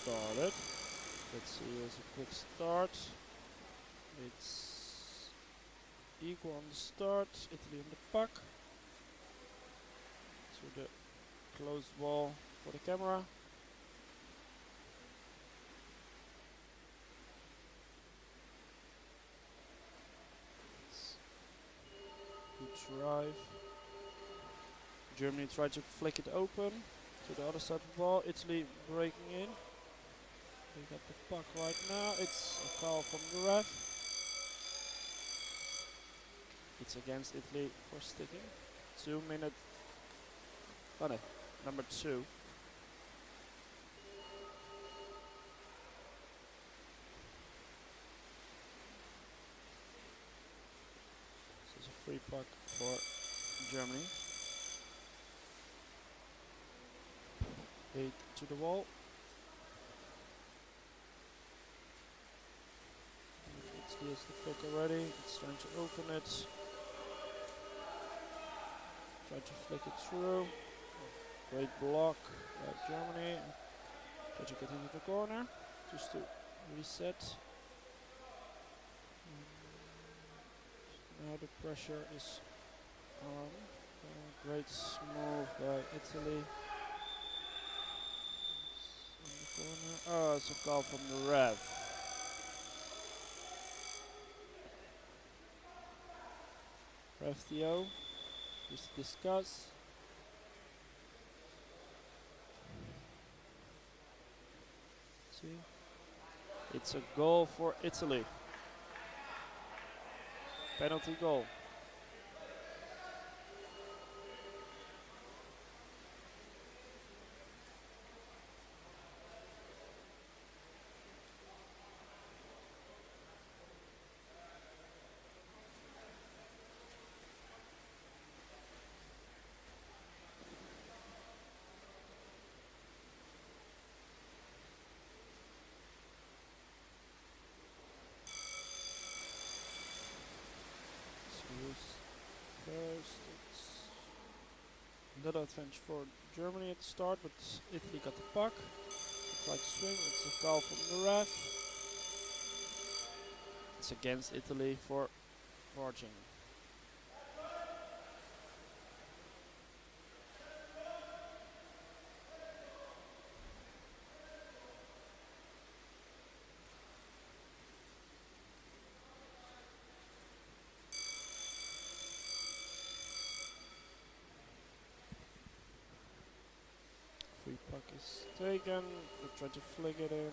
started. Let's see, here's a quick start. It's equal on the start. Italy in the puck. To the closed wall for the camera. Good drive. Germany tried to flick it open to the other side of the ball. Italy breaking in. We got the puck right now. It's a call from the ref. It's against Italy for sticking. 2 minute. Oh no, number 2. This is a free puck for Germany. 8 to the wall. Here's the puck already. It's trying to open it. Try to flick it through. Great block by Germany. Try to get into the corner. Just to reset. Now the pressure is on. Great move by Italy. In the corner. Oh, it's a call from the ref. Ref Theo, just discuss. See, it's a goal for Italy. Penalty goal. First, it's another advantage for Germany at the start, but Italy got the puck. Tried to swing, it's a call from the ref. It's against Italy for marching. Free puck is taken. They try to flick it in.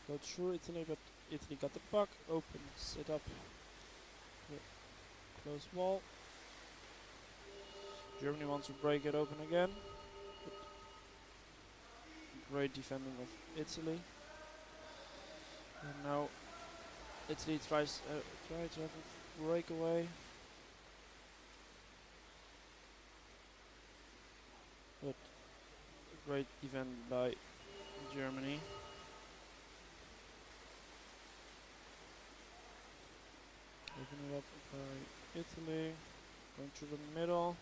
Go through Italy, but Italy got the puck. Opens it up. Close wall. Germany wants to break it open again. But great defending of Italy. And now Italy tries to have a breakaway. But great defend by Germany. Open it up by Italy. Going through the middle.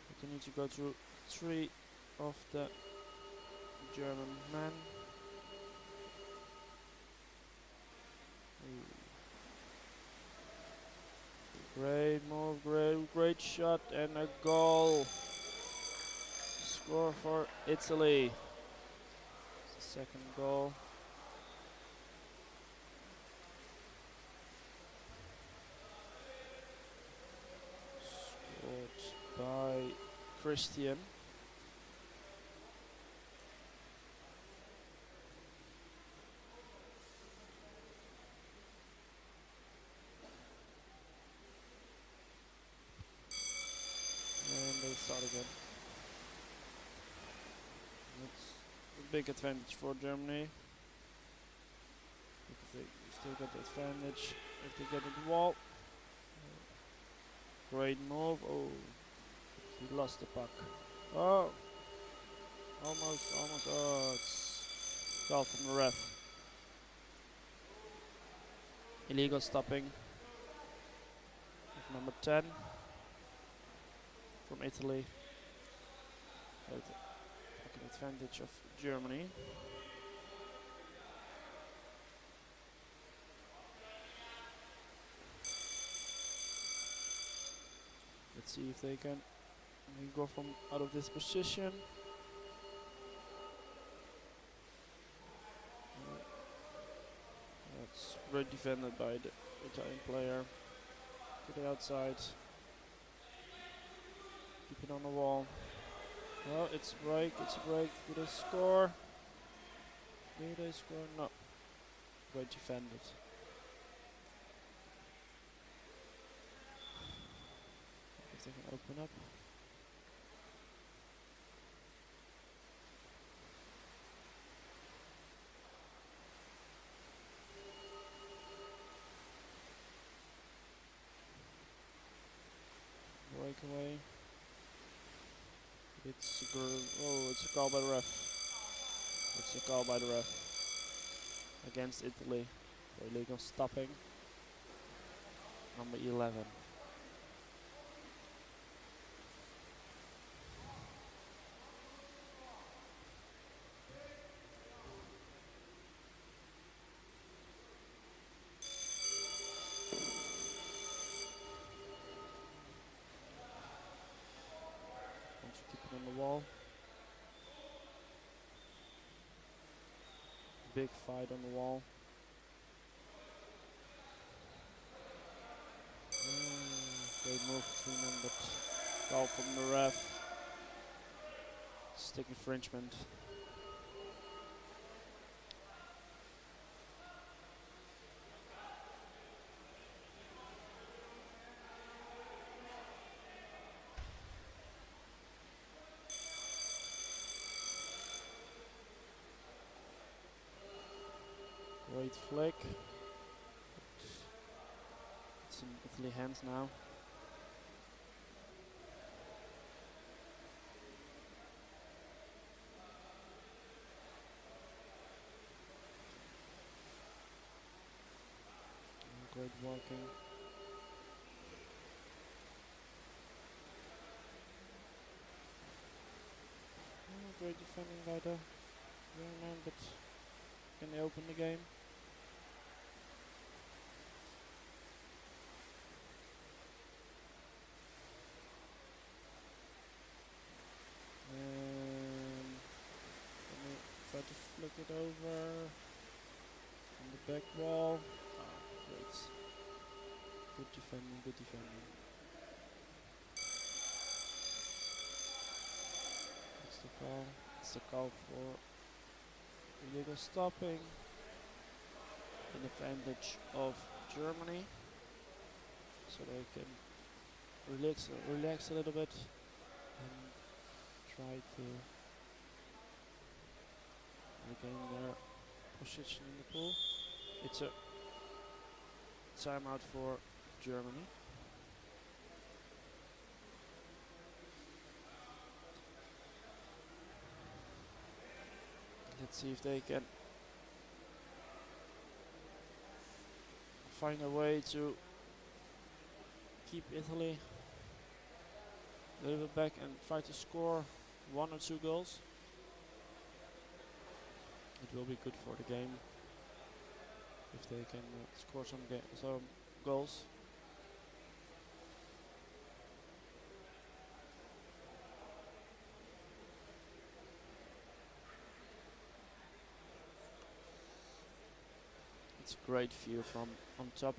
But they need to go through 3 of the German men. Great move, great shot, and a goal. Score for Italy. It's the second goal. Scored by Christian. And they start again. That's a big advantage for Germany. If they still got the advantage if they get in the wall. Great move. Oh, he lost the puck. Oh, almost. Oh, it's foul from the ref. Illegal stopping of number 10 from Italy. Puck advantage of Germany. Let's see if they can go from out of this position. That's great defended by the Italian player. To the outside. Keep it on the wall. Well, it's a break, Do they score? Do they score? No. Great defended. If they can open up. Breakaway. It's a call by the ref. It's a call by the ref against Italy for illegal stopping. Number 11. Want to keep it on the wall. Big fight on the wall. Great move between them, but foul from the ref. Stick infringement. Great flick. It's in Italy hands now. Great walking. Great defending by the young man, but can they open the game? Let me try to flick it over on the back wall. Great. Good defending, good defending. That's the call. It's the call for illegal stopping. An advantage of Germany. So they can relax a little bit and try to regain their position in the pool. It's a timeout for Germany. Let's see if they can find a way to keep Italy a little bit back and try to score 1 or 2 goals. It will be good for the game if they can score some goals. It's a great view from on top.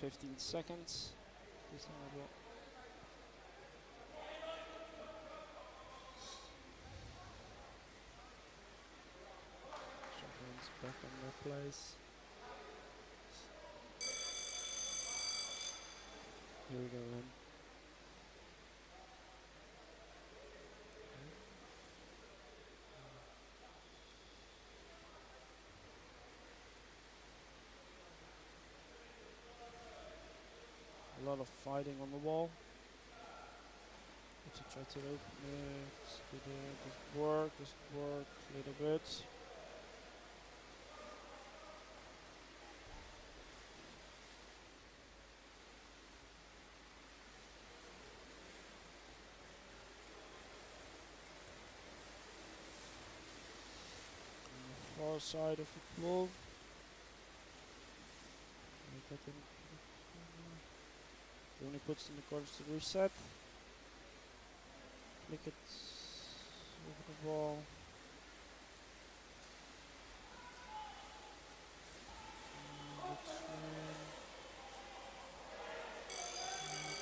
"15 seconds. This time I will. Everyone's back on their place. Here we go then. A lot of fighting on the wall. To try to open it, just work a little bit. far side of the pool. Germany puts in the corners to reset. Flick it over the ball.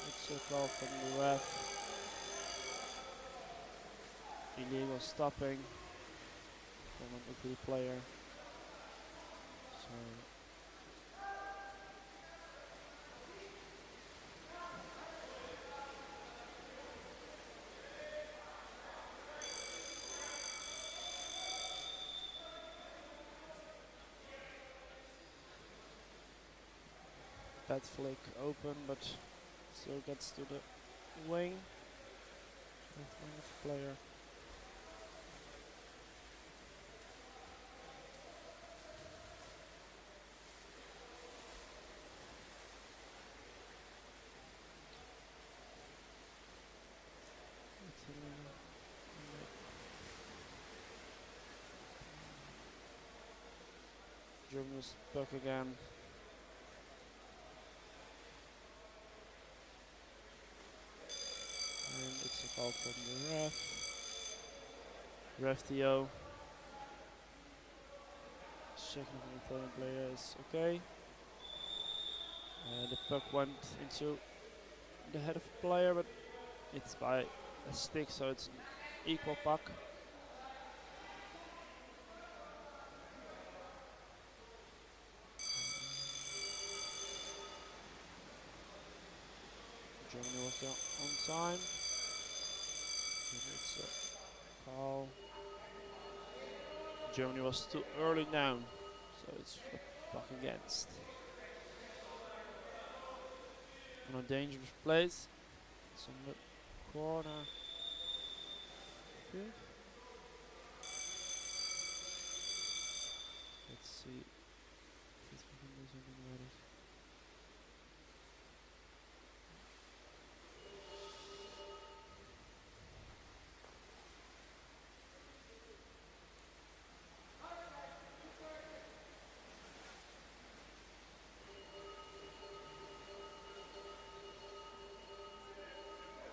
It's a call from the ref. Illegal stopping from an Italy player. So bad flick open, but still gets to the wing. Left wing of the player. Germany's back again. And it's a foul from the ref. Ref TO. Checking if the Italian player is okay. The puck went into the head of the player, but it's by a stick, so it's an equal puck. Germany was there on time. And it's a foul. Germany was too early down, so it's a puck against. On a dangerous place. It's on the corner. Field. Let's see if we can do something about it.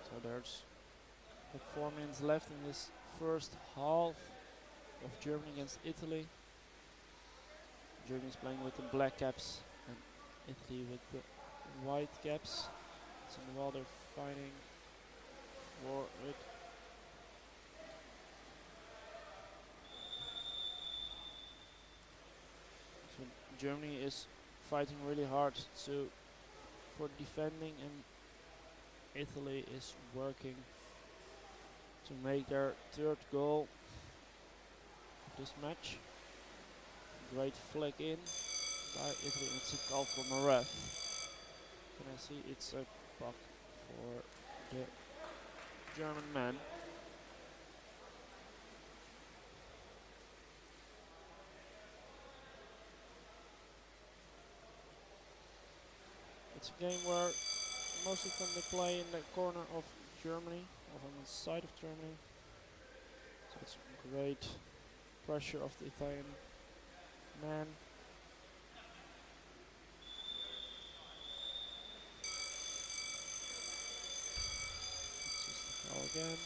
So there's 4 minutes left in this first half of Germany against Italy. Germany's playing with the black caps and Italy with the white caps. It's on the wall, they're fighting for it. So Germany is fighting really hard for defending, and Italy is working to make their third goal of this match. Great flick in by Italy, and it's a call from a ref. Can I see it's a puck for the German man. It's a game where most of them they play in the corner of Germany, or on the side of Germany. So it's great pressure of the Italian man. It's just a foul again.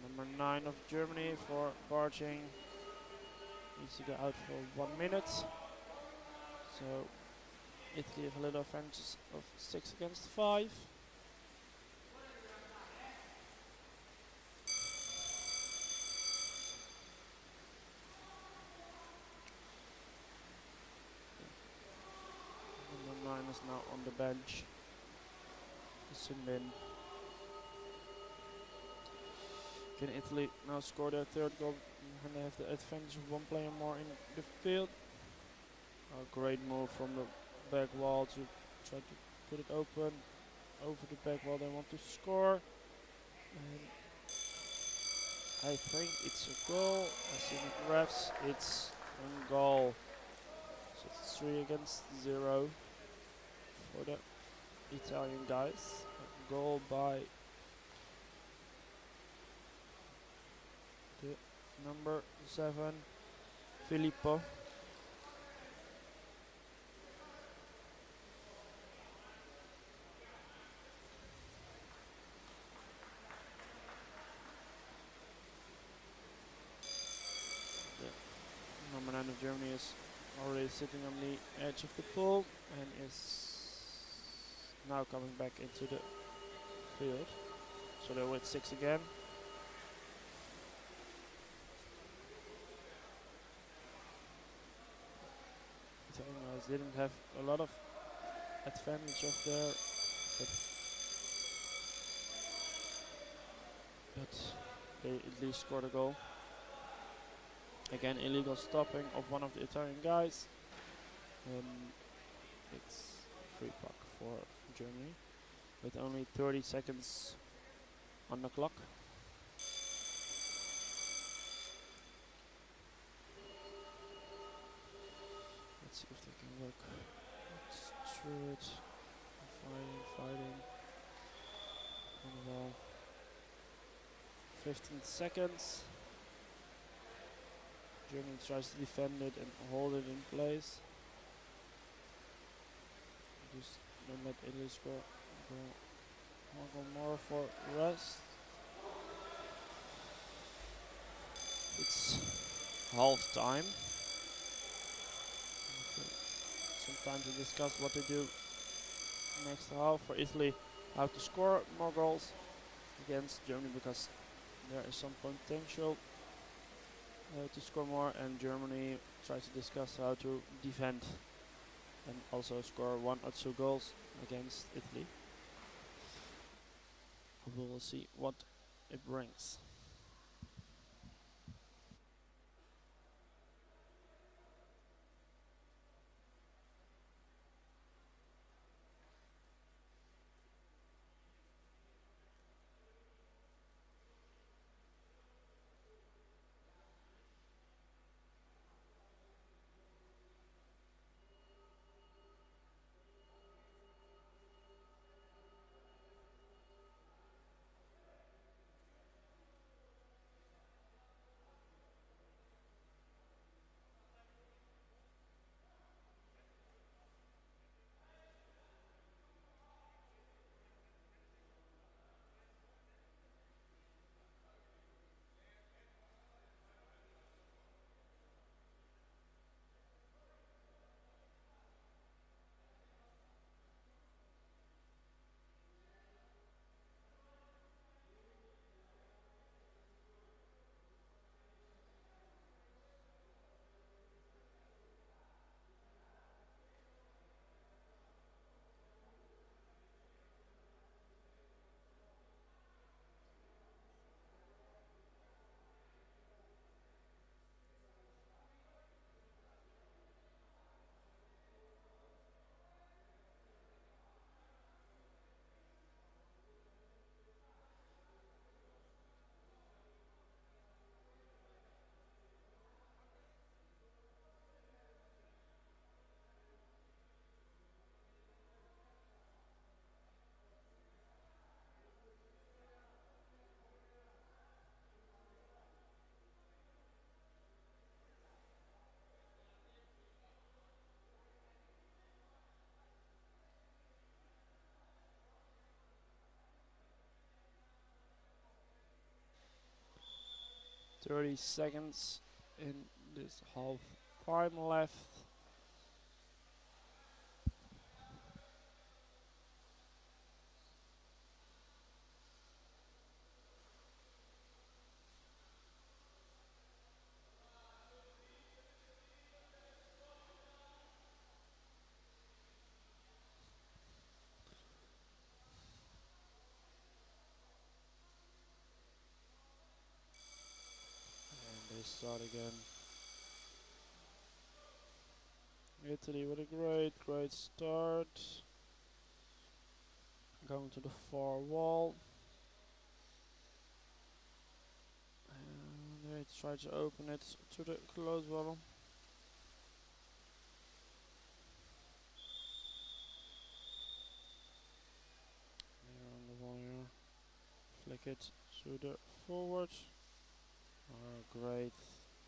Number 9 of Germany for barging needs to go out for 1 minute. So Italy have a little advantage of 6 against 5. Number 9 is now on the bench. Simbin. Can Italy now score their third goal and they have the advantage of 1 player more in the field? A great move from the back wall to try to put it open over the back wall. They want to score, and I think it's a goal. I see the refs, it's a goal. So it's 3 against 0 for the Italian guys. A goal by Number 7, Filippo. The number 9 of Germany is already sitting on the edge of the pool and is now coming back into the field. So they're with 6 again. CMAS didn't have a lot of advantage of there, but they at least scored a goal. Again, illegal stopping of one of the Italian guys. It's free puck for Germany with only 30 seconds on the clock. Let's see if they can work through it. Fighting on the ball. 15 seconds. Germany tries to defend it and hold it in place. Just don't let Italy score. Go more for rest. It's half time. Some time to discuss what to do next half for Italy. How to score more goals against Germany, because there is some potential to score more, and Germany tries to discuss how to defend and also score 1 or 2 goals against Italy. We will see what it brings. .30 seconds in this half time left. And they start again. Italy with a great start. Going to the far wall. And they try to open it to the close bottom. Here on the wall here. Flick it to the forward. Great,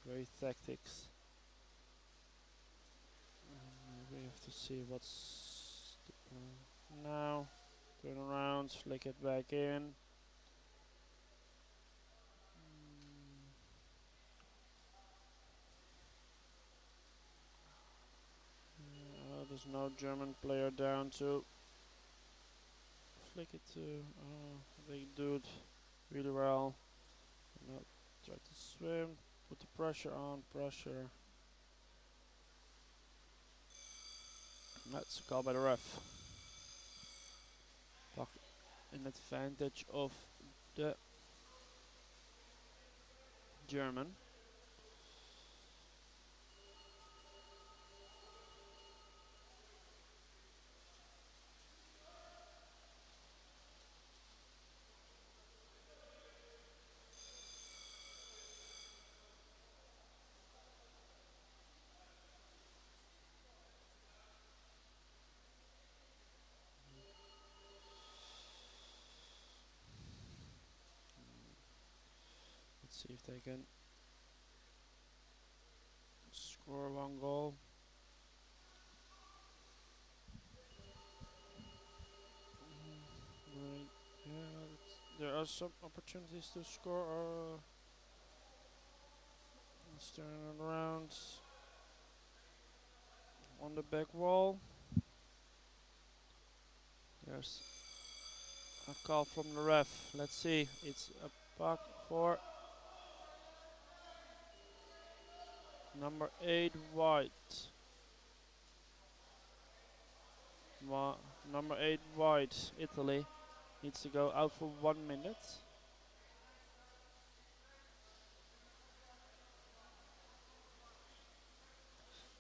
great tactics. We have to see what's now. Turn around, flick it back in. There's no German player down to flick it to. They do it really well. Now try to swim, put the pressure on, pressure. That's a call by the ref. Puck an advantage of the German. Let's see if they can score one goal. Great. Yeah, there are some opportunities to score. Let's turn it around on the back wall. There's a call from the ref. Let's see. It's a puck for number 8 White. Number 8 White, Italy, needs to go out for 1 minute.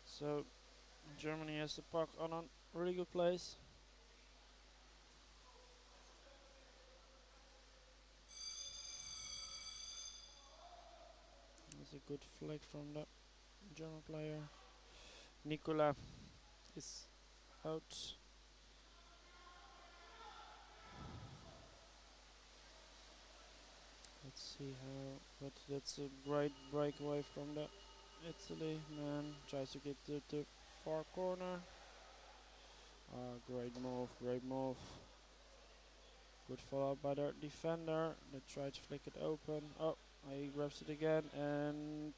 So Germany has the puck on a really good place. That's a good flick from the German player. Nicola is out. Let's see how, but that's a great breakaway from the Italy man. Tries to get to the far corner. Great move, great move. Good follow up by the defender. They try to flick it open. Oh, he grabs it again and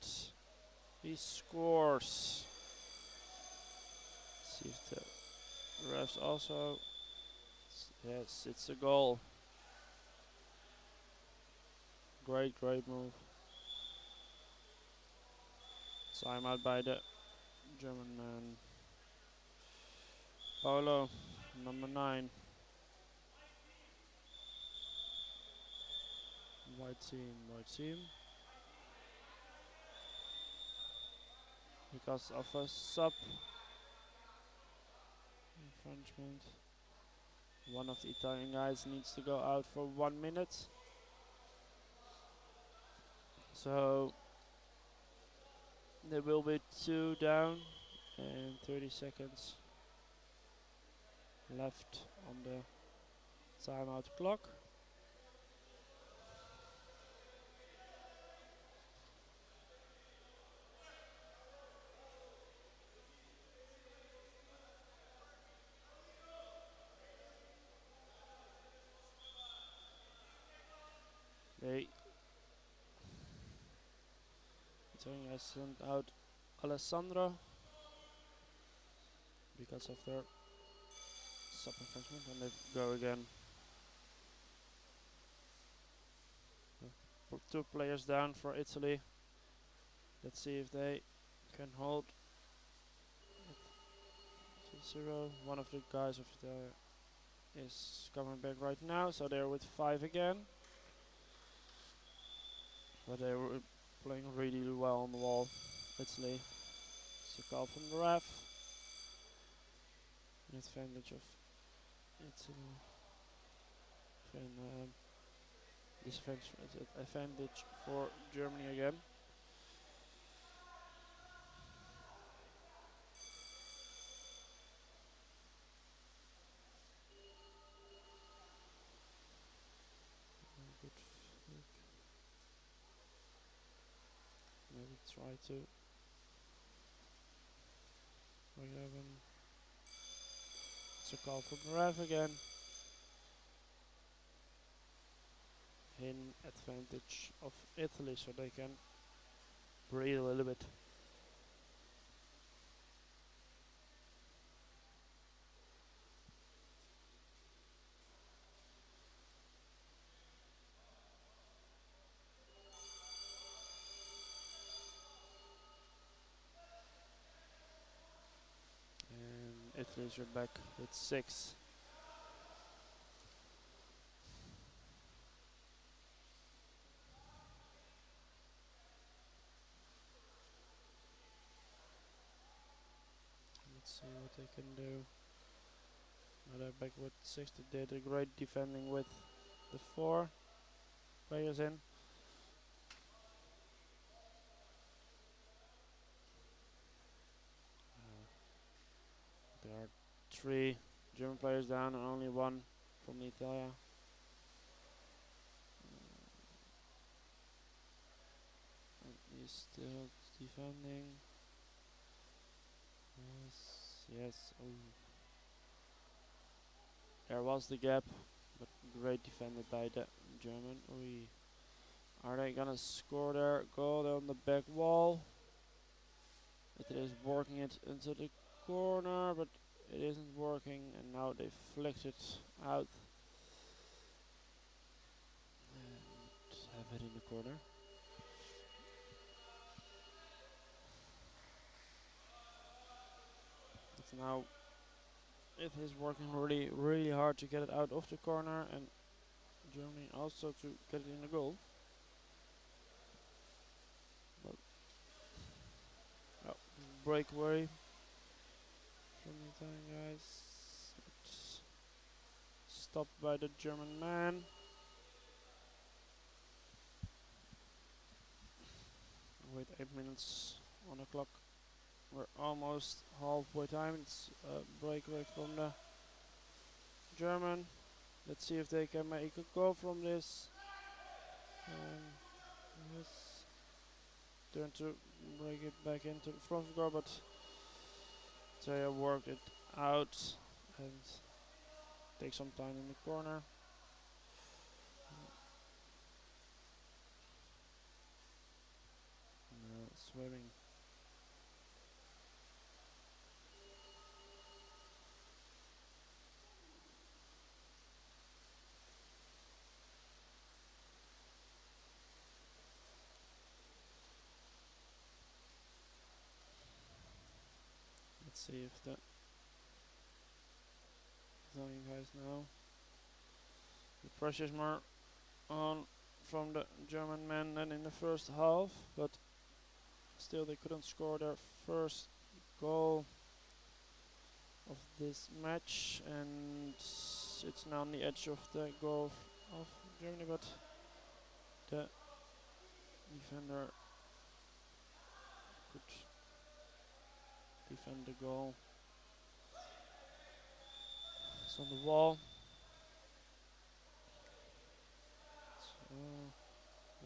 he scores. Let's see if the refs also. Yes, it's a goal. Great, great move. Time out by the German man. Paulo, number 9. White team, white team. Because of a sub infringement. One of the Italian guys needs to go out for 1 minute. So there will be 2 down and 30 seconds left on the timeout clock. They Italian has sent out Alessandro because of their sub infringement, and they go again. Put 2 players down for Italy. Let's see if they can hold it to 0. One of the guys of the is coming back right now, so they're with 5 again. But they were playing really well on the wall. Italy. It's a call from the ref. An advantage of Italy. And disadvantage for Germany again. Good flick. try to. 11. It's a call from the ref again. In advantage of Italy, so they can breathe a little bit. And Italy's are back with 6. Let's see what they can do. Now they're back with 6. They did a great defending with the 4 players in. There are 3 German players down and only 1 from Italia. And he's still defending. Yes. Oh. There was the gap, but great defended by the German. Are they gonna score their goal? They're on the back wall. It is working it into the corner, but it isn't working, and now they flicked it out and have it in the corner. It's now it is working really hard to get it out of the corner, and Germany also to get it in the goal. But breakaway from the Italian guys. It's stopped by the German man. Wait 8 minutes on the clock. We're almost halfway time. It's a breakaway from the German. Let's see if they can make a goal from this. Yes. Turn to break it back into the front goal, but they worked it out and take some time in the corner. Swimming. Let's see if the Italian guys now. The pressure's more on from the German men than in the first half, but still they couldn't score their first goal of this match, and it's now on the edge of the goal of Germany, but the defender could defend the goal. It's on the wall.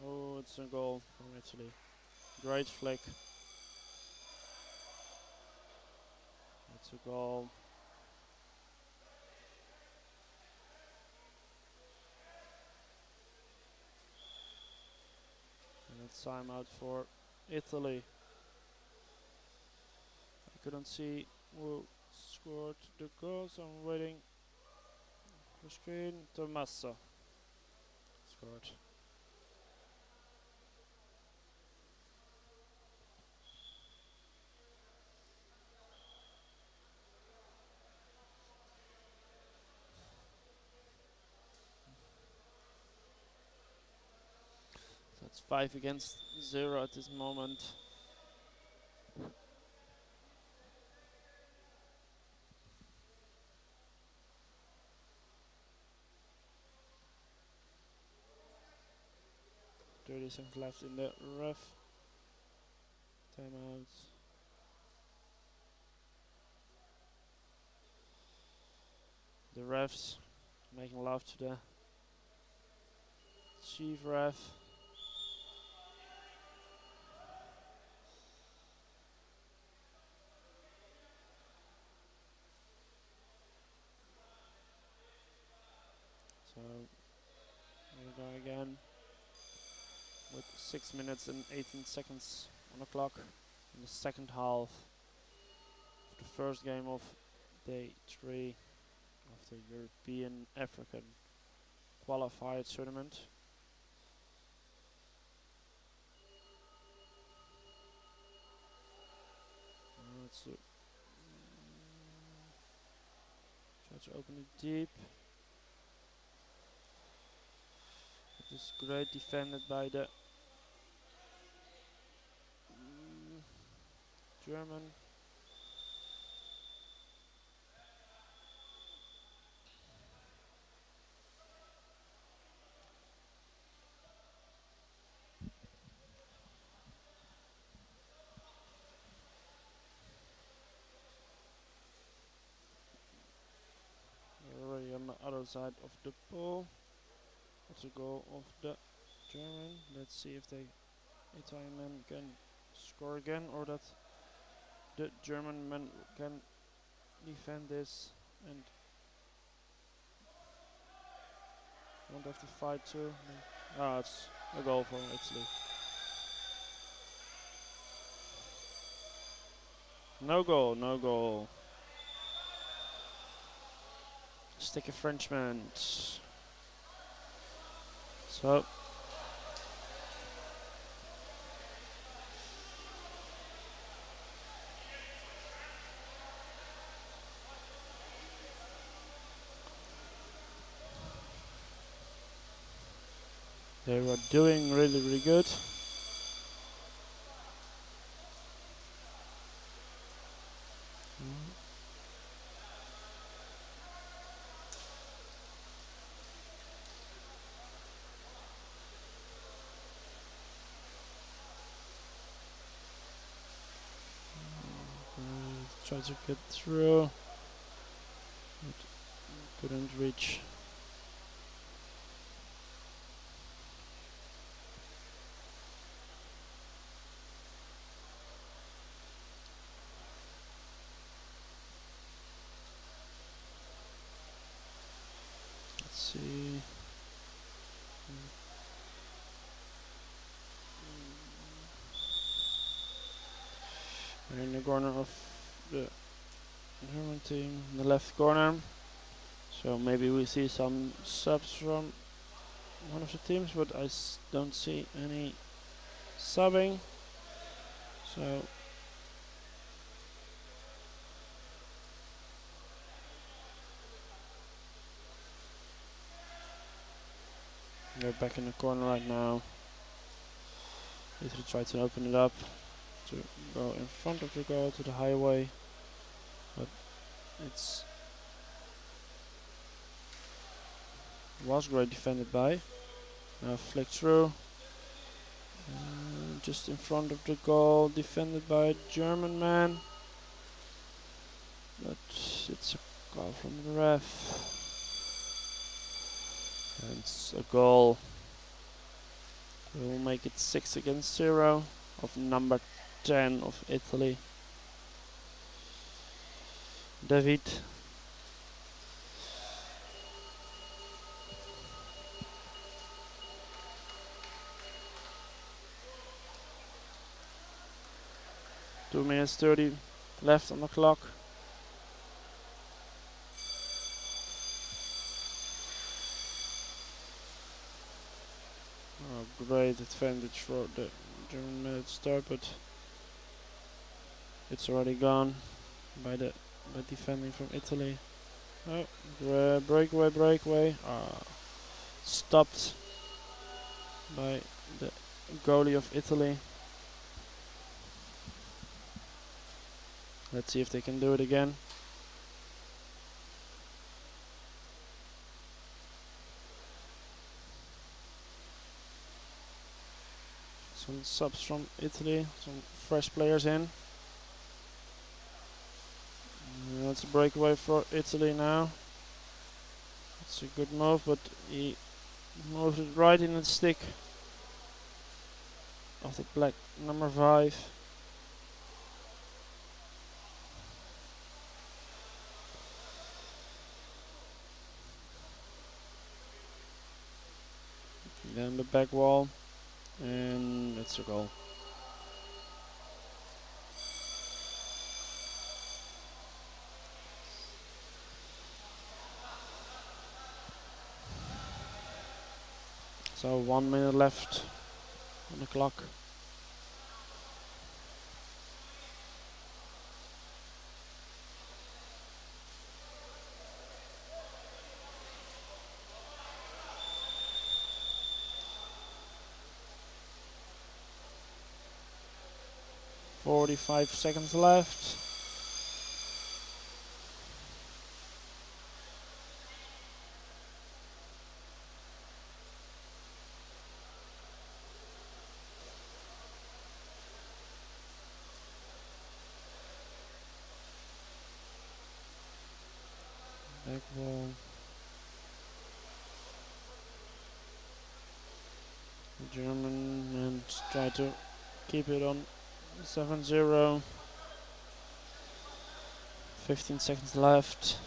Oh, it's a goal from Italy. Great flick. It's a goal. And it's time out for Italy. I couldn't see who scored the goal, so I'm waiting for screen. Tommaso scored. So it's 5 against 0 at this moment. .30 seconds left in the ref. Timeouts. The refs making love to the chief ref. So here we go again with 6 minutes and 18 seconds on the clock in the second half of the first game of day 3 of the European African qualifier tournament. Let's try to open it deep. It is great defended by the German. We're already on the other side of the ball. That's a goal of the German. Let's see if the Italian men can score again, or that the German men can defend this and won't have to fight too. Ah, it's a goal for Italy. No goal, no goal. Sticky Frenchman. So they were doing really good. Try to get through, but couldn't reach. Let's see. We're in the corner of the German team, in the left corner. So maybe we see some subs from one of the teams, but I don't see any subbing. So they're back in the corner right now. Italy try to open it up to go in front of the goal to the highway, but it's was great defended by. Now flick through, just in front of the goal, defended by a German man, but it's a goal from the ref. And it's a goal. We'll make it 6-0 of number 10 of Italy, David. Two minutes 30 left on the clock. Oh, great advantage for the German minute start, but it's already gone by defending from Italy. Oh, breakaway. Stopped by the goalie of Italy. Let's see if they can do it again. Some subs from Italy, some fresh players in. That's a breakaway for Italy now. It's a good move, but he moved it right in the stick of the black number 5. Then the back wall, and it's a goal. So 1 minute left on the clock. "45 seconds left. Back wall. German, and try to keep it on 7-0. 15 seconds left.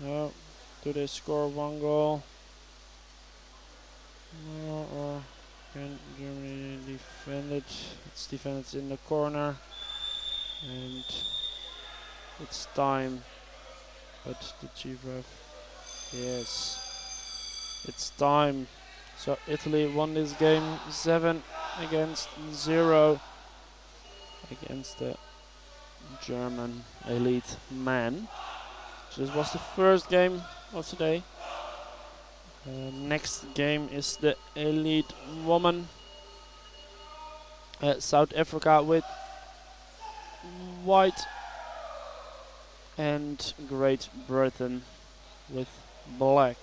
Oh, do they score 1 goal? No, or can Germany defend it? It's defended in the corner, and it's time. But the chief ref, yes, it's time. So Italy won this game 7-0 against the German elite man. So this was the first game of today. Next game is the elite woman. South Africa with white, and Great Britain with black.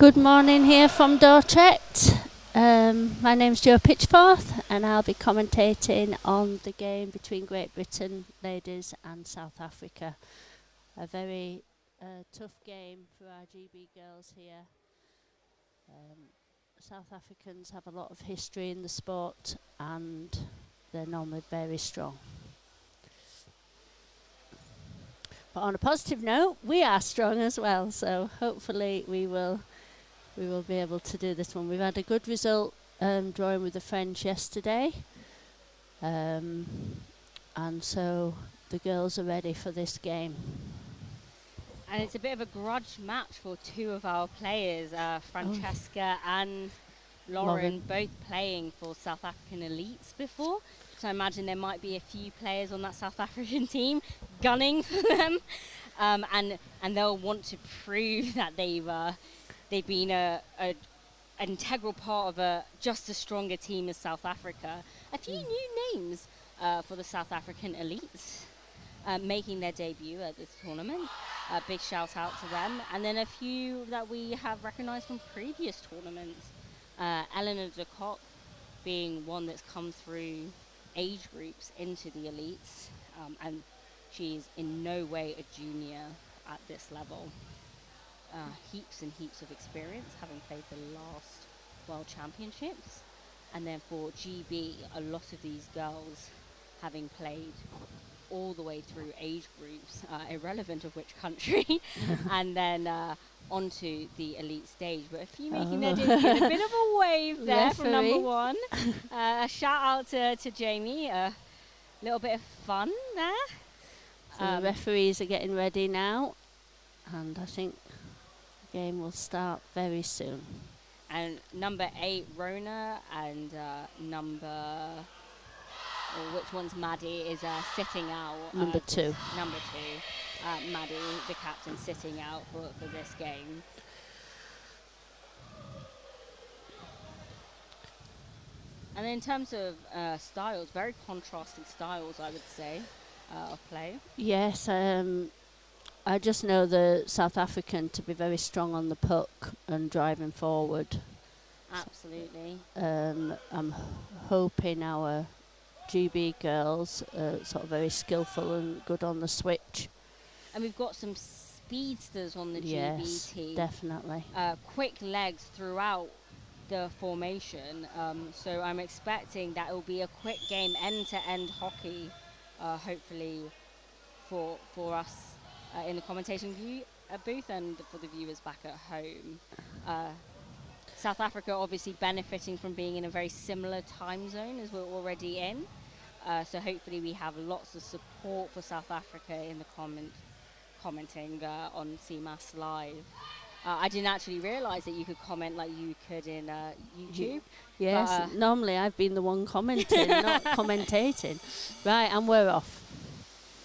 Good morning here from Dorset. My name's Jo Pitchforth and I'll be commentating on the game between Great Britain ladies and South Africa. A very tough game for our GB girls here. South Africans have a lot of history in the sport and they're normally very strong. But on a positive note, we are strong as well, so hopefully we will be able to do this one. We've had a good result drawing with the French yesterday, and so the girls are ready for this game. And it's a bit of a grudge match for two of our players, Francesca and Lauren, both playing for South African elites before. So I imagine there might be a few players on that South African team gunning for them, and they'll want to prove that they've been an integral part of just a stronger team as South Africa. A few new names for the South African elites making their debut at this tournament. A big shout out to them. And then a few that we have recognised from previous tournaments. Eleanor de Kock being one that's come through age groups into the elites, and she's in no way a junior at this level. Heaps and heaps of experience, having played the last World Championships. And then for GB, a lot of these girls having played all the way through age groups, irrelevant of which country, and then onto the elite stage. But a few making their debut. A bit of a wave there from number one. A shout out to Jamie. A little bit of fun there. So the referees are getting ready now, and I think the game will start very soon. And number 8, Rona, and which one's Maddie, is sitting out. Number 2. Number 2. Maddie, the captain, sitting out for this game. And in terms of styles, very contrasting styles, I would say, of play. Yes, I just know the South African to be very strong on the puck and driving forward. Absolutely. I'm hoping our GB girls are sort of very skillful and good on the switch. And we've got some speedsters on the GB team. Yes, definitely. Quick legs throughout the formation. So I'm expecting that it will be a quick game, end-to-end hockey, hopefully for us in the commentation booth and for the viewers back at home. South Africa obviously benefiting from being in a very similar time zone as we're already in. So hopefully we have lots of support for South Africa in the commenting on CMAS Live. I didn't actually realise that you could comment like you could in YouTube. Yes, normally I've been the one commenting, not commentating. Right, and we're off.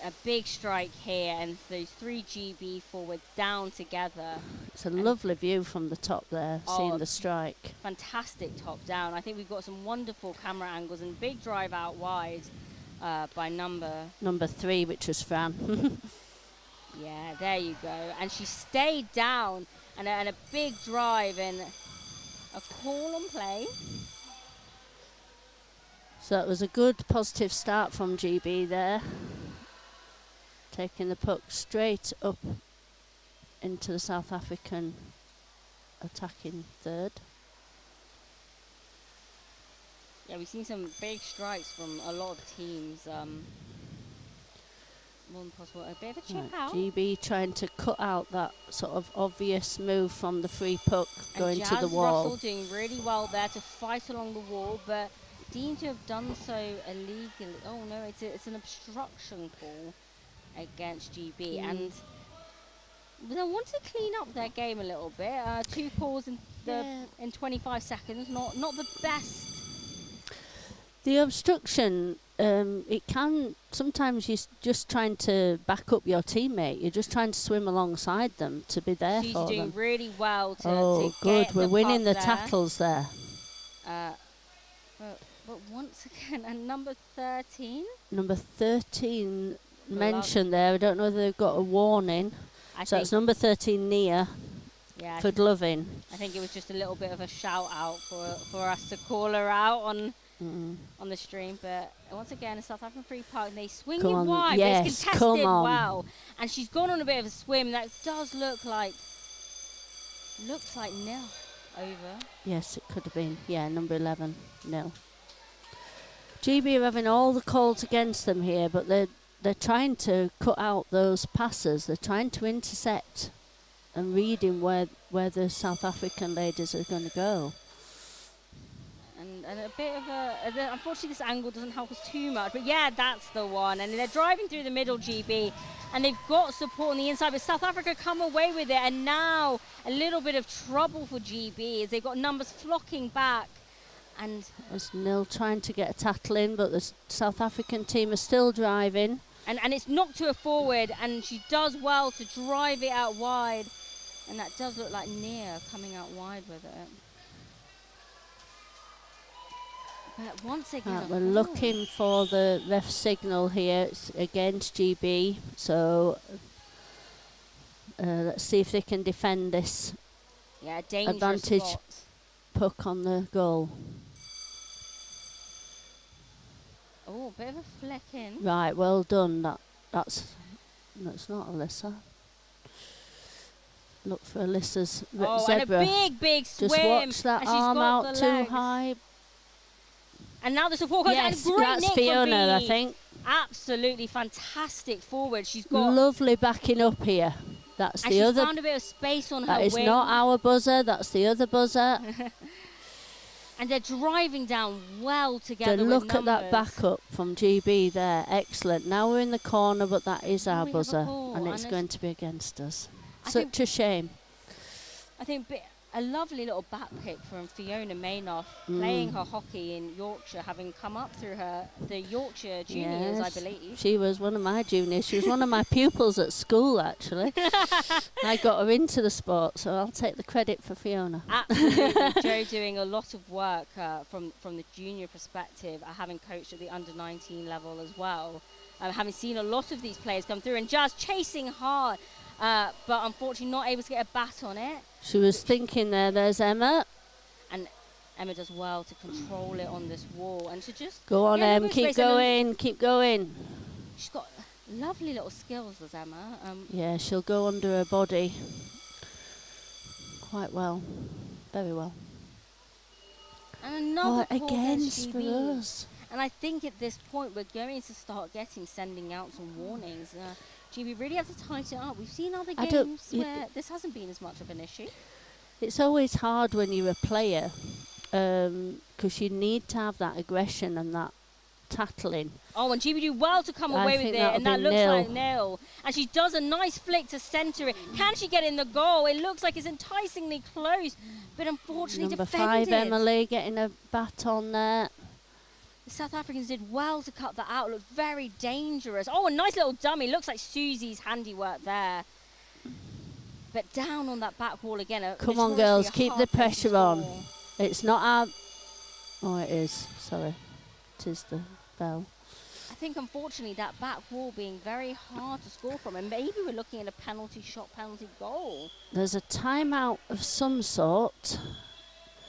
A big strike here, and those 3 GB forwards down together. It's a lovely view from the top there, seeing the strike. Fantastic top down. I think we've got some wonderful camera angles and big drive out wide by number 3, which was Fran. Yeah, there you go. And she stayed down, and a big drive and a call on play. So that was a good positive start from GB there. Taking the puck straight up into the South African attacking third. Yeah, we've seen some big strikes from a lot of teams. More than possible. A bit of a chip out. GB trying to cut out that sort of obvious move from the free puck going to the wall. Russell doing really well there to fight along the wall, but deemed to have done so illegally. Oh no, it's an obstruction call against GB, and they want to clean up their game a little bit. 2 calls in 25 seconds, not the best. The obstruction, it can sometimes you're just trying to back up your teammate. You're just trying to swim alongside them to be there She's for them. She's doing really well to good. Get We're winning the there. tackles there. But once again, and number 13. Number 13 mentioned there. I don't know if they've got a warning. So it's number 13, Nia. Yeah, for gloving. I think it was just a little bit of a shout out for us to call her out on the stream. But once again, a South African free park, and they swing Come it on, wide, yes, but it's contested come on. well. And she's gone on a bit of a swim. That does looks like nil over. Yes, it could have been. Yeah, number 11, nil. GB are having all the calls against them here, but they're trying to cut out those passes. They're trying to intercept and reading where the South African ladies are going to go. And a bit of unfortunately this angle doesn't help us too much, but yeah, that's the one. And they're driving through the middle, GB, and they've got support on the inside, but South Africa come away with it, and now a little bit of trouble for GB as they've got numbers flocking back. And there's Nil trying to get a tackle in, but the South African team are still driving. And it's knocked to her forward, and she does well to drive it out wide. And that does look like Nia coming out wide with it. But once again, we're looking for the ref signal here. It's against GB, so let's see if they can defend this. Yeah, dangerous advantage spot. Puck on the goal. Oh, bit of a flick in. Right, well done. That's not Alyssa. Look for Alyssa's zebra. And a big swim. Just watch that arm out too high. And now the support goes. Yes, and great that's nick Fiona, I think. Absolutely fantastic forward. She's got lovely backing up here. That's and the other. She's found a bit of space on her That is wing. not our buzzer. That's the other buzzer. And they're driving down well together. Then look with at that backup from GB there. Excellent. Now we're in the corner, but that is our buzzer, and it's going to be against us. Such a shame. I think a lovely little back pick from Fiona Maynoff, playing her hockey in Yorkshire, having come up through the Yorkshire juniors, I believe. She was one of my juniors. She was one of my pupils at school, actually. I got her into the sport, so I'll take the credit for Fiona. Absolutely. Jo doing a lot of work from the junior perspective, having coached at the under-19 level as well. Having seen a lot of these players come through, and Jazz chasing hard, but unfortunately not able to get a bat on it. She was thinking there's Emma. And Emma does well to control it on this wall and to just... Go on, Em, keep going. She's got lovely little skills, does Emma. Yeah, she'll go under her body quite well. Very well. And another against for us. And I think at this point we're going to start sending out some warnings. GB really have to tighten up. We've seen other games where this hasn't been as much of an issue. It's always hard when you're a player because you need to have that aggression and that tackling. Oh, and GB do well to come away with it, and that looks like nil. And she does a nice flick to centre it. Can she get in the goal? It looks like it's enticingly close, but unfortunately defended. Number 5, Emily, getting a bat on there. The South Africans did well to cut that out. It looked very dangerous. Oh, a nice little dummy. Looks like Susie's handiwork there. But down on that back wall again. Come on, girls. Keep the pressure on. It's not our... Oh, it is. Sorry. It is the bell. I think, unfortunately, that back wall being very hard to score from. And maybe we're looking at a penalty shot, penalty goal. There's a timeout of some sort.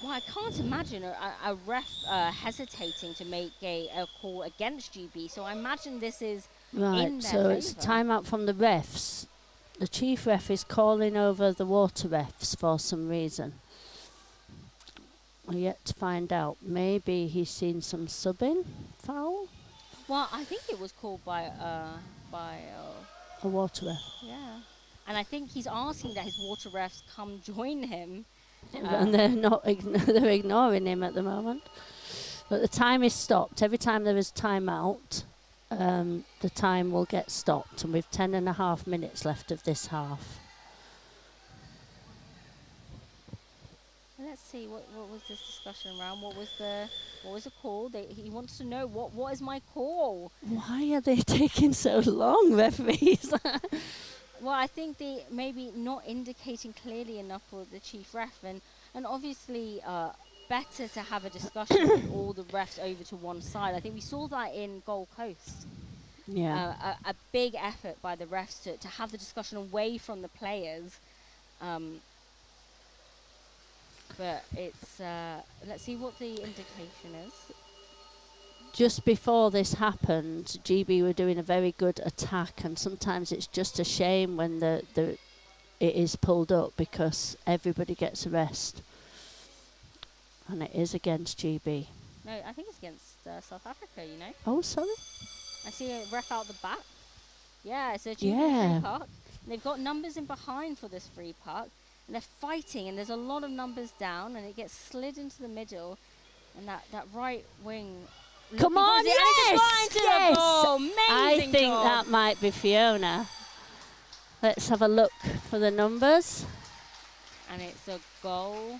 Well, I can't imagine a ref hesitating to make a call against GB, so I imagine this is right, in their so favour. it's a timeout from the refs. The chief ref is calling over the water refs for some reason. We're yet to find out. Maybe he's seen some subbing foul? Well, I think it was called by a water ref. Yeah. And I think he's asking that his water refs come join him. And they're not. They're ignoring him at the moment. But the time is stopped. Every time there is timeout, the time will get stopped, and we've 10.5 minutes left of this half. Let's see what was this discussion around. What was the call? He wants to know what is my call. Why are they taking so long, referees? Well, I think they maybe not indicating clearly enough for the chief ref, and obviously better to have a discussion with all the refs over to one side. I think we saw that in Gold Coast. Yeah. A big effort by the refs to have the discussion away from the players. But it's let's see what the indication is. Just before this happened, GB were doing a very good attack, and sometimes it's just a shame when it is pulled up because everybody gets a rest. And it is against GB. No, I think it's against South Africa, you know. Oh, sorry? I see a ref out the back. Yeah, it's a GB Yeah. free park. And they've got numbers in behind for this free park. And they're fighting, and there's a lot of numbers down, and it gets slid into the middle. And that right wing... Come on, and it's yes! gone into Yes! the ball. Amazing I think job. that might be Fiona. Let's have a look for the numbers. And it's a goal.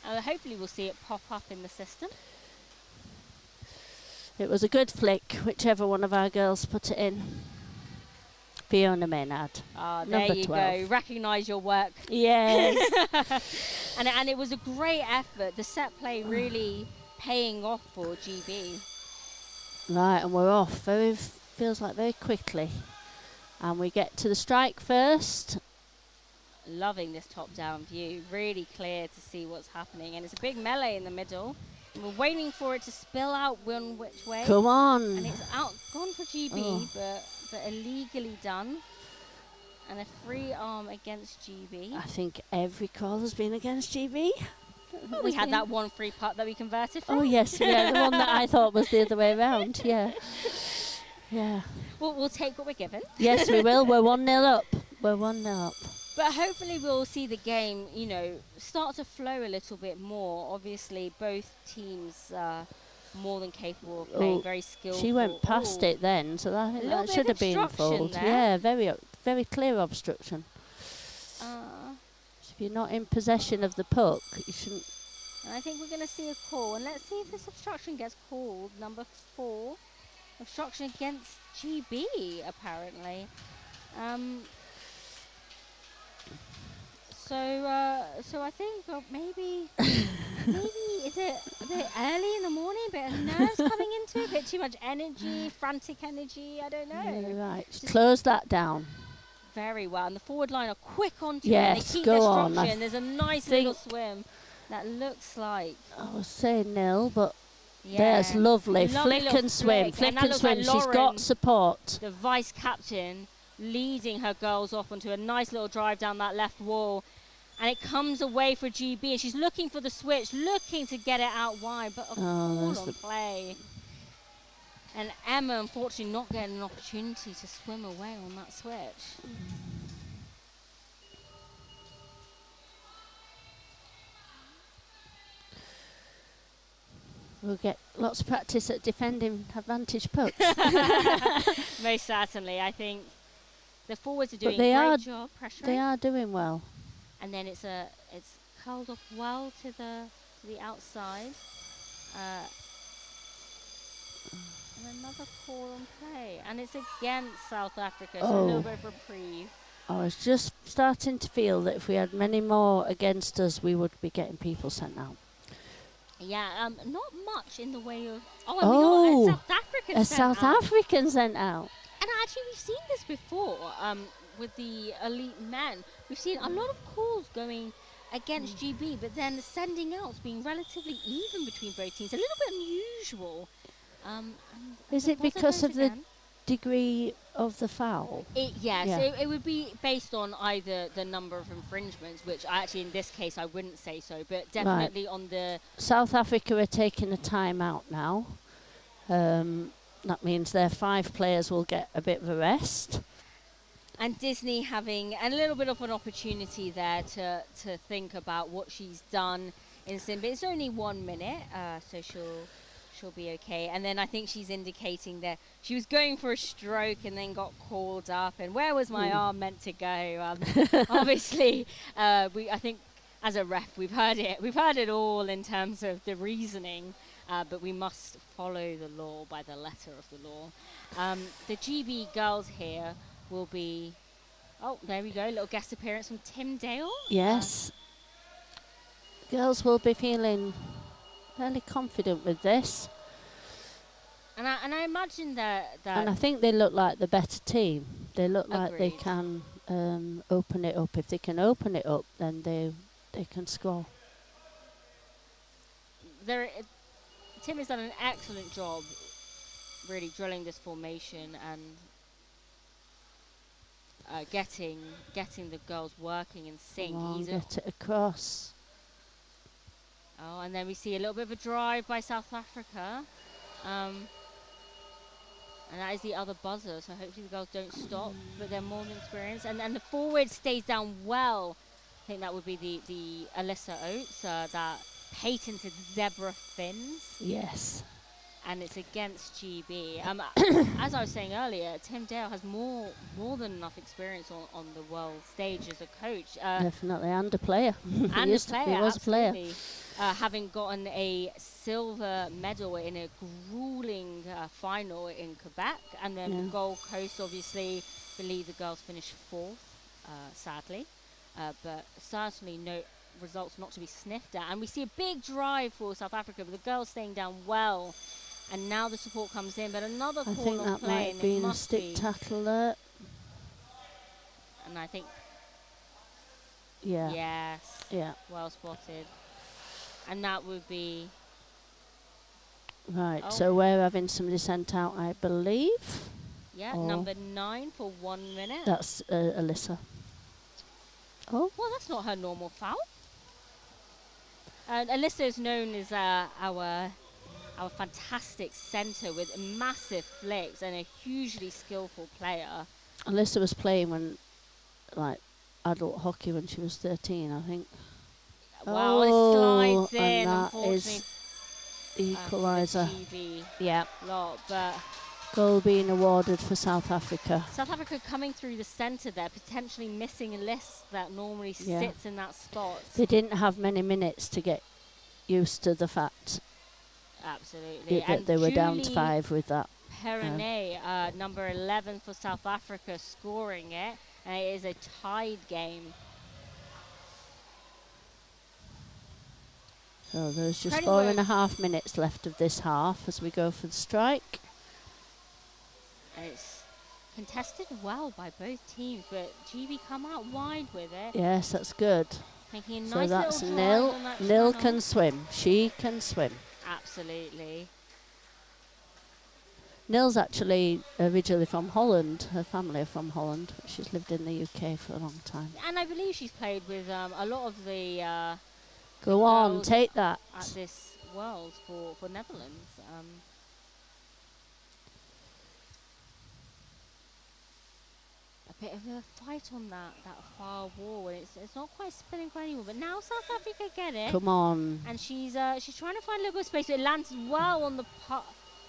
Hopefully we'll see it pop up in the system. It was a good flick, whichever one of our girls put it in. Fiona Maynard. There Number you 12. go. Recognise your work. Yes. And it was a great effort. The set play really paying off for GB. Right, and we're off. Feels like very quickly. And we get to the strike first. Loving this top-down view. Really clear to see what's happening. And it's a big melee in the middle. And we're waiting for it to spill out one which way. Come on. And it's gone for GB, but illegally done. And a free arm against GB. I think every call has been against GB. We had that one free putt that we converted from. Oh, yes, yeah, the one that I thought was the other way around, yeah. Yeah. We'll take what we're given. Yes, we will. We're 1-0 up. We're 1-0 up. But hopefully we'll see the game, start to flow a little bit more. Obviously, both teams are more than capable of playing, very skillful. She went past it then, so I think that should have been fault. There. Yeah, very clear obstruction. If you're not in possession of the puck, you shouldn't. And I think we're going to see a call. And let's see if this obstruction gets called. Number 4. Obstruction against GB, apparently. So I think maybe is it a bit early in the morning, a bit of nerves coming into it, a bit too much energy, frantic energy, I don't know. Yeah, right, close that down. Very well, and the forward line are quick onto yes, it, and they keep go their on. structure, and there's a nice little swim that looks like... I was saying nil, but yeah. there's lovely. Lovely Flick and swim, flick and swim. Like She's got support. The vice captain leading her girls off onto a nice little drive down that left wall. And it comes away for GB, and she's looking for the switch, looking to get it out wide, but a call on play. And Emma, unfortunately, not getting an opportunity to swim away on that switch. We'll get lots of practice at defending advantage pucks. Most certainly. I think the forwards are doing a great job pressuring. They are doing well. And then it's curled off well to the outside. And another call on play. And it's against South Africa, so a little bit of reprieve. I was just starting to feel that if we had many more against us, we would be getting people sent out. Yeah, not much in the way of... we got a South African sent out. South African sent out. And actually, we've seen this before with the elite men. We've seen a lot of calls going against GB, but then the sending outs being relatively even between both teams. A little bit unusual. Is it because of the degree of the foul? It would be based on either the number of infringements, which actually in this case I wouldn't say so, but definitely on the... South Africa are taking a time out now. That means their 5 players will get a bit of a rest. And Disney having a little bit of an opportunity there to think about what she's done in Sim. But it's only 1 minute, so she'll be okay. And then I think she's indicating that she was going for a stroke and then got called up. And where was my arm meant to go? Obviously, I think as a ref, we've heard it all in terms of the reasoning. But we must follow the law by the letter of the law. The GB girls here will be... Oh, there we go. Little guest appearance from Tim Dale. Yes. Girls will be feeling fairly confident with this. And I imagine that... And I think they look like the better team. They look Agreed. like they can open it up. If they can open it up, then they can score. Tim has done an excellent job really drilling this formation and getting the girls working in sync. Come on, get it across. Oh, and then we see a little bit of a drive by South Africa. And that is the other buzzer, so hopefully the girls don't stop, but they're more than experienced. And the forward stays down well. I think that would be the Alyssa Oates, that patented zebra fins. Yes. And it's against GB. As I was saying earlier, Tim Dale has more than enough experience on the world stage as a coach. Definitely, and a player. And a player, he was absolutely. A player. Having gotten a silver medal in a grueling final in Quebec, and then Gold Coast, obviously, believe the girls finished 4th, sadly. But certainly no results not to be sniffed at. And we see a big drive for South Africa, but the girls staying down well. And now the support comes in, but another I call think on that play. might have been a stick tackle there. And I think... Yeah. Yes. Yeah. Well spotted. And that would be... Right, so we're having somebody sent out, I believe. Yeah, number 9 for 1 minute. That's Alyssa. Oh. Well, that's not her normal foul. Alyssa is known as our fantastic centre with massive flicks and a hugely skillful player. Alyssa was playing adult hockey when she was 13, I think. Wow, it slides in, and that unfortunately. Is equaliser. Yeah. Lot, but goal being awarded for South Africa. South Africa coming through the centre there, potentially missing a list that normally sits in that spot. They didn't have many minutes to get used to the fact. Absolutely. And they were down to 5 with that. Perrone, number 11 for South Africa, scoring it. And it is a tied game. So there's just 4.5 minutes left of this half as we go for the strike. And it's contested well by both teams, but GB come out wide with it. Yes, that's good. Making a nice so that's little Nil. drive on that Nil channel. can swim. She can swim. Absolutely. Nil's actually originally from Holland. Her family are from Holland. She's lived in the UK for a long time. And I believe she's played with a lot of the Go on, take that. At this Worlds for Netherlands. A bit of a fight on that far wall, and it's not quite spilling for anyone. But now South Africa get it. Come on. And she's trying to find a little bit of space. But it lands well on the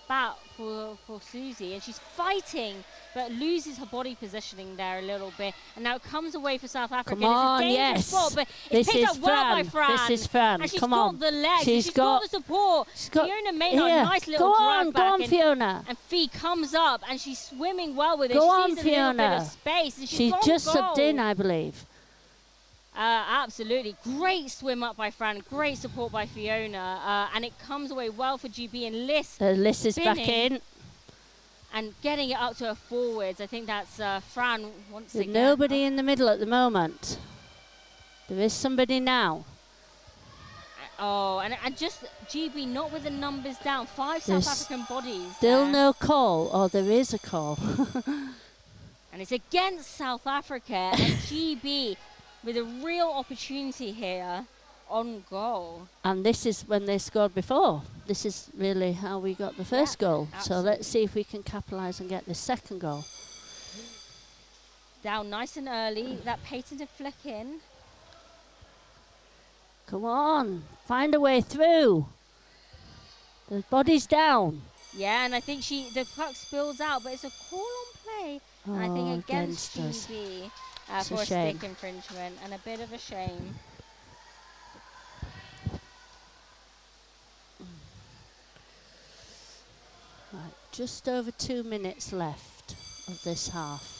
bat for Susie, and she's fighting, but loses her body positioning there a little bit. And now it comes away for South Africa. Come on, it's a dangerous spot, but it's picked up well by Fran. This is Fran. And she's Come got on. the legs. She's got the support. Fiona made a nice little drag back. Go on, Fiona. And Fee comes up, and she's swimming well with it. Go on, she sees a little bit Fiona. of space, and She's just subbed in, I believe. Absolutely. Great swim up by Fran. Great support by Fiona. And it comes away well for GB. And Liz is back in. And getting it up to her forwards. I think that's Fran once There's again. nobody in the middle at the moment. There is somebody now. Oh, and just GB not with the numbers down. 5 South African bodies. Still no call. Oh, there is a call. And it's against South Africa. And GB with a real opportunity here on goal. And this is when they scored before. This is really how we got the first goal. Absolutely. So let's see if we can capitalise and get the second goal. Down nice and early. That patented flick in. Come on. Find a way through. The body's down. Yeah, and I think the puck spills out, but it's a call on play. And I think against GB for a stick infringement, and a bit of a shame. Right, just over 2 minutes left of this half.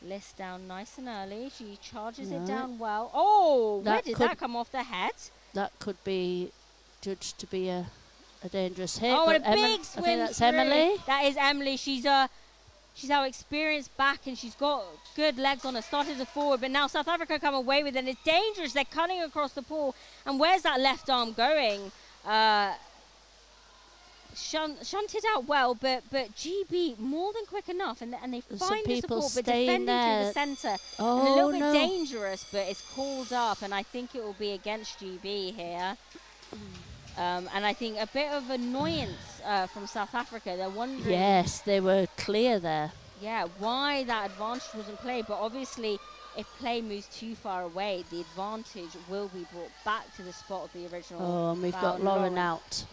Liz down nice and early. She charges it down well. Oh, where did that come off the head? That could be judged to be a dangerous hit. Oh, and a big swim. I think that's through. Emily. That is Emily. She's She's our experienced back, and she's got good legs on her, started to forward, but now South Africa come away with it, and it's dangerous. They're cutting across the pool, and where's that left arm going? Shunted out well, but GB more than quick enough, and they find the support, but defending through the centre. Oh, and a little bit dangerous, but it's called up, and I think it will be against GB here. And I think a bit of annoyance from South Africa. They're wondering. Yes, they were clear there. Yeah, why that advantage wasn't played. But obviously, if play moves too far away, the advantage will be brought back to the spot of the original. Oh, and we've got Lauren out.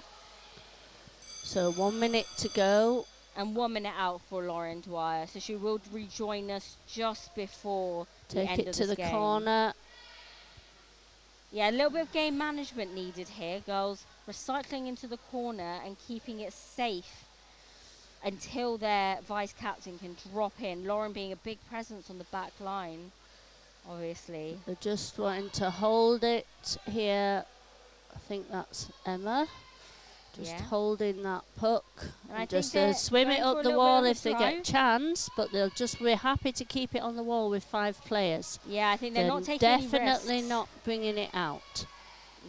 So 1 minute to go. And 1 minute out for Lauren Dwyer. So she will rejoin us just before the end of this game. Take it to the corner. Yeah, a little bit of game management needed here, girls. Recycling into the corner and keeping it safe until their vice captain can drop in. Lauren being a big presence on the back line, obviously. They're just wanting to hold it here. I think that's Emma. Just holding that puck. And just swim it up the wall if they get chance, but they'll just be happy to keep it on the wall with 5 players. Yeah, I think they're not taking any risks. Definitely not bringing it out.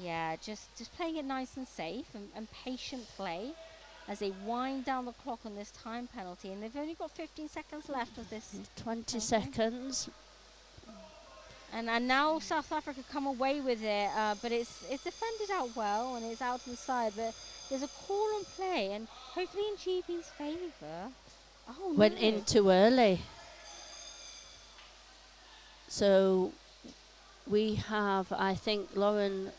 Yeah, just playing it nice and safe and patient play as they wind down the clock on this time penalty. And they've only got 15 seconds left of this. 20 seconds. And now South Africa come away with it, but it's defended out well and it's out to the side. But there's a call on play, and hopefully in GB's favour. Oh, went in too early. So we have, I think, Lauren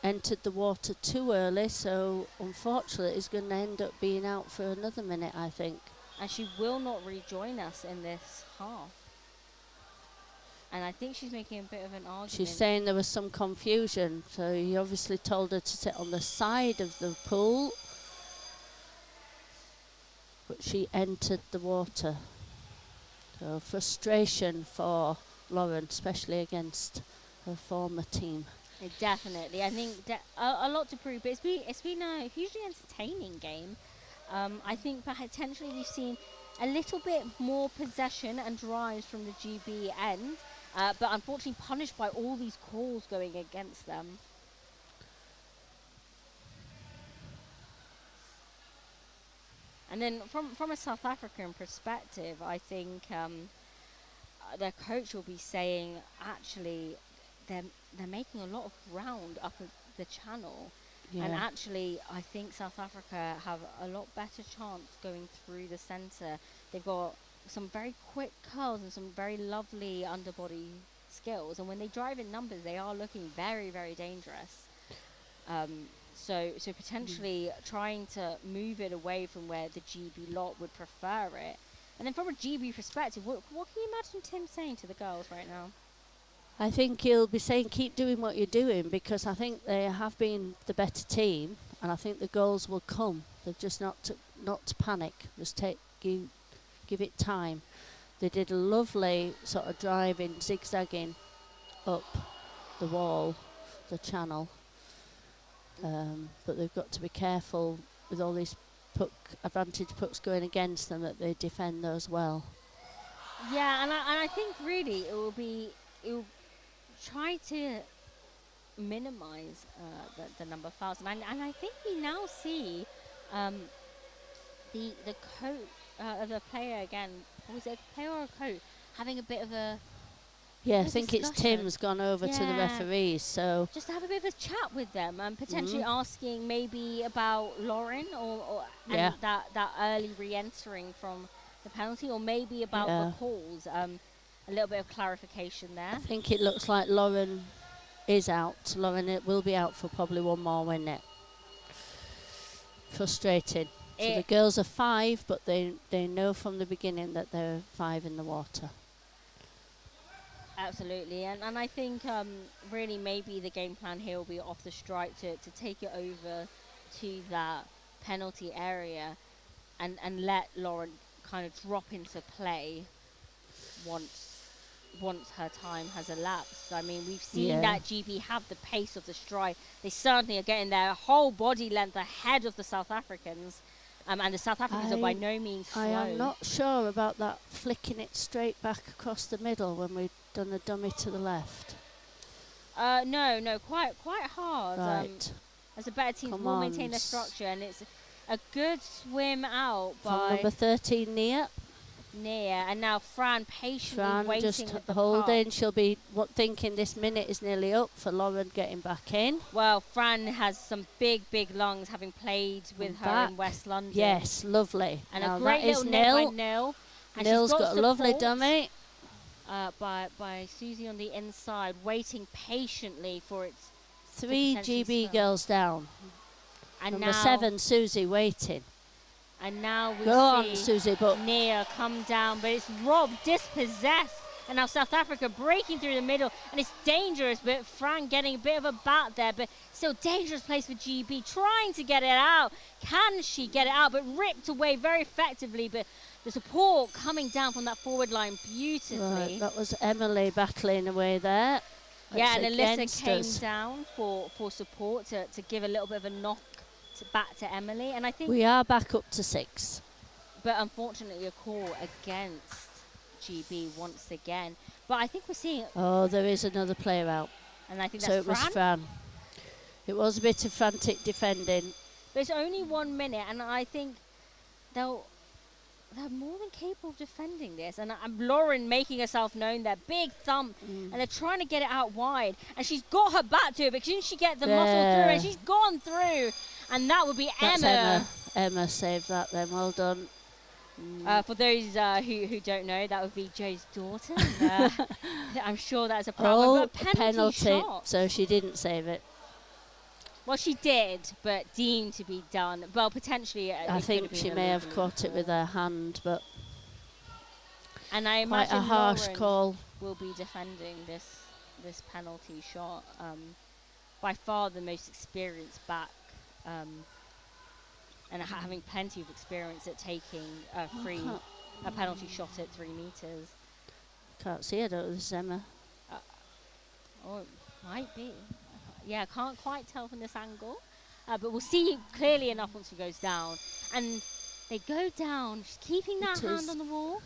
entered the water too early, so unfortunately it's going to end up being out for another minute, I think. And she will not rejoin us in this half. And I think she's making a bit of an argument. She's saying there was some confusion, so he obviously told her to sit on the side of the pool. But she entered the water. So frustration for Lauren, especially against her former team. Definitely. I think a lot to prove, but it's been a hugely entertaining game. I think potentially we've seen a little bit more possession and drives from the GB end. But unfortunately punished by all these calls going against them. And then from a South African perspective, I think their coach will be saying, actually, they're making a lot of ground up the channel. Yeah. And actually, I think South Africa have a lot better chance going through the centre. They've got some very quick curls and some very lovely underbody skills, and when they drive in numbers they are looking very, very dangerous. So potentially trying to move it away from where the GB lot would prefer it. And then from a GB perspective, what can you imagine Tim saying to the girls right now? I think he'll be saying keep doing what you're doing, because I think they have been the better team, and I think the goals will come. They're just not to panic, just give it time. They did a lovely sort of driving, zigzagging up the wall, the channel. But they've got to be careful with all these advantage pucks going against them, that they defend those well. Yeah, and I think really it will try to minimise the number of fouls. And I think we now see the coach. The player again, was it a player or a coach, having a bit of a I think it's Tim's gone over to the referees, so just to have a bit of a chat with them and potentially asking maybe about Lauren or and that early re-entering from the penalty, or maybe about the calls. A little bit of clarification there. I think it looks like Lauren is out. Lauren will be out for probably one more minute. Frustrating. So the girls are 5, but they know from the beginning that they're 5 in the water. Absolutely, and I think really maybe the game plan here will be off the strike to take it over to that penalty area and let Lauren kind of drop into play once her time has elapsed. I mean, we've seen that GB have the pace of the strike. They certainly are getting their whole body length ahead of the South Africans. And the South Africans are by no means slow. I am not sure about that flicking it straight back across the middle when we've done a dummy to the left. No, quite hard. Right. As a better team will maintain their structure, and it's a good swim out From by number 13, Nia. and now Fran patiently Fran waiting just with the holding. puck. She'll be thinking this minute is nearly up for Lauren getting back in. Well, Fran has some big lungs, having played with her in West London. Yes, lovely. And now a great that is little net by Nil. Nil. And Nil's she's got a lovely support, dummy. by Susie on the inside, waiting patiently for its 3 GB spell. girls down. And number now 7, Susie, waiting. And now we Go see on, Susie, but Nia come down, but it's Rob dispossessed. And now South Africa breaking through the middle, and it's dangerous, but Fran getting a bit of a bat there, but still dangerous place for GB, trying to get it out. Can she get it out? But ripped away very effectively, but the support coming down from that forward line beautifully. right, that was Emily battling away there. Yeah, It's and Alyssa against came us. down for support to give a little bit of a knock back to Emily, and I think We are back up to 6. but unfortunately a call against GB once again. But I think we're seeing, Oh, there is another player out. and I think So that's it was Fran. Fran. It was a bit of frantic defending. But it's only 1 minute, and I think they're more than capable of defending this. And Lauren making herself known there, big thump, and they're trying to get it out wide. And she's got her back to it, but didn't she get the muscle through? And she's gone through, and that would be That's Emma. Emma saved that then, well done. For those who don't know, that would be Joe's daughter. I'm sure that's a Oh, problem. But a penalty shot. So she didn't save it. Well, she did, but deemed to be done. Well, potentially. I think she may have caught it with her hand, but and I quite imagine a harsh Lauren call. will be defending this penalty shot. By far the most experienced back, and having plenty of experience at taking a penalty shot at 3 meters. Can't see her, don't this is Emma. Or it might be. Yeah, can't quite tell from this angle. But we'll see clearly enough once she goes down. And they go down. She's keeping that hand on the wall.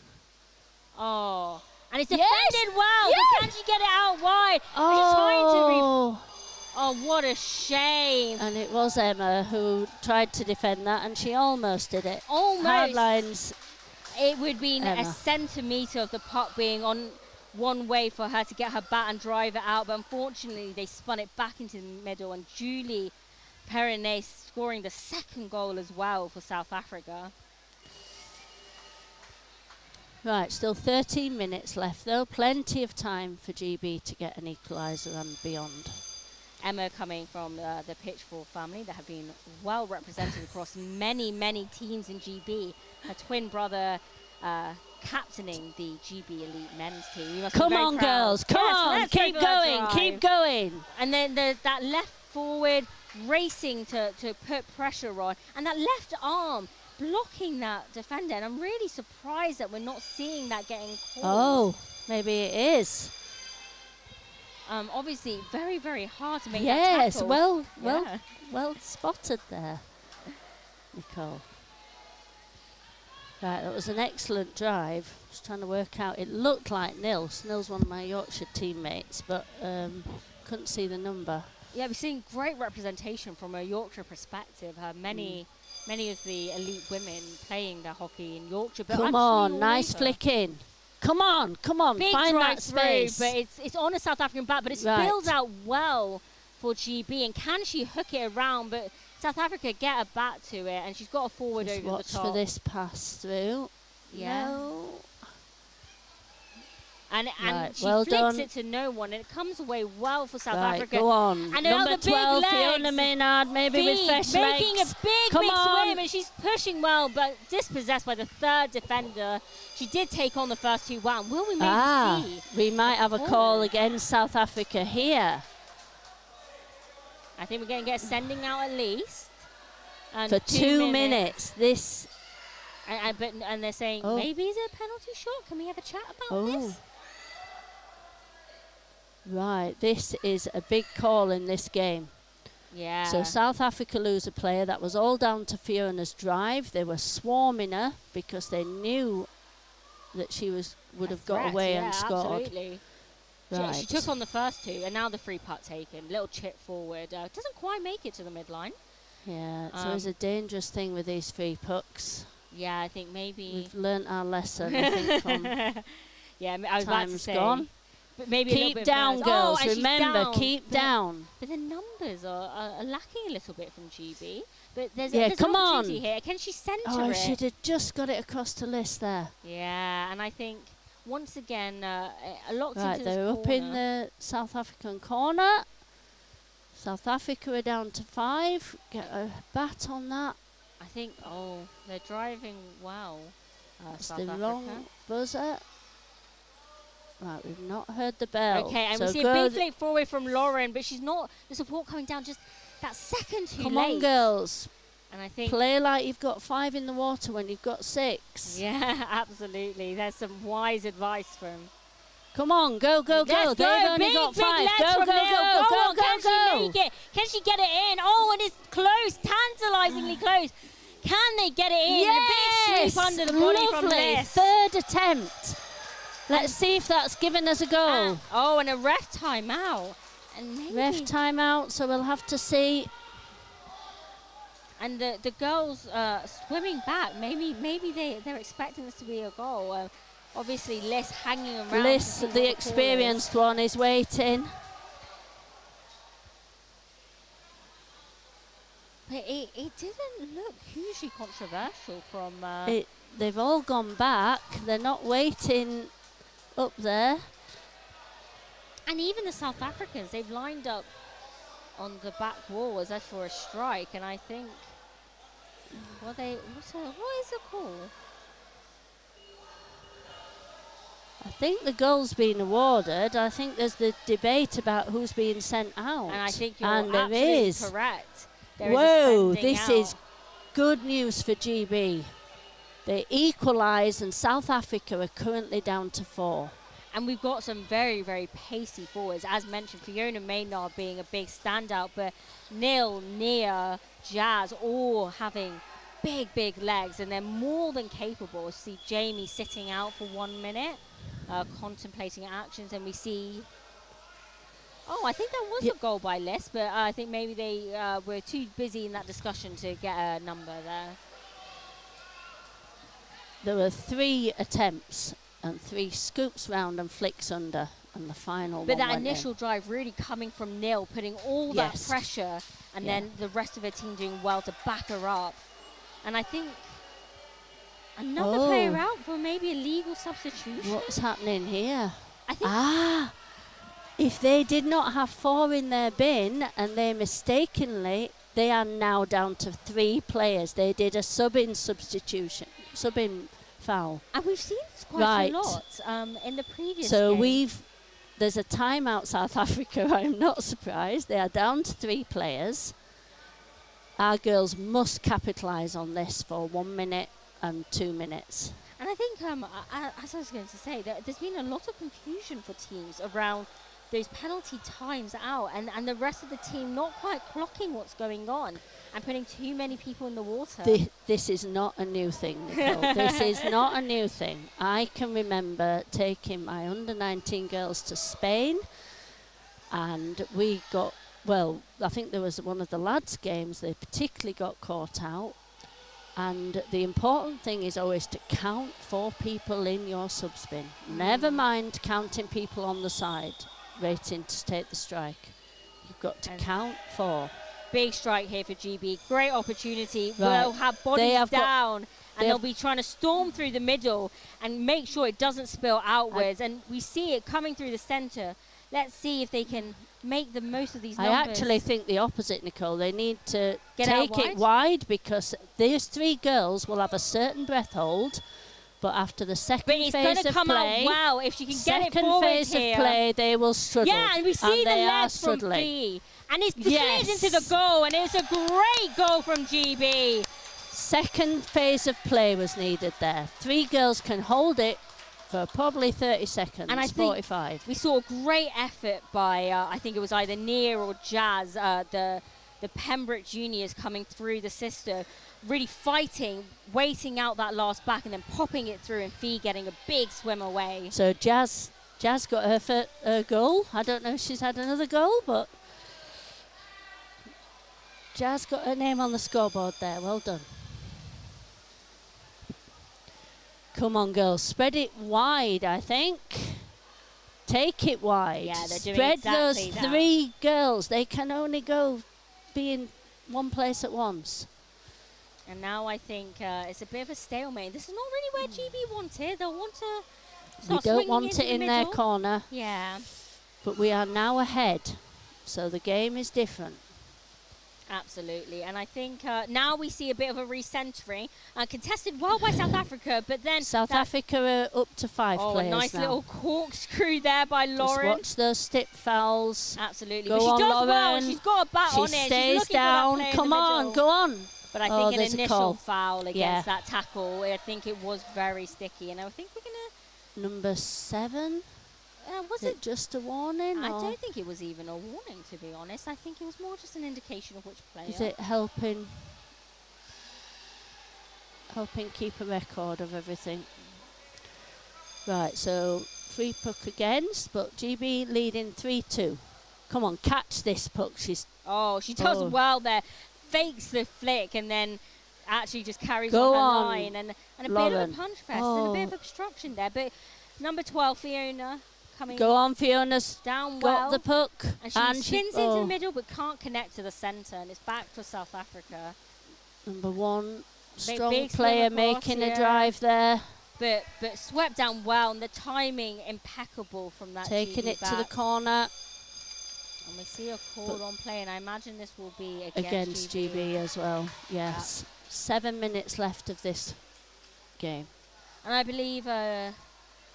Oh. And it's defended well. Yes. But can she get it out wide? She's trying to oh, what a shame. And it was Emma who tried to defend that, and she almost did it. Almost. Hard lines. It would be a Emma. centimetre of the puck being on one way for her to get her bat and drive it out, but unfortunately they spun it back into the middle, and Julie Perrine scoring the second goal as well for South Africa. Right, still 13 minutes left though. Plenty of time for GB to get an equaliser and beyond. Emma coming from the Pitchfork family that have been well represented across many teams in GB. Her twin brother captaining the GB Elite men's team. You must Come be very on, proud. girls, come Yes, on, let's go keep for that going, drive. keep going. And then that left forward racing to put pressure on, and that left arm blocking that defender. And I'm really surprised that we're not seeing that getting called. Oh, maybe it is. Obviously, very hard to make that Yes, tackle. well spotted there, Nicole. Right, that was an excellent drive. Just trying to work out. It looked like Nils. Nils, one of my Yorkshire teammates, but couldn't see the number. Yeah, we're seeing great representation from a Yorkshire perspective. Many of the elite women playing their hockey in Yorkshire. But Come actually on, all nice over. flick in. Come on, Big find drive that space. through, but it's on a South African back, but it spills out well for GB. And can she hook it around? But South Africa get a bat to it, and she's got a forward Just over the watch top. for this pass through. Yeah. No. And Right, she well flicks done. it to no one, and it comes away well for South Right, Africa. go on. And Number now the big 12, legs. Fiona Maynard, maybe with Fee fresh making legs. a big Come on. swim, and she's pushing well, but dispossessed by the third defender. She did take on the first two well. Will we maybe see? We might have a call against South Africa here. I think we're going to get sending out at least. And For 2 minutes. This. And they're saying, maybe is it a penalty shot? Can we have a chat about this? Right, this is a big call in this game. Yeah. So South Africa lose a player. That was all down to Fiona's drive. They were swarming her because they knew that she would have got away and scored. Absolutely. Right. She took on the first two, and now the free putt taken. Little chip forward. Doesn't quite make it to the midline. Yeah, it's always a dangerous thing with these free pucks. Yeah, I think maybe We've learnt our lesson, I think, from yeah, I was about to times say. gone. But maybe Keep down, girls. Remember, keep down. But the numbers are lacking a little bit from GB. But there's come an on. opportunity here. Can she centre Oh, I it? should have just got it across the list there. Yeah, and I think once again, locked Right, into this they're up in the South African corner. South Africa are down to 5. Get a bat on that. I think, they're driving well. It's South the Africa. wrong buzzer. Right, we've not heard the bell. Okay, and so we see a big flick forward from Lauren, but she's not, the support coming down just that second too Come late. on, girls. And I think Play like you've got 5 in the water when you've got 6. yeah, absolutely. There's some wise advice from. Come on, go, go, go. Let's They've go. only Big, got big 5. legs Go, from go, Neil. go, go, on, go, can go. she make it? Can she get it in? Oh, and it's close, tantalisingly close. Can they get it in? Yes! A big sweep under the body from Lovely. Liz. 3rd attempt. Let's see if that's given us a goal. And a ref timeout. And maybe Ref timeout, so we'll have to see. And the girls swimming back. Maybe they're expecting this to be a goal. Obviously, Liz hanging around. Liz, the experienced one, is waiting. But it didn't look hugely controversial from. They've all gone back. They're not waiting up there. And even the South Africans, they've lined up on the back wall as if for a strike. And I think, what is the call? I think the goal's been awarded. I think there's the debate about who's being sent out. And I think you're there absolutely is. correct. Whoa, this is good news for GB. They equalise and South Africa are currently down to 4. And we've got some very, very pacey forwards. As mentioned, Fiona Maynard being a big standout, but Neil, Nia, Jazz all having big, big legs, and they're more than capable. See Jamie sitting out for 1 minute, contemplating actions, and we see... Oh, I think that was a goal by Liz, but I think maybe they were too busy in that discussion to get a number there. There were 3 attempts and 3 scoops round and flicks under, and the final But one that went initial in. drive really coming from Neil, putting all that pressure, and then the rest of her team doing well to back her up. And I think another player out for maybe a legal substitution. What's happening here? I think if they did not have 4 in their bin and they mistakenly, they are now down to 3 players. They did a sub-in substitution, sub-in foul. And we've seen this quite a lot in the previous game. There's a timeout, South Africa. I'm not surprised. They are down to 3 players. Our girls must capitalise on this for 1 minute and 2 minutes. And I think, as I was going to say, there's been a lot of confusion for teams around those penalty times out, and the rest of the team not quite clocking what's going on and putting too many people in the water. This is not a new thing, Nicole. This is not a new thing. I can remember taking my under-19 girls to Spain, and we got, well, I think there was one of the lads' games, they particularly got caught out. And the important thing is always to count 4 people in your subspin. Never mind counting people on the side, waiting to take the strike. You've got to count 4. Big strike here for GB. Great opportunity. Right. We'll have bodies down, and they'll be trying to storm through the middle and make sure it doesn't spill outwards. And we see it coming through the centre. Let's see if they can make the most of these numbers. I actually think the opposite, Nicole. They need to take it wide, because these 3 girls will have a certain breath hold, but after the second phase of play... But it's going to come out well if she can get it forward here. Second phase of play, they will struggle. Yeah, and we see the legs from Fee. And it's slid into the goal, and it's a great goal from GB. Second phase of play was needed there. 3 girls can hold it for probably 30 seconds, and I 45. We saw a great effort by, I think it was either Nia or Jazz, the the Pembroke juniors coming through the system, really fighting, waiting out that last back and then popping it through, and Fee getting a big swim away. So Jazz got her goal. I don't know if she's had another goal, but Jazz got her name on the scoreboard there. Well done. Come on, girls. Spread it wide, I think. Take it wide. Yeah, they're doing Spread exactly those that. 3 girls. They can only be in one place at once. And now I think it's a bit of a stalemate. This is not really where GB wanted. They'll want to We start don't swinging want into it the in their middle. corner, Yeah, but we are now ahead. So the game is different. absolutely. And I think now we see a bit of a recentering. Contested well by South Africa, but then South Africa are up to 5 a players nice now. little corkscrew there by Just Lauren. watch those stip fouls. Absolutely. Go but she on, does well. Lauren. She's got a bat She on it. She's stays looking down. for that play Come in the on, middle. go on. But I Oh, think an there's a initial call. foul against Yeah. that tackle, I think it was very sticky. And I think we're going Number 7. to... was Is it? it just a warning? I or don't think it was even a warning, to be honest. I think it was more just an indication of which player. is it helping keep a record of everything? Right, so free puck against, but GB leading 3-2. Come on, catch this puck. Oh, she does Oh. well there. Fakes the flick and then actually just carries Go on her on, line. And a bit of Lauren. a punch fest and a bit of Oh. obstruction there. But number 12, Fiona, coming Go on, Fiona's down got well. the puck. and she spins into the middle but can't connect to the centre. And it's back for South Africa. Number 1, strong big swim player across, making a yeah. drive there. But swept down well. And the timing impeccable from that Taking GB it to the back. corner And we see a call on play. And I imagine this will be against GB as well. Yes. 7 minutes left of this game. And I believe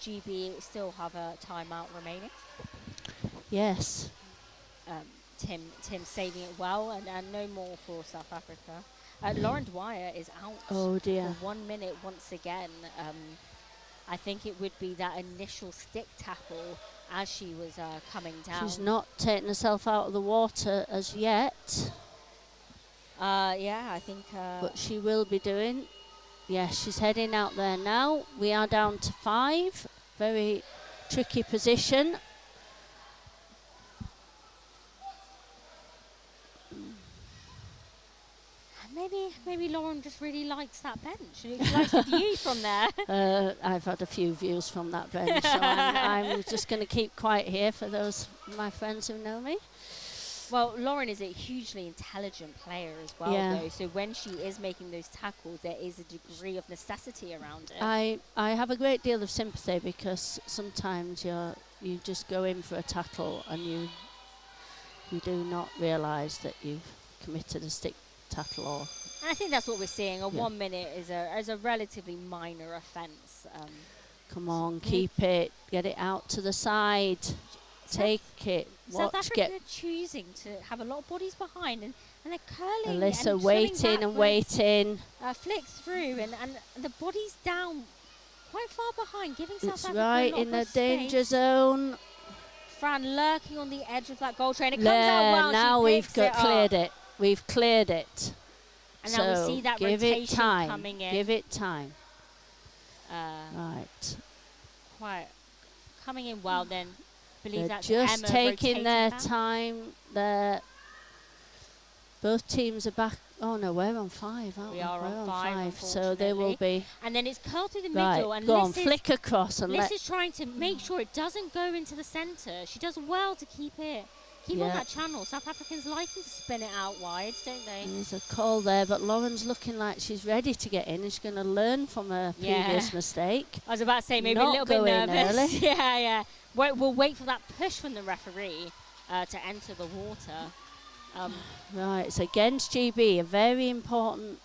GB still have a timeout remaining. Yes. Tim saving it well, and no more for South Africa. Lauren Dwyer is out Oh dear. for 1 minute once again. I think it would be that initial stick tackle as she was coming down. She's not taken herself out of the water as yet, Yeah, I think. but she will be doing. Yes, she's heading out there now. We are down to 5. Very tricky position. Maybe Lauren just really likes that bench. She likes the view from there. I've had a few views from that bench, so I'm just going to keep quiet here for those my friends who know me. Well, Lauren is a hugely intelligent player as well, Yeah. though. So when she is making those tackles, there is a degree of necessity around it. I have a great deal of sympathy because sometimes you just go in for a tackle and you do not realise that you've committed a stick tackle or. And I think that's what we're seeing. A Yeah. 1 minute is a relatively minor offence. Come on, keep it, get it out to the side, take it, South watch, Africa get choosing to have a lot of bodies behind, and they're curling. Alyssa and waiting and waiting. Flick through, and the body's down quite far behind, giving South It's Africa right a lot in of the danger space. zone. Fran lurking on the edge of that goal train. It comes out There, well. now she we've picks got it cleared up. it. We've cleared it. And so now we see that give it rotation time. coming in. Give it time. Right. Right. Quite coming in well. Then believe They're that's just Emma taking rotating their back. time. Both teams are back. Oh no, we're on 5, aren't we? We are We're on 5, so they will unfortunately. be And then it's curled through the right. middle, and Go on, Liz is flick across and Liz is trying to make sure it doesn't go into the centre. She does well to keep on Yeah. that channel. South Africans like to spin it out wide, don't they? There's a call there, but Lauren's looking like she's ready to get in. And she's going to learn from her previous mistake. I was about to say maybe Not a little bit go in nervous. early. Yeah. We'll wait for that push from the referee to enter the water. Right, it's against GB, a very important.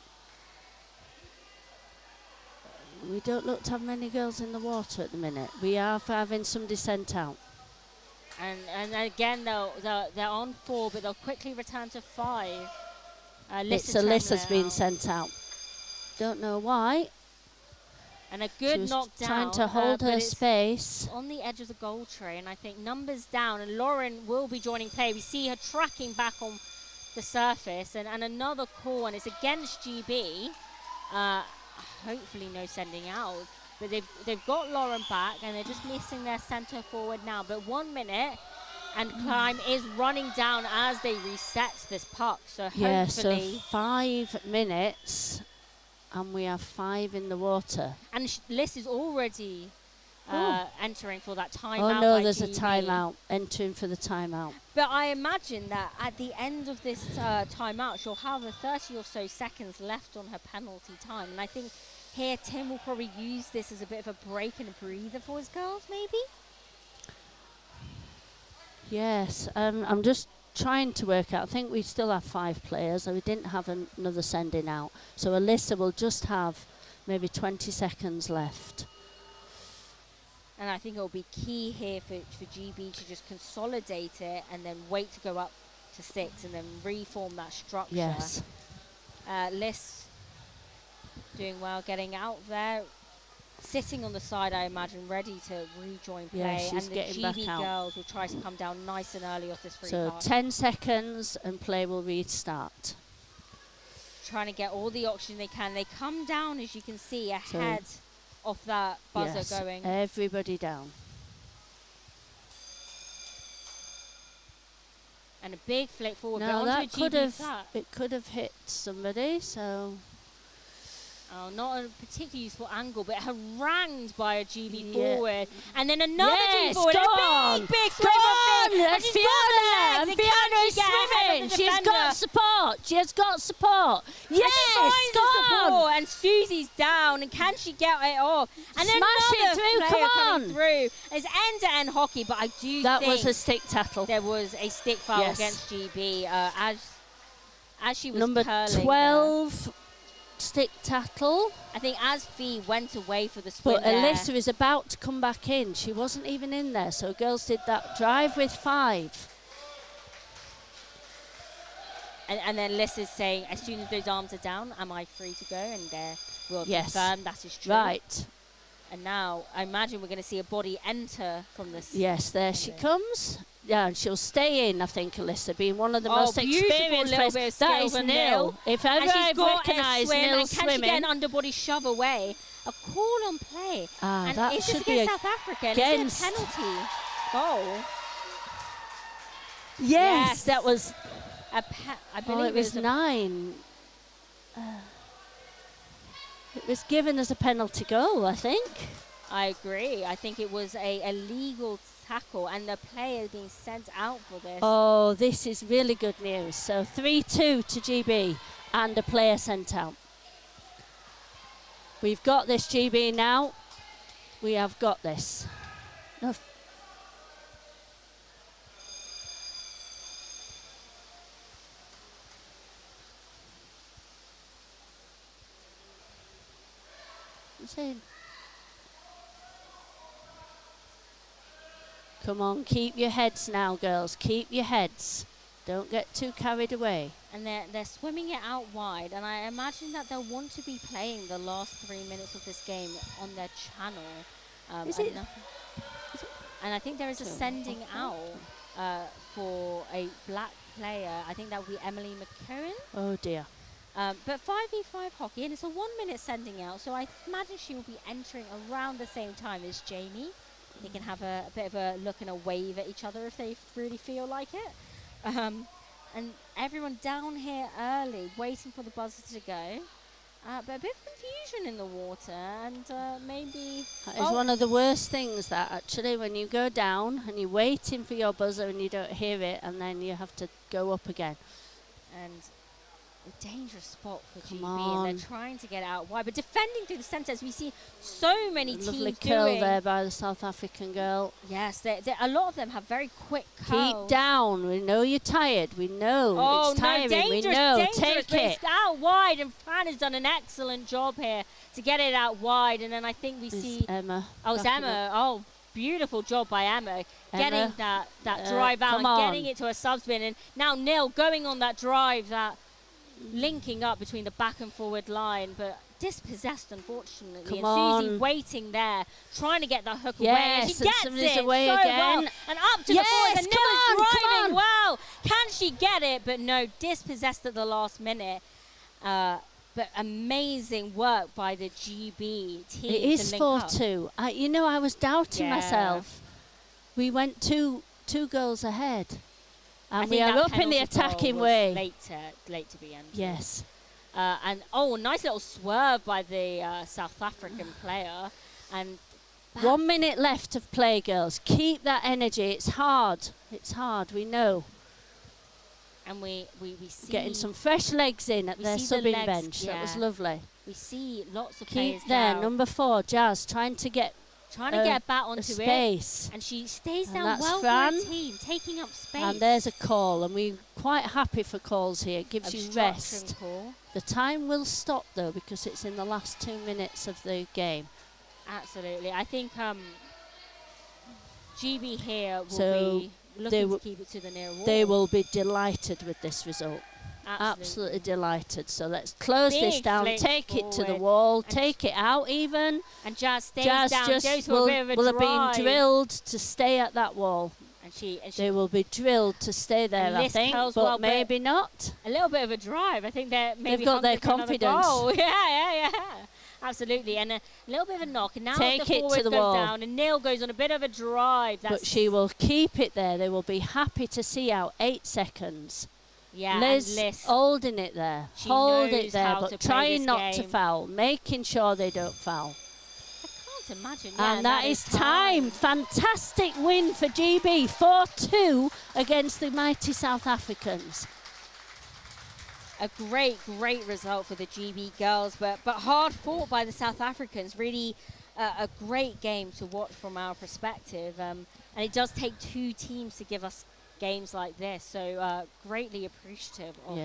We don't look to have many girls in the water at the minute. We are having somebody sent out. And again, they're on 4, but they'll quickly return to 5. It's Alyssa's been sent out. Don't know why. And a She good was knockdown. trying to hold but her it's space. on the edge of the goal tray, and I think numbers down, and Lauren will be joining play. We see her tracking back on the surface, and another call, and it's against GB. Hopefully no sending out, but they've got Lauren back, and they're just missing their centre forward now. But 1 minute, and Climb is running down as they reset this puck. So Yeah, so hopefully 5 minutes, and we have 5 in the water. and Liz is already entering for that timeout. Oh no, by there's a GB. timeout. Entering for the timeout. But I imagine that at the end of this timeout, she'll have a 30 or so seconds left on her penalty time. And I think here Tim will probably use this as a bit of a break and a breather for his girls, maybe? Yes, I'm just trying to work out. I think we still have 5 players, and we didn't have another sending out. So Alyssa will just have maybe 20 seconds left. And I think it will be key here for GB to just consolidate it and then wait to go up to 6 and then reform that structure. Yes. Liz doing well, getting out there. Sitting on the side, I imagine, ready to rejoin play. Yeah, she's and the getting back GB out. girls will try to come down nice and early off this free So pass. 10 seconds and play will restart. Trying to get all the oxygen they can. They come down, as you can see, ahead of that buzzer Yes, going. everybody down. And a big flick forward. Now but that onto a could GB have flat. it could have hit somebody. So Oh, not a particularly useful angle, but harangued by a GB Yeah. forward. And then another GB Yes, forward. go And a on. big Go swim on, of it. And that's she's got the Fiona. legs. And And can Fiona she is get ahead swimming. of the She's got defender? support. She has got support. Yes, And she finds go the on. support, and Susie's down, and can she get it off? And then Smash it another through, player come coming on. through. It's end-to-end hockey, but I do That think was a stick tackle. there was a stick foul Yes. against GB as she was Number curling there. 12 stick tackle. I think as Fee went away for the spin But there, Alyssa is about to come back in. She wasn't even in there. So girls did that drive with 5. and then Liz is saying, as soon as those arms are down, am I free to go? And there will Yes. confirm that is true. Right. And now I imagine we're going to see a body enter from this. Yes, there she comes. Yeah, and she'll stay in, I think, Alyssa, being one of the Oh, most beautiful experienced little players. bit of That skill is from Nil. Nil. If And ever she's I've got a recognised swim, Nil and can she get swimming. an underbody shove away? A call on play. And That is this should be against South Africa? And against. is it a penalty goal? Yes, that was. I believe It was a 9. It was given as a penalty goal, I think. I agree. I think it was a legal tackle, and the player being sent out for this. Oh, this is really good news. So 3-2 to GB and a player sent out. We've got this, GB, now. We have got this. No. Come on, keep your heads now, girls. Keep your heads. Don't get too carried away. And they're swimming it out wide, and I imagine that they'll want to be playing the last 3 minutes of this game on their channel. Is it? And I think there is a sending out for a black player. I think that would be Emily McCurran. Oh dear. But 5v5 hockey, and it's a 1 minute sending out, so I imagine she will be entering around the same time as Jamie. They can have a bit of a look and a wave at each other if they really feel like it. And everyone down here early, waiting for the buzzer to go. But a bit of confusion in the water, and maybe... That is one of the worst things, that actually, when you go down and you're waiting for your buzzer and you don't hear it, and then you have to go up again. And a dangerous spot for Come GB, on. and they're trying to get out wide. But defending through the centre, as we see so many Lovely teams curl doing. there by the South African girl. Yes, a lot of them have very quick curls. Keep down. We know you're tired. We know Oh, it's tiring. no, We dangerous, know. dangerous. Take But it. it's out wide, and Fran has done an excellent job here to get it out wide. And then I think we It's see... Emma. Oh, it's backing Emma. up. Oh, beautiful job by Emma. Getting that drive out come and on. getting it to a sub-spin. And now Nil going on that drive, that linking up between the back and forward line. But dispossessed, unfortunately. Come and on. Susie waiting there, trying to get that hook away. Yes, And she and gets somebody's it away so again. well. And up to Yes, the forwards. And come on, Neil is come driving on. well. Can she get it? But no, dispossessed at the last minute. But amazing work by the GB team. It is to link up. 4-2. I was doubting Yeah. myself. We went two goals ahead. I And think we are that up in the penalty goal attacking was way. late to be ended. Yes. And nice little swerve by the South African player. And 1 minute left of play, girls. Keep that energy. It's hard. It's hard, we know. and we see Getting some fresh legs in at we their see the subbing legs, bench. That was yeah. lovely. We see lots of Keep players there. now Number 4, Jazz, trying to get trying to get back a onto it, space. and she stays And down that's well Fran. for her team, taking up space. And there's a call, and we're quite happy for calls here. It gives you Obstruction rest. call. The time will stop, though, because it's in the last 2 minutes of the game. Absolutely, I think GB here will So be looking to keep it to the near wall. They will be delighted with this result. Absolutely. Absolutely delighted. So let's close this Big down, flick take it to the forward. wall, And take it out even. And Jazz stays Jazz down, just goes for a bit of a will have drive. been drilled to stay at that wall. And she They will be drilled to stay there, And I Liz think, Curls but well, but maybe not. a little bit of a drive. I think they're maybe got their hungry for another confidence. goal. Yeah. Absolutely. And a little bit of a knock. And now Take the it to forwards the go wall. down, and Neil goes on a bit of a drive. But she will keep it there. They will be happy to see out 8 seconds. Yeah, Liz, and Liz. holding it there. She Hold knows it there, how to but play trying this not to game. foul. Making sure they don't foul. I can't imagine. Yeah, And that is time. Fantastic win for GB. 4-2 against the mighty South Africans. A great result for the GB girls, but hard fought by the South Africans. Really a great game to watch from our perspective. And it does take 2 teams to give us games like this. So greatly appreciative of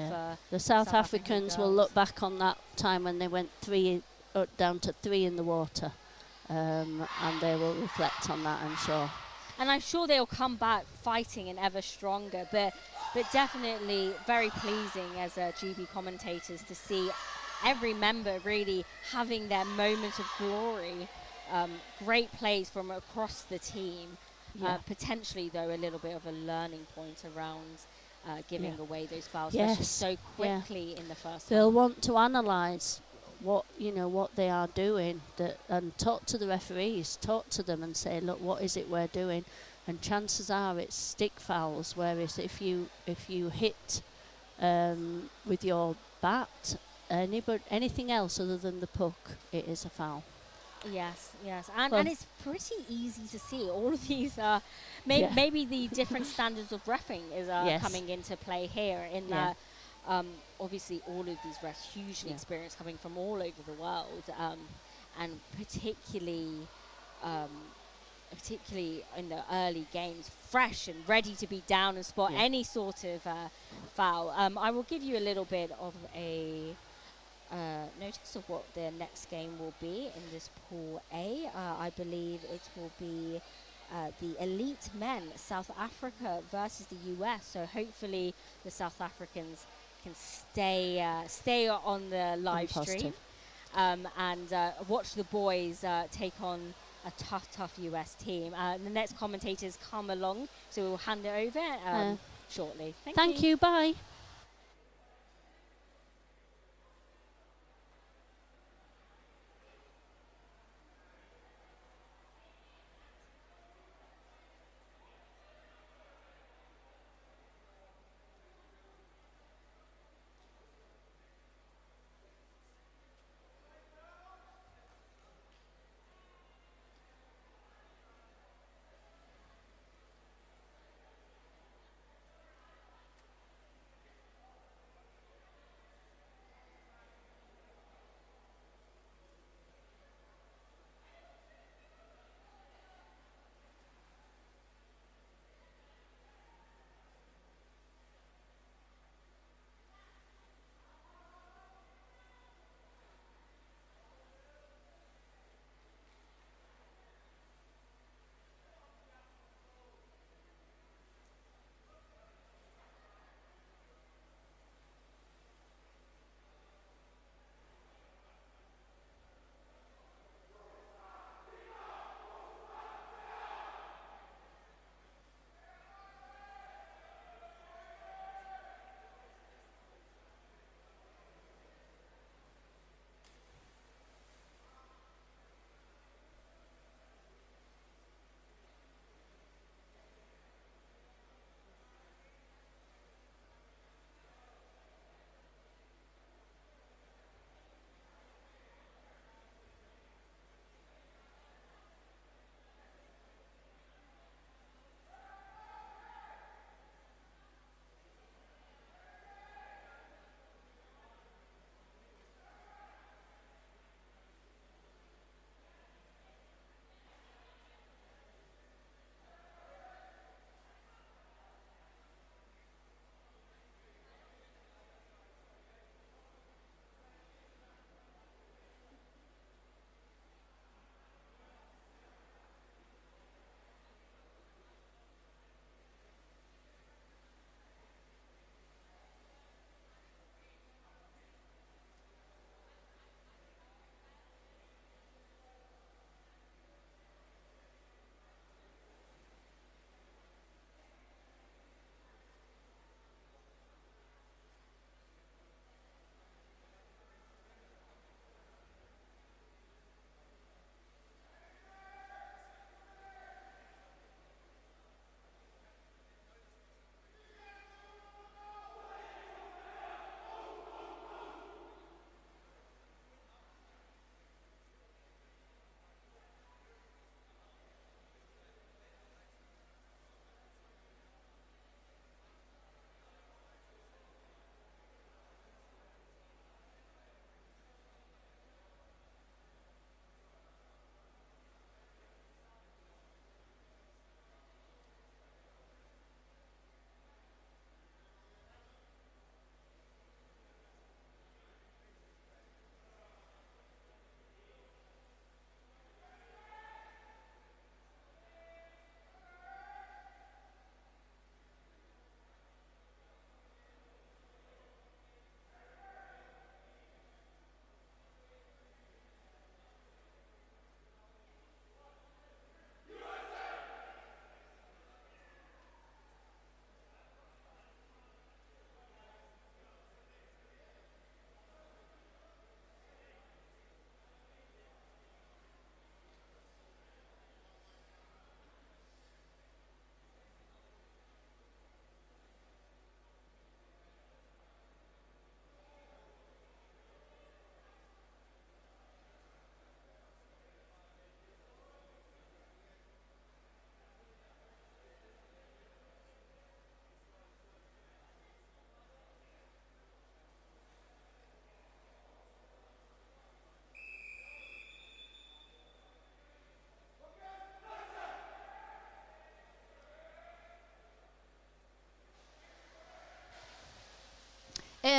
The South South African Africans will girls. look back on that time when they went down to 3 in the water. And they will reflect on that, I'm sure. And I'm sure they'll come back fighting and ever stronger, but definitely very pleasing as GB commentators to see every member really having their moment of glory. Great plays from across the team. Potentially, though, a little bit of a learning point around giving away those fouls especially so quickly in the first They'll half. want to analyse what they are doing, and talk to the referees, talk to them and say, look, what is it we're doing? And chances are it's stick fouls, whereas if you hit with your bat, anything else other than the puck, it is a foul. Yes, and it's pretty easy to see. All of these are maybe the different standards of reffing is coming into play here. In that, obviously, all of these refs hugely experienced, coming from all over the world, and particularly in the early games, fresh and ready to be down and spot any sort of foul. I will give you a little bit of a notice of what their next game will be in this Pool A. I believe it will be the elite men, South Africa versus the US. So hopefully the South Africans can stay on the live stream and watch the boys take on a tough US team. The next commentators come along, so we'll hand it over shortly. Thank you. Bye.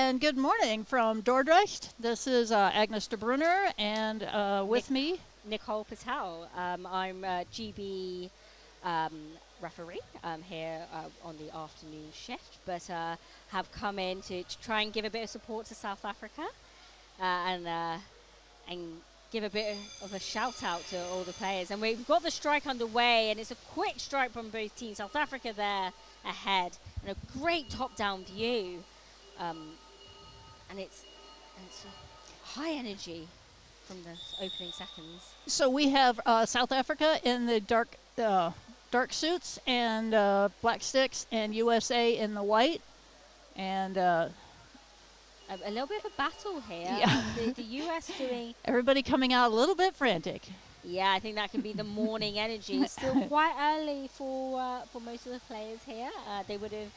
and good morning from Dordrecht. This is Agnes de Brunner, and with me, Nicole Patel. I'm a GB referee here on the afternoon shift, but have come in to try and give a bit of support to South Africa and give a bit of a shout out to all the players. And we've got the strike underway, and it's a quick strike from both teams. South Africa there ahead, and a great top-down view, and it's high energy from the opening seconds. So we have South Africa in the dark suits and black sticks, and USA in the white, and a little bit of a battle here. Yeah. The US doing. Everybody coming out a little bit frantic. Yeah, I think that can be the morning energy. It's still quite early for most of the players here. They would have.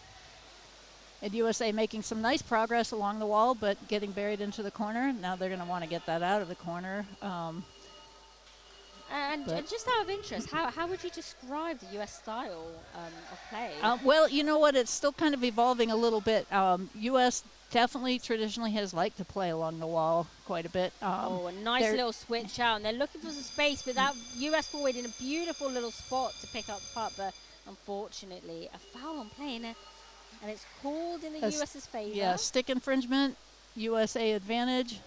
And USA making some nice progress along the wall, but getting buried into the corner. Now they're going to want to get that out of the corner. And just out of interest, how would you describe the US style of play? Well, you know what? It's still kind of evolving a little bit. US definitely traditionally has liked to play along the wall quite a bit. A nice little switch out. And they're looking for some space with that US forward in a beautiful little spot to pick up the puck. But unfortunately, a foul on play. And it's called in the US's favor. Yeah, stick infringement, USA advantage.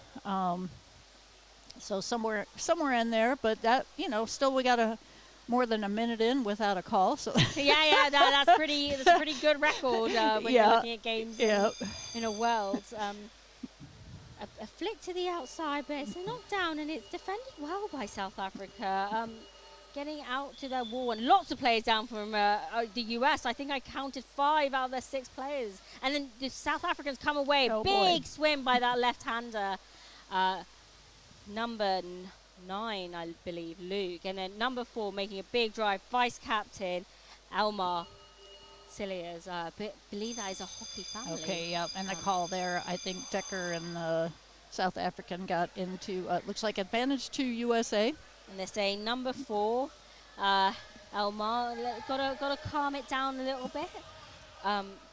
So somewhere in there, but that, still we got more than a minute in without a call. So that's a pretty good record when you're looking at games in a world. A flick to the outside, but it's a knockdown, and it's defended well by South Africa. Getting out to their wall, and lots of players down from the US. I think I counted 5 out of their 6 players. And then the South Africans come away. Big swim by that left-hander. Number 9, I believe, Luke. And then number 4 making a big drive, vice-captain, Elmar Cilliers. Believe that is a hockey family. Okay, yep. And the call there, I think Decker and the South African got into, looks like advantage to USA. And they're saying number 4, Elmar, gotta calm it down a little bit.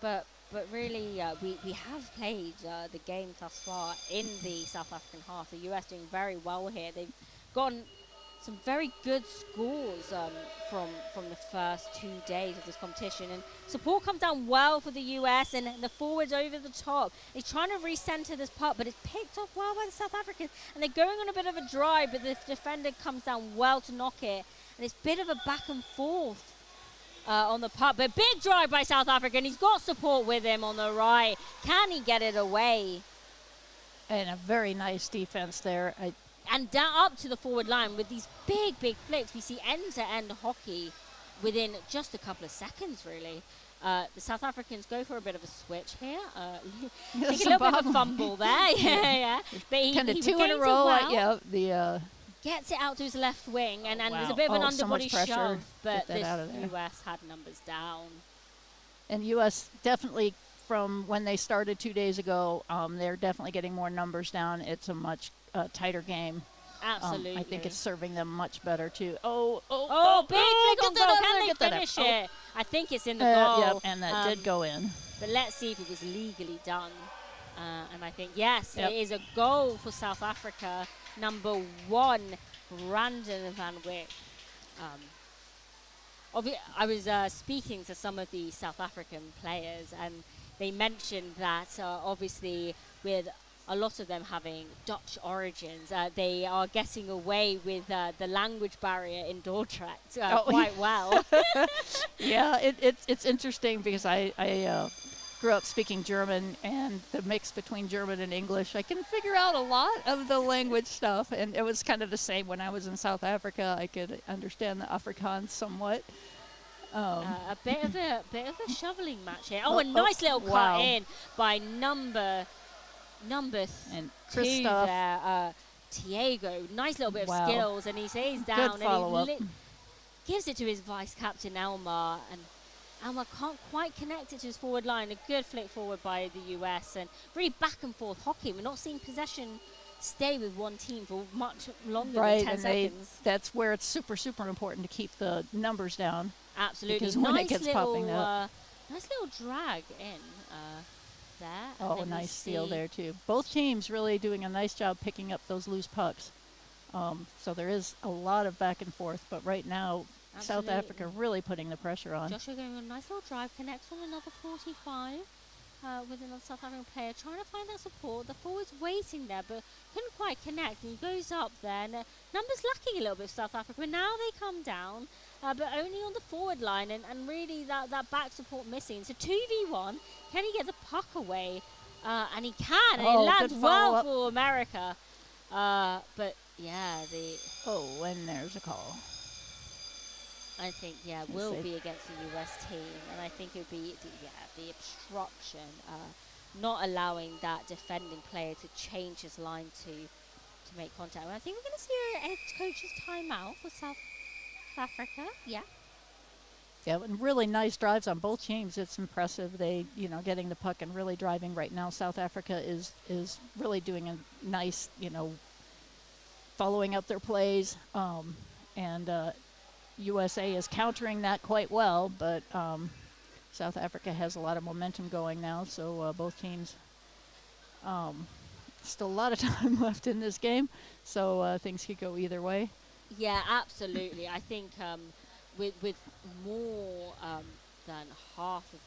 But really, we have played the game thus far in the South African half. The US doing very well here. They've gotten some very good scores from the first 2 days of this competition. And support comes down well for the US, and the forwards over the top. He's trying to recenter this puck, but it's picked up well by the South Africans. And they're going on a bit of a drive, but the defender comes down well to knock it. And it's a bit of a back and forth on the puck. But big drive by South Africa, and he's got support with him on the right. Can he get it away? And a very nice defense there. And down up to the forward line with these big flicks. We see end-to-end hockey within just a couple of seconds, really. The South Africans go for a bit of a switch here. Take a little bit of a fumble there. yeah. But he kind of 2 in a row. Well. Gets it out to his left wing, and there's a bit of an underbody shove. But this US had numbers down. And US definitely, from when they started 2 days ago, they're definitely getting more numbers down. It's a much tighter game. Absolutely. I think it's serving them much better too. Big flick on goal. Can they finish it? I think it's in the goal. Yep, and that did go in. But let's see if it was legally done. And I think, yes, it is a goal for South Africa. Number 1, Brandon van Wyk. I was speaking to some of the South African players, and they mentioned that obviously with a lot of them having Dutch origins, they are getting away with the language barrier in Dordrecht quite well. Yeah, it's interesting because I grew up speaking German, and the mix between German and English, I can figure out a lot of the language stuff, and it was kind of the same when I was in South Africa. I could understand the Afrikaans somewhat. A bit of a shoveling match here. A nice little cut in by number and 2 there, Tiago. Nice little bit of skills, and he stays down and he gives it to his vice captain Elmar, and Elmar can't quite connect it to his forward line. A good flick forward by the US, and really back and forth hockey. We're not seeing possession stay with one team for much longer than 10 seconds. That's where it's super important to keep the numbers down. Absolutely. Because when it gets popping up. Nice little drag in. there. And Oh, then you nice steal see- there too. Both teams really doing a nice job picking up those loose pucks. So there is a lot of back and forth, but right now South Absolutely. Africa really putting the pressure on. Joshua going on a nice little drive, connects on another 45 with another South African player, trying to find that support. The forward's waiting there, but couldn't quite connect. And he goes up there, and numbers lacking a little bit for South Africa. But now they come down, but only on the forward line, and really that back support missing. So 2v1, can he get the puck away? And he can, and Oh, it lands good well follow-up. for America. But yeah, Oh, and there's a call. I think, will be against the US team, and I think it would be the obstruction, not allowing that defending player to change his line to make contact. And I think we're going to see a head coach's timeout for South Africa. Yeah. Yeah, and really nice drives on both teams. It's impressive. They, getting the puck and really driving right now. South Africa is really doing a nice, following up their plays, and USA is countering that quite well, but South Africa has a lot of momentum going now, so both teams, still a lot of time left in this game, so things could go either way. Yeah, absolutely. I think with more than half of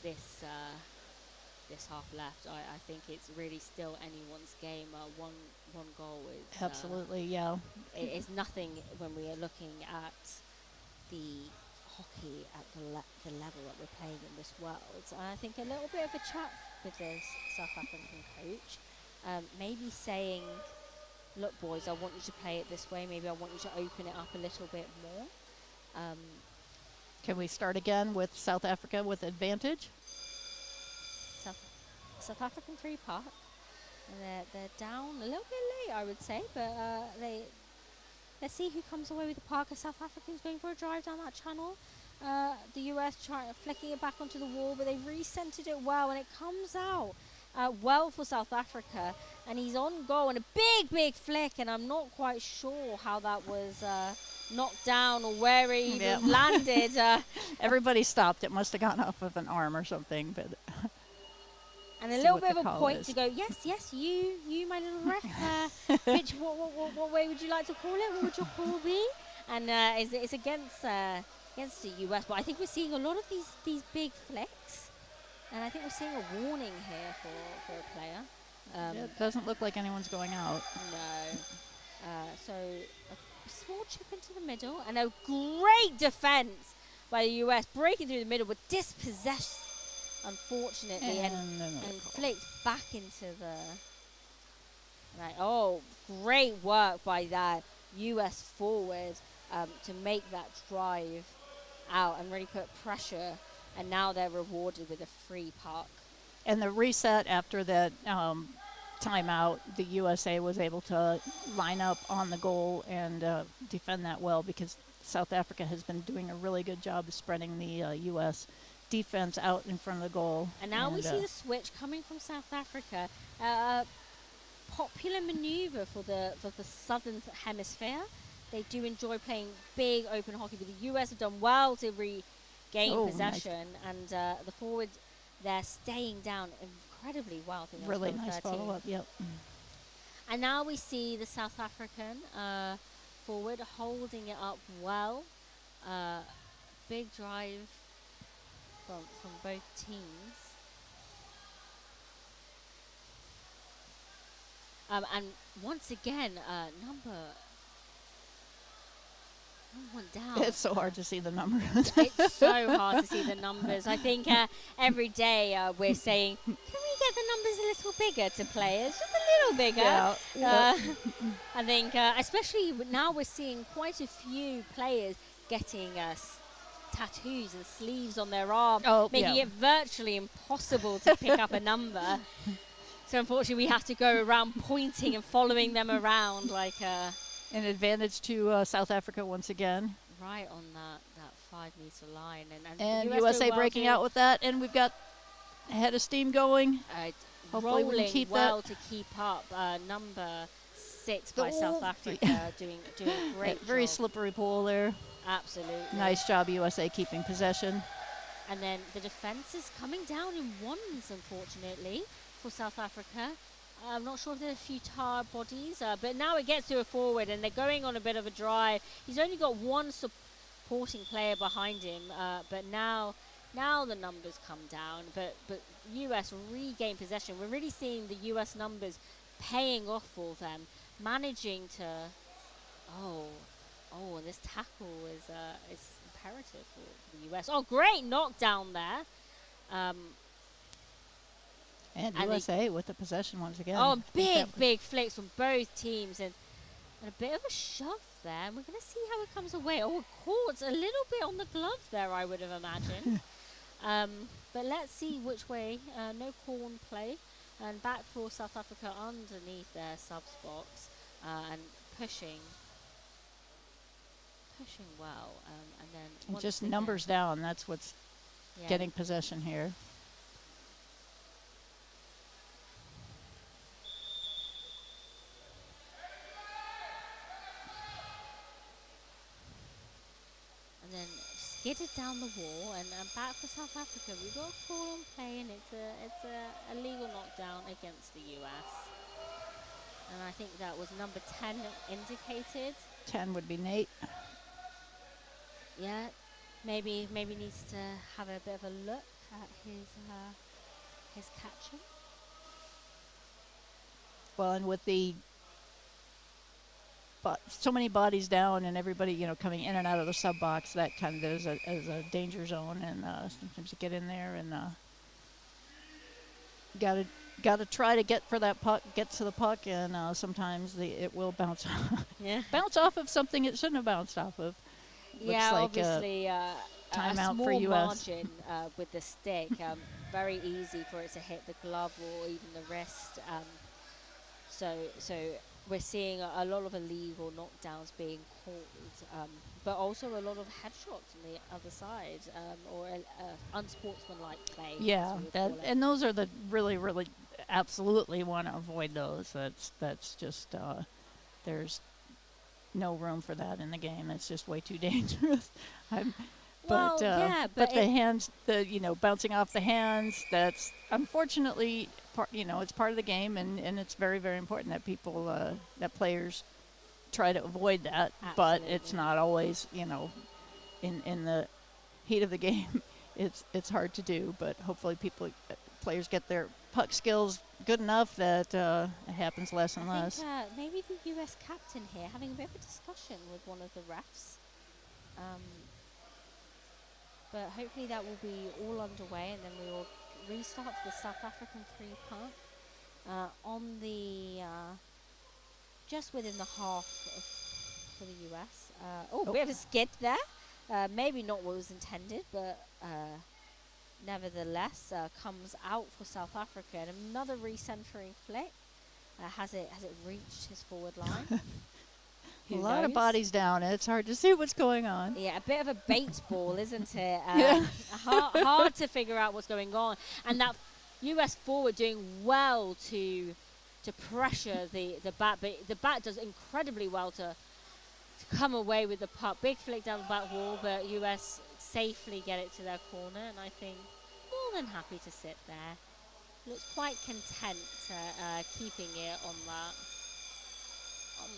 this half left, I think it's really still anyone's game. One goal is Absolutely, yeah. It is nothing when we are looking at the hockey at the level that we're playing in this world. I think a little bit of a chat with the South African coach, maybe saying, look boys, I want you to play it this way, maybe I want you to open it up a little bit more. Can we start again with South Africa with advantage? South African free puck, and they're down a little bit late, I would say, but let's see who comes away with the puck. South Africans going for a drive down that channel. The US flicking it back onto the wall, but they've re-centered it well, and it comes out well for South Africa, and he's on goal, and a big flick, and I'm not quite sure how that was knocked down or where it even landed. Everybody stopped. It must have gone off of an arm or something, but and a see little what bit the of a call point is. to go, yes, you, my little ref. Which, what way would you like to call it? What would your call be? And it's against the US, but I think we're seeing a lot of these big flicks, and I think we're seeing a warning here for a player. it doesn't look like anyone's going out. No. So a small chip into the middle, and a great defense by the US, breaking through the middle, but dispossessed, unfortunately, and flicked back into the... Right. Oh, great work by that US forward to make that drive out and really put pressure, and now they're rewarded with a free puck. And the reset after that timeout, the USA was able to line up on the goal and defend that well, because South Africa has been doing a really good job of spreading the US defense out in front of the goal. And now we see the switch coming from South Africa. Popular maneuver for the southern hemisphere. They do enjoy playing big open hockey, but the US have done well to regain possession, and the forward, they're staying down incredibly well. I think that's really number nice 13. follow-up, yep. And now we see the South African forward holding it up well. Big drive from both teams. And once again, number one down. It's so hard to see the numbers. It's so hard to see the numbers. I think every day we're saying, can we get the numbers a little bigger to players? Just a little bigger. Yeah. I think, especially now we're seeing quite a few players getting tattoos and sleeves on their arm, making it virtually impossible to pick up a number. So unfortunately, we have to go around pointing and following them around like An advantage to South Africa once again. right on that 5 meter line, And the USA well breaking to out with that, and we've got a head of steam going. Hopefully we can rolling keep well that. to keep up. Number 6 by Oh, South Africa doing a great Very job. slippery pool there. Absolutely. Nice job, USA, keeping possession. And then the defense is coming down in ones, unfortunately, for South Africa. I'm not sure if there's a few tired bodies, but now it gets to a forward and they're going on a bit of a drive. He's only got one supporting player behind him, but now the numbers come down. But US regain possession. We're really seeing the US numbers paying off for them, managing to. Oh, and this tackle is imperative for the US. Oh, great knockdown there. And USA with the possession once again. Oh, big flicks from both teams and a bit of a shove there. And we're going to see how it comes away. Oh, caught a little bit on the glove there, I would have imagined. But let's see which way. No call on play. And back for South Africa underneath their subs box and pushing well. And then just numbers down. That's what's getting possession here. Then skidded down the wall and back for South Africa. We got a call on play and it's a legal knockdown against the US. And I think that was number 10 indicated. 10 would be Nate. Yeah, maybe needs to have a bit of a look at his catching. Well, and with so many bodies down and everybody, coming in and out of the sub box, that kind of is a danger zone, and sometimes you get in there and got to try to get to the puck, and sometimes it will bounce off of something it shouldn't have bounced off of. Yeah, like obviously timeout a small for US. margin with the stick. Very easy for it to hit the glove or even the wrist. So we're seeing a lot of illegal knockdowns being called, but also a lot of headshots on the other side, or unsportsmanlike play. Yeah, and those are the really, really absolutely want to avoid those. That's just there's no room for that in the game. It's just way too dangerous. But the hands, bouncing off the hands, that's unfortunately it's part of the game, and it's very, very important that people, that players try to avoid that. Absolutely. But it's not always, in the heat of the game, it's hard to do. But hopefully players get their puck skills good enough that it happens less and less. I think, maybe the US captain here having a bit of a discussion with one of the refs. But hopefully that will be all underway, and then we will restart the South African three-punt on the just within the half for the US. Bit of a skid there. Maybe not what was intended, but nevertheless comes out for South Africa. And another recentering flick. Has it reached his forward line? A lot of bodies down. It's hard to see what's going on. Yeah, a bit of a bait ball, isn't it? Hard to figure out what's going on. And that US forward doing well to pressure the bat, but the bat does incredibly well to come away with the puck. Big flick down the back wall, but US safely get it to their corner, and I think more than happy to sit there. Looks quite content keeping it on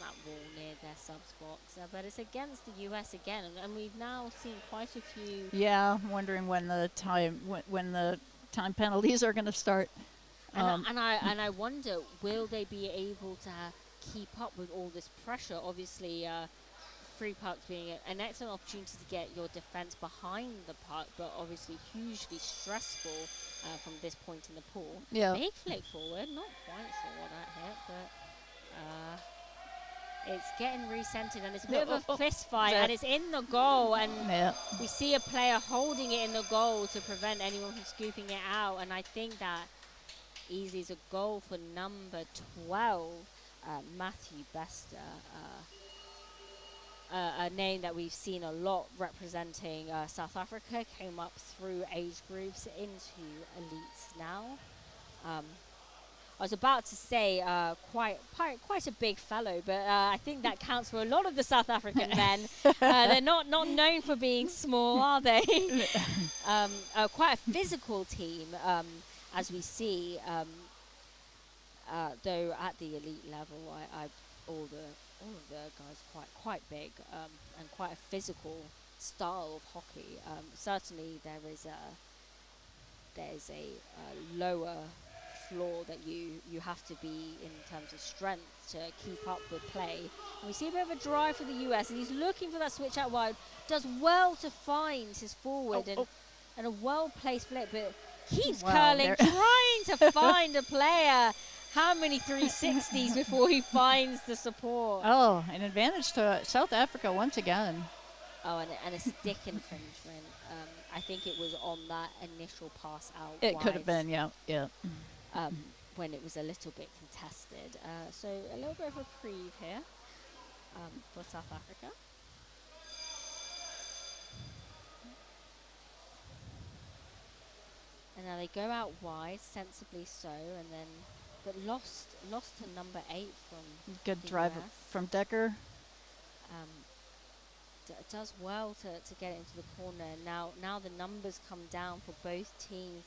that wall near their subs box, but it's against the US again, and we've now seen quite a few. Yeah, I'm wondering when the time penalties are going to start. And I wonder, will they be able to keep up with all this pressure? Obviously, free pucks being an excellent opportunity to get your defense behind the puck, but obviously hugely stressful from this point in the pool. Yeah. Big flick forward, not quite sure what that hit, but. It's getting recentered, and it's a bit of a fist fight, and it's in the goal, and we see a player holding it in the goal to prevent anyone from scooping it out, and I think that easily is a goal for number 12, Matthew Bester, a name that we've seen a lot representing South Africa, came up through age groups into elites now. I was about to say quite a big fellow, but I think that counts for a lot of the South African men. They're not known for being small, are they? Quite a physical team, as we see. Though at the elite level, all of the guys quite big and quite a physical style of hockey. Certainly, there is a lower floor that you have to be in terms of strength to keep up with play. And we see a bit of a drive for the US, and he's looking for that switch out wide. Does well to find his forward and a well-placed flick, but keeps curling, trying to find a player. How many 360s before he finds the support? Oh, an advantage to South Africa once again. Oh, and a stick infringement. I think it was on that initial pass out. It could have been, yeah. When it was a little bit contested. So a little bit of a reprieve here for South Africa. And now they go out wide, sensibly so, and then but lost to number 8 from good drive from Decker. Does well to get it into the corner. Now the numbers come down for both teams.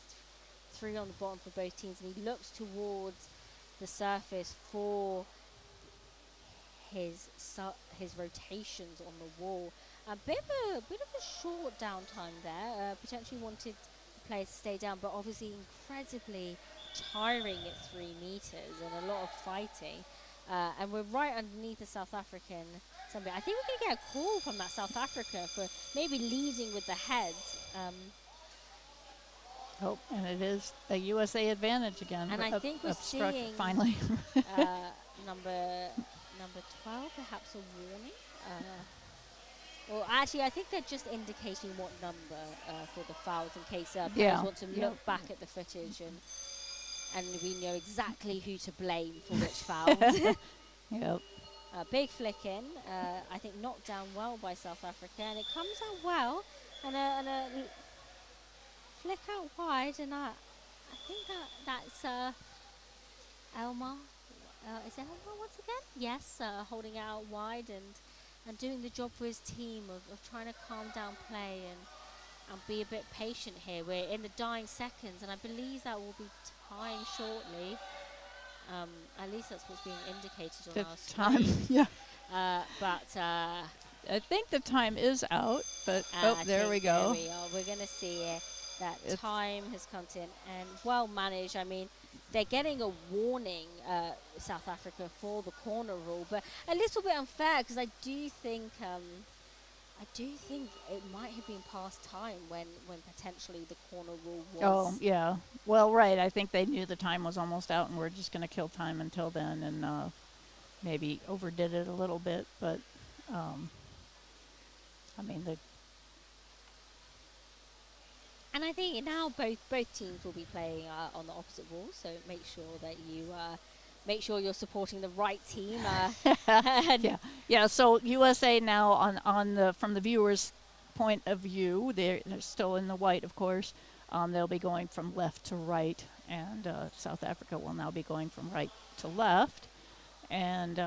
3 on the bottom for both teams, and he looks towards the surface for his rotations on the wall. A bit of a short downtime there. Potentially wanted the players to stay down, but obviously incredibly tiring at 3 meters and a lot of fighting. And we're right underneath the South African somebody. I think we're going to get a call from that South Africa for maybe leading with the head. And it is a USA advantage again. And I think we're seeing finally number 12, perhaps a warning. Well, actually, I think they're just indicating what number for the fouls in case players want to look back at the footage and we know exactly who to blame for which fouls. Yep. Big flick in, I think knocked down well by South Africa, and it comes out well, and a flick out wide, and I think that's Elmar. Is it Elmar once again? Yes, holding out wide and doing the job for his team of trying to calm down play and be a bit patient here. We're in the dying seconds, and I believe that will be tying shortly. At least that's what's being indicated on our time. screen. But I think the time is out. But there we go. There we are. We're going to see that time has come in and well managed. I mean, they're getting a warning, South Africa, for the corner rule, but a little bit unfair because I do think it might have been past time when potentially the corner rule was. Oh, yeah. Well, right. I think they knew the time was almost out and we're just going to kill time until then and maybe overdid it a little bit. But, I mean, And I think now both teams will be playing on the opposite wall, so make sure that you make sure you're supporting the right team. Yeah. So USA now on the from the viewers' point of view, they're still in the white, of course. They'll be going from left to right, and South Africa will now be going from right to left, and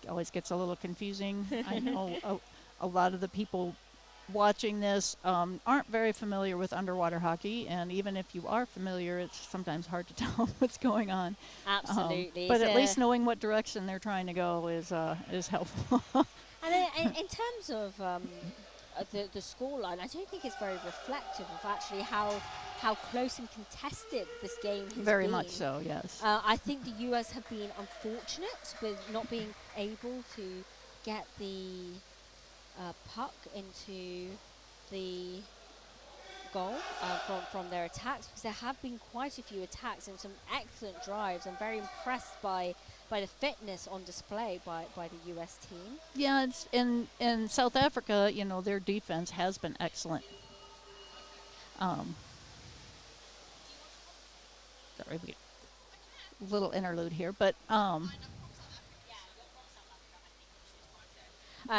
always gets a little confusing. I know a lot of the people watching this aren't very familiar with underwater hockey, and even if you are familiar, it's sometimes hard to tell what's going on. Absolutely. But at least knowing what direction they're trying to go is helpful. And in terms of the scoreline, I don't think it's very reflective of actually how close and contested this game has been. Very much so, yes. I think the US have been unfortunate with not being able to get the puck into the goal from their attacks, because there have been quite a few attacks and some excellent drives. I'm very impressed by the fitness on display by the US team. Yeah, it's in South Africa, their defense has been excellent. Sorry, we get a little interlude here, but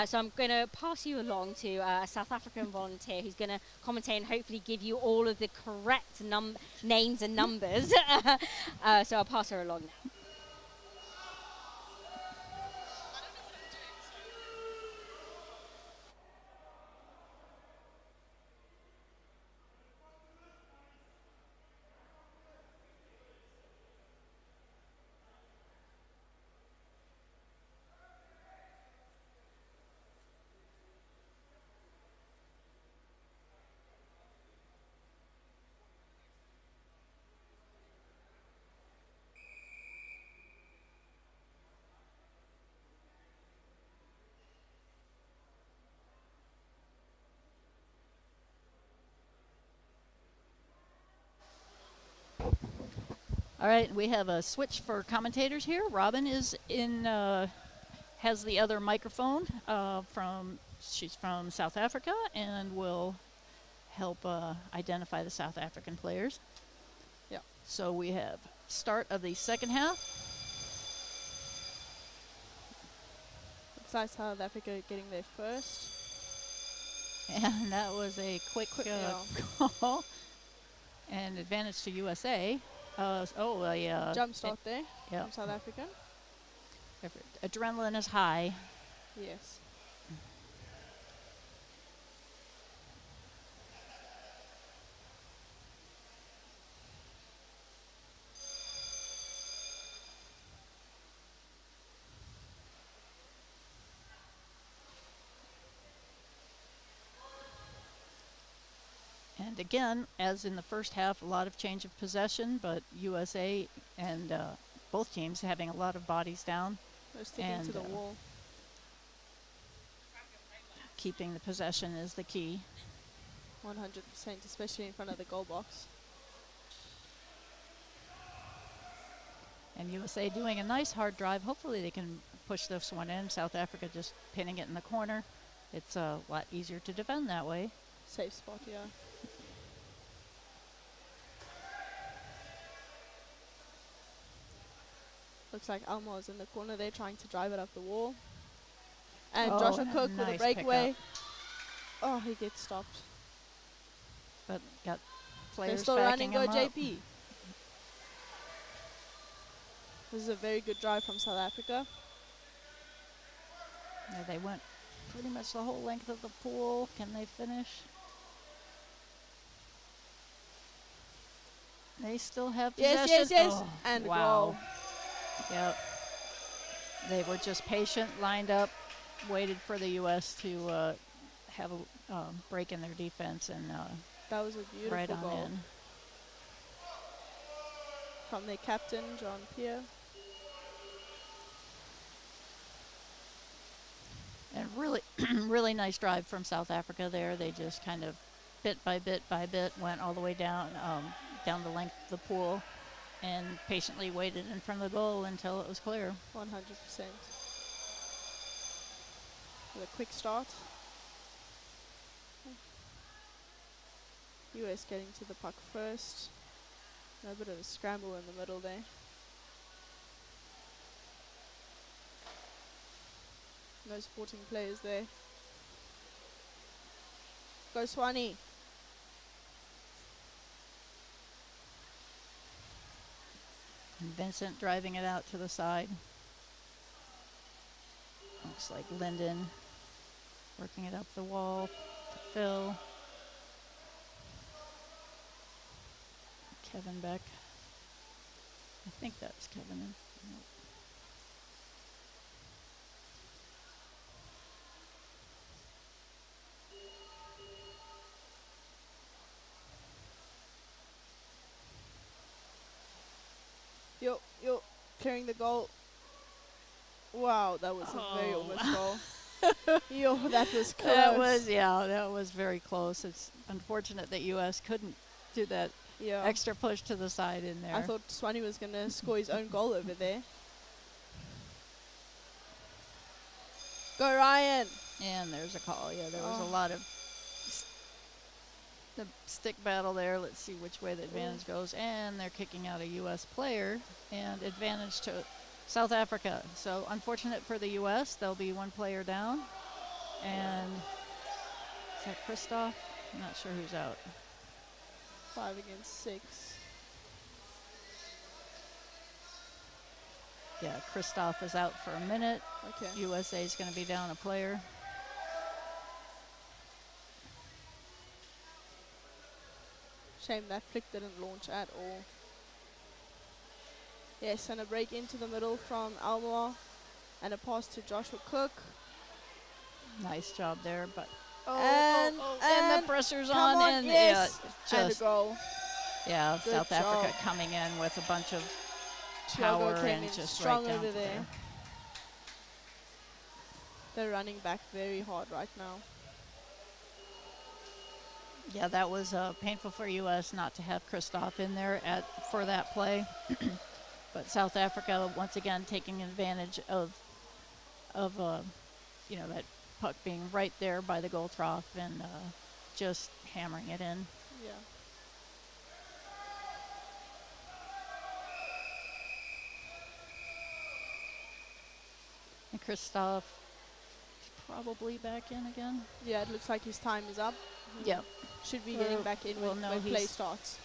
So I'm going to pass you along to a South African volunteer who's going to commentate and hopefully give you all of the correct names and numbers. So I'll pass her along now. All right, we have a switch for commentators here. Robin is in, has the other microphone she's from South Africa and will help identify the South African players. Yeah. So we have start of the second half. Looks like South Africa getting there first. And that was a quick call. And advantage to USA. Jump start there Yeah. from South Africa. Adrenaline is high. Yes. And again, as in the first half, a lot of change of possession, but USA and both teams having a lot of bodies down. They're sticking to the wall. Keeping the possession is the key. 100%, especially in front of the goal box. And USA doing a nice hard drive. Hopefully they can push this one in. South Africa just pinning it in the corner. It's a lot easier to defend that way. Safe spot, yeah. Looks like Elmo's in the corner there trying to drive it up the wall. And Joshua Cook with a breakaway. Oh, he gets stopped. But got They're players still backing running, go him up. JP. This is a very good drive from South Africa. Yeah, they went pretty much the whole length of the pool. Can they finish? They still have possession. Yes, yes, yes. Oh, And wow. Yep. They were just patient, lined up, waited for the U.S. to have a break in their defense, and that was a beautiful right on goal in. from their captain, John Pierre. And really, really nice drive from South Africa there. They just kind of bit by bit went all the way down the length of the pool and patiently waited in front of the goal until it was clear. 100%. With a quick start. US getting to the puck first. A bit of a scramble in the middle there. No supporting players there. Go Swanee. And Vincent driving it out to the side. Looks like Lyndon working it up the wall to Phil. Kevin Beck. I think that's Kevin. Nope. Yo, clearing the goal. Wow, that was a very almost goal. Yo, that was close. That was very close. It's unfortunate that US couldn't do that extra push to the side in there. I thought Swanee was going to score his own goal over there. Go Ryan! And there's a call. Yeah, there was a lot of the stick battle there. Let's see which way the advantage goes. And they're kicking out a U.S. player. And advantage to South Africa. So unfortunate for the U.S. There'll be one player down. And is that Christoph? I'm not sure who's out. 5 against 6. Yeah, Christoph is out for a minute. Okay. USA is going to be down a player. Shame that flick didn't launch at all. Yes, and a break into the middle from Almoa. And a pass to Joshua Cook. Nice job there, but And the pressure's come on, and yes, yeah, and a just goal. yeah, Good South Africa job. coming in with a bunch of Thiago power came and in just strong right down over to there. They're running back very hard right now. Yeah, that was painful for US not to have Christoph in there for that play. But South Africa once again taking advantage of you know, that puck being right there by the goal trough and just hammering it in. Yeah. And Christoph is probably back in again. Yeah, it looks like his time is up. Yep. Should be getting back in well, when, no, when play he's- starts.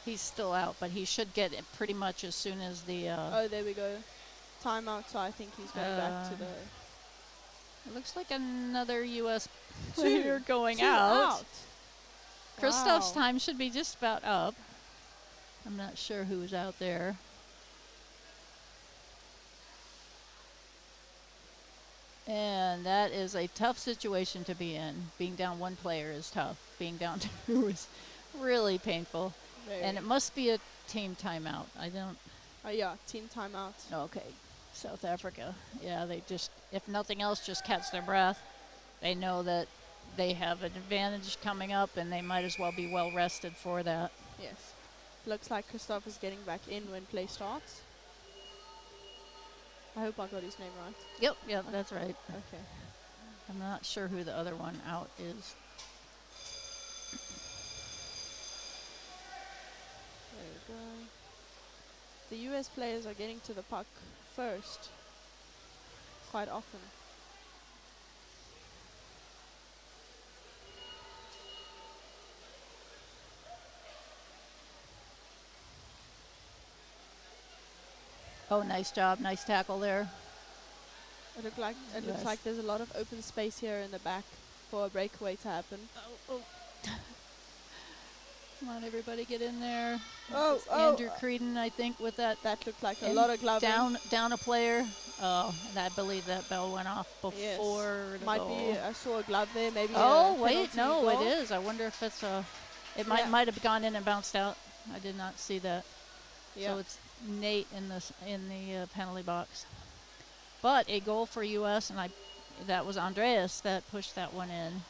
He's still out, but he should get it pretty much as soon as the Oh, there we go. Timeout, so I think he's going back to the... it looks like another US Two. player going Two out. Christoph's Wow. time should be just about up. I'm not sure who's out there. And that is a tough situation to be in. Being down one player is tough. Being down two is really painful. Very. And it must be a team timeout. I don't... Yeah, team timeout. Okay. South Africa. Yeah, they just, if nothing else, just catch their breath. They know that they have an advantage coming up and they might as well be well rested for that. Yes. Looks like Christoph is getting back in when play starts. I hope I got his name right. Yep, that's right. Okay. I'm not sure who the other one out is. There we go. The US players are getting to the puck first quite often. Oh, nice job. Nice tackle there. It looks Yes. like there's a lot of open space here in the back for a breakaway to happen. Oh. Come on, everybody get in there. Oh, Andrew Creedon, I think, with that that looked like a and lot of gloving. down a player. Oh, and I believe that bell went off before the Might goal. be. I saw a glove there. Maybe. Oh, a wait, penalty no, goal. it is. I wonder if it's a... It Yeah. might have gone in and bounced out. I did not see that. Yeah. So it's Nate in the penalty box. But a goal for U.S., and that was Andreas that pushed that one in.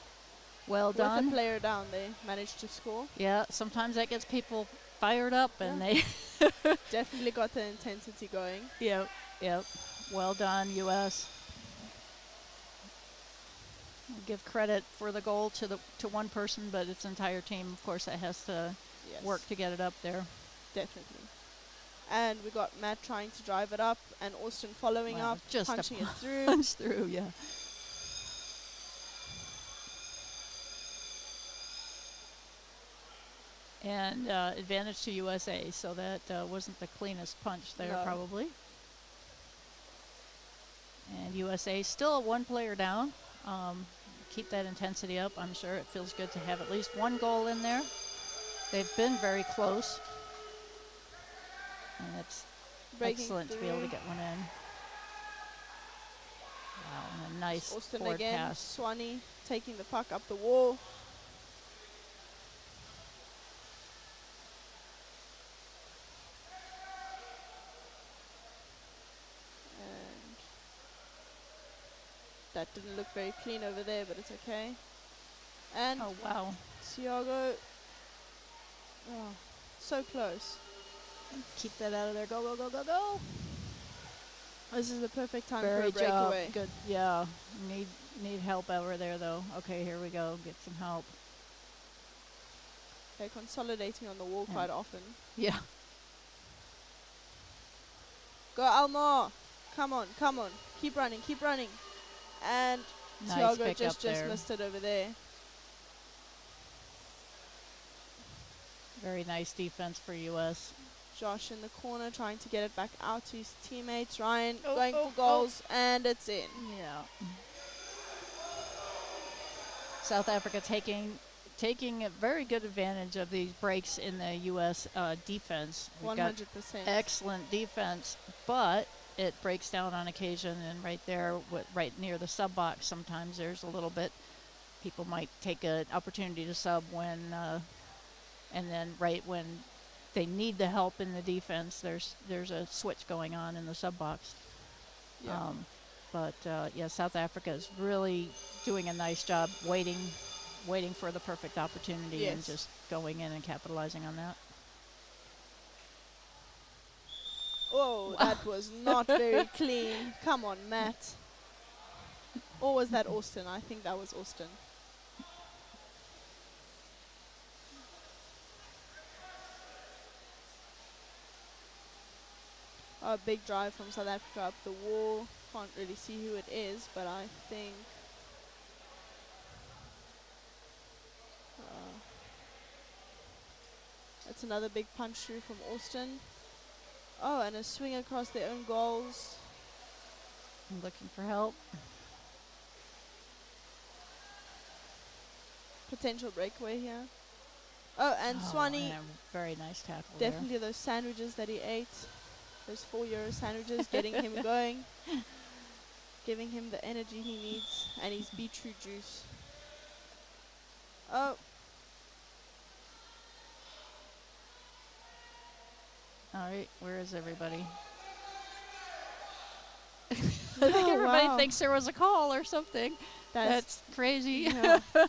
Well With done. a player down, they managed to score. Yeah, sometimes that gets people fired up, and they... Definitely got the intensity going. Yep. Well done, U.S. Give credit for the goal to one person, but its entire team, of course, that has to Yes. work to get it up there. Definitely. And we got Matt trying to drive it up, and Austin following Wow, up, just a punching it through. Punch through, yeah. And advantage to USA, so that wasn't the cleanest punch there, No. probably. And USA still one player down. Keep that intensity up. I'm sure it feels good to have at least one goal in there. They've been very close. And it's Breaking excellent to be able to through. get one in. Wow, and a nice Austin forward again, pass. Swanee taking the puck up the wall. And that didn't look very clean over there, but it's okay. And Oh, wow. Thiago, oh, so close. Keep that out of there. Go, go, go, go, go. This is the perfect time Very for a job. breakaway. Good. Yeah. Need help over there, though. Okay, here we go. Get some help. They're consolidating on the wall Yeah. quite often. Yeah. Go Almar! Come on, come on. Keep running, keep running. And Nice Thiago pick just up there. missed it over there. Very nice defense for U.S. Josh in the corner trying to get it back out to his teammates. Ryan Oh, going oh, for goals, and it's in. Yeah. South Africa taking a very good advantage of these breaks in the U.S. Defense. We've got 100%. excellent defense, but it breaks down on occasion, and right there, right near the sub box, sometimes there's a little bit. People might take an opportunity to sub when, and then right when they need the help in the defense, there's a switch going on in the sub box. Yeah. Yeah, South Africa is really doing a nice job waiting for the perfect opportunity and Yes. just going in and capitalizing on that. Oh, that was not very clean. Come on, Matt. Or was that Austin? I think that was Austin. A big drive from South Africa up the wall. Can't really see who it is, but I think it's another big punch through from Austin. Oh, and a swing across their own goals. I'm looking for help. Potential breakaway here. Oh, and Swanee, And a very nice tackle definitely those sandwiches that he ate. Those €4 sandwiches, getting him going. Giving him the energy he needs, and his beetroot juice. Oh, All right, where is everybody? I think everybody wow. thinks there was a call or something. That's crazy. yeah. I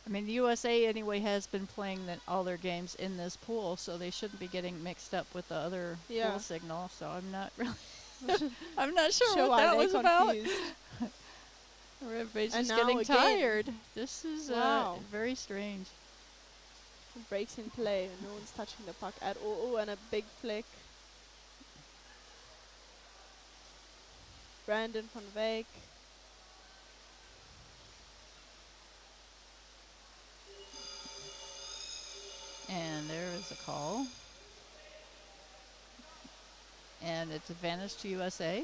mean, the USA anyway has been playing all their games in this pool, so they shouldn't be getting mixed up with the other Yeah. pool signal. So I'm not really, I'm not sure Sure what why that they was about. confused. Everybody's And just now getting again. tired. This is Wow. very strange. Breaks in play, no one's touching the puck at all. Oh, and a big flick. Brandon van Wyk. And there is a call. And it's advantage to USA.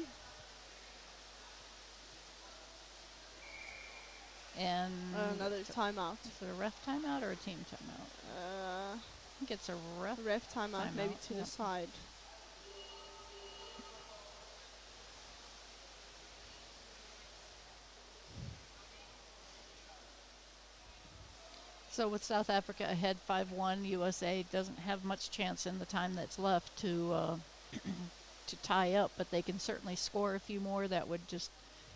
And Another timeout. is it a ref timeout or a team timeout? I think it's a ref. Ref timeout, maybe Timeout, to yeah. the side. So with South Africa ahead 5-1, USA doesn't have much chance in the time that's left to to tie up, but they can certainly score a few more. That would just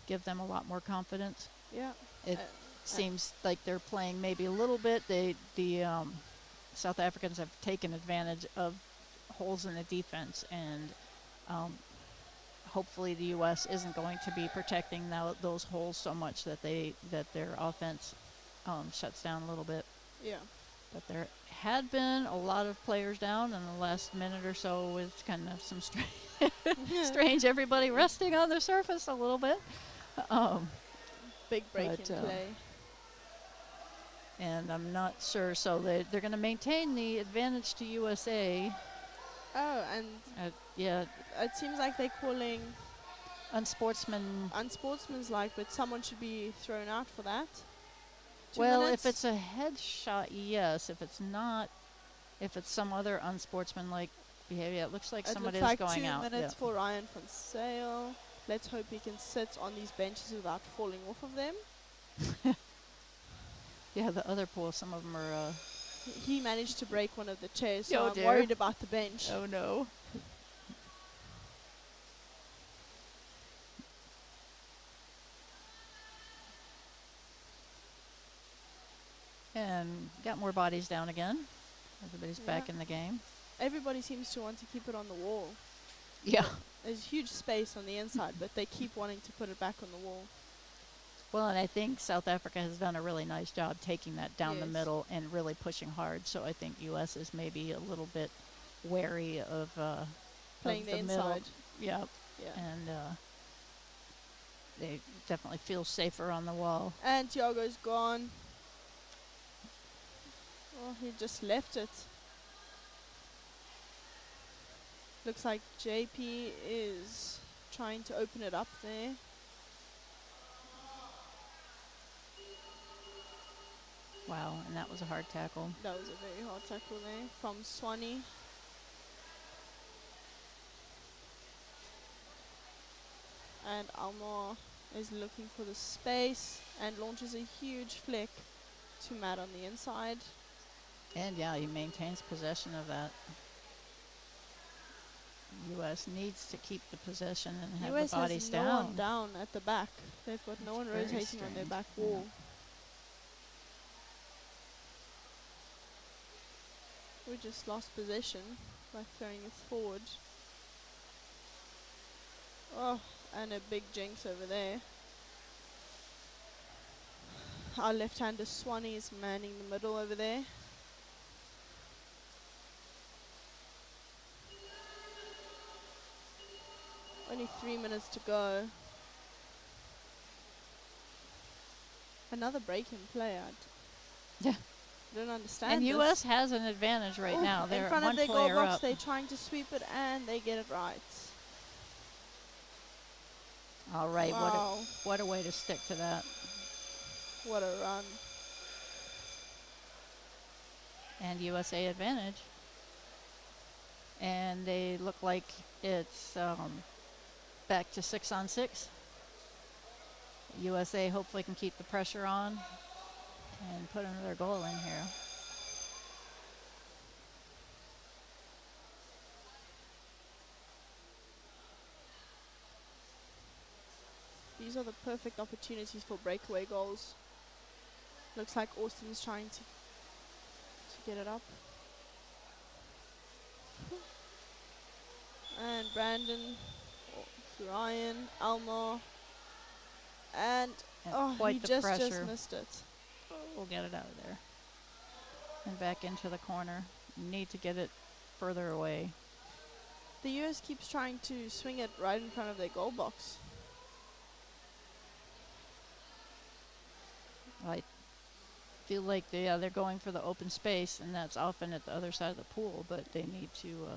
give them a lot more confidence. Yeah. It seems like they're playing maybe a little bit. The South Africans have taken advantage of holes in the defense, and hopefully the U.S. isn't going to be protecting those holes so much that their offense shuts down a little bit. Yeah. But there had been a lot of players down in the last minute or so with kind of some strange everybody resting on the surface a little bit. Big break But, in play. And I'm not sure. So they're going to maintain the advantage to USA. Oh, and Yeah, it seems like they're calling unsportsmanlike, but someone should be thrown out for that. 2 Well, minutes? if it's a headshot, yes. If it's not, if it's some other unsportsmanlike behavior, it looks like It somebody looks is like going 2 out. minutes for Ryan van Sale. Let's hope he can sit on these benches without falling off of them. Yeah, the other pool, some of them are. He managed to break one of the chairs, so Oh I'm dear. worried about the bench. Oh no. And got more bodies down again. Everybody's back Yeah. in the game. Everybody seems to want to keep it on the wall. Yeah. There's huge space on the inside, but they keep wanting to put it back on the wall. Well, and I think South Africa has done a really nice job taking that down the Yes. middle and really pushing hard. So I think U.S. is maybe a little bit wary of Playing of the middle. inside. Yep. Yeah. And they definitely feel safer on the wall. And Tiago's gone. Oh, he just left it. Looks like JP is trying to open it up there. Wow, and that was a hard tackle. That was a very hard tackle there from Swanee. And Almar is looking for the space and launches a huge flick to Matt on the inside. And yeah, he maintains possession of that. U.S. needs to keep the possession and have US the bodies has no down. one down at the back. They've got no one Very rotating on their strange. back Yeah. wall. We just lost possession by throwing it forward. Oh, and a big jinx over there. Our left-hander Swanee is manning the middle over there. Only 3 minutes to go. Another break in play. Yeah. Don't understand And this. U.S. has an advantage right Oh, now. They're in front one of their goal player box. up. They're trying to sweep it and they get it right. All right, Wow. what a way to stick to that. What a run. And USA advantage. And they look like it's back to 6-on-6. USA hopefully can keep the pressure on and put another goal in here. These are the perfect opportunities for breakaway goals. Looks like Austin's trying to get it up. And Brandon, Ryan, Almar, and And he the just pressure. missed it. We'll get it out of there. And back into the corner. Need to get it further away. The US keeps trying to swing it right in front of their goal box. I feel like they're going for the open space, and that's often at the other side of the pool, but they need to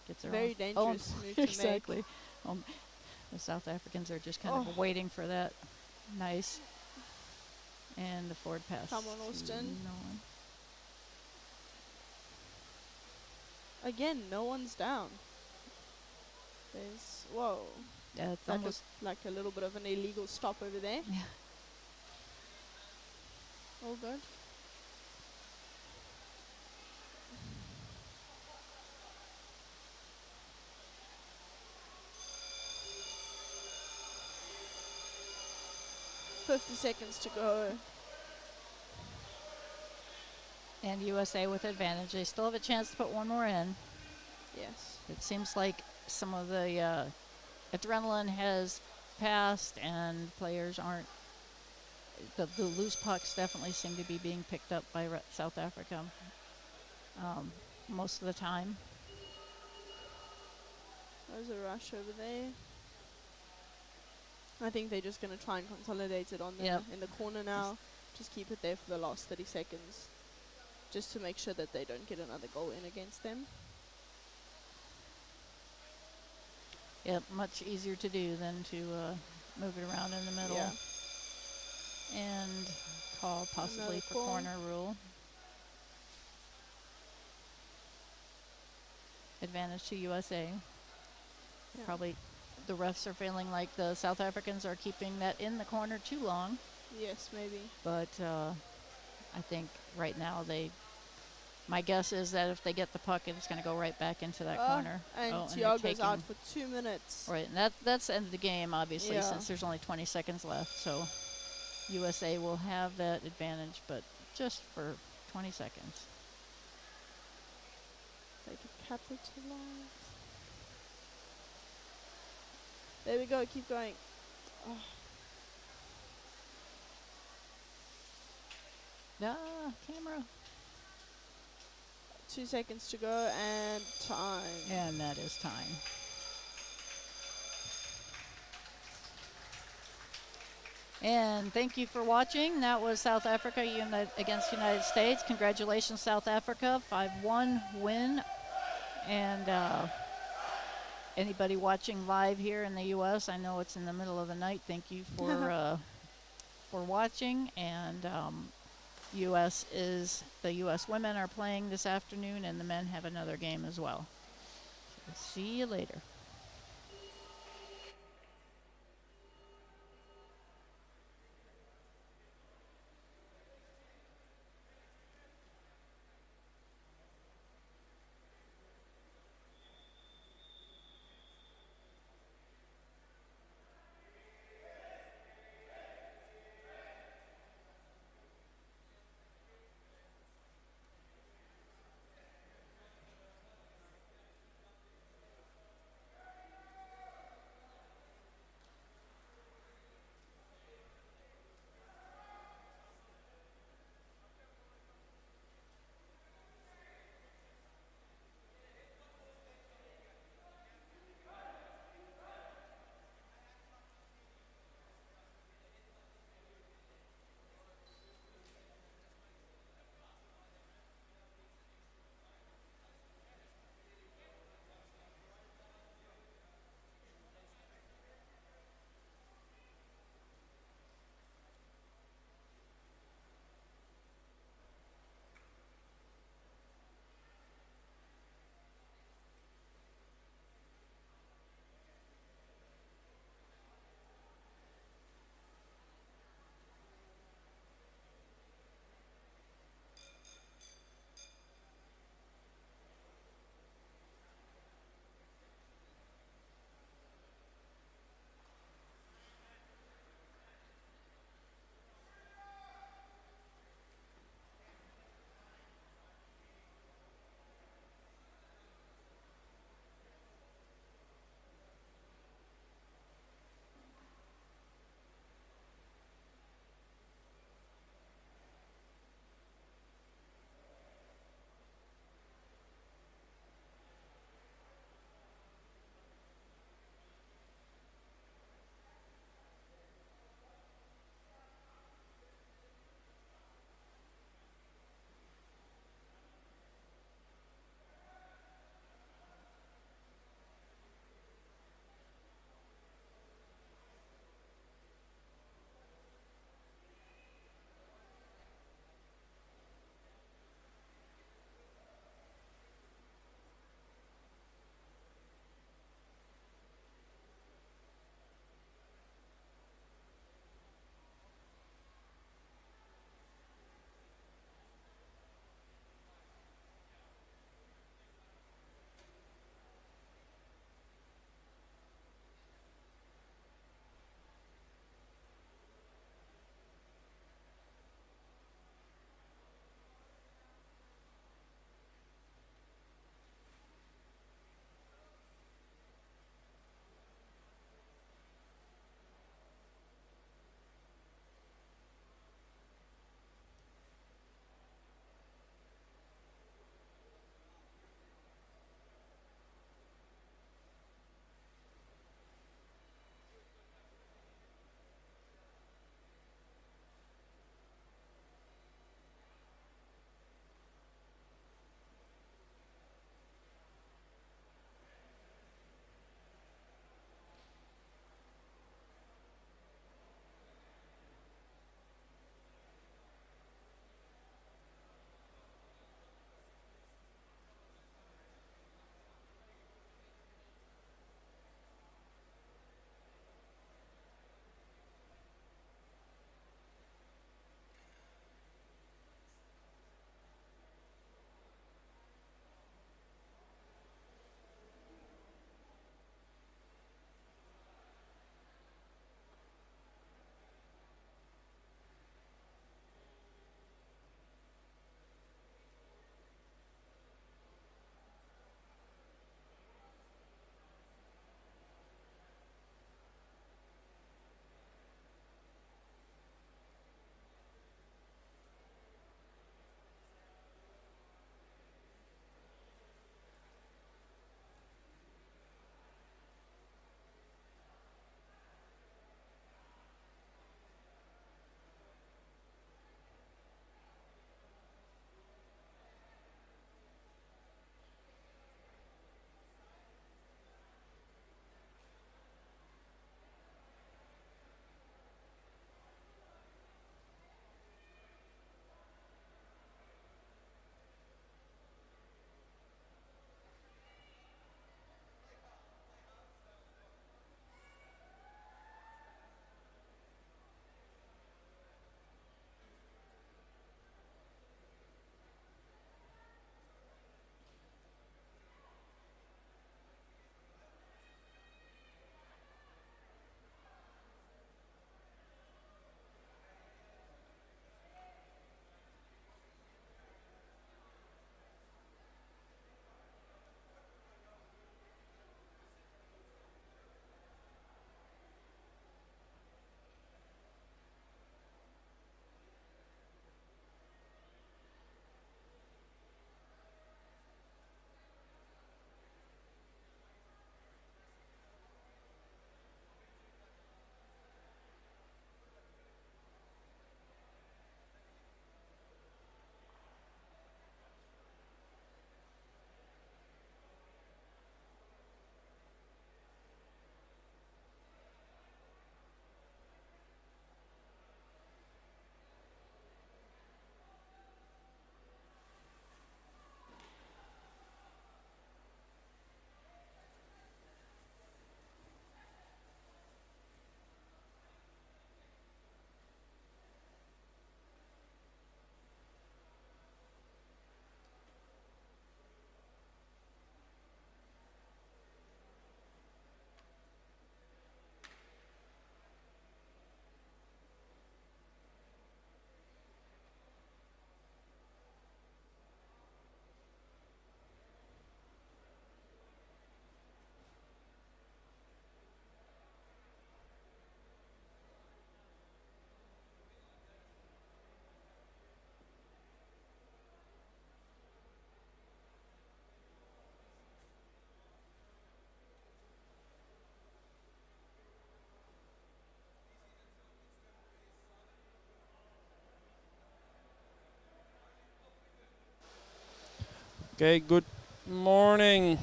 get their Very own dangerous move to make. exactly. The South Africans are just kind of waiting for that. Nice. And the forward pass. Come on, to Austin. Nolan. Again, no one's down. There's, whoa, Yeah, it's like almost. like a little bit of an illegal stop over there. Yeah. All good. $50 to go. And USA with advantage. They still have a chance to put one more in. Yes. It seems like some of the adrenaline has passed and players aren't. The loose pucks definitely seem to be being picked up by South Africa most of the time. There's a rush over there. I think they're just going to try and consolidate it on in the corner now. Just keep it there for the last 30 seconds. Just to make sure that they don't get another goal in against them. Yeah, much easier to do than to move it around in the middle. Yeah. And call possibly Another for call. corner rule. Advantage to USA. Yeah. Probably the refs are feeling like the South Africans are keeping that in the corner too long. Yes, maybe. But I think right now my guess is that if they get the puck, it's going to go right back into that corner. And they're Tiago's out taking- for 2 minutes. Right, and that's the end of the game, obviously, Yeah. since there's only 20 seconds left. So USA will have that advantage, but just for 20 seconds. They could capitalize. There we go, keep going. Oh, Camera. 2 seconds to go and time. And that is time. And thank you for watching. That was South Africa against United States. Congratulations, South Africa. 5-1 win. And anybody watching live here in the U.S., I know it's in the middle of the night. Thank you for watching. And the U.S. women are playing this afternoon, and the men have another game as well. So see you later. Okay, good morning.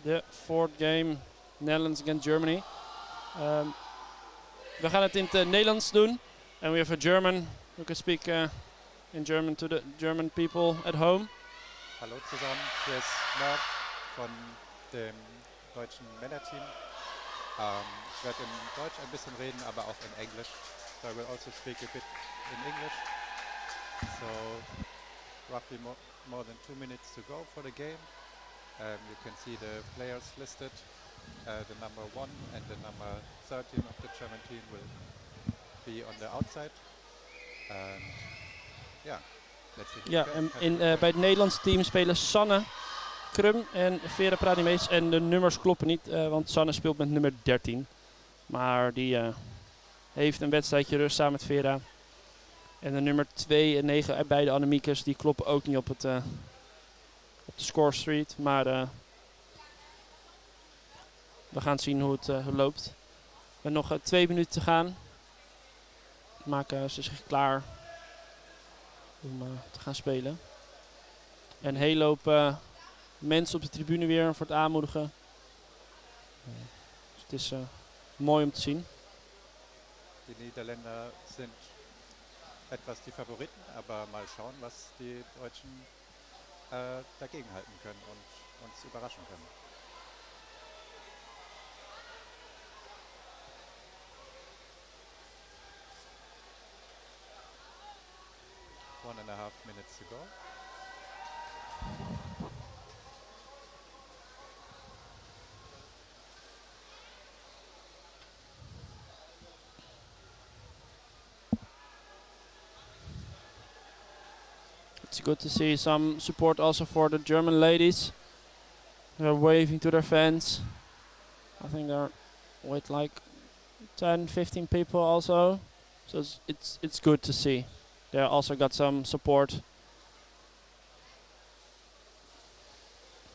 The fourth game, Netherlands against Germany. We gaan het in het Nederlands doen. And we have a German who can speak in German to the German people at home. Hallo zusammen, hier ist Merv von dem deutschen Männerteam. Ich werde in Deutsch ein bisschen reden, aber auch in Englisch. So I will also speak a bit in English. So roughly more than 2 minutes to go for the game. You can see the players listed. The number 1 and the number 13 of the German team will be on the outside. And yeah, let's see. Ja, en bij het Nederlandse team spelen Sanne, Krum en Vera Pradimees. En de nummers kloppen niet, want Sanne speelt met nummer 13. Maar die heeft een wedstrijdje rust samen met Vera. En de nummer 2 en 9, beide Annemiekes, die kloppen ook niet op de score street. Maar we gaan zien hoe het loopt. We hebben nog 2 minuten te gaan. Maken ze zich klaar om te gaan spelen. En heel loop mensen op de tribune weer voor het aanmoedigen. Dus het is mooi om te zien. Die Niederländer sind etwas die Favoriten, aber mal schauen, was die Deutschen dagegenhalten können und uns überraschen können. One and a half minutes to go. It's good to see some support also for the German ladies. They're waving to their fans. I think they're with like 10, 15 people also. So it's good to see. They also got some support.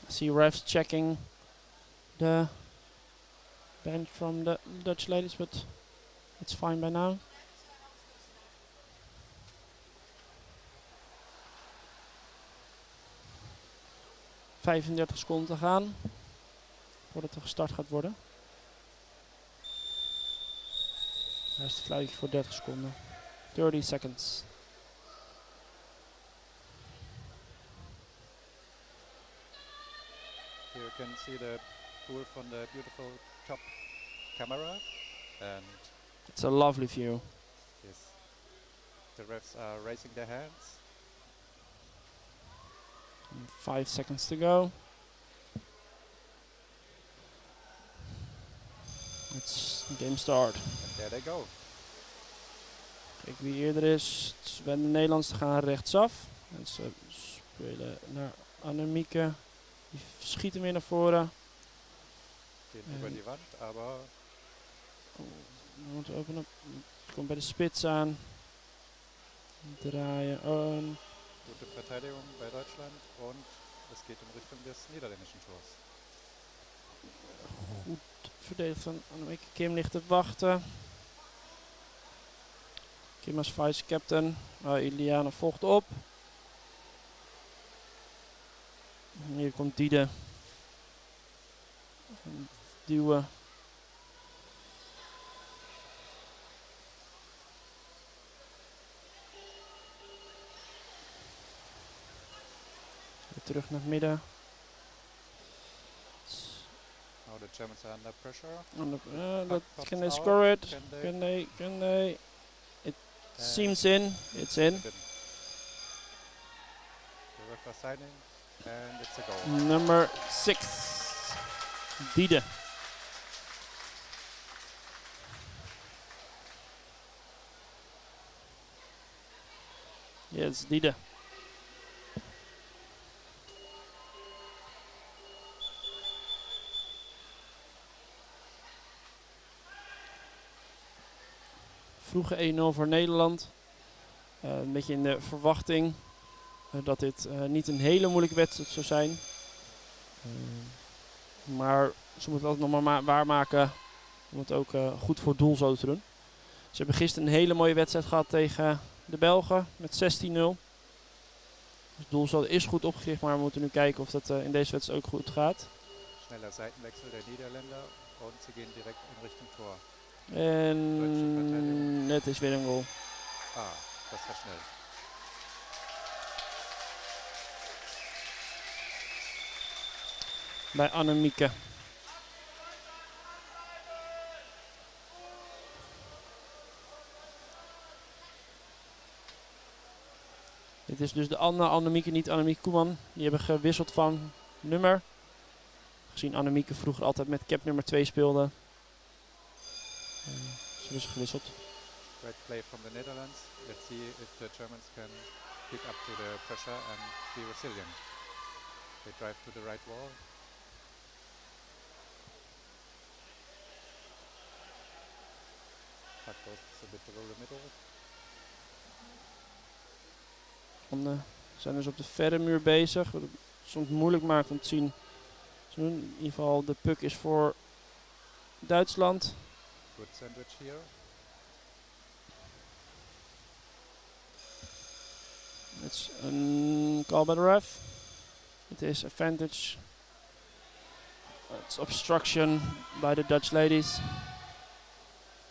I see refs checking the bench from the Dutch ladies, but it's fine by now. ...35 seconden te gaan voordat er gestart gaat worden. Daar is het fluitje voor 30 seconden. 30 seconds. Here you can see the pool from the beautiful top camera, and It's a lovely view. yes, the refs are raising their hands. 5 seconds to go. Let's game start. And there they go. Kijk wie eerder is. Sven de Nederlands gaan rechtsaf. En ze spelen naar Annemieke. Die schieten weer naar voren. Gehen über die Wand, aber We moeten openen. Het komt bij de spits aan. Draaien. gute Verteidigung bei Deutschland und es geht in Richtung des niederländischen Tors. Goed verdedigd van Annemieke. Kim ligt te wachten. Kim als vice captain. Iliana volgt op. En hier komt Diede. En duwen. Weer terug naar het midden. Now the Germans are under pressure. Can they score it? Can they? It seems in. It's in. The ref are signing and it's a goal. Number 6. Diede. Yes, Diede. Vroege 1-0 voor Nederland. Een beetje in de verwachting dat dit niet een hele moeilijke wedstrijd zou zijn. Maar ze moeten het altijd nog maar waarmaken om het ook goed voor het doel zo te doen. Ze hebben gisteren een hele mooie wedstrijd gehad tegen de Belgen met 16-0. Het doelsaldo is goed opgericht, maar we moeten nu kijken of dat in deze wedstrijd ook goed gaat. Schneller Seitenwechsel der Niederländer und sie gehen direkt in Richtung Tor. En het is weer een goal. Ah, das war schnell. Bij Annemieke. Dit is dus de Annemieke, niet Annemieke Koeman. Die hebben gewisseld van nummer. Gezien Annemieke vroeger altijd met cap nummer 2 speelde. Ze is gewisseld. Great play from the Netherlands. Let's see if the Germans can pick up to the pressure and be resilient. They drive to the right wall. Puck goes a bit through the middle. Dan zijn dus op de verre muur bezig. Wat het soms moeilijk maakt om te zien. In ieder geval de puck is voor Duitsland. Good sandwich here. It's a call by the ref. It is advantage. It's obstruction by the Dutch ladies.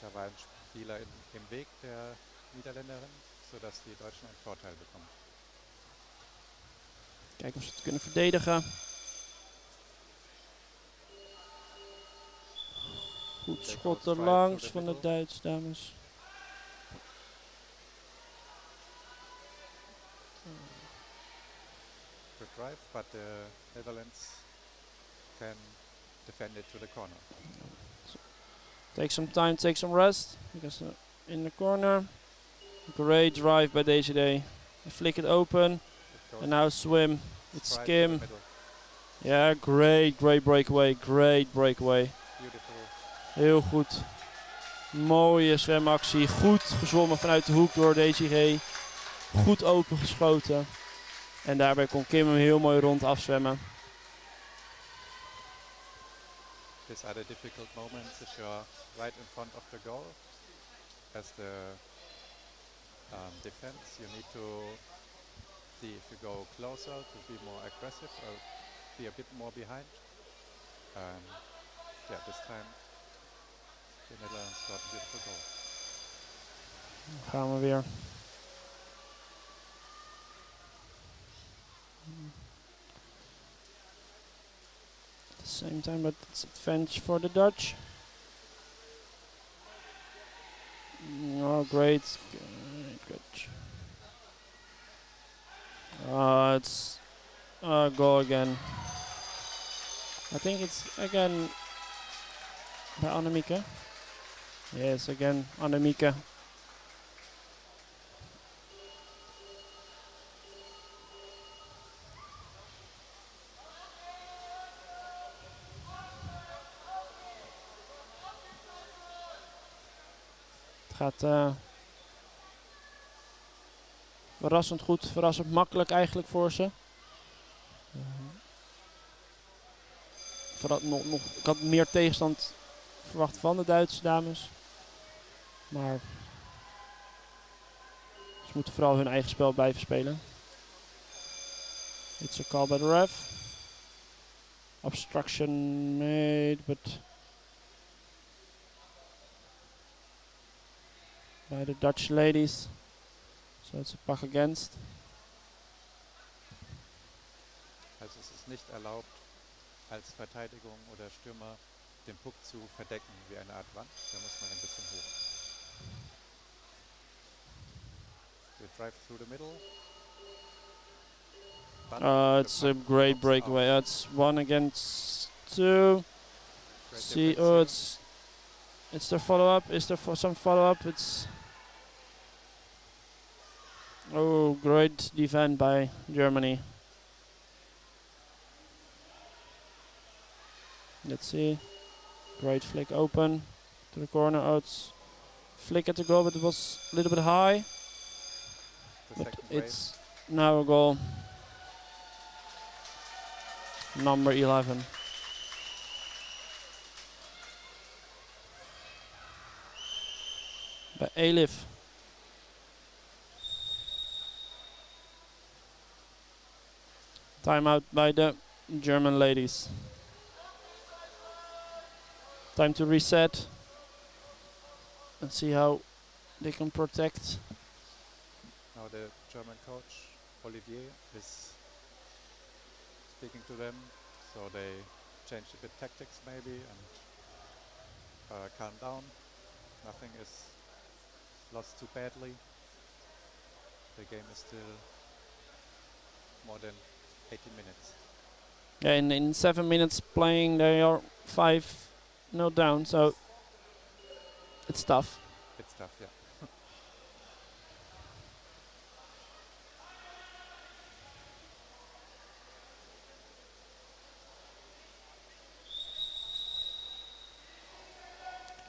Da war ein Spieler im Weg der Niederländerin, sodass die Deutschen einen Vorteil bekommen. Kijken of ze het kunnen verdedigen. Goed schot er langs van de Duits dames. Good drive, but the Netherlands can defend it to the corner. Take some time, take some rest. Because in the corner. Great drive by DCD. They flick it open. And now swim. It's Right Kim. to the middle. Yeah, great breakaway. Great breakaway. Beautiful. Heel goed. Mooie zwemactie. Goed gezwommen vanuit de hoek door DCG. Goed open geschoten. En daarbij kon Kim hem heel mooi rond afzwemmen. These are the difficult moments if you're right in front of the goal. As the defense, you need to see if you go closer to be more aggressive or be a bit more behind. Yeah, this time the Netherlands got a beautiful goal. Dan gaan we weer. At the same time, but it's advantage for the Dutch. Oh, great. Good. It's a goal again. I think it's again by Annemieke. Yes, again Annemieke. Het gaat verrassend goed, verrassend makkelijk eigenlijk voor ze. Ik had meer tegenstand verwacht van de Duitse dames. Maar ze moeten vooral hun eigen spel blijven spelen. It's a call by the ref. Obstruction made, but by the Dutch ladies. So it's a puck against. Also es ist nicht erlaubt, als Verteidigung oder Stürmer den Puck zu verdecken wie eine Art Wand. Da muss man ein bisschen hoch. We drive through the middle. It's a great breakaway. It's 1 against 2. See, oh, it's the follow-up. Is there some follow-up? It's great defense by Germany. Let's see. Great flick open to the corner. Oh, it's flick at the goal, but it was a little bit high. But it's now a goal. Number 11. Bij Elif. Timeout by the German ladies. Time to reset and see how they can protect. Now the German coach, Olivier, is speaking to them, so they change a bit tactics maybe and calm down. Nothing is lost too badly. The game is still more than 80 minutes. Yeah, in 7 minutes playing, they are 5-0 down, so it's tough. It's tough, yeah.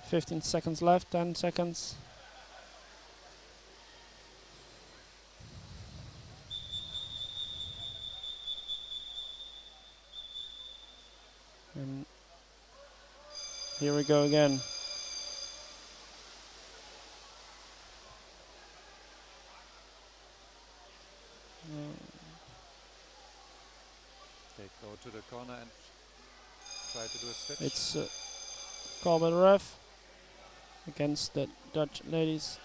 15 seconds left, 10 seconds. And here we go again. They go to the corner and try to do a switch. It's call by the ref against the Dutch ladies.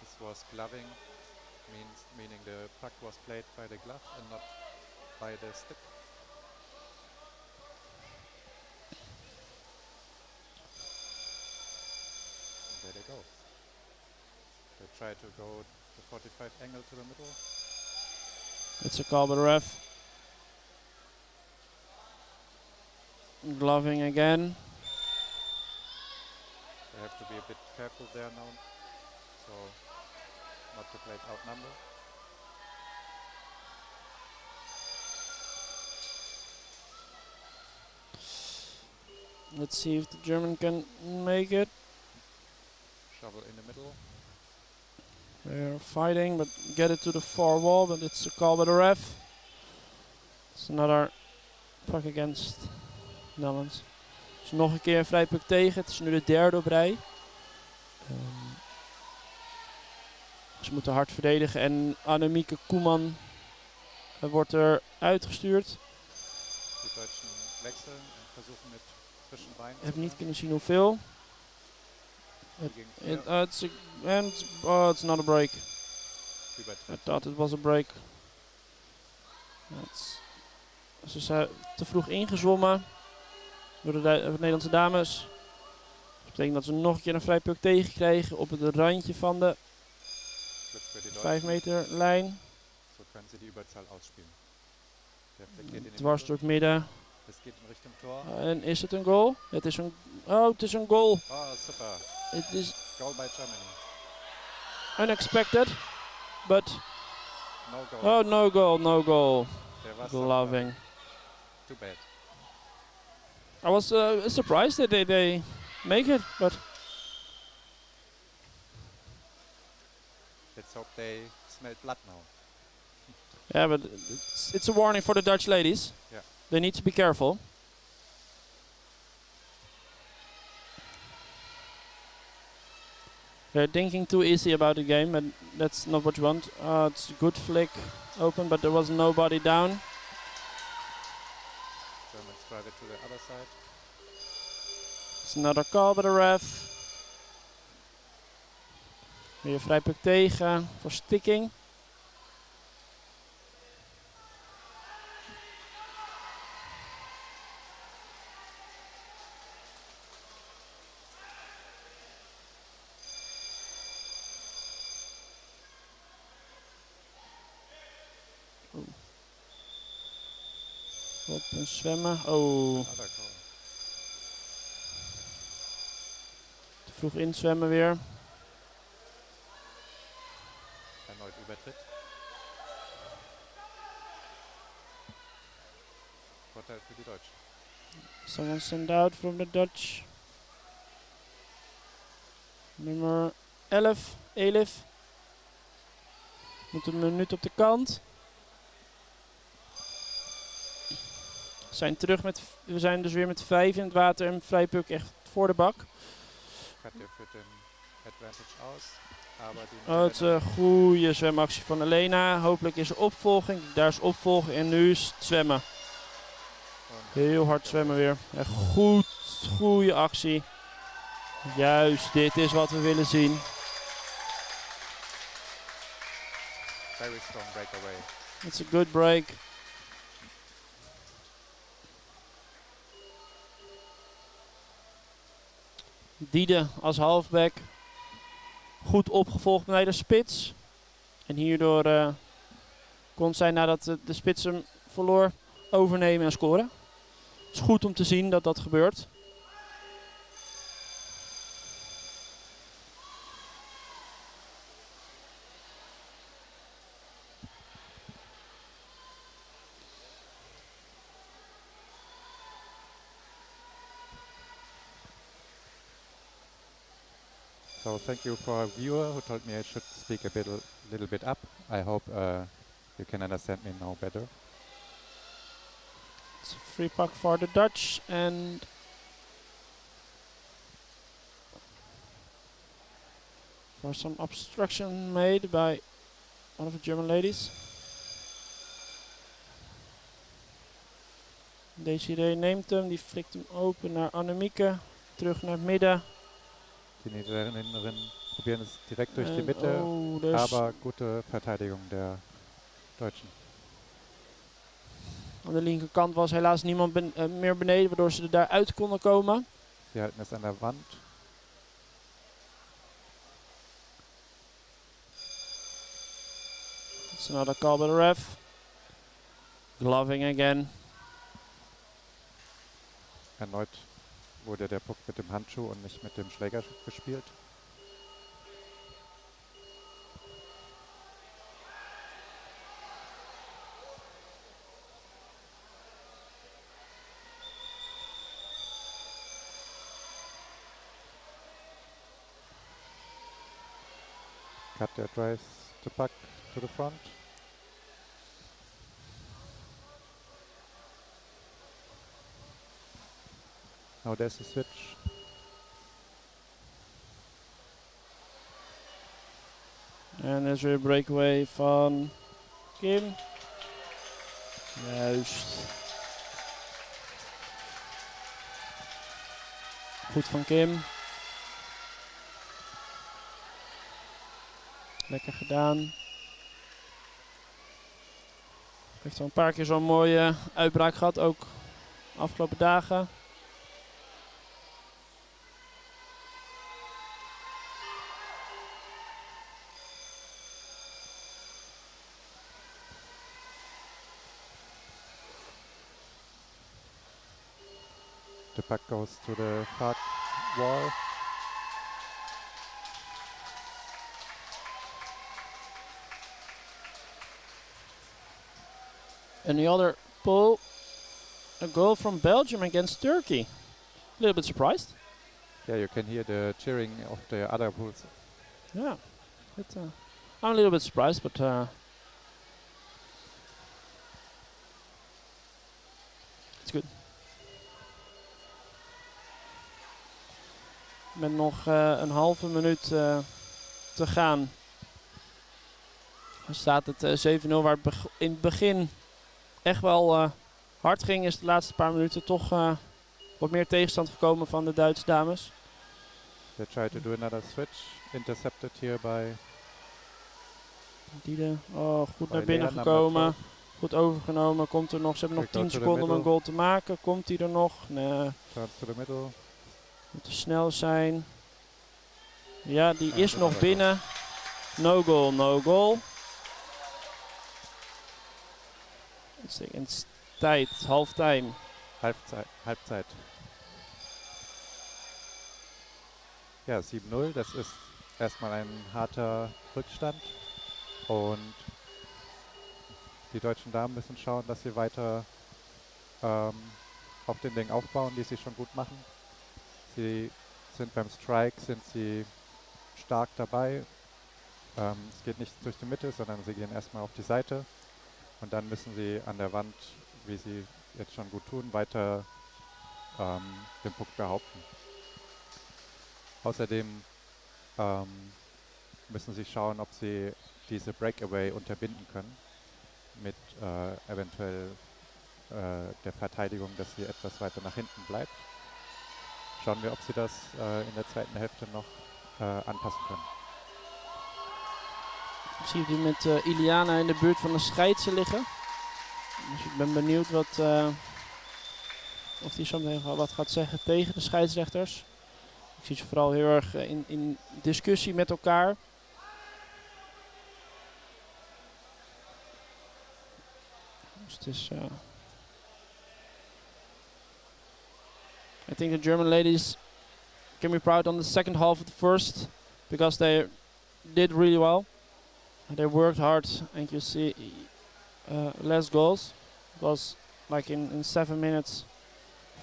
This was gloving, meaning the puck was played by the glove and not by the stick. And there they go. They try to go the 45 angle to the middle. It's a call by the ref. Gloving again. They have to be a bit careful there now, so not to play it outnumber. Let's see if the German can make it. Shovel in the middle. They're fighting, but get it to the far wall, but it's a call by the ref. It's another puck against Netherlands. Dus nog een keer een vrijpuck tegen. Het is nu de derde op rij. Ze moeten hard verdedigen en Annemieke Koeman wordt er uitgestuurd. Die Deutschen wechseln en versuchen met frischen Beinen. Ik heb niet kunnen zien hoeveel. It's not a break. I thought it was a break. Ze zijn te vroeg ingezwommen door de Nederlandse dames. Dat betekent dat ze nog een keer een vrijpuck tegenkregen op het randje van de 5 meter lijn. Zo kunnen ze die Überzahl ausspielen. Dwars door het midden. Het gaat in richting Tor. En is het een goal? Het is een goal. Oh, super. Het is Goal by Germany. unexpected, but No goal. oh, no goal. There was Gloving. Too bad. I was surprised that they make it, but Let's hope they smell blood now. yeah, but it's a warning for the Dutch ladies. Yeah. They need to be careful. They're thinking too easy about the game, and that's not what you want. It's a good flick open, but there was nobody down. Germans drive it to the other side. It's another call by the ref. Weer vrijpuck tegen voor sticking. Op en zwemmen. Oh, Another goal. te vroeg inzwemmen weer. Erneut Übertritt. Vorteil für die Deutschen. Someone sent out from the Dutch. Nummer 11, Elif. Moet een minuut op de kant. We zijn dus weer met 5 in het water en vrijpuck echt voor de bak. Hat er für den Advantage aus. aber die Oh, het is een goede zwemactie van Elena. Hopelijk is er opvolging. Daar is opvolging en nu is het zwemmen. Heel hard zwemmen weer. Echt goed, goede actie. Juist, dit is wat we willen zien. very strong breakaway. It's a good break. Diede als halfback. Goed opgevolgd beneden de spits. En hierdoor kon zij nadat de spits hem verloor overnemen en scoren. Het is goed om te zien dat dat gebeurt. So thank you for a viewer who told me I should speak a little bit up. I hope you can understand me now better. It's a free puck for the Dutch and for some obstruction made by one of the German ladies. Desiree neemt hem, die flikt hem open naar Annemieke. Terug naar het midden. Die Niederländerinnen probieren es direkt durch die En Mitte, oh, dus aber gute Verteidigung der Deutschen. aan de linkerkant was helaas niemand meer beneden, waardoor ze er daaruit konden komen. Sie halten es an der Wand. It's another call by the ref. Gloving again. Erneut wurde der Puck mit dem Handschuh und nicht mit dem Schläger gespielt. Katja drives the puck to the front. Now there's a switch. En er is weer een breakaway van Kim. Juist. Goed van Kim. Lekker gedaan. Heeft al een paar keer zo'n mooie uitbraak gehad, ook afgelopen dagen. The puck goes to the far wall. And the other poll, a goal from Belgium against Turkey. A little bit surprised. Yeah, you can hear the cheering of the other pools. Yeah, I'm a little bit surprised, but it's good. Met nog een halve minuut te gaan. Dan staat het 7-0, waar het in het begin echt wel hard ging, is de laatste paar minuten toch wat meer tegenstand gekomen van de Duitse dames. They try to do another switch, intercepted here by Diede, goed naar By binnen Lea, gekomen. number Goed overgenomen. Komt er nog, ze hebben nog Kijk, 10 go to the seconden om een middle. goal te maken. Komt hij er nog? Nee, turns to the middle. moet te snel zijn. Ja, die Ja, is dat nog is wel binnen. No goal, no goal. Het is tijd, halftime. Halbzeit. Ja, 7-0, das ist erstmal ein harter Rückstand. Und die deutschen Damen müssen schauen, dass sie weiter auf den Dingen aufbauen, die sie schon gut machen. Sie sind beim Strike, sind sie stark dabei. Es geht nicht durch die Mitte, sondern sie gehen erstmal auf die Seite. Und dann müssen sie an der Wand, wie sie jetzt schon gut tun, weiter den Puck behaupten. Außerdem müssen sie schauen, ob sie diese Breakaway unterbinden können mit eventuell der Verteidigung, dass sie etwas weiter nach hinten bleibt. Schauen wir, ob sie das in der zweiten Hälfte nog aanpassen kunnen. Ik zie die met Iliana in de buurt van de scheidser liggen. Dus ik ben benieuwd of die zo meteen wat gaat zeggen tegen de scheidsrechters. Ik zie ze vooral heel erg in discussie met elkaar. Dus het is... I think the German ladies can be proud on the second half of the first, because they did really well. They worked hard, and you see less goals. It was like in 7 minutes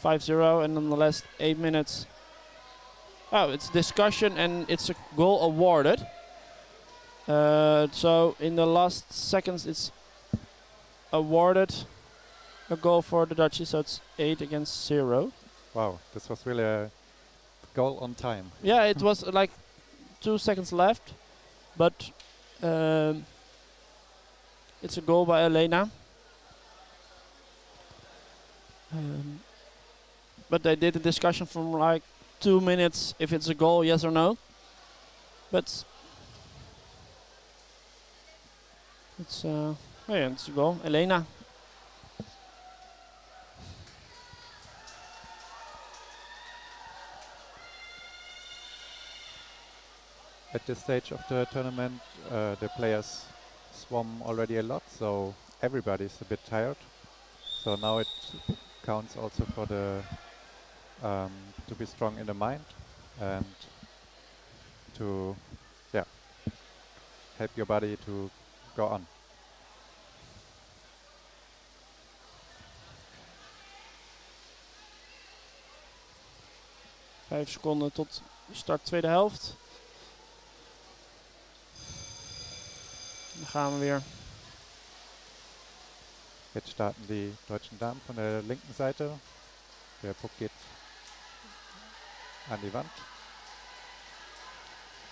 5-0, and in the last 8 minutes, oh, it's discussion and it's a goal awarded. So in the last seconds it's awarded a goal for the Dutchies, so it's 8-0. Wow, this was really a goal on time. Yeah, it was like 2 seconds left, but it's a goal by Elena. But they did a discussion from like 2 minutes if it's a goal, yes or no. But it's oh yeah, it's a goal. Elena. At this stage of the tournament, the players swam already a lot, so everybody's a bit tired. So now it counts also for the to be strong in the mind and to help your body to go on. Vijf seconden tot start tweede helft. Dan gaan we weer. Jetzt starten die deutschen Damen von der linken Seite. Der Puck geht an die Wand.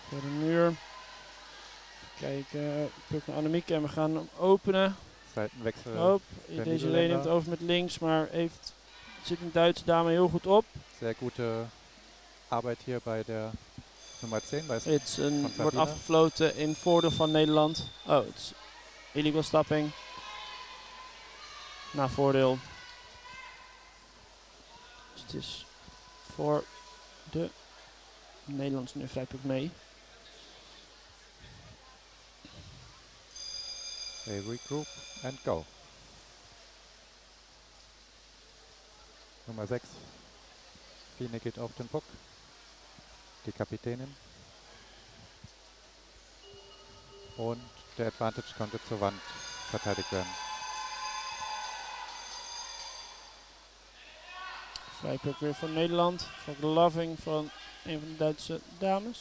Voor de muur. Even kijken. Puck naar Annemiek en we gaan hem openen. Seitenwechsel. Hoop. Deze Leen neemt over met links, maar zit een Duitse dame heel goed op. Sehr gute Arbeit hier bij de nummer 10. Het wordt afgefloten in voordeel van Nederland. Oh, het is illegal stapping. Na voordeel. Dus het is voor de Nederlandse nu vrijpunt mee. They regroup and go. Nummer 6. Fine geht auf den Puck. Die Kapitänin. Und der Advantage konnte zur Wand verteidigt werden. Vrijpunt weer voor Nederland. Voor Loving van een van de Duitse dames.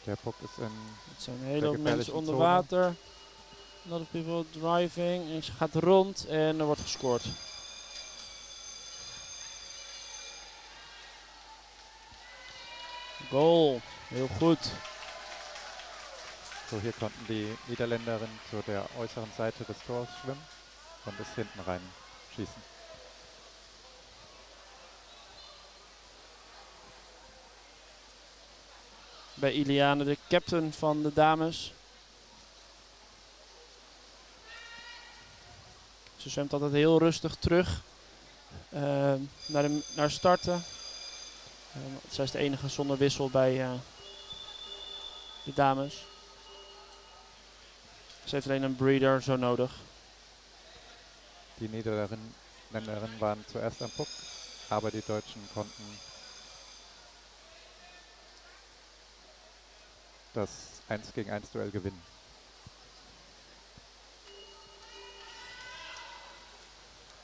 Der Puck is in. Het zijn een hele hoop mensen onder water. A lot of people driving. En ze gaat rond en er wordt gescoord. Goal. Heel goed. So, hier konnten die Niederländerinnen zu der äußeren Seite des Tors schwimmen und es hinten rein schießen. Bij Iliane, de captain van de dames. Ze zwemt altijd heel rustig terug naar starten. Zij is de enige zonder wissel bij de dames. Ze heeft alleen een breeder zo nodig. Die Niederländerinnen waren zuerst am Puck, aber die Deutschen konnten das 1-gegen-1 Duell gewinnen.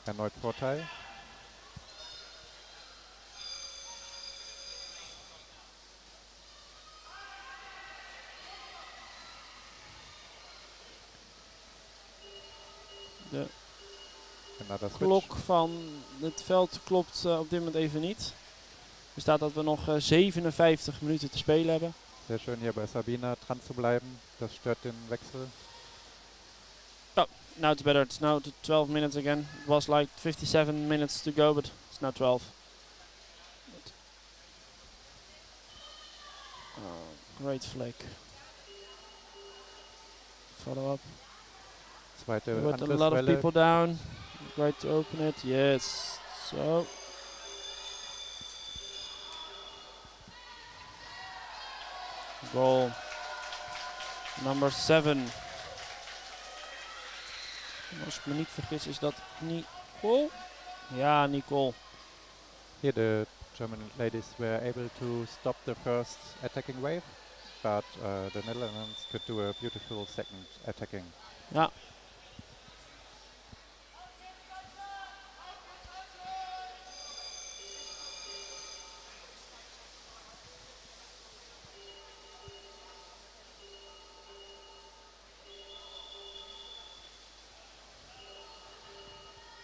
Erneut Vorteil. De Another switch. klok van het veld klopt op dit moment even niet. Er staat dat we nog 57 minuten te spelen hebben. Sehr schön hier bei Sabina dran zu bleiben. Das stört den Wechsel. Now it's better. It's now to 12 minutes again. It was like 57 minutes to go, but it's now 12. Great flag. Follow up. Zweite With a lot of Angriffswelle. people down. Great to open it. Yes. So. Goal. Number 7. Als ik me niet vergis is dat Nicole? Ja, Nicole. Here the German ladies were able to stop the first attacking wave, but the Netherlands could do a beautiful second attacking. Ja.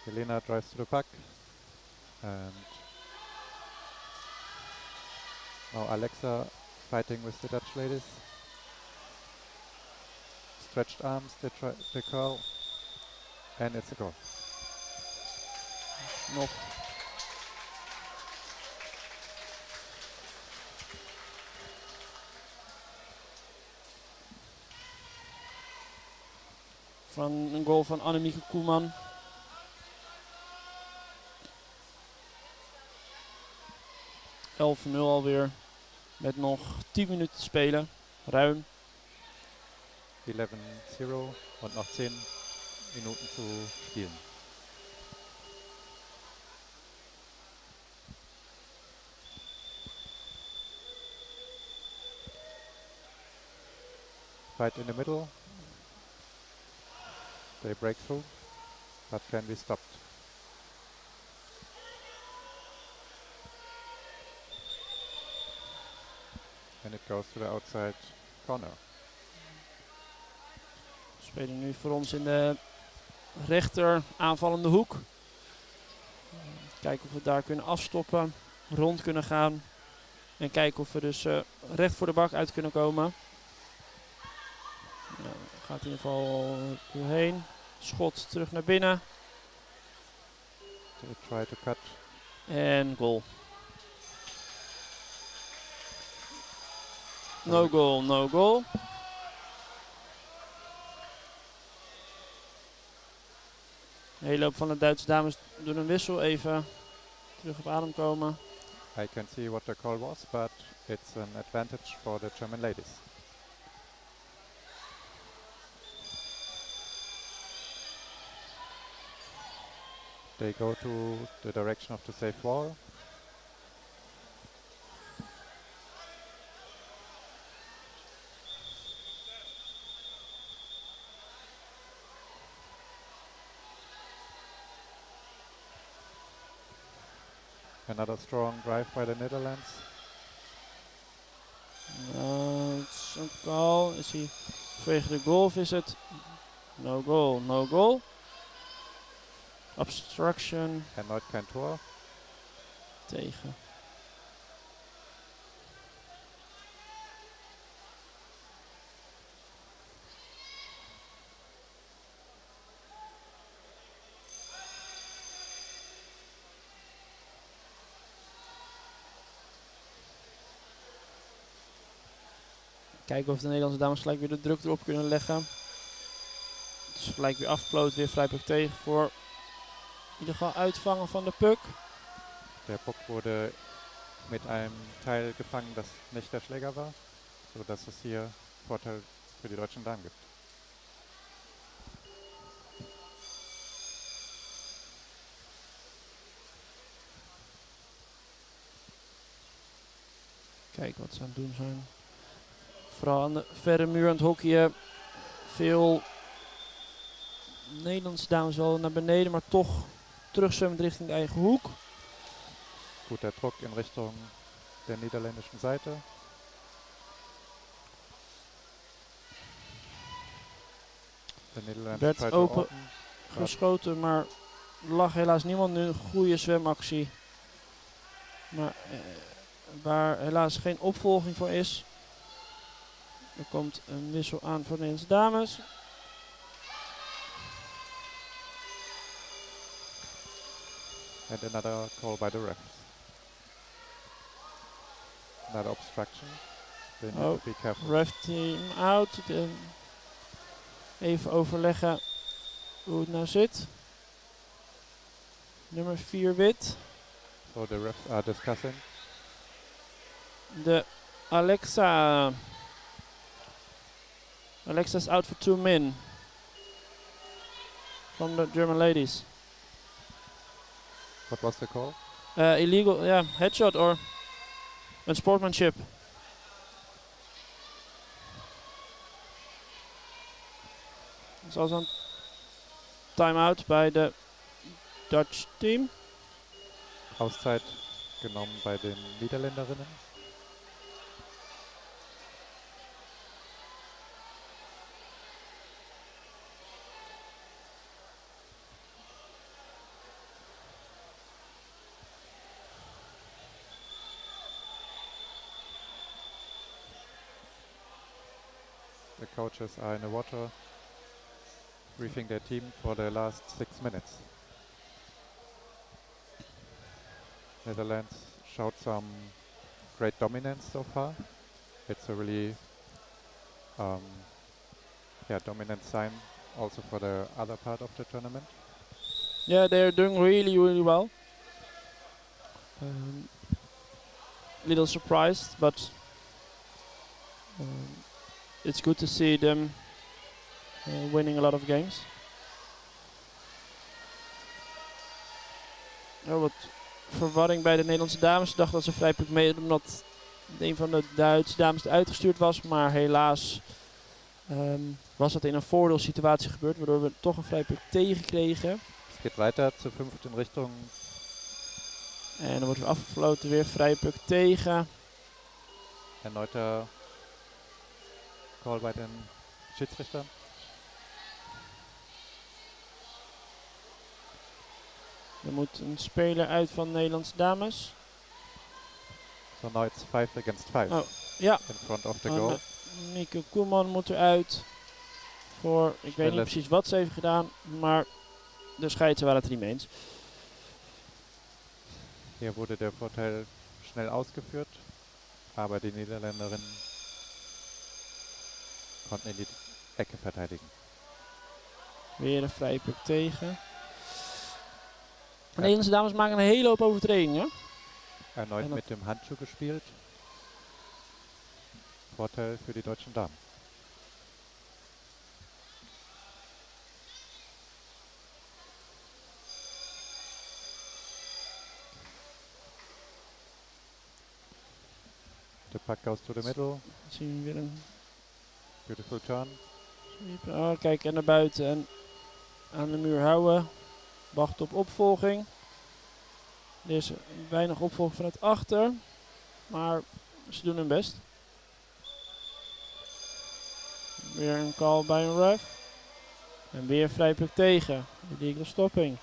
Helena drives to the puck, and now Alexa fighting with the Dutch ladies. Stretched arms, the curl, and it's a goal. Nog. Van een goal van Annemieke Koeman. (11-0 alweer. Met nog 10 minuten te spelen. Ruim. 11-0 und noch 10 Minuten zu spielen. Fight in the middle. They break through, but can be stopped. And it goes to the outside corner. We spelen nu voor ons in de rechter aanvallende hoek. Kijken of we daar kunnen afstoppen. Rond kunnen gaan. En kijken of we dus recht voor de bak uit kunnen komen. Nou, gaat in ieder geval doorheen. Schot terug naar binnen. They try to cut. En goal. No goal, no goal. De hele hoop van de Duitse dames doen een wissel. Even terug op adem komen. I can see what the call was, but it's an advantage for the German ladies. They go to the direction of the safe wall. Another strong drive by the Netherlands. It's een goal. Is hij vanwege de goal of is het no goal, no goal? Obstruction En nooit kein Tor. tegen. Kijken of de Nederlandse dames gelijk weer de druk erop kunnen leggen. Dus gelijk weer afgefloten, weer vrijpuck tegen voor in ieder geval uitvangen van de puck. Der Puck wurde mit einem Teil gefangen, das nicht der Schläger war, sodass es hier Vorteil für die deutschen Damen gibt. Kijken wat ze aan het doen zijn. Vooral aan de verre muur aan het hockeyen. Veel Nederlandse dames wel naar beneden, maar toch terugzwemmend richting de eigen hoek. Guter Druck in Richtung der niederländischen Seite. The Netherlands Werd try to open. open. geschoten, maar er lag helaas niemand nu. Een goede zwemactie. Maar waar helaas geen opvolging voor is. Er komt een wissel aan voor de Nederlandse dames. And another call by the refs. Another obstruction. They need to be careful. Ref team out. Even overleggen hoe het nou zit. Nummer 4 wit. So the refs are discussing. De Alexa. Alexa's out for 2 min. From the German ladies. What was the call? Illegal, headshot or sportsmanship. Het is also een time-out bij de Dutch team. Auszeit genommen bei den Niederländerinnen. The coaches are in the water, briefing their team for the last 6 minutes. Netherlands showed some great dominance so far. It's a really dominant sign also for the other part of the tournament. Yeah, they're doing really, really well. Little surprised, but it's good to see them winning a lot of games. Wat verwarring bij de Nederlandse dames. Ze dachten dat ze vrijpunt meedoen omdat een van de Duitse dames uitgestuurd was. Maar helaas was dat in een voordeelsituatie gebeurd, waardoor we toch een vrijpunt tegenkregen. Het gaat weiter zu 5 in Richtung. En dan wordt weer afgefloten, weer vrijpunt tegen. Erneuter Call bei den Schiedsrichtern. Er moet een speler uit van de Nederlandse dames. So now it's 5 against 5. Oh, ja. In front of the goal. Mieke Koeman moet eruit. Voor, ik weet niet precies wat ze heeft gedaan, maar de scheidsrechter waren het er niet mee eens. Hier wurde der Vorteil schnell ausgeführt, aber die Niederländerinnen konnten in die Ecke verteidigen. Weer een vrije puck tegen. De Nederlandse dames maken een hele hoop overtredingen. Erneut mit dem Handschuh gespielt. Vorteil für die deutschen Damen. The puck goes to the middle. Zien we weer een Beautiful turn. Oh, kijk, en naar buiten en aan de muur houden. Wacht op opvolging. Er is weinig opvolging vanuit achter. Maar ze doen hun best. Weer een call bij een ref. En weer vrijpuck tegen. Illegal stopping.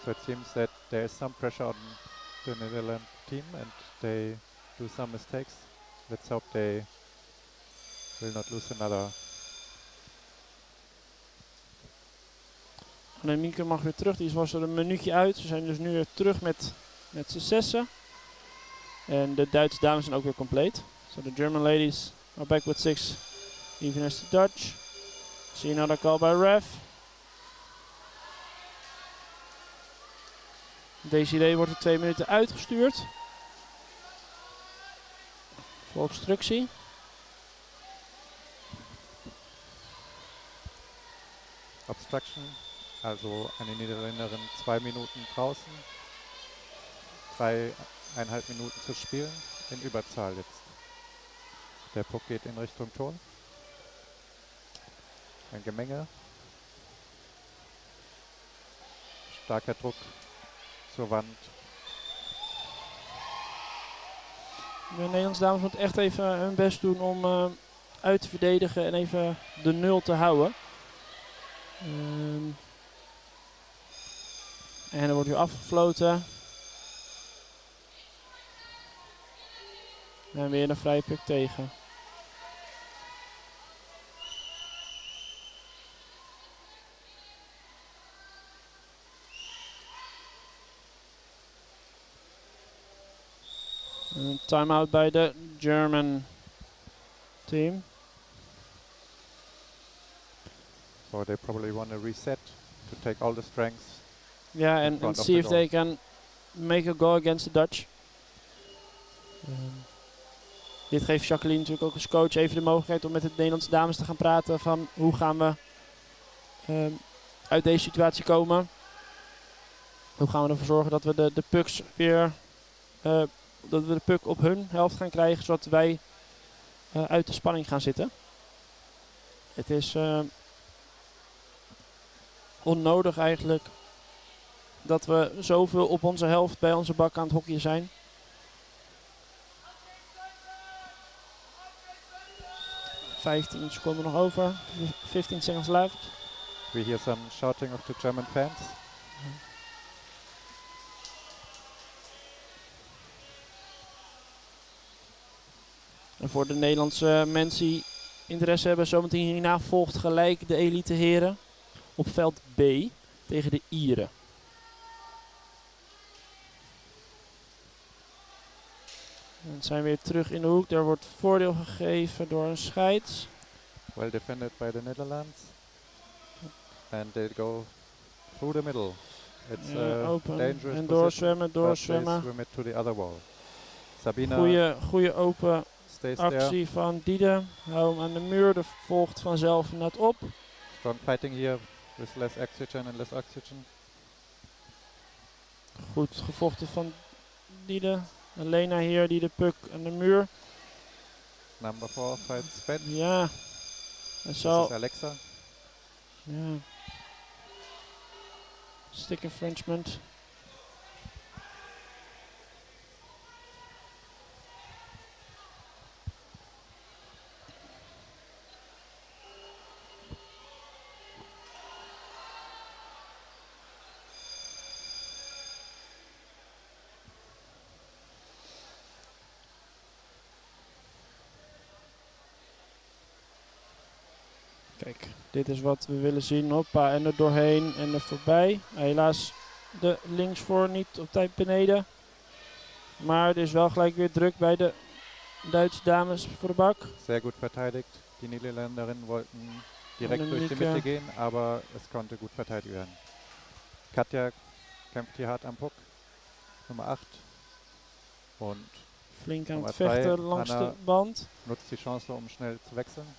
So it seems that there is some pressure on the Netherlands team and they do some mistakes. Let's hope they will not lose another. Mieke mag weer terug. Die was er een minuutje uit. Ze zijn dus nu weer terug met z'n zessen. En de Duitse dames zijn ook weer compleet. So the German ladies are back with 6. Even as the Dutch. See another call by ref. DCD wordt er 2 minuten uitgestuurd. Voor obstructie. Obstruction, also eine Niederländerin 2 Minuten draußen, 3,5 Minuten zu spielen, in Überzahl jetzt. Der Puck geht in Richtung Tor. Ein Gemenge. Starker Druck zur Wand. De Nederlandse dames moeten echt even hun best doen om uit te verdedigen en even de 0 te houden. En er wordt weer afgefloten. En weer een vrije puck tegen. Een time-out bij de German team. So they probably want to reset to take all the strengths. Ja, in and front of see the if they can make a goal against the Dutch. Dit geeft Jacqueline natuurlijk ook als coach even de mogelijkheid om met de Nederlandse dames te gaan praten van hoe gaan we uit deze situatie komen. Hoe gaan we ervoor zorgen dat we de pucks weer, dat we de puck op hun helft gaan krijgen, zodat wij uit de spanning gaan zitten. Het is onnodig eigenlijk dat we zoveel op onze helft bij onze bak aan het hockeyen zijn. ...15 seconden nog over. 15 seconds left. We hear some shouting of the German fans. En voor de Nederlandse mensen die interesse hebben, zometeen hierna volgt gelijk de elite heren op veld B tegen de Ieren. En we zijn weer terug in de hoek. Daar wordt voordeel gegeven door een scheids. Well defended by the Netherlands. And they go through the middle. It's Ja, open dangerous en position, doorzwemmen, but they doorzwemmen. swim it to the other wall. Sabina Goeie open stays there. actie van Diede. Hou hem aan de muur. Er volgt vanzelf net op. Strong fighting here with less oxygen and less oxygen. Goed gevochten van Diede. En Lena hier die de puck aan de muur. Number 4 fights back. Ja. En This is zo. Alexa. Ja. Stick infringement. Kijk, dit is wat we willen zien. Hoppa, en er doorheen en er voorbij. Helaas de linksvoor niet op tijd beneden. Maar er is wel gelijk weer druk bij de Duitse dames voor de bak. Sehr gut verteidigt. Die Niederländerinnen wollten direkt durch die Annemieke. Mitte gehen, aber es konnte gut verteidigt werden. Katja kämpft hier hart am Puck. Nummer 8. Und Flink aan Nummer het vechten 2, langs Anna. de band. nutzt die Chance, um schnell zu wechseln.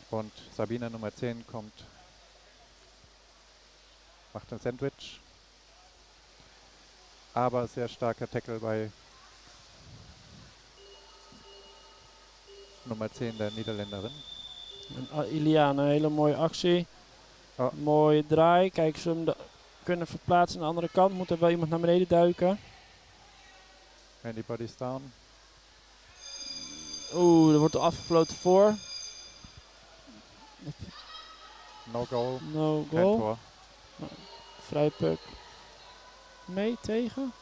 Und Sabina Nummer 10 kommt, macht ein Sandwich. Aber sehr starker Tackle bei Nummer 10, der Niederländerin. En Iliane, een hele mooie actie. Oh. Mooie draai. Kijk, ze hem kunnen verplaatsen aan de andere kant. Moet er wel iemand naar beneden duiken. Anybody's down. Oeh, er wordt er afgefloten voor. No goal. No Geen goal. Tor. Vrij puck. Mee, tegen.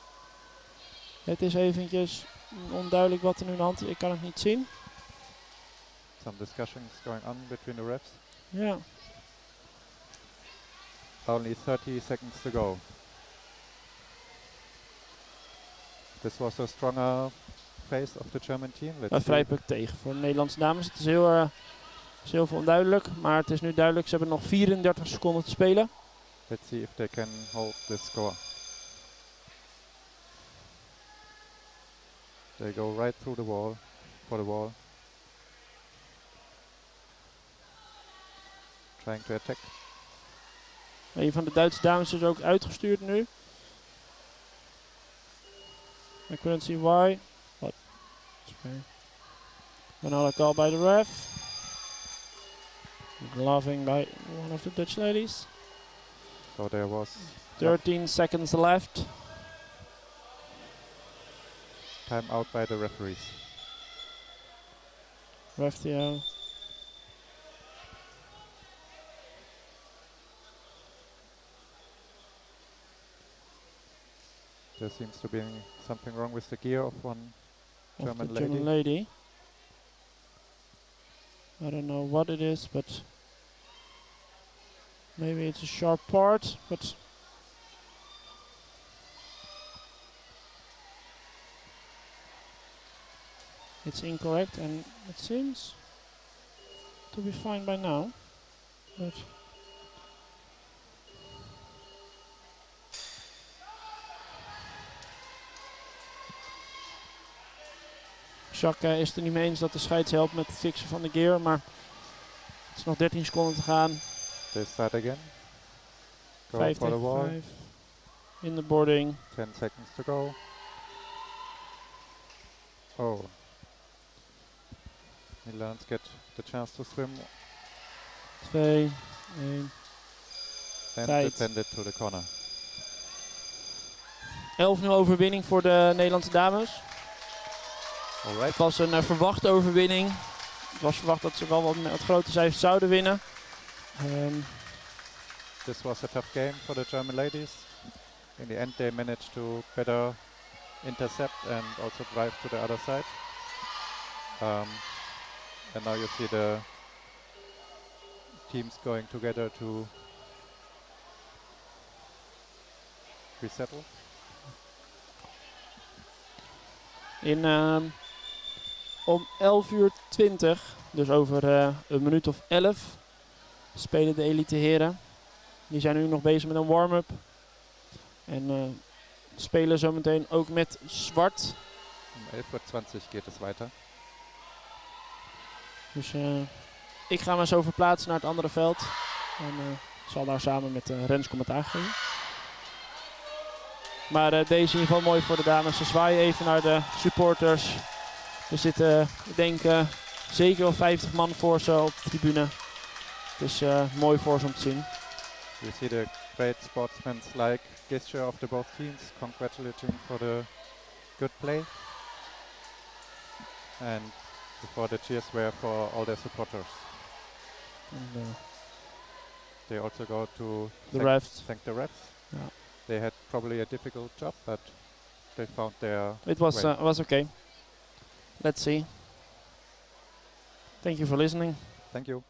Het is eventjes onduidelijk wat er nu aan de hand is. Ik kan het niet zien. Some discussions going on between the refs. Ja. Only 30 seconds to go. This was a stronger face of the German team. Let's Een vrij see. puck tegen voor de Nederlandse dames. Het is heel veel onduidelijk. Maar het is nu duidelijk. Ze hebben nog 34 seconden te spelen. Let's see if they can hold this score. They go right through the wall, for the wall. Trying to attack. Een van de Duitse dames is ook uitgestuurd nu. I couldn't see why. But it's okay. Another call by the ref. Loving by one of the Dutch ladies. So there was 13 seconds left. time out by the referees. Raftio. There seems to be something wrong with the gear of one Of German the lady. German lady. I don't know what it is, but maybe it's a sharp part, but it's incorrect, and it seems to be fine by now. But Jacques is het er niet mee eens dat de scheids helpt met het fixen van de gear, maar het is nog 13 seconden te gaan. They start again. Go 5 for the tegen wall. 5 in de boarding. 10 seconds to go. Oh. Milans get the chance to swim 2, 1. and Right. send it to the corner. 11-0 overwinning voor de Nederlandse dames. Alright. Het was een verwachte overwinning. Het was verwacht dat ze wel wat grote cijfers zouden winnen. This was a tough game for the German ladies. In the end they managed to better intercept and also drive to the other side. And now you see the teams going together to resettle. Om 11:20, dus over een minuut of 11, spelen de elite heren. Die zijn nu nog bezig met een warm-up. En spelen zometeen ook met zwart. Um 11:20 geht es weiter. Dus ik ga me zo verplaatsen naar het andere veld. En zal daar samen met Rens commentaar geven. Maar deze is in ieder geval mooi voor de dames. Ze zwaaien even naar de supporters. Er zitten, ik denk, zeker wel 50 man voor ze op de tribune. Het is mooi voor ze om te zien. You see the great sportsmanlike gesture of the both teams, congratulating for the good play. And before the cheers were for all their supporters. En, They also go to de refs. thank the refs. Ja. They had probably a difficult job, but they found their It was way. was okay. Let's see. Thank you for listening. Thank you.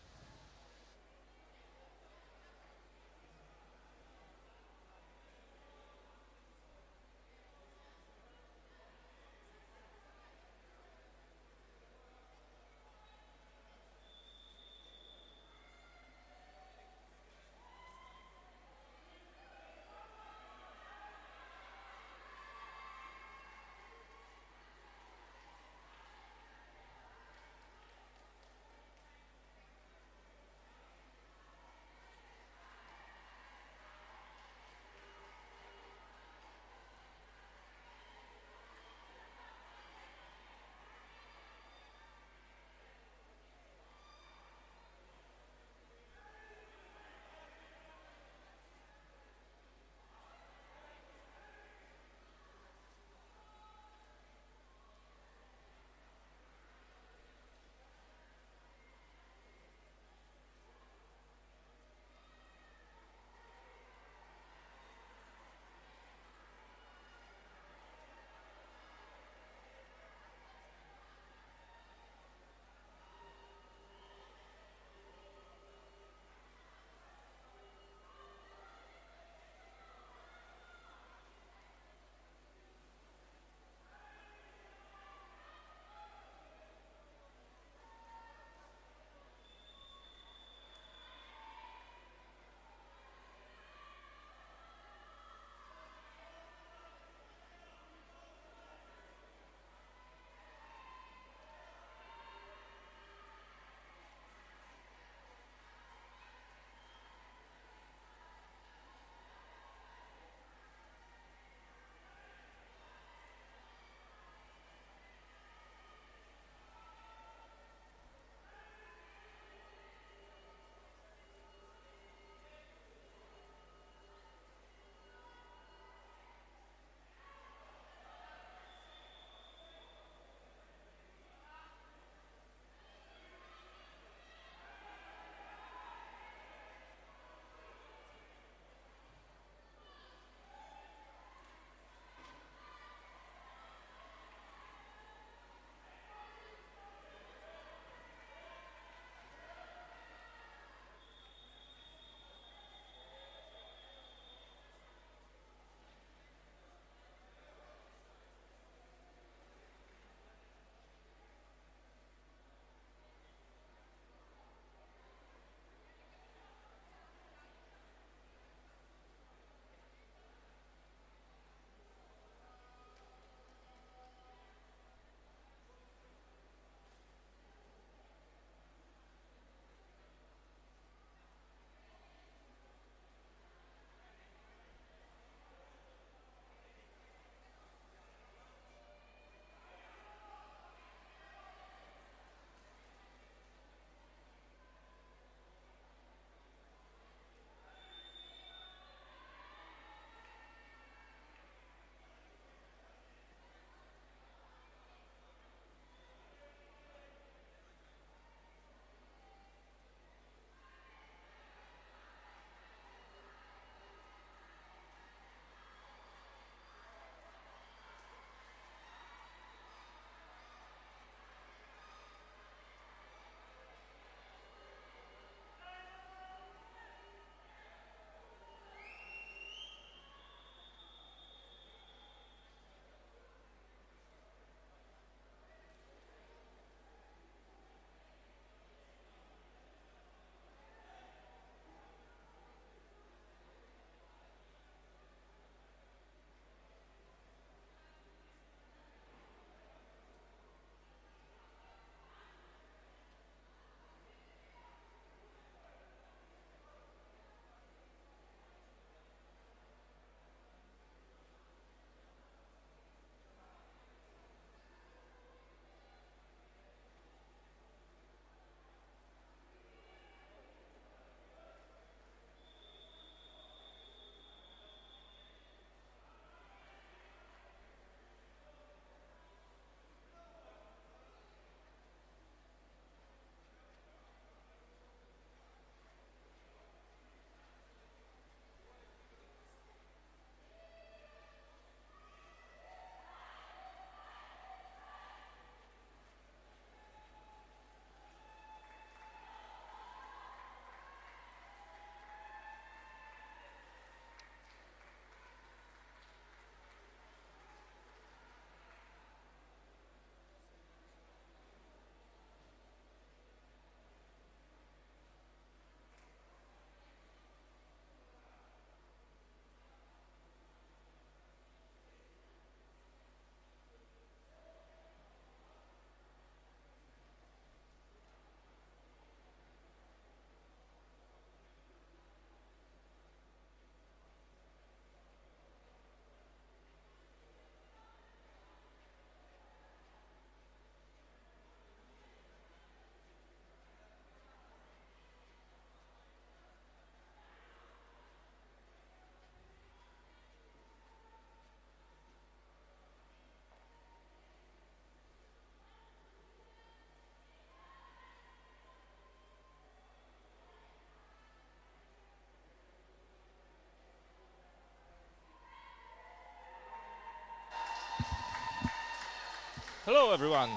Hello everyone.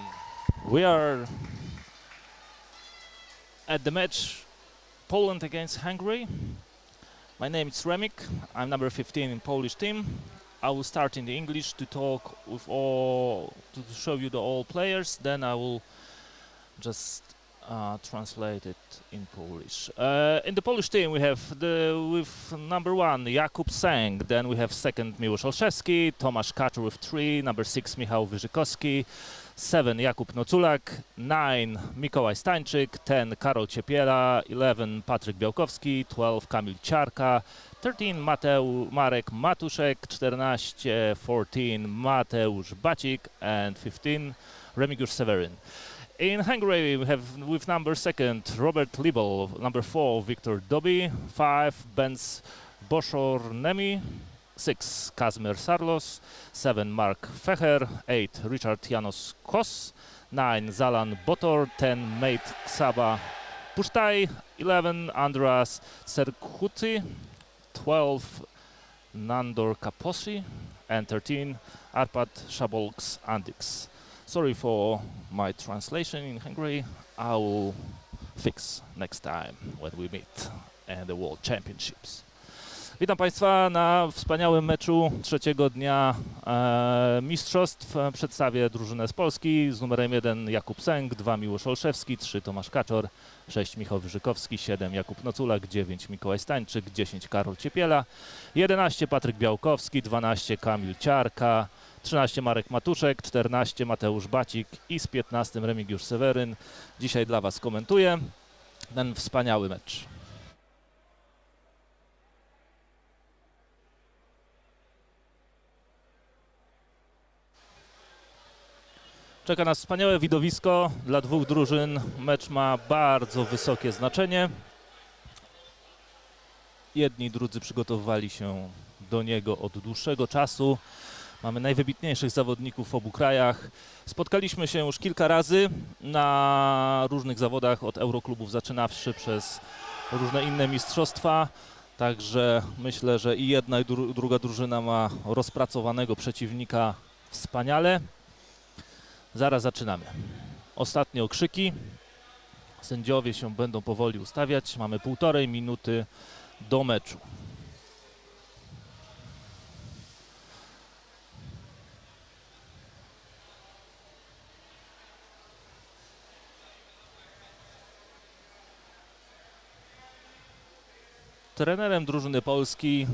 We are at the match Poland against Hungary. My name is Remik. I'm number 15 in Polish team. I will start in the English to talk with to show you the all players. Then I will just translate it in Polish. In the Polish team we have with number 1 Jakub Sęk, then we have second Miłosz Olszewski, Tomasz Kaczor with 3, number 6 Michał Wyżykowski, 7 Jakub Noculak, 9 Mikołaj Stańczyk, 10 Karol Ciepiela, 11 Patryk Białkowski, 12 Kamil Ciarka, 13 Marek Matuszek, 14 Mateusz Bacik and 15 Remigiusz Seweryn. In Hungary, we have with number 2 Robert Libel, number 4 Viktor Dobi, 5 Benz Boszornemi, 6 Kazimierz Sarlos, 7 Mark Fecher, 8 Richard Janos Kos, 9 Zalan Botor, 10 Mate Ksaba Pusztaj, 11 Andras Serkuti, 12 Nandor Kaposi, and 13 Arpad Szabolks Andix. Sorry for my translation in Hungary. I will fix next time when we meet at the World Championships. Witam Państwa na wspaniałym meczu trzeciego dnia mistrzostw. Przedstawię drużynę z Polski z numerem 1 Jakub Sęk, 2 Miłosz Olszewski, 3 Tomasz Kaczor, 6 Michał Wyżykowski, 7 Jakub Noculak, 9 Mikołaj Stańczyk, 10 Karol Ciepiela, 11 Patryk Białkowski, 12 Kamil Ciarka, 13 Marek Matuszek, 14 Mateusz Bacik i z 15 Remigiusz Seweryn. Dzisiaj dla Was komentuję ten wspaniały mecz. Czeka nas wspaniałe widowisko dla dwóch drużyn. Mecz ma bardzo wysokie znaczenie. Jedni i drudzy przygotowywali się do niego od dłuższego czasu. Mamy najwybitniejszych zawodników w obu krajach. Spotkaliśmy się już kilka razy na różnych zawodach, od Euroklubów zaczynawszy przez różne inne mistrzostwa. Także myślę, że i jedna i druga drużyna ma rozpracowanego przeciwnika wspaniale. Zaraz zaczynamy. Ostatnie okrzyki. Sędziowie się będą powoli ustawiać. Mamy 1,5 minuty do meczu. Trenerem drużyny Polski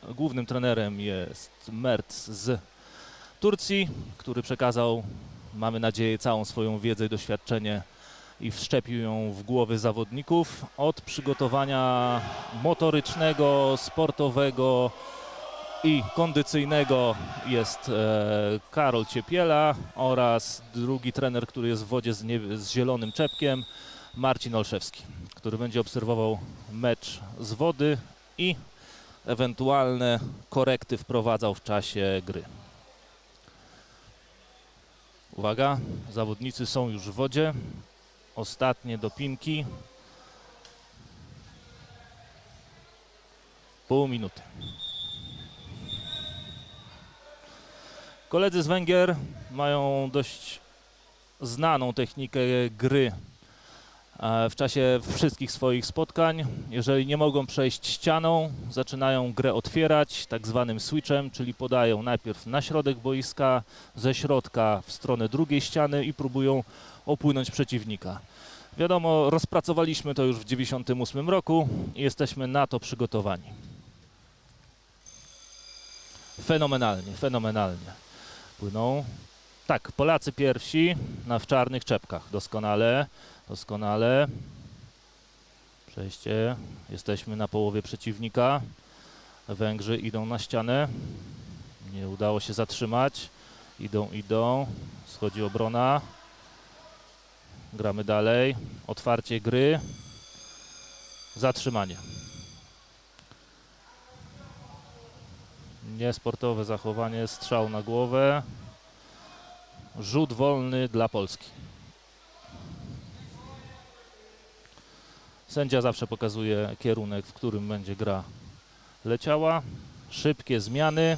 głównym trenerem jest Mert z Turcji, który przekazał, mamy nadzieję, całą swoją wiedzę i doświadczenie i wszczepił ją w głowy zawodników. Od przygotowania motorycznego, sportowego i kondycyjnego jest Karol Ciepiela oraz drugi trener, który jest w wodzie z zielonym czepkiem, Marcin Olszewski, który będzie obserwował mecz z wody i ewentualne korekty wprowadzał w czasie gry. Uwaga, zawodnicy są już w wodzie. Ostatnie dopinki. 0,5 minuty. Koledzy z Węgier mają dość znaną technikę gry w czasie wszystkich swoich spotkań. Jeżeli nie mogą przejść ścianą, zaczynają grę otwierać tak zwanym switchem, czyli podają najpierw na środek boiska, ze środka w stronę drugiej ściany i próbują opłynąć przeciwnika. Wiadomo, rozpracowaliśmy to już w 1998 roku i jesteśmy na to przygotowani. Fenomenalnie, fenomenalnie. Płyną. Tak, Polacy pierwsi w czarnych czepkach. Doskonale, doskonale. Przejście. Jesteśmy na połowie przeciwnika. Węgrzy idą na ścianę. Nie udało się zatrzymać. Idą. Schodzi obrona. Gramy dalej. Otwarcie gry. Zatrzymanie. Niesportowe zachowanie. Strzał na głowę. Rzut wolny dla Polski. Sędzia zawsze pokazuje kierunek, w którym będzie gra leciała. Szybkie zmiany.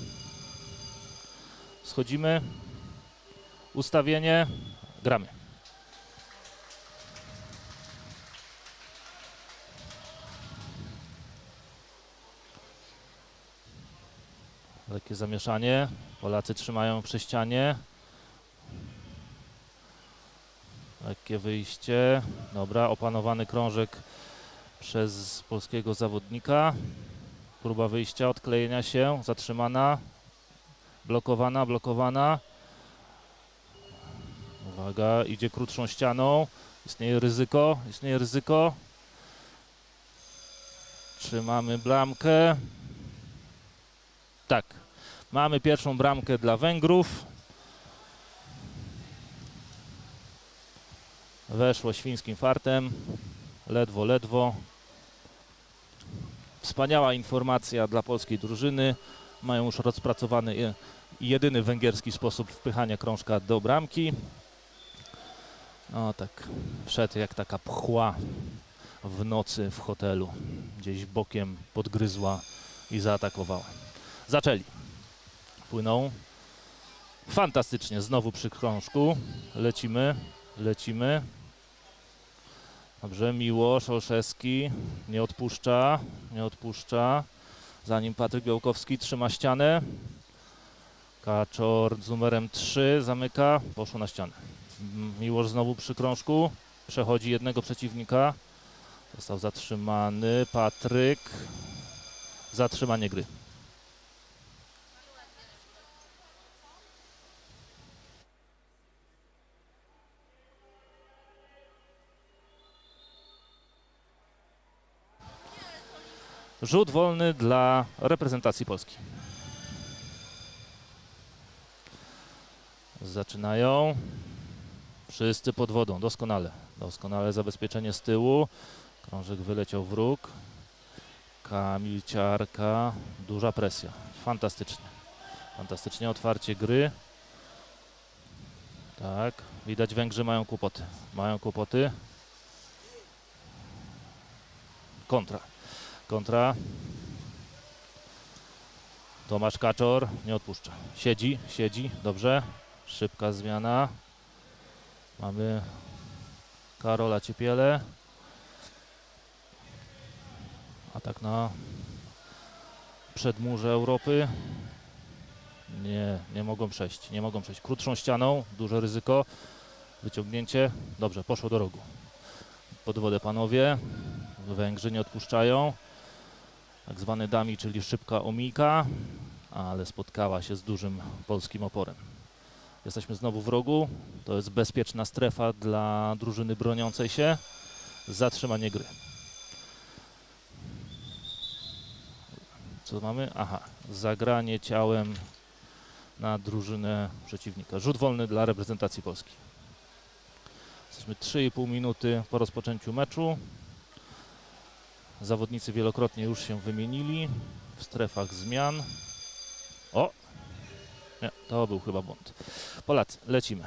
Schodzimy. Ustawienie. Gramy. Lekkie zamieszanie. Polacy trzymają przy ścianie. Lekkie wyjście. Dobra, opanowany krążek przez polskiego zawodnika. Próba wyjścia, odklejenia się, zatrzymana. Blokowana, blokowana. Uwaga, idzie krótszą ścianą. Istnieje ryzyko, istnieje ryzyko. Trzymamy bramkę. Tak, mamy pierwszą bramkę dla Węgrów. Weszło świńskim fartem. Ledwo, ledwo. Wspaniała informacja dla polskiej drużyny. Mają już rozpracowany jedyny węgierski sposób wpychania krążka do bramki. O tak, wszedł jak taka pchła w nocy w hotelu. Gdzieś bokiem podgryzła i zaatakowała. Zaczęli. Płyną. Fantastycznie, znowu przy krążku. Lecimy, lecimy. Dobrze, Miłosz Olszewski nie odpuszcza, nie odpuszcza. Zanim Patryk Białkowski trzyma ścianę. Kaczor z numerem 3 zamyka, poszło na ścianę. Miłosz znowu przy krążku, przechodzi jednego przeciwnika. Został zatrzymany Patryk. Zatrzymanie gry. Rzut wolny dla reprezentacji Polski. Zaczynają. Wszyscy pod wodą, doskonale. Doskonale zabezpieczenie z tyłu. Krążek wyleciał w róg. Kamil Ciarka. Duża presja. Fantastycznie. Fantastycznie otwarcie gry. Tak, widać Węgrzy mają kłopoty. Mają kłopoty. Kontra. Kontra. Tomasz Kaczor nie odpuszcza. Siedzi, siedzi, dobrze. Szybka zmiana. Mamy Karola Ciepiele. Atak na przedmurze Europy. Nie mogą przejść, nie mogą przejść. Krótszą ścianą, duże ryzyko. Wyciągnięcie. Dobrze, poszło do rogu. Pod wodę panowie. Węgrzy nie odpuszczają. Tak zwany dummy, czyli szybka omijka, ale spotkała się z dużym polskim oporem. Jesteśmy znowu w rogu. To jest bezpieczna strefa dla drużyny broniącej się. Zatrzymanie gry. Co mamy? Aha, zagranie ciałem na drużynę przeciwnika. Rzut wolny dla reprezentacji Polski. Jesteśmy 3,5 minuty po rozpoczęciu meczu. Zawodnicy wielokrotnie już się wymienili w strefach zmian. O! Nie, to był chyba błąd. Polacy, lecimy.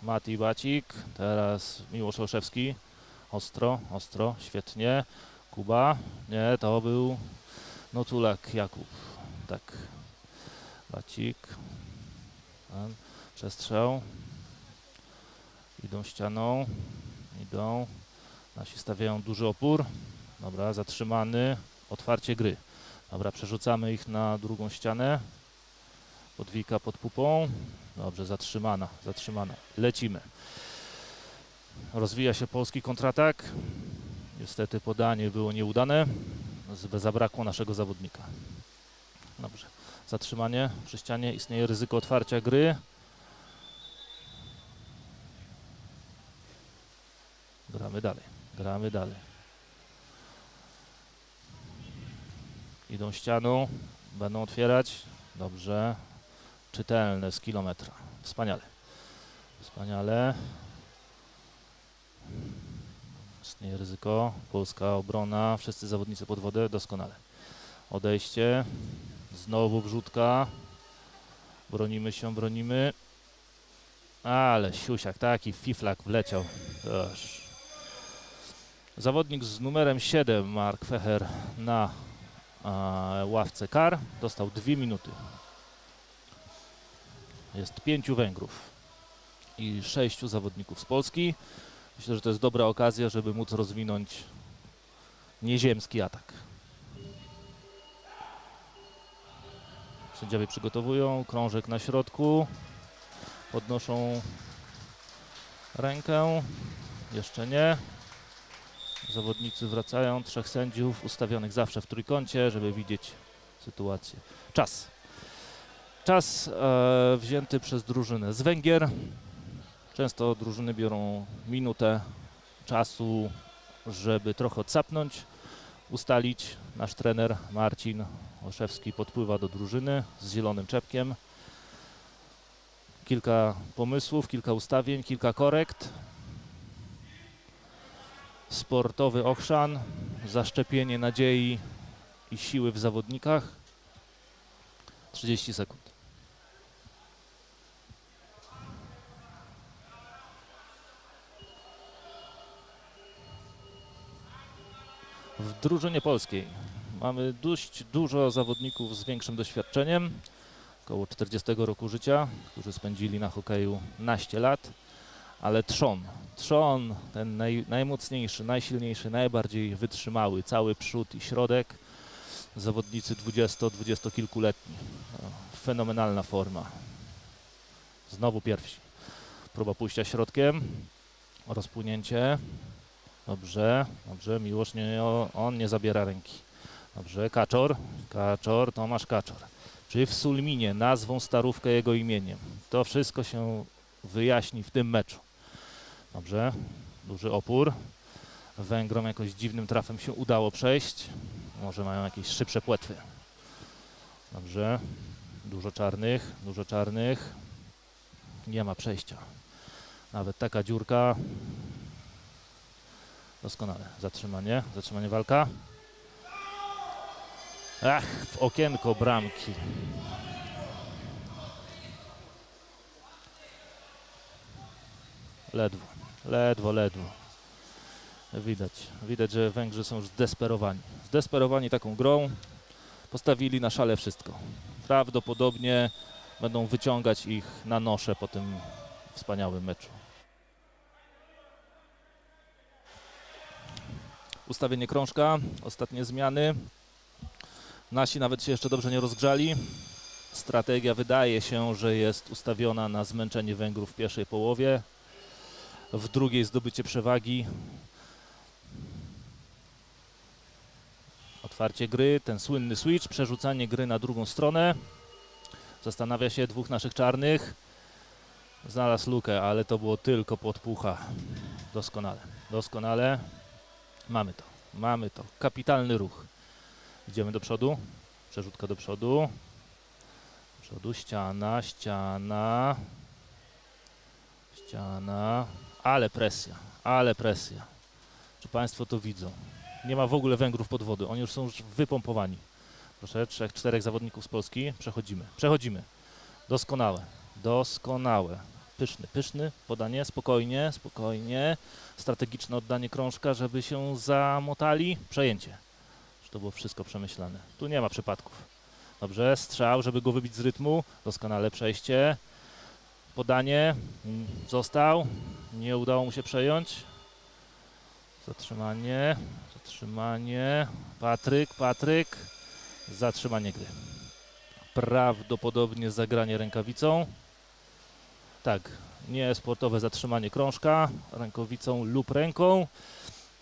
Mati Bacik, teraz Miłosz Olszewski. Ostro, ostro, świetnie. Kuba, nie, to był Notulak Jakub. Tak. Bacik. Przestrzał. Idą ścianą. Idą. Nasi stawiają duży opór. Dobra, zatrzymany. Otwarcie gry. Dobra, przerzucamy ich na drugą ścianę. Podwika pod pupą. Dobrze, zatrzymana, zatrzymana. Lecimy. Rozwija się polski kontratak. Niestety podanie było nieudane. Zabrakło naszego zawodnika. Dobrze. Zatrzymanie przy ścianie. Istnieje ryzyko otwarcia gry. Gramy dalej. Gramy dalej. Idą ścianą. Będą otwierać. Dobrze. Czytelne z kilometra. Wspaniale. Wspaniale. Istnieje ryzyko. Polska obrona. Wszyscy zawodnicy pod wodę. Doskonale. Odejście. Znowu wrzutka. Bronimy się, bronimy. Ale siusiak, taki fiflak wleciał. Aż. Zawodnik z numerem 7, Mark Fecher, na ławce kar. Dostał 2 minuty. Jest 5 Węgrów. i 6 zawodników z Polski. Myślę, że to jest dobra okazja, żeby móc rozwinąć nieziemski atak. Sędziowie przygotowują, krążek na środku, podnoszą rękę, jeszcze nie. Zawodnicy wracają, 3 sędziów ustawionych zawsze w trójkącie, żeby widzieć sytuację. Czas. Czas wzięty przez drużynę z Węgier. Często drużyny biorą minutę czasu, żeby trochę odsapnąć, ustalić. Nasz trener Marcin Olszewski podpływa do drużyny z zielonym czepkiem. Kilka pomysłów, kilka ustawień, kilka korekt. Sportowy ochrzan, zaszczepienie nadziei i siły w zawodnikach. 30 sekund. W drużynie polskiej mamy dość dużo zawodników z większym doświadczeniem, około 40 roku życia, którzy spędzili na hokeju naście lat, ale trzon, ten najmocniejszy, najsilniejszy, najbardziej wytrzymały, cały przód i środek, zawodnicy 20-kilkuletni, fenomenalna forma. Znowu pierwsi. Próba pójścia środkiem, rozpłynięcie. Dobrze, dobrze, Miłosz on nie zabiera ręki. Dobrze, Kaczor, Tomasz Kaczor. Czy w Sulminie nazwą starówkę jego imieniem? To wszystko się wyjaśni w tym meczu. Dobrze, duży opór. Węgrom jakoś dziwnym trafem się udało przejść. Może mają jakieś szybsze płetwy. Dobrze, dużo czarnych. Nie ma przejścia. Nawet taka dziurka. Doskonale. Zatrzymanie walka. Ach, w okienko bramki. Ledwo. Widać, że Węgrzy są już zdesperowani taką grą. Postawili na szale wszystko. Prawdopodobnie będą wyciągać ich na nosze po tym wspaniałym meczu. Ustawienie krążka, ostatnie zmiany. Nasi nawet się jeszcze dobrze nie rozgrzali. Strategia wydaje się, że jest ustawiona na zmęczenie Węgrów w pierwszej połowie. W drugiej zdobycie przewagi. Otwarcie gry, ten słynny switch, przerzucanie gry na drugą stronę. Zastanawia się dwóch naszych czarnych. Znalazł lukę, ale to było tylko podpucha. Doskonale. Mamy to. Kapitalny ruch. Idziemy do przodu. Przerzutka do przodu. Ściana. Ale presja. Czy Państwo to widzą? Nie ma w ogóle Węgrów pod wodą. Oni już są wypompowani. Proszę, 3-4 zawodników z Polski. Przechodzimy. Doskonałe. Pyszny. Podanie. Spokojnie. Strategiczne oddanie krążka, żeby się zamotali. Przejęcie. To było wszystko przemyślane. Tu nie ma przypadków. Dobrze, strzał, żeby go wybić z rytmu. Doskonale przejście. Podanie. Został. Nie udało mu się przejąć. Zatrzymanie. Patryk. Zatrzymanie gry. Prawdopodobnie zagranie rękawicą. Tak, niesportowe zatrzymanie krążka rękawicą lub ręką.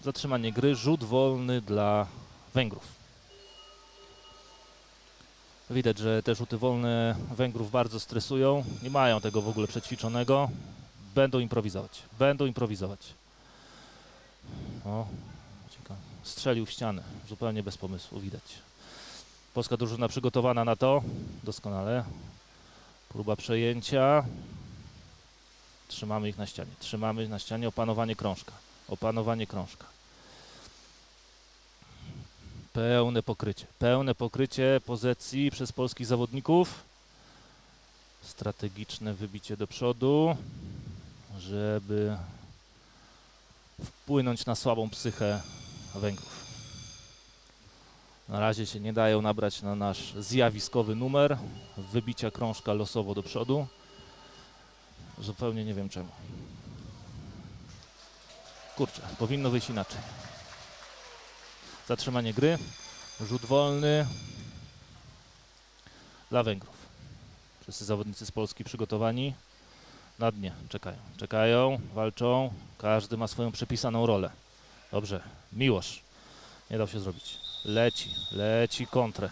Zatrzymanie gry, rzut wolny dla Węgrów. Widać, że te rzuty wolne Węgrów bardzo stresują. Nie mają tego w ogóle przećwiczonego. Będą improwizować. O, ciekawe. Strzelił w ścianę. Zupełnie bez pomysłu, widać. Polska drużyna przygotowana na to. Doskonale. Próba przejęcia. Trzymamy ich na ścianie. Opanowanie krążka. Pełne pokrycie pozycji przez polskich zawodników. Strategiczne wybicie do przodu, żeby wpłynąć na słabą psychę Węgrów. Na razie się nie dają nabrać na nasz zjawiskowy numer wybicia krążka losowo do przodu. Zupełnie nie wiem czemu. Kurczę, powinno wyjść inaczej. Zatrzymanie gry. Rzut wolny dla Węgrów. Wszyscy zawodnicy z Polski przygotowani. Na dnie czekają, walczą. Każdy ma swoją przypisaną rolę. Dobrze, Miłosz. Nie dał się zrobić. Leci kontrę.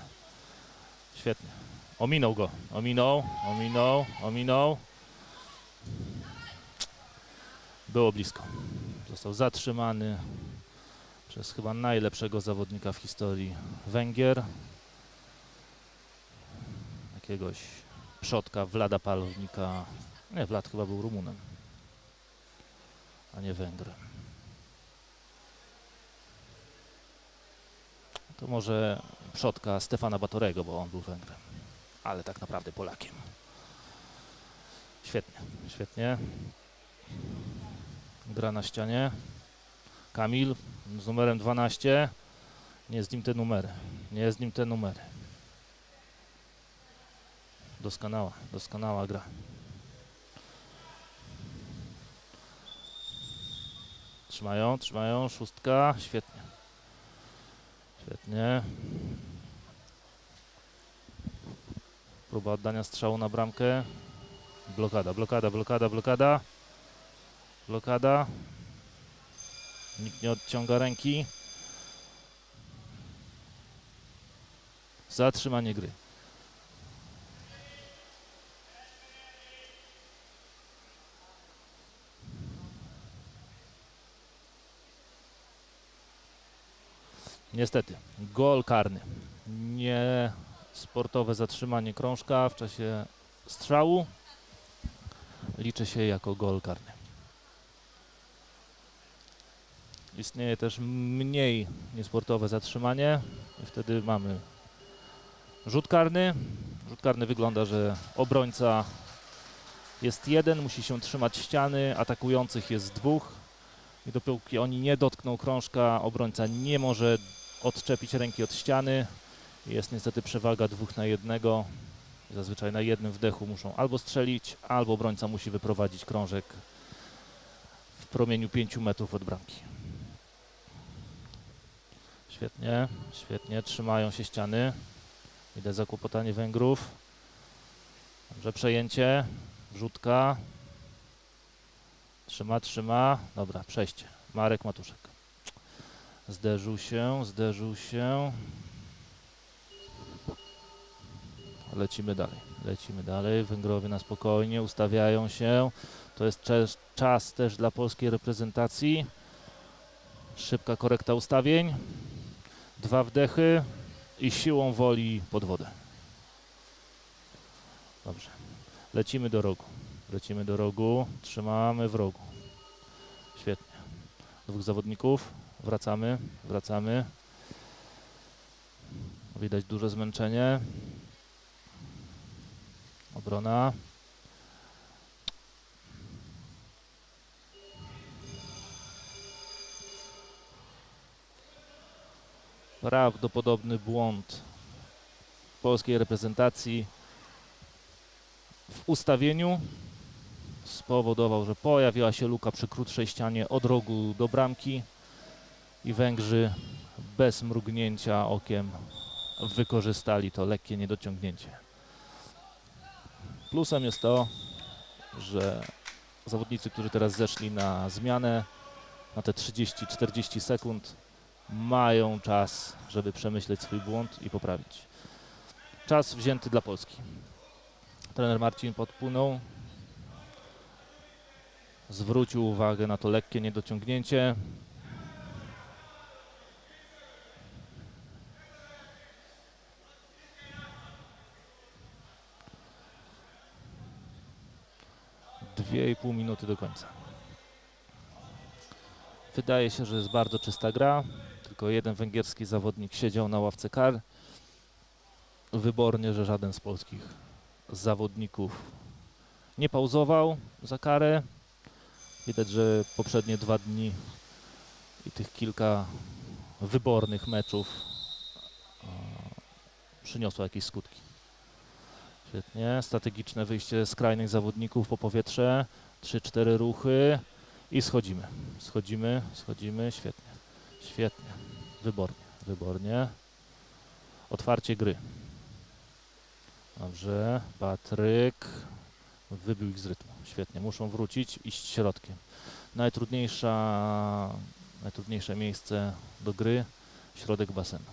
Świetnie. Ominął go. Ominął. Było blisko. Został zatrzymany przez chyba najlepszego zawodnika w historii Węgier. Jakiegoś przodka Vlada Palownika. Nie, Vlad chyba był Rumunem, a nie Węgrem. To może przodka Stefana Batorego, bo on był Węgrem, ale tak naprawdę Polakiem. Świetnie. Gra na ścianie. Kamil z numerem 12. Nie z nim te numery. Doskonała gra. Trzymają. Szóstka. Świetnie. Próba oddania strzału na bramkę. Blokada. Nikt nie odciąga ręki. Zatrzymanie gry. Niestety, gol karny. Nie sportowe zatrzymanie krążka w czasie strzału. Liczy się jako gol karny. Istnieje też mniej niesportowe zatrzymanie i wtedy mamy rzut karny. Rzut karny wygląda, że obrońca jest jeden, musi się trzymać ściany, atakujących jest dwóch i dopóki oni nie dotkną krążka, obrońca nie może odczepić ręki od ściany. Jest niestety przewaga 2 na 1. Zazwyczaj na jednym wdechu muszą albo strzelić, albo obrońca musi wyprowadzić krążek w promieniu 5 metrów od bramki. Świetnie, trzymają się ściany. Widać zakłopotanie Węgrów. Dobrze, przejęcie, wrzutka. Trzyma. Dobra, przejście. Marek Matuszek. Zderzył się. Lecimy dalej. Węgrowie na spokojnie ustawiają się. To jest czas też dla polskiej reprezentacji. Szybka korekta ustawień. 2 wdechy i siłą woli pod wodę. Dobrze. Lecimy do rogu. Trzymamy w rogu. Świetnie. 2 zawodników. Wracamy. Widać duże zmęczenie. Obrona. Prawdopodobny błąd polskiej reprezentacji w ustawieniu spowodował, że pojawiła się luka przy krótszej ścianie od rogu do bramki i Węgrzy bez mrugnięcia okiem wykorzystali to lekkie niedociągnięcie. Plusem jest to, że zawodnicy, którzy teraz zeszli na zmianę, na te 30-40 sekund, mają czas, żeby przemyśleć swój błąd i poprawić. Czas wzięty dla Polski. Trener Marcin podpłynął. Zwrócił uwagę na to lekkie niedociągnięcie. Dwie i pół minuty do końca. Wydaje się, że jest bardzo czysta gra. Tylko jeden węgierski zawodnik siedział na ławce kar. Wybornie, że żaden z polskich zawodników nie pauzował za karę. Widać, że poprzednie 2 dni i tych kilka wybornych meczów przyniosło jakieś skutki. Świetnie. Strategiczne wyjście skrajnych zawodników po powietrze. 3-4 ruchy i schodzimy. Schodzimy, schodzimy. Świetnie. Świetnie. Wybornie. Wybornie. Otwarcie gry. Dobrze. Patryk wybił ich z rytmu. Świetnie. Muszą wrócić, iść środkiem. Najtrudniejsze miejsce do gry. Środek basenu.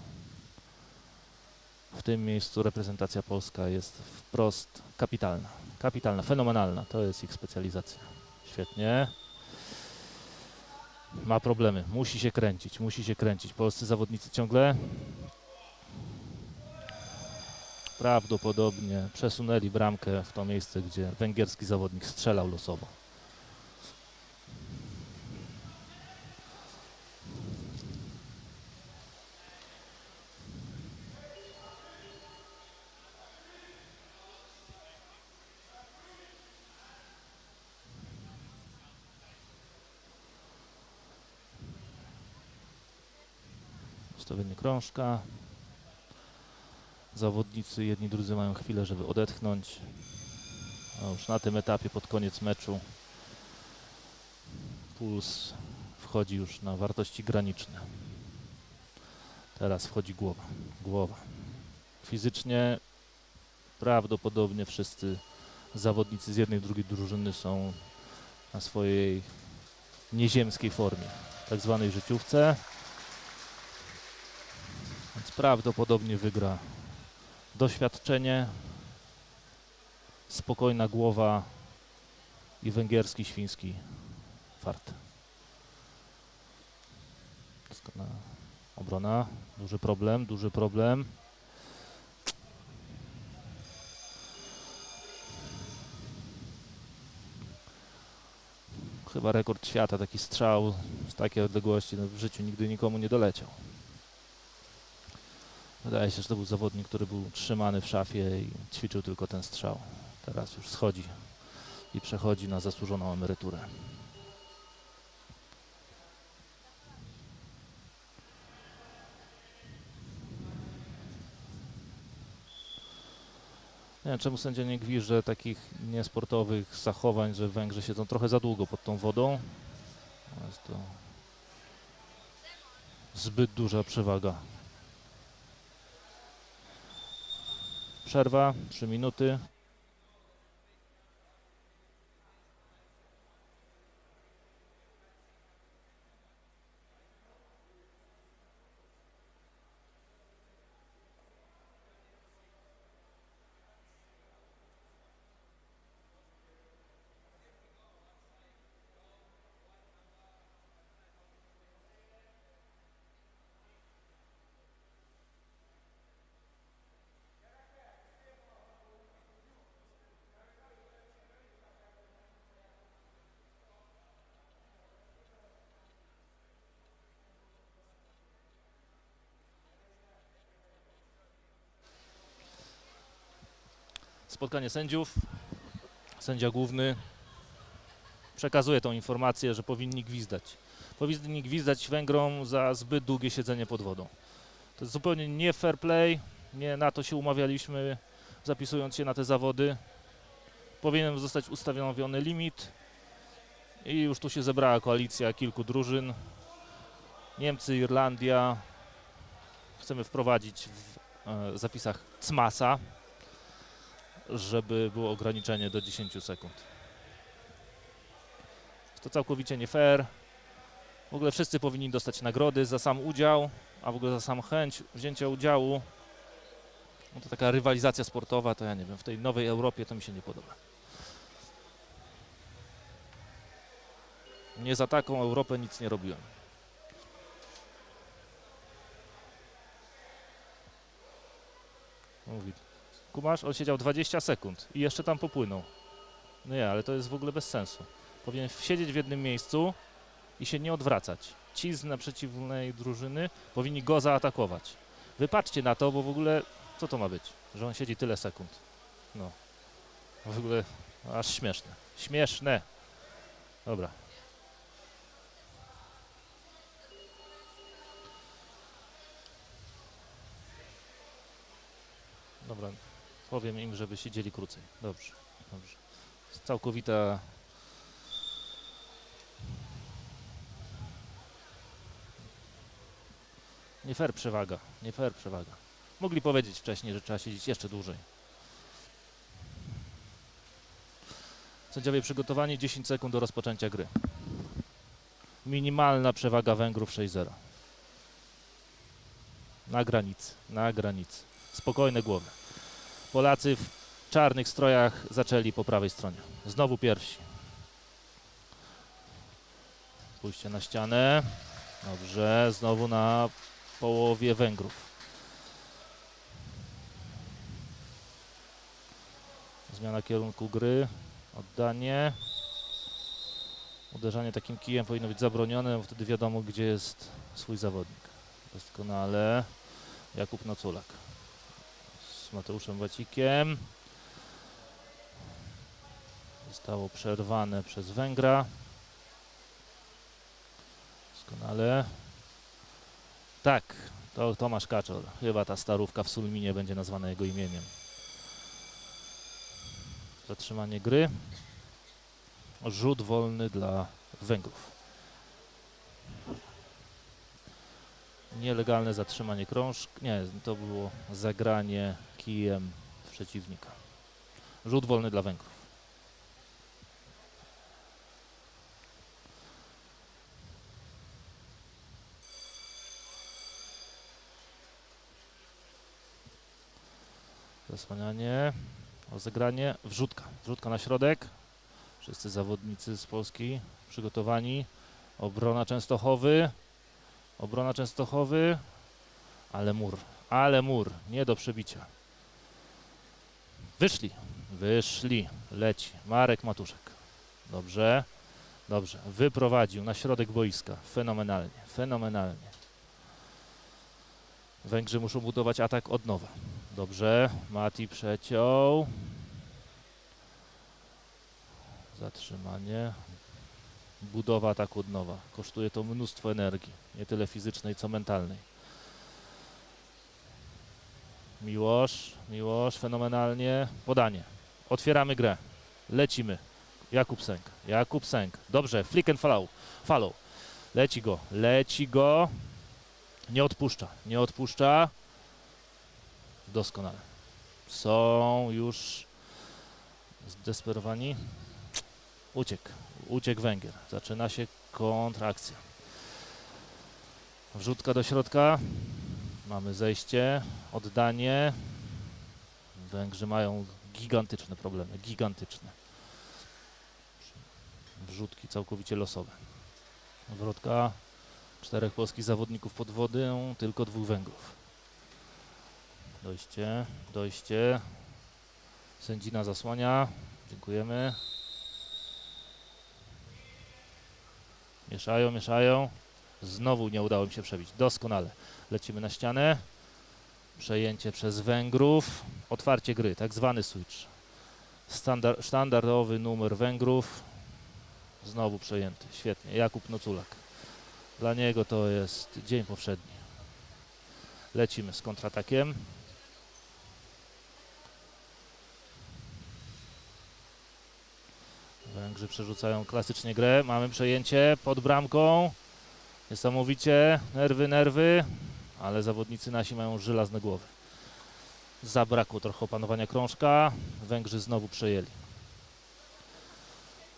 W tym miejscu reprezentacja polska jest wprost kapitalna. Kapitalna, fenomenalna. To jest ich specjalizacja. Świetnie. Ma problemy. Musi się kręcić, musi się kręcić. Polscy zawodnicy ciągle prawdopodobnie przesunęli bramkę w to miejsce, gdzie węgierski zawodnik strzelał losowo. Ustawienie krążka. Zawodnicy jedni drudzy mają chwilę, żeby odetchnąć. A już na tym etapie pod koniec meczu puls wchodzi już na wartości graniczne. Teraz wchodzi głowa. Głowa. Fizycznie prawdopodobnie wszyscy zawodnicy z jednej i drugiej drużyny są na swojej nieziemskiej formie, tak zwanej życiówce. Więc prawdopodobnie wygra doświadczenie, spokojna głowa i węgierski, świński fart. Doskonała obrona. Duży problem, duży problem. Chyba rekord świata, taki strzał z takiej odległości w życiu nigdy nikomu nie doleciał. Wydaje się, że to był zawodnik, który był trzymany w szafie i ćwiczył tylko ten strzał. Teraz już schodzi i przechodzi na zasłużoną emeryturę. Nie wiem, czemu sędzia nie gwizdże takich niesportowych zachowań, że Węgrzy siedzą trochę za długo pod tą wodą. Jest to zbyt duża przewaga. Przerwa, 3 minuty. Spotkanie sędziów. Sędzia główny przekazuje tą informację, że powinni gwizdać. Powinni gwizdać Węgrom za zbyt długie siedzenie pod wodą. To jest zupełnie nie fair play, nie na to się umawialiśmy, zapisując się na te zawody. Powinien zostać ustanowiony limit i już tu się zebrała koalicja kilku drużyn. Niemcy, Irlandia. Chcemy wprowadzić w zapisach CMAS-a, żeby było ograniczenie do 10 sekund. Jest to całkowicie nie fair. W ogóle wszyscy powinni dostać nagrody za sam udział, a w ogóle za sam chęć wzięcia udziału. No to taka rywalizacja sportowa, to ja nie wiem, w tej nowej Europie to mi się nie podoba. Nie za taką Europę nic nie robiłem. Mówi, kumasz, on siedział 20 sekund i jeszcze tam popłynął. No nie, ale to jest w ogóle bez sensu. Powinien siedzieć w jednym miejscu i się nie odwracać. Ci z przeciwnej drużyny powinni go zaatakować. Wypatrzcie na to, bo w ogóle co to ma być? Że on siedzi tyle sekund. No. W ogóle aż śmieszne. Śmieszne. Dobra. Dobra. Powiem im, żeby siedzieli krócej. Dobrze, dobrze. Całkowita... Nie fair przewaga, nie fair przewaga. Mogli powiedzieć wcześniej, że trzeba siedzieć jeszcze dłużej. Sędziowie przygotowani, 10 sekund do rozpoczęcia gry. Minimalna przewaga Węgrów 6-0. Na granicy, na granicy. Spokojne głowy. Polacy w czarnych strojach zaczęli po prawej stronie. Znowu pierwsi. Pójście na ścianę. Dobrze, znowu na połowie Węgrów. Zmiana kierunku gry. Oddanie. Uderzanie takim kijem powinno być zabronione, bo wtedy wiadomo, gdzie jest swój zawodnik. Doskonale. Jakub Noculak z Mateuszem Wacikiem. Zostało przerwane przez Węgra. Doskonale. Tak, to Tomasz Kaczor. Chyba ta starówka w Sulminie będzie nazwana jego imieniem. Zatrzymanie gry. Rzut wolny dla Węgrów. Nielegalne zatrzymanie krążka. Nie, to było zagranie kijem przeciwnika. Rzut wolny dla Węgrów. Zasłanianie. Rozegranie. Wrzutka. Wrzutka na środek. Wszyscy zawodnicy z Polski przygotowani. Obrona Częstochowy. Obrona Częstochowy. Ale mur. Nie do przebicia. Wyszli. Wyszli. Leci. Marek Matuszek. Dobrze. Dobrze. Wyprowadził na środek boiska. Fenomenalnie. Fenomenalnie. Węgrzy muszą budować atak od nowa. Dobrze. Mati przeciął. Zatrzymanie. Budowa ataku od nowa. Kosztuje to mnóstwo energii. Nie tyle fizycznej, co mentalnej. Miłosz, fenomenalnie. Podanie. Otwieramy grę. Lecimy. Jakub Sęk. Dobrze, flick and follow. Leci go. Nie odpuszcza. Doskonale. Są już zdesperowani. Uciekł Węgier. Zaczyna się kontrakcja. Wrzutka do środka. Mamy zejście, oddanie. Węgrzy mają gigantyczne problemy. Gigantyczne. Wrzutki całkowicie losowe. Wrotka. 4 polskich zawodników pod wodę, tylko 2 Węgrów. Dojście. Sędzina zasłania. Dziękujemy. Mieszają. Znowu nie udało mi się przebić. Doskonale. Lecimy na ścianę. Przejęcie przez Węgrów. Otwarcie gry, tak zwany switch. Standardowy numer Węgrów. Znowu przejęty. Świetnie. Jakub Noculak. Dla niego to jest dzień powszedni. Lecimy z kontratakiem. Węgrzy przerzucają klasycznie grę. Mamy przejęcie pod bramką. Niesamowicie. Nerwy. Ale zawodnicy nasi mają żelazne głowy. Zabrakło trochę opanowania krążka. Węgrzy znowu przejęli.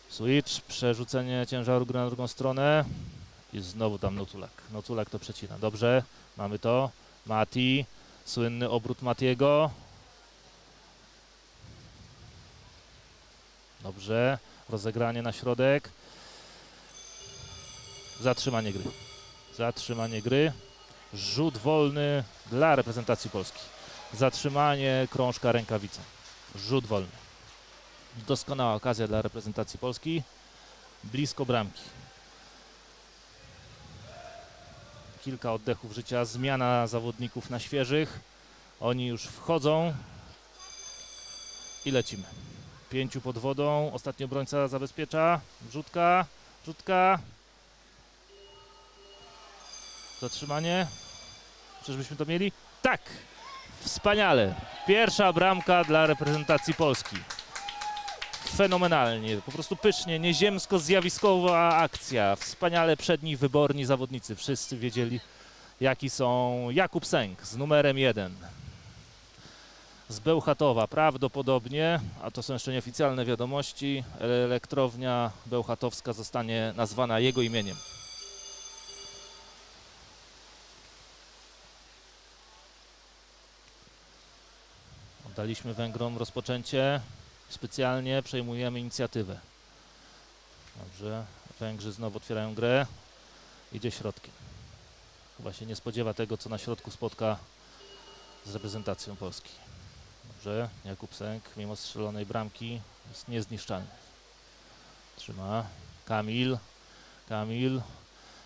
Switch. Przerzucenie ciężaru gry na drugą stronę. I znowu tam Noculak. Noculak to przecina. Dobrze. Mamy to. Mati. Słynny obrót Matiego. Dobrze. Rozegranie na środek. Zatrzymanie gry. Rzut wolny dla reprezentacji Polski. Zatrzymanie krążka rękawica. Rzut wolny. Doskonała okazja dla reprezentacji Polski. Blisko bramki. Kilka oddechów życia. Zmiana zawodników na świeżych. Oni już wchodzą. I lecimy. 5 pod wodą. Ostatni obrońca zabezpiecza. Wrzutka. Zatrzymanie. Czyżbyśmy to mieli? Tak! Wspaniale. Pierwsza bramka dla reprezentacji Polski. Fenomenalnie, po prostu pysznie, nieziemsko-zjawiskowa akcja. Wspaniale przedni, wyborni zawodnicy. Wszyscy wiedzieli, jaki są. Jakub Sęk z numerem 1. Z Bełchatowa prawdopodobnie, a to są jeszcze nieoficjalne wiadomości, elektrownia bełchatowska zostanie nazwana jego imieniem. Oddaliśmy Węgrom rozpoczęcie. Specjalnie przejmujemy inicjatywę. Dobrze, Węgrzy znowu otwierają grę. Idzie środkiem. Chyba się nie spodziewa tego, co na środku spotka z reprezentacją Polski. Dobrze, Jakub Sęk, mimo strzelonej bramki, jest niezniszczalny. Trzyma Kamil. Kamil,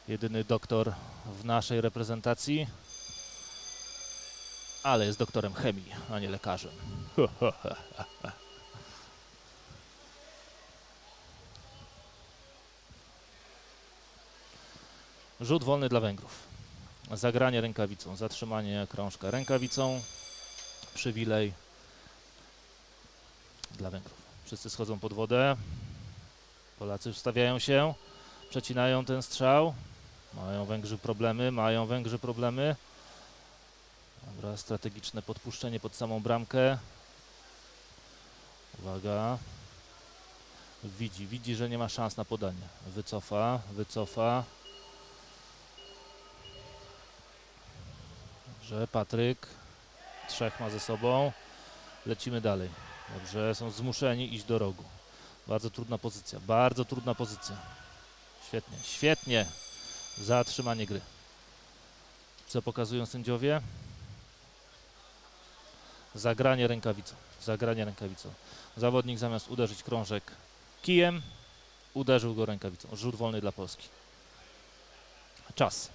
jedyny doktor w naszej reprezentacji. Ale jest doktorem chemii, a nie lekarzem. Rzut wolny dla Węgrów. Zagranie rękawicą, zatrzymanie krążka rękawicą. Przywilej dla Węgrów. Wszyscy schodzą pod wodę. Polacy wstawiają się, przecinają ten strzał. Mają Węgrzy problemy, mają Węgrzy problemy. Dobra, strategiczne podpuszczenie pod samą bramkę. Uwaga. Widzi, że nie ma szans na podanie. Wycofa. Dobrze, Patryk. 3 ma ze sobą. Lecimy dalej. Dobrze, są zmuszeni iść do rogu. Bardzo trudna pozycja. Świetnie. Zatrzymanie gry. Co pokazują sędziowie? Zagranie rękawicą. Zawodnik zamiast uderzyć krążek kijem, uderzył go rękawicą. Rzut wolny dla Polski. Czas.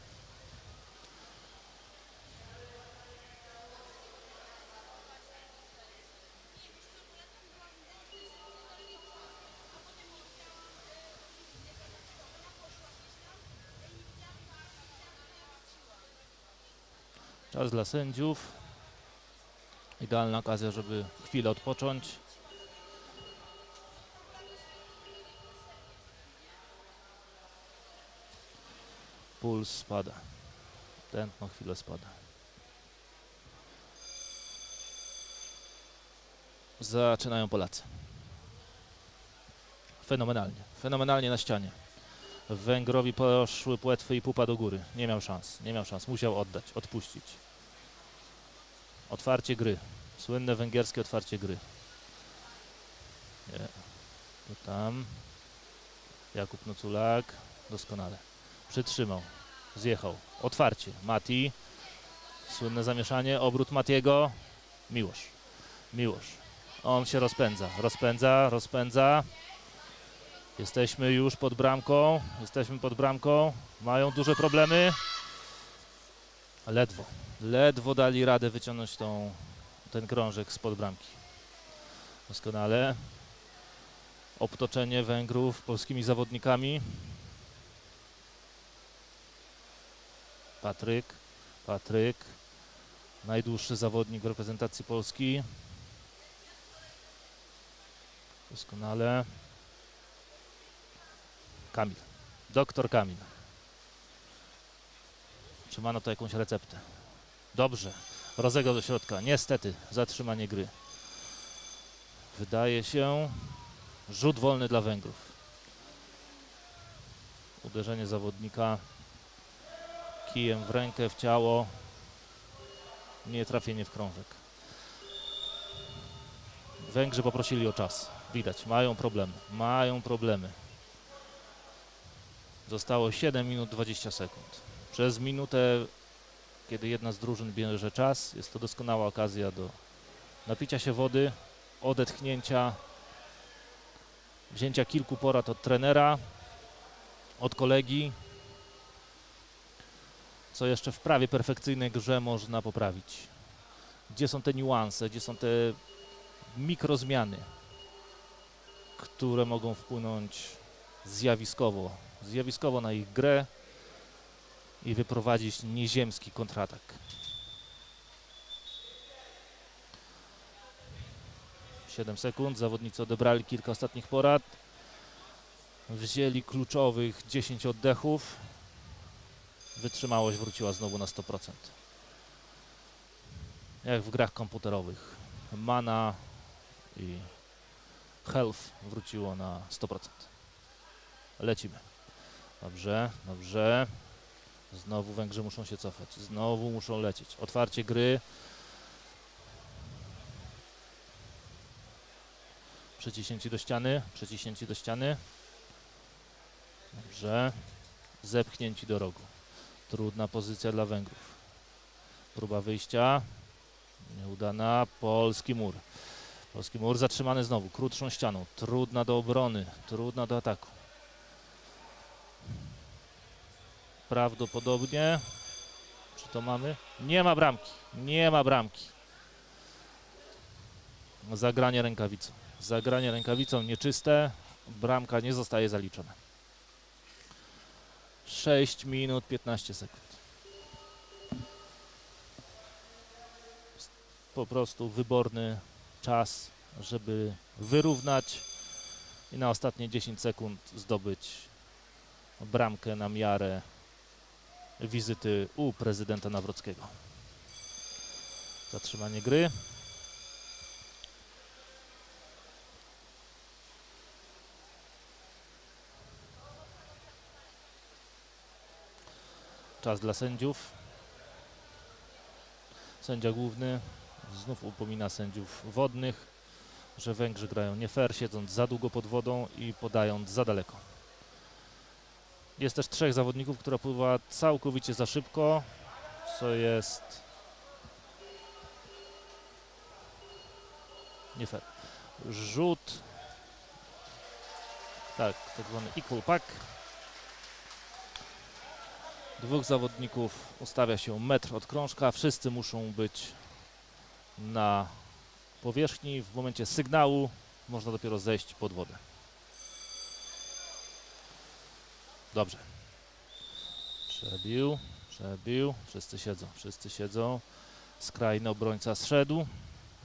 Czas dla sędziów. Idealna okazja, żeby chwilę odpocząć. Puls spada. Tętno chwilę spada. Zaczynają Polacy. Fenomenalnie na ścianie. Węgrowi poszły płetwy i pupa do góry. Nie miał szans. Musiał oddać, odpuścić. Otwarcie gry. Słynne węgierskie otwarcie gry. Nie. To tam. Jakub Noculak. Doskonale. Przytrzymał. Zjechał. Otwarcie. Mati. Słynne zamieszanie. Obrót Matiego. Miłosz. On się rozpędza. Jesteśmy już pod bramką. Mają duże problemy. Ledwo dali radę wyciągnąć ten krążek spod bramki. Doskonale. Obtoczenie Węgrów polskimi zawodnikami. Patryk. Najdłuższy zawodnik w reprezentacji Polski. Doskonale. Kamil. Doktor Kamil. Trzymano to jakąś receptę. Dobrze. Rozegrał do środka. Niestety. Zatrzymanie gry. Wydaje się. Rzut wolny dla Węgrów. Uderzenie zawodnika kijem w rękę, w ciało. Nie trafienie w krążek. Węgrzy poprosili o czas. Widać. Mają problemy. Zostało 7 minut 20 sekund. Przez minutę, kiedy jedna z drużyn bierze czas, jest to doskonała okazja do napicia się wody, odetchnięcia, wzięcia kilku porad od trenera, od kolegi, co jeszcze w prawie perfekcyjnej grze można poprawić. Gdzie są te niuanse, gdzie są te mikrozmiany, które mogą wpłynąć zjawiskowo na ich grę i wyprowadzić nieziemski kontratak. 7 sekund. Zawodnicy odebrali kilka ostatnich porad. Wzięli kluczowych 10 oddechów. Wytrzymałość wróciła znowu na 100%. Jak w grach komputerowych. Mana i health wróciło na 100%. Lecimy. Dobrze, dobrze. Znowu Węgrzy muszą się cofać. Znowu muszą lecieć. Otwarcie gry. Przyciśnięci do ściany. Przyciśnięci do ściany. Dobrze. Zepchnięci do rogu. Trudna pozycja dla Węgrów. Próba wyjścia. Nieudana. Polski mur. Polski mur zatrzymany znowu. Krótszą ścianą. Trudna do obrony. Trudna do ataku. Prawdopodobnie. Czy to mamy? Nie ma bramki. Nie ma bramki. Zagranie rękawicą. Zagranie rękawicą nieczyste. Bramka nie zostaje zaliczona. 6 minut 15 sekund. Po prostu wyborny czas, żeby wyrównać i na ostatnie 10 sekund zdobyć bramkę na miarę wizyty u prezydenta Nawrockiego. Zatrzymanie gry. Czas dla sędziów. Sędzia główny znów upomina sędziów wodnych, że Węgrzy grają nie fair, siedząc za długo pod wodą i podając za daleko. Jest też 3 zawodników, która pływa całkowicie za szybko, co jest nie fair. Rzut, tak zwany equal pack. 2 zawodników ustawia się metr od krążka, wszyscy muszą być na powierzchni. W momencie sygnału można dopiero zejść pod wodę. Dobrze. Przebił. Wszyscy siedzą. Skrajny obrońca zszedł.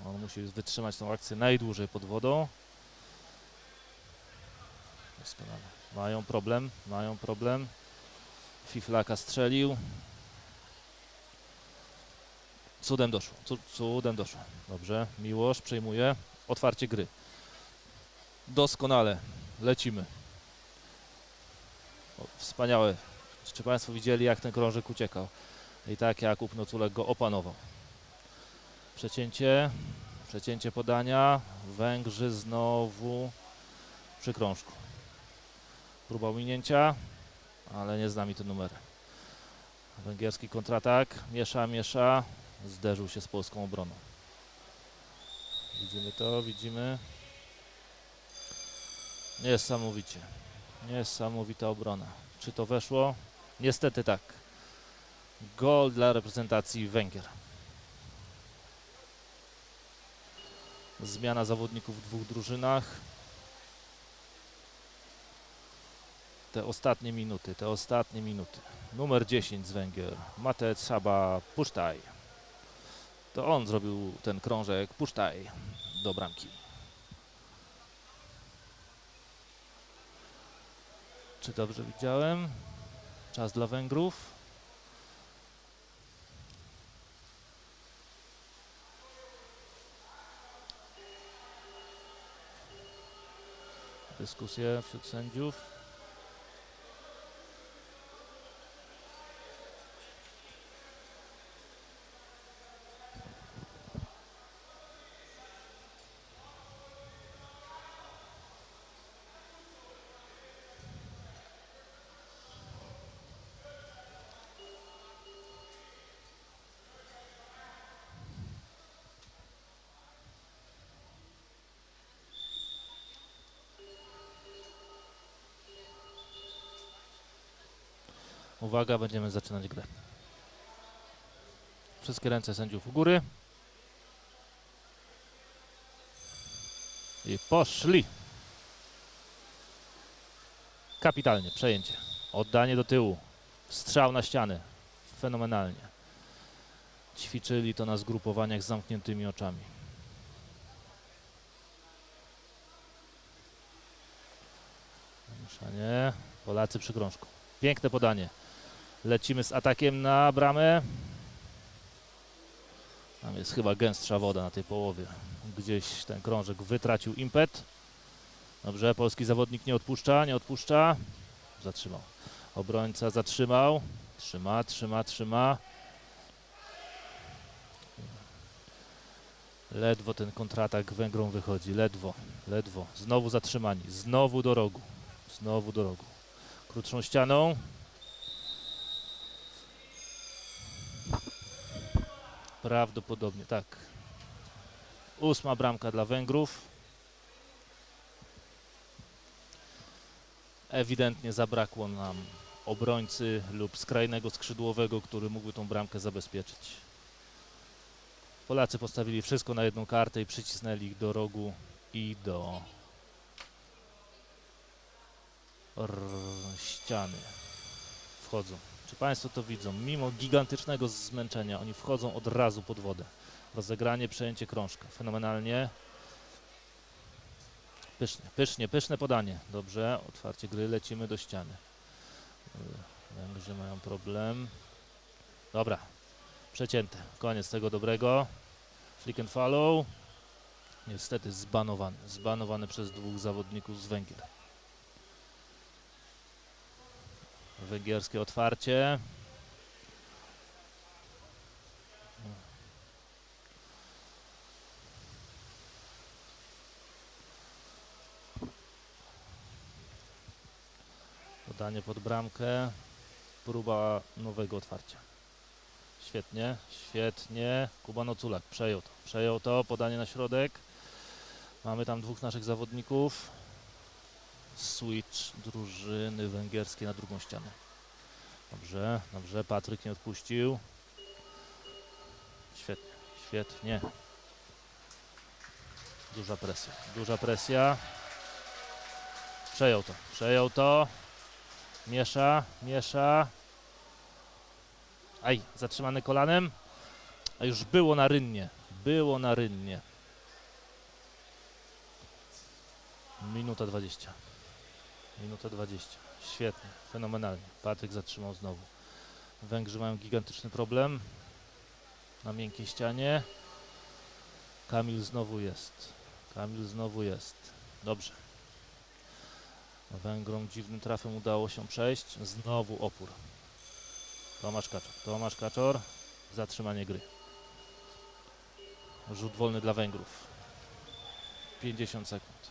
On musi wytrzymać tą akcję najdłużej pod wodą. Doskonale. Mają problem. Fiflaka strzelił. Cudem doszło. Dobrze, Miłosz przejmuje. Otwarcie gry. Doskonale. Lecimy. O, wspaniałe. Czy Państwo widzieli, jak ten krążek uciekał? I tak Jakub Noculek go opanował. Przecięcie podania. Węgrzy znowu przy krążku. Próba minięcia, ale nie z nami te numery. Węgierski kontratak. Miesza. Zderzył się z polską obroną. Widzimy. Niesamowita obrona. Czy to weszło? Niestety tak. Gol dla reprezentacji Węgier. Zmiana zawodników w 2 drużynach. Te ostatnie minuty. Numer 10 z Węgier. Matej Szaba Pusztaj. To on zrobił ten krążek Pusztaj do bramki. Czy dobrze widziałem? Czas dla Węgrów. Dyskusje wśród sędziów. Uwaga, będziemy zaczynać grę. Wszystkie ręce sędziów u góry. I poszli. Kapitalnie, przejęcie. Oddanie do tyłu. Strzał na ścianę. Fenomenalnie. Ćwiczyli to na zgrupowaniach z zamkniętymi oczami. Zamieszanie. Polacy przy krążku. Piękne podanie. Lecimy z atakiem na bramę. Tam jest chyba gęstsza woda na tej połowie. Gdzieś ten krążek wytracił impet. Dobrze, polski zawodnik nie odpuszcza, nie odpuszcza. Zatrzymał. Obrońca zatrzymał. Trzyma. Ledwo ten kontratak Węgrom wychodzi. Ledwo. Znowu zatrzymani. Znowu do rogu. Krótszą ścianą. Prawdopodobnie tak. 8. bramka dla Węgrów. Ewidentnie zabrakło nam obrońcy lub skrajnego skrzydłowego, który mógłby tą bramkę zabezpieczyć. Polacy postawili wszystko na jedną kartę i przycisnęli ich do rogu i do ściany. Wchodzą. Czy Państwo to widzą? Mimo gigantycznego zmęczenia oni wchodzą od razu pod wodę. Rozegranie, przejęcie krążka. Fenomenalnie. Pyszne podanie. Dobrze, otwarcie gry, lecimy do ściany. Węgrzy mają problem. Dobra, przecięte. Koniec tego dobrego. Flick and follow. Niestety zbanowany. Zbanowany przez 2 zawodników z Węgier. Węgierskie otwarcie. Podanie pod bramkę. Próba nowego otwarcia. Świetnie. Kuba Noculak przejął to. Podanie na środek. Mamy tam 2 naszych zawodników. Switch drużyny węgierskiej na drugą ścianę. Dobrze. Patryk nie odpuścił. Świetnie. Duża presja. Przejął to. Miesza. Aj, zatrzymany kolanem. A już było na rynnie. Minuta 20. Świetnie, fenomenalnie. Patryk zatrzymał znowu. Węgrzy mają gigantyczny problem na miękkiej ścianie. Kamil znowu jest. Dobrze. Węgrom dziwnym trafem udało się przejść. Znowu opór. Tomasz Kaczor. Zatrzymanie gry. Rzut wolny dla Węgrów. 50 sekund.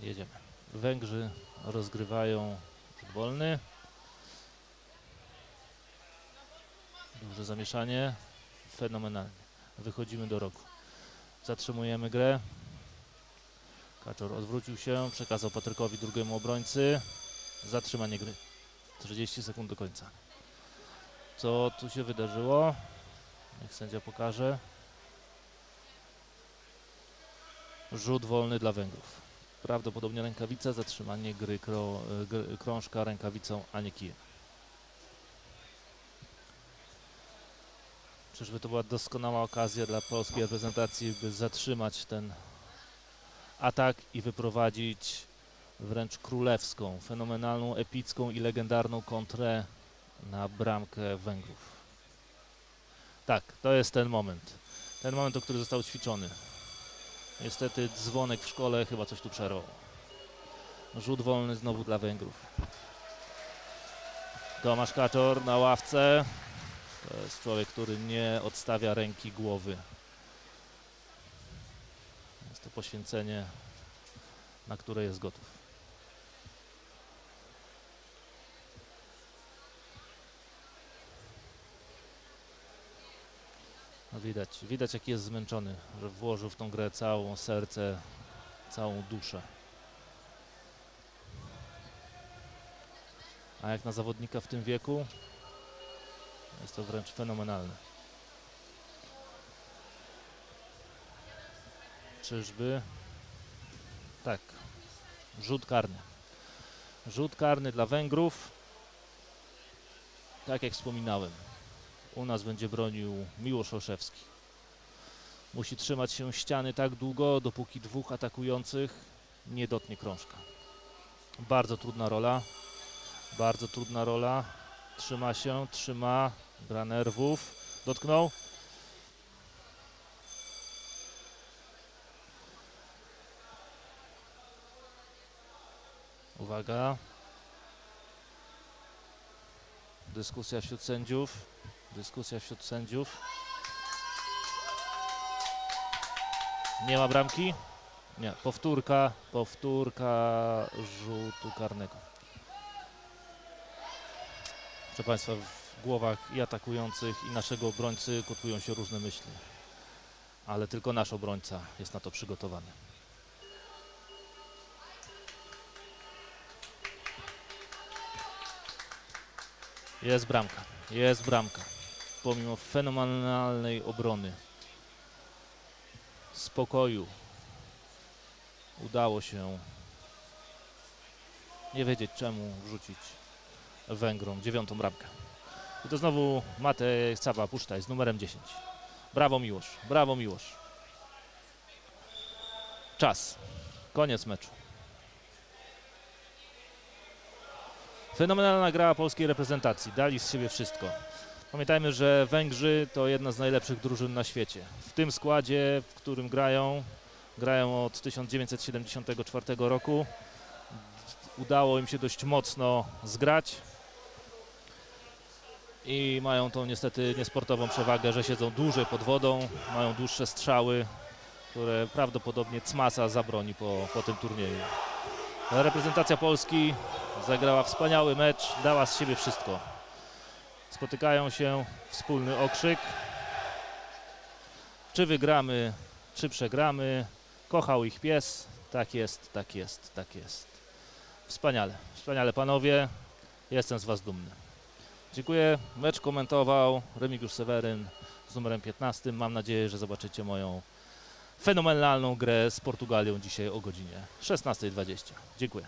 Jedziemy. Węgrzy rozgrywają rzut wolny. Duże zamieszanie. Fenomenalnie. Wychodzimy do rogu. Zatrzymujemy grę. Kaczor odwrócił się, przekazał Patrykowi, drugiemu obrońcy. Zatrzymanie gry. 40 sekund do końca. Co tu się wydarzyło? Niech sędzia pokaże. Rzut wolny dla Węgrów. Prawdopodobnie rękawica, zatrzymanie gry krążka rękawicą, a nie kijem. Czyżby to była doskonała okazja dla polskiej reprezentacji, by zatrzymać ten atak i wyprowadzić wręcz królewską, fenomenalną, epicką i legendarną kontrę na bramkę Węgrów. Tak, to jest ten moment. Ten moment, o który został ćwiczony. Niestety dzwonek w szkole chyba coś tu przerwał. Rzut wolny znowu dla Węgrów. Tomasz Kaczor na ławce. To jest człowiek, który nie odstawia ręki, głowy. Jest to poświęcenie, na które jest gotów. No widać jaki jest zmęczony, że włożył w tą grę całą serce, całą duszę. A jak na zawodnika w tym wieku, jest to wręcz fenomenalne. Czyżby? Tak. Rzut karny. Rzut karny dla Węgrów. Tak jak wspominałem, u nas będzie bronił Miłosz Olszewski. Musi trzymać się ściany tak długo, dopóki dwóch atakujących nie dotknie krążka. Bardzo trudna rola. Bardzo trudna rola. Trzyma się, trzyma. Gra nerwów. Dotknął. Uwaga. Dyskusja wśród sędziów. Dyskusja wśród sędziów. Nie ma bramki? Nie. Powtórka. Powtórka rzutu karnego. Proszę Państwa, w głowach i atakujących, i naszego obrońcy kotłują się różne myśli. Ale tylko nasz obrońca jest na to przygotowany. Jest bramka. Jest bramka. Pomimo fenomenalnej obrony, spokoju, udało się, nie wiedzieć czemu, wrzucić Węgrom 9. bramkę. I to znowu Matej Caba Pusztaj z numerem 10. Brawo Miłosz, brawo Miłosz. Czas. Koniec meczu. Fenomenalna gra polskiej reprezentacji. Dali z siebie wszystko. Pamiętajmy, że Węgrzy to jedna z najlepszych drużyn na świecie. W tym składzie, w którym grają od 1974 roku. Udało im się dość mocno zgrać. I mają tą niestety niesportową przewagę, że siedzą dłużej pod wodą, mają dłuższe strzały, które prawdopodobnie CMAS-a zabroni po tym turnieju. Reprezentacja Polski zagrała wspaniały mecz, dała z siebie wszystko. Spotykają się, wspólny okrzyk. Czy wygramy, czy przegramy. Kochał ich pies. Tak jest, tak jest, tak jest. Wspaniale, wspaniale panowie. Jestem z was dumny. Dziękuję. Mecz komentował Remigiusz Seweryn z numerem 15. Mam nadzieję, że zobaczycie moją fenomenalną grę z Portugalią dzisiaj o godzinie 16:20. Dziękuję.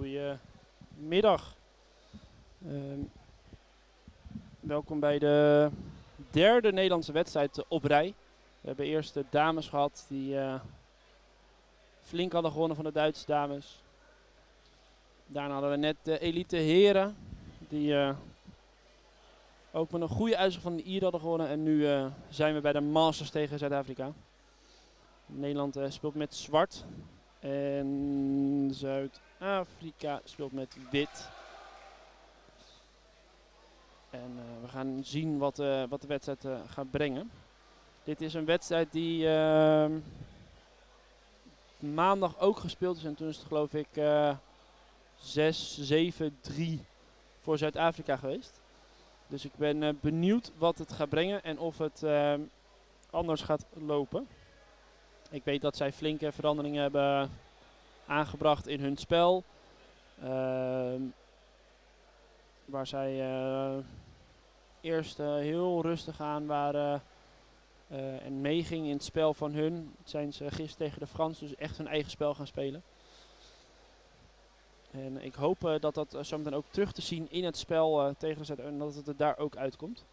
Goedemiddag. Welkom bij de derde Nederlandse wedstrijd op rij. We hebben eerst de dames gehad die flink hadden gewonnen van de Duitse dames. Daarna hadden we net de elite heren die ook met een goede uitslag van de Ier hadden gewonnen. En nu zijn we bij de Masters tegen Zuid-Afrika. Nederland speelt met zwart en Zuid-Afrika speelt met wit. En we gaan zien wat de wedstrijd gaat brengen. Dit is een wedstrijd die maandag ook gespeeld is. En toen is het geloof ik 6-7-3 voor Zuid-Afrika geweest. Dus ik ben benieuwd wat het gaat brengen en of het anders gaat lopen. Ik weet dat zij flinke veranderingen hebben aangebracht in hun spel. Waar zij eerst heel rustig aan waren en meegingen in het spel van hun. Zijn ze gisteren tegen de Fransen dus echt hun eigen spel gaan spelen. En ik hoop dat dat zometeen ook terug te zien in het spel tegen de Zuid-Afrika en dat het er daar ook uitkomt.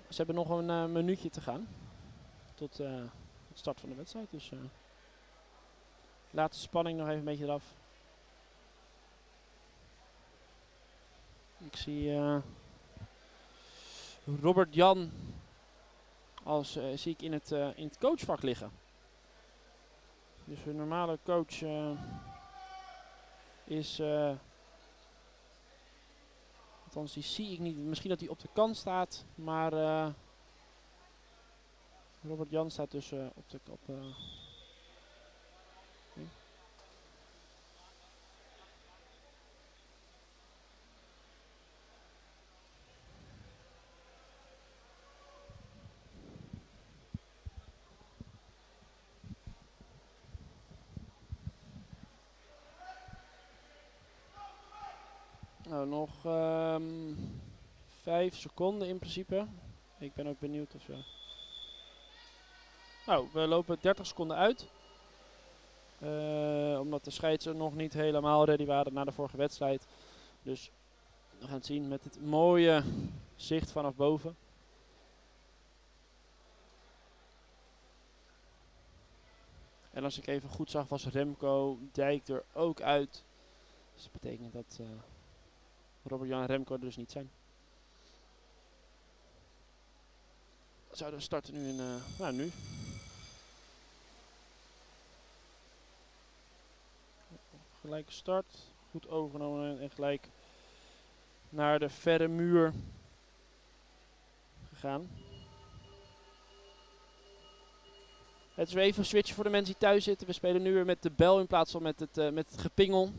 Ze hebben nog een minuutje te gaan tot het start van de wedstrijd. Dus laat de spanning nog even een beetje eraf. Ik zie Robert Jan zie ik in het coachvak liggen. Dus hun normale coach is, althans die zie ik niet, misschien dat hij op de kant staat, maar Robert Jan staat dus op nou, nog 5 seconden in principe. Ik ben ook benieuwd of we... Nou, we lopen 30 seconden uit. Omdat de scheidsrechters nog niet helemaal ready waren na de vorige wedstrijd. Dus we gaan het zien met dit mooie zicht vanaf boven. En als ik even goed zag was Remco Dijk er ook uit. Dus dat betekent dat Robert Jan en Remco er dus niet zijn. Zouden we starten nu in... nou, nu. Gelijke start. Goed overgenomen en gelijk naar de verre muur gegaan. Het is weer even een switch voor de mensen die thuis zitten. We spelen nu weer met de bel in plaats van met het gepingel.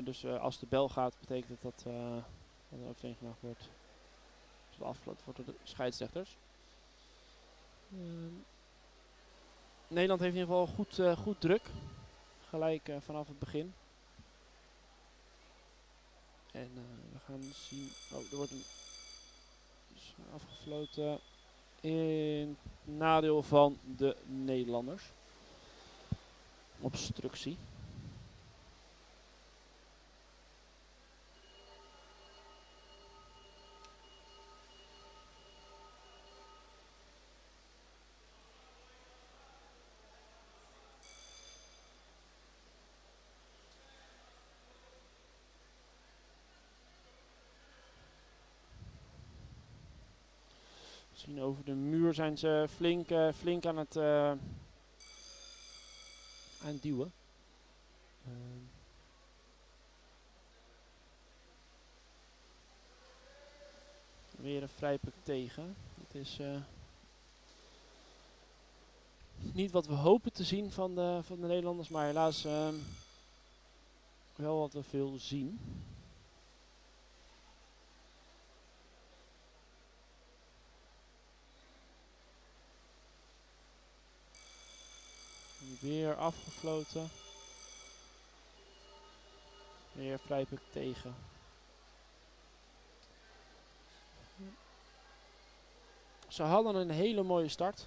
Dus als de bel gaat, betekent het dat er overheen gemaakt wordt. Dat het afgefloten wordt door de scheidsrechters. Nederland heeft in ieder geval goed druk. Gelijk vanaf het begin. En we gaan zien... Oh, er wordt een afgefloten in nadeel van de Nederlanders. Obstructie. Zien over de muur zijn ze flink aan het duwen. Weer een vrijpuck tegen. Het is niet wat we hopen te zien van de Nederlanders, maar helaas wel wat we veel zien. Weer afgefloten. Weer vrijpuck tegen. Ze hadden een hele mooie start.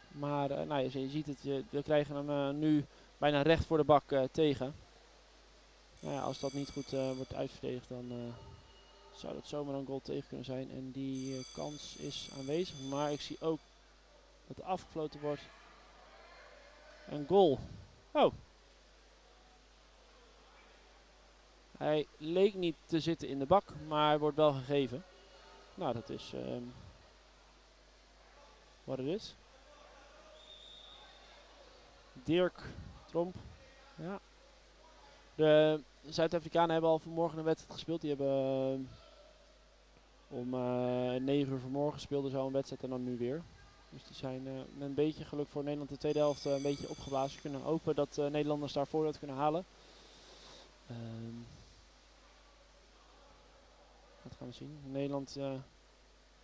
Maar nou, je ziet het, we krijgen hem nu bijna recht voor de bak tegen. Nou ja, als dat niet goed wordt uitverdedigd, dan zou dat zomaar een goal tegen kunnen zijn. En die kans is aanwezig. Maar ik zie ook dat er afgefloten wordt. Een goal. Oh. Hij leek niet te zitten in de bak, maar hij wordt wel gegeven. Nou, dat is wat het is. Dirk Tromp. Ja. De Zuid-Afrikanen hebben al vanmorgen een wedstrijd gespeeld. Die hebben om 9 uur vanmorgen speelden ze al een wedstrijd en dan nu weer. Dus die zijn met een beetje geluk voor Nederland de tweede helft een beetje opgeblazen. Kunnen hopen dat Nederlanders daar vooruit kunnen halen. Dat gaan we zien. Nederland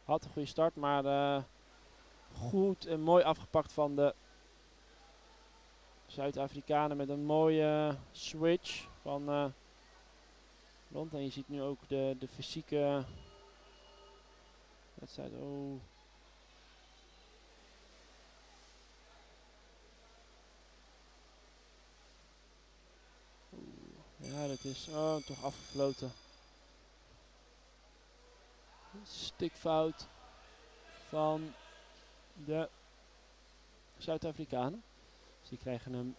had een goede start, maar goed en mooi afgepakt van de Zuid-Afrikanen met een mooie switch van rond. En je ziet nu ook de fysieke wedstrijd. Oh. Ja, dat is toch afgefloten. Stikfout van de Zuid-Afrikanen. Dus die krijgen hem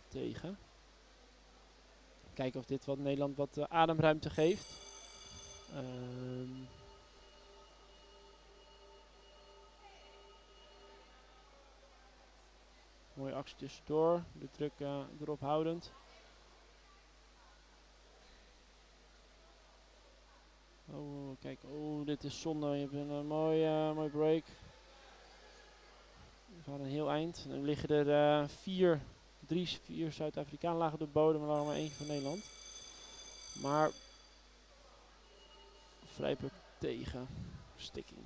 tegen. Kijken of dit wat Nederland wat ademruimte geeft. Mooie actie tussendoor. De druk erop houdend. Oh, kijk. Oh, dit is zonde. Je hebt een mooi break. We gaan een heel eind. Dan liggen er vier Zuid-Afrikanen lagen op de bodem. Maar er maar eentje van Nederland. Maar vrijpluk tegen. Stikking.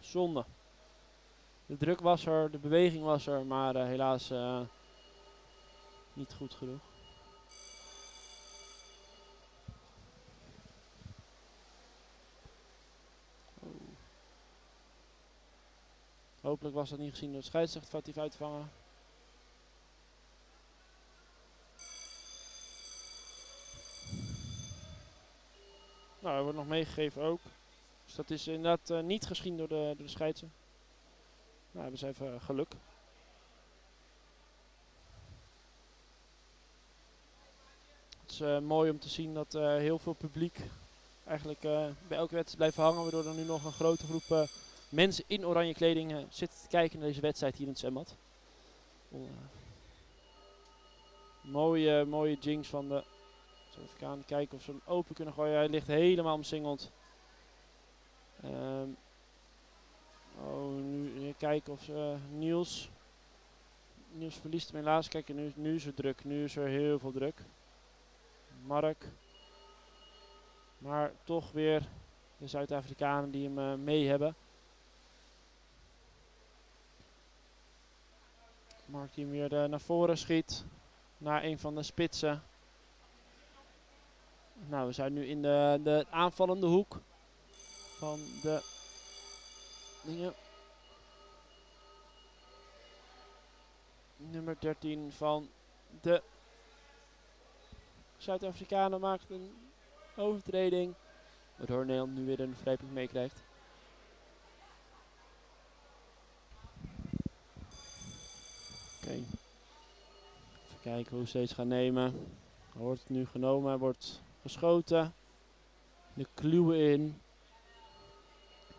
Zonde. De druk was er, de beweging was er, maar helaas niet goed genoeg. Oh. Hopelijk was dat niet gezien door de scheidsrechter, foutief uitvangen. Nou, hij wordt nog meegegeven ook. Dus dat is inderdaad niet gezien door de scheidsrechter. Nou, hebben ze even geluk. Het is mooi om te zien dat heel veel publiek eigenlijk bij elke wedstrijd blijft hangen. Waardoor er nu nog een grote groep mensen in oranje kleding zitten te kijken naar deze wedstrijd hier in het zwembad. Mooie jinx van de Zuid-Afrikanen. Kijken of ze hem open kunnen gooien. Hij ligt helemaal omsingeld. Nu kijken of ze Niels verliest hem helaas. Kijk, nu is er druk. Nu is er heel veel druk. Mark. Maar toch weer de Zuid-Afrikanen die hem mee hebben. Mark die hem weer naar voren schiet. Naar een van de spitsen. Nou, we zijn nu in de aanvallende hoek van de dingen. Nummer 13 van de Zuid-Afrikanen maakt een overtreding. Waardoor Nederland nu weer een vrijplek meekrijgt. Oké. Even kijken hoe ze deze gaan nemen. Wordt het nu genomen, wordt geschoten. De kluwen in.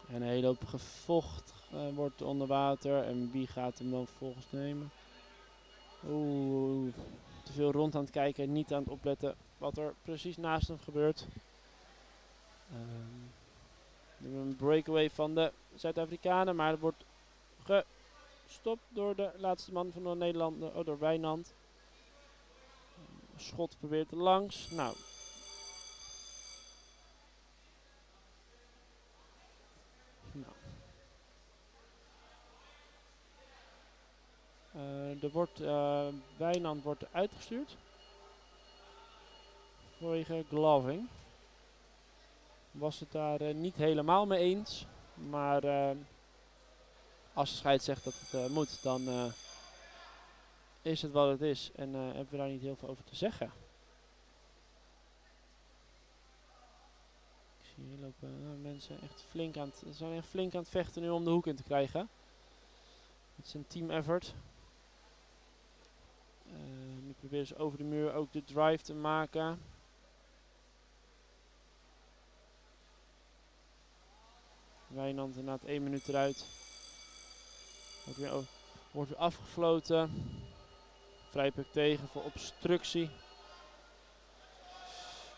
En een hele hoop gevocht wordt onder water. En wie gaat hem dan vervolgens nemen? Oeh, te veel rond aan het kijken en niet aan het opletten wat er precies naast hem gebeurt. Nu een breakaway van de Zuid-Afrikanen, maar het wordt gestopt door de laatste man van de Nederlander, door Wijnand. Schot probeert er langs. Nou. Wijnand wordt uitgestuurd. Vanwege gloving. Was het daar niet helemaal mee eens. Maar als de scheids zegt dat het moet, dan is het wat het is. En hebben we daar niet heel veel over te zeggen. Ik zie hier lopen mensen echt flink ze zijn echt flink aan het vechten nu om de hoek in te krijgen. Het is een team effort. Nu proberen ze over de muur ook de drive te maken. Wijnand inderdaad 1 minuut eruit. Wordt weer afgefloten. Vrijpuk tegen voor obstructie.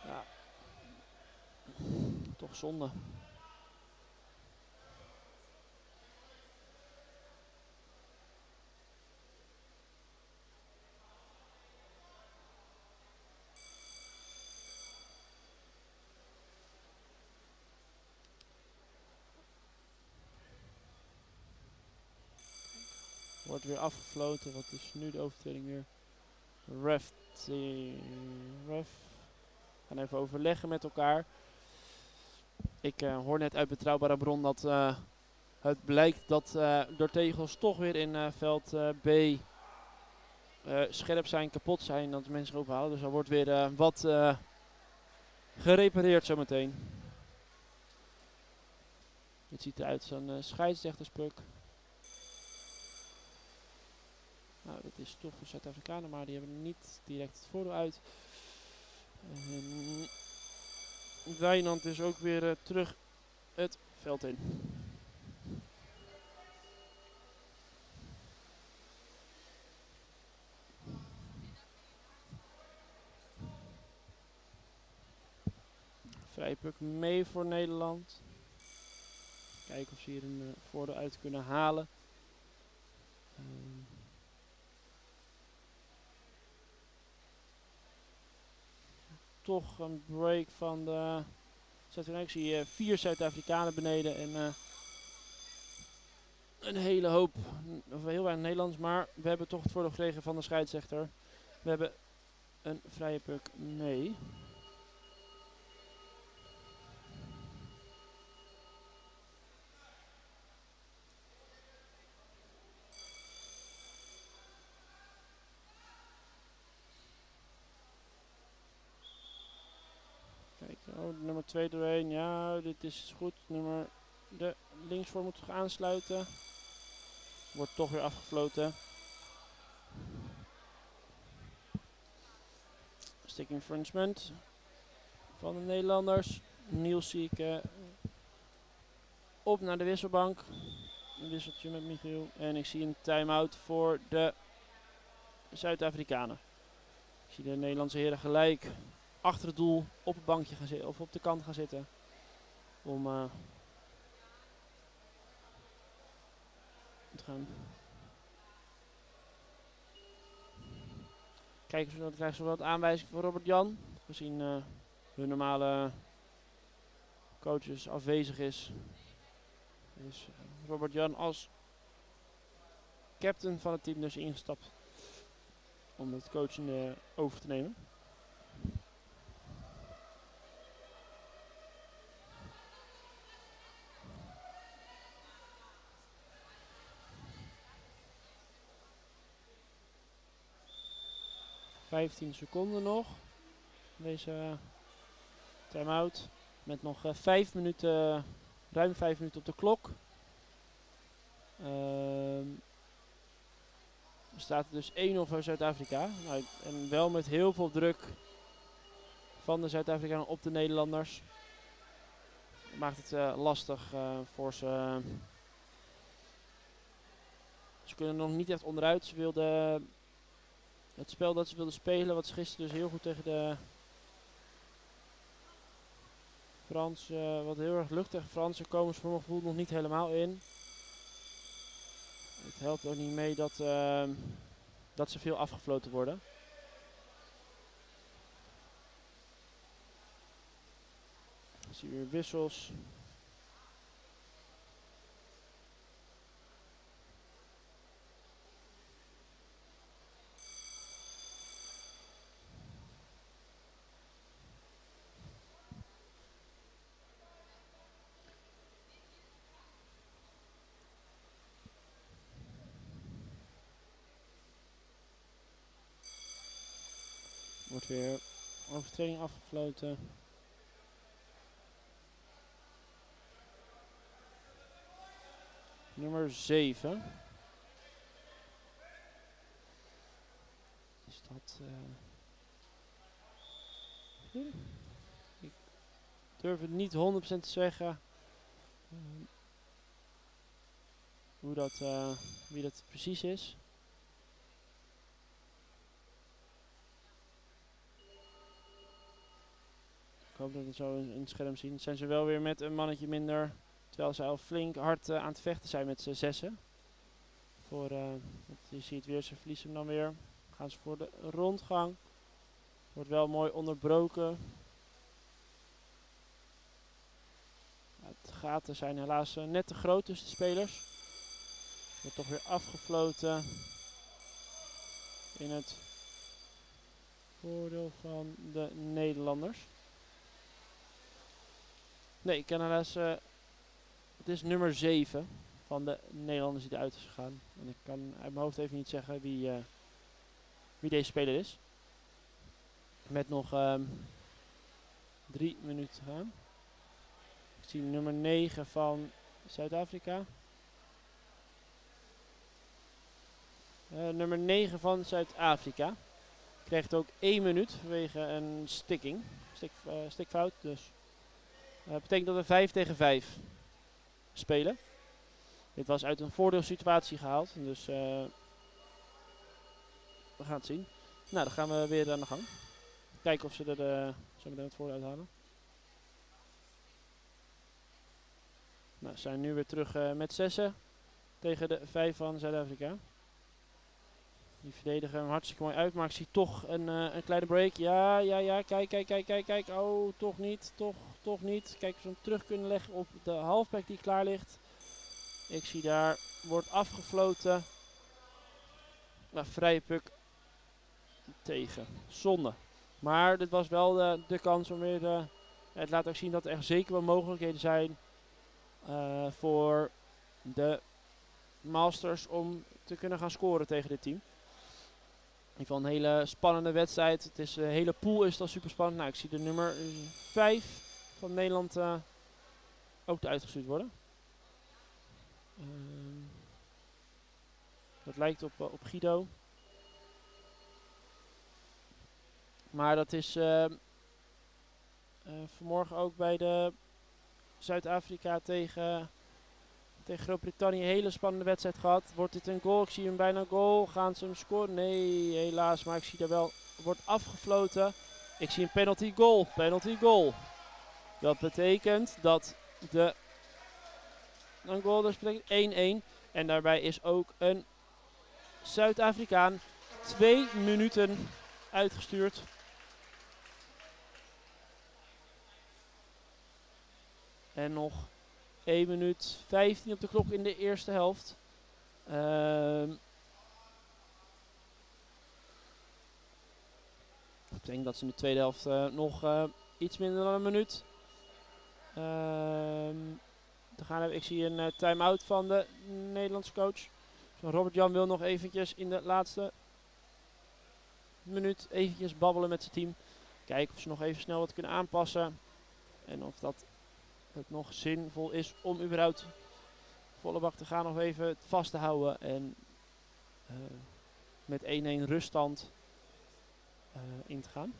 Ja. Toch zonde. Wordt weer afgefloten. Wat is nu de overtreding weer? Ref. Gaan even overleggen met elkaar. Ik hoor net uit betrouwbare bron dat het blijkt dat de tegels toch weer in veld B scherp zijn, kapot zijn. Dat de mensen erop halen. Dus er wordt weer wat gerepareerd zometeen. Dit ziet eruit als een scheidsrechterspuk. Nou, dat is toch voor Zuid-Afrikanen, maar die hebben niet direct het voordeel uit. Wijnand is ook weer terug het veld in. Vrijpuk mee voor Nederland. Kijken of ze hier een voordeel uit kunnen halen. Toch een break van de Zuid-Afrikanen. Ik zie 4 Zuid-Afrikanen beneden en een hele hoop, of heel weinig Nederlands, maar we hebben toch het voordeel gekregen van de scheidsrechter. We hebben een vrije puck mee. Kijk, nummer 2 doorheen. Ja, dit is goed. De linksvoor moet zich aansluiten. Wordt toch weer afgefloten. Stick infringement van de Nederlanders. Niels zie ik op naar de wisselbank. Een wisseltje met Michiel. En ik zie een time-out voor de Zuid-Afrikanen. Ik zie de Nederlandse heren gelijk achter het doel op het bankje gaan zitten of op de kant gaan zitten. Om te gaan kijken of we krijgen ze wat aanwijzing voor Robert Jan. Gezien hun normale coaches afwezig is. Is Robert Jan als captain van het team dus ingestapt om het coaching over te nemen. ...15 seconden nog. Deze time-out. Met nog 5 minuten... ruim 5 minuten op de klok. Staat er dus 1-0 voor Zuid-Afrika. Nou, en wel met heel veel druk van de Zuid-Afrikanen op de Nederlanders. Maakt het lastig voor ze. Ze kunnen nog niet echt onderuit. Ze wilden het spel dat ze wilden spelen, wat ze gisteren dus heel goed tegen de Fransen, wat heel erg lukt tegen Fransen, komen ze voor mijn gevoel nog niet helemaal in. Het helpt ook niet mee dat ze veel afgefloten worden. Ik zie weer wissels. Wordt weer overtreding afgefloten. Nummer 7. Is dat... ik durf het niet 100% te zeggen. Wie dat precies is. Ik hoop dat we het zo in het scherm zien. Zijn ze wel weer met een mannetje minder. Terwijl ze al flink hard aan het vechten zijn met z'n zessen. Je ziet weer, ze verliezen hem dan weer. Gaan ze voor de rondgang. Wordt wel mooi onderbroken. Ja, de gaten zijn helaas net te groot tussen de spelers. Wordt toch weer afgefloten. In het voordeel van de Nederlanders. Nee, ik ken helaas... het is nummer 7 van de Nederlanders die eruit is gegaan. En ik kan uit mijn hoofd even niet zeggen wie deze speler is. Met nog 3 minuten te gaan. Ik zie nummer 9 van Zuid-Afrika. Nummer 9 van Zuid-Afrika. Krijgt ook 1 minuut vanwege een stikfout. Dus dat betekent dat we 5 tegen 5 spelen. Dit was uit een voordeelsituatie gehaald. Dus we gaan het zien. Nou, dan gaan we weer aan de gang. Kijken of ze er zo meteen het voordeel uithalen. Nou, ze zijn nu weer terug met 6 tegen de 5 van Zuid-Afrika. Die verdedigen hem hartstikke mooi uit, maar ik zie toch een kleine break. Ja, kijk. Oh, toch niet. Kijk of ze hem terug kunnen leggen op de halfback die klaar ligt. Ik zie daar, wordt afgefloten. Nou, vrije puck tegen. Zonde. Maar dit was wel de kans om weer... het laat ook zien dat er echt zeker wel mogelijkheden zijn voor de Masters om te kunnen gaan scoren tegen dit team. In ieder geval een hele spannende wedstrijd. Het is, de hele pool is dan super spannend. Nou, ik zie de nummer 5 van Nederland ook uitgestuurd worden. Dat lijkt op Guido. Maar dat is vanmorgen ook bij de Zuid-Afrika tegen Groot-Brittannië een hele spannende wedstrijd gehad. Wordt dit een goal? Ik zie hem bijna goal. Gaan ze hem scoren? Nee, helaas. Maar ik zie daar wel, wordt afgefloten. Ik zie een penalty goal. Dat betekent dat een goal, dus betekent 1-1. En daarbij is ook een Zuid-Afrikaan 2 minuten uitgestuurd. En nog 1 minuut 15 op de klok in de eerste helft. Ik denk dat ze in de tweede helft nog iets minder dan een minuut. Ik zie een time-out van de Nederlandse coach. Dus Robert Jan wil nog eventjes in de laatste minuut eventjes babbelen met zijn team. Kijken of ze nog even snel wat kunnen aanpassen. En of dat het nog zinvol is om überhaupt volle bak te gaan of even het vast te houden. En met 1-1 ruststand in te gaan.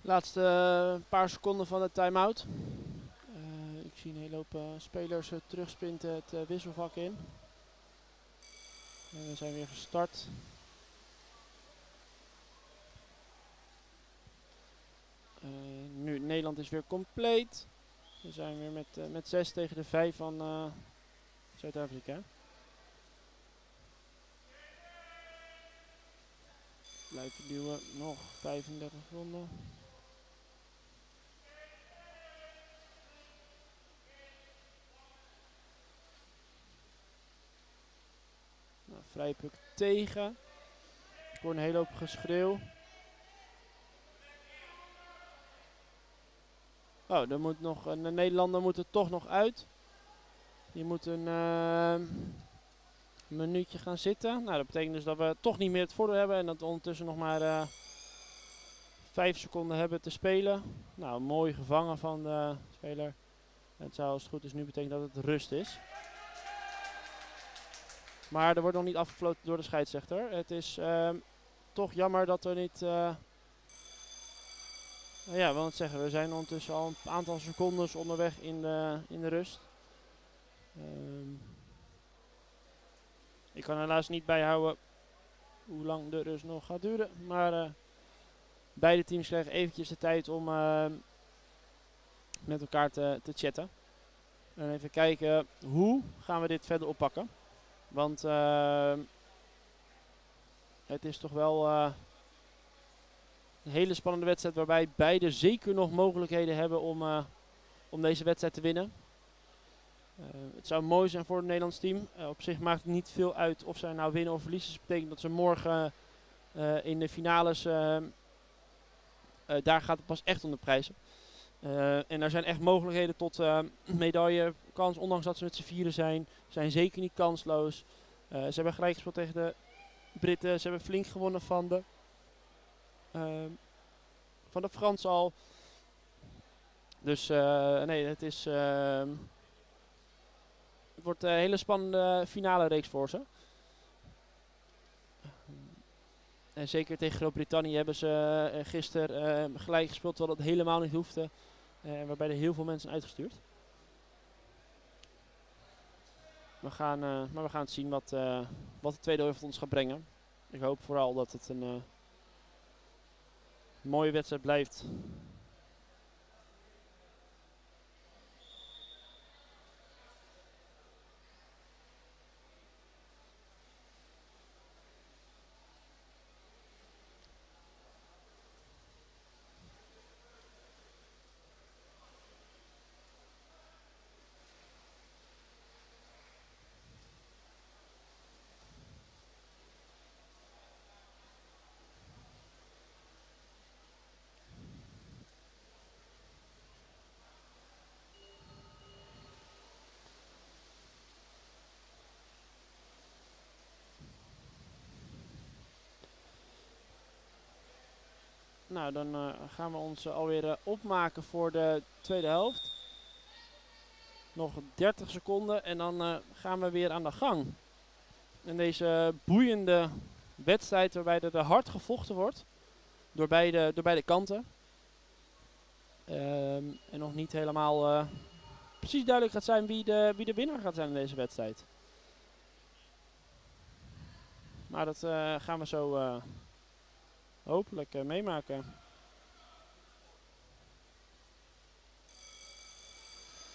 Laatste paar seconden van de time-out. Ik zie een hele hoop spelers terugsprinten het wisselvak in. En we zijn weer gestart. Nu Nederland is weer compleet. We zijn weer met 6 tegen de 5 van Zuid-Afrika. Blijven duwen. Nog 35 seconden. Nou, vrije puck tegen. Ik hoor een hele hoop geschreeuw. Oh, er moet nog een Nederlander moet er toch nog uit. Die moet een minuutje gaan zitten. Nou, dat betekent dus dat we toch niet meer het voordeel hebben. En dat we ondertussen nog maar 5 seconden hebben te spelen. Nou, mooi gevangen van de speler. Het zou als het goed is nu betekenen dat het rust is. Maar er wordt nog niet afgefloten door de scheidsrechter. Het is toch jammer dat er niet... nou ja, wil het zeggen, we zijn ondertussen al een aantal seconden onderweg in de rust. Ik kan helaas niet bijhouden hoe lang de rust nog gaat duren. Maar beide teams krijgen eventjes de tijd om met elkaar te chatten. En even kijken hoe gaan we dit verder oppakken. Want het is toch wel een hele spannende wedstrijd waarbij beide zeker nog mogelijkheden hebben om deze wedstrijd te winnen. Het zou mooi zijn voor het Nederlands team. Op zich maakt het niet veel uit of zij nou winnen of verliezen. Dus dat betekent dat ze morgen in de finales, daar gaat het pas echt om de prijzen. En er zijn echt mogelijkheden tot medaillekans, ondanks dat ze met z'n vieren zijn. Ze zijn zeker niet kansloos. Ze hebben gelijk gespeeld tegen de Britten. Ze hebben flink gewonnen van de Fransen al. Dus nee, het is... het wordt een hele spannende finale reeks voor ze. En zeker tegen Groot-Brittannië hebben ze gisteren gelijk gespeeld, terwijl dat helemaal niet hoefde. Waarbij er heel veel mensen zijn uitgestuurd. Maar we gaan het zien wat de tweede helft ons gaat brengen. Ik hoop vooral dat het een mooie wedstrijd blijft. Nou, dan gaan we ons alweer opmaken voor de tweede helft. Nog 30 seconden en dan gaan we weer aan de gang. In deze boeiende wedstrijd waarbij er hard gevochten wordt. Door beide kanten. En nog niet helemaal precies duidelijk gaat zijn wie de winnaar gaat zijn in deze wedstrijd. Maar dat gaan we zo hopelijk meemaken.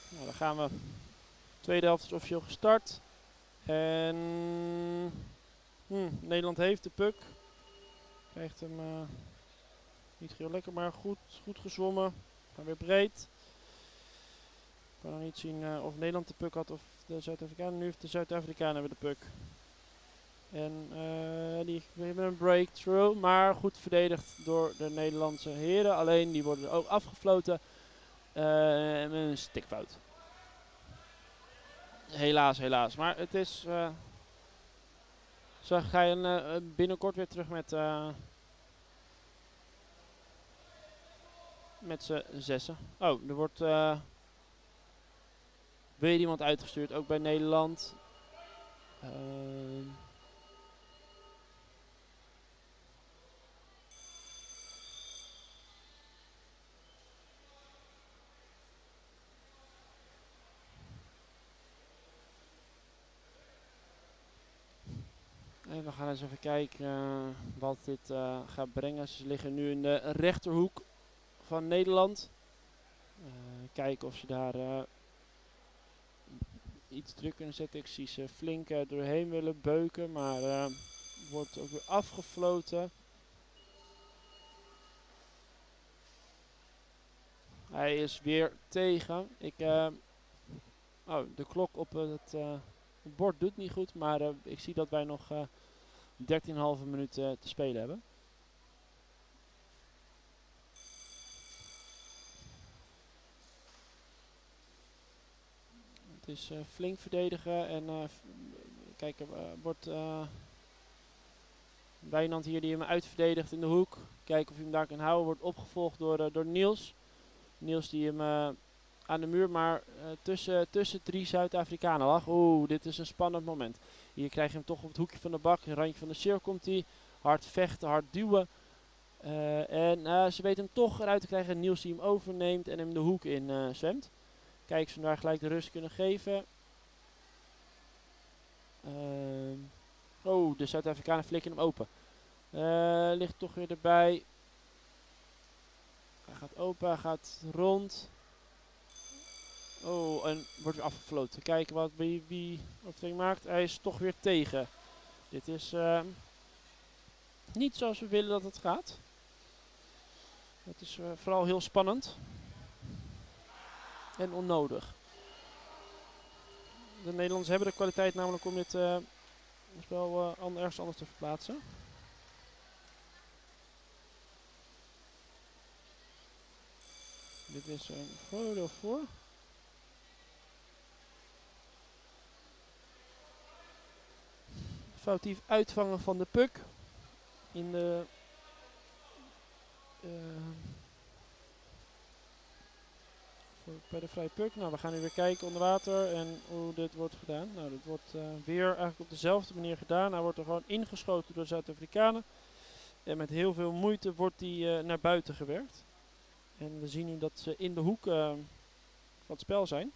Nou, dan gaan we. Tweede helft is officieel gestart. En Nederland heeft de puck. Krijgt hem niet heel lekker, maar goed gezwommen. Maar weer breed. Ik kan nog niet zien of Nederland de puck had of de Zuid-Afrikanen. Nu heeft de Zuid-Afrikanen hebben de puck. En die hebben een breakthrough, maar goed verdedigd door de Nederlandse heren. Alleen die worden ook afgefloten met een stikfout. Helaas. Maar het is... zo ga je binnenkort weer terug met z'n zessen. Oh, er wordt weer iemand uitgestuurd, ook bij Nederland. En we gaan eens even kijken wat dit gaat brengen. Ze liggen nu in de rechterhoek van Nederland. Kijken of ze daar iets druk kunnen zetten. Ik zie ze flink doorheen willen beuken, maar wordt ook weer afgefloten. Hij is weer tegen. De klok op het bord doet niet goed, maar ik zie dat wij nog 13,5 minuten te spelen hebben. Het is flink verdedigen en kijk, er wordt Wijnand hier die hem uitverdedigt in de hoek. Kijken of hij hem daar kan houden. Wordt opgevolgd door Niels. Niels die hem aan de muur, maar tussen 3 Zuid-Afrikanen lag. Oeh, dit is een spannend moment. Hier krijg je hem toch op het hoekje van de bak. Het randje van de cirkel komt hij. Hard vechten, hard duwen. En ze weten hem toch eruit te krijgen. Niels die hem overneemt en hem de hoek in zwemt. Kijk of ze hem daar gelijk de rust kunnen geven. De Zuid-Afrikanen flikken hem open. Ligt toch weer erbij. Hij gaat open, hij gaat rond. Oh, en wordt weer afgefloten. Kijken wat wie overtreding maakt. Hij is toch weer tegen. Dit is niet zoals we willen dat het gaat. Het is vooral heel spannend. En onnodig. De Nederlanders hebben de kwaliteit namelijk om dit spel ergens anders te verplaatsen. Dit is een voordeel voor. Foutief uitvangen van de puck. In de bij de vrije puck. Nou, we gaan nu weer kijken onder water en hoe dit wordt gedaan. Nou, dit wordt weer eigenlijk op dezelfde manier gedaan. Hij wordt er gewoon ingeschoten door de Zuid-Afrikanen. En met heel veel moeite wordt die naar buiten gewerkt. En we zien nu dat ze in de hoek van het spel zijn.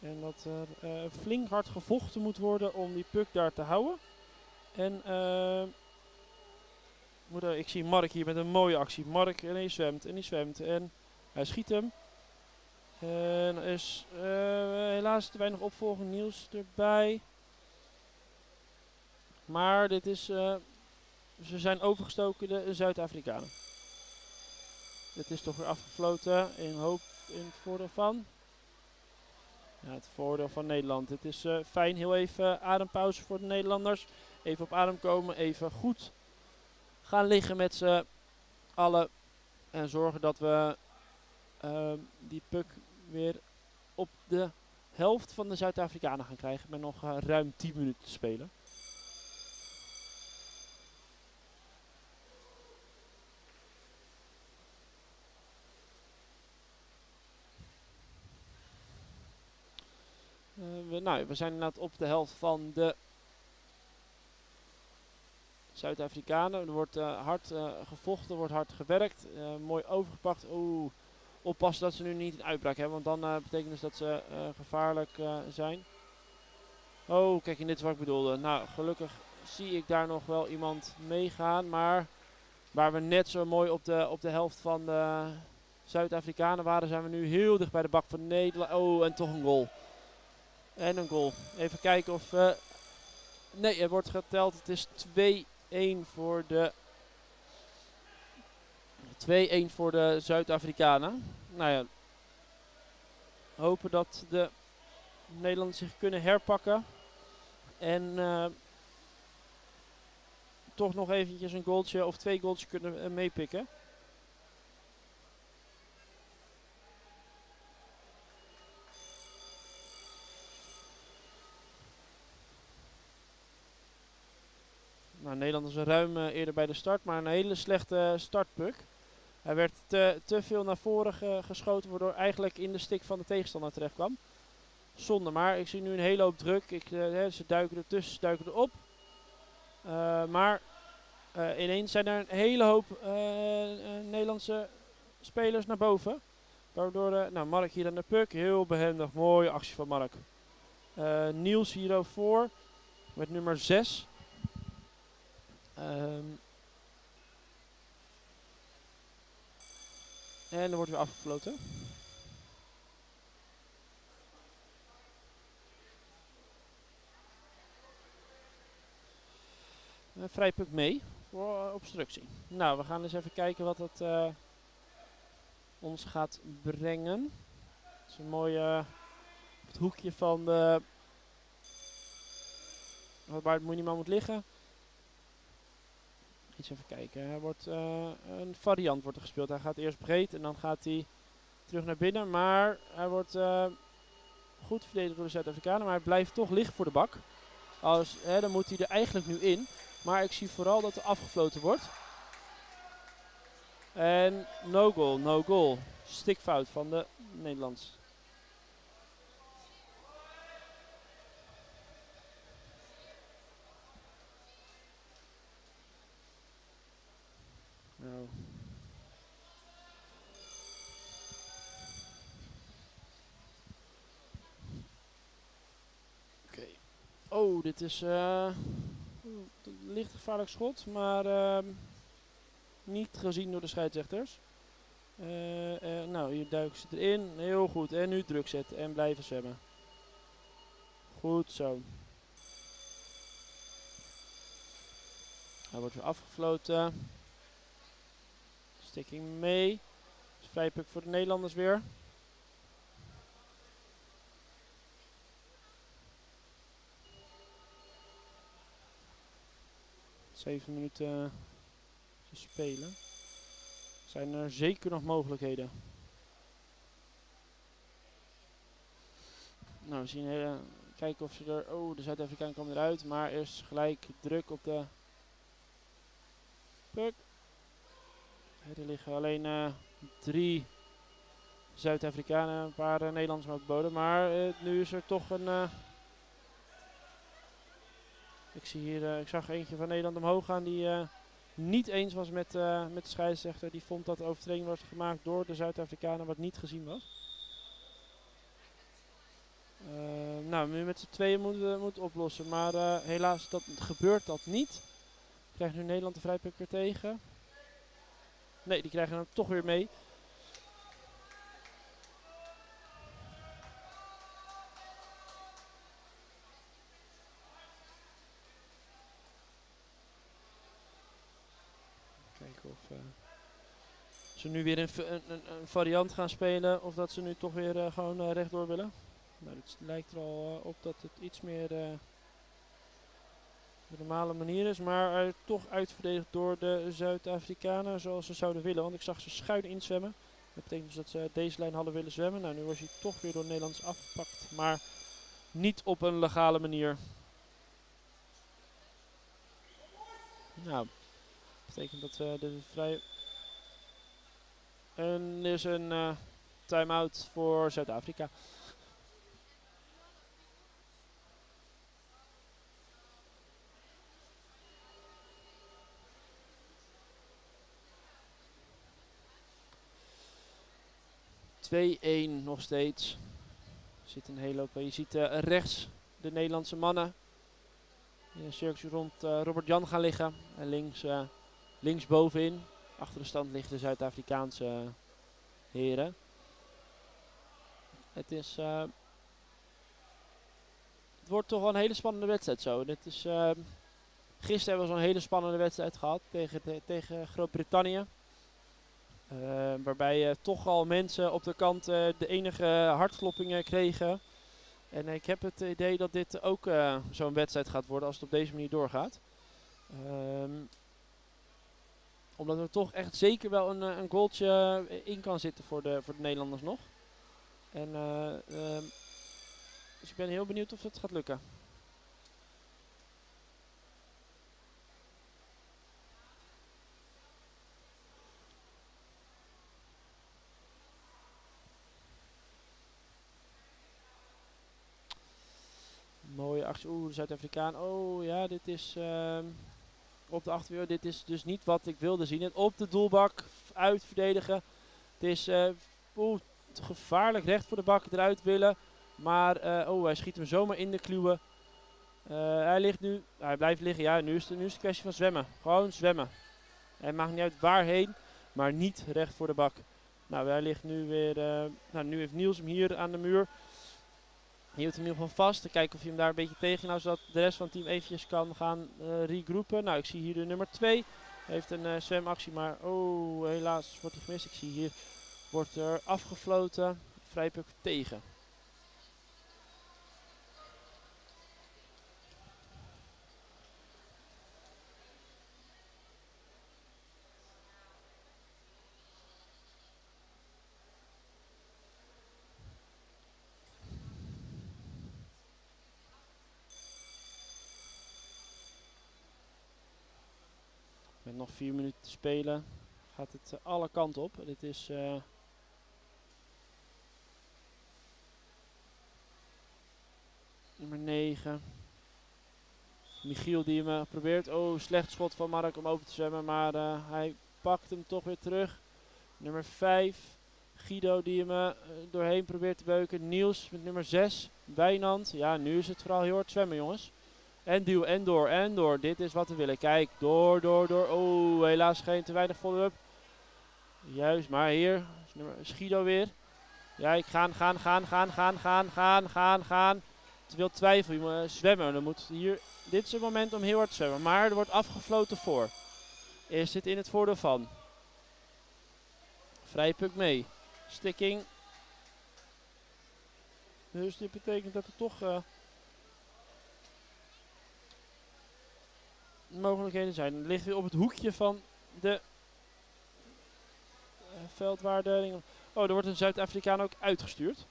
En dat er flink hard gevochten moet worden om die puck daar te houden. En ik zie Mark hier met een mooie actie. Mark en hij zwemt en hij zwemt en hij schiet hem. En er is helaas te weinig opvolging. Niels erbij. Maar dit is... ze zijn overgestoken, de Zuid-Afrikanen. Dit is toch weer afgefloten in het voordeel van... Ja, het voordeel van Nederland. Het is fijn. Heel even adempauze voor de Nederlanders. Even op adem komen. Even goed gaan liggen met z'n allen. En zorgen dat we die puck weer op de helft van de Zuid-Afrikanen gaan krijgen. Met nog ruim 10 minuten te spelen. We zijn inderdaad op de helft van de Zuid-Afrikanen. Er wordt hard gevochten, er wordt hard gewerkt. Mooi overgepakt. Oeh, oppassen dat ze nu niet een uitbraak hebben, want dan betekent dus dat ze gevaarlijk zijn. Oh, kijk, en dit is wat ik bedoelde. Nou, gelukkig zie ik daar nog wel iemand meegaan, maar waar we net zo mooi op de helft van de Zuid-Afrikanen waren, zijn we nu heel dicht bij de bak van Nederland. Oh, en toch een goal. En een goal. Even kijken of... nee, er wordt geteld. Het is 2-1 voor de... 2-1 voor de Zuid-Afrikanen. Nou ja. Hopen dat de Nederlanders zich kunnen herpakken. En toch nog eventjes een goaltje of 2 goaltjes kunnen meepikken. Nou, Nederland is ruim eerder bij de start, maar een hele slechte startpuck. Hij werd te veel naar voren geschoten, waardoor eigenlijk in de stick van de tegenstander terecht kwam. Zonde, maar ik zie nu een hele hoop druk. Ze duiken ertussen, ze duiken erop. Maar ineens zijn er een hele hoop Nederlandse spelers naar boven. Waardoor, Mark hier aan de puck, heel behendig, mooie actie van Mark. Niels hier ook voor, met nummer 6. En dan wordt weer afgefloten. Vrij puck mee voor obstructie. Nou, we gaan eens even kijken wat het ons gaat brengen. Het is een mooie op het hoekje van de waar het minimaal moet liggen. Eens even kijken. Er wordt een variant wordt er gespeeld. Hij gaat eerst breed en dan gaat hij terug naar binnen. Maar hij wordt goed verdedigd door de Zuid-Afrikanen. Maar hij blijft toch liggen voor de bak. Dan moet hij er eigenlijk nu in. Maar ik zie vooral dat er afgefloten wordt. En no goal, no goal. Stikfout van de Nederlands. Nou. Oké. Oh, dit is een licht gevaarlijk schot, maar niet gezien door de scheidsrechters. Nou, hier duiken ze erin. Heel goed. En nu druk zetten en blijven zwemmen. Goed zo. Hij wordt weer afgefloten. Stikking mee. Vrijpuk voor de Nederlanders weer. Zeven minuten te spelen. Zijn er zeker nog mogelijkheden. Nou, we zien kijken of ze er... Oh, de Zuid-Afrikaan komt eruit. Maar eerst gelijk druk op de puk. Er liggen alleen 3 Zuid-Afrikanen, een paar Nederlanders op de bodem. Maar nu is er toch een... ik zag eentje van Nederland omhoog gaan die niet eens was met de scheidsrechter. Die vond dat de overtreding was gemaakt door de Zuid-Afrikanen wat niet gezien was. Nou, nu met z'n tweeën moeten oplossen. Maar helaas gebeurt dat niet. Krijgt nu Nederland de vrijpuk weer tegen. Nee, die krijgen hem toch weer mee. Kijken of ze nu weer een variant gaan spelen. Of dat ze nu toch weer gewoon rechtdoor willen. Nou, het lijkt er al op dat het iets meer de normale manier is. Maar toch uitverdedigd door de Zuid-Afrikanen zoals ze zouden willen. Want ik zag ze schuin inzwemmen. Dat betekent dus dat ze deze lijn hadden willen zwemmen. Nou, nu was hij toch weer door Nederlands afgepakt. Maar niet op een legale manier. Nou, dat betekent dat de vrij... En er is een time-out voor Zuid-Afrika. Nog steeds. Er zit een hele hoop. Je ziet rechts de Nederlandse mannen. In een cirkeltje rond Robert Jan gaan liggen. En links bovenin. Achter de stand liggen de Zuid-Afrikaanse heren. Het wordt toch wel een hele spannende wedstrijd zo. Gisteren hebben we zo'n hele spannende wedstrijd gehad tegen Groot-Brittannië. Waarbij toch al mensen op de kant de enige hartkloppingen kregen. En ik heb het idee dat dit ook zo'n wedstrijd gaat worden als het op deze manier doorgaat. Omdat er toch echt zeker wel een goaltje in kan zitten voor de Nederlanders nog. En dus ik ben heel benieuwd of het gaat lukken. Mooie actie. Oeh, de Zuid-Afrikaan. Oh ja, dit is op de achterwiel. Dit is dus niet wat ik wilde zien. Het op de doelbak uitverdedigen. Het is gevaarlijk recht voor de bak eruit willen. Maar hij schiet hem zomaar in de kluwen. Hij blijft liggen. Ja, nu is het kwestie van zwemmen. Gewoon zwemmen. Hij maakt niet uit waarheen, maar niet recht voor de bak. Nou, hij ligt nu weer... nu heeft Niels hem hier aan de muur. Hij hield hem in ieder geval vast. Te kijken of hij hem daar een beetje tegenhoudt, zodat de rest van het team eventjes kan gaan regroepen. Nou, ik zie hier de nummer 2. Hij heeft een zwemactie, maar helaas wordt hij gemist. Ik zie hier Wordt er afgefloten. Vrijpuk tegen. Met nog 4 minuten te spelen gaat het alle kanten op. Dit is nummer 9. Michiel die hem probeert. Oh, slecht schot van Mark om open te zwemmen. Maar hij pakt hem toch weer terug. Nummer 5. Guido die hem doorheen probeert te beuken. Niels met nummer 6. Wijnand. Ja, nu is het vooral heel hard zwemmen, jongens. En duw en door en door. Dit is wat we willen. Kijk, door. Oh, helaas geen te weinig follow-up. Juist, maar hier is Guido weer. Ja, ik gaan. Te veel twijfel, je moet zwemmen. Dan moet hier, dit is het moment om heel hard te zwemmen. Maar er wordt afgefloten voor. Is dit in het voordeel van? Vrijpuk mee. Sticking. Dus dit betekent dat er toch mogelijkheden zijn. Het ligt weer op het hoekje van de veldwaarde. Oh, er wordt een Zuid-Afrikaan ook uitgestuurd.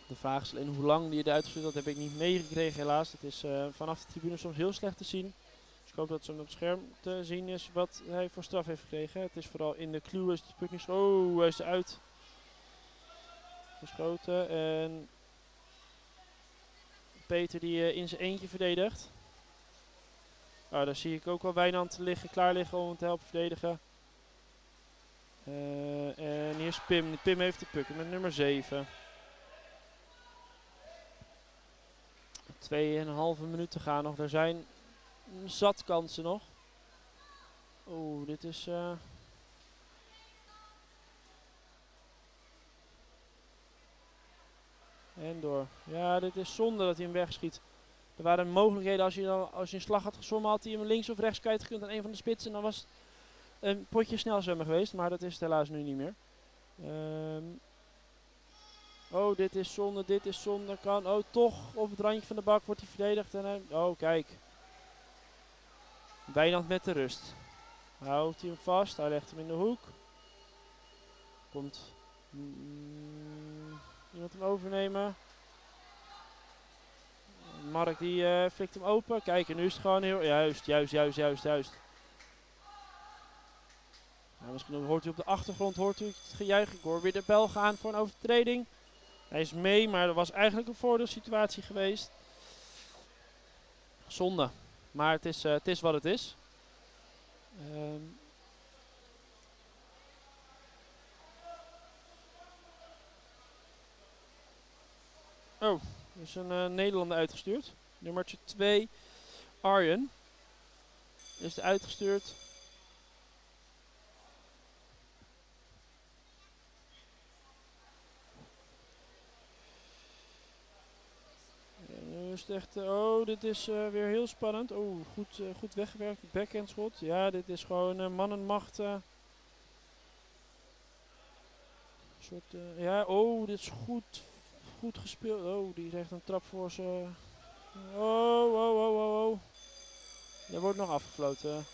De vraag is alleen hoe lang die eruit gestuurd, dat heb ik niet meegekregen helaas. Het is vanaf de tribune soms heel slecht te zien. Dus ik hoop dat zo op het scherm te zien is wat hij voor straf heeft gekregen. Het is vooral in de clue, is de puck niet oh, hij is eruit geschoten. En Peter die in zijn eentje verdedigt. Oh, daar zie ik ook wel Wijnand klaar liggen om hem te helpen verdedigen. En hier is Pim. Pim heeft de puck met nummer 7. 2,5 minuten te gaan nog. Er zijn zat kansen nog. Oeh, dit is... En door. Ja, dit is zonde dat hij hem wegschiet. Er waren mogelijkheden. Als je een slag had gezwommen, had hij hem links of rechts kwijt gekund aan een van de spitsen. En dan was het een potje snel zwemmen geweest. Maar dat is het helaas nu niet meer. Oh, dit is zonde. Kan. Oh, toch op het randje van de bak wordt hij verdedigd. En oh, kijk. Wijnand met de rust. Houdt hij hem vast. Hij legt hem in de hoek. Komt iemand hem overnemen. Mark die flikt hem open. Kijk, en nu is het gewoon heel... Juist. Nou, misschien hoort u op de achtergrond het gejuich. Ik hoor weer de bel gaan voor een overtreding. Hij is mee, maar dat was eigenlijk een voordeelsituatie geweest. Zonde. Maar het is wat het is. Oh, er is een Nederlander uitgestuurd. Nummertje 2, Arjen. Is er uitgestuurd. Is het echt, oh, dit is weer heel spannend. Oh, goed weggewerkt. Backhand schot. Ja, dit is gewoon mannenmacht. Ja, oh, dit is goed gespeeld. Oh, die is echt een trap voor ze. Oh. Er wordt nog afgefloten.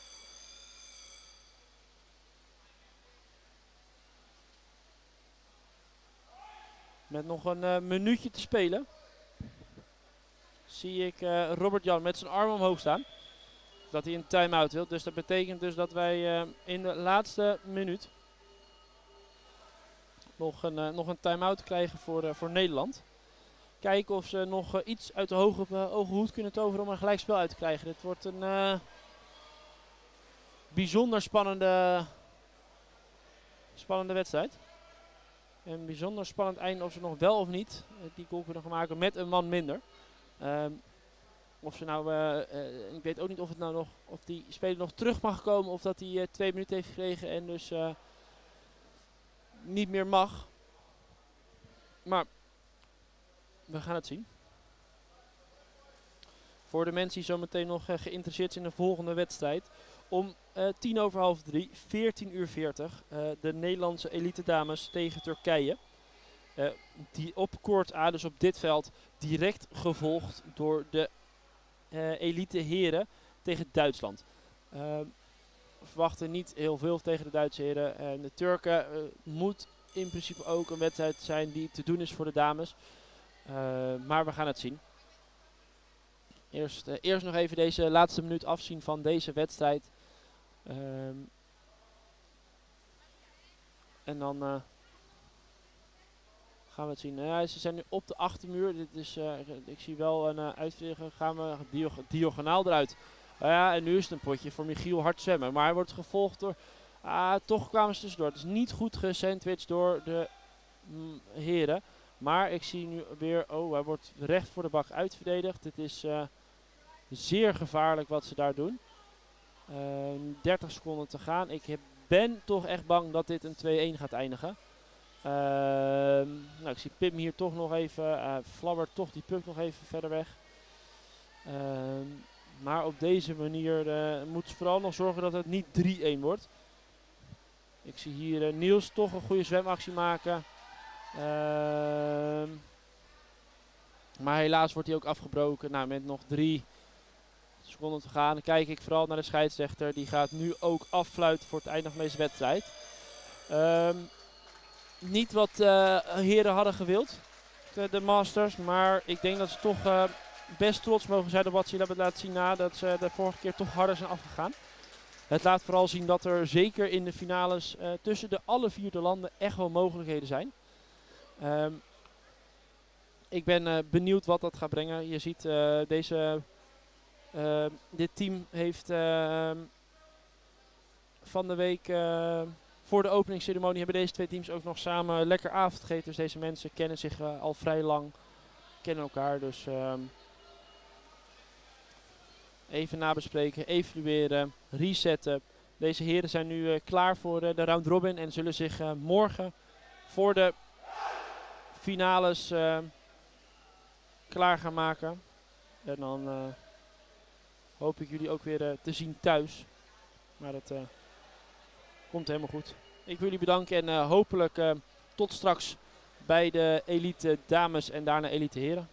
Met nog een minuutje te spelen. Zie ik Robert-Jan met zijn arm omhoog staan. Dat hij een time-out wil. Dus dat betekent dus dat wij in de laatste minuut nog een time-out krijgen voor Nederland. Kijken of ze nog iets uit de hoge hoed kunnen toveren om een gelijkspel uit te krijgen. Dit wordt een bijzonder spannende wedstrijd. Een bijzonder spannend einde of ze nog wel of niet die goal kunnen gaan maken met een man minder. Of ze nou, ik weet ook niet of die speler nog terug mag komen of dat hij 2 minuten heeft gekregen en dus niet meer mag. Maar we gaan het zien. Voor de mensen die zometeen nog geïnteresseerd zijn in de volgende wedstrijd. Om 3:10, 14:40, de Nederlandse elite dames tegen Turkije. Die op koord A, dus op dit veld, direct gevolgd door de elite heren tegen Duitsland. We verwachten niet heel veel tegen de Duitse heren. En de Turken moet in principe ook een wedstrijd zijn die te doen is voor de dames. Maar we gaan het zien. Eerst nog even deze laatste minuut afzien van deze wedstrijd. En dan gaan we het zien. Ze zijn nu op de achtermuur. Dit is, ik zie wel een uitvliegen. Gaan we diagonaal eruit. En nu is het een potje voor Michiel hard zwemmen. Maar hij wordt gevolgd door... toch kwamen ze tussendoor. Het is niet goed gesandwiched door de heren. Maar ik zie nu weer... Oh, hij wordt recht voor de bak uitverdedigd. Dit is zeer gevaarlijk wat ze daar doen. 30 seconden te gaan. Ik ben toch echt bang dat dit een 2-1 gaat eindigen. Ik zie Pim hier toch nog even. Flabbert toch die puck nog even verder weg. Maar op deze manier moeten ze vooral nog zorgen dat het niet 3-1 wordt. Ik zie hier Niels toch een goede zwemactie maken. Maar helaas wordt hij ook afgebroken. Nou, met nog 3 seconden te gaan. Dan kijk ik vooral naar de scheidsrechter. Die gaat nu ook affluiten voor het einde van deze wedstrijd. Niet wat heren hadden gewild. De Masters. Maar ik denk dat ze toch best trots mogen zijn op wat ze hebben laten zien nadat ze de vorige keer toch harder zijn afgegaan. Het laat vooral zien dat er zeker in de finales tussen de alle 4 landen echt wel mogelijkheden zijn. Ik ben benieuwd wat dat gaat brengen. Je ziet dit team heeft van de week voor de openingsceremonie hebben deze 2 teams ook nog samen lekker avondgegeten. Dus deze mensen kennen zich al vrij lang, kennen elkaar. Dus even nabespreken, evalueren, resetten. Deze heren zijn nu klaar voor de round robin en zullen zich morgen voor de finales klaar gaan maken. En dan hoop ik jullie ook weer te zien thuis. Maar dat komt helemaal goed. Ik wil jullie bedanken en hopelijk tot straks bij de elite dames en daarna elite heren.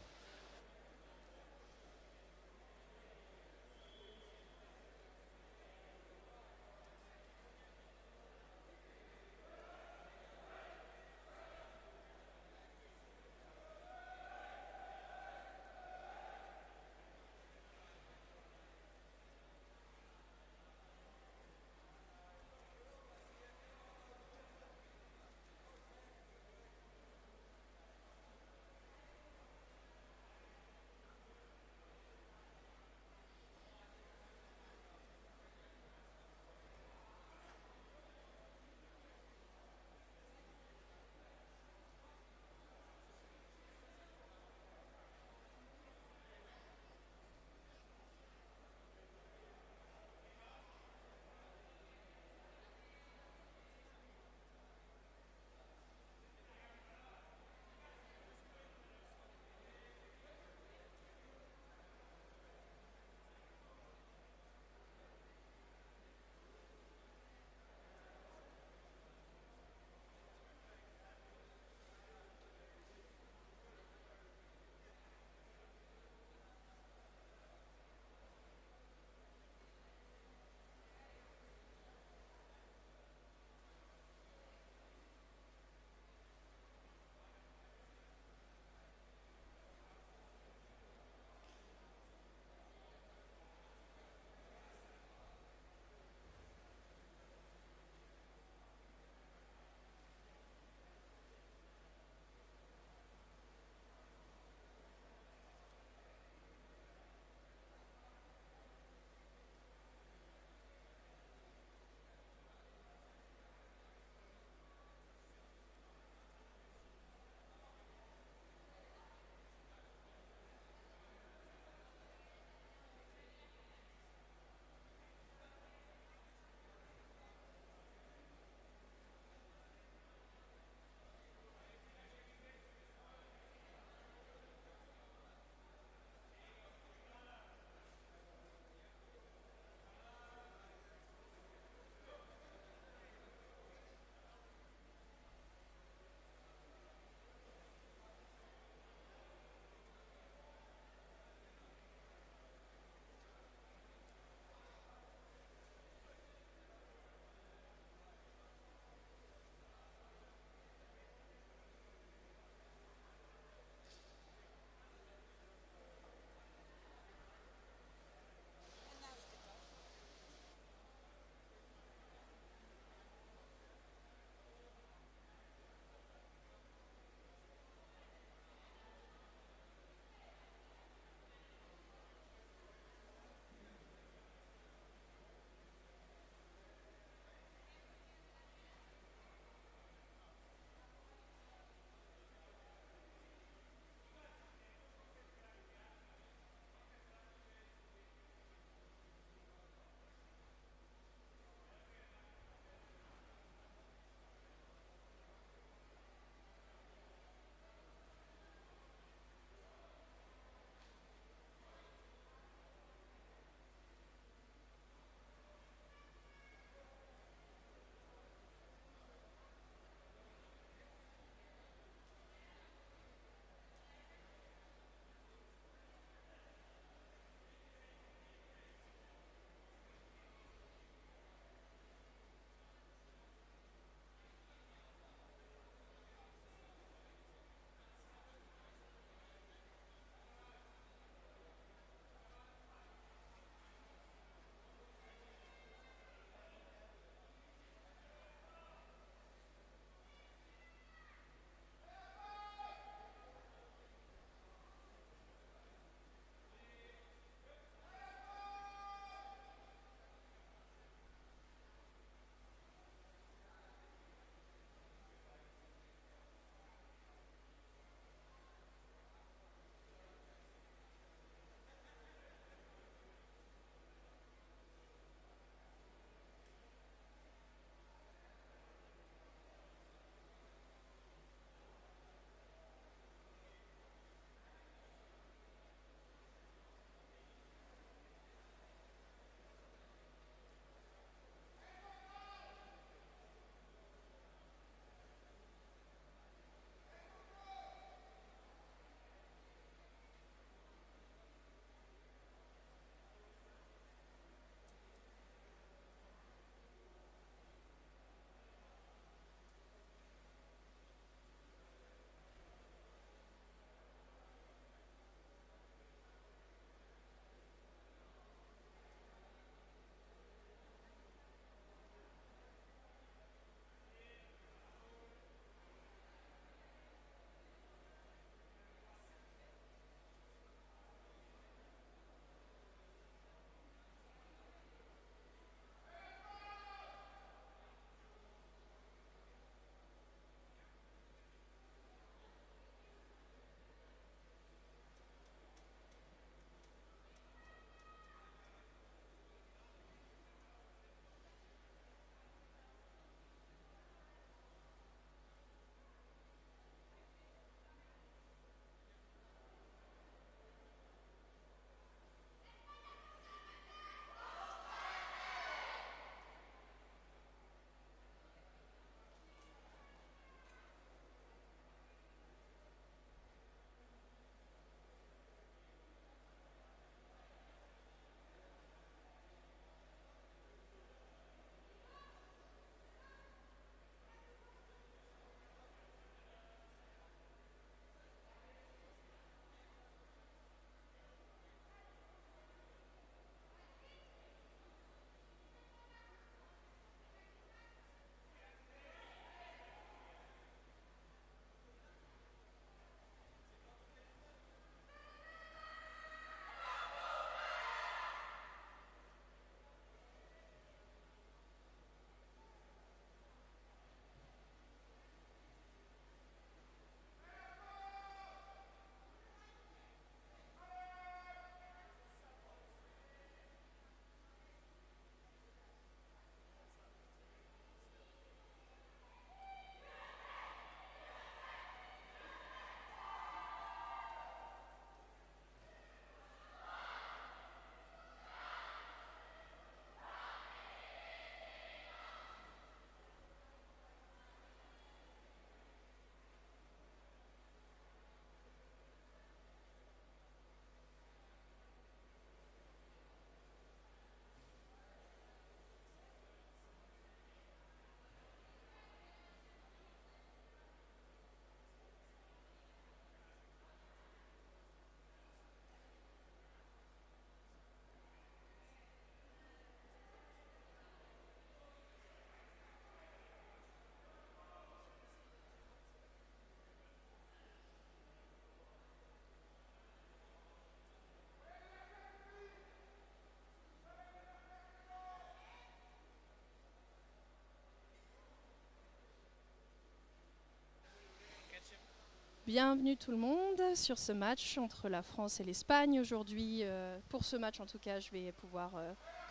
Bienvenue tout le monde sur ce match entre la France et l'Espagne. Aujourd'hui, pour ce match en tout cas, je vais pouvoir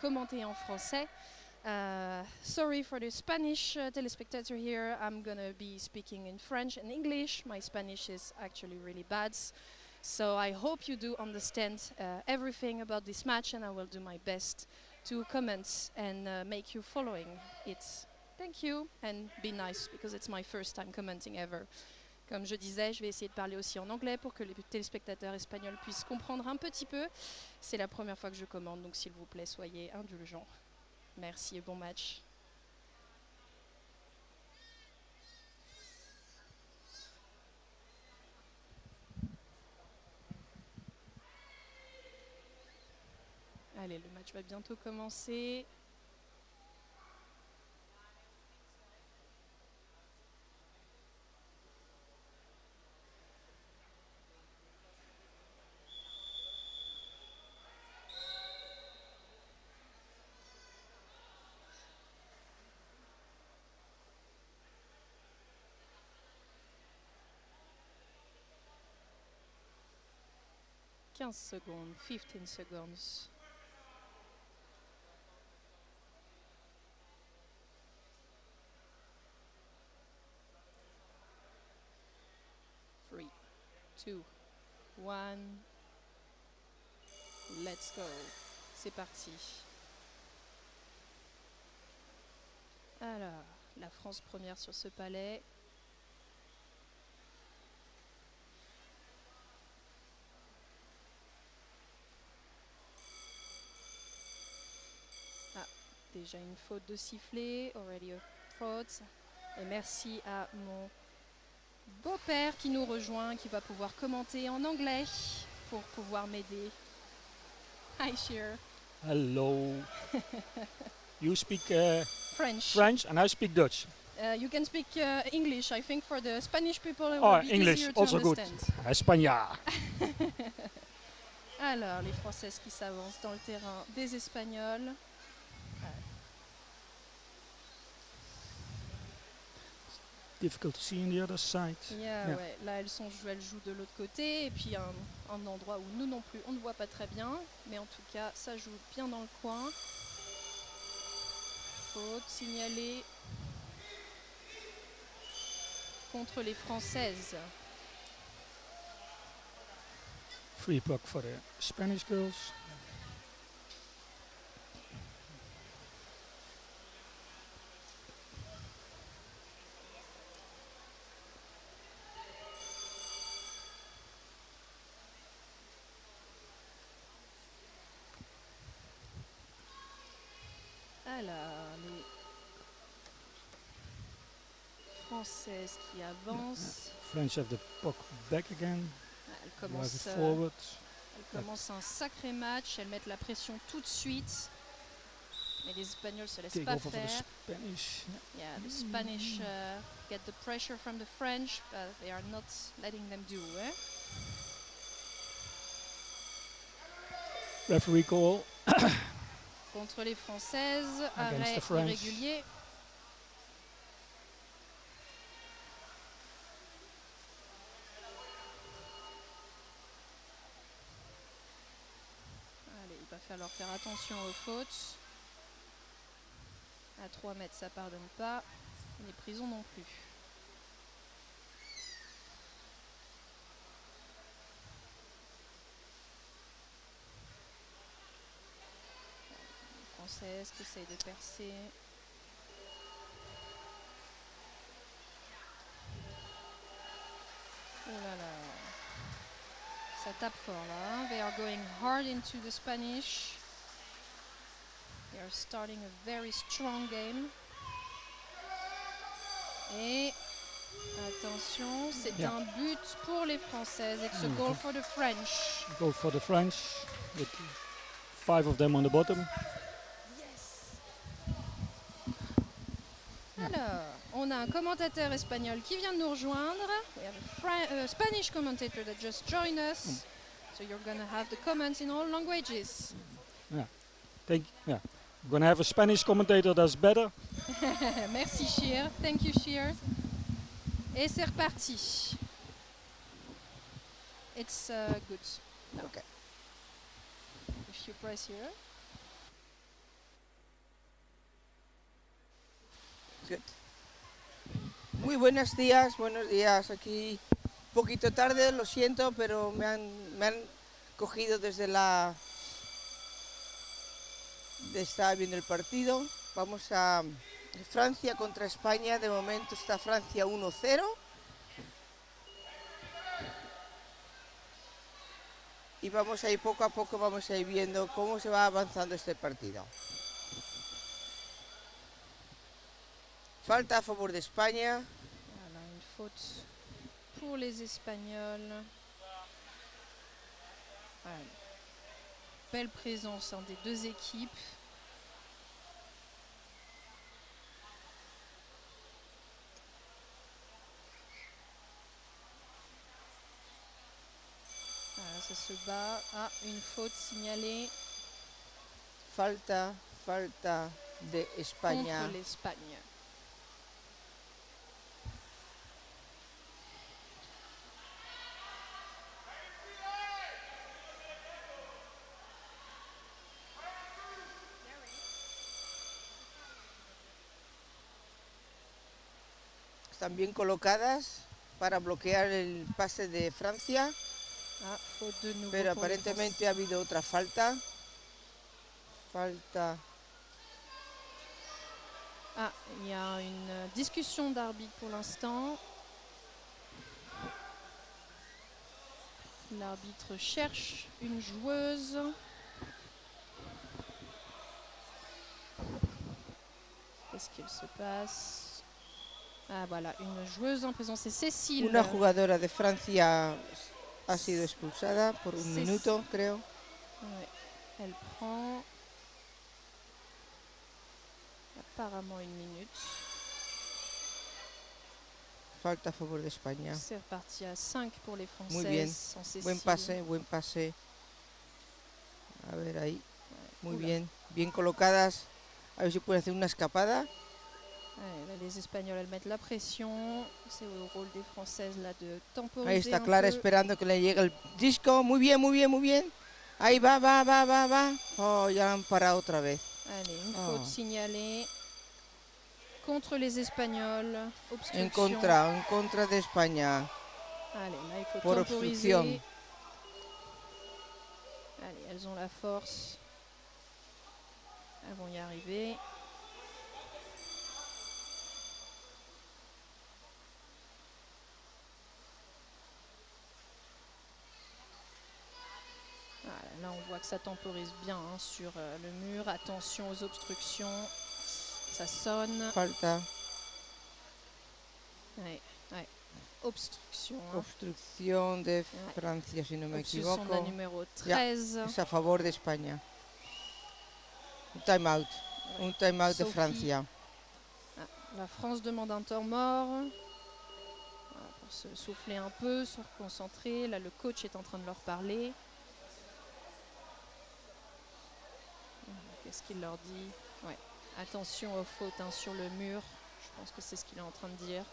commenter en français. Sorry for the Spanish telespectator here. I'm gonna be speaking in French and English. My Spanish is actually really bad. So I hope you do understand everything about this match, and I will do my best to comment and make you following it. Thank you, and be nice because it's my first time commenting ever. Comme je disais, je vais essayer de parler aussi en anglais pour que les téléspectateurs espagnols puissent comprendre un petit peu. C'est la première fois que je commande, donc s'il vous plaît, soyez indulgents. Merci et bon match. Allez, le match va bientôt commencer. Secondes, 15 seconds. Three, two, one. Let's go. C'est parti. Alors, la France première sur ce palais. Déjà une faute de sifflet, already a faute. Et merci à mon beau-père qui nous rejoint, qui va pouvoir commenter en anglais pour pouvoir m'aider. Hi, Sheer. Hello. You speak French. French and I speak Dutch. You can speak English, I think, for the Spanish people it Oh, will be English, easier to also good. understand. España. Alors, les Françaises qui s'avancent dans le terrain des Espagnols. Difficult to see on the other side. Yeah. Ouais. Là, elles jouent de l'autre côté. Et puis, un endroit où nous non plus, on ne voit pas très bien. Mais en tout cas, ça joue bien dans le coin. Faute signalée contre les Françaises. Free puck for the Spanish girls. Alors, les Françaises qui avancent. French have the puck back again. Elles Drive it commencent, forward. elles commencent un sacré match. Elles mettent la pression tout de suite. Mais les Espagnols se laissent Take pas over for the faire. Spanish. Yeah, the Spanish get the pressure from the French, but they are not letting them do. Referee call. Contre les Françaises, Against arrêt the French. irrégulier. Allez, il va falloir faire attention aux fautes. À 3 mètres, ça pardonne pas. Les prisons non plus. Les Françaises qui essayent de percer. Oh là là. Ça tape fort là. They are going hard into the Spanish. They are starting a very strong game. Et attention, c'est Yeah. un but pour les Françaises. It's a goal for the French. Go for the French. With 5 of them on the bottom. Alors, on a un commentateur espagnol qui vient de nous rejoindre. We have a Spanish commentator that just joined us. So you're gonna have the comments in all languages. We're gonna have a Spanish commentator that's better. Merci Sheer. Thank you Sheer. Et c'est reparti. It's good. No. Okay. If you press here. Good. Muy buenos días. Aquí un poquito tarde, lo siento, pero me han cogido desde estaba viendo el partido. Vamos a Francia contra España. De momento está Francia 1-0. Y vamos a ir poco a poco, vamos a ir viendo cómo se va avanzando este partido. Falta a favor de España. Voilà, une faute pour les Espagnols. Voilà. Belle présence des deux équipes. Voilà, ça se bat. Ah, une faute signalée Falta de España. contre l'Espagne. Están bien colocadas para bloquear el pase de Francia, Ah, faute de nouveau pero pour les aparentemente ha habido otra falta. Ah, il y a une discussion d'arbitre pour l'instant. L'arbitre cherche une joueuse. Qu'est-ce qu'il se passe? Ah voilà, une joueuse en présence, c'est Cécile. Una jugadora de Francia ha sido expulsada por un minuto, creo. Ouais, elle prend apparemment une minute. Falta a favor de España. C'est reparti à 5 pour les Françaises. Muy bien. Sans Cécile. Buen pase. A ver ahí. Muy Oula. bien. Bien colocadas. A ver si puede hacer una escapada. Ouais, là, les Espagnols, elles mettent la pression. C'est au rôle des Françaises là de temporiser. Ahí está un Clara peu. esperando que le llegue el disco. Muy bien. Ahí va. Oh, ya han parado otra vez. Allez, une Oh. faute signalée contre les Espagnols. Obstruction. En contra de España. Allez, là, il faut Por temporiser. obstrucción. Allez, elles ont la force. Elles vont y arriver. Voilà, là, on voit que ça temporise bien hein, sur le mur. Attention aux obstructions. Ça sonne. Falta. Ouais. Obstruction. hein. Obstrucción de Francia, si no me Obstruction de la equivoco. numéro 13. Es a favor de España. Un time out. Ouais. Un time out de Sophie. Francia. Ah, la France demande un temps mort. Voilà, pour se souffler un peu, se reconcentrer. Là, le coach est en train de leur parler. Qu'est-ce qu'il leur dit? Ouais. Attention aux fautes hein, sur le mur. Je pense que c'est ce qu'il est en train de dire.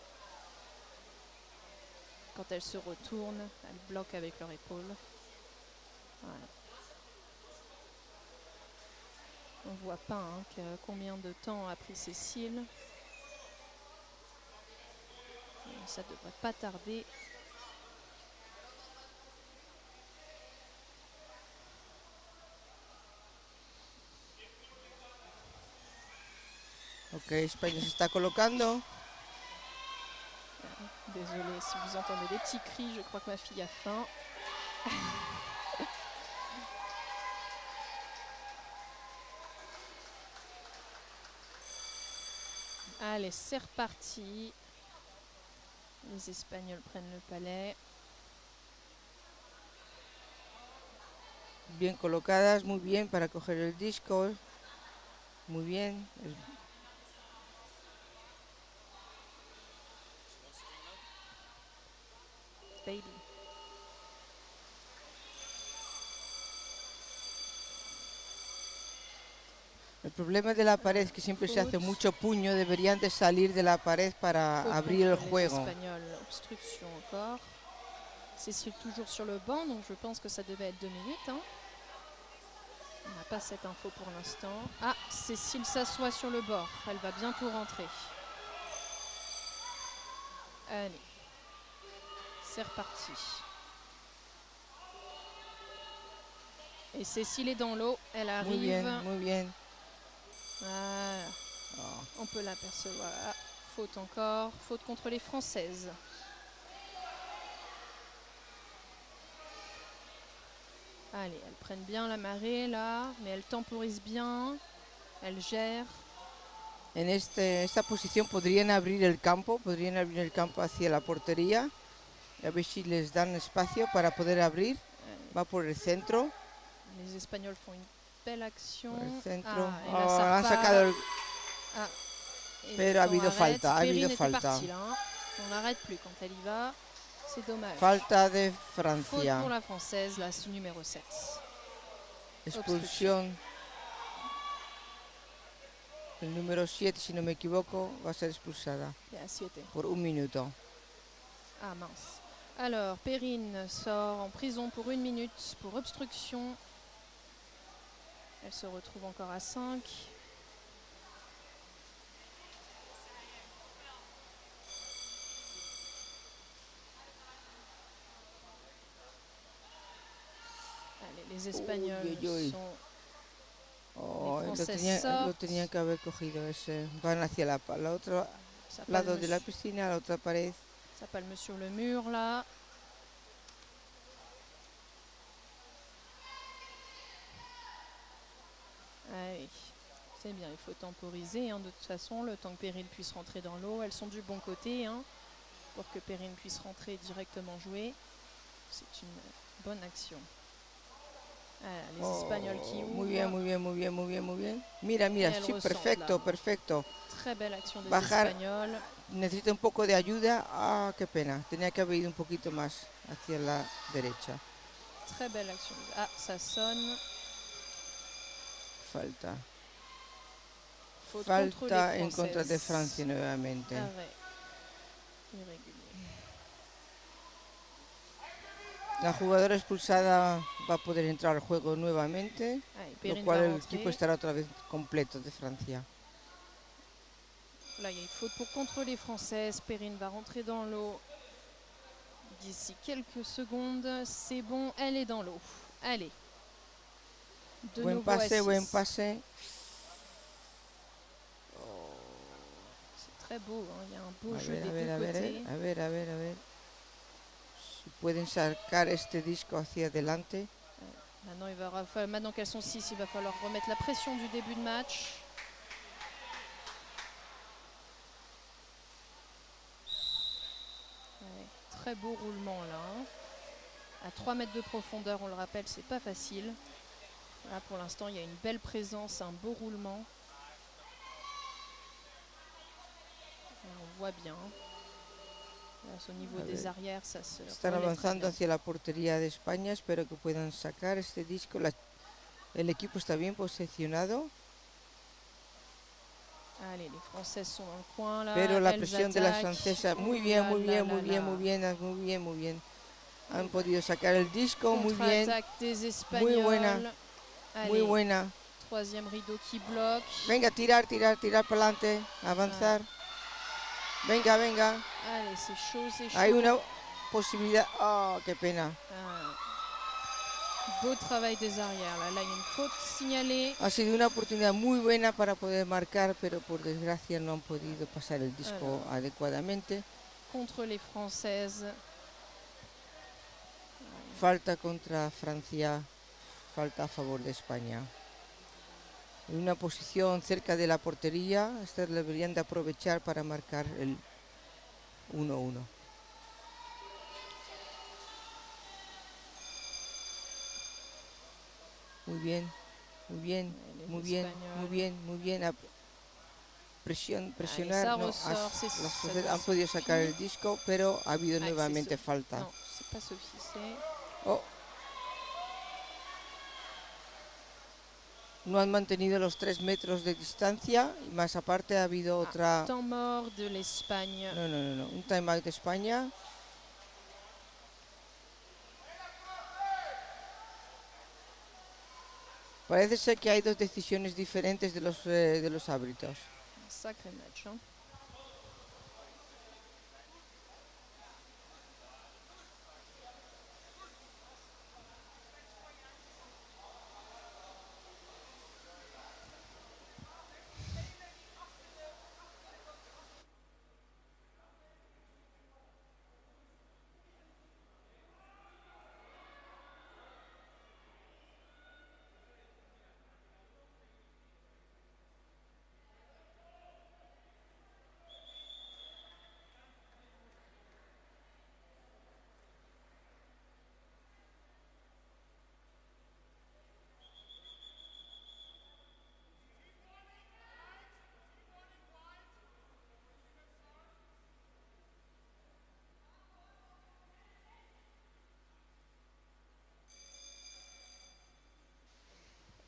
Quand elles se retournent, elles bloquent avec leur épaule. Voilà. On voit pas hein, combien de temps a pris Cécile. Ça devrait pas tarder. Ok, España se está colocando. Désolée si vous entendez des petits cris, je crois que ma fille a faim. Allez, c'est reparti. Les Espagnols prennent le palais. Bien colocadas, muy bien para coger el disco. Muy bien. Baby. El problema de la pared es que siempre se hace mucho puño. Deberían de salir de la pared para Faute abrir el contre les juego. Espagnols, obstruction encore. Cécile toujours sur le banc, donc je pense que ça devait être 2 minutes. Hein. On n'a pas cette info pour l'instant. Ah, Cécile s'assoit sur le bord. Elle va bientôt rentrer. Allez. C'est reparti. Et Cécile est dans l'eau. Elle arrive. Muy bien, muy bien. Voilà. On peut l'apercevoir. Ah, faute encore. Faute contre les Françaises. Allez, elles prennent bien la marée là, mais elles temporisent bien. Elles gèrent. En esta posición podrían abrir el campo hacia la portería. A ver si les dan espacio para poder abrir. Va por el centro. Les Espagnols font une belle action. Por el centro. Et là, ça han repart. sacado el... Ah, et Pero le ha temps habido arrête. falta, ha Perrine habido était falta. partie, là, hein. On n'arrête plus quand elle y va. C'est dommage. Falta de Faute Francia. pour la Française, la numéro 7. Expulsión. El número 7, si no me equivoco, va a ser expulsada Et à 7. por 1 minuto. Ah mince. Alors, Perrine sort en prison pour 1 minute pour obstruction. Elle se retrouve encore à 5. Allez, les Espagnols Uy, uy, uy. sont... Oh, lo Français tenían que haber cogido ese. Van hacia el otro Ça lado palme, de la piscina, la otra pared. ça palme sur le mur là. Allez, c'est bien, il faut temporiser hein, de toute façon, le temps que Perrine puisse rentrer dans l'eau. Elles sont du bon côté hein, pour que Perrine puisse rentrer directement jouer. C'est une bonne action. Ah, les Espagnols qui ouvrent. Muy bien, muy bien, muy bien, muy bien, muy bien. Mira, mira, Et elle sí, ressort, perfecto, là. perfecto. Très belle action des Bajar. Espagnols. Necesita un poco de ayuda. Ah, qué pena. Tenía que haber ido un poquito más hacia la derecha. Très belle action. Ah, ça sonne. Falta. Faute contre Falta les en contra de Françaises. Francia nuevamente. Arrêt. Irrégulier. La jugadora expulsada va a poder entrar al juego nuevamente, Allez, lo Perrine cual va el rentrer. equipo estará otra vez completo de Francia. Là, il y a une faute pour contre les Françaises. Perrine va rentrer dans l'eau d'ici quelques secondes. C'est bon, elle est dans l'eau. Allez. De Buen nouveau à pase, 6. buen pase. C'est très beau, hein. Il y a un beau A jeu ver, des a ver, deux a ver, côtés. a ver, a ver, a ver. Si pueden sacar este disco hacia adelante. Maintenant qu'elles sont 6, il va falloir remettre la pression du début de match. Ouais, très beau roulement là. Hein. À 3 mètres de profondeur, on le rappelle, c'est pas facile. Là pour l'instant, il y a une belle présence, un beau roulement. Et on voit bien. Là, au niveau A des ver. arrières, ça se Están relève très avanzando bien. hacia la portería de España. Espero que puedan sacar este disco. El equipo está bien posicionado, Allez, les Françaises sont dans le coin là. pero la elles presión de las attaquent. francesas. Muy Oh bien, là muy là bien, là muy bien, là. muy bien, muy bien, muy bien. Han podido sacar el disco, muy bien, Contre-attaque des Espagnols. buena. Allez, muy buena. troisième rideau qui bloque. Venga, tirar, tirar, tirar para adelante, avanzar. Venga, venga. Allez, c'est chaud, c'est chaud. Hay una posibilidad. Oh, qué pena. Ah. Beau travail des arrières. Là, il y a une faute signalée. Ha sido una oportunidad muy buena para poder marcar, pero por desgracia no han podido pasar el disco adecuadamente. Contre les Françaises. Falta contra Francia, falta a favor de España. En una posición cerca de la portería, estas deberían de aprovechar para marcar el 1-1. Muy bien, muy bien, Les muy bien, Espagnols. muy bien, muy bien. Presionar, ça no, ressort, c'est- las ça francesas doit han podido Sophie. sacar el disco, pero ha habido Ah, nuevamente c'est falta. Non, c'est pas Sophie, c'est... Oh. No han mantenido los 3 metros de distancia, y más aparte ha habido otra... Temps mort de l'Espagne. No, un time out de España. Parece ser que hay dos decisiones diferentes de los árbitros. Un sacré match. Hein.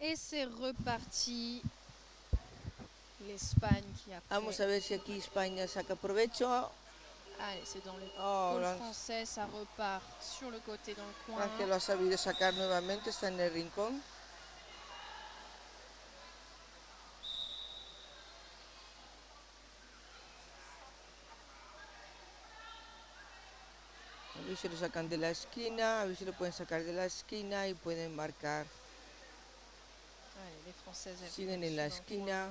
Et c'est reparti. L'Espagne qui a Vamos a ver si aquí España saca provecho. Allez, c'est dans le Oh, pôle français, ça repart sur le côté dans le coin. Francia lo ha sabido sacar nuevamente, está en el rincón. A ver si lo sacan de la esquina, a ver si lo pueden sacar de la esquina y pueden marcar. Allez, les Françaises, elles Siguen en la esquina.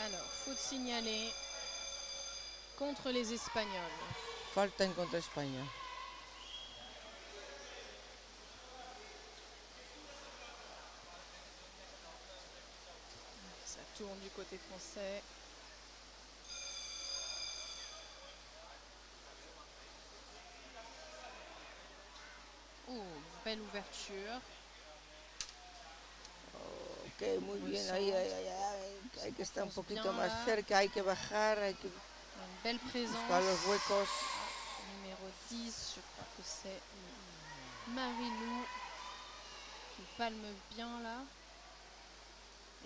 Alors, faute signalée contre les Espagnols. Falta en contra España. Ça tourne du côté français. Oh, belle ouverture. Ok, muy bien, ahí hay que estar un poquito más là. cerca, hay que bajar, hay que Une belle présence. buscar los huecos. Numéro 10, je crois que c'est Marie-Lou qui palme bien là.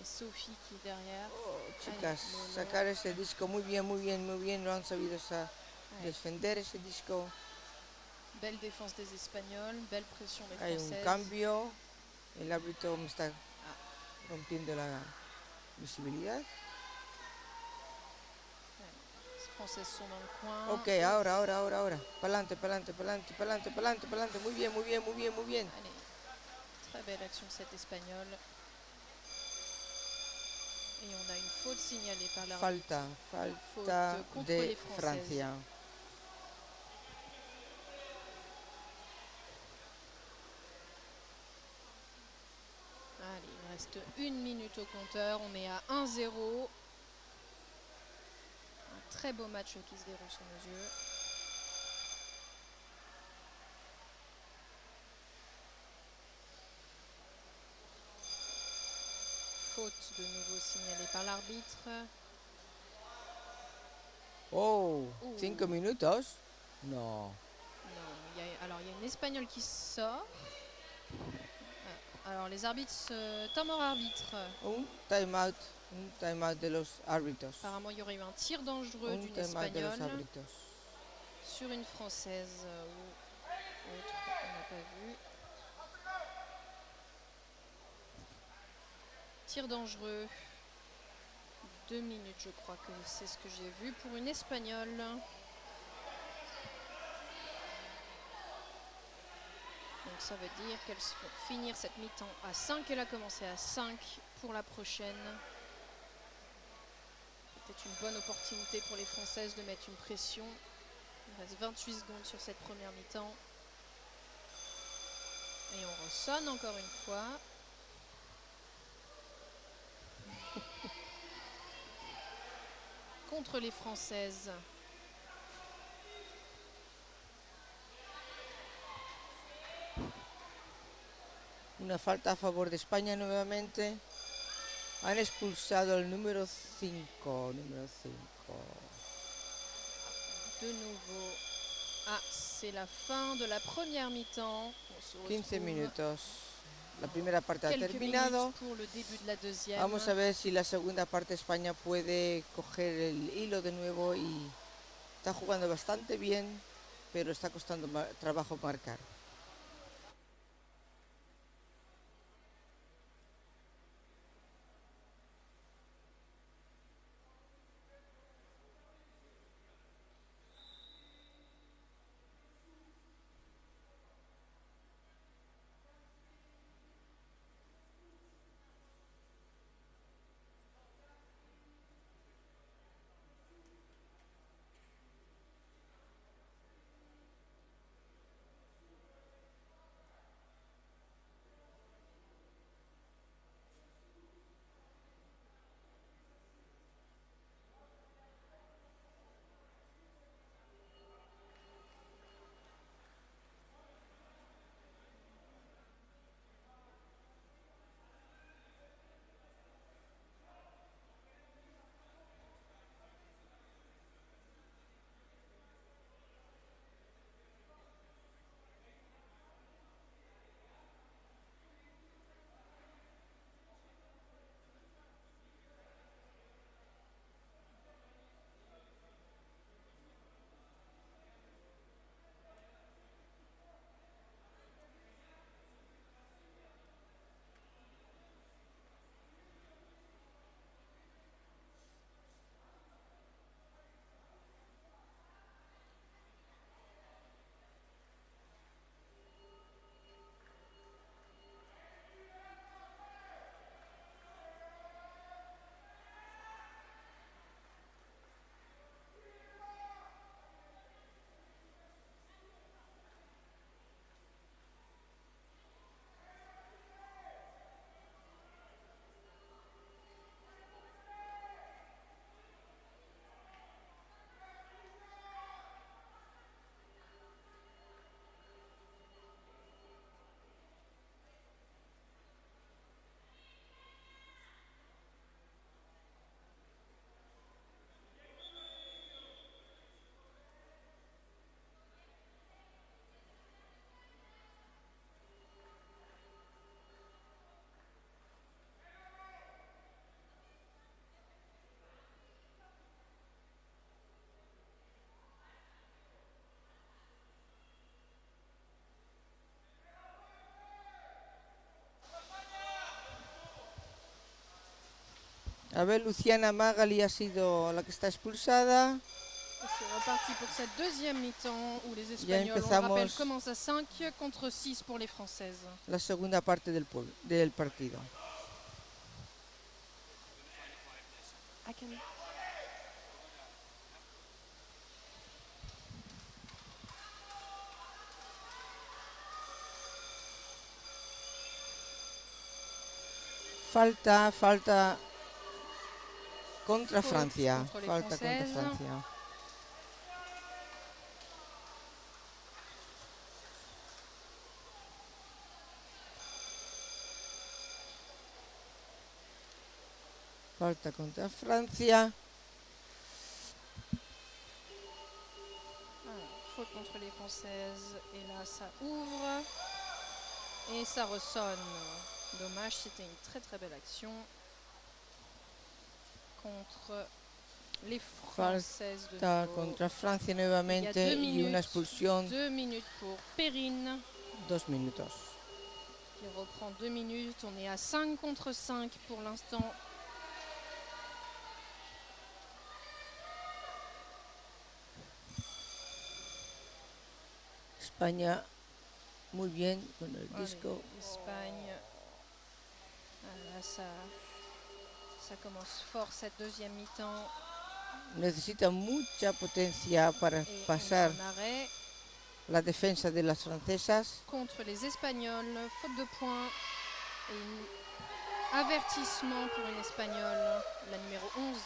Et Sophie qui est derrière. Oh, chicas, Allez, sacar ese disco muy bien, muy bien, muy bien, lo han sabido defender ese disco. Belle défense des Espagnols, belle pression des Hay Françaises. un cambio, el árbitro me está rompiendo la visibilidad. Les Françaises sont dans le coin. Ok, ahora, pa'lante, pa'lante, pa'lante, pa'lante, pa'lante, pa'lante, muy bien, muy bien, muy bien, muy bien. Allez, très belle action de cette Espagnole. Et on a une faute signalée par l'arbitre. Falta Faute contre de les Françaises. Francia. Allez, il reste 1 minute au compteur. On est à 1-0. Un très beau match qui se déroule sous nos yeux. Faute de nouveau signalée par l'arbitre. Oh, 5 minutos. No. Non, il y a une Espagnole qui sort. Alors les arbitres, temps mort arbitre. Un time out de los árbitros. Apparemment il y aurait eu un tir dangereux d'une time out de los Espagnole árbitros. sur une Française ou autre, on n'a pas vu. Tir dangereux. 2 minutes je crois que c'est ce que j'ai vu pour une Espagnole. Donc ça veut dire qu'elles vont finir cette mi-temps à 5. Elle a commencé à 5 pour la prochaine. Peut-être une bonne opportunité pour les Françaises de mettre une pression. Il reste 28 secondes sur cette première mi-temps. Et on ressonne encore une fois. Contre les Françaises. Una falta a favor de España nuevamente. Han expulsado al número 5. De nouveau. Ah, c'est la fin de la première mi-temps. 15 minutos. La primera parte ha Quelques terminado. minutes pour le début de la deuxième. Vamos a ver si la segunda parte España puede coger el hilo de nuevo y está jugando bastante bien, pero está costando trabajo marcar. A ver, Luciana Magali ha sido la que está expulsada. C'est reparti pour cette deuxième mi-temps où les Ya Espagnols, on le rappelle, empezamos commencent à 5 contre 6 pour les Françaises. la segunda parte del partido. Falta contra Faute Francia. contre les Falta contra Françaises. Francia. Falta contra Francia. Alors, faute contre les Françaises. Et là, ça ouvre. Et ça ressonne. Dommage, c'était une très très belle action contre les Françaises de Falta nouveau. contra Francia Il y a nuevamente 2 y una minutes. expulsión. 2 minutes pour Perrine. 2 minutos. Qui reprend 2 minutes. On est à 5 contre 5 pour l'instant. España muy bien con el Allez, disco. Espagne. Là, ça commence fort cette deuxième mi-temps. Necesita mucha potencia para Et pasar on est en arrêt la defensa de las francesas. contre les Espagnols. Faute de points. Et avertissement pour une Espagnole, la numéro 11.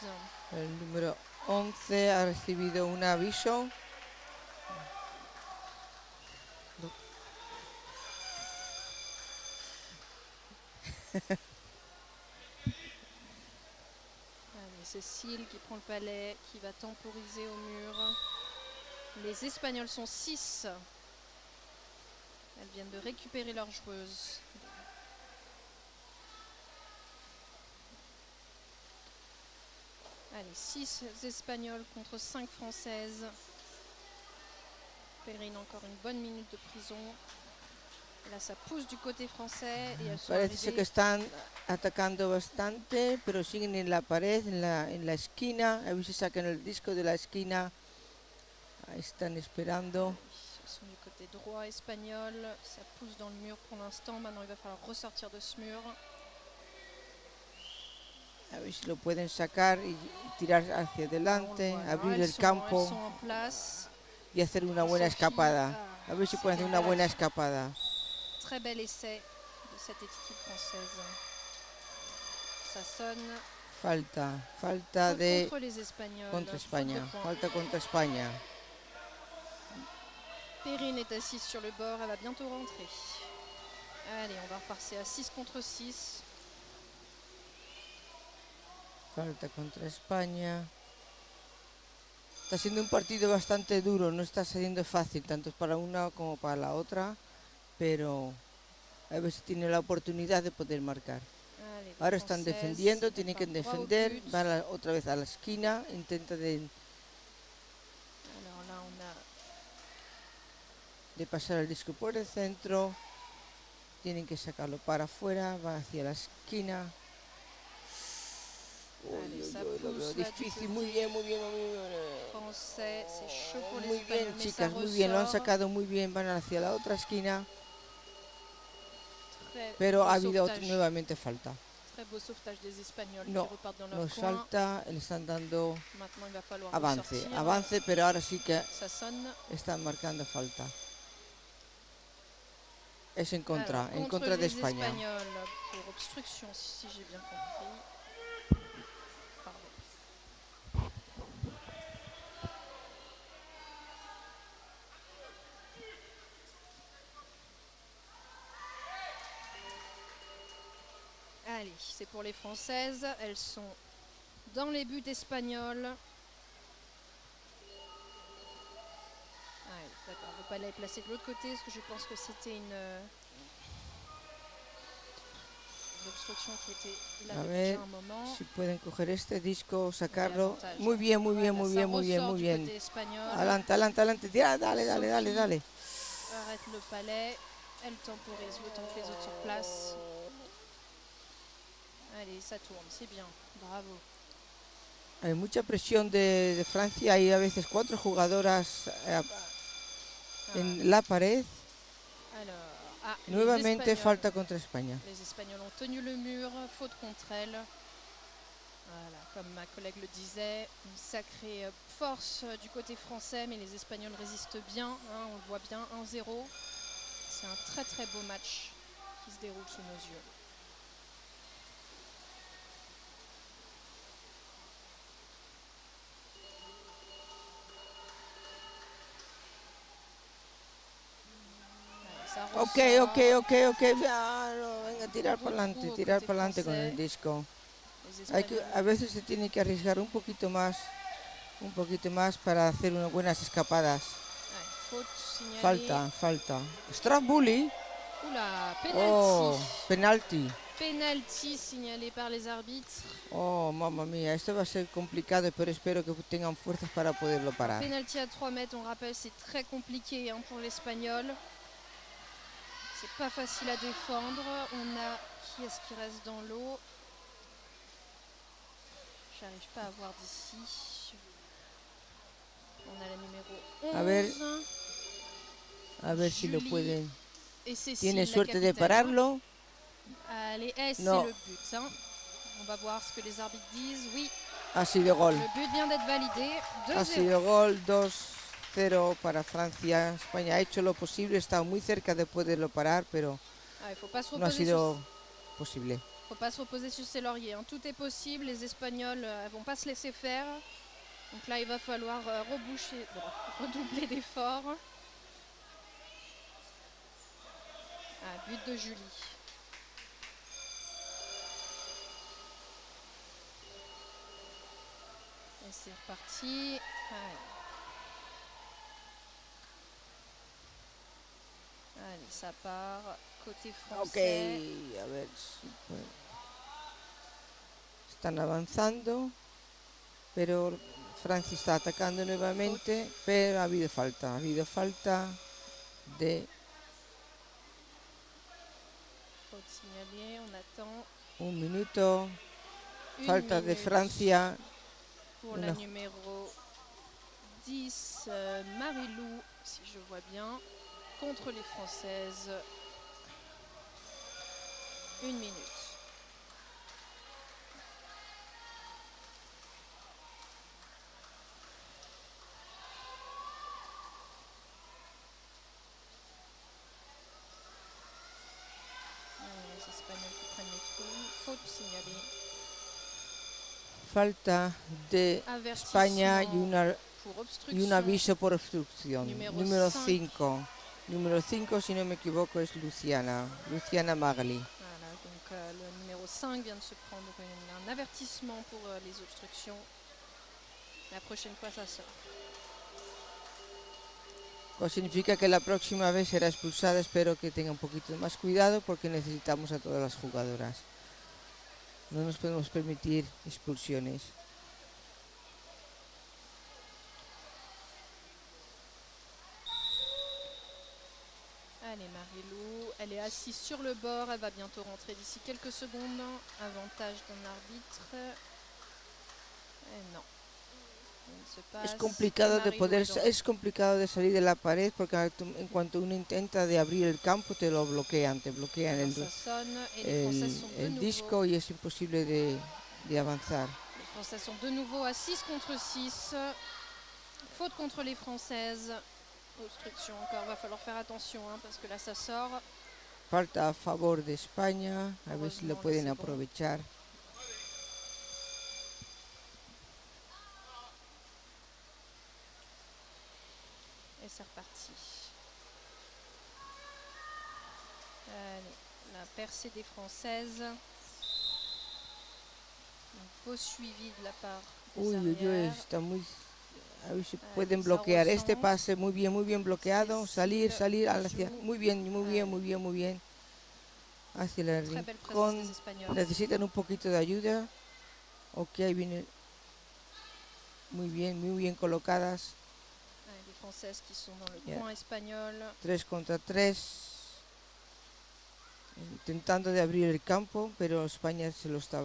El número 11 ha recibido un aviso. Allez, Cécile qui prend le palais, qui va temporiser au mur. Les Espagnols sont 6. Elles viennent de récupérer leur joueuse. Allez, 6 Espagnols contre 5 Françaises. Perrine encore une bonne minute de prison. Et là, ça pousse du côté français et elles sont Parece ser que arrivées. están atacando bastante, pero siguen en la pared, en la esquina. A ver si sacan el disco de la esquina. Ahí están esperando. Elles sont du côté droit espagnol. Ça pousse dans le mur pour l'instant. Maintenant, il va falloir ressortir de ce mur. A ver si lo pueden sacar y tirar hacia adelante, Voilà, abrir elles el sont campo en place. y hacer una Et buena Sophie, escapada. A ver si pueden hacer una buena escapada. Très bel essai de cette équipe française. Ça sonne. Falta Faute de contre les Espagnols. contra Faute de España, points. falta contra España. Perrine est assise sur le bord, elle va bientôt rentrer. Allez, on va repasser à 6 contre 6. Falta contra España. Está siendo un partido bastante duro, no está siendo fácil, tanto para una como para la otra, pero a ver si tiene la oportunidad de poder marcar. Allez, les Ahora están Françaises, defendiendo, elles tienen que partent droit au defender, but. van otra vez a la esquina, intenta de Alors là, on a pasar el disco por el centro, tienen que sacarlo para afuera, va hacia la esquina. Allez, ça Lo veo pousse là du difícil, côté muy bien, muy bien, muy bien. français. C'est chaud pour les Muy Espagnols, bien, mais chicas, ça muy bien, lo han ressort. sacado muy bien, van hacia la otra esquina, Très pero beau ha habido sauvetage. nuevamente falta. Très beau sauvetage des Espagnols No, qui repartent dans leur nos coin. falta, le están dando Maintenant, il va falloir avance, ressortir. avance, pero ahora sí que Ça sonne. están marcando falta. Es en contra, Alors, en contre contra de les España. Espagnols pour obstruction, si j'ai bien compris. Pardon. Allez, c'est pour les Françaises. Elles sont dans les buts espagnols. Allez, d'accord, on ne va pas la placer de l'autre côté parce que je pense que c'était une obstruction qui était là A depuis ver déjà un moment. si pueden coger este disco, sacarlo. avantage. Muy bien, muy bien, Voilà, muy ça bien, muy bien, ressort muy du bien. côté espagnol. Adelante, adelante, adelante. Tira, dale, dale, dale, Sophie. dale. Arrête le palais. Elle temporise le temps que les autres sur place. Allez, ça tourne, c'est bien. Bravo. Hay mucha presión de Francia. Hay a veces 4 jugadoras en la pared. Alors, Nuevamente les Espagnols, falta contra España. les Espagnols ont tenu le mur, faute contre elles. Voilà, comme ma collègue le disait, une sacrée force du côté français, mais les Espagnols résistent bien, hein, on le voit bien, 1-0. C'est un très très beau match qui se déroule sous nos yeux. Allez, ça Ok, ressort. ok, ok, ok. Ah, no, venga, tirar para adelante con el disco. Les Hay que, Espagnols a veces se tiene que arriesgar un poquito más para hacer unas buenas escapadas. faute signalée. Falta. Strafbully. Oula, penalty. Oh, penalti. Penalty signalé par les arbitres. Oh, mamma mía, esto va a ser complicado, pero espero que tengan fuerzas para poderlo parar. Penalty à 3 mètres, on rappelle, c'est très compliqué hein, pour l'Espagnol. C'est pas facile à défendre. On a qui est-ce qui reste dans l'eau? J'arrive pas à voir d'ici. On a la numéro 11. A ver si lo Julie pueden. et Cécile, ¿Tiene la suerte de capitaine. pararlo? Allez, c'est Non. le but. Hein. On va voir ce que les arbitres disent. Oui, Ha sido gol. le but vient d'être validé. Ha 2-0. sido gol, 2-0 para Francia. España ha hecho lo posible, está muy cerca de poderlo parar, pero Ah, il faut pas se no ha reposer sido posible. faut pas se reposer sur ses lauriers. Hein. Tout est possible. Les Espagnols ne vont pas se laisser faire. Donc là, il va falloir redoubler d'efforts. Ah, but de Julie. Et c'est reparti. Allez, ça part. Côté Ok, français. a ver si pueden. Están avanzando, pero Francia está atacando nuevamente, pero ha habido falta de Faute signalée, on attend un minuto, une falta de minute Francia, pour una la numéro 10, Marilou, si je vois bien, contre les Françaises. Une minute. Les Espagnols qui prennent les trous. Faute signalée. falta de España Avertissement pour y un obstruction. aviso por obstrucción. Número Número cinq. 5. Número 5, si no me equivoco, es Luciana Magli. Voilà, donc le numéro 5 vient de se prendre un avertissement pour les obstructions. La prochaine fois, ça sort. Pues significa que la próxima vez será expulsada. Espero que tenga un poquito más cuidado porque necesitamos a todas las jugadoras. No nos podemos permitir expulsiones. Allez, Marilou, elle est assise sur le bord, elle va bientôt rentrer d'ici quelques secondes. Avantage d'un arbitre. Non. Es complicado de salir de la pared porque en cuanto uno intenta de abrir el campo te bloquean el disco y es imposible de avanzar. Les Français sont de nouveau à 6 contre 6. Faute contre les Françaises. Obstruction encore, va falloir faire attention parce que là ça sort. Falta a favor de España, a ver si lo pueden aprovechar. Et c'est reparti. Allez, la percée des Françaises. Un beau suivi de la part des arrières. Está muy... A ver si pueden bloquear este pase muy bien bloqueado. Salir, hacia, muy bien. Hacia el rincón. Necesitan un poquito de ayuda. Ok, ahí viene. Muy bien colocadas. Les Françaises qui sont dans le coin espagnol. 3 contra 3. Intentando de abrir el campo, pero España está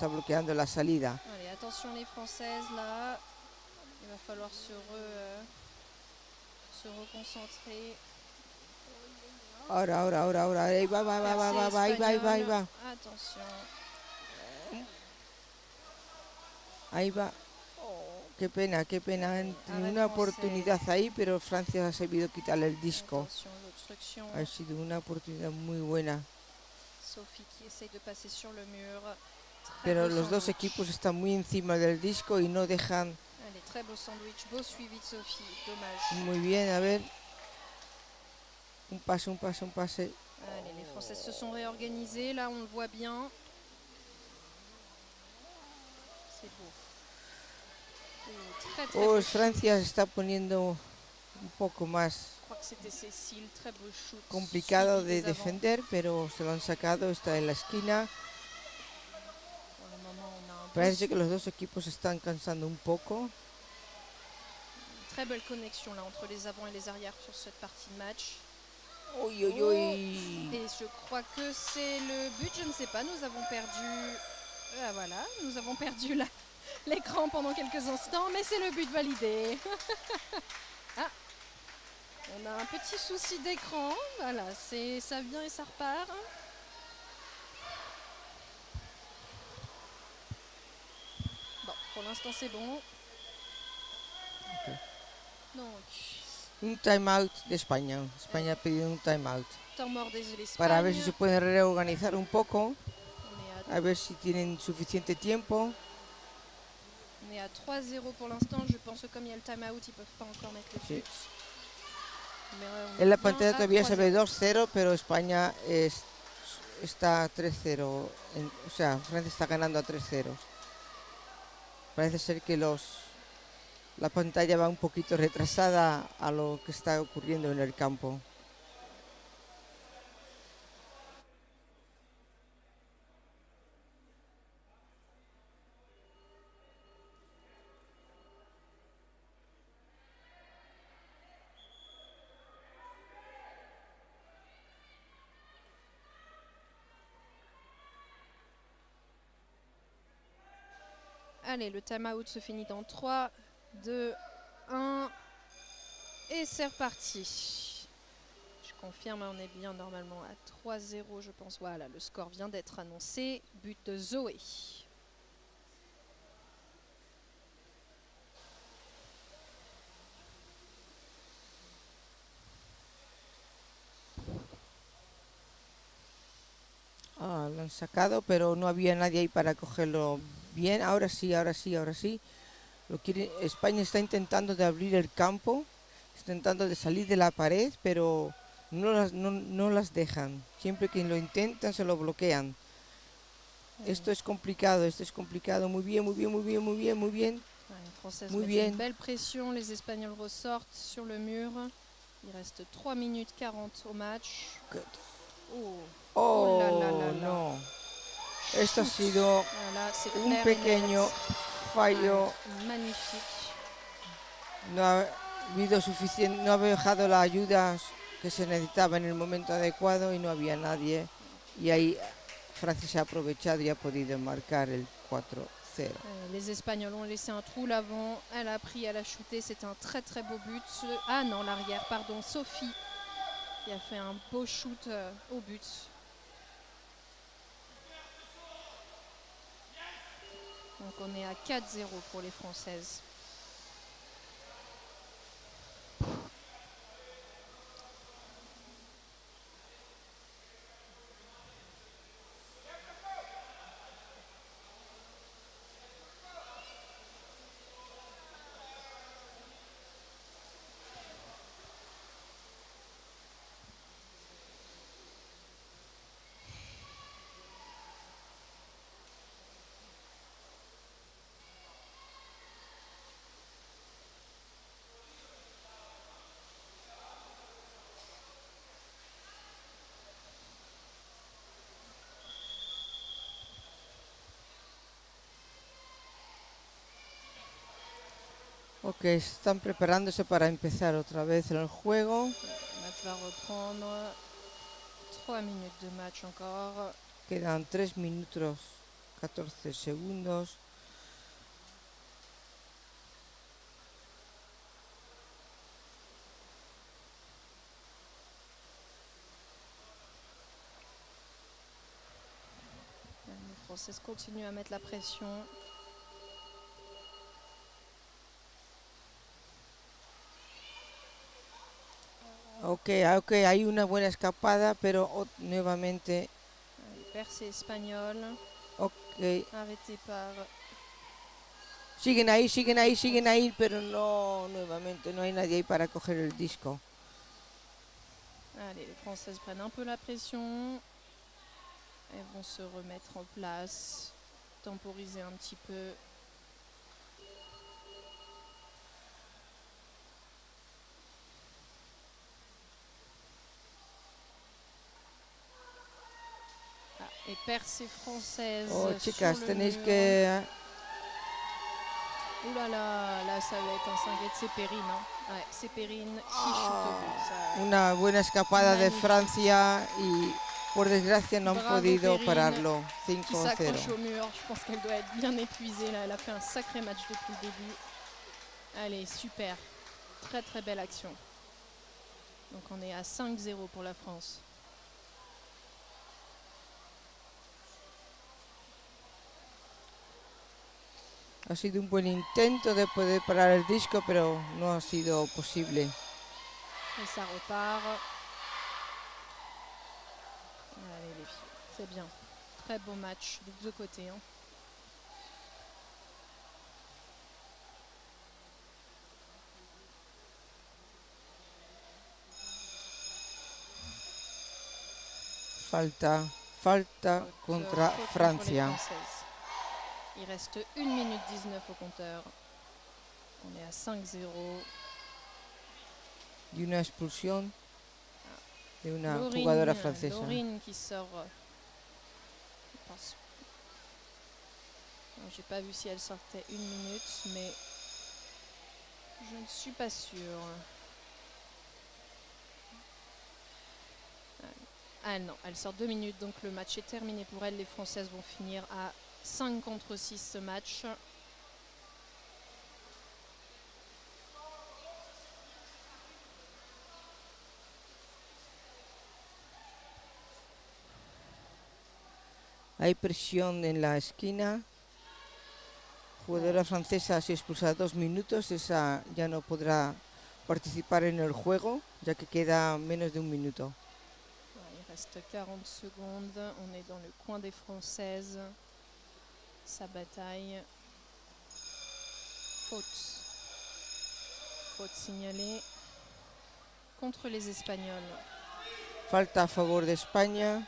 bloqueando la salida. Allez, attention les Françaises là. Il va falloir se reconcentrer. Ahora. Ahí va. Attention. Ahí va. Qué pena. Tiene una oportunidad ahí, pero Francia ha sabido quitarle el disco. Ha sido una oportunidad muy buena. Sophie qui essaye de passer sur le mur. Pero los dos equipos están muy encima del disco y no dejan. Allez, très beau sandwich, beau suivi de Sophie, dommage. Muy bien, a ver. Un pase. Allez, les Françaises se sont réorganisées, là on le voit bien. C'est beau. Très beau Francia se está poniendo un poco más Je crois que c'était Cécile, très beau shoot. complicado de defender, pero se lo han sacado, está en la esquina. Pour le moment, on a un Parece que los dos equipos están cansando un poco. Très belle connexion là entre les avants et les arrières sur cette partie de match. Et je crois que c'est le but, je ne sais pas, nous avons perdu... nous avons perdu l'écran pendant quelques instants, mais c'est le but validé. On a un petit souci d'écran, voilà, ça vient et ça repart. Bon, pour l'instant c'est bon. Okay. Donc, un time-out de España. España ha pedido un time-out. Temps mort de l'Espagne. Para ver si se pueden reorganizar un poco. A ver si tienen suficiente tiempo. On est à 3-0 pour l'instant. Je pense que comme il y a le time-out, ils ne peuvent pas encore mettre le but. En la pantalla todavía se ve 2-0, pero España está 3-0. O sea, Francia está ganando a 3-0. Parece ser que la pantalla va un poquito retrasada a lo que está ocurriendo en el campo. Allez, le time-out se finit dans 3, 2, 1. Et c'est reparti. Je confirme, on est bien normalement à 3-0, je pense. Voilà, le score vient d'être annoncé. But de Zoé. Ah, lo han sacado, pero no había nadie ahí para cogerlo bien. Ahora sí, ahora sí, ahora sí. España está intentando de abrir el campo, está intentando de salir de la pared, pero no las dejan. Siempre que lo intentan se lo bloquean. Esto es complicado, esto es complicado. Muy bien, muy bien, muy bien, muy bien, muy bien. Les Françaises Muy mettent une bien. belle pression. Les Espagnols ressortent sur le mur. Il reste 3 minutes 40 au match. Oh, Oh, là là là là. no. Esto ha Shoot. sido Voilà, c'est un clair et pequeño net. fallo. Ouais, magnifique. No ha habido suficiente, no ha dejado la ayuda que se necesitaba en el momento adecuado y no había nadie. Y ahí Francia se ha aprovechado y ha podido marcar el 4-0. Les Espagnols ont laissé un trou l'avant. Elle a pris, elle a shooté. C'était un très très beau but. Ah non, l'arrière, pardon. Sophie qui a fait un beau shoot au but. Donc on est à 4-0 pour les Françaises. Ok, están preparándose para empezar otra vez el juego. Le match va reprendre. 3 minutes de match encore. Quedan 3 minutos 14 segundos. Les Françaises continuent à mettre la pression. Ok, hay una buena escapada, pero nuevamente. Percée espagnole. Ok. Arrêté par. Siguen ahí, pero no, nuevamente no hay nadie ahí para coger el disco. Allez, les Françaises prennent un peu la pression. Elles vont se remettre en place, temporiser un petit peu. Ah, et percée française. Oh, chicas, sur le tenéis mur. que. Ouh là là, là ça va être un 5 de Sépérine. Hein. Ouais, Sépérine qui shoot au but. Ça. Una buena escapada de Magnifique. Francia y por desgracia no han Bravo, podido Perrine, pararlo. qui s'accroche 5-0. au mur. Je pense qu'elle doit être bien épuisée là. Elle a fait un sacré match depuis le début. Allez, super. Très très belle action. Donc on est à 5-0 pour la France. Ha sido un buen intento de poder parar el disco, pero no ha sido posible. Et ça repart. Allez les filles, c'est bien. Très beau match des deux côtés. Hein. Falta contra Faute Francia. contre les Françaises. Il reste 1 minute 19 au compteur. On est à 5-0. Y una expulsión de una Laurine, jugadora francesa. Laurine qui sort. J'ai pas vu si elle sortait 1 minute, mais je ne suis pas sûre. Ah non, elle sort 2 minutes, donc le match est terminé pour elle. Les Françaises vont finir à 5 contre 6 ce match. Hay presión en la esquina. Jugadora francesa ha sido expulsada 2 minutos. Esa ya no podrá participar en el juego, ya que queda menos de 1 minuto. Il reste 40 secondes. On est dans le coin des Françaises. Ça bataille. Faute. Faute signalée contre les Espagnols. Falta a favor de España.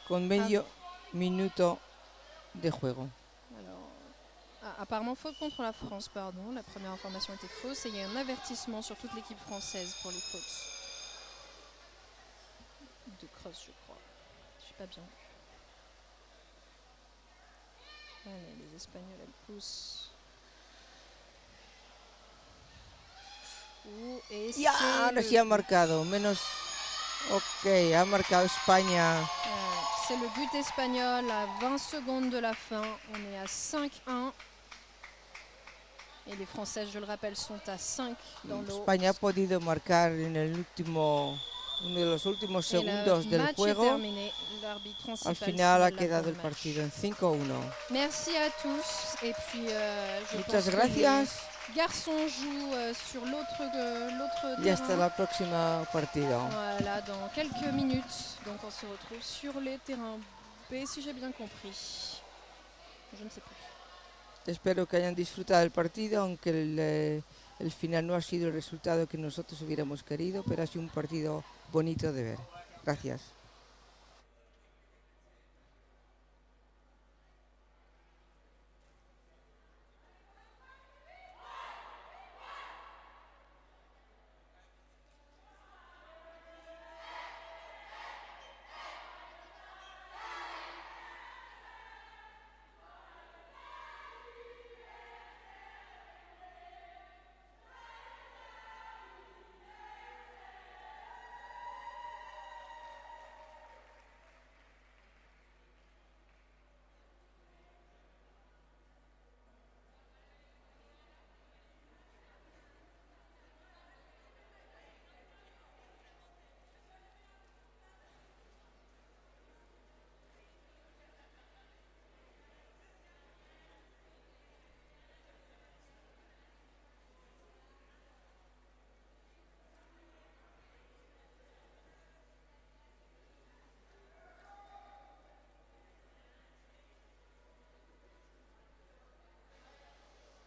Con medio minuto de juego. Alors, apparemment faute contre la France, pardon. La première information était fausse et il y a un avertissement sur toute l'équipe française pour les fautes. De cross, je crois. Je suis pas bien. Allez, les Espagnols, elles poussent. Et Ya, ahora sí ha marcado. Menos. Ok, ha marcado España. C'est le but espagnol à 20 secondes de la fin. On est à 5-1. Et les Françaises, je le rappelle, sont à 5 dans l'eau. España ha podido marcar en el último, uno de los últimos segundos del juego. Al final ha quedado el partido en 5-1. Merci à tous. Et puis, je Muchas pense gracias. que les garçons jouent sur l'autre Y hasta terrain. la próxima partido. Voilà, dans quelques minutes. Donc on se retrouve sur les terrains B, si j'ai bien compris. Je ne sais plus. Espero que hayan disfrutado del partido, aunque el final no ha sido el resultado que nosotros hubiéramos querido, pero ha sido un partido bonito de ver. Gracias.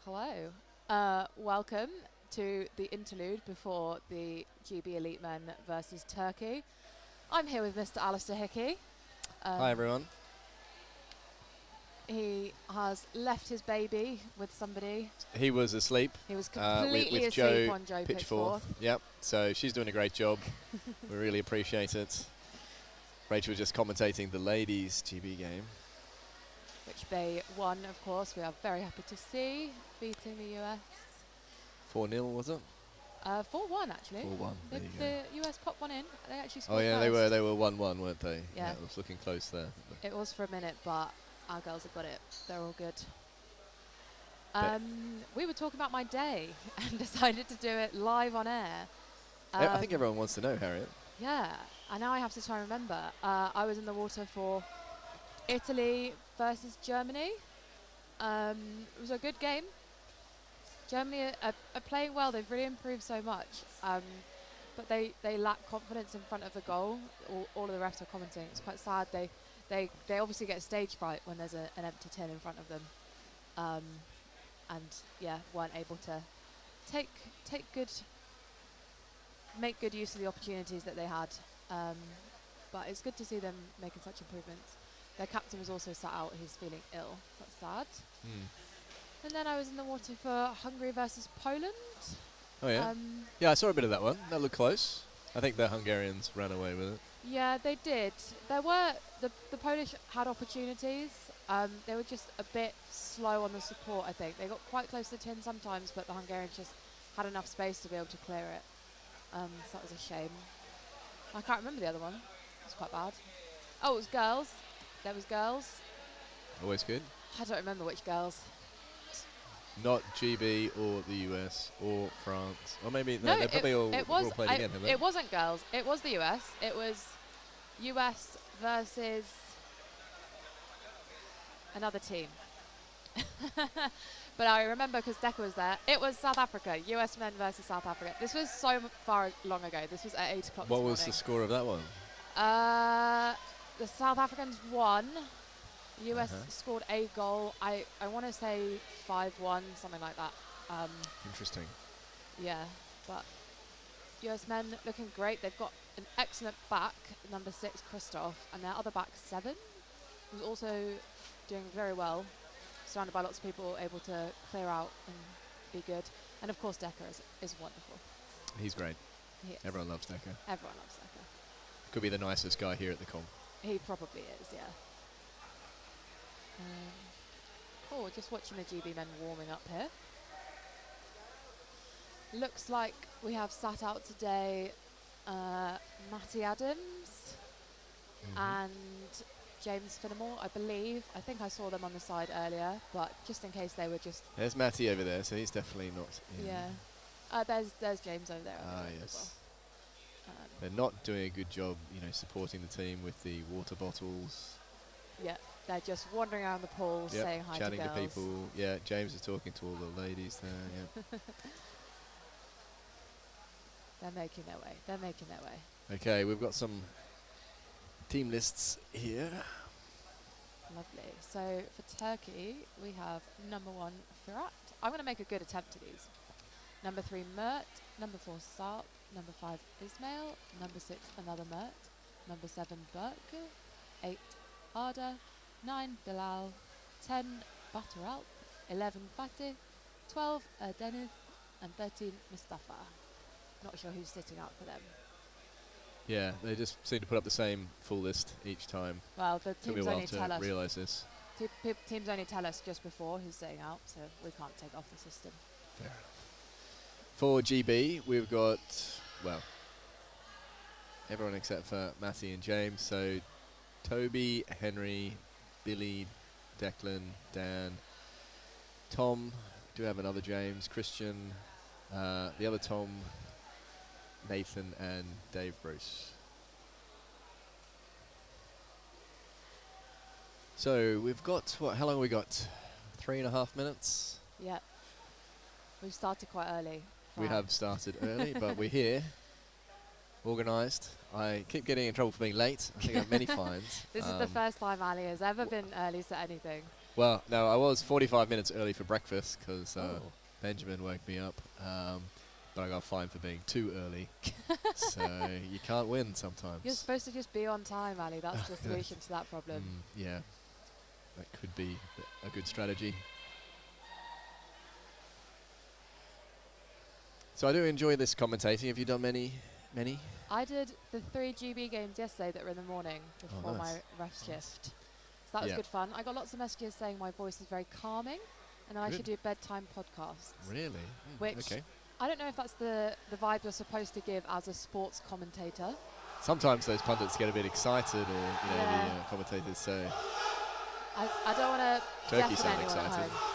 Hello. Welcome to the interlude before the GB Elite Men versus Turkey. I'm here with Mr. Alistair Hickey. Hi everyone. He has left his baby with somebody. He was asleep. He was completely with asleep Jo on Joe Pitchforth. Yep. So she's doing a great job. We really appreciate it. Rachel was just commentating the ladies' GB game, Which they won, of course. We are very happy to see, beating the US. 4-0 was it? 4-1 actually. 4-1. There you go. The US popped one in. They actually scored Oh yeah, first. they were 1-1, weren't they? Yeah. It was looking close there. It was for a minute, but our girls have got it. They're all good. We were talking about my day and decided to do it live on air. I think everyone wants to know, Harriet. Yeah, and now I have to try and remember. I was in the water for Italy versus Germany. It was a good game. Germany are playing well. They've really improved so much. But they lack confidence in front of the goal. All of the refs are commenting. It's quite sad. They obviously get stage fright when there's an empty tin in front of them. And yeah, weren't able to make good use of the opportunities that they had. But it's good to see them making such improvements. Their captain was also sat out. He's feeling ill. That's sad. And then I was in the water for Hungary versus Poland. Oh yeah. Yeah, I saw a bit of that one. That looked close. I think the Hungarians ran away with it. Yeah, they did. There were the Polish had opportunities. They were just a bit slow on the support, I think. They got quite close to the tin sometimes, but the Hungarians just had enough space to be able to clear it. So that was a shame. I can't remember the other one. It was quite bad. Oh, it was girls. There was girls. Always good. I don't remember which girls. Not GB or the US or France. Or maybe they're probably all played again, haven't they? It wasn't girls. It was the US. It was US versus another team. But I remember because Decker was there. It was South Africa, US men versus South Africa. This was so far long ago. This was at 8 o'clock What this was morning. the score of that one? The South Africans won. US Uh-huh. scored a goal. I want to say 5-1, something like that. Interesting. Yeah, but US men looking great. They've got an excellent back, number 6, Christoph, and their other back, 7, who's also doing very well, surrounded by lots of people, able to clear out and be good. And of course, Decker is wonderful. He's great. He is. Everyone loves Decker. Everyone loves Decker. Could be the nicest guy here at the comp. He probably is, yeah. Cool, just watching the GB men warming up here. Looks like we have sat out today Matty Adams and James Finnemore, I believe. I think I saw them on the side earlier, but just in case they were just... There's Matty over there, so he's definitely not in. Yeah. There's James over there. Ah, as yes. well. They're not doing a good job, supporting the team with the water bottles. Yeah, they're just wandering around the pool saying hi chatting to to girls. people. Yeah, James is talking to all the ladies there. Yeah. They're making their way. They're making their way. Okay, we've got some team lists here. Lovely. So for Turkey, we have number 1, Firat. I'm going to make a good attempt to these. Number 3, Mert. Number 4, Sarp. Number 5, Ismail. Number 6, another Mert. Number 7, Burke. 8, Arda. 9, Bilal. 10, Bataralp. 11, Fatih. 12, Denith. And 13, Mustafa. Not sure who's sitting out for them. Yeah, they just seem to put up the same full list each time. Well, the Took me a teams while only tell to us. realise this. Teams only tell us just before who's sitting out, so we can't take off the system. Fair enough. For GB, we've got, well, everyone except for Matty and James. So Toby, Henry, Billy, Declan, Dan, Tom. We do have another James, Christian, the other Tom, Nathan, and Dave Bruce. So we've got, how long have we got? 3.5 minutes? Yeah. We've started quite early. We have started early, but we're here, organised. I keep getting in trouble for being late. I think I have many fines. This is the first time Ali has ever been early to anything. Well, no, I was 45 minutes early for breakfast because Benjamin woke me up, but I got fined for being too early. So you can't win sometimes. You're supposed to just be on time, Ali. That's the solution to that problem. Yeah, that could be a good strategy. So I do enjoy this commentating. Have you done many? I did the 3 GB games yesterday that were in the morning before nice. my ref shift. So that was good fun. I got lots of messages saying my voice is very calming and that I should do bedtime podcasts. Really? Which okay. I don't know if that's the vibe you're supposed to give as a sports commentator. Sometimes those pundits get a bit excited, or the commentators say. I don't want to Turkey deafen sound anyone at excited. home.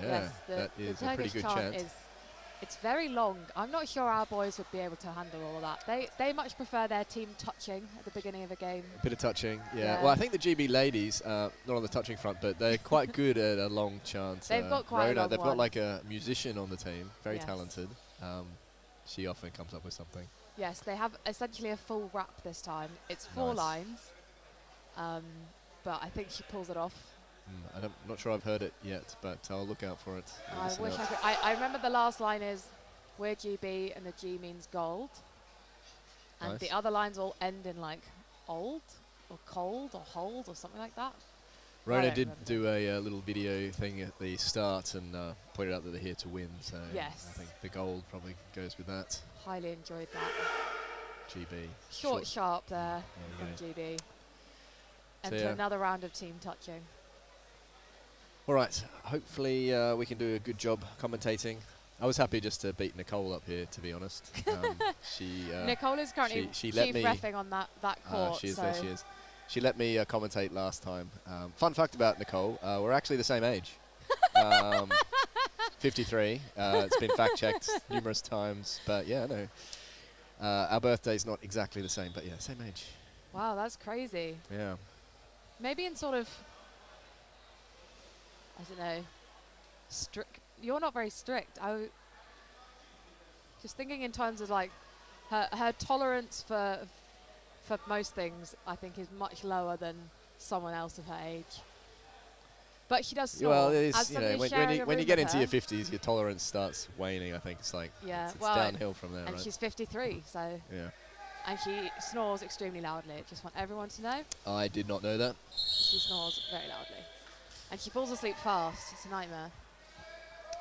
Yeah, Yes, that the is a pretty Turkish good chant chant. it's very long. I'm not sure our boys would be able to handle all that. They much prefer their team touching at the beginning of a game. A bit of touching, yeah. Yeah. Well, I think the GB ladies, not on the touching front, but they're quite good at a long chant. They've got quite a Rhoda, long they've got one. like a musician on the team, very Yes. talented. She often comes up with something. Yes, they have essentially a full rap this time. It's 4 Nice. lines, but I think she pulls it off. I'm not sure I've heard it yet, but I'll look out for it. I'll I listen wish out. I could. I remember the last line is, "We're GB," and the G means gold. And Nice. the other lines all end in like old or cold or hold or something like that. I Rona don't did remember. do a little video thing at the start and pointed out that they're here to win. So Yes. I think the gold probably goes with that. Highly enjoyed that. GB. Short, sharp there There you from go. GB. So Enter yeah. another round of team touching. All right. Hopefully we can do a good job commentating. I was happy just to beat Nicole up here, to be honest. She Nicole is currently she let chief me reffing on that court. she is, so there she is. She let me commentate last time. Fun fact about Nicole, we're actually the same age. 53. It's been fact checked numerous times, but yeah, no. Our birthday's not exactly the same, but yeah, same age. Wow, that's crazy. Yeah. Maybe in sort of, I don't know, strict. You're not very strict. Just thinking in terms of like her tolerance for most things, I think is much lower than someone else of her age. But she does snore. Well, it As is, you know, somebody sharing a when you room get with into her- your 50s, your tolerance starts waning. I think it's like Yeah, it's well, downhill from there, and right? she's 53, so Yeah. and she snores extremely loudly. Just want everyone to know I did not know that. she snores very loudly, and she falls asleep fast. It's a nightmare.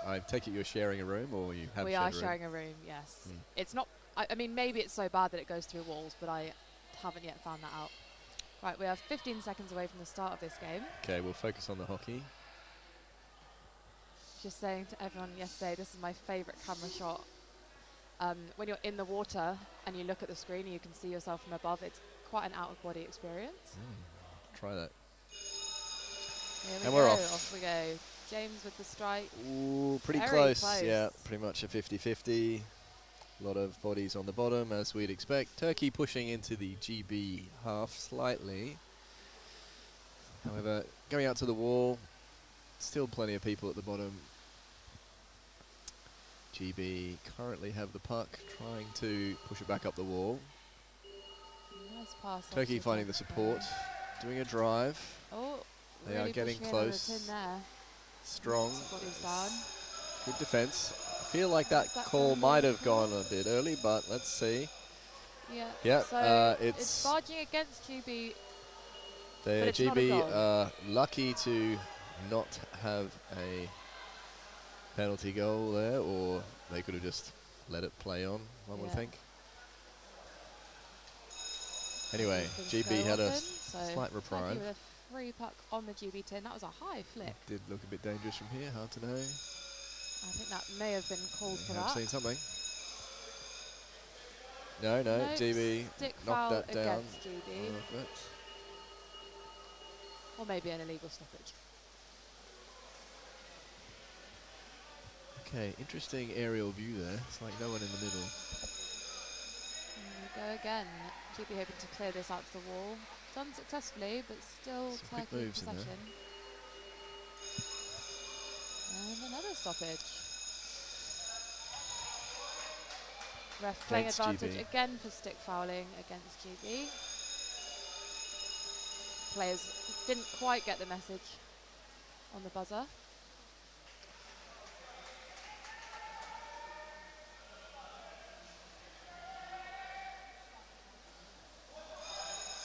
I take it you're sharing a room, or you have We shared are a room? sharing a room. Yes, Mm. it's not. I mean, maybe it's so bad that it goes through walls, but I haven't yet found that out. Right, we are 15 seconds away from the start of this game. Okay, we'll focus on the hockey. Just saying to everyone yesterday, this is my favourite camera shot. When you're in the water and you look at the screen and you can see yourself from above, it's quite an out-of-body experience. Try that. Here we And go, we're off. off we go. James with the strike. Ooh, pretty Very close. Yeah, pretty much a 50-50. A lot of bodies on the bottom, as we'd expect. Turkey pushing into the GB half slightly. However, going out to the wall, still plenty of people at the bottom. GB currently have the puck, trying to push it back up the wall. Nice pass. off Turkey to finding the James support, doing a drive. there. Oh, They are really getting pushing in on the close. tin there. Strong. Bodies down. Good defense. I feel like that Is that call gonna be might a have call? gone a bit early, but let's see. Yeah. Yeah, So it's it's barging against QB. the but it's not a GB goal. are lucky to not have a penalty goal there, or they could have just let it play on, one would Yeah. think. Anyway, Things GB go had a often, so slight Turkey reprieve. with a free puck on the GB tin. That was a high flick. Did look a bit dangerous from here, hard to know. I think that may have been called for I've that. seen something. No, GB stick knocked foul that down. against GB. But Or maybe an illegal stoppage. okay, interesting aerial view there. It's like no one in the middle. And we go again. GB hoping to clear this out to the wall. Done successfully, but still Some quick Turkey in moves in there. possession. And another stoppage. Ref playing Against advantage GB. again for stick fouling against GB. Players didn't quite get the message on the buzzer.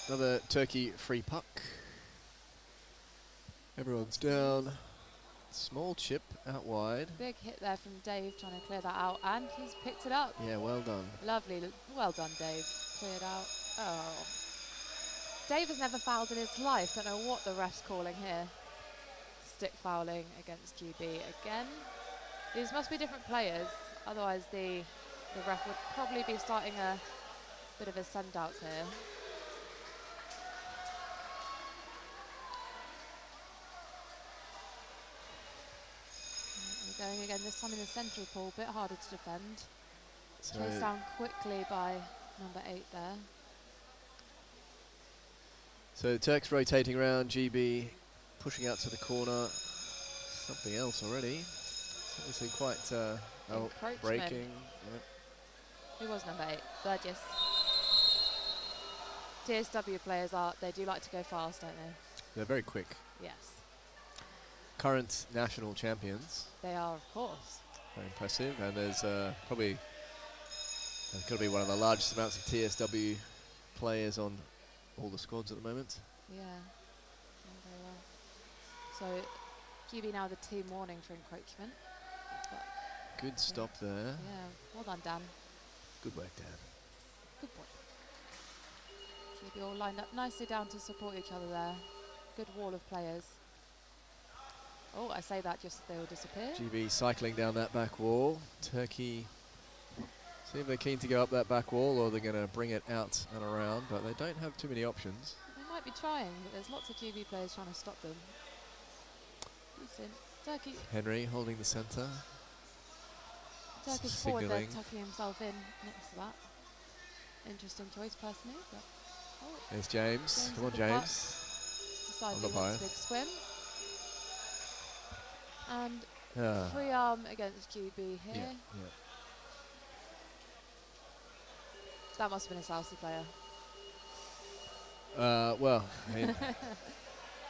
Another Turkey free puck. Everyone's down. Small chip out wide. Big hit there from Dave trying to clear that out, and he's picked it up. Yeah, well done. Lovely. Well done, Dave. Cleared out. Oh. Dave has never fouled in his life. Don't know what the ref's calling here. Stick fouling against GB again. These must be different players. Otherwise, the ref would probably be starting a bit of a send-out here. We're going again, this time in the central pool. Bit harder to defend. So Chased down quickly by number 8 there. So Turks rotating around, GB pushing out to the corner. Something else already. Obviously quite Encroachment. breaking. Yep. Who was number 8? Burgess. TSW players they do like to go fast, don't they? They're very quick. Yes, Current national champions. they are, of course. Very impressive. And there's probably going to be one of the largest amounts of TSW players on all the squads at the moment. Yeah, doing very well. So QB now the team warning for encroachment. But Good stop there. yeah, well done, Dan. Good work, Dan. Good boy. QB all lined up nicely down to support each other there. Good wall of players. Oh, I say that just as they all disappear. GB cycling down that back wall. Turkey see if they're keen to go up that back wall or they're going to bring it out and around, but they don't have too many options. They might be trying, but there's lots of QB players trying to stop them. Decent. Turkey, Henry holding the centre. Turkish forward there, Signalling. tucking himself in next to that. interesting choice personally. But There's James. Come on, with the puck. James. Decided On he the wants a fire. big swim. And Ah. free arm against GB here. Yeah. That must have been a Southsea player. Well, I mean,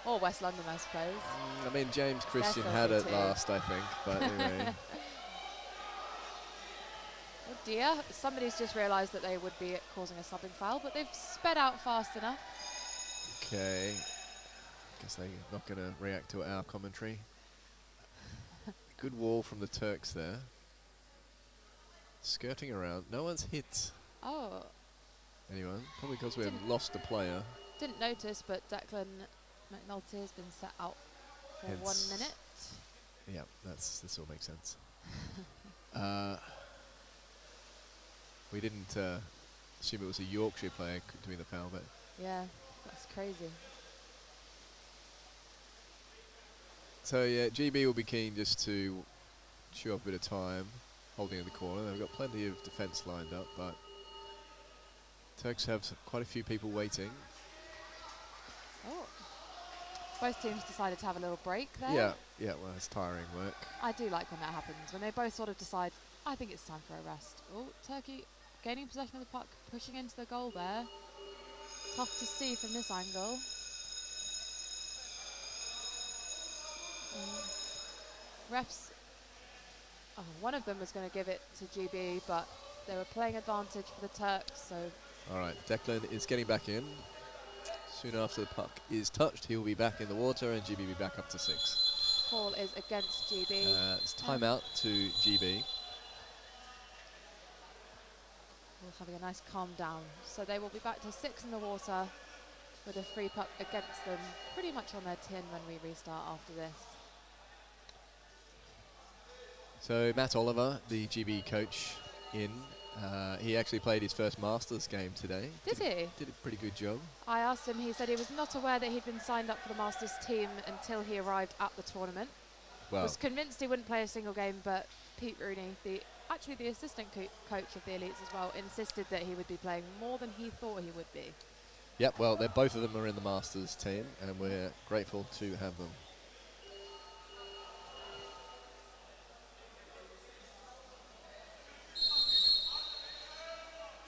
Or West London, I suppose. James Christian They're had filthy it too. last, I think. But anyway. Oh dear, somebody's just realised that they would be causing a subbing foul, but they've sped out fast enough. Okay. Guess they're not going to react to our commentary. Good wall from the Turks there. Skirting around. No one's hit Oh, anyone. Probably because we have Didn't- lost a player. didn't notice, but Declan McNulty has been set out for Hence- 1 minute. Yeah, this all makes sense. We didn't assume it was a Yorkshire player doing the foul, but Yeah, that's crazy. so yeah, GB will be keen just to chew up a bit of time, holding in the corner. They've got plenty of defence lined up, but Turks have quite a few people waiting. Oh. Both teams decided to have a little break there. Yeah, well, it's tiring work. I do like when that happens, when they both sort of decide, I think it's time for a rest. Oh, Turkey gaining possession of the puck, pushing into the goal there. Tough to see from this angle. Refs, one of them was going to give it to GB, but they were playing advantage for the Turks, so All right, Declan is getting back in. Soon after the puck is touched, he'll be back in the water, and GB will be back up to 6. call is against GB. It's timeout to GB. We're having a nice calm down. So they will be back to 6 in the water with a free puck against them, pretty much on their tin when we restart after this. So Matt Oliver, the GB coach, he actually played his first Masters game today. Did he? Did a pretty good job. I asked him, he said he was not aware that he'd been signed up for the Masters team until he arrived at the tournament. Well, Was convinced he wouldn't play a single game, but Pete Rooney, actually the assistant coach of the Elites as well, insisted that he would be playing more than he thought he would be. yep, well, both of them are in the Masters team, and we're grateful to have them.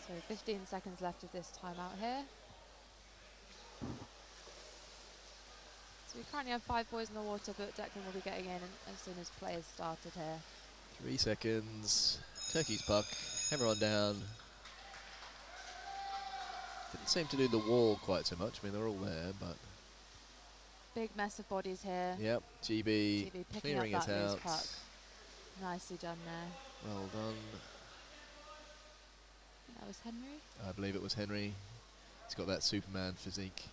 So 15 seconds left of this timeout here. So we currently have 5 boys in the water, but Declan will be getting in as soon as players started here. 3 seconds. Turkey's puck. Hammer on down. Didn't seem to do the wall quite so much. I mean, they're all there, but... Big mess of bodies here. Yep, GB picking clearing up it that loose out. puck. Nicely done there. Well done. That was Henry. I believe it was Henry. He's got that Superman physique.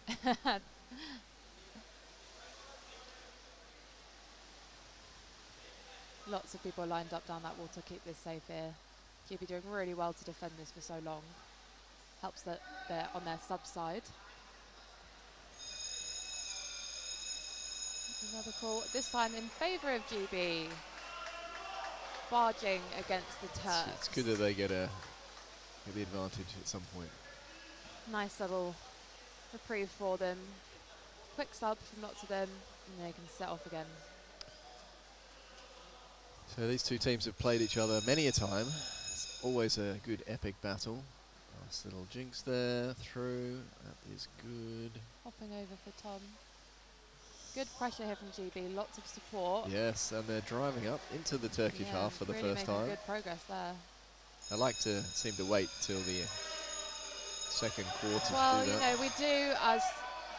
Lots of people lined up down that wall to keep this safe here. GB doing really well to defend this for so long. Helps that they're on their sub side. Another call, this time in favour of GB. Barging against the Turks. It's good that they get the advantage at some point. Nice little reprieve for them. Quick sub from lots of them, and they can set off again. So these two teams have played each other many a time. It's always a good epic battle. Nice little jinx there, through. That is good. Hopping over for Tom. Good pressure here from GB, lots of support. Yes, and they're driving up into the Turkish Yeah, half for the really first making time. good progress there. I like to seem to wait till the second quarter Well, to do you that. know, we do as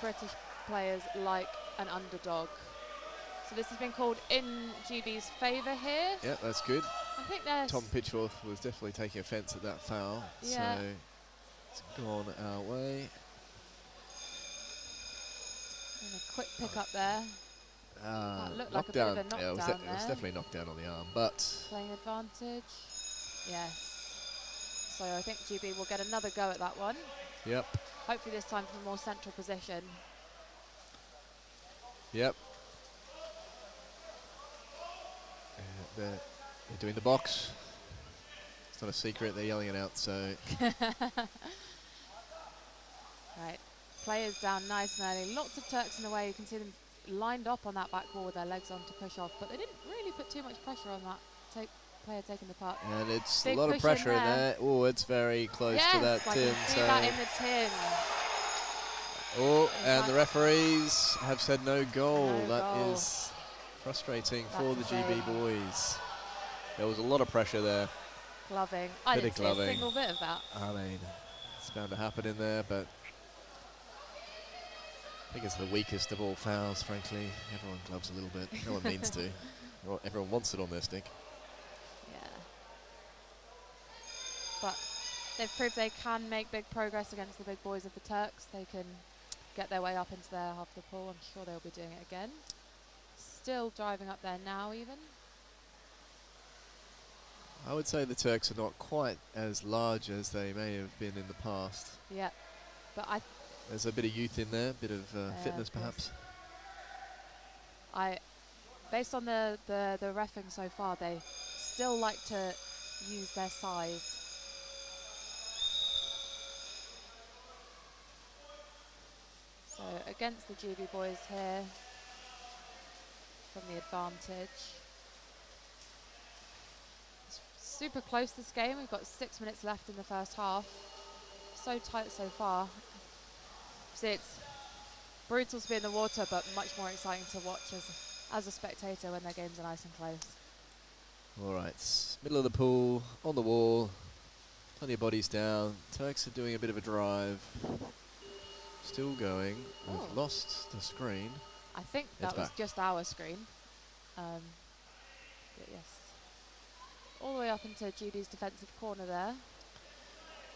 British players like an underdog. So this has been called in GB's favour here. Yeah, that's good. I think there's Tom Pitchforth was definitely taking offence at that foul. Yeah. So it's gone our way. and a quick pick up there. That looked like a bit of a Yeah, it was, knockdown it was there. definitely knocked down on the arm, but Playing advantage. Yes. So I think GB will get another go at that one. yep, Hopefully this time from a more central position. yep. They're doing the box. It's not a secret, they're yelling it out, so... Right, players down nice and early. Lots of Turks in the way. You can see them lined up on that back wall with their legs on to push off, but they didn't really put too much pressure on that player taking the puck. And it's Big a lot of push pressure in in there. Oh, it's very close yes, to that I tin. can see that in the tin. Oh, and the referees have said no goal. No That goal. is frustrating That's for the a shame. GB boys. There was a lot of pressure there. Gloving. I Bit didn't of see gloving. a single bit of that. I mean, it's bound to happen in there, but I think it's the weakest of all fouls, frankly. Everyone gloves a little bit. No one means to. Everyone wants it on their stick. Yeah. But they've proved they can make big progress against the big boys of the Turks. They can get their way up into their half of the pool. I'm sure they'll be doing it again. Still driving up there now even. I would say the Turks are not quite as large as they may have been in the past. Yeah. But There's a bit of youth in there, a bit of fitness of course. perhaps. Based on the reffing so far, they still like to use their size. So against the GB boys here, from the advantage. It's super close this game. We've got 6 minutes left in the first half. So tight so far. See, it's brutal to be in the water, but much more exciting to watch as a spectator when their games are nice and close. All right, middle of the pool, on the wall, plenty of bodies down. Turks are doing a bit of a drive. Still going. We've lost the screen. I think that was just our screen. But yes. All the way up into GB's defensive corner there.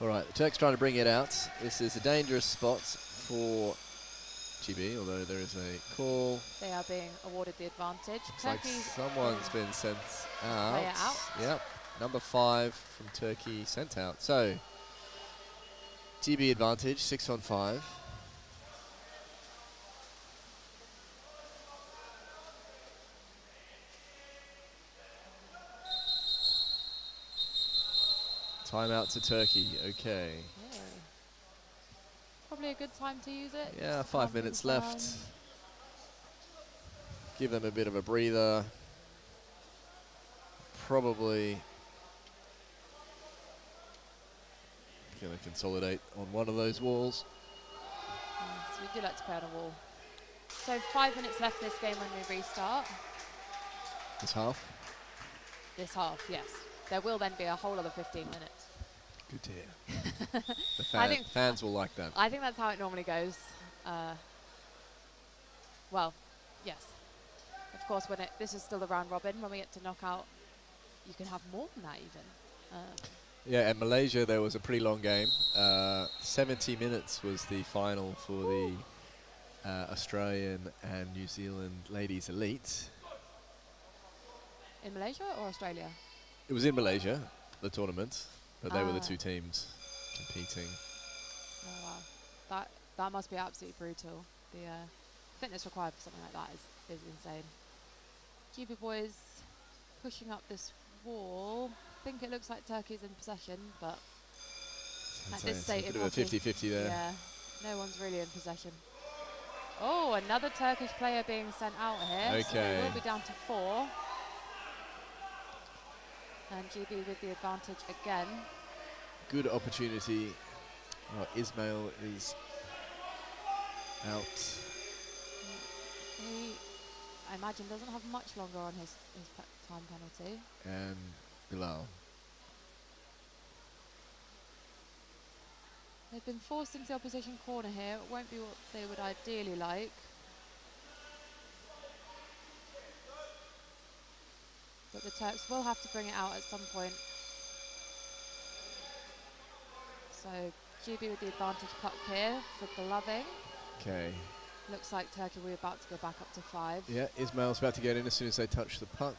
All right, the Turks trying to bring it out. This is a dangerous spot for GB, although there is a call. They are being awarded the advantage. Looks like someone's been sent out. Player out. Yep, number 5 from Turkey sent out. So, GB advantage, 6-on-5. Timeout to Turkey, okay. Yeah. Probably a good time to use it. Yeah, just to 5 calm minutes things left. down. Give them a bit of a breather. Probably going to consolidate on one of those walls. Yes, we do like to play on a wall. So 5 minutes left this game when we restart. This half. This half, yes. There will then be a whole other 15 minutes. Good to hear. The fans will like that. I think that's how it normally goes. Well, yes. Of course, when this is still the round robin, when we get to knockout, you can have more than that even. Yeah, in Malaysia there was a pretty long game. 70 minutes was the final for the Australian and New Zealand Ladies Elite. In Malaysia or Australia? It was in Malaysia, the tournament, but they were the two teams competing. Oh wow, that must be absolutely brutal. The fitness required for something like that is insane. GB boys pushing up this wall. I think it looks like Turkey's in possession, but at this state, a bit of a 50-50 there. Yeah, no one's really in possession. Oh, another Turkish player being sent out here. Okay. So we will be down to 4. And GB with the advantage again. Good opportunity. Oh, Ismail is out. He, I imagine, doesn't have much longer on his time penalty. And Bilal. They've been forced into the opposition corner here. It won't be what they would ideally like. But the Turks will have to bring it out at some point. So GB with the advantage puck here for gloving. Okay. Looks like Turkey will be about to go back up to 5. Yeah, Ismail's about to get in as soon as they touch the puck.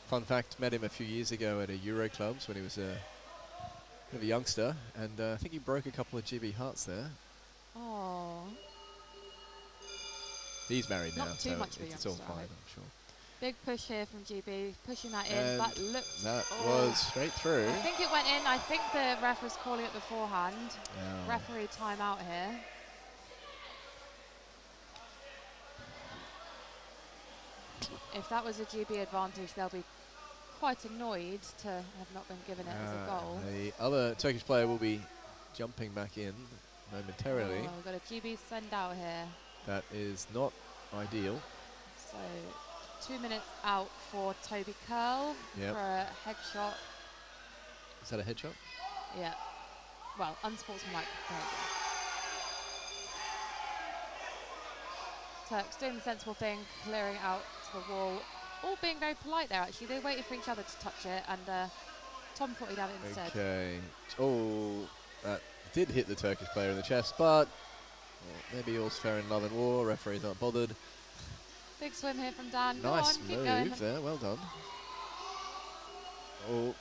Fun fact, met him a few years ago at a Euro clubs when he was a youngster, and I think he broke a couple of GB hearts there. Oh. He's married Not now, too so much of a it's all youngster, I fine, hope. I'm sure. Big push here from GB, pushing that in. And That looked. that was straight through. I think it went in. I think the ref was calling it beforehand. Oh. Referee timeout here. If that was a GB advantage, they'll be quite annoyed to have not been given it as a goal. The other Turkish player will be jumping back in momentarily. Oh, we've got a GB send out here. That is not ideal. So 2 minutes out for Toby Curl Yep. for a head shot. Is that a headshot? Yeah. Well, unsportsmanlike behaviour. Turks doing the sensible thing, clearing out to the wall. All being very polite there, actually. They waited for each other to touch it, and Tom thought he'd have it instead. Okay. Oh, that did hit the Turkish player in the chest, but maybe all's fair in love and war. Referees aren't bothered. Big swim here from Dan. Nice Go on, keep going. move there. Well done. Oh,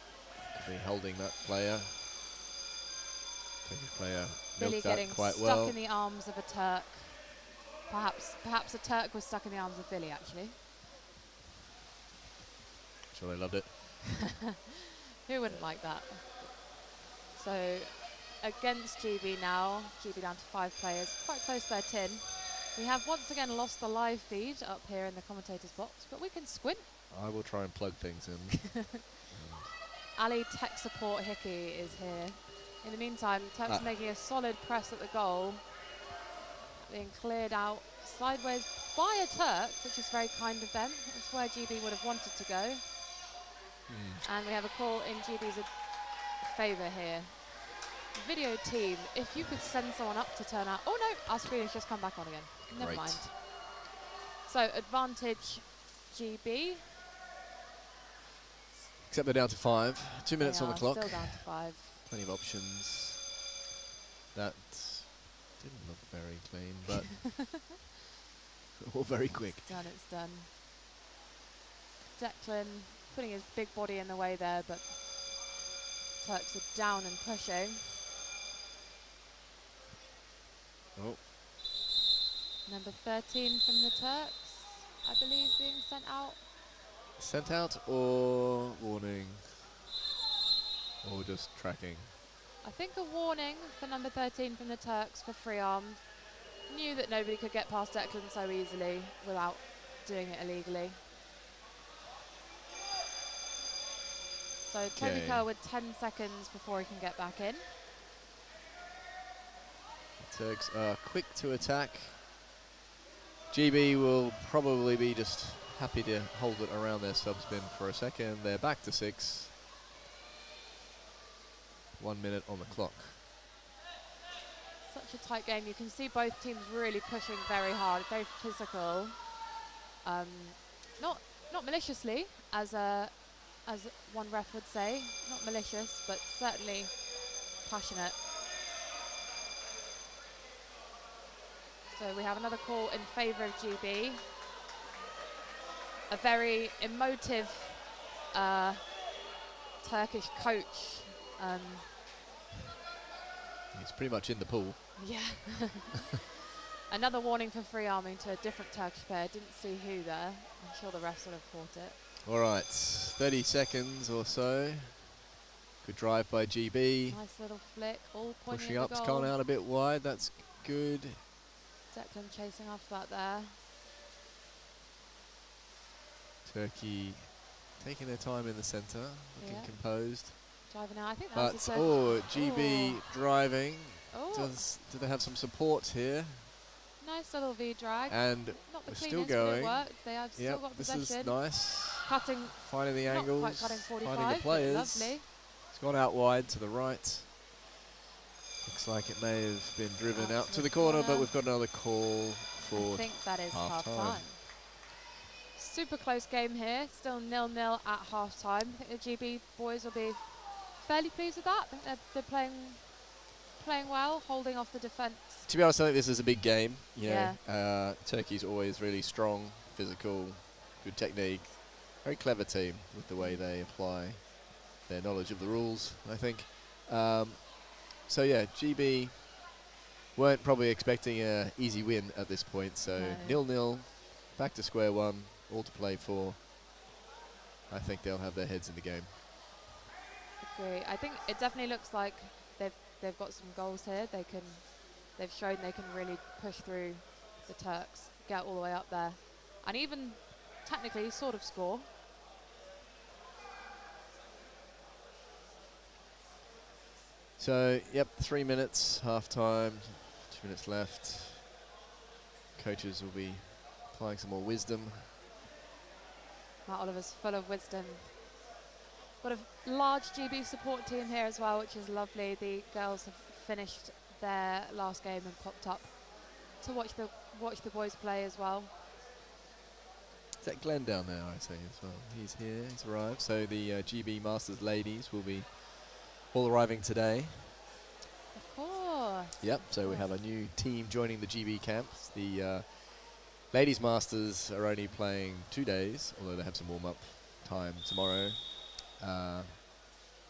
could be holding that player. Turkish player Billy milked getting that quite stuck well. in the arms of a Turk. Perhaps a Turk was stuck in the arms of Billy, actually. Sure, they loved it. Who wouldn't like that? So against GB now, GB down to 5 players, quite close to their tin. We have once again lost the live feed up here in the commentator's box, but we can squint. I will try and plug things in. Ali tech support Hickey is here. In the meantime, Turks making a solid press at the goal. Being cleared out sideways by a Turk, which is very kind of them. It's where GB would have wanted to go. And we have a call in GB's favour here. Video team, if you could send someone up to turn out. Oh no, our screen has just come back on again. Never Great. mind. So advantage GB. Except they're down to 5. 2 minutes They on the are clock. Still down to 5. Plenty of options. That didn't look very clean, but all very quick. It's done, it's done. Declan putting his big body in the way there, but Turks are down and pushing. Oh, Number 13 from the Turks, I believe, being sent out. sent out or warning? Or just tracking? I think a warning for number 13 from the Turks for free arm. Knew that nobody could get past Declan so easily without doing it illegally. So Toby Okay. Kerr with 10 seconds before he can get back in. The Turks are quick to attack. GB will probably be just happy to hold it around their subspin for a second. They're back to 6. 1 minute on the clock. Such a tight game. You can see both teams really pushing very hard, very physical. Not maliciously, as one ref would say. Not malicious, but certainly passionate. So we have another call in favour of GB. A very emotive Turkish coach. He's pretty much in the pool. Yeah. Another warning for free arming to a different Turkish player. Didn't see who there. I'm sure the refs would have caught it. All right, 30 seconds or so. Good drive by GB. Nice little flick, all pointing Pushing at up, the it's goal. gone out a bit wide. That's good. Declan chasing after that there. Turkey taking their time in the centre, looking Yeah. composed. Driving out. I think that But, was a GB Oh. driving. Oh. Do they have some support here? Nice little V drag. And not the we're cleanest, still but it going. worked. They have still got This possession. is nice. Cutting. Finding the not angles, quite cutting 45, finding the but players. lovely. It's gone out wide to the right. Looks like it may have been driven out to the corner, but we've got another call for I think that is half half-time. time. Super close game here. Still 0-0 at half time. I think the GB boys will be fairly pleased with that. I think they're playing well, holding off the defence. To be honest, I think this is a big game. You Yeah. know, Turkey's always really strong, physical, good technique. Very clever team with the way they apply their knowledge of the rules, I think. So yeah, GB weren't probably expecting an easy win at this point. So No. 0-0, back to square one, all to play for. I think they'll have their heads in the game. Agree. I think it definitely looks like they've got some goals here. They've shown they can really push through the Turks, get all the way up there, and even technically sort of score. So, yep, 3 minutes, half time, 2 minutes left. Coaches will be applying some more wisdom. Matt Oliver's full of wisdom. Got a large GB support team here as well, which is lovely. The girls have finished their last game and popped up to watch the boys play as well. Is that Glenn down there, I say, as well? He's here, he's arrived. So the GB Masters ladies will be all arriving today. Of course. Yep, so we have a new team joining the GB camps. The Ladies Masters are only playing 2 days, although they have some warm-up time tomorrow.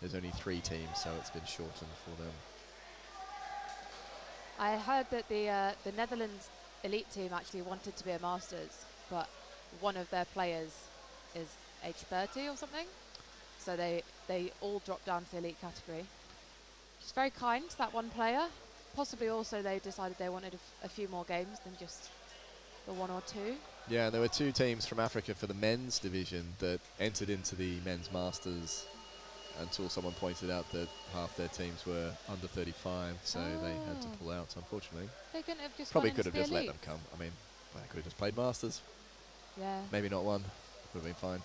There's only 3 teams, so it's been shortened for them. I heard that the Netherlands elite team actually wanted to be a Masters, but one of their players is age 30 or something, so they all dropped down to the elite category. It's very kind to that one player. Possibly also they decided they wanted a few more games than just the 1 or 2. Yeah, and there were 2 teams from Africa for the men's division that entered into the men's Masters until someone pointed out that half their teams were under 35, so they had to pull out, unfortunately. They couldn't have just Probably gone could into have just the let them elites. come. I mean, they could have just played Masters. Yeah. Maybe not one. Would have been fine.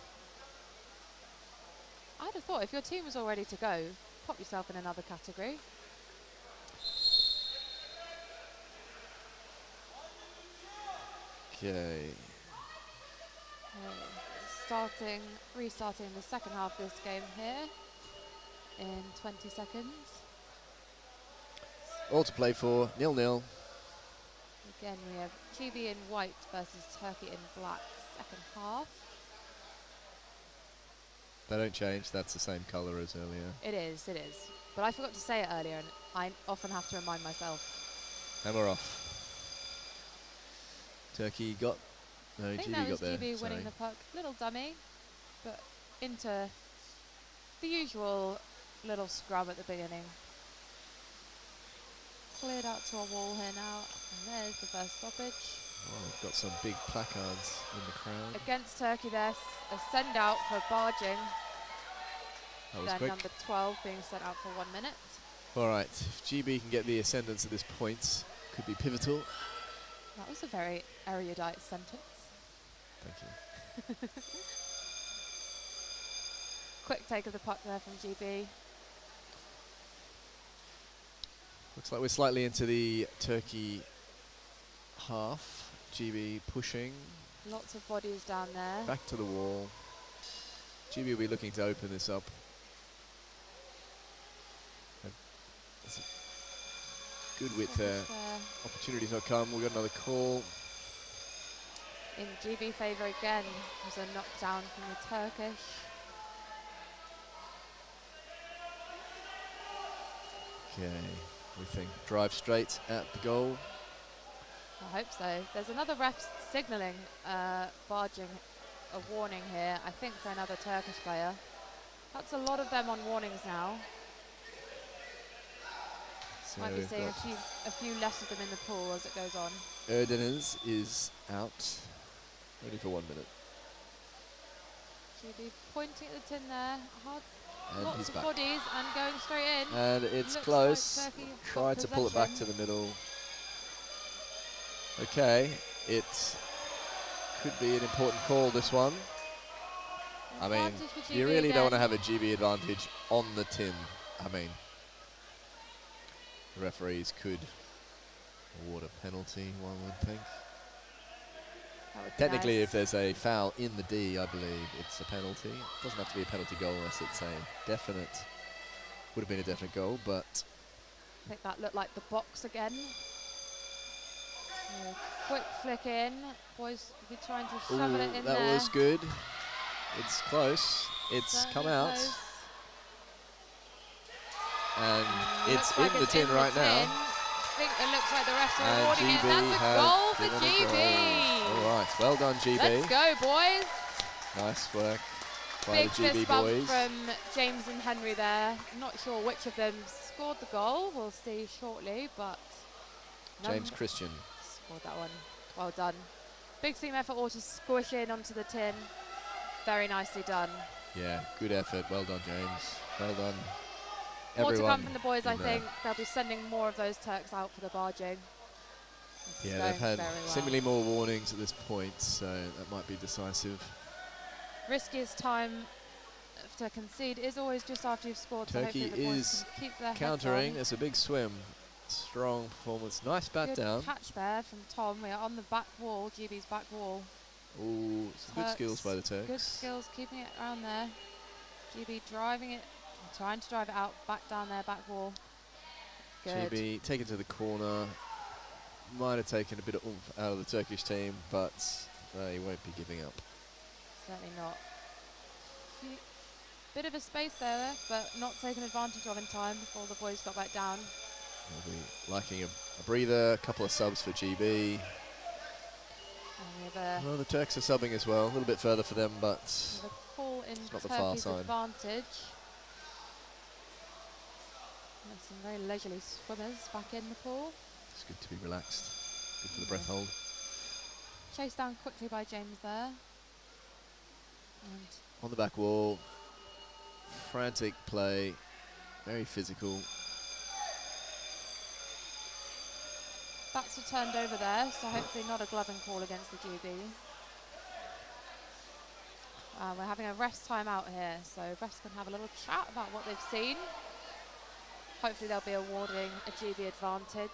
I'd have thought if your team was all ready to go, pop yourself in another category. Okay. Restarting the second half of this game here in 20 seconds. All to play for, 0-0. Again, we have GB in white versus Turkey in black, second half. They don't change, that's the same colour as earlier. It is. But I forgot to say it earlier, and I often have to remind myself. And we're off. Turkey got... No, I think GB that got was there. GB winning the puck. Little dummy, but into the usual little scrub at the beginning. Cleared out to a wall here now, and there's the first stoppage. Oh, we've got some big placards in the crowd. Against Turkey, there's a send out for barging. That was Then quick. number 12 being sent out for 1 minute. All right, if GB can get the ascendance at this point, could be pivotal. That was a very erudite sentence. Thank you. Quick take of the puck there from GB. Looks like we're slightly into the Turkey half. GB pushing. Lots of bodies down there. Back to the wall. GB will be looking to open this up. There's a good width there. Opportunities not come. We've got another call. In GB favour again was a knockdown from the Turkish. Okay, we think drive straight at the goal. I hope so. There's another ref signalling barging a warning here, I think for another Turkish player. That's a lot of them on warnings now. So Might be we've seeing got a few less of them in the pool as it goes on. Erdenez is out. Ready for 1 minute. GB pointing at the tin there. Hard, And lots he's of back. bodies and going straight in. And it's Looks close. like Turkey have Tried got to pull it back to possession. the middle. Okay, it could be an important call, this one. I mean, Advantage for you GB really don't want to again. have a GB advantage on the tin. I mean, the referees could award a penalty, one would think. That would be Technically, nice. if there's a foul in the D, I believe it's a penalty. It doesn't have to be a penalty goal unless it's a definite. Would have been a definite goal, but I think that looked like the box again. Quick flick in. Boys will be trying to shovel it in that there. was good. It's close. It's Certainly come out. close. And it's Looks like in the tin right tin. now. I think it looks like the refs are And awarding it. GB That's a have goal for given a GB. goal. All right, well done, GB. Let's go, boys. Nice work. by Big the GB fist bump boys. from James and Henry there. Not sure which of them scored the goal. We'll see shortly, but James Christian. scored that one. Well done. Big team effort all to squish in onto the tin. Very nicely done. Yeah, good effort. Well done, James. Well done. More to Everyone come from the boys, I in there. think. They'll be sending more of those Turks out for the barging. This is Yeah, going they've had very well. seemingly more warnings at this point, so that might be decisive. Riskiest time to concede is always just after you've scored. So Turkey hopefully the boys is can keep their heads countering. on. It's a big swim. Strong performance. Nice bat Good down. catch there from Tom. We are on the back wall, GB's back wall. Ooh, some good skills by the Turks. Good skills keeping it around there. GB driving it, trying to drive it out, back down there, back wall. Good. GB take it to the corner. Might have taken a bit of oomph out of the Turkish team, but he won't be giving up. Certainly not. Bit of a space there, but not taken advantage of in time before the boys got back down. They'll be liking a breather, a couple of subs for GB. Well, the Turks are subbing as well, a little bit further for them, but the call in it's not the far Turkey's side. advantage. There's some very leisurely swimmers back in the pool. It's good to be relaxed. Good for the breath hold. Chased down quickly by James there. And On the back wall, frantic play, very physical. bats are turned over there, so hopefully not a gloving call against the GB. We're having a rest time out here, so refs can have a little chat about what they've seen. Hopefully they'll be awarding a GB advantage.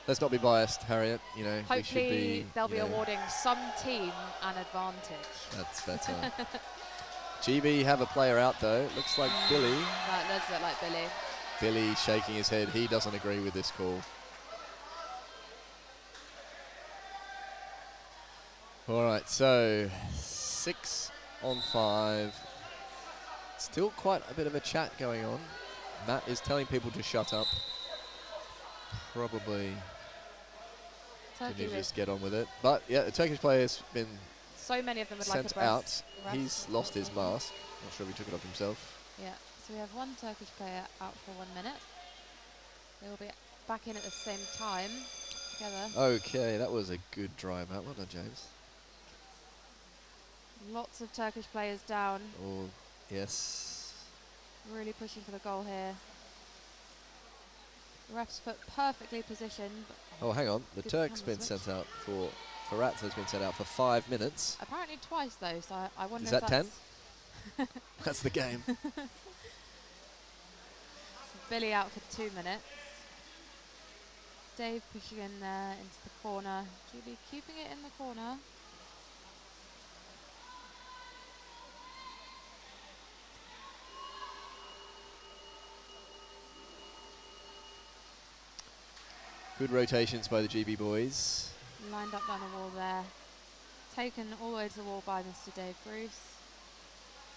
Let's not be biased, Harriet. You know, we should Hopefully be. they'll be you know, awarding some team an advantage. That's better. GB have a player out though. Looks like Billy. That does look like Billy. Billy shaking his head. He doesn't agree with this call. All right, so 6 on 5. Still quite a bit of a chat going on. Matt is telling people to shut up. Probably can you just get on with it. But yeah, the Turkish player's been So many of them would like a sent breath out. rest, He's lost his unfortunately. mask. Not sure if he took it off himself. Yeah, so we have one Turkish player out for 1 minute. They will be back in at the same time together. Okay, that was a good drive out. Well done, James. Lots of Turkish players down, Oh, yes. really pushing for the goal here. Ref's foot perfectly positioned. But Oh, hang on. The good Turk's camera been switch. sent out for Ferrat has been sent out for 5 minutes. Apparently twice though, so I wonder Is if that 10? that's That's the game. Billy out for 2 minutes. Dave pushing in there into the corner. GB keeping it in the corner. Good rotations by the GB boys. Lined up down the wall there. Taken all the way to the wall by Mr. Dave Bruce.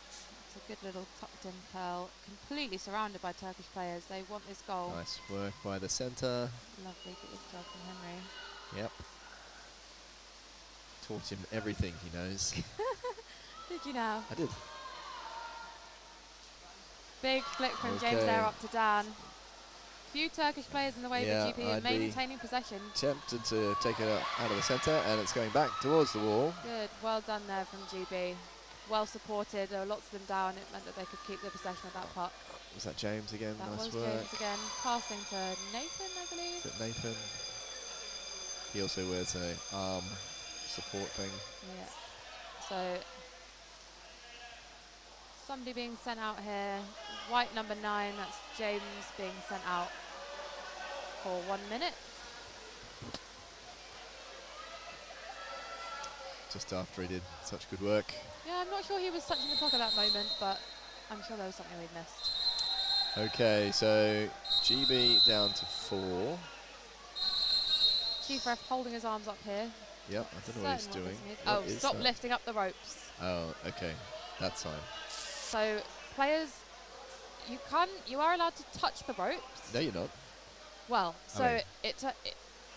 It's a good little tucked in curl. Completely surrounded by Turkish players. They want this goal. Nice work by the centre. Lovely good job from Henry. Yep. Taught him everything he knows. Did you now? I did. Big flick from James there Okay. up to Dan. Few Turkish players in the way Yeah, of GB I'd be maintaining possession. Tempted to take it out of the centre, and it's going back towards the wall. Good, well done there from GB. Well supported, there were lots of them down. It meant that they could keep the possession of that puck. Was that James again? That nice was work. James again, passing to Nathan, I believe. Is it Nathan? He also wears a arm support thing. Yeah. So somebody being sent out here. White number 9, that's James being sent out for 1 minute. Just after he did such good work. Yeah, I'm not sure he was touching the puck at that moment, but I'm sure there was something we missed. Okay, so GB down to 4. Chief ref holding his arms up here. Yep, I don't know what he's Certain doing. this means. What Oh, is stop that? lifting up the ropes. Oh, okay. That sign. So players, you are allowed to touch the ropes. No, you're not. Well, I so mean-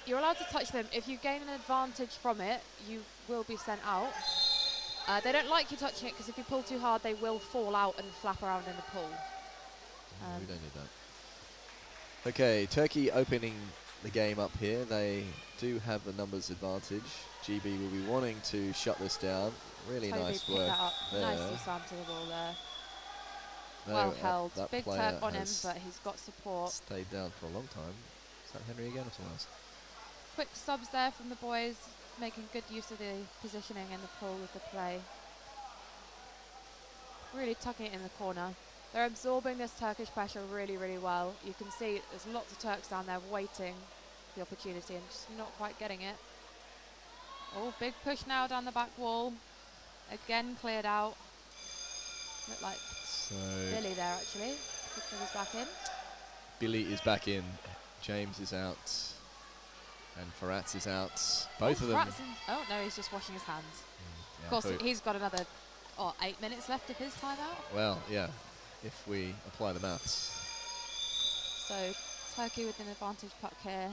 you're allowed to touch them. If you gain an advantage from it, you will be sent out. They don't like you touching it because if you pull too hard, they will fall out and flap around in the pool. We don't need that. Okay, Turkey opening the game up here. They do have the numbers advantage. GB will be wanting to shut this down. Really Toby nice picked work that up there. nicely slammed to the wall there. No, Well held. that Big player Turk on him, has but he's got support. stayed down for a long time. Is that Henry again or someone else? Quick subs there from the boys, making good use of the positioning in the pool with the play. Really tucking it in the corner. They're absorbing this Turkish pressure really, really well. You can see there's lots of Turks down there waiting for the opportunity and just not quite getting it. Oh, big push now down the back wall. Again cleared out. Looked like Billy there actually. Victor was back in. Billy is back in. James is out. And Farats is out. Both of them. Oh no, he's just washing his hands. Yeah, Of course, he's got another 8 minutes left of his timeout. well, yeah, if we apply the maths. So Turkey with an advantage puck here.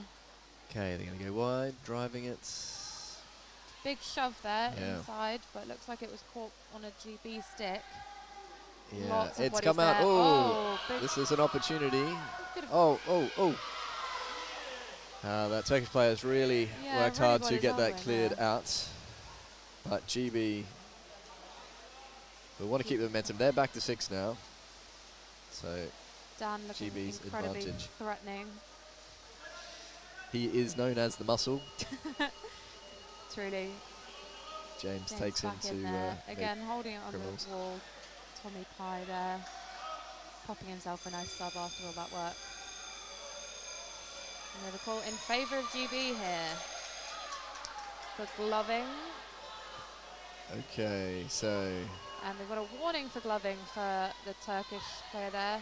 Okay, they're going to go wide, driving it. Big shove there Yeah. inside, but it looks like it was caught on a GB stick. Yeah, Lots of it's bodies come out. there. Oh, big this is an opportunity. bit of Oh. That Turkish player has really Yeah, worked really hard got to his get that elbow cleared there. out. But GB, we want to keep the momentum. They're back to 6 now. So Dan looking GB's incredibly advantage. threatening. he is known as the muscle. Truly. James James takes him back to in there. make Again, holding it on criminals. the wall. Tommy Pye there. Popping himself a nice sub after all that work. Another call in favour of GB here. For gloving. Okay, so And they've got a warning for gloving for the Turkish player there.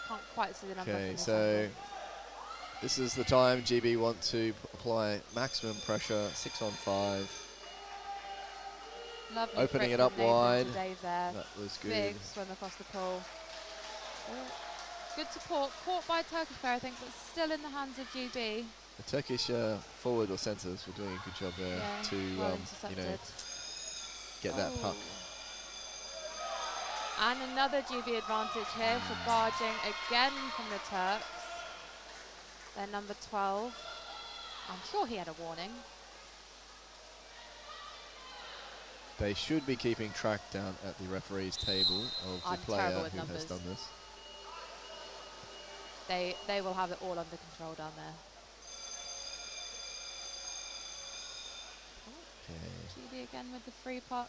Can't quite see the number. okay, from this so angle. this is the time GB want to apply maximum pressure. 6-on-5. Lovely opening flick it up from Nathan wide. to Dave there. That was good. Big swim across the pool. Oh, good support. Caught by a Turkish player, I think, but still in the hands of GB. The Turkish forward or centres were doing a good job there Yeah, to well you know, intercepted. get that puck. And another GB advantage here for barging again from the Turks. Their number 12. I'm sure he had a warning. They should be keeping track down at the referee's table of I'm the player terrible with who numbers. has done this. They will have it all under control down there. Okay. GB again with the free puck.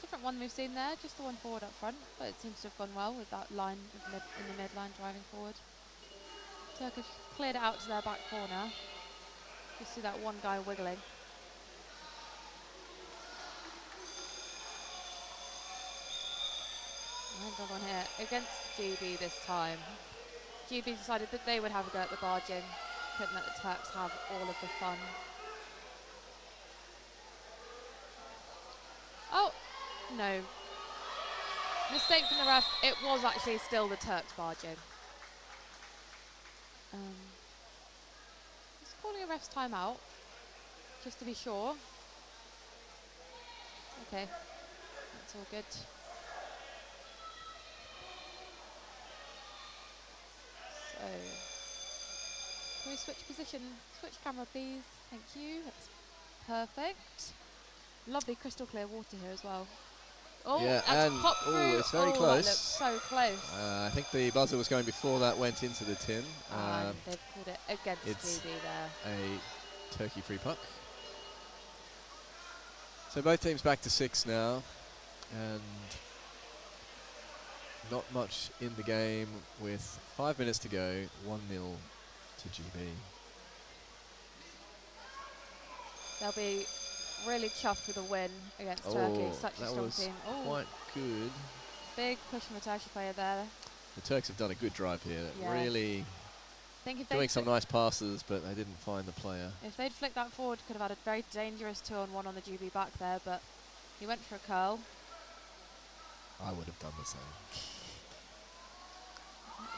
Different one we've seen there, just the one forward up front, but it seems to have gone well with that line in the mid-line driving forward. Turkish cleared it out to their back corner. You see that one guy wiggling. Another one here against GB this time. GB decided that they would have a go at the barging, couldn't let the Turks have all of the fun. Oh, no. Mistake from the ref. It was actually still the Turks barging. Just calling a ref's timeout, just to be sure. Okay, that's all good. So, can we switch position? Switch camera, please. Thank you. That's perfect. Lovely crystal clear water here as well. Oh, Yeah, that's and popped through. it's very That close. looks so close. I think the buzzer was going before that went into the tin. And they've called it against it's GB there. a Turkey free puck. So both teams back to 6 now, and not much in the game with 5 minutes to go. 1-0 to GB. They'll be really chuffed with a win against Turkey. Such a that strong was team. Oh, quite good. big push from the Turkish player there. The Turks have done a good drive here. Yes. Really Think if doing some nice passes, but they didn't find the player. If they'd flicked that forward, could have had a very dangerous 2-on-1 on the GB back there, but he went for a curl. I would have done the same.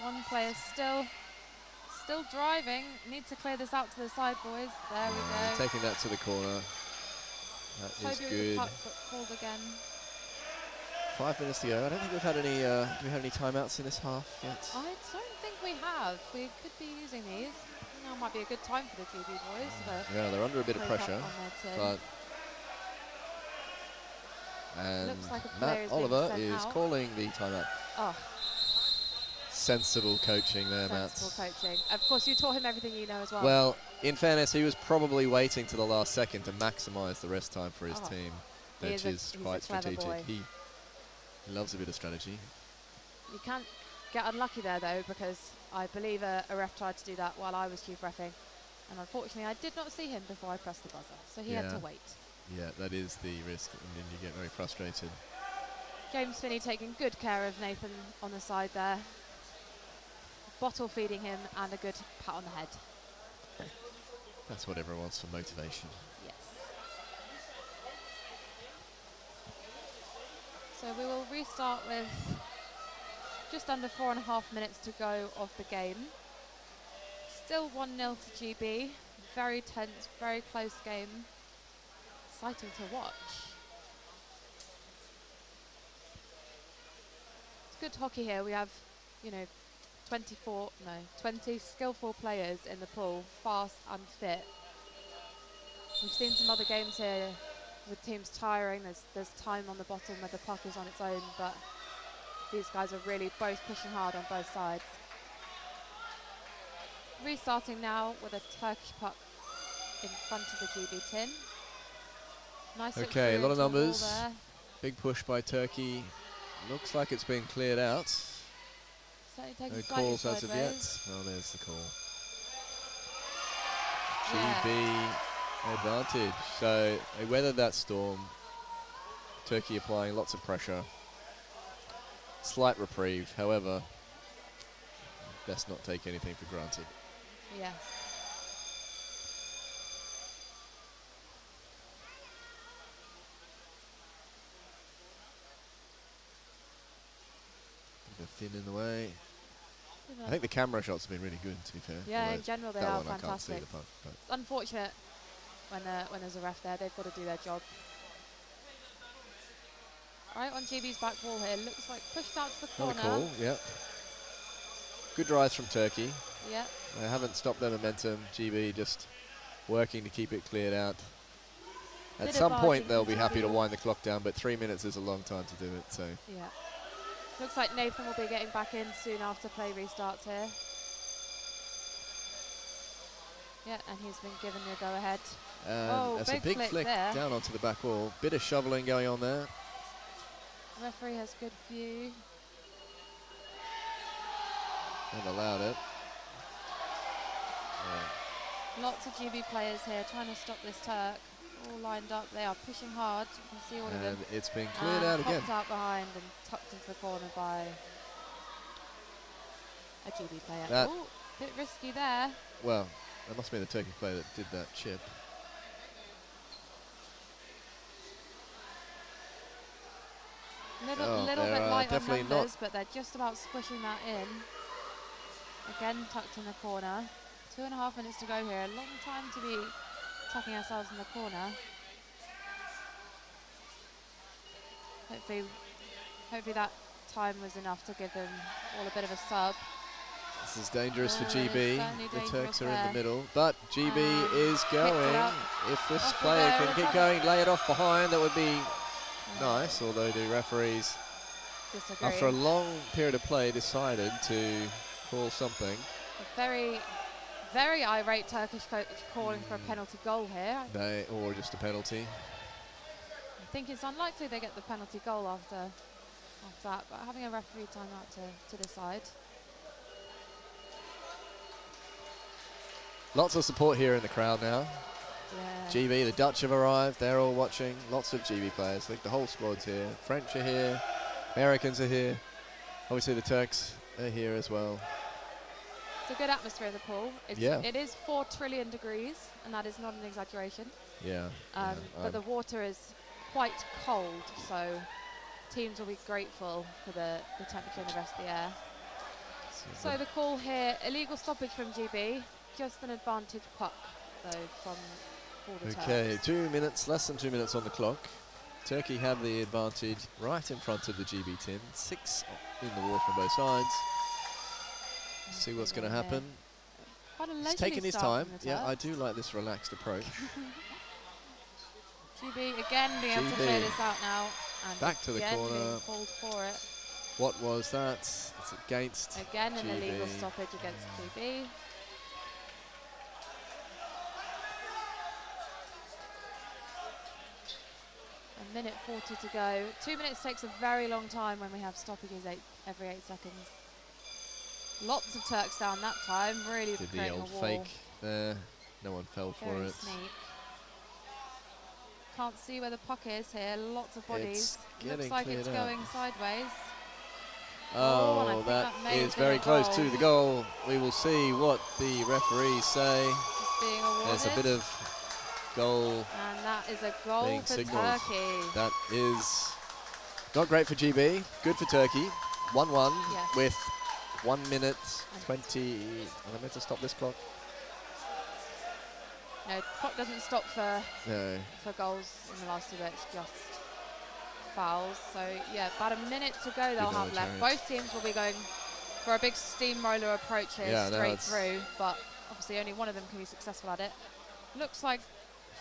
One player still driving. Need to clear this out to the side, boys. There we go. Taking that to the corner. That is Toby with good. the puck, but called again. 5 minutes to go. I don't think we've had any. Do we have any timeouts in this half yet? I don't think we have. We could be using these. Now might be a good time for the GB boys. Yeah, they're under a bit of Break up pressure, on their tin. but and Looks like a player Matt is being Oliver sent is out. calling the timeout. Oh, Sensible coaching there, Matt. sensible coaching. Of course, you taught him everything you know as well. Well, in fairness, he was probably waiting to the last second to maximise the rest time for his team, He which is he's quite a clever strategic. boy. He loves a bit of strategy. You can't get unlucky there though, because I believe a ref tried to do that while I was chief reffing, and unfortunately I did not see him before I pressed the buzzer, so he had to wait. Yeah, that is the risk, and then you get very frustrated. James Finney taking good care of Nathan on the side there, bottle feeding him and a good pat on the head. That's what everyone wants for motivation. Yes. So we will restart with just under 4.5 minutes to go of the game. Still 1-0 to GB. Very tense, very close game. Exciting to watch. It's good hockey here. We have, 20 skillful players in the pool, fast and fit. We've seen some other games here with teams tiring. There's time on the bottom where the puck is on its own, but these guys are really both pushing hard on both sides. Restarting now with a Turkish puck in front of the GB tin. Nice. Okay, a lot of numbers. Big push by Turkey. Looks like it's been cleared out. No calls as of yet. Well, there's the call. GB advantage. So they weathered that storm. Turkey applying lots of pressure. Slight reprieve, however, best not take anything for granted. Yes. Bit of thin in the way. I think the camera shots have been really good, to be fair. Yeah, in general they that are one I can't see fantastic. the puck, but It's unfortunate when there's a ref there. They've got to do their job. Right, on GB's back wall here. Looks like pushed out to the corner. another call, yeah. Good drives from Turkey. Yep. They haven't stopped their momentum. GB just working to keep it cleared out. At some point they'll be happy to wind the clock down, but 3 minutes is a long time to do it. So yeah. Looks like Nathan will be getting back in soon after play restarts here. Yeah, and he's been given the go-ahead. that's a big flick there. down onto the back wall. Bit of shoveling going on there. Referee has good view. They've allowed it. Lots of GB players here trying to stop this Turk. All lined up. They are pushing hard. You can see all of them. And it's been cleared out again. Popped out behind and tucked into the corner by a GB player. That Ooh, bit risky there. Well, that must be the Turkish player that did that chip. Little bit light on numbers, but they're just about squishing that in. Again, tucked in the corner. 2.5 minutes to go here. A long time to be tucking ourselves in the corner. Hopefully that time was enough to give them all a bit of a sub. This is dangerous for It's GB. certainly The dangerous Turks are in there. the middle, but GB is going. up. If this Off player there, can it's get up. going, lay it off behind, that would be nice, although the referees, Disagree. after a long period of play, decided to call something. A very, very irate Turkish coach calling for a penalty goal here. Or just a penalty. I think it's unlikely they get the penalty goal after that, but having a referee time out to decide. Lots of support here in the crowd now. Yeah. GB, the Dutch have arrived. They're all watching. Lots of GB players. I think the whole squad's here. French are here. Americans are here. Obviously the Turks are here as well. It's a good atmosphere in the pool. It is 4 trillion degrees, and that is not an exaggeration. Yeah. But the water is quite cold, so teams will be grateful for the temperature and the rest of the air. So the call here, illegal stoppage from GB. Just an advantage puck, though, for the Okay, Turks. 2 minutes, less than 2 minutes on the clock. Turkey have the advantage right in front of the GB tin. 6 in the water on both sides. See what's going to happen. Quite a He's leisurely taking his start time. from the Yeah, I Turks. do like this relaxed approach. GB again being able to clear this out now. And back to the again corner. being called for it. What was that? It's against Again an GB. illegal stoppage against GB. A minute 40 to go. 2 minutes takes a very long time when we have stoppages every 8 seconds. Lots of Turks down that time, really Did the creating old a wall. fake there. No one fell for Very it. sneak. Can't see where the puck is here. Lots of bodies. Looks like it's going sideways. Oh, and I think that may have is been very a close goal. to the goal. We will see what the referees say. Just being awarded. There's a bit of goal And that is a goal being for signalled. Turkey. That is not great for GB. Good for Turkey. 1-1 Yes. with 1 minute 20. Am I meant to stop this clock? No, the clock doesn't stop for No. goals in the last 2 minutes, just fouls. So yeah, about a minute to go they'll have left. Chariot. Both teams will be going for a big steamroller approach here, Yeah, no, straight it's through, but obviously only one of them can be successful at it. Looks like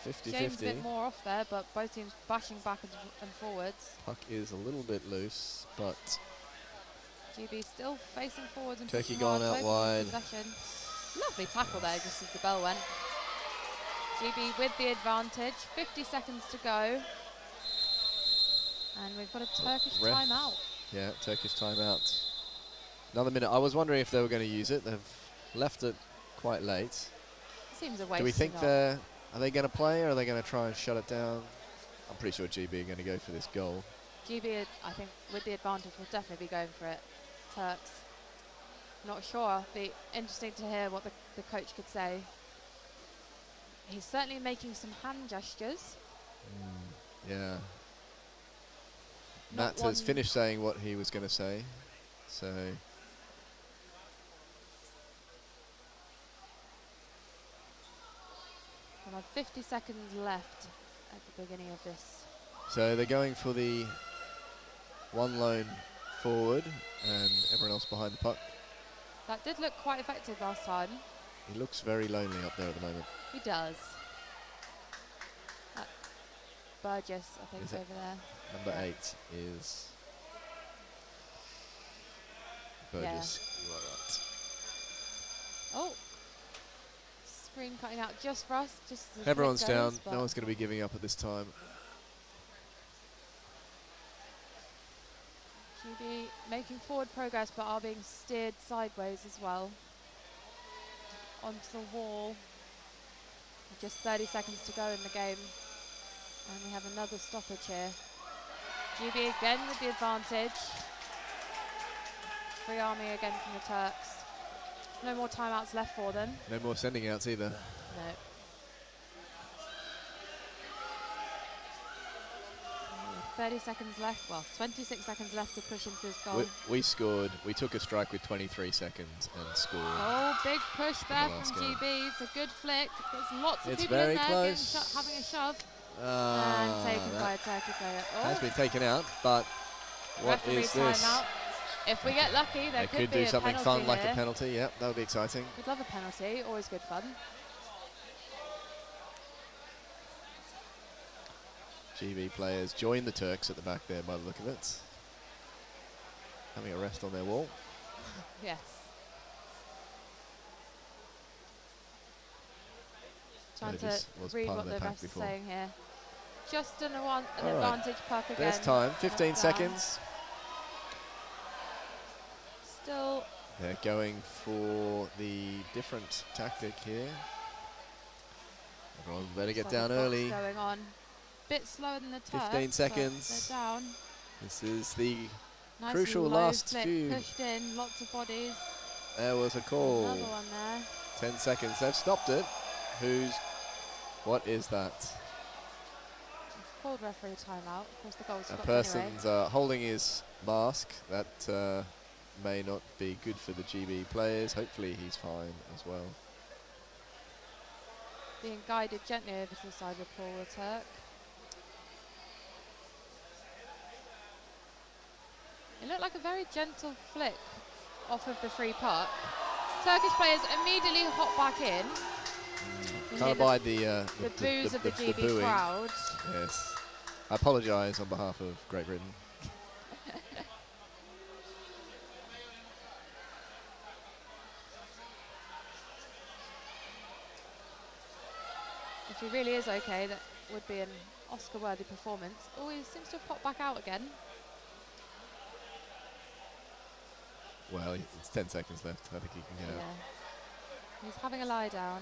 50-50. James a bit more off there, but both teams bashing back and forwards. Puck is a little bit loose, but GB still facing forwards and Turkey pushing gone hard, out taking wide. possession. Lovely tackle there just as the bell went. GB with the advantage, 50 seconds to go. And we've got a Turkish Ref. timeout. Yeah, Turkish timeout. Another minute. I was wondering if they were going to use it. They've left it quite late. Seems a waste. Do we think are they going to play or are they going to try and shut it down? I'm pretty sure GB are going to go for this goal. GB, I think, with the advantage, will definitely be going for it. Turks. Not sure. Be interesting to hear what the coach could say. He's certainly making some hand gestures. Yeah. Not Matt has one- finished saying what he was going to say. So About 50 seconds left at the beginning of this. So they're going for the one lone forward and everyone else behind the puck. That did look quite effective last time. He looks very lonely up there at the moment. He does. Burgess, I think, Is is it? over there. Number 8 is Burgess. You are right. Oh, screen cutting out just for us. Just as the Everyone's flick down. goes, No but one's going to be giving up at this time. GB making forward progress, but are being steered sideways as well onto the wall. Just 30 seconds to go in the game, and we have another stoppage here. GB again with the advantage. Free army again from the Turks. No more timeouts left for them. No more sending outs either. No. 30 seconds left, well, 26 seconds left to push into this goal. We scored. We took a strike with 23 seconds and scored. Oh, big push there last from game. GB. It's a good flick. There's lots of It's people very in there close. having a shove. Ah, And taken that by a Turkey player. has Oh, been taken out, but what referee is this? timeout. If we get lucky, there They could could be do a something penalty fun like here. a penalty. Yep, that would be exciting. We'd love a penalty. Always good fun. GB players join the Turks at the back there by the look of it. Having a rest on their wall. Yes. Trying to This was read part what of the their pack refs are before. saying here. Just an All right. advantage puck again. There's time. knocked 15 down. seconds. Still They're going for the different tactic here. Everyone better get looks like down a box early. Going on. Bit slower than the Turks. 15 but seconds. They're down. This is the Nice crucial low last flick few. pushed in. Lots of bodies. There was a call. Another one there. 10 seconds. They've stopped it. What is that? Called referee timeout. Of course, the goal's A stopped person's holding his mask. That may not be good for the GB players. Hopefully he's fine as well. being guided gently over to the side of Paul the Turk. It looked like a very gentle flick off of the free puck. Turkish players immediately hop back in. You Can't hear abide the boos of the GB booing. crowd. Yes. I apologise on behalf of Great Britain. If he really is okay, that would be an Oscar-worthy performance. Oh, he seems to have popped back out again. Well, it's 10 seconds left. I think he can get out. He's having a lie down.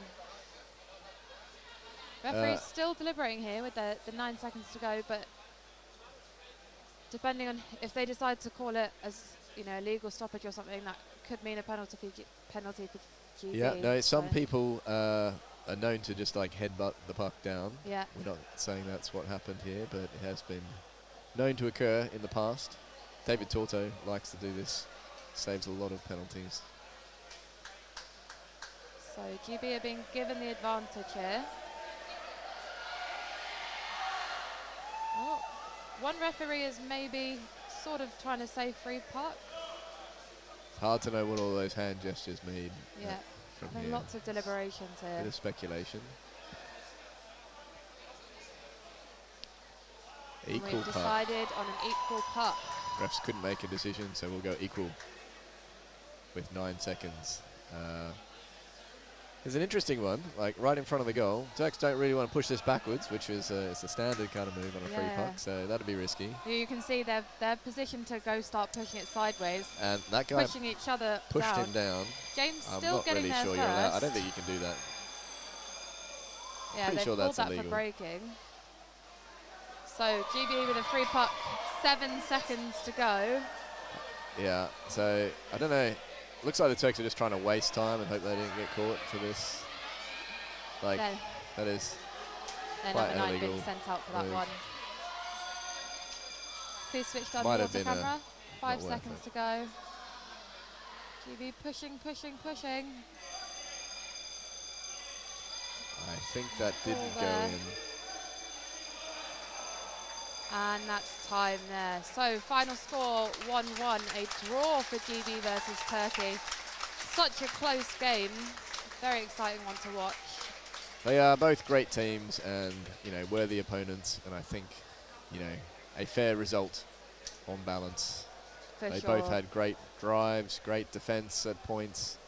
Referee's still deliberating here with the 9 seconds to go, but depending on if they decide to call it as, you know, a legal stoppage or something, that could mean a penalty for GB. Yeah, no, some people are known to just like headbutt the puck down. Yeah. We're not saying that's what happened here, but it has been known to occur in the past. David Torto likes to do this. Saves a lot of penalties. So GB are being given the advantage here. Oh, one referee is maybe sort of trying to say free puck. It's hard to know what all those hand gestures mean. Yeah, From and here. lots of deliberations here. Bit of speculation. And Equal we've puck. decided on an equal puck. Refs couldn't make a decision, so we'll go equal with 9 seconds. There's an interesting one, like right in front of the goal. Turks don't really want to push this backwards, which is it's a standard kind of move on a free puck, so that'd be risky. You can see they're positioned to go start pushing it sideways. And that guy pushing each other pushed down. him down. James I'm still not getting really there sure first. you're allowed. I don't think you can do that. Yeah, Pretty they sure called that's that illegal. for breaking. So GB with a free puck, 7 seconds to go. Yeah, so I don't know. Looks like the Turks are just trying to waste time and hope they didn't get caught for this. Like, Then that is Then quite number 9 illegal. been sent out for that move. one. Please switch to Might have underwater been camera. 5 not worth seconds it. to go. GB pushing. I think that didn't go there. in. And that's time there. So final score 1-1, a draw for GB versus Turkey. Such a close game. Very exciting one to watch. They are both great teams and, you know, worthy opponents, and I think, you know, a fair result on balance. For They sure. both had great drives, great defense at points,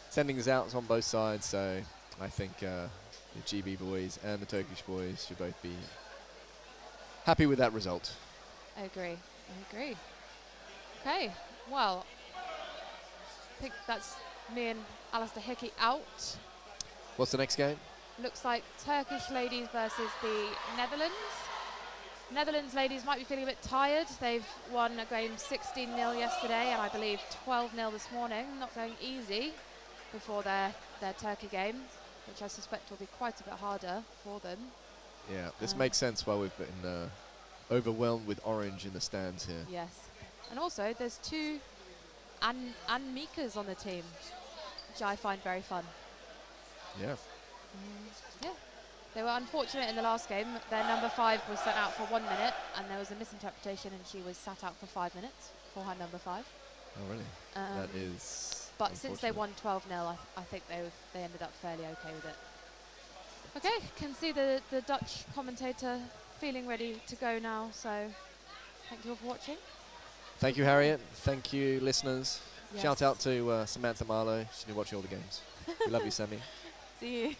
sending us out on both sides, so I think the GB boys and the Turkish boys should both be happy with that result. I agree. Okay, well, I think that's me and Alistair Hickey out. What's the next game? Looks like Turkish ladies versus the Netherlands. Netherlands ladies might be feeling a bit tired. They've won a game 16-0 yesterday and I believe 12-0 this morning. Not going easy before their Turkey game, which I suspect will be quite a bit harder for them. Yeah, this makes sense why we've been overwhelmed with orange in the stands here. Yes. And also there's 2 Ann Mikas on the team, which I find very fun. Yeah. Yeah. They were unfortunate in the last game. Their number 5 was sent out for 1 minute and there was a misinterpretation and she was sat out for 5 minutes for her number 5. Oh, really? That is But since they unfortunate. won 12-0, I think they ended up fairly okay with it. Okay, can see the Dutch commentator feeling ready to go now, so thank you all for watching. Thank you, Harriet. Thank you, listeners. Yes. Shout out to Samantha Marlowe. She's been watching all the games. We love you, Sammy. See you.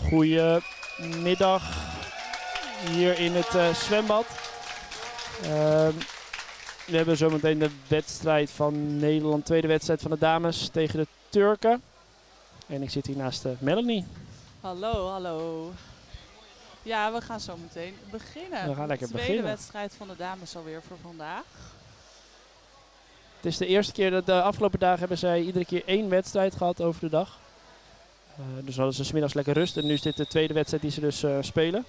Goedemiddag hier in het zwembad. We hebben zometeen de wedstrijd van Nederland, tweede wedstrijd van de dames tegen de Turken. En ik zit hier naast Melanie. Hallo, hallo. Ja, we gaan zo meteen beginnen. We gaan lekker de tweede beginnen. wedstrijd van de dames alweer voor vandaag. Het is de eerste keer dat de afgelopen dagen hebben zij iedere keer 1 wedstrijd gehad over de dag. Dus hadden ze 's middags lekker rust. En nu is dit de tweede wedstrijd die ze dus spelen.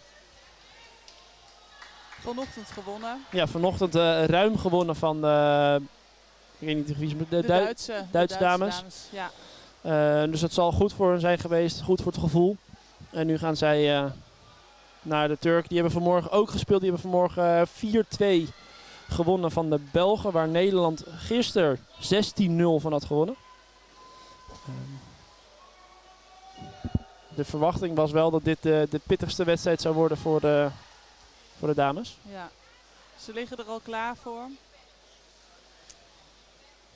Vanochtend gewonnen. Ja, vanochtend ruim gewonnen van ik weet niet wie de Duitse dames. Ja. Dus dat zal goed voor hen zijn geweest, goed voor het gevoel. En nu gaan zij naar de Turk. Die hebben vanmorgen ook gespeeld. Die hebben vanmorgen 4-2 gewonnen van de Belgen. Waar Nederland gisteren 16-0 van had gewonnen. De verwachting was wel dat dit de pittigste wedstrijd zou worden voor de dames. Ja. Ze liggen er al klaar voor.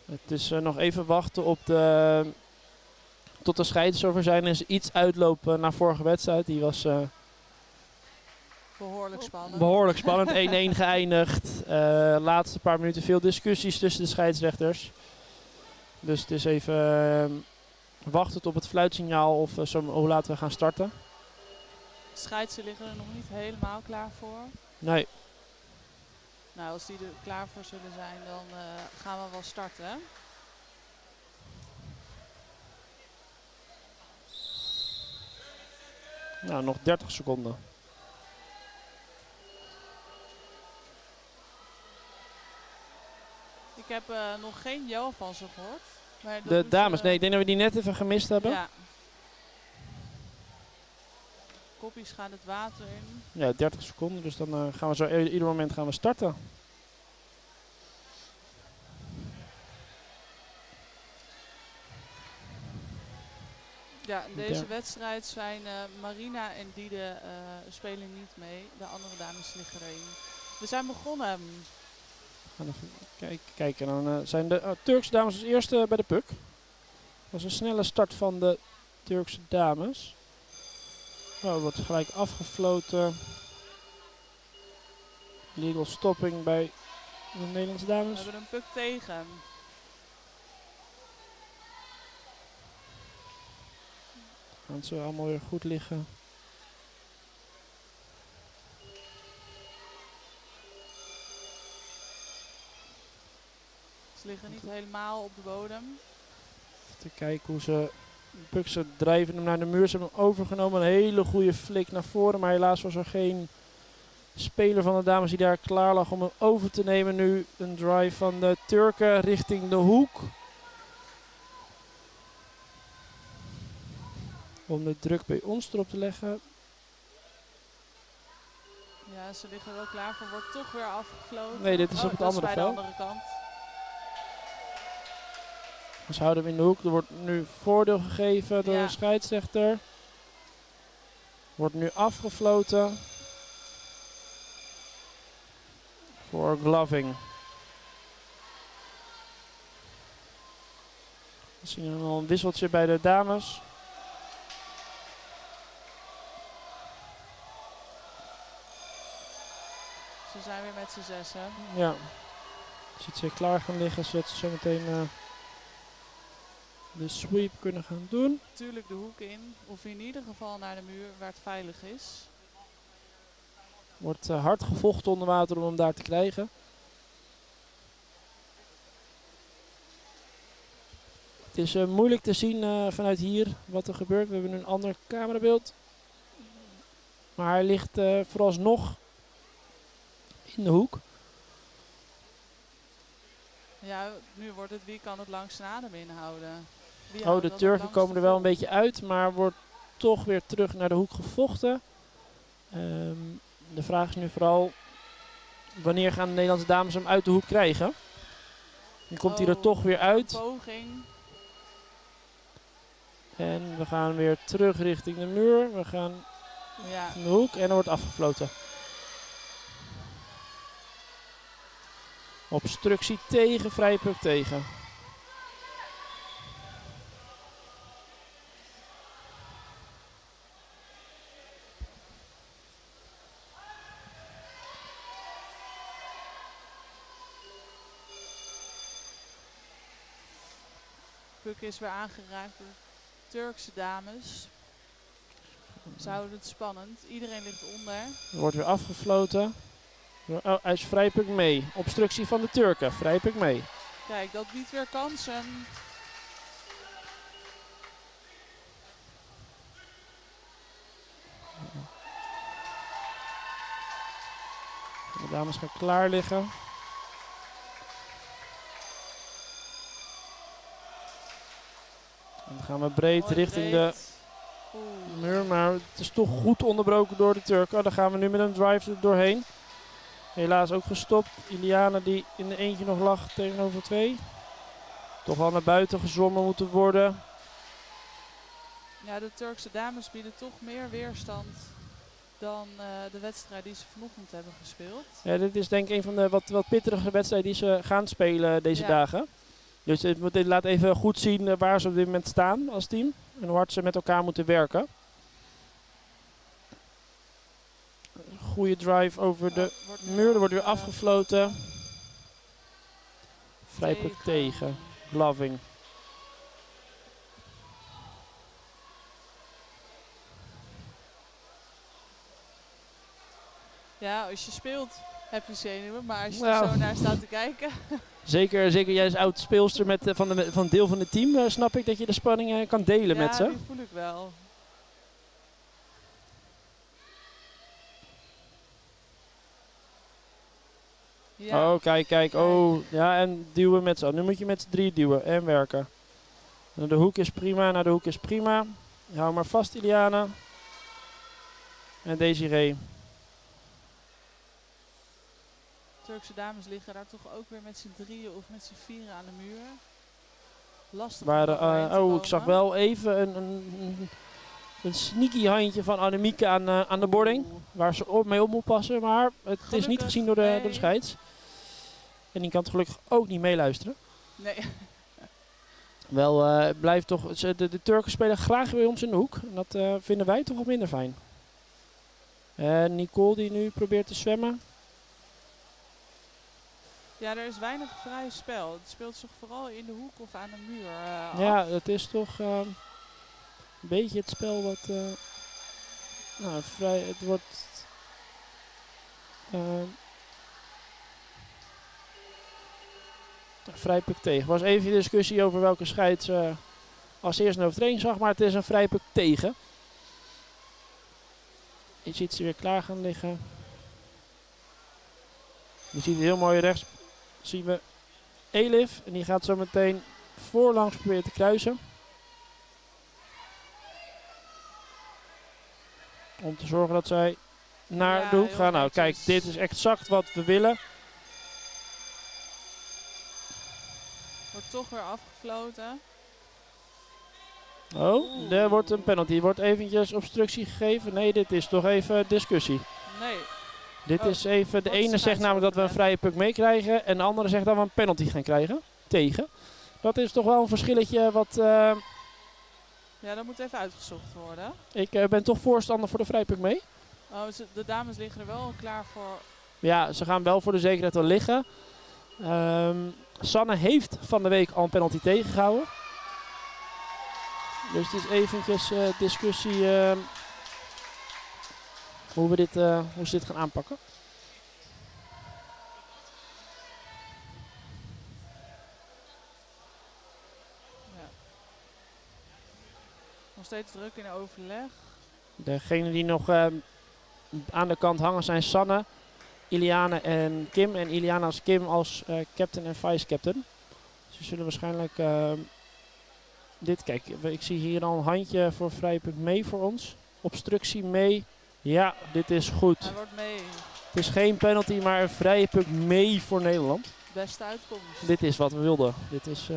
Het is nog even wachten op tot de scheids zover zijn en ze iets uitlopen naar vorige wedstrijd. Die was behoorlijk spannend. 1-1 geëindigd. Laatste paar minuten veel discussies tussen de scheidsrechters. Dus het is even wachten op het fluitsignaal of hoe laten we gaan starten. Scheidsen liggen er nog niet helemaal klaar voor. Nee. Nou, als die er klaar voor zullen zijn, dan gaan we wel starten. Nou, nog 30 seconden. Ik heb nog geen Johan van ze gehoord. Maar dat De is, dames, nee, ik denk dat we die net even gemist hebben. Ja. Koppies gaan het water in. Ja, 30 seconden, dus dan gaan we zo ieder moment gaan we starten. Ja, in deze wedstrijd zijn Marina en Diede spelen niet mee. De andere dames liggen erin. We zijn begonnen. We gaan even kijken. Dan zijn de Turkse dames als eerste bij de puck. Dat was een snelle start van de Turkse dames. Oh, wordt gelijk afgefloten. Legal stopping bij de Nederlandse dames. We hebben een puck tegen. Gaan ze allemaal weer goed liggen. Ze liggen niet helemaal op de bodem. Even te kijken hoe ze... Puck, ze drijven hem naar de muur. Ze hebben hem overgenomen. Een hele goede flik naar voren. Maar helaas was er geen speler van de dames die daar klaar lag om hem over te nemen. Nu een drive van de Turken richting de hoek. Om de druk bij ons erop te leggen. Ja, ze liggen wel klaar voor. Wordt toch weer afgefloten. Nee, dit is op het andere bij veld. de andere kant. Dus houden we in de hoek. Er wordt nu voordeel gegeven door de scheidsrechter. Wordt nu afgefloten. Voor gloving. We zien al een wisseltje bij de dames. Ze zijn weer met z'n zessen. Ja. Als het zich klaar gaan liggen, zodat ze zo meteen de sweep kunnen gaan doen. Natuurlijk de hoek in. Of in ieder geval naar de muur waar het veilig is. Wordt hard gevochten onder water om hem daar te krijgen. Het is moeilijk te zien vanuit hier wat er gebeurt. We hebben nu een ander camerabeeld. Maar hij ligt vooralsnog in de hoek. Ja, nu wordt het wie kan het langste adem inhouden. De Turken komen er wel een beetje uit, maar wordt toch weer terug naar de hoek gevochten. De vraag is nu vooral, wanneer gaan de Nederlandse dames hem uit de hoek krijgen? Dan komt hij er toch weer uit. Poging. En we gaan weer terug richting de muur. We gaan in de hoek en er wordt afgefloten. Obstructie tegen, vrije puck tegen. Puck is weer aangeraakt door de Turkse dames. Ze houden het spannend. Iedereen ligt onder. Er wordt weer afgefloten. Oh, hij is vrij puck mee. Obstructie van de Turken. Vrij puck mee. Kijk, dat biedt weer kansen. De dames gaan klaar liggen. En dan gaan we breed Mooi richting breed. de Oeh. muur. Maar het is toch goed onderbroken door de Turken. Dan gaan we nu met een drive er doorheen. Helaas ook gestopt. Iliana die in de eentje nog lag tegenover 2. Toch wel naar buiten gezwommen moeten worden. Ja, de Turkse dames bieden toch meer weerstand dan de wedstrijd die ze vanochtend hebben gespeeld. Ja, dit is denk ik een van de wat pittigere wedstrijden die ze gaan spelen deze dagen. Dus dit laat even goed zien waar ze op dit moment staan als team. En hoe hard ze met elkaar moeten werken. Goede drive over de muur. Er wordt weer afgefloten. Vrijpuck tegen. Gloving. Ja, als je speelt heb je zenuwen, maar als je Nou. er zo naar staat te kijken. Zeker jij als oud speelster van deel van het team, snap ik dat je de spanning kan delen met ze. Ja, die voel ik wel. Ja. Oh, kijk. Oh, ja, en duwen met z'n. Nu moet je met z'n 3 duwen en werken. Naar de hoek is prima, Hou maar vast, Iliana. En Desiree. Turkse dames liggen daar toch ook weer met z'n 3 of met z'n 4 aan de muur. Lastig. Waar om overheen te komen. ik zag wel even een sneaky handje van Annemieke aan de boarding. Waar ze mee op moet passen, maar het is niet gezien door de scheids. En die kan het gelukkig ook niet meeluisteren. Nee. Wel, blijft toch, de Turken spelen graag bij ons in de hoek. En dat vinden wij toch wat minder fijn. En Nicole die nu probeert te zwemmen. Ja, er is weinig vrij spel. Het speelt zich vooral in de hoek of aan de muur af. Ja, het is toch een beetje het spel wat... het wordt... vrijpuck tegen. Er was even een discussie over welke scheids als eerste een overtreding zag, maar het is een vrijpuck tegen. Je ziet ze weer klaar gaan liggen. Je ziet heel mooi rechts, zien we Elif. En die gaat zo meteen voorlangs proberen te kruisen. Om te zorgen dat zij naar de hoek gaan. Nou kijk, dit is exact wat we willen. Wordt toch weer afgefloten. Oh, er wordt een penalty. Er wordt eventjes obstructie gegeven. Nee, dit is toch even discussie. Nee. Dit is even, de ene zegt namelijk dat we een vrije puck meekrijgen. En de andere zegt dat we een penalty gaan krijgen. Tegen. Dat is toch wel een verschilletje wat... Ja, dat moet even uitgezocht worden. Ik ben toch voorstander voor de vrije puck mee. Oh, de dames liggen er wel klaar voor. Ja, ze gaan wel voor de zekerheid wel liggen. Sanne heeft van de week al een penalty tegengehouden. Dus het is eventjes discussie hoe ze dit gaan aanpakken. Ja. Nog steeds druk in overleg. Degenen die nog aan de kant hangen zijn Sanne, Iliana en Kim. En Iliana als Kim als captain en vice-captain. Ze zullen waarschijnlijk... kijk, ik zie hier al een handje voor vrije puck mee voor ons. Obstructie mee. Ja, dit is goed. Hij wordt mee. Het is geen penalty, maar een vrije puck mee voor Nederland. Beste uitkomst. Dit is wat we wilden. Dit is...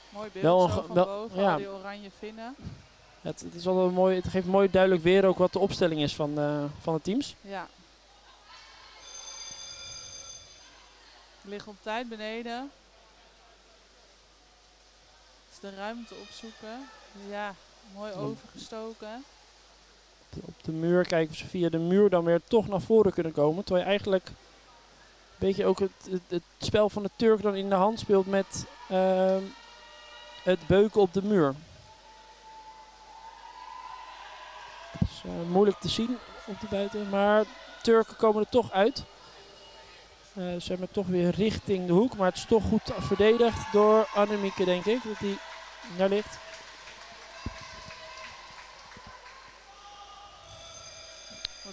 mooi beeld wel zo van boven, ja. al die oranje vinnen. Het is wel mooi. Het geeft mooi duidelijk weer ook wat de opstelling is van de teams. Ja. Ligt op tijd beneden. Dus de ruimte opzoeken. Ja, mooi overgestoken. Op de muur kijken of ze via de muur dan weer toch naar voren kunnen komen. Terwijl je eigenlijk een beetje ook het spel van de Turk dan in de hand speelt met het beuken op de muur. Dat is moeilijk te zien op de buiten, maar Turken komen er toch uit. Ze hebben toch weer richting de hoek, maar het is toch goed verdedigd door Annemieke, denk ik, dat die daar ligt.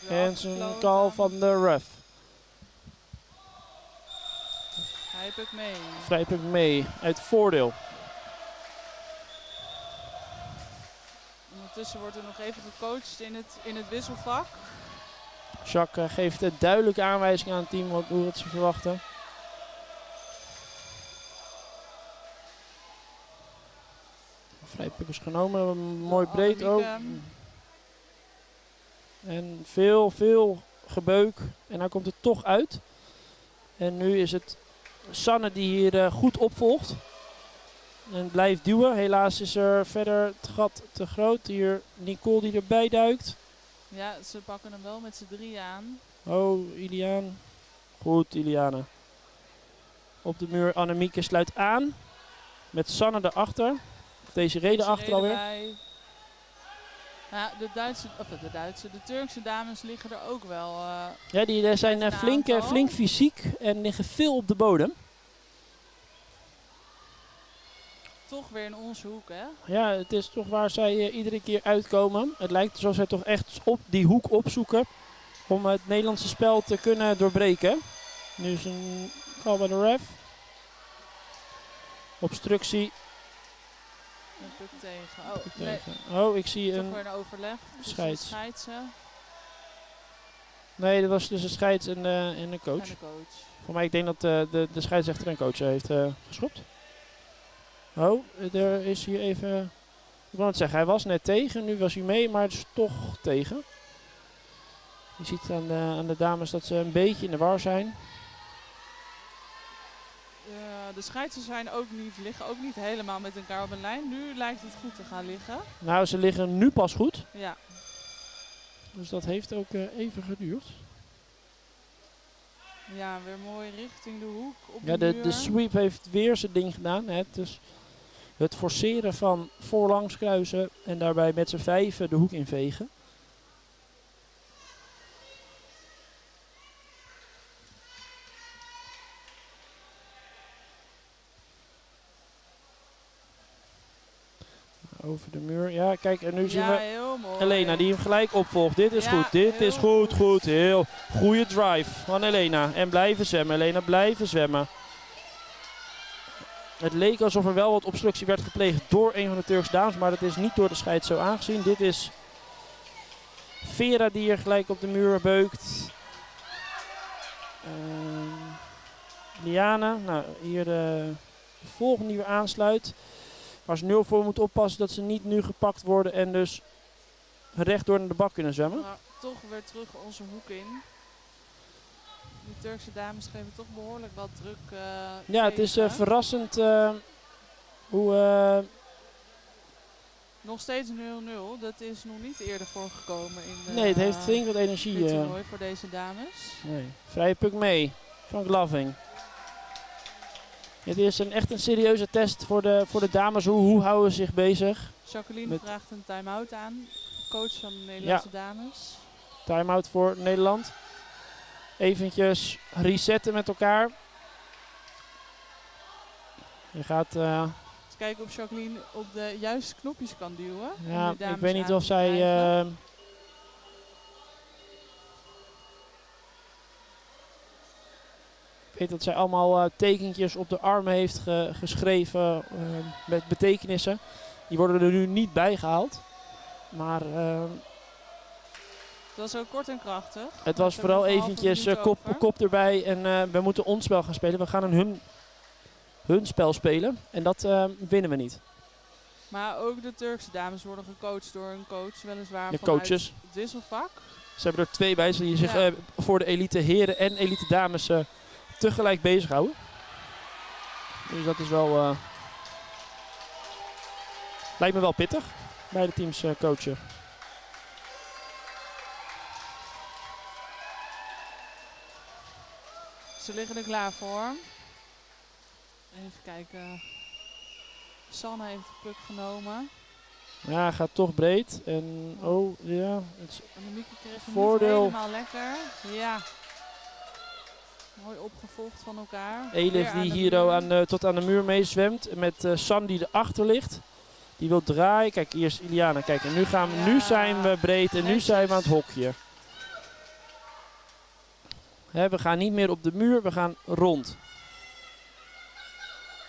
En zijn call van de ref. Vrijpuk mee, uit voordeel. Ondertussen wordt er nog even gecoacht in het wisselvak. Jacques geeft duidelijke aanwijzingen aan het team hoe het ze verwachten. Vrijpuk is genomen, mooi breed ook. En veel gebeuk. En nou komt het toch uit. En nu is het Sanne die hier goed opvolgt. En blijft duwen. Helaas is er verder het gat te groot. Hier Nicole die erbij duikt. Ja, ze pakken hem wel met z'n 3 aan. Oh, Iliaan. Goed, Iliane. Op de muur, Annemieke sluit aan. Met Sanne erachter. Deze reden achter alweer. Ja, de Turkse dames liggen er ook wel. Ja, die zijn flink fysiek en liggen veel op de bodem. Toch weer in onze hoek, hè? Ja, het is toch waar zij iedere keer uitkomen. Het lijkt alsof zij toch echt op die hoek opzoeken om het Nederlandse spel te kunnen doorbreken. Nu is een call bij de ref. Obstructie. Tegen. Oh, ik zie toch weer een overleg. Scheidsen. Nee, dat was tussen scheids en de coach. Voor mij, ik denk dat de scheidsrechter en coach heeft geschopt. Oh, er is hier even... Ik wil het zeggen, hij was net tegen, nu was hij mee, maar het is toch tegen. Je ziet aan de dames dat ze een beetje in de war zijn. De scheidsen liggen ook niet helemaal met elkaar op een lijn. Nu lijkt het goed te gaan liggen. Nou, ze liggen nu pas goed. Ja. Dus dat heeft ook even geduurd. Ja, weer mooi richting de hoek. Ja, de sweep heeft weer zijn ding gedaan. Hè. Dus het forceren van voorlangs kruisen en daarbij met z'n 5 de hoek invegen. Over de muur. Ja, kijk, en nu zien we Elena die hem gelijk opvolgt. Dit is goed, dit is goed. Heel goede drive van Elena. En blijven zwemmen, Elena, blijven zwemmen. Het leek alsof er wel wat obstructie werd gepleegd door een van de Turkse dames, maar dat is niet door de scheids zo aangezien. Dit is Vera die hier gelijk op de muur beukt. Liana, nou hier de volgende die weer aansluit. Waar ze nu voor moeten oppassen dat ze niet nu gepakt worden en dus rechtdoor naar de bak kunnen zwemmen. Nou, toch weer terug onze hoek in. De Turkse dames geven toch behoorlijk wat druk. Ja, het is verrassend hoe... Nog steeds 0-0. Dat is nog niet eerder voorgekomen in de... Nee, het heeft flink wat energie. Dit toernooi voor deze dames. Nee. Vrije puck mee van Glaving. Het is echt een serieuze test voor de dames. Hoe houden ze zich bezig? Jacqueline vraagt een time-out aan. Coach van de Nederlandse dames. Time-out voor Nederland. Eventjes resetten met elkaar. Je gaat... Eens kijken of Jacqueline op de juiste knopjes kan duwen. Ja, ik weet niet of zij... Ik weet dat zij allemaal tekentjes op de armen heeft geschreven met betekenissen. Die worden er nu niet bijgehaald. Maar het was ook kort en krachtig. Het was vooral eventjes kop erbij en we moeten ons spel gaan spelen. We gaan hun spel spelen en dat winnen we niet. Maar ook de Turkse dames worden gecoacht door een coach, weliswaar De vanuit coaches. het wisselvak. Ze hebben er 2 bij die zich voor de elite heren en elite dames tegelijk bezighouden. Dus dat is wel... lijkt me wel pittig. Beide teams coachen. Ze liggen er klaar voor. Even kijken. Sanne heeft de pluk genomen. Ja, hij gaat toch breed. En ja. Het is Annemieke kreeg hem voordeel. niet helemaal lekker. Ja. Mooi opgevolgd van elkaar. Elif Weer die de hier muur. tot aan de muur meezwemt. Met San die erachter ligt. Die wil draaien. Kijk, hier is Iliana. Kijk, en nu zijn we breed en nu zijn we aan het hokje. We gaan niet meer op de muur, we gaan rond.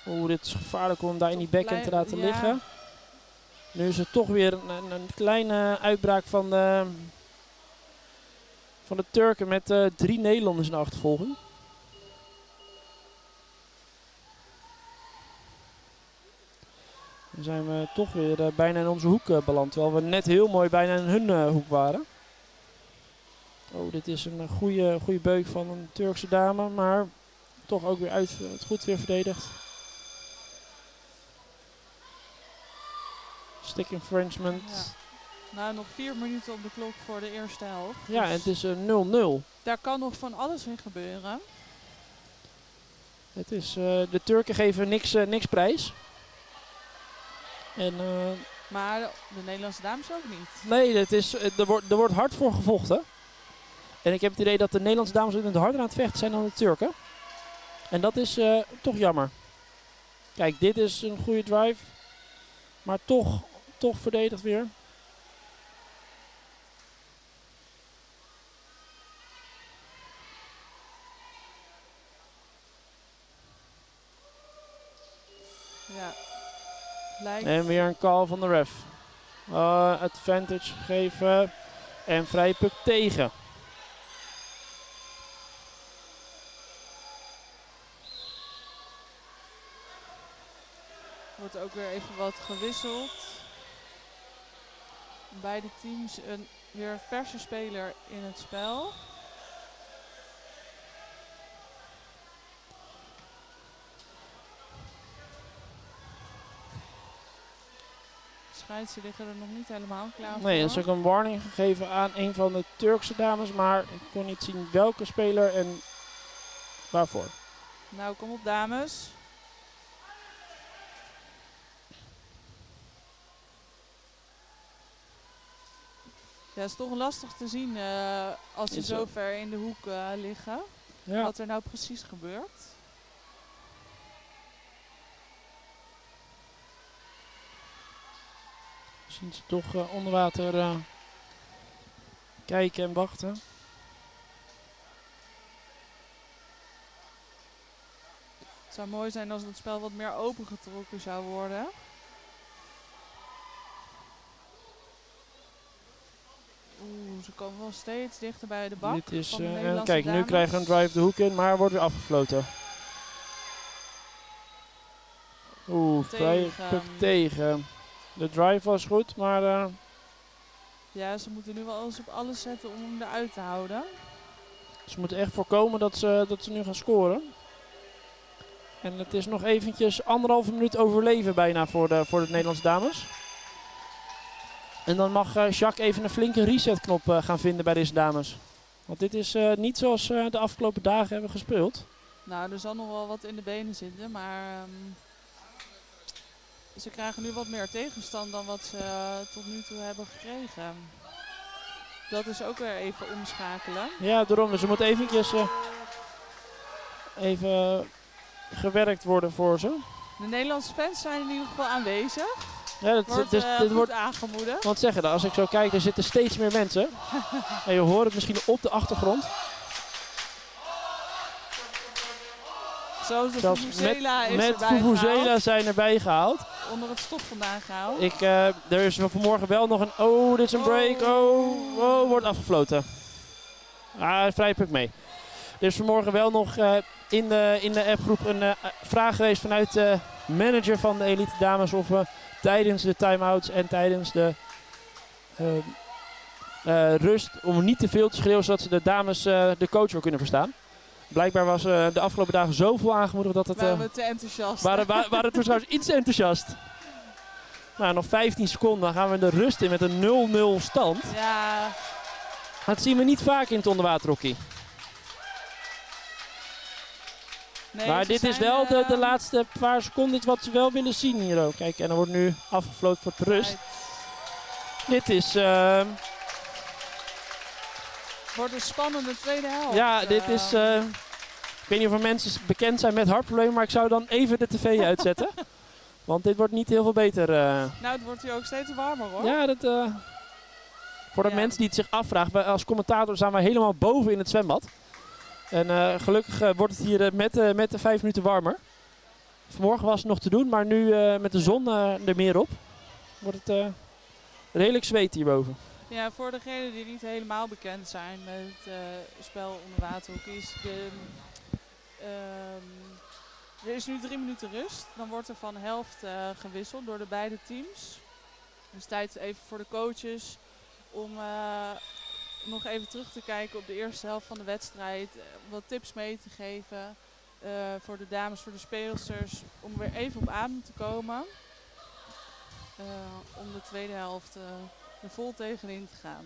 Oeh, dit is gevaarlijk om daar in die backhand te laten liggen. Nu is er toch weer een kleine uitbraak van de Turken met 3 Nederlanders in de achtervolging. Dan zijn we toch weer bijna in onze hoek beland. Terwijl we net heel mooi bijna in hun hoek waren. Oh, dit is een goede beuk van een Turkse dame. Maar toch ook weer goed weer verdedigd. Stick infringement. Ja. Nou, nog 4 minuten op de klok voor de eerste helft. Ja, Dus en het is 0-0. daar kan nog van alles in gebeuren. Het is, de Turken geven niks prijs. En, maar de Nederlandse dames ook niet. Nee, er wordt hard voor gevochten. En ik heb het idee dat de Nederlandse dames harder aan het vechten zijn dan de Turken. En dat is toch jammer. Kijk, dit is een goede drive. Maar toch verdedigd weer. Ja. Lijkt. En weer een call van de ref. Advantage geven. En vrije puck tegen. Wordt ook weer even wat gewisseld. Beide teams weer een verse speler in het spel. Scheidsrechters liggen er nog niet helemaal klaar voor. Nee, er is ook een warning gegeven aan een van de Turkse dames. Maar ik kon niet zien welke speler en waarvoor. Nou, kom op dames. Ja, het is toch lastig te zien als ze zo ver in de hoek liggen. Ja. Wat er nou precies gebeurt. Zien ze toch onder water kijken en wachten. Het zou mooi zijn als het spel wat meer opengetrokken zou worden. Oeh, ze komen wel steeds dichter bij de bak. Dit is, van de Nederlandse kijk, dames. nu krijgen we een drive de hoek in, maar wordt weer afgefloten. Oeh, vrije puck tegen. De drive was goed, maar... ja, ze moeten nu wel alles op alles zetten om hem eruit te houden. Ze moeten echt voorkomen dat ze nu gaan scoren. En het is nog eventjes 1,5 minuut overleven bijna voor de Nederlandse dames. En dan mag Jacques even een flinke resetknop gaan vinden bij deze dames. Want dit is niet zoals de afgelopen dagen hebben gespeeld. Nou, er zal nog wel wat in de benen zitten, maar ze krijgen nu wat meer tegenstand dan wat ze tot nu toe hebben gekregen. Dat is ook weer even omschakelen. Ja, daarom. Dus er moet eventjes even gewerkt worden voor ze. De Nederlandse fans zijn in ieder geval aanwezig. Ja, dit wordt aangemoedigd. Want zeggen, als ik zo kijk, er zitten steeds meer mensen. En je hoort het misschien op de achtergrond. Zoals de Vuvuzela is met Vuvuzela zijn erbij gehaald. Onder het stof vandaan gehaald. Er is vanmorgen wel nog een... Oh, dit is een break. Oh, wordt afgefloten. Vrije puck mee. Er is vanmorgen wel nog in de appgroep een vraag geweest vanuit de manager van de Elite Dames of we tijdens de time-outs en tijdens de rust, om niet te veel te schreeuwen zodat ze de dames de coach wel kunnen verstaan. Blijkbaar was de afgelopen dagen zoveel aangemoedigd dat het... waren we te enthousiast. Waren toen trouwens iets te enthousiast. Nou, nog 15 seconden, dan gaan we de rust in met een 0-0 stand. Ja. Dat zien we niet vaak in het onderwaterhockey. Nee, maar ze dit is zijn, wel de laatste paar seconden, dit wat ze wel willen zien hier ook. Kijk, en er wordt nu afgefloten voor de rust. Dit is... wordt een spannende tweede helft. ja, dit is... ik weet niet of er mensen bekend zijn met hartproblemen, maar ik zou dan even de tv uitzetten. Want dit wordt niet heel veel beter. Nou, het wordt hier ook steeds warmer hoor. Ja, dat... voor de mensen die het zich afvragen, wij als commentator staan we helemaal boven in het zwembad. En gelukkig wordt het hier met de 5 minuten warmer. Vanmorgen was het nog te doen, maar nu met de zon er meer op, wordt het redelijk zweet hierboven. Ja, voor degenen die niet helemaal bekend zijn met het spel onder waterhockey is er is nu 3 minuten rust. Dan wordt er van helft gewisseld door de beide teams. Dus tijd even voor de coaches om nog even terug te kijken op de eerste helft van de wedstrijd. Wat tips mee te geven voor de dames, voor de speelsters. Om weer even op adem te komen. Om de tweede helft er vol tegenin te gaan.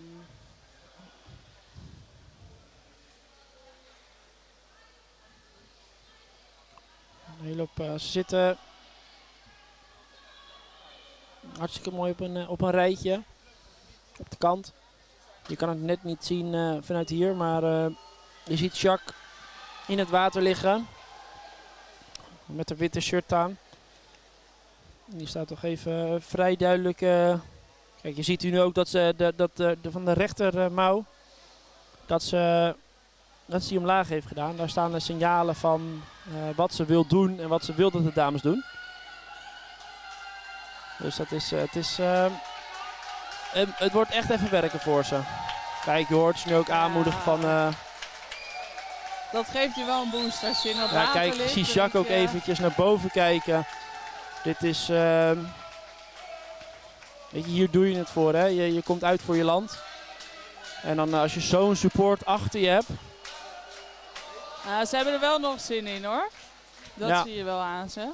Een hele hoop, ze zitten hartstikke mooi op een rijtje. Op de kant. Je kan het net niet zien vanuit hier, maar je ziet Jacques in het water liggen. Met een witte shirt aan. Die staat toch even vrij duidelijk. Kijk, je ziet nu ook dat ze van de rechtermouw dat ze die omlaag heeft gedaan. Daar staan de signalen van wat ze wil doen en wat ze wil dat de dames doen. Dus dat is, het wordt echt even werken voor ze. Kijk, je hoort ze nu ook aanmoedigen van... dat geeft je wel een boost als je in dat ja, water kijk, ligt. ik zie Jacques ook eventjes naar boven kijken. Dit is... weet je, hier doe je het voor, hè. Je komt uit voor je land. En dan als je zo'n support achter je hebt... Ze hebben er wel nog zin in hoor. Dat ja. zie je wel aan ze.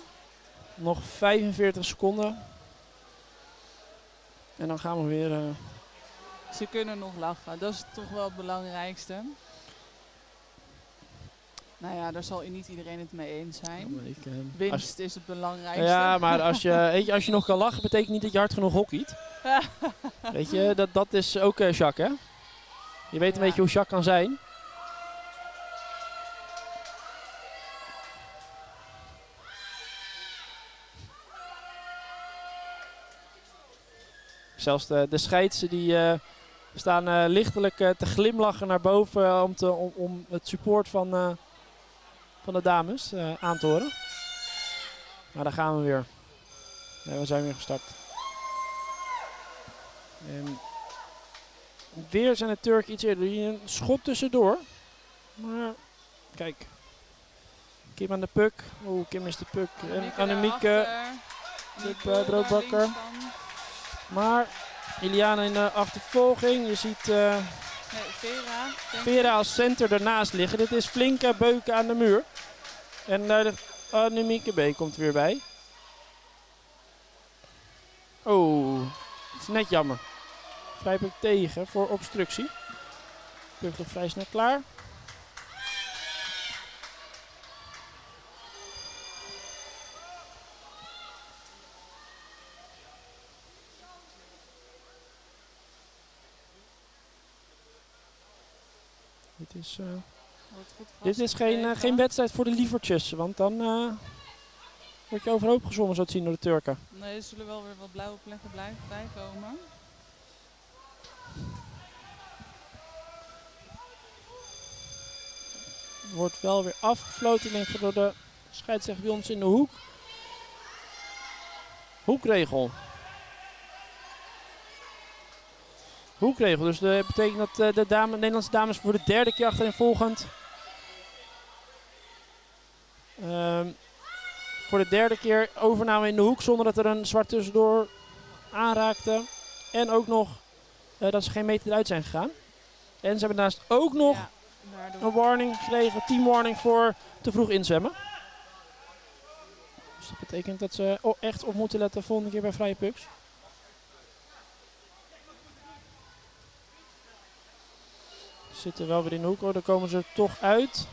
Nog 45 seconden. En dan gaan we weer... Ze kunnen nog lachen. Dat is toch wel het belangrijkste. Nou ja, daar zal niet iedereen het mee eens zijn. Ja, winst is het belangrijkste. Ja, maar als je nog kan lachen, betekent niet dat je hard genoeg hockeyt. Weet je, dat is ook Jacques, hè? Je weet een beetje hoe Jacques kan zijn. Zelfs de scheidsen die staan lichtelijk te glimlachen naar boven om het support van de dames aan te horen. Maar daar gaan we weer. Ja, we zijn weer gestart. En weer zijn de Turken iets eerder. Hier een schot tussendoor. Maar kijk. Kim aan de puck. Oeh, Kim is de puck. En Annemieke. De broodbakker. Maar Iliana in de achtervolging. Je ziet Vera als center ernaast liggen. Dit is flinke beuken aan de muur. En de Annemieke B komt er weer bij. Oh, dat is net jammer. Vrijpuk tegen voor obstructie. Puck toch vrij snel klaar. Dit is geen wedstrijd voor de lievertjes, want dan word je overhoop gezwommen, zo te zien, door de Turken. Nee, er zullen wel weer wat blauwe plekken blijven bijkomen. Wordt wel weer afgefloten, denk ik, door de scheidsrechter bij ons in de hoek. Hoekregel. Hoekregel, dus dat betekent dat de Nederlandse dames voor de derde keer achtereenvolgend voor de derde keer overname in de hoek zonder dat er een zwart tussendoor aanraakte. En ook nog dat ze geen meter eruit zijn gegaan. En ze hebben daarnaast ook nog een warning gekregen, team warning voor te vroeg inzwemmen. Dus dat betekent dat ze echt op moeten letten volgende keer bij vrije pucks. Zitten wel weer in de hoek, daar komen ze toch uit.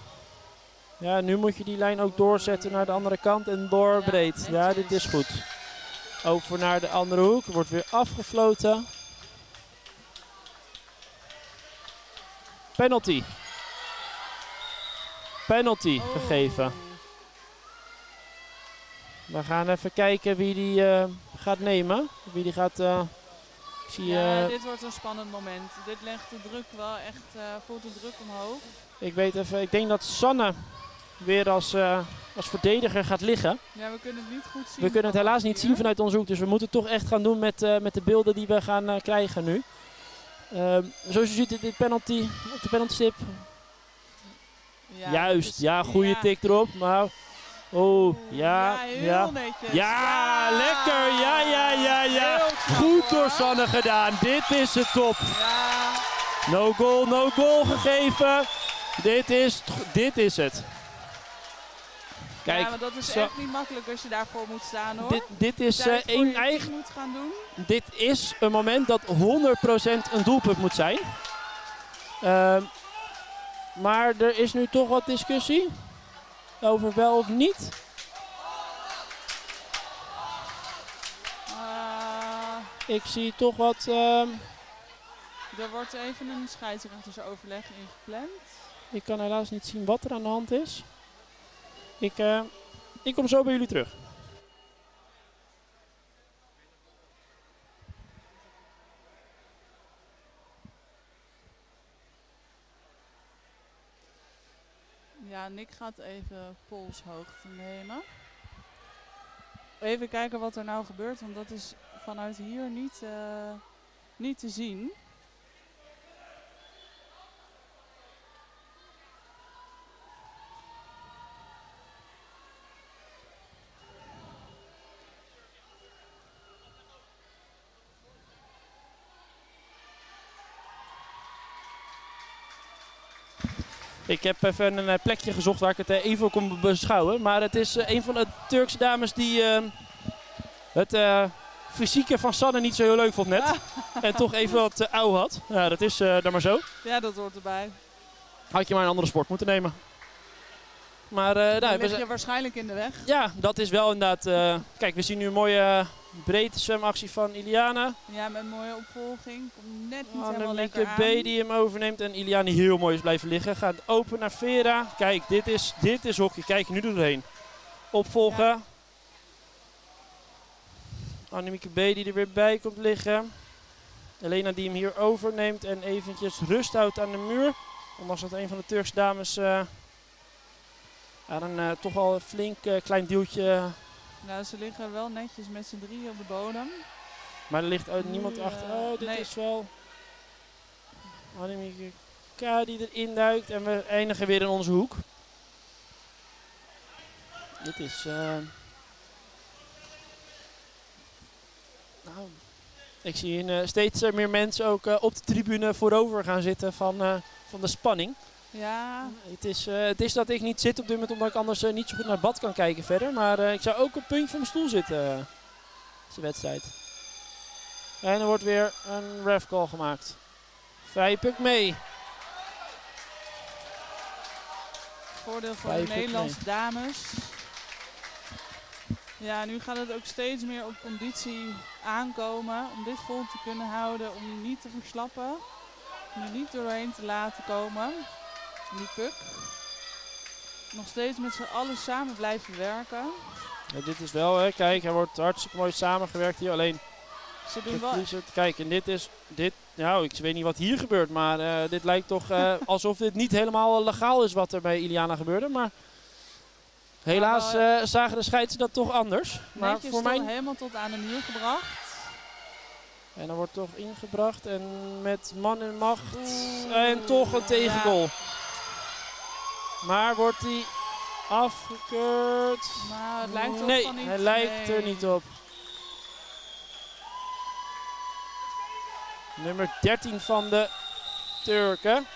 Ja, nu moet je die lijn ook doorzetten naar de andere kant en door breed. Ja, dit is goed. Over naar de andere hoek. Wordt weer afgefloten. Penalty. Penalty gegeven. We gaan even kijken wie die gaat nemen. Wie die gaat... ik zie, dit wordt een spannend moment. Dit legt de druk wel echt, voelt de druk omhoog. ik denk dat Sanne weer als verdediger gaat liggen. Ja, we kunnen het niet goed zien. We kunnen het helaas niet zien vanuit onze hoek. Dus we moeten het toch echt gaan doen met de beelden die we gaan krijgen nu. Zoals je ziet, dit penalty op de penaltystip. Ja, juist, ja, goede tik erop. Maar, ja, heel netjes. Ja, lekker. Ja. Goed door Sanne gedaan. Dit is het top. Ja. No goal gegeven. Dit is het. Kijk, ja, maar dat is echt niet makkelijk als je daarvoor moet staan, hoor. Dit is één eigen. Moet gaan doen. Dit is een moment dat 100% een doelpunt moet zijn. Maar er is nu toch wat discussie over wel of niet. Ik zie toch wat... Er wordt even een scheidsrechtersoverleg ingepland. Ik kan helaas niet zien wat er aan de hand is. Ik kom zo bij jullie terug. Ja, Nick gaat even polshoogte nemen. Even kijken wat er nou gebeurt, want dat is vanuit hier niet te zien. Ik heb even een plekje gezocht waar ik het even kon beschouwen. Maar het is een van de Turkse dames die het fysieke van Sanne niet zo heel leuk vond net. En toch even wat ouw had. Ja, dat is dan maar zo. Ja, dat hoort erbij. Had je maar een andere sport moeten nemen. Maar dan lig je waarschijnlijk in de weg. Ja, dat is wel inderdaad... kijk, we zien nu een mooie breedte zwemactie van Iliana. Ja, met een mooie opvolging. Komt net niet helemaal lekker aan. B die hem overneemt en Iliana heel mooi is blijven liggen. Gaat open naar Vera. Kijk, dit is hockey. Kijk, nu doorheen. Opvolgen. Ja. Annemieke B die er weer bij komt liggen. Elena die hem hier overneemt en eventjes rust houdt aan de muur. Ondanks dat een van de Turkse dames aan een toch al een flink klein duwtje. Nou, ze liggen wel netjes met z'n drieën op de bodem. Maar er ligt niemand achter. Oh, dit is wel... Annemieke K die erin duikt en we eindigen weer in onze hoek. Dit is... Nou, ik zie steeds meer mensen ook op de tribune voorover gaan zitten van de spanning. Ja. Het is dat ik niet zit op dit moment omdat ik anders niet zo goed naar het bad kan kijken verder. Maar ik zou ook op het puntje van mijn stoel zitten. Deze wedstrijd. En er wordt weer een ref call gemaakt. Vrije puck mee. Voordeel voor de Nederlandse dames. Ja, nu gaat het ook steeds meer op conditie aankomen. Om dit vol te kunnen houden. Om niet te verslappen. Om er niet doorheen te laten komen. Die puck. Nog steeds met z'n allen samen blijven werken. Ja, dit is wel, hè, kijk, er wordt hartstikke mooi samengewerkt hier. Alleen, ze doen wel. Kijk, en dit, nou, ik weet niet wat hier gebeurt, maar dit lijkt toch alsof dit niet helemaal legaal is wat er bij Iliana gebeurde. Maar helaas zagen de scheids dat toch anders. Maar voor mij helemaal tot aan de muur gebracht. En dan wordt toch ingebracht en met man en macht en toch een tegengoal. Maar wordt hij afgekeurd? Nou, het lijkt nee, van niet. Hij lijkt er niet op. Nummer 13 van de Turken.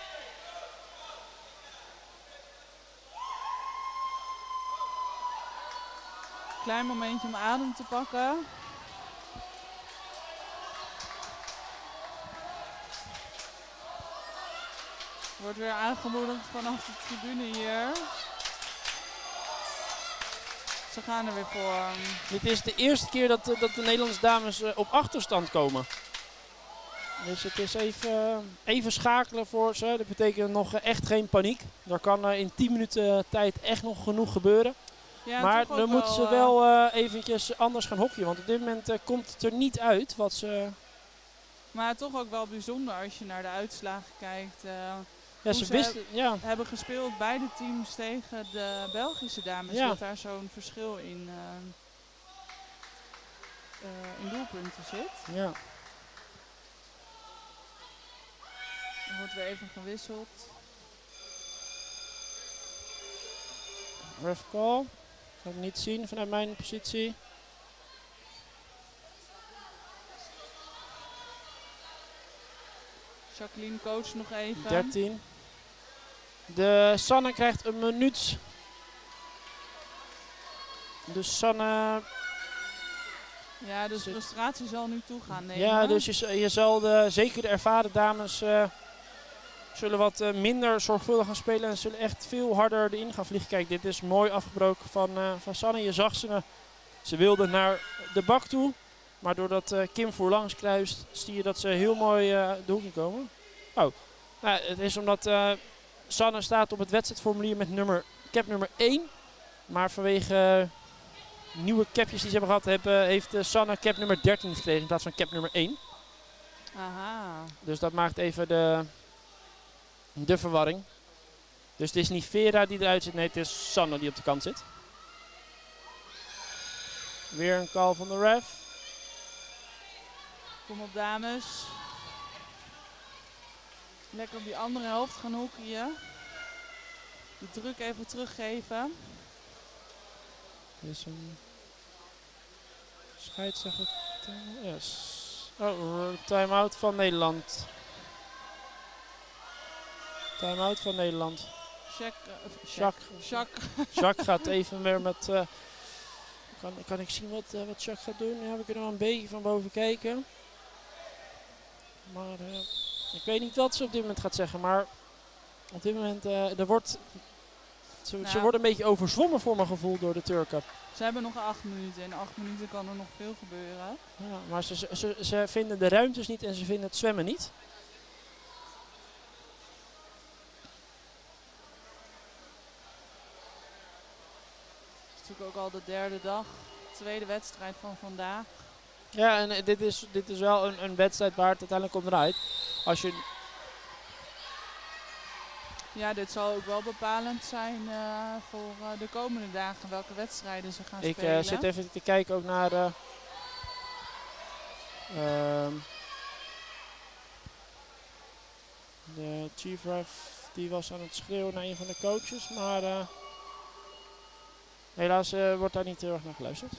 Klein momentje om adem te pakken. Wordt weer aangemoedigd vanaf de tribune hier. Ze gaan er weer voor. Dit is de eerste keer dat de Nederlandse dames op achterstand komen. Dus het is even schakelen voor ze. Dat betekent nog echt geen paniek. Er kan in 10 minuten tijd echt nog genoeg gebeuren. Ja, maar toch dan ook moeten ze wel eventjes anders gaan hockeyen. Want op dit moment komt het er niet uit wat ze... Maar toch ook wel bijzonder als je naar de uitslagen kijkt. Ja, ze wisten, hebben gespeeld beide teams tegen de Belgische dames. Ja. Dat daar zo'n verschil in doelpunten zit. Ja. Er wordt weer even gewisseld. Ref call. Kan ik niet zien vanuit mijn positie. Jacqueline coach nog even. 13. De Sanne krijgt een minuut. Dus Sanne... Ja, dus frustratie zal nu toegaan nemen. Ja, dus je zal zeker de ervaren dames zullen wat minder zorgvuldig gaan spelen. En zullen echt veel harder erin gaan vliegen. Kijk, dit is mooi afgebroken van Sanne. Je zag ze wilde naar de bak toe. Maar doordat Kim voorlangs kruist, zie je dat ze heel mooi de hoek in komen. Oh, nou, het is omdat Sanne staat op het wedstrijdformulier met cap nummer 1. Maar vanwege nieuwe capjes die ze hebben gehad, heeft Sanne cap nummer 13 gekregen in plaats van cap nummer 1. Aha. Dus dat maakt even de verwarring. Dus het is niet Vera die eruit zit, nee, het is Sanne die op de kant zit. Weer een call van de ref. Kom op dames. Lekker op die andere helft gaan hockeyen. De druk even teruggeven. Dit is een scheidsrechter. Yes. Oh, time-out van Nederland. Time-out van Nederland. Jacques gaat even weer met... Kan ik zien wat Jacques gaat doen? Ja, we kunnen wel een beetje van boven kijken. Maar ik weet niet wat ze op dit moment gaat zeggen. Maar op dit moment, ze worden een beetje overzwommen voor mijn gevoel door de Turken. Ze hebben nog 8 minuten. In 8 minuten kan er nog veel gebeuren. Ja, maar ze vinden de ruimtes niet en ze vinden het zwemmen niet. Het is natuurlijk ook al de derde dag. Tweede wedstrijd van vandaag. Ja, en dit is wel een wedstrijd waar het uiteindelijk om draait. Als je... Ja, dit zal ook wel bepalend zijn voor de komende dagen. Welke wedstrijden ze gaan spelen. Ik zit even te kijken ook naar de chief ref. Die was aan het schreeuwen naar een van de coaches. Maar helaas wordt daar niet heel erg naar geluisterd.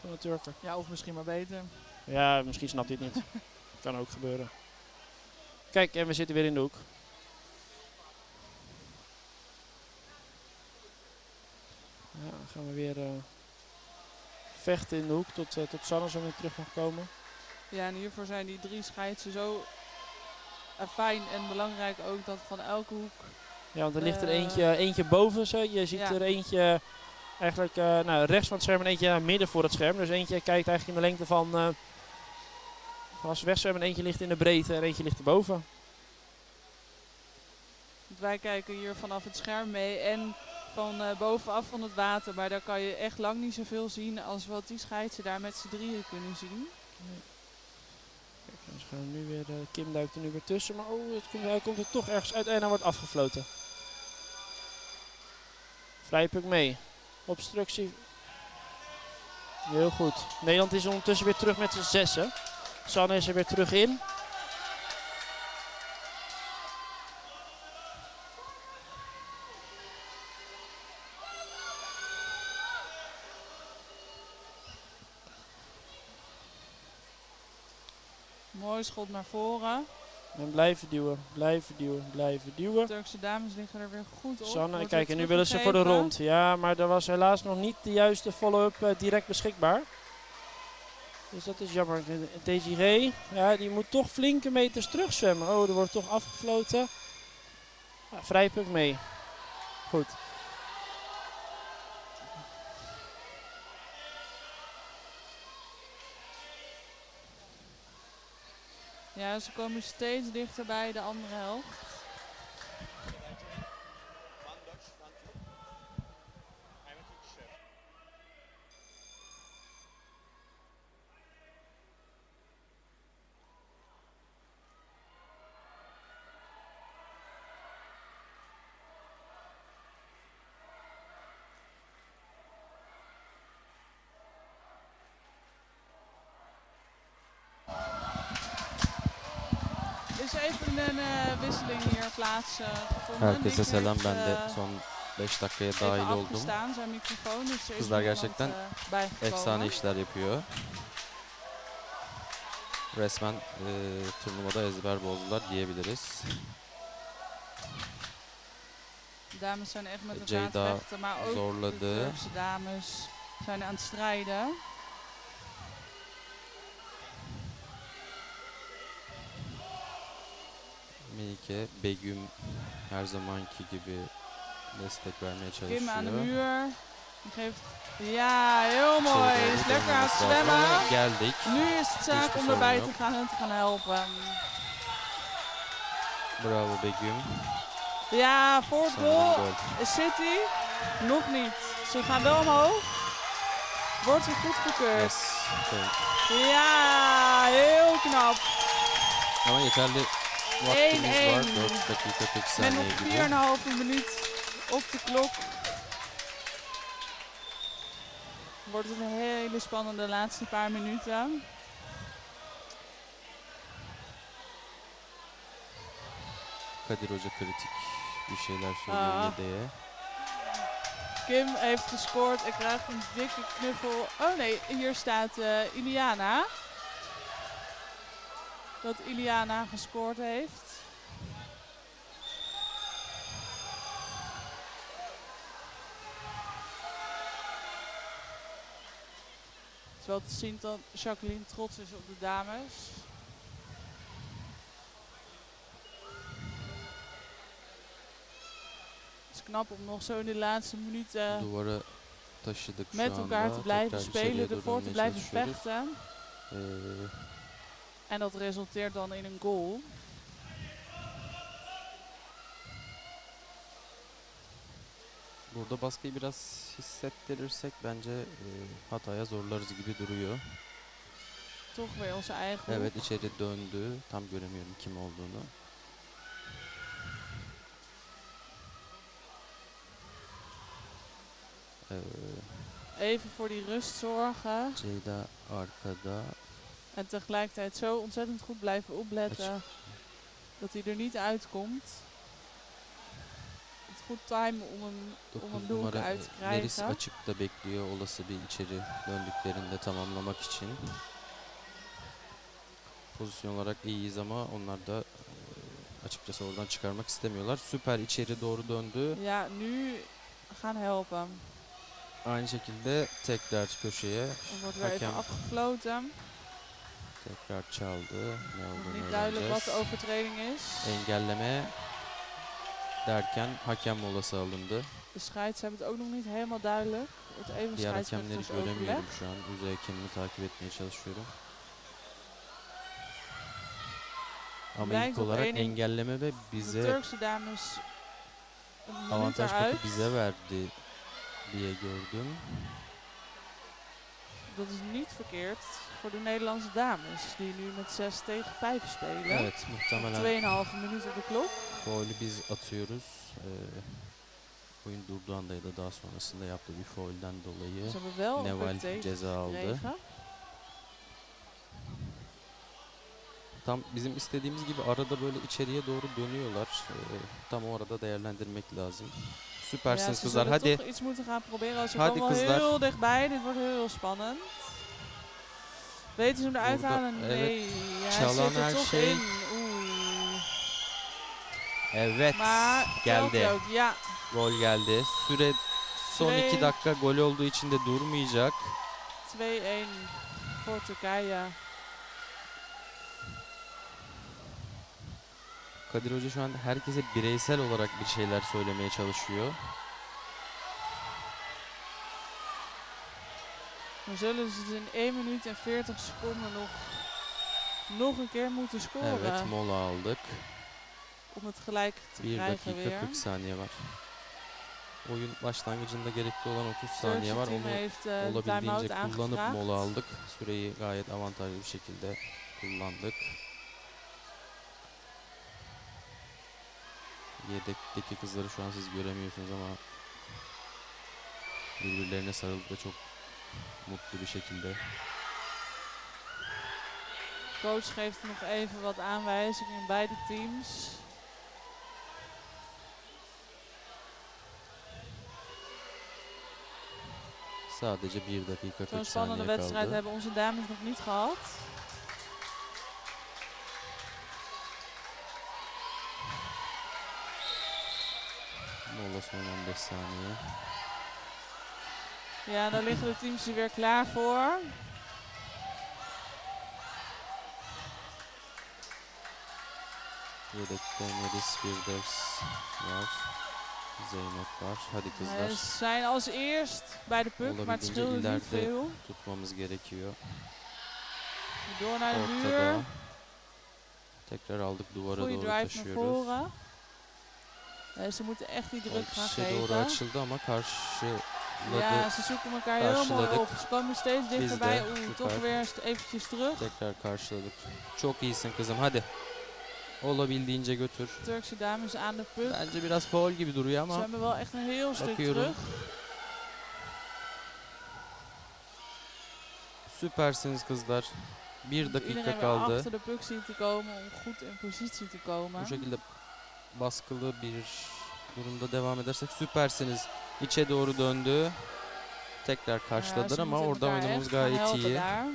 Van de Turken. Ja, of misschien maar beter. Ja, misschien snapt hij het niet. Kan ook gebeuren. Kijk, en we zitten weer in de hoek. Ja, dan gaan we weer vechten in de hoek tot Sanne zo weer terug mag komen. Ja, en hiervoor zijn die 3 scheidsen zo fijn en belangrijk ook dat van elke hoek... Ja, want er ligt er eentje boven ze. Je ziet er eentje eigenlijk rechts van het scherm en eentje midden voor het scherm. Dus eentje kijkt eigenlijk in de lengte van als ze wegzwemmen en eentje ligt in de breedte en eentje ligt erboven. Wij kijken hier vanaf het scherm mee en van bovenaf van het water. Maar daar kan je echt lang niet zoveel zien als wat die scheidsen daar met z'n drieën kunnen zien. Nee. Kijk, ze gaan nu weer, Kim duikt er nu weer tussen. Maar hij komt er toch ergens uit en hij wordt afgefloten. Vrijpuk mee. Obstructie. Heel goed. Nederland is ondertussen weer terug met z'n 6'en. Sanne is er weer terug in. Mooi schot naar voren. En blijven duwen, blijven duwen, blijven duwen. De Turkse dames liggen er weer goed op. Sanne, kijk, en nu willen ze voor de rond. Ja, maar er was helaas nog niet de juiste follow-up direct beschikbaar. Dus dat is jammer. Desiree, ja, die moet toch flinke meters terugzwemmen. Oh, er wordt toch afgefloten. Ja, vrijpunt mee. Goed. Ja, ze komen steeds dichter bij de andere helft. Is even een wisseling hier plaatsgevonden. Herkese selam. Ben de son 5 dakikaya dahil even oldum. afgestaan, zijn microfoon. Dus er is Kızlar nog iemand, gerçekten bijgekomen. efsane işler yapıyor. Resmen turnuvada ezber bozdular diyebiliriz. Dames zijn echt met elkaar Jada aan het vechten, maar ook de zorladı. Turkse dames zijn aan het strijden. Melike, Begüm her zamanki gibi destek vermeye Kim aan de çalışıyor. muur. Die geeft... Ja, heel mooi. İçeri Is doğru lekker aan het dönmesi lazım. zwemmen. Geldik. Nu is het zaak Hiçbir om sorun erbij yok. te gaan en te gaan helpen. Bravo Begüm. Ja, voor het Sanırım goal gol. zit hij. Nog niet. Ze gaan wel omhoog. Wordt er goed gekeurd. Yes. Evet. Ja, heel knap. Ama yeterli vaktimiz 1-1. var. 4 dakika 40 Met saniye nog gibi. 4,5 minuut op de klok. Wordt het een hele spannende laatste paar minuten. Kadir Hoca kritik bir şeyler söylüyor Yede'ye. Kim heeft gescoord en krijgt een dikke knuffel. Oh nee, hier staat Iliana. Dat Iliana gescoord heeft. Het is wel te zien dat Jacqueline trots is op de dames. Het is knap om nog zo in de laatste minuten Duvara taşıdık şu met elkaar anda. te blijven Tekrar spelen, içeriye doğru ervoor te dönmeye blijven çalışıyoruz. vechten. En dat resulteert dan in een goal. Burada baskıyı biraz hissettirirsek bence hataya zorlarız gibi duruyor. Toch weer onze eigen goal. Evet, içeri döndü. Tam göremiyorum kim olduğunu. Even voor die rust zorgen. Ceyda arkada. En tegelijkertijd zo ontzettend goed blijven opletten dat hij er niet uitkomt. Het goed timen om hem 9 de hoek numara uit te Meris krijgen. açıkta bekliyor olası bir içeri döndüklerinde tamamlamak için. Pozisyon olarak iyiyiz ama onlar da açıkçası oradan çıkarmak istemiyorlar. Süper içeri doğru döndü. Ja, nu gaan helpen. Aynı şekilde tekrar köşeye. Er wordt weer even Hakem afgefloten. tekrar çaldı. Ne olduğunu Niet duidelijk wat de öğreneceğiz. overtreding is. Engelleme derken hakem molası alındı. De scheids hebben het ook nog niet helemaal duidelijk. Er wordt even Diğer hakemleri scheidsrechters overleg. göremiyorum şu an. Uzay hakemini takip etmeye çalışıyorum. Ama Lijkt ilk op olarak één in engelleme ve De bize Turkse dames een minuut avantaj topu eruit. bize verdi diye gördüm. Dat is niet verkeerd voor de Nederlandse dames. Die nu met 6 tegen 5 spelen. Evet, muhtemelen 2,5 minuut op de klok. faulü biz atıyoruz. Oyun durduğu anda ya da daha sonrasında yaptığı bir faulden dolayı Ze hebben wel een Neval punt tegen ceza aldı. gekregen. Tam bizim istediğimiz gibi arada böyle içeriye doğru dönüyorlar. Tam o arada değerlendirmek lazım. Ja, Süpersiniz ze kızlar. zullen Hadi. toch iets moeten gaan proberen. Ze Hadi komen wel kızlar. heel dichtbij. Dit wordt heel spannend. Weten ze hem eruit Burada, halen? Nee. evet, Ja, hij çalan zit er her toch şey. in. Oeh. Evet, Maar telt geldi. ook. Ja. Gol geldi. Süre son 2 dakika gol olduğu için de durmayacak. 2-1 voor Turkije. Kadir Hoca şu an herkese bireysel olarak bir şeyler söylemeye çalışıyor. Dan zullen ze het in 1 minuut en 40 seconden nog nog een keer moeten scoren. Evet, mola aldık. Om het gelijk te 1 krijgen dakika weer. 40 saniye var. Oyun başlangıcında gerekli olan 30 saniye Turkse var. team Onu heeft olabildiğince time-out kullanıp aangevraagd. mola aldık. Süreyi gayet avantajlı bir şekilde kullandık. Yedekteki kızları şu an siz göremiyorsunuz ama birbirlerine sarılıp da çok mutlu bir şekilde. Coach geeft nog even wat aanwijzingen in beide teams. Sadece 1 dakika 40 Zo'n spannende saniye wedstrijd kaldı. hebben onze dames nog niet gehad. Mola son 15 saniye. Ja, daar liggen de teams er weer klaar voor. Yedekte Melis Firdevs var. Zeynep var. Hadi kızlar. Ze zijn als eerst bij de puck, maar het Olabildiğince scheelde niet ileride veel. tutmamız gerekiyor. Door naar de muur. Ortada. Tekrar aldık, duvara Goeie doğru drive naar taşıyoruz. voren. Ze moeten echt die druk gaan Karşıya doğru geven. açıldı ama karşıladı. Ja, ze zoeken elkaar heel mooi Karşıladık. op. Ze komen steeds Biz dichterbij. de, Oeh, süper. toch weer eventjes terug. Tekrar karşıladık. Çok iyisin kızım, hadi. Olabildiğince götür. Turkse dames aan de puck. Bence biraz faul gibi duruyor Ze ama hebben wel echt een heel stuk bakıyorum. terug. Süpersiniz kızlar. 1 Moet dakika iedereen weer kaldı. achter de puck zien te komen om goed in positie te komen. Bu şekilde baskılı bir durumda devam edersek süpersiniz. İçe doğru döndü. Tekrar karşıladılar ze ama moeten orada elkaar oynamamız echt gaan gayet helpen iyi. daar.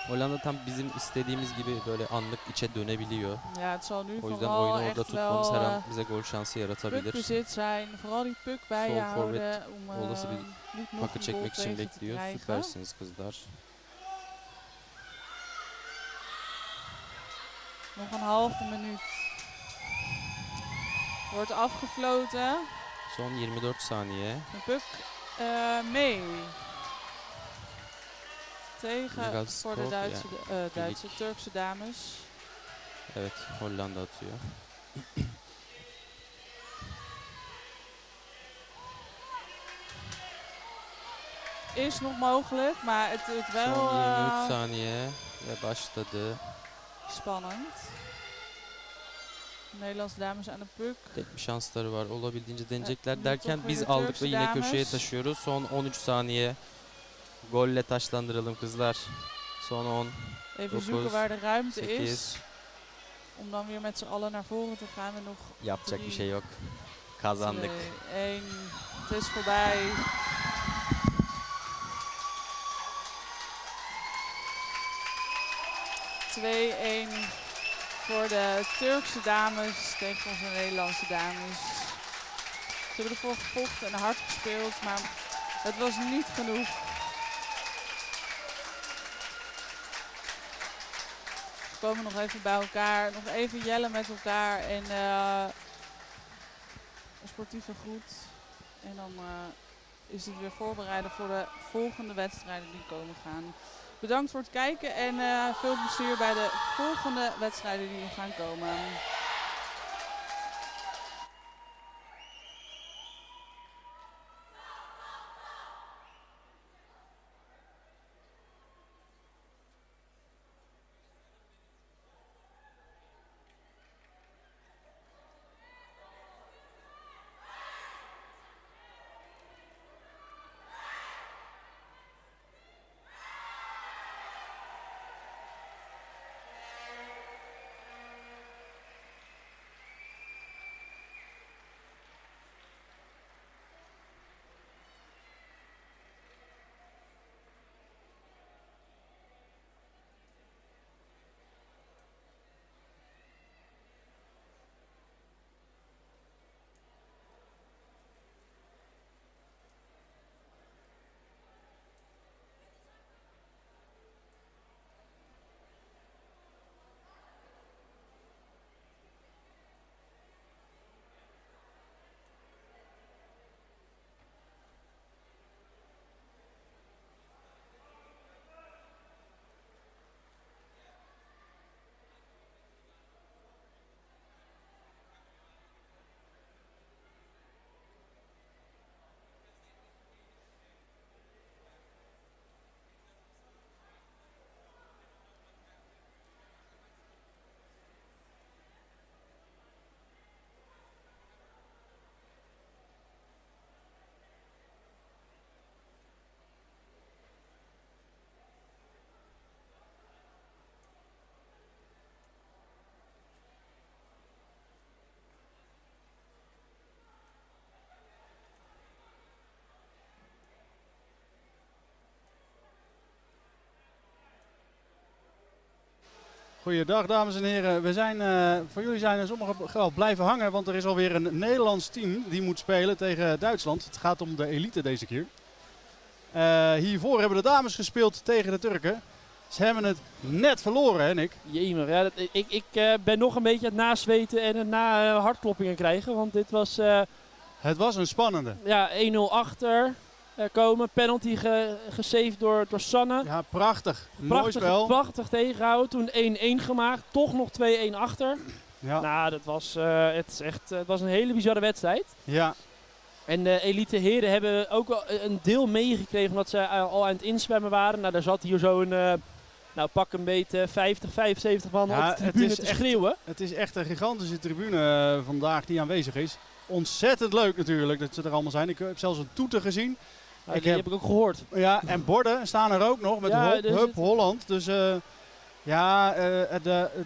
Hollanda tam bizim istediğimiz gibi böyle anlık içe dönebiliyor. Ja, het zal nu O yüzden vooral oyunu orada echt tutmamız her wel an bize gol şansı yaratabilir. puckbezit zijn. Vooral die puck bij je Sol houden forvet om olası bir niet nog pakı een goal çekmek için tegen te bekliyor. krijgen. Süpersiniz kızlar. Nog een halve minuut. Wordt afgefloten. Son 24 saniye. De puck mee. Tegen Legal voor de score, Duitse, Turkse dames. Evet, Hollanda atıyor. Is nog mogelijk, maar het wel Son 23 saniye ve başladı. spannend. Nederlandse dames aan de puck. Tek bir şansları var. Olabildiğince deneyecekler nu derken toch biz weer de aldık ve Turkse yine dames. köşeye taşıyoruz. Son 13 saniye. Golle taşlandıralım kızlar. Son 10. Even 9, zoeken waar de ruimte 8. is. Om dan weer met z'n allen naar voren te gaan. En nog Yapacak bir 3, şey yok. Kazandık. 2, 1. Het is voorbij. Voor de Turkse dames tegen onze Nederlandse dames. Ze hebben ervoor gevochten en hard gespeeld, maar het was niet genoeg. Ze komen nog even bij elkaar, nog even jellen met elkaar en een sportieve groet. En dan is het weer voorbereiden voor de volgende wedstrijden die komen gaan. Bedankt voor het kijken en veel plezier bij de volgende wedstrijden die gaan komen. Goeiedag dames en heren. We zijn, voor jullie zijn er sommigen wel blijven hangen, want er is alweer een Nederlands team die moet spelen tegen Duitsland. Het gaat om de elite deze keer. Hiervoor hebben de dames gespeeld tegen de Turken. Ze hebben het net verloren, hè Nick? Jemig, ja, ik ben nog een beetje het nazweten en het na hartkloppingen krijgen, want dit was... het was een spannende. Ja, 1-0 achter komen. Penalty gesaved door Sanne. Ja, prachtig. Mooi spel. Prachtig tegengehouden. Toen 1-1 gemaakt. Toch nog 2-1 achter. Ja. Nou, dat was, het was een hele bizarre wedstrijd. Ja. En de elite heren hebben ook wel een deel meegekregen omdat ze al aan het inzwemmen waren. Nou, daar zat hier zo'n... pak een beetje 50, 75 man op de tribune te schreeuwen. Het is echt een gigantische tribune vandaag die aanwezig is. Ontzettend leuk natuurlijk dat ze er allemaal zijn. Ik heb zelfs een toeter gezien. Die heb ik ook gehoord. Ja, en borden staan er ook nog met Hup Holland. Dus de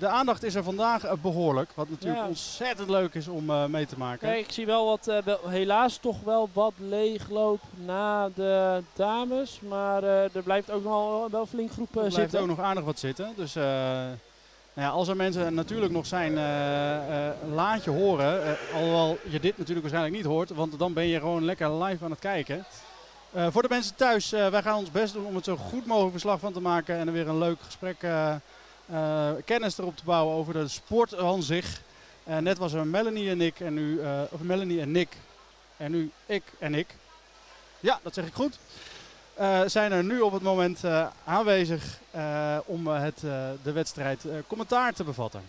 aandacht is er vandaag behoorlijk. Wat natuurlijk ontzettend leuk is om mee te maken. Kijk, ik zie wel helaas toch wel wat leegloop na de dames. Maar er blijft ook nog wel flink groep zitten. Er blijft ook nog aardig wat zitten. Dus als er mensen natuurlijk nog zijn, laat je horen. Alhoewel je dit natuurlijk waarschijnlijk niet hoort. Want dan ben je gewoon lekker live aan het kijken. Voor de mensen thuis, wij gaan ons best doen om het zo goed mogelijk verslag van te maken. En er weer een leuk gesprek, kennis erop te bouwen over de sport aan zich. Net was er Melanie en ik en nu, of Melanie en Nick. En nu ik en ik. Ja, dat zeg ik goed. Zijn er nu op het moment aanwezig om de wedstrijd commentaar te bevatten.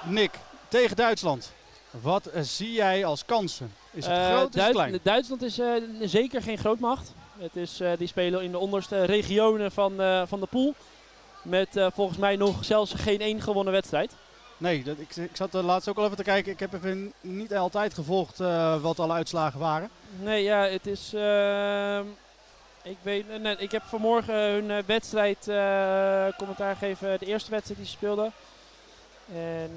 Nick, tegen Duitsland. Wat zie jij als kansen? Is het groot of klein? Duitsland is zeker geen grootmacht. Die spelen in de onderste regionen van de pool. Met volgens mij nog zelfs geen 1 gewonnen wedstrijd. Nee, ik zat laatst ook al even te kijken. Ik heb even niet altijd gevolgd wat alle uitslagen waren. Nee, ja, het is... ik heb vanmorgen hun wedstrijd commentaar gegeven. De eerste wedstrijd die ze speelden. En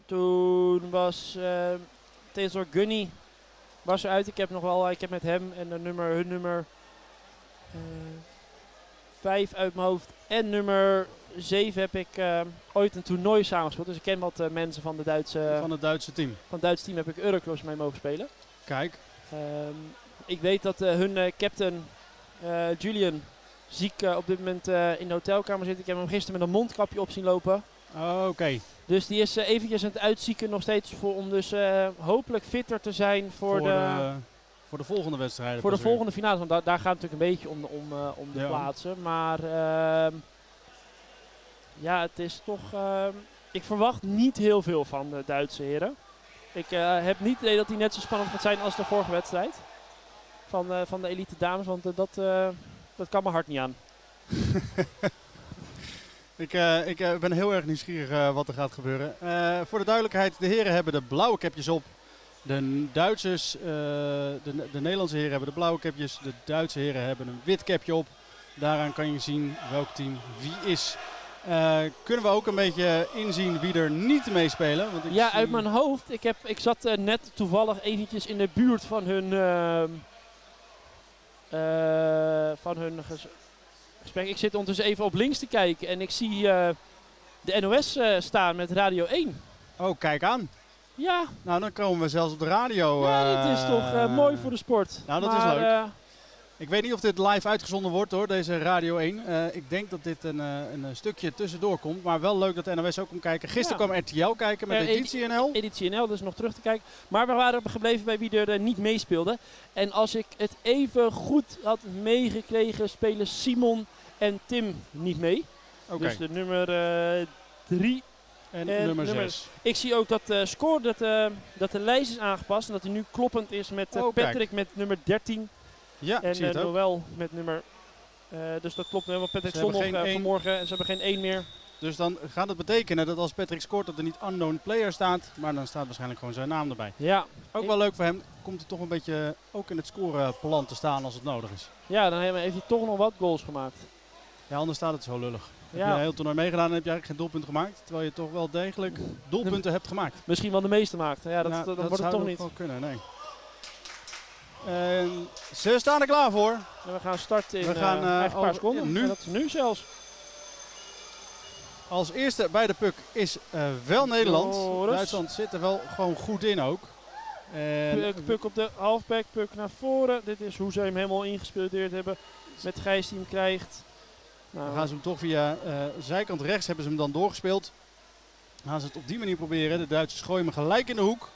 toen was Tezor Gunny was eruit. Ik heb met hem en hun nummer 5 uit mijn hoofd en nummer 7 heb ik ooit een toernooi samengespeeld. Dus ik ken wat mensen van het Duitse team. Van het Duitse team heb ik Eurocross mee mogen spelen. Kijk. Ik weet dat hun captain Julian ziek op dit moment in de hotelkamer zit. Ik heb hem gisteren met een mondkapje op zien lopen. Oké. Dus die is eventjes aan het uitzieken nog steeds om dus hopelijk fitter te zijn voor de volgende wedstrijden. Voor de volgende finale, want daar gaat het natuurlijk een beetje om de plaatsen. Maar het is toch... ik verwacht niet heel veel van de Duitse heren. Ik heb niet het idee dat die net zo spannend gaat zijn als de vorige wedstrijd. Van de elite dames, want dat kan mijn hart niet aan. Ik ben heel erg nieuwsgierig wat er gaat gebeuren. Voor de duidelijkheid, de heren hebben de blauwe capjes op. De Duitsers, de Nederlandse heren hebben de blauwe capjes. De Duitse heren hebben een wit capje op. Daaraan kan je zien welk team wie is. Kunnen we ook een beetje inzien wie er niet meespelen? Want uit mijn hoofd. Ik zat net toevallig eventjes in de buurt van hun gesprek. Ik zit ondertussen even op links te kijken en ik zie de NOS staan met Radio 1. Oh, kijk aan. Ja. Nou, dan komen we zelfs op de radio. Ja, dit is toch mooi voor de sport. Nou, dat is leuk. Ik weet niet of dit live uitgezonden wordt hoor, deze Radio 1. Ik denk dat dit een stukje tussendoor komt, maar wel leuk dat de NOS ook komt kijken. Gisteren kwam RTL kijken met Editie NL. Editie NL, dus nog terug te kijken. Maar we waren gebleven bij wie er niet meespeelde. En als ik het even goed had meegekregen, spelen Simon en Tim niet mee. Okay. Dus de nummer 3 en nummer 6. Ik zie ook dat de score, dat de lijst is aangepast en dat hij nu kloppend is met Patrick met nummer 13. Ja, en Noël met nummer... dus dat klopt, want Patrick stond nog vanmorgen en ze hebben geen 1 meer. Dus dan gaat het betekenen dat als Patrick scoort dat er niet unknown player staat, maar dan staat waarschijnlijk gewoon zijn naam erbij. Ja. Ook wel leuk voor hem, komt hij toch een beetje ook in het scoreplan te staan als het nodig is. Ja, dan heeft hij toch nog wat goals gemaakt. Ja, anders staat het zo lullig. Heb je een heel toernooi meegedaan en heb je eigenlijk geen doelpunt gemaakt, terwijl je toch wel degelijk doelpunten hebt gemaakt. Misschien wel de meeste maakt. Ja, dat wordt het toch niet. Wel kunnen, nee. En ze staan er klaar voor. En we gaan starten in We gaan, eigen paar seconden. nu. En dat is nu zelfs. Als eerste bij de puck is wel Nederland. Joris. Duitsland zit er wel gewoon goed in ook. En Puck op de halfback, puck naar voren. Dit is hoe ze hem helemaal ingespeeld hebben. Met Gijs die hem krijgt. Nou, dan gaan ze hem toch via zijkant rechts hebben ze hem dan doorgespeeld. Dan gaan ze het op die manier proberen. De Duitsers gooien hem gelijk in de hoek.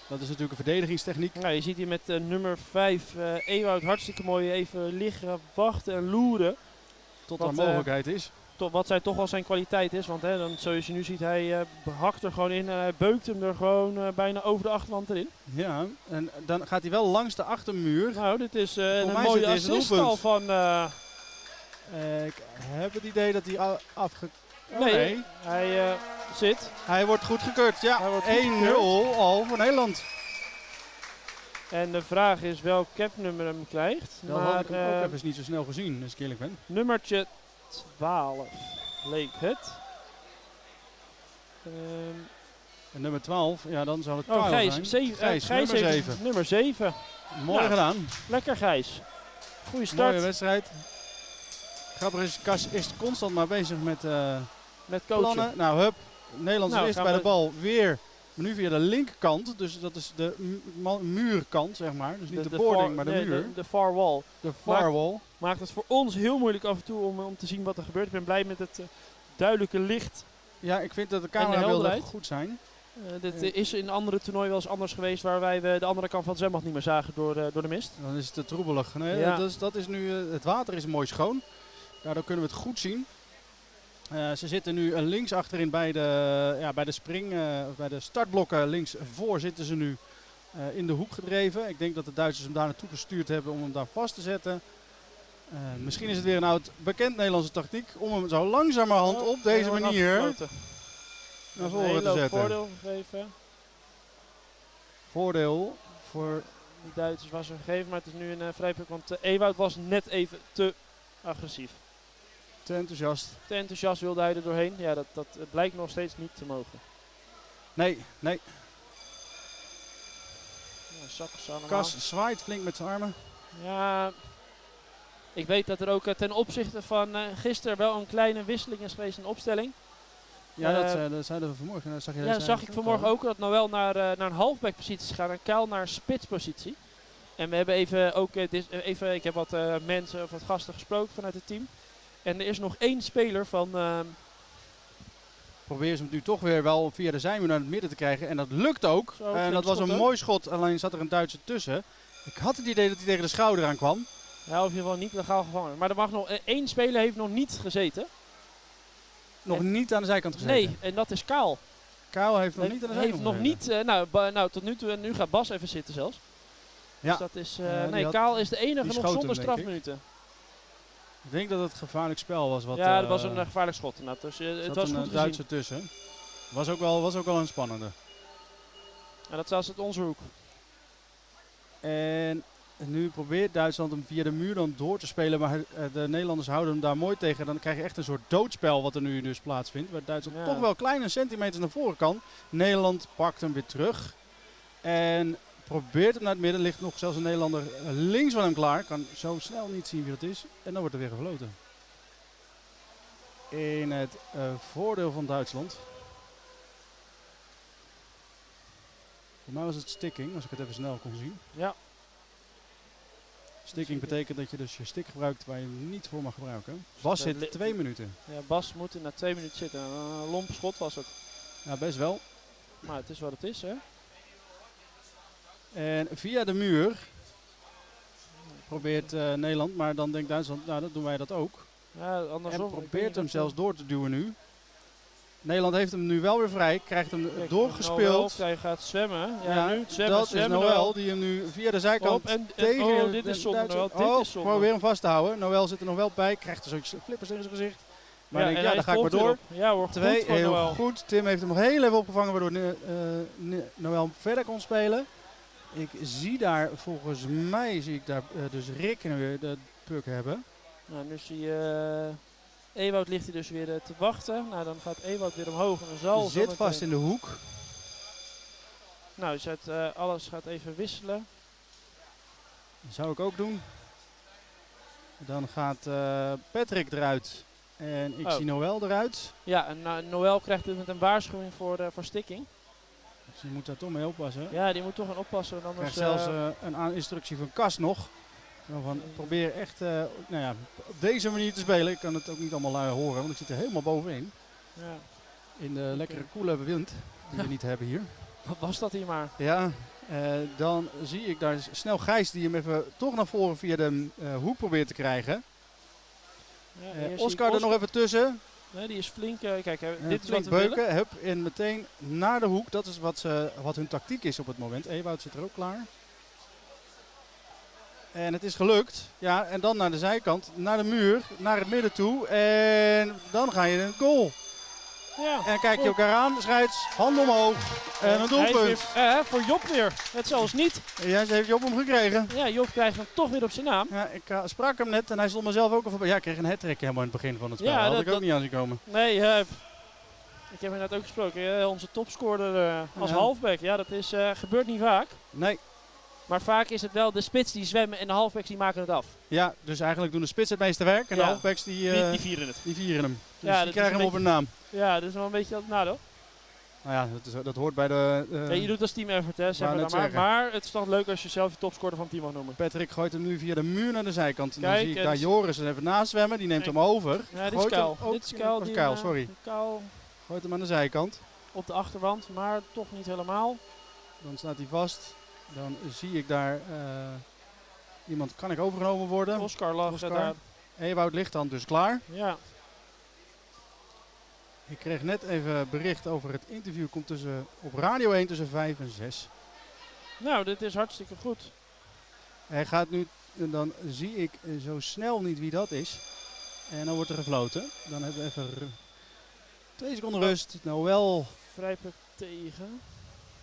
Dat is natuurlijk een verdedigingstechniek. nou, je ziet hier met nummer 5 Ewout hartstikke mooi even liggen, wachten en loeren. Tot er een mogelijkheid is. Wat zij toch wel zijn kwaliteit is. Want dan, zoals je nu ziet, hij hakt er gewoon in. Hij beukt hem er gewoon bijna over de achterwand erin. Ja, en dan gaat hij wel langs de achtermuur. Nou, dit is Voor een mij mooie zit deze assist doelpunt. al van... Ik heb het idee dat hij nee, hij zit. Hij wordt goedgekeurd. Ja, Hij wordt 1-0 goedgekeurd. al voor Nederland. En de vraag is welk capnummer hem krijgt. Dat had ik hem ook even niet zo snel gezien, als ik eerlijk ben. Nummertje 12 leek het. En nummer 12, ja, dan zal het Oh, Kyle Gijs, zijn. Gijs, nummer 7. Nummer 7. Mooi Nou, gedaan. Lekker Gijs. Goeie start. Mooie wedstrijd. Grappig is, Kas is constant maar bezig met coachen. plannen. Nou, hup. Nederland is Nou, eerst gaan bij de we- bal weer. Maar nu via de linkerkant. Dus dat is de muurkant, zeg maar. Dus niet de boarding, far- maar de nee, muur. De far wall. De far wall. Maakt het voor ons heel moeilijk af en toe om te zien wat er gebeurt. Ik ben blij met het duidelijke licht. Ja, ik vind dat de en de camerabeelden helderheid. goed zijn. Dit is in andere toernooien wel eens anders geweest, waar wij de andere kant van het zwembad niet meer zagen door de mist. Dan is het te troebelig. Nee, Ja. dat is nu, het water is mooi schoon. Daardoor kunnen we het goed zien. Ze zitten nu links achterin bij de startblokken. Links voor zitten ze nu in de hoek gedreven. Ik denk dat de Duitsers hem daar naartoe gestuurd hebben om hem daar vast te zetten. Misschien is het weer een oud bekend Nederlandse tactiek om hem zo langzamerhand op deze manier naar voren te zetten. Voordeel gegeven. Voordeel voor De Duitsers was er gegeven, maar het is nu een vrijpunt, want Ewout was net even te agressief. te enthousiast. Te enthousiast wilde hij er doorheen. Ja, dat blijkt nog steeds niet te mogen. Nee. Ja, zakken ze allemaal. Kas zwaait flink met zijn armen. Ja, ik weet dat er ook ten opzichte van gisteren wel een kleine wisseling is geweest in de opstelling. Ja, dat zeiden we vanmorgen. Dat zag je Ja, dat zag ik vanmorgen ook. Dat Noël naar een halfback positie is gegaan en Kuil naar spitspositie. En we hebben even ook, ik heb wat mensen of wat gasten gesproken vanuit het team. En er is nog 1 speler van... Proberen ze hem nu toch weer wel via de zijmuur naar het midden te krijgen. En dat lukt ook. Zo, En dat was een schot, mooi schot. Alleen zat er een Duitser tussen. Ik had het idee dat hij tegen de schouder aankwam. Ja, of in ieder geval niet legaal gevangen. Maar er mag nog 1 speler heeft nog niet gezeten. Nog niet aan de zijkant gezeten. Nee, en dat is Kaal. Kaal heeft nog niet aan de zijkant Heeft nog gezeten. niet, nou tot nu toe, en nu gaat Bas even zitten zelfs. Ja. Dus dat is, die had- Kaal is de enige die nog schoot zonder hem, denk ik. strafminuten. Ik denk dat het gevaarlijk spel was. Wat, Ja, dat was een gevaarlijk schot inderdaad. Dus het zat was een goed gezien. Duitser tussen. Was ook wel een spannende. En dat was het onze hoek. En nu probeert Duitsland hem via de muur dan door te spelen. Maar de Nederlanders houden hem daar mooi tegen. Dan krijg je echt een soort doodspel wat er nu dus plaatsvindt. Waar Duitsland Ja. toch wel kleine centimeters naar voren kan. Nederland pakt hem weer terug. En probeert hem naar het midden. Ligt nog zelfs een Nederlander links van hem klaar. Kan zo snel niet zien wie dat is. En dan wordt er weer gefloten. In het voordeel van Duitsland. Voor mij was het sticking, als ik het even snel kon zien. Ja. Sticking betekent dat je dus je stick gebruikt waar je hem niet voor mag gebruiken. Bas zit 2 minuten. Ja, Bas moet er na 2 minuten zitten. Een lomp schot was het. Ja, best wel. Maar het is wat het is, hè. En via de muur probeert Nederland, maar dan denkt Duitsland, nou dan doen wij dat ook. Ja, andersom. En probeert hem zelfs door te duwen nu. Nederland heeft hem nu wel weer vrij, krijgt hem doorgespeeld. Hij gaat zwemmen. Ja, Ja, nu zwemmen, dat is Noël die hem nu via de zijkant Op en tegen dit de is zonde, Duitser- Noël. Dit is zonde. probeer hem vast te houden. Noël zit er nog wel bij, krijgt er zo'n flippers in zijn gezicht. Maar Ja, denk, en ja, hij daar ga ik maar volgt door. erop. Ja hoor, goed 2, voor heel Noël. goed. Tim heeft hem nog heel even opgevangen, waardoor Noël verder kon spelen. Ik zie daar, volgens mij zie ik daar dus Rick nu weer de puck hebben. Nou, nu zie je... Ewout ligt hier dus weer te wachten. Nou, dan gaat Ewout weer omhoog. En dan zal Hij zit vast in de hoek. Nou, dus alles gaat even wisselen. Dat zou ik ook doen. Dan gaat Patrick eruit. En ik zie Noël eruit. Ja, en Noël krijgt dus met een waarschuwing voor sticking. Dus die moet daar toch mee oppassen. Ja, die moet toch gaan oppassen. Want Krijgt anders, zelfs een instructie van Kas nog. Van, probeer echt op deze manier te spelen. Ik kan het ook niet allemaal horen, want ik zit er helemaal bovenin. Ja. In de lekkere koele wind die we niet hebben hier. Wat was dat hier maar? Ja, dan zie ik daar snel Gijs die hem even toch naar voren via de hoek probeert te krijgen. Ja, Oscar er nog even tussen. Nee, die is flink. Kijk, Dit is wat we beuken. Hup, en meteen naar de hoek. Dat is wat hun tactiek is op het moment. Ewout zit er ook klaar. En het is gelukt. Ja, en dan naar de zijkant, naar de muur, naar het midden toe. En dan ga je een goal. Ja, en kijk je elkaar aan, scheids, handen omhoog. En een doelpunt. Voor Job weer. Het zelfs niet. Ja, ze heeft Job hem gekregen. Ja, Job krijgt hem toch weer op zijn naam. Ja, ik sprak hem net en hij stond mezelf ook al voorbij. Ja, ik kreeg een hat-trick helemaal in het begin van het spel. Ja, dat had ik ook niet aan zien komen. Nee, ik heb net ook gesproken. Onze topscorer als halfback. Ja, dat gebeurt niet vaak. Nee. Maar vaak is het wel de spits die zwemmen en de halfbacks die maken het af. Ja, dus eigenlijk doen de spits het meeste werk en de halfbacks die vieren het. Die vieren hem. Dus ja, die krijgen hem op hun naam. Ja, dat is wel een beetje dat nadeel. Nou ja, dat hoort bij de... je doet als team effort, hè, zeg maar het is toch leuk als je zelf je topscorer van het team mag noemen. Patrick gooit hem nu via de muur naar de zijkant. En Kijk, dan zie ik daar Joris er even naast zwemmen, die neemt hem over. Ja, dit is Kuil. Dit is Kuil. Sorry. Kuil. Gooit hem aan de zijkant. Op de achterwand, maar toch niet helemaal. Dan staat hij vast. Dan zie ik daar iemand, kan ik overgenomen worden? Oscar lag daar. Ewout ligt dan dus klaar. Ja. Ik kreeg net even bericht over het interview. Komt op Radio 1 tussen 5 en 6. Nou, dit is hartstikke goed. Hij gaat nu, en dan zie ik zo snel niet wie dat is. En dan wordt er gefloten. Dan hebben we even 2 seconden rust. Noël. Vrijplek tegen.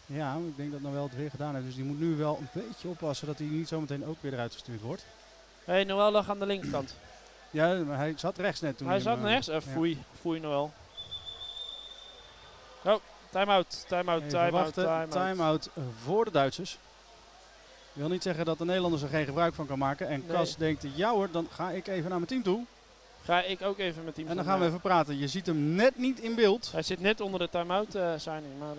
Ja, ik denk dat Noël het weer gedaan heeft. Dus die moet nu wel een beetje oppassen dat hij niet zometeen ook weer eruit gestuurd wordt. Hey, Noël lag aan de linkerkant. Ja, maar hij zat rechts net toen. Hij zat rechts? Foei Noël. Oh, time-out. Time-out voor de Duitsers. Ik wil niet zeggen dat de Nederlanders er geen gebruik van kan maken. En Cas denkt, ja hoor, dan ga ik even naar mijn team toe. Ga ik ook even met mijn team. En dan gaan we even praten. Je ziet hem net niet in beeld. Hij zit net onder de time-out signing. Maar,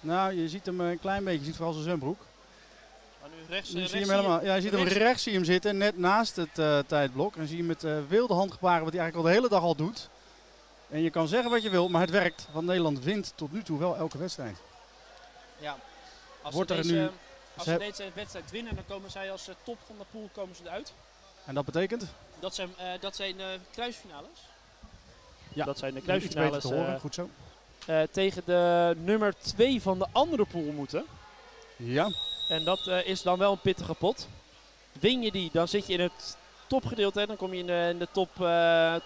nou, je ziet hem een klein beetje. Je ziet vooral zijn zwembroek. Nu rechts, zie je hem helemaal. Ja, je ziet hem rechts zie je hem zitten, net naast het tijdblok. En zie je met wilde handgebaren wat hij eigenlijk al de hele dag al doet. En je kan zeggen wat je wil, maar het werkt. Want Nederland wint tot nu toe wel elke wedstrijd. Ja. Als Wordt ze er deze, nu, ze deze wedstrijd winnen, dan komen zij als top van de pool komen ze eruit. En dat betekent? Dat zijn de kruisfinales. Ja, dat zijn de kruisfinales. Te horen. Goed zo. Tegen de nummer 2 van de andere pool moeten. Ja. En dat is dan wel een pittige pot. Win je die, dan zit je in het topgedeelte. Hè. Dan kom je in de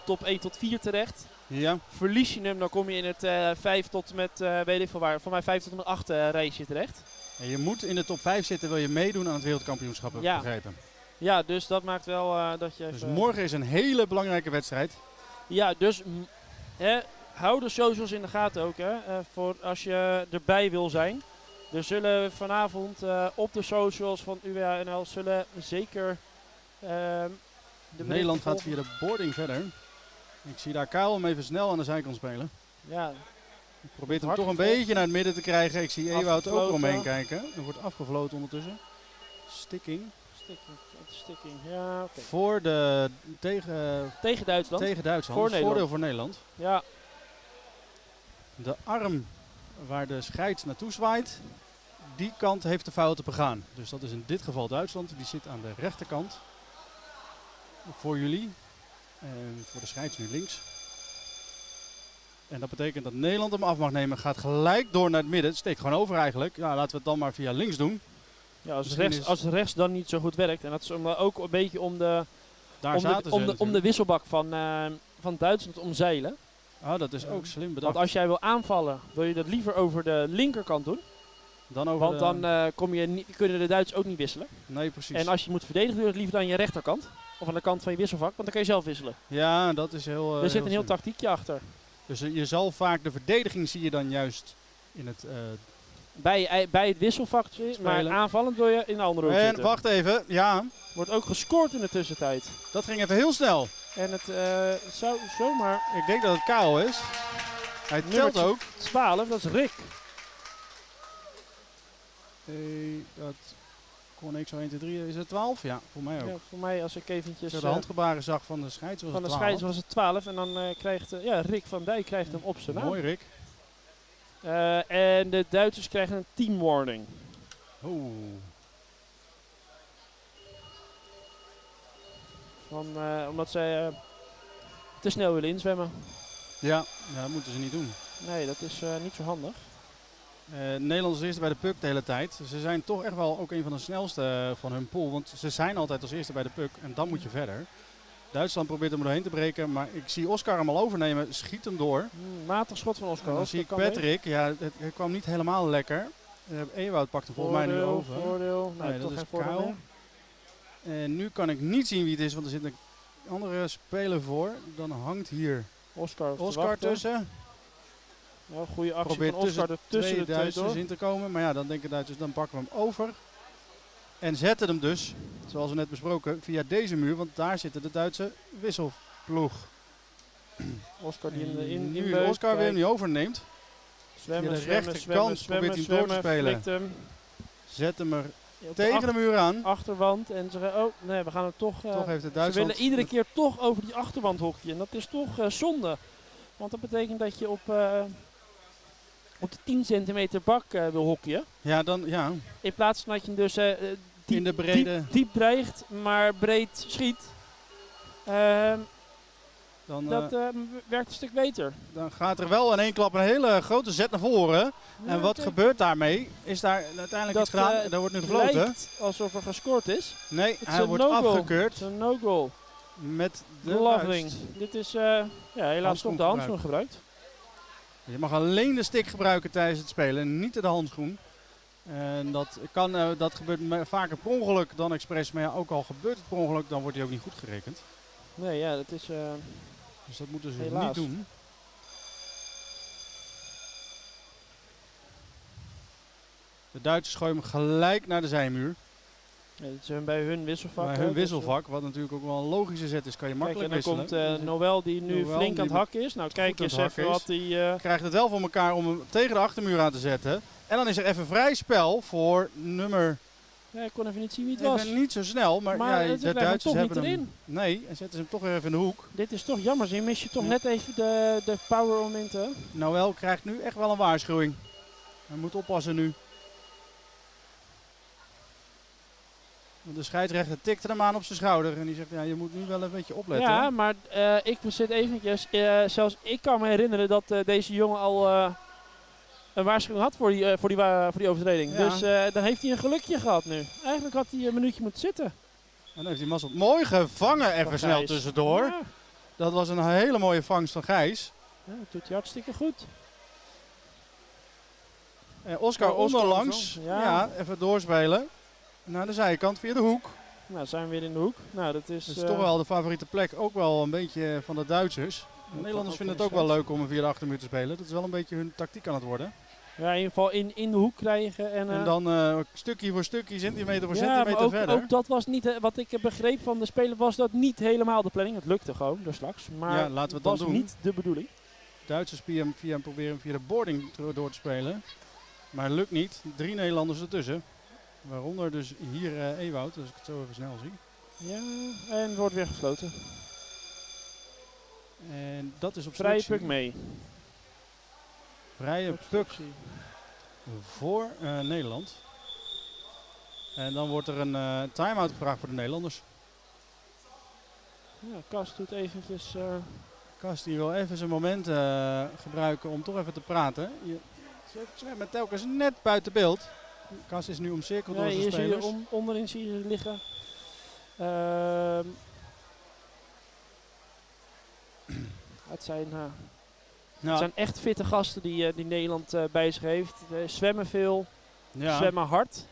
top 1 tot 4 terecht. Ja. Verlies je hem, dan kom je in het 5 tot met, weet ik veel waar, voor mij 5 tot met 8 reisje terecht. En je moet in de top 5 zitten, wil je meedoen aan het wereldkampioenschap, heb ik begrepen. Ja, dus dat maakt wel dat je... Dus morgen is een hele belangrijke wedstrijd. Ja, dus hou de socials in de gaten ook, hè, voor als je erbij wil zijn. Er zullen vanavond op de socials van UWA-NL zullen zeker... Nederland gaat via de boarding verder. Ik zie daar Kuil hem even snel aan de zijkant spelen. Ja. Ik probeer hem toch een beetje naar het midden te krijgen. Ik zie Ewout ook omheen kijken. Er wordt afgefloten ondertussen. Sticking, ja. Okay. Voor de tegen Duitsland. Tegen Duitsland. Voor Nederland. Voordeel voor Nederland. Ja. De arm waar de scheids naartoe zwaait, die kant heeft de fouten begaan. Dus dat is in dit geval Duitsland. Die zit aan de rechterkant. Voor jullie. En voor de scheids nu links. En dat betekent dat Nederland hem af mag nemen. Gaat gelijk door naar het midden. Het steekt gewoon over eigenlijk. Ja, laten we het dan maar via links doen. Ja, als rechts dan niet zo goed werkt. En dat is ook een beetje om de wisselbak van Duitsland omzeilen. Ah, dat is ook slim bedacht. Want als jij wil aanvallen, wil je dat liever over de linkerkant doen. Want dan kunnen de Duitsers ook niet wisselen. Nee, precies. En als je moet verdedigen, doe je het liever aan je rechterkant. Of aan de kant van je wisselvak, want dan kun je zelf wisselen. Ja, dat is heel... er zit een heel tactiekje achter. Dus je zal vaak de verdediging zie je dan juist in het bij het wisselvak zitten, maar Spelen. aanvallend wil je in de andere hoek En zitten. wacht even, ja, Wordt ook gescoord in de tussentijd. dat ging even heel snel. En het zou zomaar... Ik denk dat het Karel is. Hij telt Nummertje ook. 12, dat is Rick. Dat kon ik zo 1, 2, 3. Is het 12? Ja, voor mij ook. Ja, voor mij als ik eventjes... Als ik de handgebaren zag van de scheids was van het de 12. scheids was het 12 en dan krijgt Rick van Dijk krijgt hem op zijn naam. Mooi Rick. En de Duitsers krijgen een team warning. Oeh. Omdat zij te snel willen inzwemmen. Ja, dat moeten ze niet doen. Nee, dat is niet zo handig. Nederland is eerste bij de puck de hele tijd. Ze zijn toch echt wel ook een van de snelste van hun pool. Want ze zijn altijd als eerste bij de puck en dan moet je verder. Duitsland probeert hem doorheen te breken, maar ik zie Oscar hem al overnemen. Schiet hem door. Matig schot van Oscar. Dan zie ik Patrick. Ja, het kwam niet helemaal lekker. Ewout pakt hem volgens mij nu over. Voordeel. Nee, dat toch is geen voordeel Kuil. En nu kan ik niet zien wie het is, want er zit een andere speler voor. Dan hangt hier Oscar tussen. Ja, goede actie Probeert van Oscar tussen twee de twee Duitsers door. in te komen. Maar ja, dan denken Duitsers, dan pakken we hem over. En zetten hem dus, zoals we net besproken, via deze muur. Want daar zitten de Duitse wisselploeg. Oscar die nu Oscar weer hem niet overneemt. Zwemmen, via de rechterkant probeert hij hem door te spelen. Zet hem er tegen de muur aan. Achterwand en ze zeggen, oh nee, we gaan hem toch... Toch heeft het ze Duitsland... willen iedere keer toch over die achterwand hokje. En dat is toch zonde. Want dat betekent dat je op de 10 centimeter bak wil hokje. Ja, dan ja. In plaats van dat je hem dus in de brede... diep dreigt, maar breed schiet. Dat werkt een stuk beter. Dan gaat er wel in één klap een hele grote zet naar voren. Ja, en wat gebeurt daarmee? Is daar uiteindelijk iets gedaan? Daar wordt nu gefloten. Lijkt alsof er gescoord is. Nee, hij wordt afgekeurd. Het is een no-goal. Met de Loving. Dit is helaas toch de handschoen gebruikt. Je mag alleen de stick gebruiken tijdens het spelen, niet de handschoen. En dat gebeurt vaker per ongeluk dan expres. Maar ja, ook al gebeurt het per ongeluk, dan wordt hij ook niet goed gerekend. Nee, ja, dat is... dus dat moeten ze helaas niet doen. De Duitsers gooien hem gelijk naar de zijmuur. Ja, dat is bij hun wisselvak. Bij hun wisselvak, wat natuurlijk ook wel een logische zet is, kan je makkelijk wisselen. En dan komt Noël die nu flink aan het hakken is. Nou, kijk eens even wat hij... krijgt het wel voor elkaar om hem tegen de achtermuur aan te zetten. En dan is er even vrij spel voor nummer... Ja, ik kon even niet zien wie het was. Niet zo snel, maar ja, de Duitsers hebben hem... Nee, en zetten ze hem toch weer even in de hoek. Dit is toch jammer, je mis je toch net even de power om in te... Noël krijgt nu echt wel een waarschuwing. Hij moet oppassen nu. De scheidsrechter tikte hem aan op zijn schouder en die zegt, ja, je moet nu wel een beetje opletten. Ja, maar ik zit eventjes, zelfs ik kan me herinneren dat deze jongen al een waarschuwing had voor die overtreding. Ja. Dus dan heeft hij een gelukje gehad nu. Eigenlijk had hij een minuutje moeten zitten. En dan heeft hij mazzel. Mooi gevangen even snel tussendoor. Ja. Dat was een hele mooie vangst van Gijs. Ja, dat doet hij hartstikke goed. Oscar onderlangs, ja, even doorspelen. Naar de zijkant via de hoek. Nou, zijn we weer in de hoek. Nou, dat is toch wel de favoriete plek, ook wel een beetje van de Duitsers. De Nederlanders vinden het ook wel leuk om hem via de achtermuur te spelen. Dat is wel een beetje hun tactiek aan het worden. Ja, in ieder geval in de hoek krijgen. En dan stukje voor stukje, centimeter voor centimeter maar verder. ook dat was niet, wat ik begreep van de speler, was dat niet helemaal de planning. Het lukte gewoon, dus straks. Maar ja, laten we het dan was doen. Niet de bedoeling. Duitsers proberen hem via de boarding door te spelen. Maar lukt niet. 3 Nederlanders ertussen. Waaronder dus hier Ewout, als ik het zo even snel zie. Ja, en wordt weer gefloten. En dat is op vrije puck mee. Vrije puck voor Nederland. En dan wordt er een time-out gevraagd voor de Nederlanders. Ja, Kas doet eventjes... Kas die wil even zijn moment gebruiken om toch even te praten. Ze zwemmen telkens net buiten beeld. Kas is nu omcirkeld door zijn spelers. Zie je onderin zie je liggen. Het zijn echt fitte gasten die Nederland bij zich heeft. Zwemmen veel, zwemmen hard.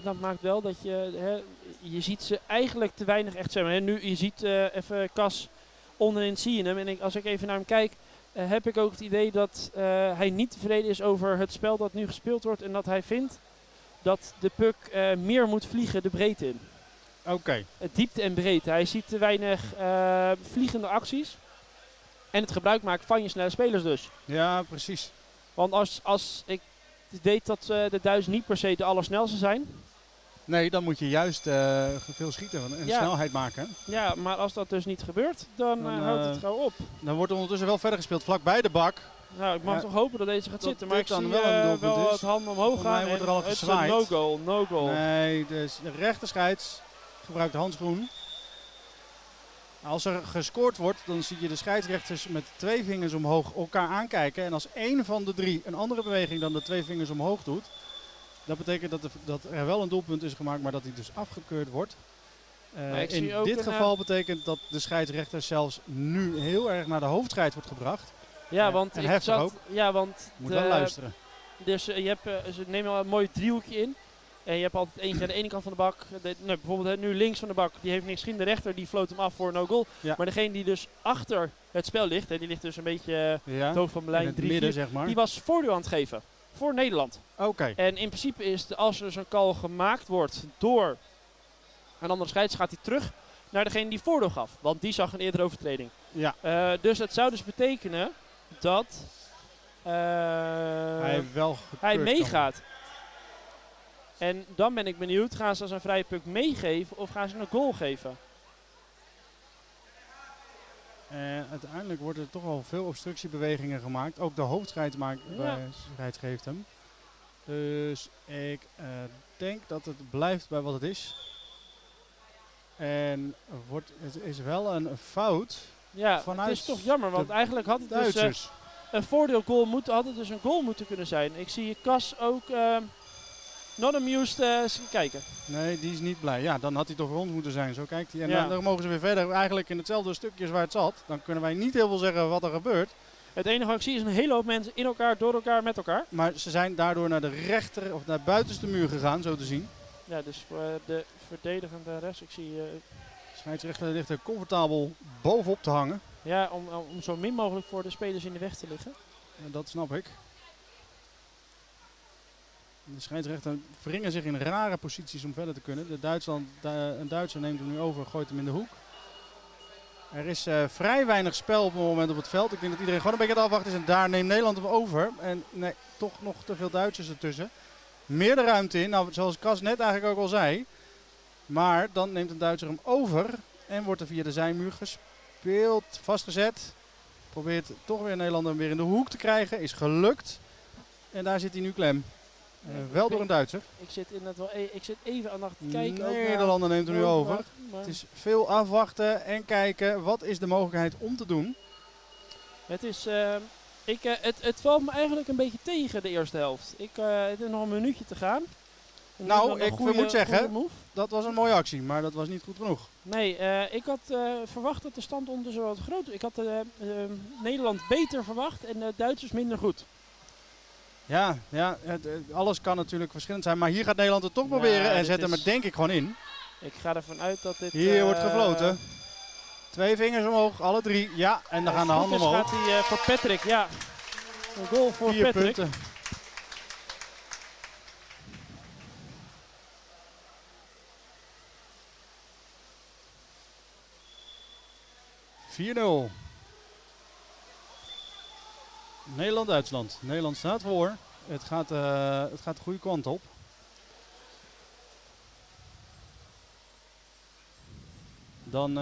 Dat maakt wel dat je ziet ze eigenlijk te weinig echt zwemmen. Nu, je ziet even Kas onderin zie je hem. En als ik even naar hem kijk, heb ik ook het idee dat hij niet tevreden is over het spel dat nu gespeeld wordt. En dat hij vindt dat de puck meer moet vliegen de breedte in. Oké. Diepte en breedte. Hij ziet te weinig vliegende acties. En het gebruik maken van je snelle spelers dus. Ja, precies. Want als ik weet dat de Duitsers niet per se de allersnelste zijn. Nee, dan moet je juist veel schieten en snelheid maken. Ja, maar als dat dus niet gebeurt, dan houdt het gauw op. Dan wordt er ondertussen wel verder gespeeld, vlakbij de bak. Nou, ik mag toch hopen dat deze gaat zitten, maar ik dan zie wel een doelpunt wel is. het handen omhoog gaan. Mij wordt er al Het is een gezwaaid. no-goal, no-goal. Nee, dus de rechter scheids gebruikt de handschoen. Als er gescoord wordt, dan zie je de scheidsrechters met 2 vingers omhoog elkaar aankijken. En als één van de 3 een andere beweging dan de 2 vingers omhoog doet, dat betekent dat er wel een doelpunt is gemaakt, maar dat hij dus afgekeurd wordt. In dit geval betekent dat de scheidsrechter zelfs nu heel erg naar de hoofdscheids wordt gebracht. Ja, want en heftig ook. Ja, want moet wel luisteren. Dus ze nemen al een mooi driehoekje in. En je hebt altijd eentje aan de ene kant van de bak. Bijvoorbeeld nu links van de bak, die heeft niks gezien. De rechter die floot hem af voor no goal. Ja. Maar degene die dus achter het spel ligt, die ligt dus een beetje het hoofd van de lijn 3-4, zeg maar. Die was voordeel aan het geven. Voor Nederland. Oké. En in principe is als er zo'n call gemaakt wordt door een andere scheids, gaat hij terug naar degene die voordeel gaf. Want die zag een eerdere overtreding. Ja. Dus het zou dus betekenen dat hij meegaat. En dan ben ik benieuwd, gaan ze als een vrije puck meegeven of gaan ze een goal geven? Uiteindelijk worden er toch wel veel obstructiebewegingen gemaakt. Ook de hoofdscheids geeft hem. Dus ik denk dat het blijft bij wat het is. En het is wel een fout. Ja, vanuit het is toch jammer, want eigenlijk had het Duitsers. dus een voordeelgoal had het dus een goal moeten kunnen zijn. Ik zie Cas ook not amused kijken. Nee, die is niet blij. Ja, dan had hij toch voor ons moeten zijn. Zo kijkt hij. En dan mogen ze weer verder. Eigenlijk in hetzelfde stukjes waar het zat. Dan kunnen wij niet heel veel zeggen wat er gebeurt. Het enige wat ik zie is een hele hoop mensen in elkaar, door elkaar, met elkaar. Maar ze zijn daardoor naar de rechter of naar buitenste muur gegaan, zo te zien. Ja, dus voor de verdedigende rest. Ik zie... scheidsrechter ligt er comfortabel bovenop te hangen. Ja, om zo min mogelijk voor de spelers in de weg te liggen. Dat snap ik. De scheidsrechter wringen zich in rare posities om verder te kunnen. Een Duitser neemt hem nu over, gooit hem in de hoek. Er is vrij weinig spel op het moment op het veld. Ik denk dat iedereen gewoon een beetje aan het afwachten is. En daar neemt Nederland hem over. En nee, toch nog te veel Duitsers ertussen. Meer de ruimte in, nou, zoals Cas net eigenlijk ook al zei. Maar dan neemt een Duitser hem over. En wordt er via de zijmuur gespeeld, vastgezet. Probeert toch weer Nederlander hem weer in de hoek te krijgen. Is gelukt. En daar zit hij nu klem. Wel door een Duitser. Ik zit even aandachtig te kijken. Nederlander neemt hem nu over. Het is veel afwachten en kijken. Wat is de mogelijkheid om te doen? Het is... het valt me eigenlijk een beetje tegen de eerste helft. Het is nog een minuutje te gaan. Nou, ik moet zeggen, dat was een mooie actie, maar dat was niet goed genoeg. Nee, ik had verwacht dat de stand ondertussen wat groter. Ik had Nederland beter verwacht en de Duitsers minder goed. Ja, alles kan natuurlijk verschillend zijn, maar hier gaat Nederland het toch proberen en zet hem er denk ik gewoon in. Ik ga ervan uit dat dit... Hier wordt gefloten. 2 vingers omhoog, alle 3. Ja, en dan gaan de handen omhoog. Gaat hij voor Patrick, ja. Een goal voor 4 Patrick. punten. (4-0). Nederland-Duitsland. Nederland staat voor. Het gaat de goede kant op. Dan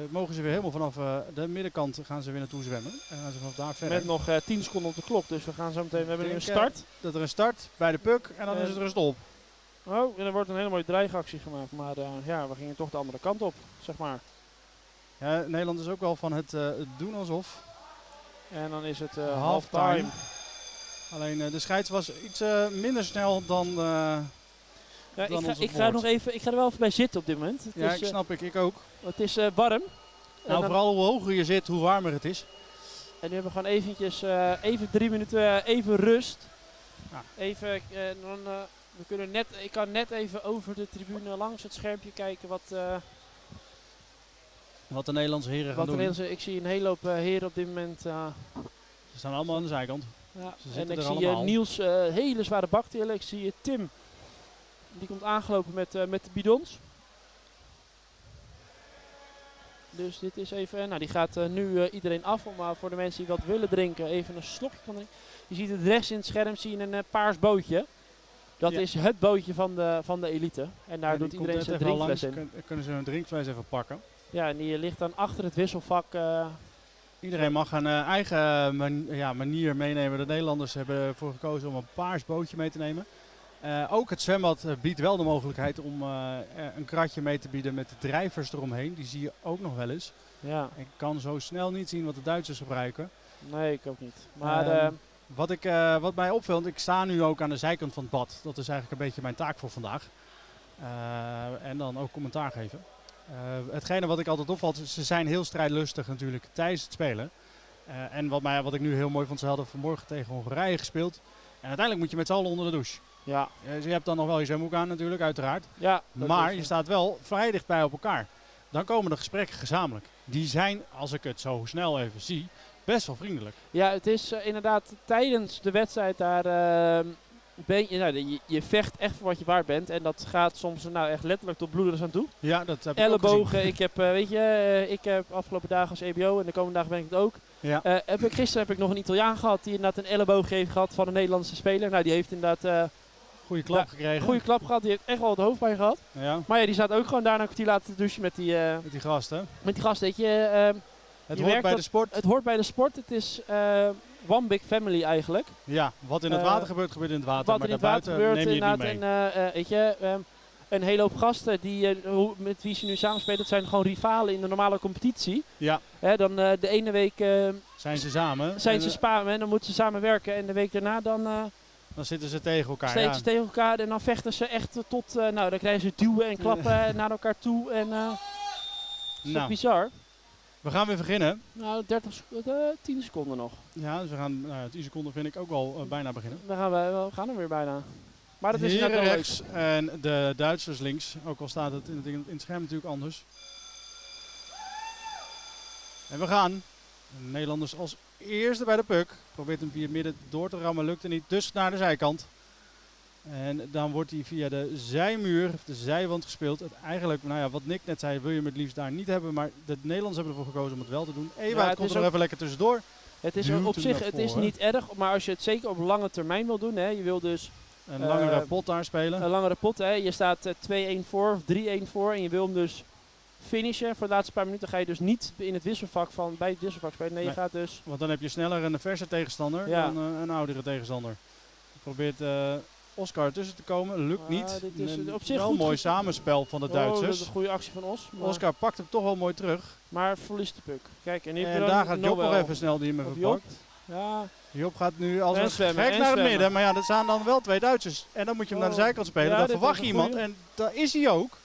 mogen ze weer helemaal vanaf de middenkant gaan ze weer naartoe zwemmen. En gaan ze vanaf daar verder. Met nog 10 seconden op de klok, dus we gaan zo meteen. We hebben nu een start. Dat er een start bij de puck en dan is het rust op. Oh, en er wordt een hele mooie dreigactie gemaakt. Maar we gingen toch de andere kant op, zeg maar. Ja, Nederland is ook wel van het doen alsof. En dan is het halftime. Alleen de scheids was iets minder snel dan. Ik ga er wel even bij zitten op dit moment. Ik snap ik ook. Het is warm. Nou, vooral hoe hoger je zit, hoe warmer het is. En nu hebben we gewoon eventjes, even 3 minuten, even rust. Ja. Even, ik kan net even over de tribune langs het schermpje kijken wat... Wat de Nederlandse heren gaan doen. Ik zie een hele hoop heren op dit moment. Ze staan allemaal aan de zijkant. Ja. Ze En zitten ik er zie allemaal. Niels hele zware bak tillen. Ik zie Tim. Die komt aangelopen met de bidons. Dus dit is even, nou die gaat nu iedereen af om voor de mensen die wat willen drinken even een slokje van drinken. Je ziet het rechts in het scherm, zie je een paars bootje. Dat is het bootje van de elite. En daar doet iedereen zijn drinkfles in. Kunnen ze hun drinkfles even pakken. Ja, en die ligt dan achter het wisselvak. Iedereen mag een eigen manier meenemen. De Nederlanders hebben ervoor gekozen om een paars bootje mee te nemen. Ook het zwembad biedt wel de mogelijkheid om een kratje mee te bieden met de drijvers eromheen. Die zie je ook nog wel eens. Ja. Ik kan zo snel niet zien wat de Duitsers gebruiken. Nee, ik ook niet. Maar wat mij opvalt, ik sta nu ook aan de zijkant van het bad. Dat is eigenlijk een beetje mijn taak voor vandaag. En dan ook commentaar geven. Hetgene wat ik altijd opvalt, ze zijn heel strijdlustig natuurlijk tijdens het spelen. En wat ik nu heel mooi vond, ze hadden vanmorgen tegen Hongarije gespeeld. En uiteindelijk moet je met z'n allen onder de douche. Ja. Je hebt dan nog wel je zwemboek aan natuurlijk, uiteraard. Ja, maar je staat wel vrij dichtbij op elkaar. Dan komen de gesprekken gezamenlijk. Die zijn, als ik het zo snel even zie, best wel vriendelijk. Ja, het is inderdaad tijdens de wedstrijd daar... je vecht echt voor wat je waard bent. En dat gaat soms echt letterlijk tot bloeders aan toe. Ja, dat heb ik ellebogen. Ik heb, ik heb afgelopen dagen als EBO en de komende dagen ben ik het ook. Ja. Gisteren heb ik nog een Italiaan gehad die inderdaad een elleboog heeft gehad van een Nederlandse speler. Nou, die heeft inderdaad... goede klap gekregen. Goede klap gehad. Die heeft echt wel het hoofdpijn gehad. Ja. Maar ja, die staat ook gewoon daarna een kwartier laten te douchen met die... met die gasten. Met die gasten, weet je. Het hoort bij de sport. Het hoort bij de sport. Het is one big family eigenlijk. Ja, wat in het water gebeurt, gebeurt in het water. Wat maar in het water gebeurt, neem je niet mee. En, weet je, een hele hoop gasten die, met wie ze nu samenspelen, dat zijn gewoon rivalen in de normale competitie. Ja. Dan de ene week zijn ze samen. Zijn ze samen en dan moeten ze samen werken. En de week daarna dan zitten ze tegen elkaar. Steken ze tegen elkaar en dan vechten ze echt tot... nou, dan krijgen ze duwen en klappen naar elkaar toe. En dat is bizar. We gaan weer beginnen. Nou, 10 seconden nog. Ja, dus we gaan 10 seconden vind ik ook wel bijna beginnen. We gaan er weer bijna. Maar dat is Heren net wel rechts en de Duitsers links. Ook al staat het in het scherm natuurlijk anders. En we gaan. De Nederlanders als eerste bij de puck. Probeert hem via het midden door te rammen. Lukt er niet. Dus naar de zijkant. En dan wordt hij via de zijmuur, de zijwand gespeeld. Het eigenlijk, nou ja, wat Nick net zei, wil je hem het liefst daar niet hebben. Maar de Nederlanders hebben ervoor gekozen om het wel te doen. Ewout komt er nog even lekker tussendoor. Het is op zich, het is niet erg, maar als je het zeker op lange termijn wil doen, hè, je wil dus... Een langere pot daar spelen. Een langere pot, hè. Je staat 2-1 voor of 3-1 voor en je wil hem dus finishen. Voor de laatste paar minuten ga je dus niet in het wisselvak bij het wisselvak spelen. Nee, je gaat dus... Want dan heb je sneller een verse tegenstander dan een oudere tegenstander. Je probeert Oscar tussen te komen, lukt niet. Dit is op zich wel goed een mooi samenspel van de Duitsers. Dat is een goede actie van Os. Oscar pakt hem toch wel mooi terug. Maar verliest de puck. Kijk, en daar gaat Job nog even snel die hem even pakt. Ja. Job gaat nu als een gek naar het midden. Maar ja, dat staan dan wel 2 Duitsers. En dan moet je hem naar de zijkant spelen. Ja, dan verwacht je iemand. En daar is hij ook.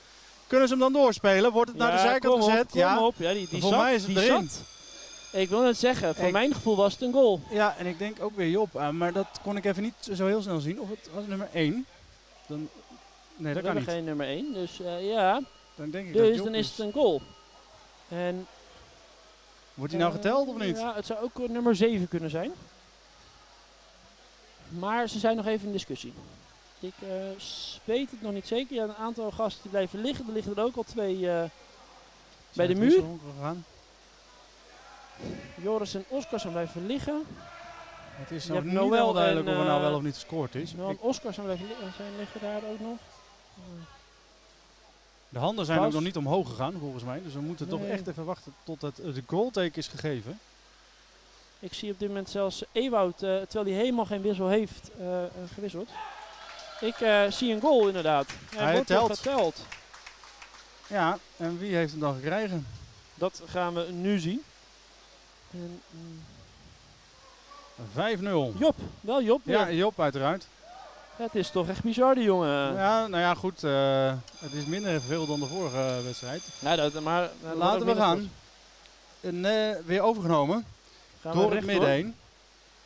Kunnen ze hem dan doorspelen? Wordt het naar de zijkant gezet? Kom op. Ja, die voor zat, mij is het erin. Ik wil net zeggen, voor mijn gevoel was het een goal. Ja, en ik denk ook weer Job. Maar dat kon ik even niet zo heel snel zien. Of het was nummer 1. Dan, nee, dat kan niet. We hebben geen nummer 1. Dus ja. Dan denk ik dus dat dan is het een goal. En wordt hij nou geteld of niet? Ja, het zou ook nummer 7 kunnen zijn. Maar ze zijn nog even in discussie. Ik weet het nog niet zeker. Ja, een aantal gasten die blijven liggen. Er liggen er ook al 2 bij de muur. Joris en Oscar zijn blijven liggen. Het is nog niet wel duidelijk of er nou wel of niet gescoord is. Noel en Oscar zijn liggen daar ook nog. De handen zijn ook nog niet omhoog gegaan volgens mij. Dus we moeten toch echt even wachten tot de goaltake is gegeven. Ik zie op dit moment zelfs Ewout, terwijl hij helemaal geen wissel heeft, gewisseld. Ik zie een goal inderdaad. Hij wordt geteld. Ja, en wie heeft hem dan gekregen? Dat gaan we nu zien. 5-0. Job, wel Job. Ja, Job uiteraard. Ja, het is toch echt bizar die jongen. Ja, nou ja goed. Het is minder veel dan de vorige wedstrijd. Ja, maar laten we gaan. Weer overgenomen. Door het midden heen.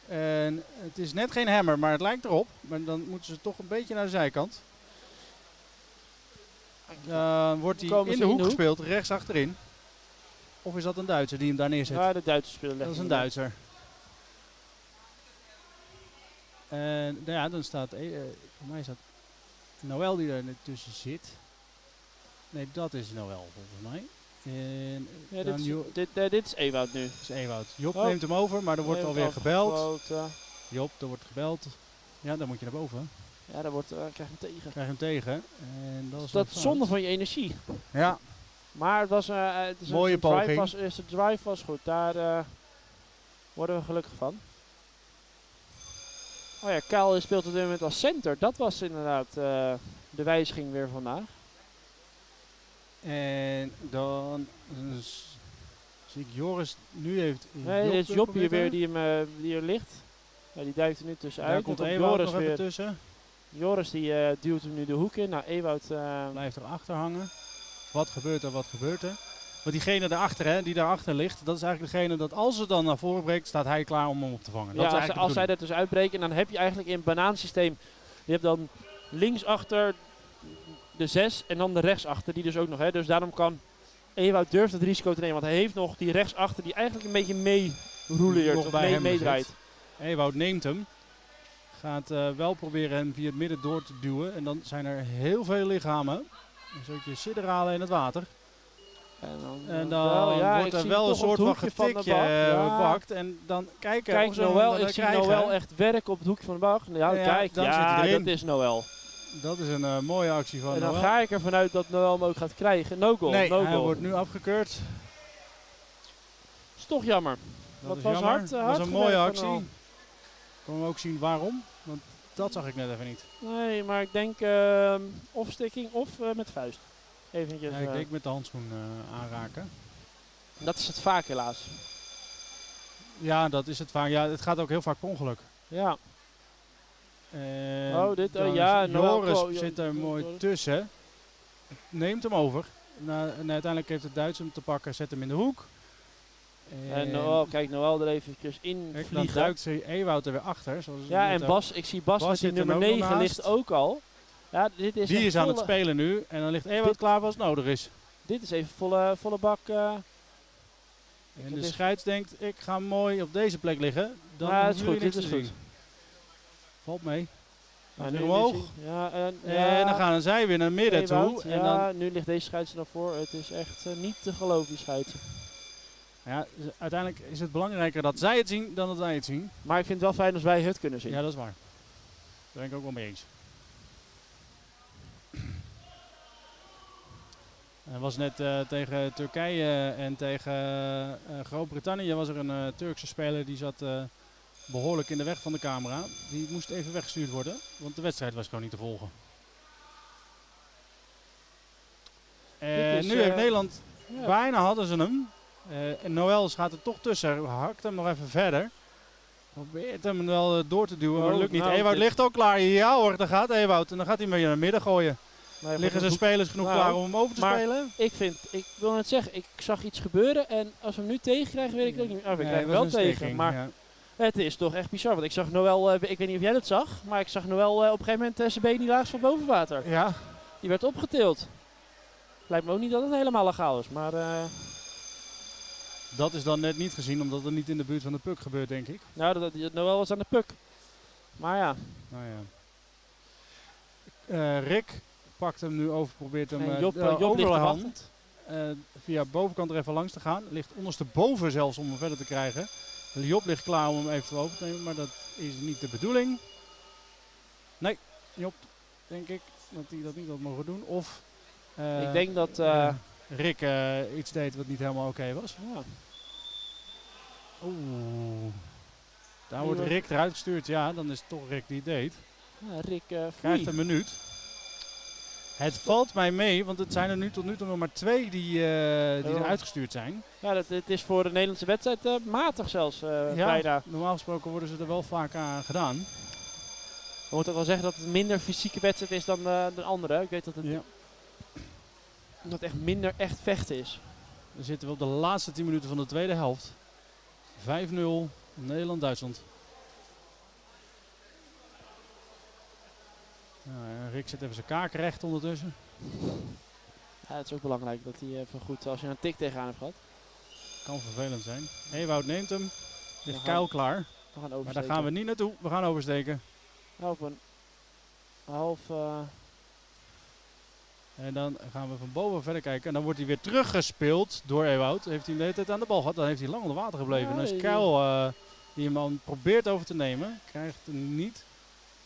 En het is net geen hammer, maar het lijkt erop. Maar dan moeten ze toch een beetje naar de zijkant. Dan wordt hij in de hoek gespeeld, rechts achterin. Of is dat een Duitser die hem daar neerzet? Ja, de Duitse speler. Dat is een Duitser. En ja, dan staat, voor mij staat Noël die er tussen zit. Nee, dat is Noël volgens mij. En Ja, dan dit is Ewout nu. Dat is Ewout. Job Oh. neemt hem over, maar er wordt Nee, alweer gebeld. afgefloten. Job, er wordt gebeld. Ja, dan moet je naar boven. Ja, daar krijg je hem tegen. Krijg je hem tegen. En dat is Dat een is fout. zonde van je energie. Ja. Maar het was Mooie poging. Zijn drive was goed. Daar worden we gelukkig van. Oh ja, Kyle speelt op dit moment als center. Dat was inderdaad de wijziging weer vandaag. En dan zie ik Joris nu heeft... Nee, dit is Job hier weer die er ligt. Ja, die duikt er nu tussenuit. Daar komt Dan Ewout Joris nog even weer. tussen. Joris die duwt hem nu de hoek in. Nou, Ewout blijft erachter hangen. Wat gebeurt er, wat gebeurt er? Want diegene daarachter, hè, die daarachter ligt, dat is eigenlijk degene dat als het dan naar voren breekt, staat hij klaar om hem op te vangen. Dat is ja, eigenlijk als zij dat dus uitbreken, dan heb je eigenlijk in het banaansysteem, je hebt dan linksachter de 6 en dan de rechtsachter, die dus ook nog. Hè, dus daarom kan Ewout durft het risico te nemen, want hij heeft nog die rechtsachter die eigenlijk een beetje meeroeleert nog of bij hem meedraait. zit. Ewout neemt hem. Gaat wel proberen hem via het midden door te duwen. En dan zijn er heel veel lichamen. Een soortje sidderalen in het water. En dan wordt er wel een soort van getikje bakt. En dan kijken Kijk, of ze hem Noël, dan ik zie krijgen. Noël echt werken op het hoekje van de bak. Ja, kijk, dan zit hij erin. dat is Noël. Dat is een mooie actie van En dan Noël. ga ik ervan uit dat Noël hem ook gaat krijgen. No goal, Nee, no hij goal. wordt nu afgekeurd. Is toch jammer. Dat was jammer. hard, Dat hard was een mooie gewerkt actie. van Noël. Kunnen we ook zien waarom? Want dat zag ik net even niet. Nee, maar ik denk of sticking of met vuist. Eventjes. Ja, ik denk met de handschoen aanraken. Dat is het vaak helaas. Ja, dat is het vaak. Ja, het gaat ook heel vaak per ongeluk. Ja. Oh, dit, ja, ja, Joris zit er mooi tussen. Neemt hem over. En uiteindelijk heeft het Duits hem te pakken, zet hem in de hoek. En Noël, kijk, Noël er eventjes in Dan vliegen. duikt ze Ewout er weer achter. Zoals Ja, en Bas, ik zie Bas met die zit er nummer ook nog 9 naast. ligt ook al. Ja, dit is Die echt is aan het volle- spelen nu. En dan ligt Ewout klaar voor als het nodig is. Dit is even volle bak. En de scheids denkt, ik ga mooi op deze plek liggen. Dan Ja, het is hoeven goed, jullie niks dit is te goed. zien. Valt mee. Ja, Dan nu weer omhoog. is hij- ja, En dan gaan zij weer naar midden Ewout, toe. Ja, En dan, nu ligt deze scheids er nog voor. Het is echt niet te geloven, die scheids. ja, uiteindelijk is het belangrijker dat zij het zien dan dat wij het zien. Maar ik vind het wel fijn als wij het kunnen zien. Ja, dat is waar. Daar ben ik ook wel mee eens. Er was net tegen Turkije en tegen Groot-Brittannië was er een Turkse speler die zat behoorlijk in de weg van de camera. Die moest even weggestuurd worden, want de wedstrijd was gewoon niet te volgen. En nu heeft Nederland, bijna hadden ze hem. En Noël gaat er toch tussen, hakt hem nog even verder. Probeert hem wel door te duwen, maar dat lukt niet. nou, Ewout dit- ligt ook klaar. Ja hoor, daar gaat Ewout. En dan gaat hij hem weer naar midden gooien. Nee, Liggen zijn spelers genoeg klaar om hem over te spelen? Ik wil net zeggen, ik zag iets gebeuren en als we hem nu tegenkrijgen, weet ik het ook niet meer. Oh, we Nee, krijgen het hem was wel een tegen, sticking, maar ja. het is toch echt bizar. Want ik zag Noël, ik weet niet of jij dat zag, maar ik zag Noël op een gegeven moment zijn been niet laagst van boven water. Ja. Die werd opgetild. Lijkt me ook niet dat het helemaal legaal is, maar... Dat is dan net niet gezien, omdat het niet in de buurt van de puck gebeurt, denk ik. Nou, Noël was aan de puck. Maar ja. Nou ja. Rick pakt hem nu over, probeert hem En Job ligt te overhand via bovenkant er even langs te gaan. Ligt ondersteboven zelfs om hem verder te krijgen. Job ligt klaar om hem eventueel over te nemen, maar dat is niet de bedoeling. Nee, Job, denk ik dat hij dat niet had mogen doen. Of Ik denk dat Rick iets deed wat niet helemaal oké was. Ja. Oeh. Daar Die wordt wordt- Rick eruit gestuurd. Ja, dan is het toch Rick die het deed. Ja, Rick Krijgt een minuut. Het valt mij mee, want het zijn er nu tot nu toe nog maar 2 die eruit gestuurd zijn. Ja, het is voor de Nederlandse wedstrijd matig zelfs bijna. Normaal gesproken worden ze er wel vaak aan gedaan. We moeten ook wel zeggen dat het minder fysieke wedstrijd is dan de andere. Ik weet dat het dat echt minder echt vechten is. Dan zitten we op de laatste 10 minuten van de tweede helft. 5-0 Nederland-Duitsland. Nou, Rick zet even zijn kaak recht ondertussen. Ja, het is ook belangrijk dat hij even goed, als je een tik tegenaan hebt gehad. Kan vervelend zijn. Ewout neemt hem. Ligt gaan- Kuil klaar. We gaan Maar daar oversteken. gaan we niet naartoe. We gaan oversteken. Op een half... En dan gaan we van boven verder kijken. En dan wordt hij weer teruggespeeld door Ewout. Heeft hij de hele tijd aan de bal gehad. Dan heeft hij lang onder water gebleven. En dan is Kuil die hem al probeert over te nemen. Krijgt hem niet.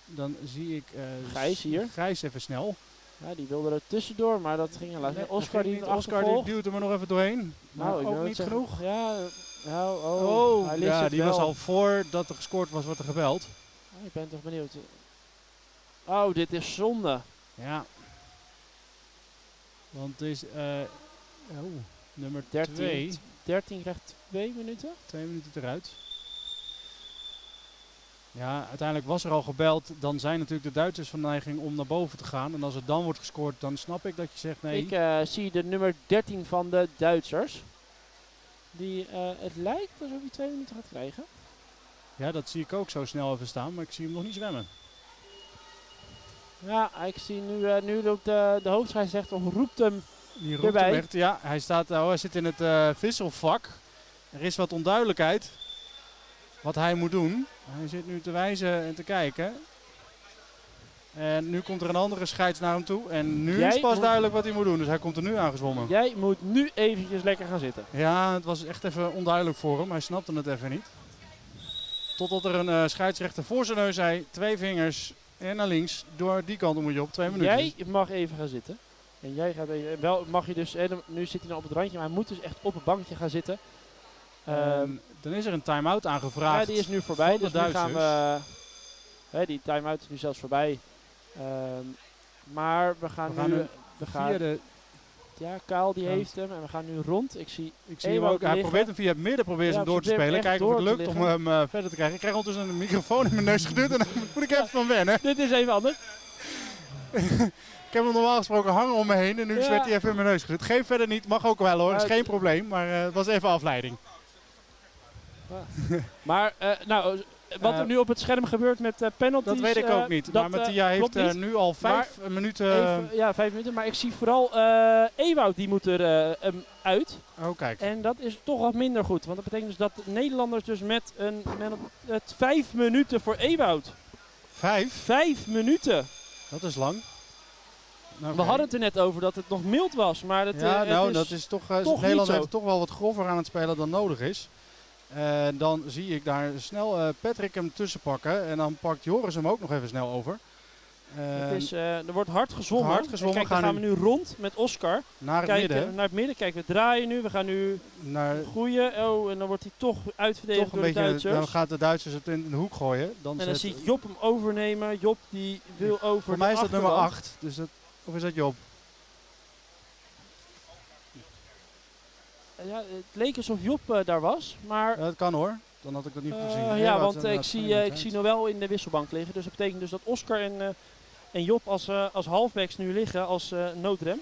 Dan zie ik Gijs hier. Gijs even snel. Ja, die wilde er tussendoor, maar dat ging helaas niet. Oscar die het Oscar die achtervolgt. duwt hem er nog even doorheen. Maar Nou, ik wil ook het niet zeggen. genoeg. Ja, nou, hij leest ja, het die wel. was al voordat er gescoord was, wordt er gebeld. Ik ben toch benieuwd. Oh, dit is zonde. Ja. Want het is nummer 13. 2. 13 krijgt 2 minuten. 2 minuten eruit. Ja, uiteindelijk was er al gebeld. Dan zijn natuurlijk de Duitsers van neiging om naar boven te gaan. En als het dan wordt gescoord, dan snap ik dat je zegt nee. Ik zie de nummer 13 van de Duitsers. Die, het lijkt alsof hij 2 minuten gaat krijgen. Ja, dat zie ik ook zo snel even staan. Maar ik zie hem nog niet zwemmen. Ja, ik zie nu loopt de hoofdscheidsrechter roept hem Die roept erbij. hem echt. Ja, hij zit in het visselvak. Er is wat onduidelijkheid wat hij moet doen. Hij zit nu te wijzen en te kijken. En nu komt er een andere scheids naar hem toe. En nu is pas duidelijk wat hij moet doen. Dus hij komt er nu aangezwommen. Jij moet nu eventjes lekker gaan zitten. Ja, het was echt even onduidelijk voor hem. Hij snapte het even niet. Totdat er een scheidsrechter voor zijn neus zei. 2 vingers en naar links. Door die kant moet je op 2 minuten. Jij mag even gaan zitten. En jij gaat even, wel mag je dus, nu zit hij nog op het randje, maar hij moet dus echt op het bankje gaan zitten. Dan is er een time-out aangevraagd. Ja, die is nu voorbij. Van de Dus nu gaan Duitsers. we, die time-out is nu zelfs voorbij. Maar we gaan nu, via de... Ja, Kaal die heeft hem en we gaan nu rond. Ik zie hem ook. Hij probeert hem via het midden hem door te spelen. Kijken of het lukt om hem verder te krijgen. Ik krijg ondertussen een microfoon in mijn neus geduwd en daar moet ik even van wennen. Dit is even anders. Ik heb hem normaal gesproken hangen om me heen en nu werd hij even in mijn neus geduwd. Geef verder niet, mag ook wel hoor, dat is geen probleem. Maar het was even afleiding. Maar wat er nu op het scherm gebeurt met penalties... Dat weet ik ook niet. Maar Mattia heeft nu al 5 minuten... Ja, 5 minuten. Maar ik zie vooral Ewout, die moet er uit. Oh, kijk. En dat is toch wat minder goed. Want dat betekent dus dat de Nederlanders dus met 5 minuten voor Ewout. 5? 5 minuten. Dat is lang. We hadden het er net over dat het nog mild was. Maar het, dat is toch Nederland heeft toch wel wat grover aan het spelen dan nodig is. Dan zie ik daar snel Patrick hem tussen pakken. En dan pakt Joris hem ook nog even snel over. Er wordt hard gezwommen. Kijk, dan gaan we nu rond met Oscar. Naar het midden. Naar het midden. Kijk, we draaien nu. We gaan nu groeien. Oh, en dan wordt hij toch uitverdedigd door de Duitsers. Dan gaat de Duitsers het in de hoek gooien. En dan zie ik Job hem overnemen. Job die wil over Voor mij is dat nummer 8. Dus of is dat Job? Ja, het leek alsof Job daar was, maar... dat kan hoor, dan had ik dat niet goed gezien. Ja, want ik zie Noël in de wisselbank liggen. Dus dat betekent dus dat Oscar en Job als halfbacks nu liggen als noodrem.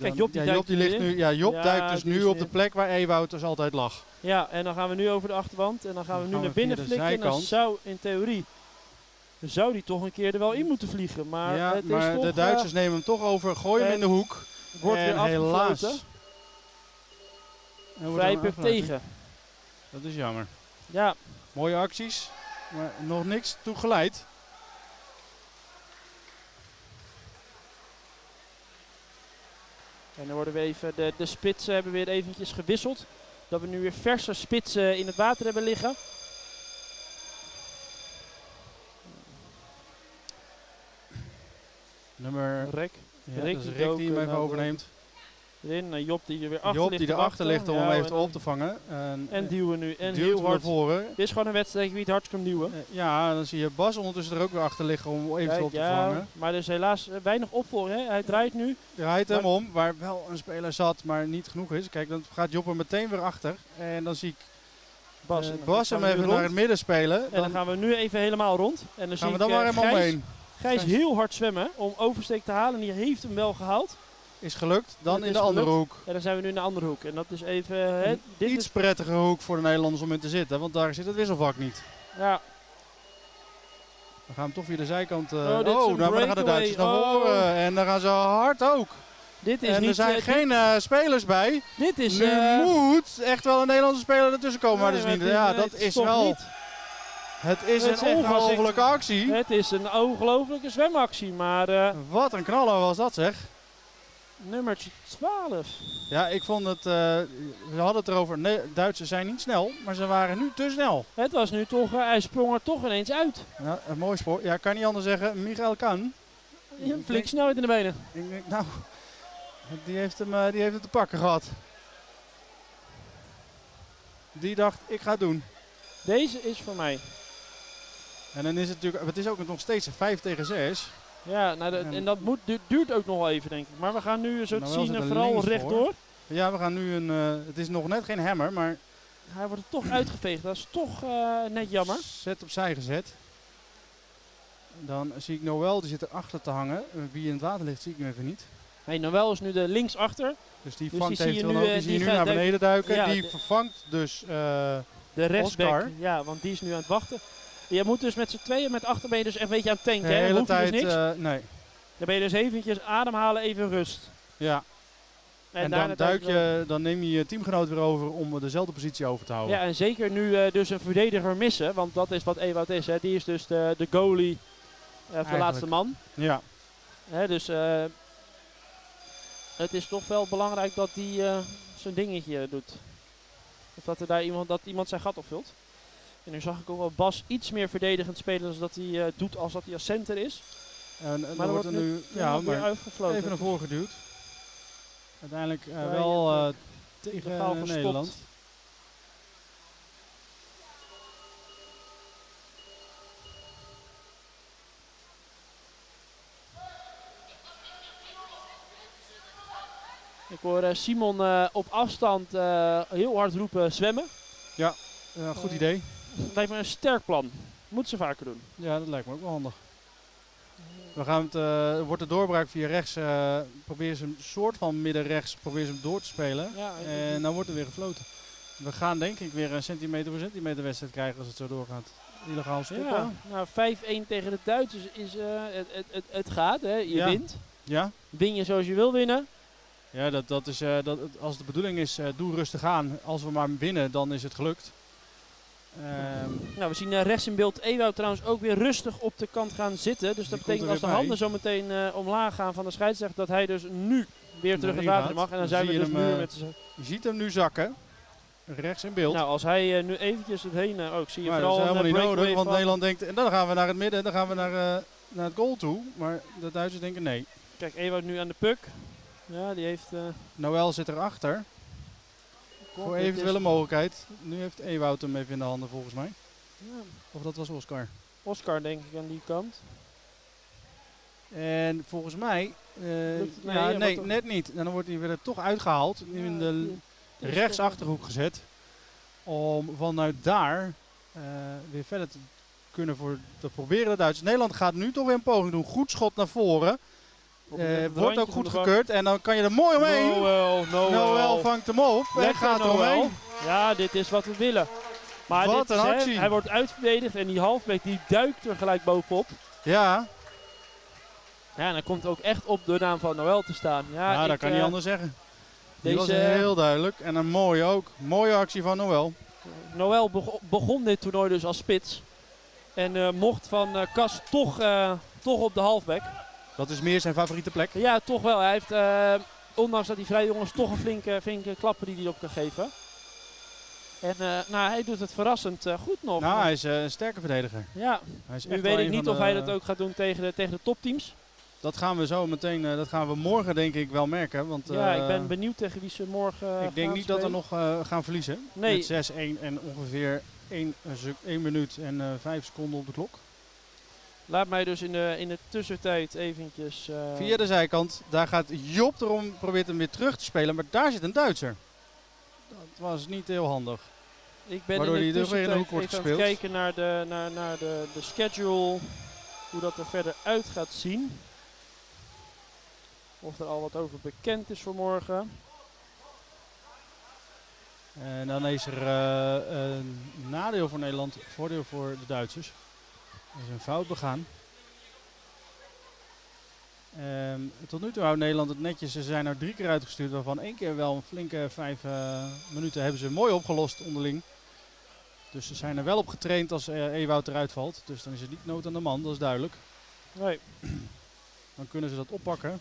Kijk, Job die ligt nu. Ja, Job duikt dus nu op de plek waar Ewout dus altijd lag. Ja, en dan gaan we nu over de achterwand en dan gaan we nu naar binnen flikken. En dan zou in theorie... zou die toch een keer er wel in moeten vliegen. Maar, ja, het maar is toch, de Duitsers nemen hem toch over, gooien hem in de hoek. Wordt weer helaas. Vrijpuk tegen. Dat is jammer. Ja. Mooie acties, maar nog niks toe geleid. En dan worden we even, de spitsen hebben weer eventjes gewisseld. Dat we nu weer verse spitsen in het water hebben liggen. Nummer Rick. Ja, Rick die hem even overneemt. Erin, Job die er weer achter ligt om hem even op te vangen. En duwen nu. En heel hard. naar voren. Dit is gewoon een wedstrijd wie het hardst kan duwen. Ja, dan zie je Bas ondertussen er ook weer achter liggen om eventueel op te vangen. Maar er is helaas weinig opvolger. Hè? Hij draait nu. Draait hem om, waar wel een speler zat, maar niet genoeg is. Kijk, dan gaat Job er meteen weer achter. En dan zie ik Bas hem even naar het midden spelen. En dan gaan we nu even helemaal rond. En dan gaan zie we dan maar helemaal omheen. Gijs heel hard zwemmen om oversteek te halen. En die heeft hem wel gehaald. Is gelukt. Dan in de andere hoek. En dan zijn we nu in de andere hoek. En dat is even... Dit iets prettige hoek voor de Nederlanders om in te zitten. Want daar zit het wisselvak niet. Ja. Dan gaan we toch via de zijkant... dan gaan de Duitsers naar voren. En dan gaan ze hard ook. Dit is en niet, er zijn geen spelers bij. Dit is... Nu moet echt wel een Nederlandse speler ertussen komen. Maar dat is niet. Ja, dat is wel... Niet. Het is Het een ongelofelijke actie. Het is een ongelofelijke zwemactie, maar... Wat een knaller was dat, zeg. Nummertje 12. Ja, ik vond het... we hadden het erover. Nee, Duitsers zijn niet snel, maar ze waren nu te snel. Het was nu toch... hij sprong er toch ineens uit. Ja, een mooi spoor. Ja, kan niet anders zeggen. Michael Kan. Flink snelheid in de benen. Ik denk, nou... Die heeft het te pakken gehad. Die dacht, ik ga het doen. Deze is voor mij. En dan is het natuurlijk... Het is ook nog steeds een 5 tegen 6. Ja, nou en dat duurt ook nog wel even, denk ik. Maar we gaan nu zo te zien vooral rechtdoor. Ja, we gaan nu een... het is nog net geen hammer, maar... Hij wordt er toch uitgeveegd. Dat is toch net jammer. Zet opzij gezet. Dan zie ik Noël, die zit erachter te hangen. Wie in het water ligt, zie ik nu even niet. Nee, Noël is nu de linksachter. Dus die dus vangt die eventueel zie je ook. Die zie je nu naar beneden duiken. Ja, die vervangt dus de rechtsback. Oscar. Ja, want die is nu aan het wachten. Je moet dus met z'n tweeën met achter ben je dus echt een beetje aan het tanken. De hè? hele Hoef je tijd, dus niks. nee. Dan ben je dus eventjes ademhalen, even rust. Ja. En dan neem je je teamgenoot weer over om dezelfde positie over te houden. Ja, en zeker nu dus een verdediger missen. Want dat is wat Ewout is. Hè. Die is dus de goalie voor de laatste man. Ja. Hè, dus het is toch wel belangrijk dat hij zijn dingetje doet. Of dat er daar iemand zijn gat opvult. En nu zag ik ook wel Bas iets meer verdedigend spelen dan dat hij doet als dat hij als center is. En maar dan wordt er nu weer uitgefloten. Even naar voren geduwd. Uiteindelijk wel tegen Nederland. Ik hoor Simon op afstand heel hard roepen zwemmen. Ja, goed idee. Lijkt me een sterk plan. Moet ze vaker doen. Ja, dat lijkt me ook wel handig. We gaan wordt de doorbraak via rechts. Probeer ze een soort van midden-rechts hem door te spelen. Ja, en dan wordt er weer gefloten. We gaan denk ik weer een centimeter voor centimeter wedstrijd krijgen als het zo doorgaat. Illegaal stoppen. Ja, nou 5-1 tegen de Duitsers is het gaat. Hè. Je wint. Ja. Win je zoals je wil winnen. Ja, dat is, als de bedoeling is, doe rustig aan. Als we maar winnen, dan is het gelukt. Nou, we zien rechts in beeld Ewout trouwens ook weer rustig op de kant gaan zitten. Dus dat betekent als de handen zo meteen omlaag gaan van de scheidsrechter, dat hij dus nu weer terug het water mag. En dan zijn we dus nu met je ziet hem nu zakken. Rechts in beeld. Nou, als hij nu eventjes het heen ook zie je maar vooral dat is helemaal niet nodig, want van Nederland denkt, en dan gaan we naar het midden, dan gaan we naar het goal toe. Maar de Duitsers denken nee. Kijk, Ewout nu aan de puck. Ja, die heeft... Noël zit erachter. Voor eventuele mogelijkheid. Nu heeft Ewout hem even in de handen volgens mij. Ja. Of dat was Oscar? Oscar denk ik aan die kant. En volgens mij... nee, net niet. En dan wordt hij weer toch uitgehaald. In de rechtsachterhoek gezet. Om vanuit daar weer verder te kunnen te proberen de Duitsers. Nederland gaat nu toch weer een poging doen. Goed schot naar voren. Wordt ook goed gekeurd en dan kan je er mooi omheen. Noël vangt hem op en gaat er omheen. Ja, dit is wat we willen. Maar wat een actie. Hij wordt uitverdedigd en die halfback die duikt er gelijk bovenop. Ja. Ja, en dan komt ook echt op de naam van Noël te staan. Ja, dat kan niet anders zeggen. Die was heel duidelijk en een mooie ook. Mooie actie van Noël. Noël begon dit toernooi dus als spits. En mocht van Kas toch op de halfback. Dat is meer zijn favoriete plek? Ja, toch wel. Hij heeft, ondanks dat hij vrij jong is, toch een flinke klappen die hij op kan geven. En hij doet het verrassend goed nog. Nou, hij is een sterke verdediger. Ja, nu weet ik niet of hij dat ook gaat doen tegen de topteams. Dat gaan we zo meteen, dat gaan we morgen denk ik wel merken. Want, ja, ik ben benieuwd tegen wie ze morgen Ik denk niet dat we nog gaan verliezen. Nee. Met 6-1 en ongeveer 1 minuut en 5 seconden op de klok. Laat mij dus in de tussentijd eventjes... via de zijkant, daar gaat Job erom, probeert hem weer terug te spelen, maar daar zit een Duitser. Dat was niet heel handig. Ik ben waardoor in de hij in de hoek tussentijd wordt even gespeeld. aan het kijken naar de schedule, hoe dat er verder uit gaat zien. Of er al wat over bekend is voor morgen. En dan is er een nadeel voor Nederland, voordeel voor de Duitsers. Er is een fout begaan. Tot nu toe houdt Nederland het netjes. Ze zijn er 3 keer uitgestuurd, waarvan 1 keer wel een flinke 5 minuten hebben ze mooi opgelost onderling. Dus ze zijn er wel op getraind als Ewout eruit valt. Dus dan is het niet nood aan de man, dat is duidelijk. Nee. Dan kunnen ze dat oppakken.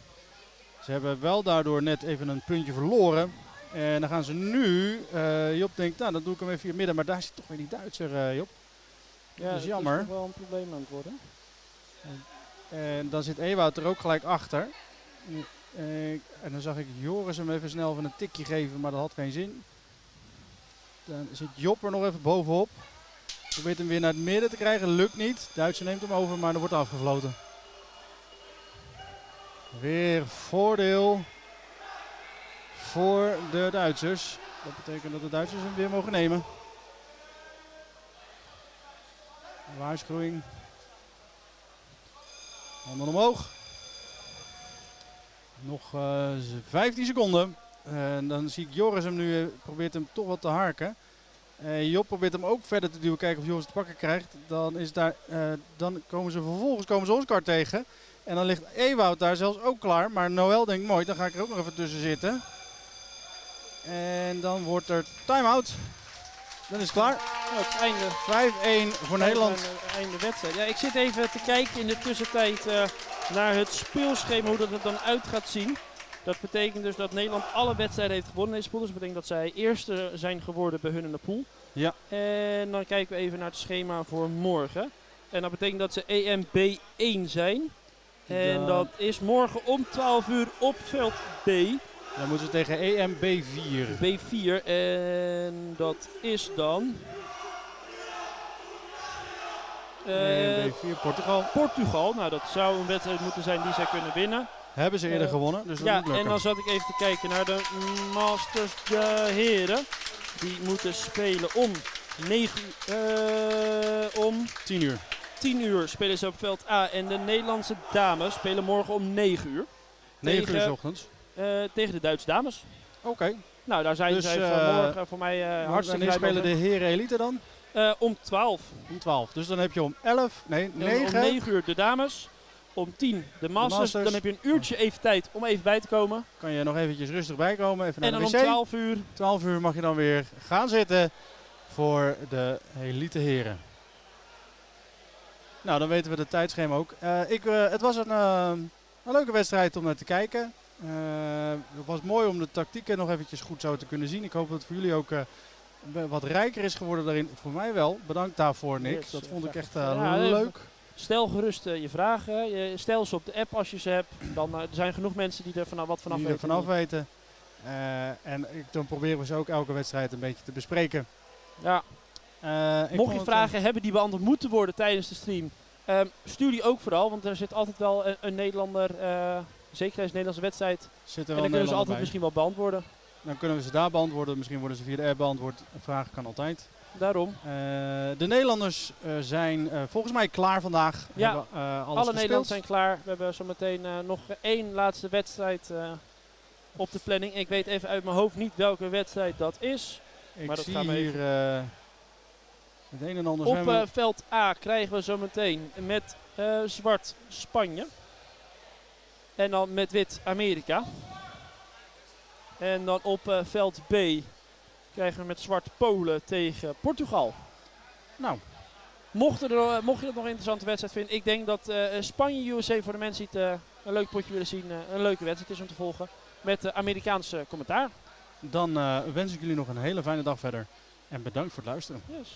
Ze hebben wel daardoor net even een puntje verloren. En dan gaan ze nu, Job denkt, nou dan doe ik hem even via midden. Maar daar zit toch weer die Duitser, Job. Ja, dat is jammer. Dat is nog wel een probleem aan het worden. En dan zit Ewout er ook gelijk achter. En dan zag ik Joris hem even snel van een tikje geven, maar dat had geen zin. Dan zit Job er nog even bovenop. Probeert hem weer naar het midden te krijgen, lukt niet. Duitser neemt hem over, maar er wordt afgefloten. Weer voordeel voor de Duitsers. Dat betekent dat de Duitsers hem weer mogen nemen. Waarschuwing. Handen omhoog. Nog 15 seconden. En dan zie ik Joris hem nu, probeert hem toch wat te harken. Job probeert hem ook verder te duwen, kijken of Joris te pakken krijgt. Dan komen ze vervolgens Oscar tegen. En dan ligt Ewout daar zelfs ook klaar. Maar Noël denkt, mooi, dan ga ik er ook nog even tussen zitten. En dan wordt er time-out. Dan is het klaar. Nou, het einde. 5-1 voor Nederland. Einde wedstrijd. Ja, ik zit even te kijken in de tussentijd naar het speelschema, hoe dat er dan uit gaat zien. Dat betekent dus dat Nederland alle wedstrijden heeft gewonnen in deze pool. Dus dat betekent dat zij eerste zijn geworden bij hun in de pool. Ja. En dan kijken we even naar het schema voor morgen. En dat betekent dat ze EMB1 zijn. En dat is morgen om 12 uur op veld B. Dan moeten ze tegen EMB4. B4 en dat is dan... EMB4 Portugal. Portugal, nou dat zou een wedstrijd moeten zijn die zij kunnen winnen. Hebben ze eerder gewonnen, dus dat ja, moet lukken. En dan zat ik even te kijken naar de Masters, de heren. Die moeten spelen om 10 uur. 10 uur spelen ze op veld A. En de Nederlandse dames spelen morgen om 9 uur. 9 uur 's ochtends. Tegen de Duitse dames. Oké. Nou, daar zijn dus, zij vanmorgen voor mij hartstikke blij. Wanneer spelen de heren elite dan? Om 12. Om 12. Dus dan heb je om 11, nee, 9. Om 9 uur de dames. Om 10 de masters. Dan heb je een uurtje even tijd om even bij te komen. Kan je nog eventjes rustig bijkomen. Even naar en de dan wc. om 12 uur. 12 uur mag je dan weer gaan zitten voor de elite heren. Nou, dan weten we de tijdschema ook. Het was een leuke wedstrijd om naar te kijken. Het was mooi om de tactieken nog eventjes goed zo te kunnen zien. Ik hoop dat het voor jullie ook wat rijker is geworden daarin. Voor mij wel. Bedankt daarvoor, Nick. Yes, dat vond ik echt ja, leuk. Stel gerust je vragen. Stel ze op de app als je ze hebt. Dan er zijn genoeg mensen die er wat vanaf weten. Dan proberen we ze ook elke wedstrijd een beetje te bespreken. Ja. Mocht je vragen hebben die beantwoord moeten worden tijdens de stream, stuur die ook vooral. Want er zit altijd wel een Nederlander, zeker tijdens de Nederlandse wedstrijd. En dan kunnen ze altijd misschien wel beantwoorden. Dan kunnen we ze daar beantwoorden. Misschien worden ze via de app beantwoord. Een vraag kan altijd. Daarom. De Nederlanders zijn volgens mij klaar vandaag. Ja, alle Nederlanders zijn klaar. We hebben zometeen nog 1 laatste wedstrijd op de planning. Ik weet even uit mijn hoofd niet welke wedstrijd dat is. Ik maar dat zie gaan we hier het een en ander op veld A krijgen we zometeen met zwart Spanje. En dan met wit Amerika. En dan op veld B krijgen we met zwart Polen tegen Portugal. Nou. Mocht je dat nog een interessante wedstrijd vinden. Ik denk dat Spanje-USA voor de mensen die het een leuk potje willen zien. Een leuke wedstrijd is om te volgen. Met Amerikaanse commentaar. Dan wens ik jullie nog een hele fijne dag verder. En bedankt voor het luisteren. Yes.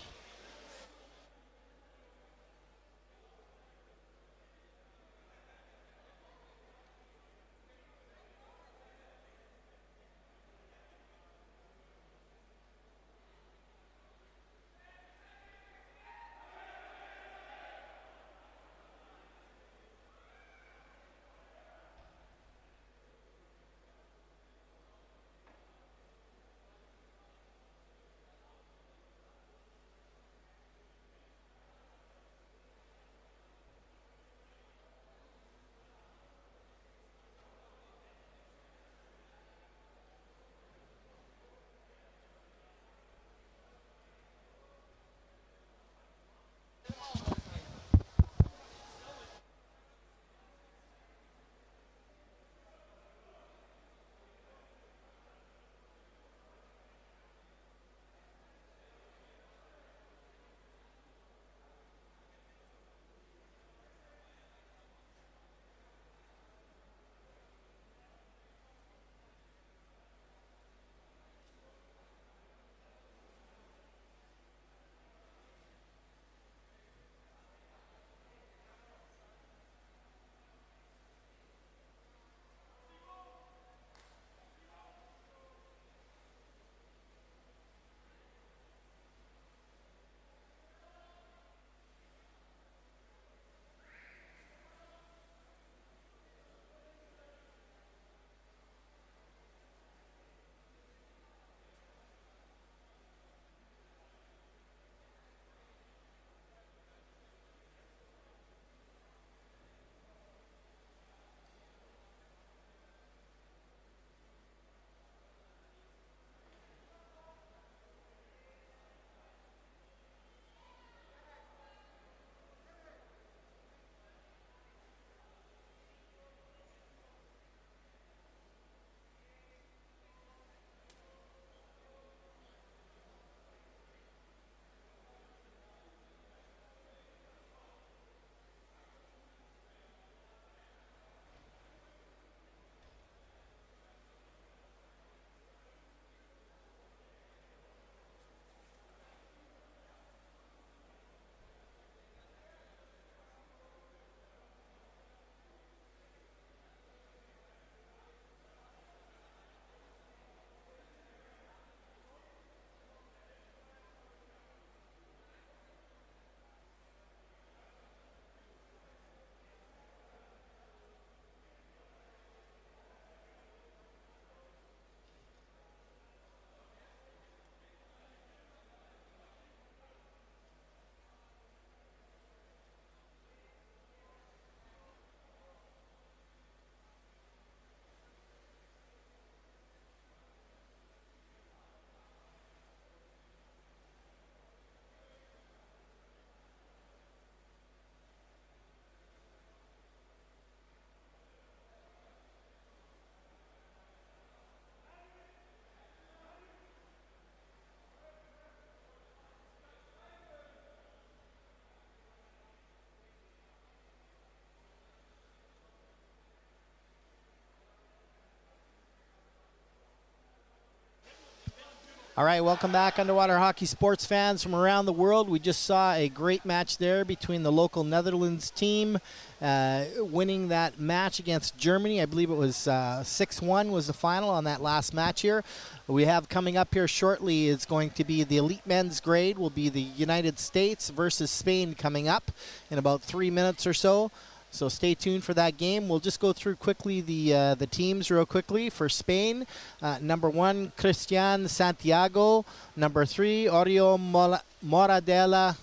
All right, welcome back, underwater hockey sports fans from around the world. We just saw a great match there between the local Netherlands team winning that match against Germany. I believe it was 6-1 was the final on that last match here. We have coming up here shortly is going to be the elite men's grade will be the United States versus Spain coming up in about 3 minutes or so. So stay tuned for that game. We'll just go through quickly the teams real quickly. For Spain, number 1, Cristian Santiago. Number 3, Orio Moraleda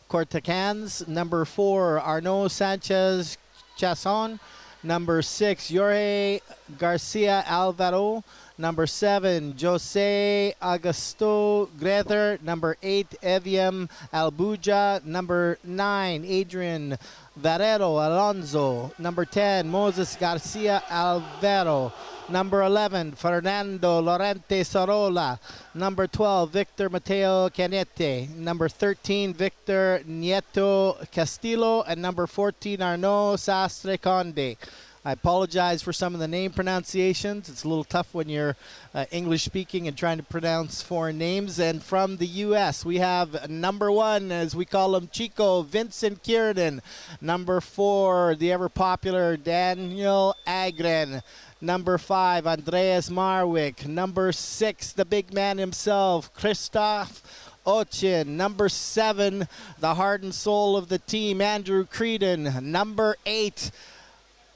Cortacans. Number 4, Arnaud Sanchez Chasson. Number 6, Jorge Garcia Alvaro. Number 7, Jose Augusto Grether. Number 8, Eviem Albuja. Number 9, Adrian Varero Alonso. Number 10, Moses Garcia Alvaro. Number 11, Fernando Lorente Sorola. Number 12, Victor Mateo Canete. Number 13, Victor Nieto Castillo. And number 14, Arnaud Sastre Conde. I apologize for some of the name pronunciations. It's a little tough when you're English speaking and trying to pronounce foreign names. And from the U.S., we have number 1, as we call him, Chico Vincent Kiernan. Number 4, the ever popular Daniel Agren. Number 5, Andreas Marwick. Number 6, the big man himself, Christoph Ochin. Number 7, the heart and soul of the team, Andrew Creedon. Number 8,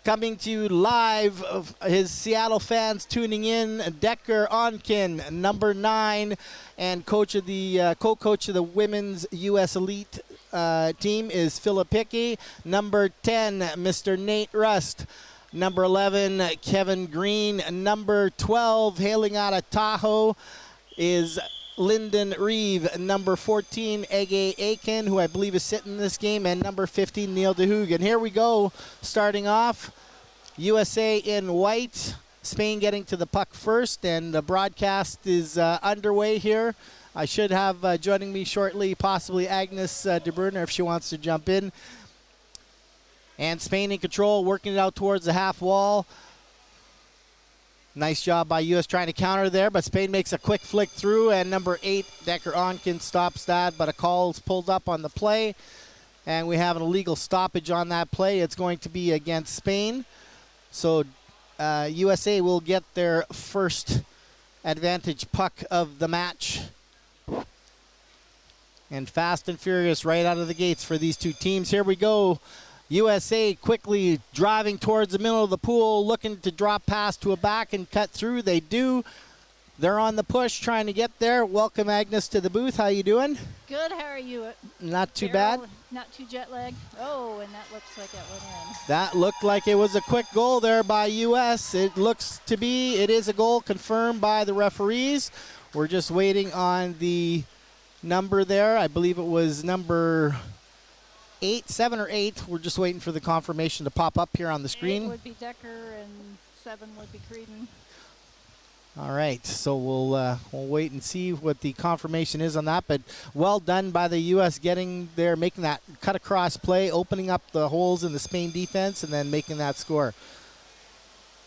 coming to you live, of his Seattle fans tuning in, Decker Onkin. Number 9, and co-coach of the women's U.S. Elite team is Philip Hickey. Number 10, Mr. Nate Rust. Number 11, Kevin Green. Number 12, hailing out of Tahoe, is Lyndon Reeve. Number 14, Ege Aiken, who I believe is sitting in this game. And number 15, Neil DeHoogan. Here we go, starting off. USA in white, Spain getting to the puck first, and the broadcast is underway here. I should have joining me shortly, possibly Agnes de Bruyne if she wants to jump in. And Spain in control, working it out towards the half wall. Nice job by U.S. trying to counter there, but Spain makes a quick flick through, and number 8, Decker Onkin, stops that, but a call is pulled up on the play, and we have an illegal stoppage on that play. It's going to be against Spain. So USA will get their first advantage puck of the match. And fast and furious right out of the gates for these two teams. Here we go. USA quickly driving towards the middle of the pool, looking to drop past to a back and cut through. They do. They're on the push, trying to get there. Welcome, Agnes, to the booth. How you doing? Good. How are you? Not too bad. Not too jet lagged. Oh, and that looks like that went in. That looked like it was a quick goal there by U.S. It looks to be. It is a goal confirmed by the referees. We're just waiting on the number there. I believe it was number 7 or 8. We're just waiting for the confirmation to pop up here on the screen. 8 would be Decker and 7 would be Creedon. All right, so we'll wait and see what the confirmation is on that. But well done by the U.S. getting there, making that cut across play, opening up the holes in the Spain defense, and then making that score.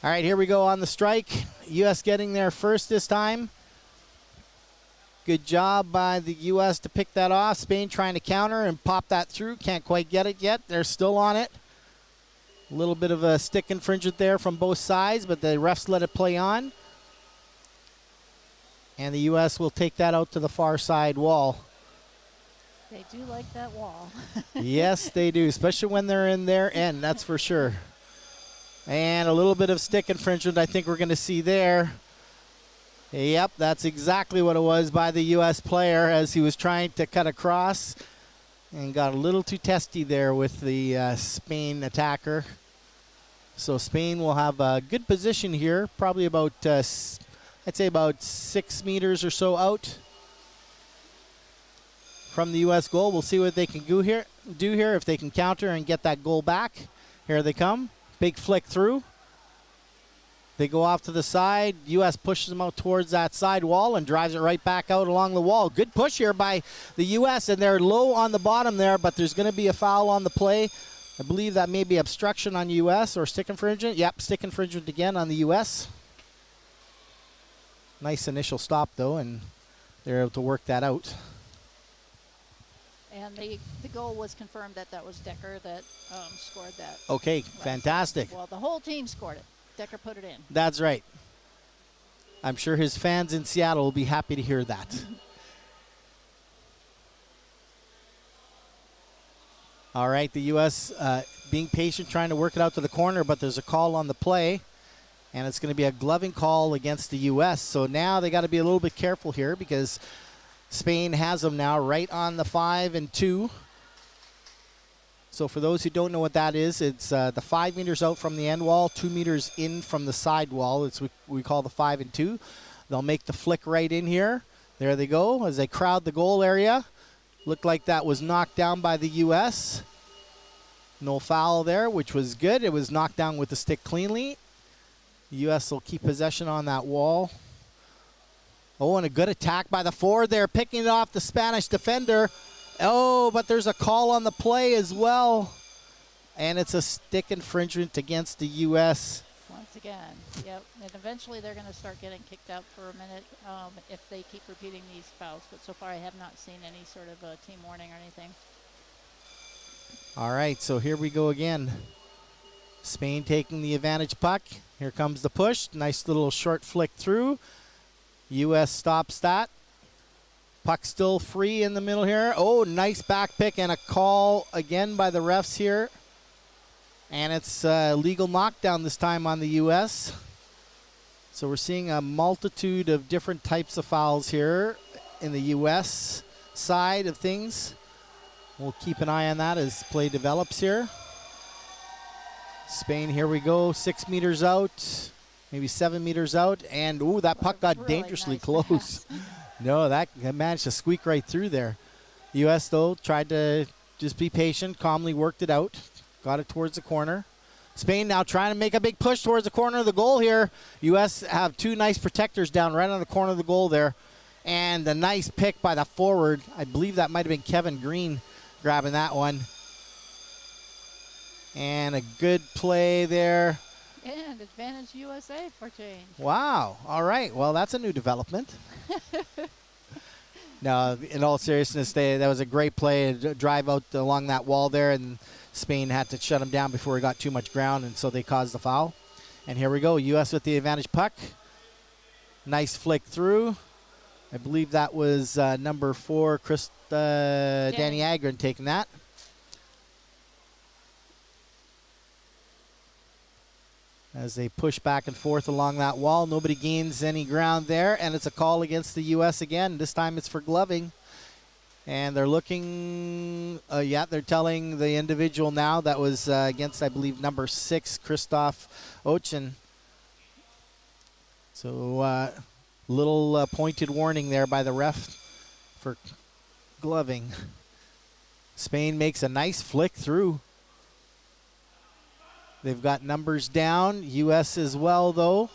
All right, here we go on the strike. U.S. getting there first this time. Good job by the U.S. to pick that off. Spain trying to counter and pop that through. Can't quite get it yet. They're still on it. A little bit of a stick infringement there from both sides, but the refs let it play on. And the U.S. will take that out to the far side wall. They do like that wall. Yes, they do, especially when they're in their end, that's for sure. And a little bit of stick infringement I think we're going to see there. Yep, that's exactly what it was by the U.S. player as he was trying to cut across and got a little too testy there with the Spain attacker. So Spain will have a good position here, probably about I'd say about 6 meters or so out from the U.S. goal. We'll see what they can do here, if they can counter and get that goal back. Here they come. Big flick through. They go off to the side. U.S. pushes them out towards that side wall and drives it right back out along the wall. Good push here by the U.S., and they're low on the bottom there, but there's going to be a foul on the play. I believe that may be obstruction on U.S. or stick infringement. Yep, stick infringement again on the U.S. Nice initial stop, though, and they're able to work that out. And the goal was confirmed that was Decker that scored that. Okay, fantastic. Well, the whole team scored it. Decker put it in. That's right. I'm sure his fans in Seattle will be happy to hear that. All right, the U.S. Being patient, trying to work it out to the corner, but there's a call on the play, and it's going to be a gloving call against the U.S. So now they got to be a little bit careful here because Spain has them now right on the 5 and 2. So for those who don't know what that is, it's the 5 meters out from the end wall, 2 meters in from the side wall. It's what we call the 5 and 2. They'll make the flick right in here. There they go as they crowd the goal area. Looked like that was knocked down by the U.S. No foul there, which was good. It was knocked down with the stick cleanly. The U.S. will keep possession on that wall. Oh, and a good attack by the forward there, picking it off the Spanish defender. Oh, but there's a call on the play as well. And it's a stick infringement against the U.S. Once again, yep. And eventually they're going to start getting kicked out for a minute if they keep repeating these fouls. But so far I have not seen any sort of a team warning or anything. All right, so here we go again. Spain taking the advantage puck. Here comes the push. Nice little short flick through. U.S. stops that. Puck still free in the middle here. Oh, nice back pick and a call again by the refs here. And it's a legal knockdown this time on the U.S. So we're seeing a multitude of different types of fouls here in the U.S. side of things. We'll keep an eye on that as play develops here. Spain, here we go, 6 meters out, maybe 7 meters out. And, ooh, that puck got really dangerously nice close. No, that managed to squeak right through there. The U.S., though, tried to just be patient, calmly worked it out, got it towards the corner. Spain now trying to make a big push towards the corner of the goal here. U.S. have 2 nice protectors down right on the corner of the goal there. And a nice pick by the forward. I believe that might have been Kevin Green grabbing that one. And a good play there. And advantage USA for change. Wow. All right. Well, that's a new development. No, in all seriousness, that was a great play. A drive out along that wall there, and Spain had to shut him down before he got too much ground, and so they caused the foul. And here we go. U.S. with the advantage puck. Nice flick through. I believe that was number 4, Danny Agron taking that. As they push back and forth along that wall, nobody gains any ground there, and it's a call against the U.S. again. This time it's for gloving. And they're looking, they're telling the individual now that was against, I believe, number 6, Christoph Ochen. So little pointed warning there by the ref for gloving. Spain makes a nice flick through. They've got numbers down. U.S. as well, though.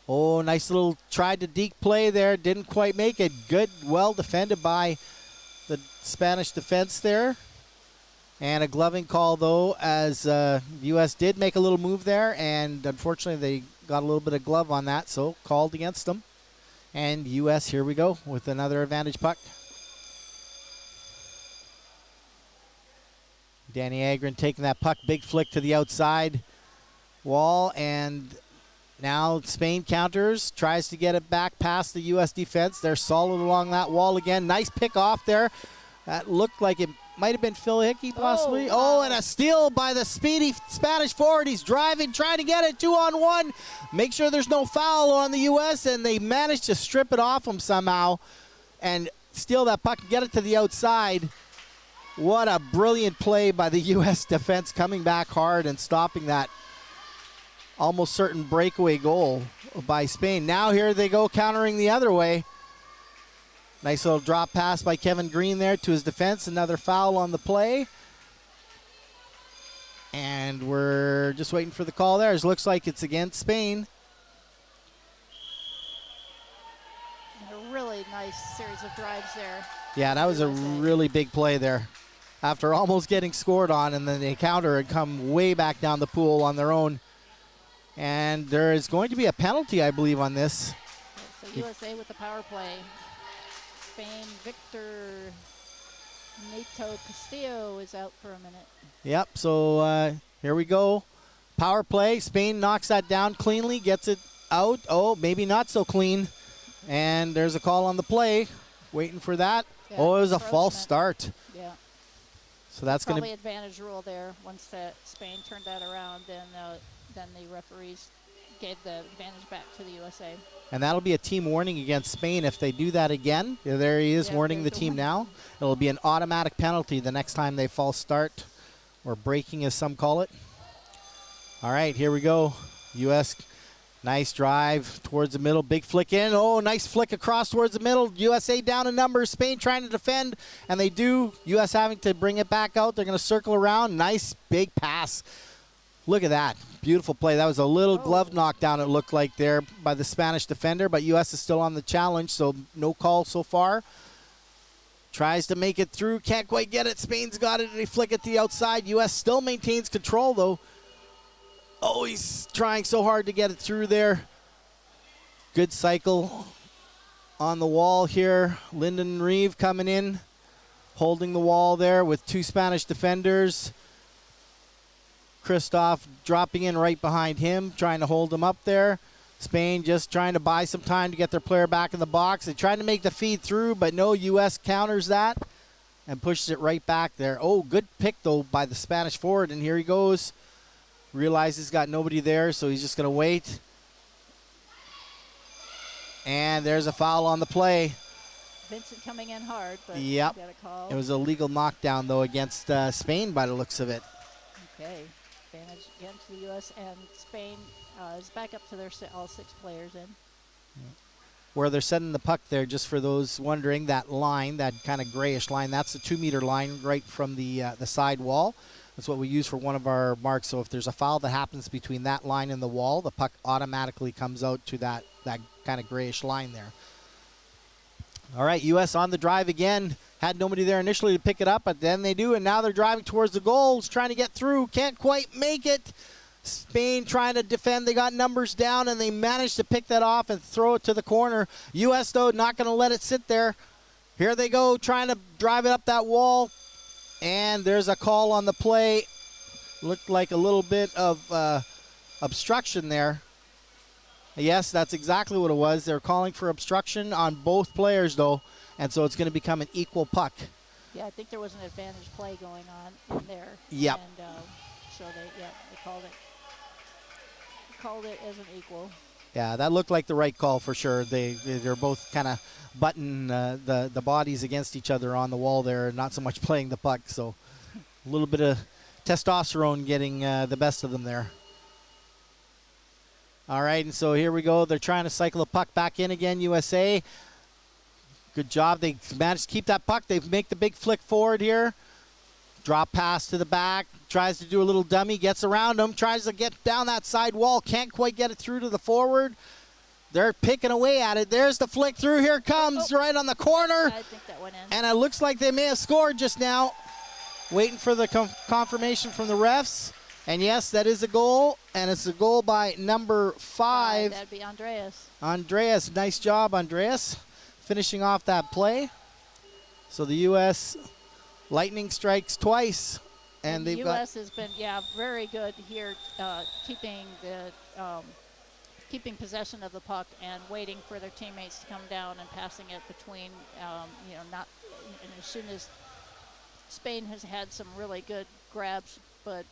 Oh, nice little tried to deke play there. Didn't quite make it. Good, well defended by the Spanish defense there. And a gloving call, though, as U.S. did make a little move there. And unfortunately, they got a little bit of glove on that, so called against them. And U.S., here we go, with another advantage puck. Danny Agron taking that puck, big flick to the outside wall, and now Spain counters, tries to get it back past the U.S. defense. They're solid along that wall again. Nice pick off there. That looked like it might have been Phil Hickey possibly. Oh, and a steal by the speedy Spanish forward. He's driving, trying to get it 2-on-1. Make sure there's no foul on the U.S., and they managed to strip it off him somehow and steal that puck and get it to the outside. What a brilliant play by the U.S. defense, coming back hard and stopping that almost certain breakaway goal by Spain. Now here they go countering the other way. Nice little drop pass by Kevin Green there to his defense. Another foul on the play. And we're just waiting for the call there. It looks like it's against Spain. And a really nice series of drives there. Yeah, that was a really big play there. After almost getting scored on, and then the counter had come way back down the pool on their own. And there is going to be a penalty, I believe, on this. USA with the power play. Spain, Victor Neto Castillo is out for a minute. Yep, so here we go. Power play. Spain knocks that down cleanly, gets it out. Oh, maybe not so clean. And there's a call on the play. Waiting for that. Yeah, oh, it was a encroachment. false start. Yeah. So that's going Probably to advantage rule there. Once Spain turned that around, then the referees gave the advantage back to the USA. and that'll be a team warning against Spain if they do that again. Yeah, there he is, Yeah, warning the there's the team warning. now. It'll be an automatic penalty the next time they false start, or breaking as some call it. All right, here we go. U.S. Nice drive towards the middle. Big flick in. Oh, nice flick across towards the middle. USA down in numbers. Spain trying to defend, and they do. U.S. having to bring it back out. They're going to circle around. Nice big pass. Look at that. Beautiful play. That was a little glove knockdown, it looked like there by the Spanish defender, but U.S. is still on the challenge, so no call so far. Tries to make it through. Can't quite get it. Spain's got it. They flick it to the outside. U.S. still maintains control, though. Oh, he's trying so hard to get it through there. Good cycle on the wall here. Lyndon Reeve coming in, holding the wall there with two Spanish defenders. Christoph dropping in right behind him, trying to hold him up there. Spain just trying to buy some time to get their player back in the box. They tried to make the feed through, but no, U.S. counters that and pushes it right back there. Oh, good pick, though, by the Spanish forward, and here he goes. Realizes he's got nobody there, so he's just going to wait. And there's a foul on the play. Vincent coming in hard, but Yep. got a call. It was a legal knockdown, though, against Spain by the looks of it. Okay. Advantage again to the U.S. and Spain is back up to their all 6 players in. Where they're setting the puck there, just for those wondering, that line, that kind of grayish line, that's the 2-meter line right from the side wall. That's what we use for one of our marks. So if there's a foul that happens between that line and the wall, the puck automatically comes out to that kind of grayish line there. All right, U.S. on the drive again. Had nobody there initially to pick it up, but then they do, and now they're driving towards the goals, trying to get through. Can't quite make it. Spain trying to defend. They got numbers down, and they managed to pick that off and throw it to the corner. U.S., though, not going to let it sit there. Here they go, trying to drive it up that wall. And there's a call on the play. Looked like a little bit of obstruction there. Yes, that's exactly what it was. They're calling for obstruction on both players, though, and so it's going to become an equal puck. Yeah, I think there was an advantage play going on in there. Yep. And so they called it as an equal. Yeah, that looked like the right call for sure. They're both kind of butting the bodies against each other on the wall there, not so much playing the puck. So a little bit of testosterone getting the best of them there. All right, and so here we go. They're trying to cycle the puck back in again, USA. Good job. They managed to keep that puck. They make the big flick forward here. Drop pass to the back. Tries to do a little dummy. Gets around him. Tries to get down that side wall. Can't quite get it through to the forward. They're picking away at it. There's the flick through. Here it comes right on the corner. I think that went in. And it looks like they may have scored just now. Waiting for the confirmation from the refs. And yes, that is a goal. And it's a goal by number 5. That'd be Andreas. Andreas, nice job, Andreas. Finishing off that play. So the U.S. lightning strikes twice. And the they've U.S. has been, very good here, keeping possession of the puck and waiting for their teammates to come down and passing it between, not. And as soon as Spain has had some really good grabs, but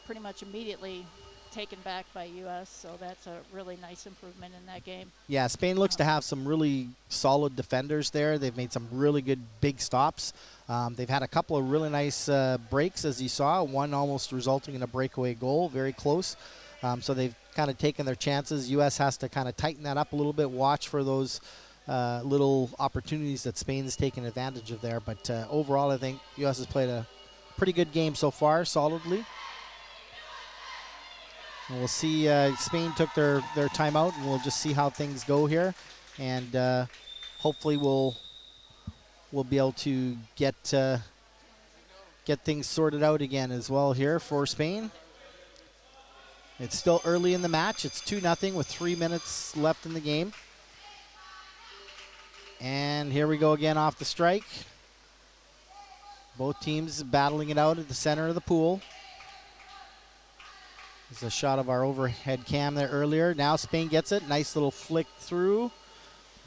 pretty much immediately taken back by U.S., so that's a really nice improvement in that game. Yeah, Spain looks to have some really solid defenders there. They've made some really good big stops. They've had a couple of really nice breaks, as you saw, one almost resulting in a breakaway goal, very close. So they've kind of taken their chances. U.S. has to kind of tighten that up a little bit, watch for those little opportunities that Spain's taken advantage of there. But overall, I think U.S. has played a pretty good game so far, solidly. And we'll see. Spain took their timeout, and we'll just see how things go here. And hopefully we'll be able to get things sorted out again as well here for Spain. It's still early in the match. It's 2-0 with 3 minutes left in the game. And here we go again off the strike. Both teams battling it out at the center of the pool. There's a shot of our overhead cam there earlier. Now Spain gets it. Nice little flick through.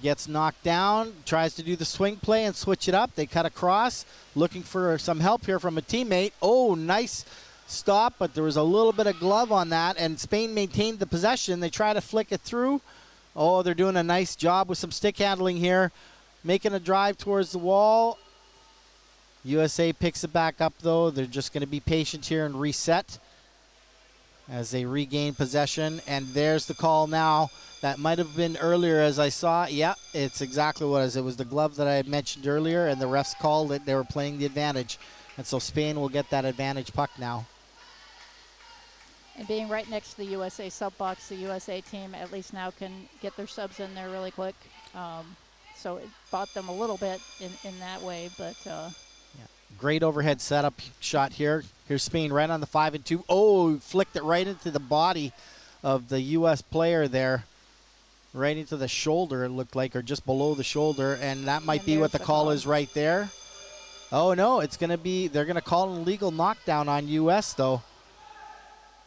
Gets knocked down. Tries to do the swing play and switch it up. They cut across. Looking for some help here from a teammate. Oh, nice stop, but there was a little bit of glove on that, and Spain maintained the possession. They try to flick it through. Oh, they're doing a nice job with some stick handling here. Making a drive towards the wall. USA picks it back up, though. They're just going to be patient here and reset as they regain possession. And there's the call now. That might have been earlier as I saw. Yeah, it's exactly what it was. It was the glove that I had mentioned earlier, and the refs called it. They were playing the advantage. And so Spain will get that advantage puck now. And being right next to the USA sub box, the USA team at least now can get their subs in there really quick. So it bought them a little bit in that way, but... Great overhead setup shot here. Here's Spain right on the 5-2. Oh, flicked it right into the body of the U.S. player there. Right into the shoulder, it looked like, or just below the shoulder. And that might be what the call is right there. Oh, no, it's going to be, they're going to call an illegal knockdown on U.S., though.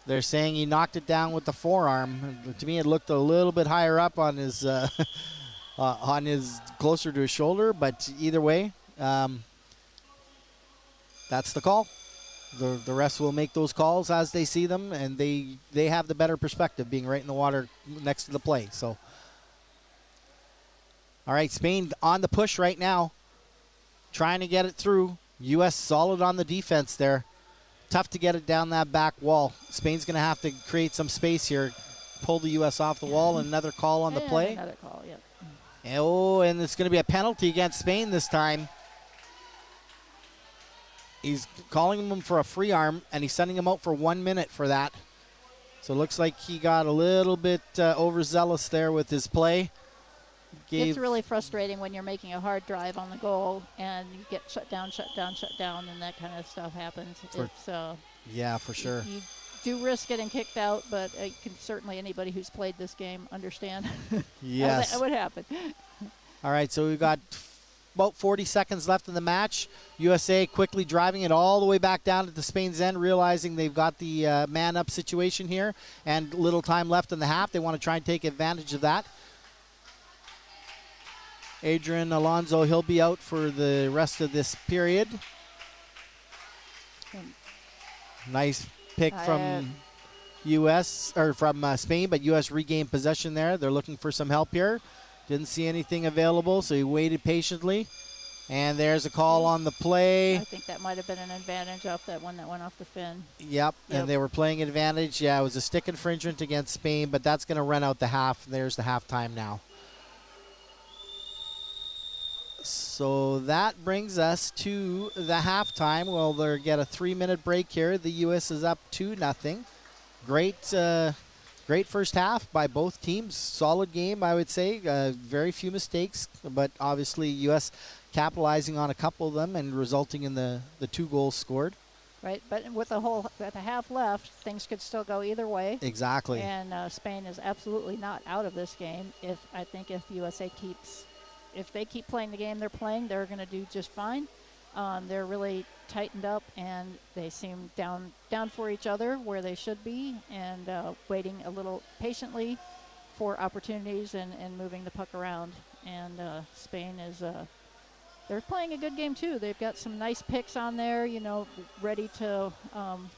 They're saying he knocked it down with the forearm. To me, it looked a little bit higher up on his, closer to his shoulder. But either way, that's the call. The refs will make those calls as they see them, and they have the better perspective being right in the water next to the play. So, all right, Spain on the push right now, trying to get it through. U.S. solid on the defense there. Tough to get it down that back wall. Spain's going to have to create some space here, pull the U.S. off the wall, and another call on the play. Another call, yep. Oh, and it's going to be a penalty against Spain this time. He's calling him for a free arm, and he's sending him out for 1 minute for that. So it looks like he got a little bit overzealous there with his play. It's really frustrating when you're making a hard drive on the goal and you get shut down, and that kind of stuff happens. Yeah, for sure. You do risk getting kicked out, but can certainly anybody who's played this game understand Yes. that would happen. All right, so we've got about 40 seconds left in the match. USA quickly driving it all the way back down to the Spain's end, realizing they've got the man-up situation here and little time left in the half. They want to try and take advantage of that. Adrian Alonso, he'll be out for the rest of this period. Nice pick from U.S. or from Spain, but U.S. regained possession there. They're looking for some help here. Didn't see anything available, so he waited patiently. And there's a call on the play. I think that might have been an advantage off that one that went off the fin. Yep, and they were playing advantage. Yeah, it was a stick infringement against Spain, but that's going to run out the half. There's the halftime now. So that brings us to the halftime. Well, they'll get a 3-minute break here. The U.S. is up 2-0. Great first half by both teams. Solid game, I would say. Very few mistakes, but obviously U.S. capitalizing on a couple of them and resulting in the 2 goals scored. Right, but with the half left, things could still go either way. Exactly. And Spain is absolutely not out of this game. If USA if they keep playing the game they're playing, they're going to do just fine. They're really tightened up, and they seem down for each other where they should be, and waiting a little patiently for opportunities and moving the puck around. And Spain is they're playing a good game too. They've got some nice picks on there, ready to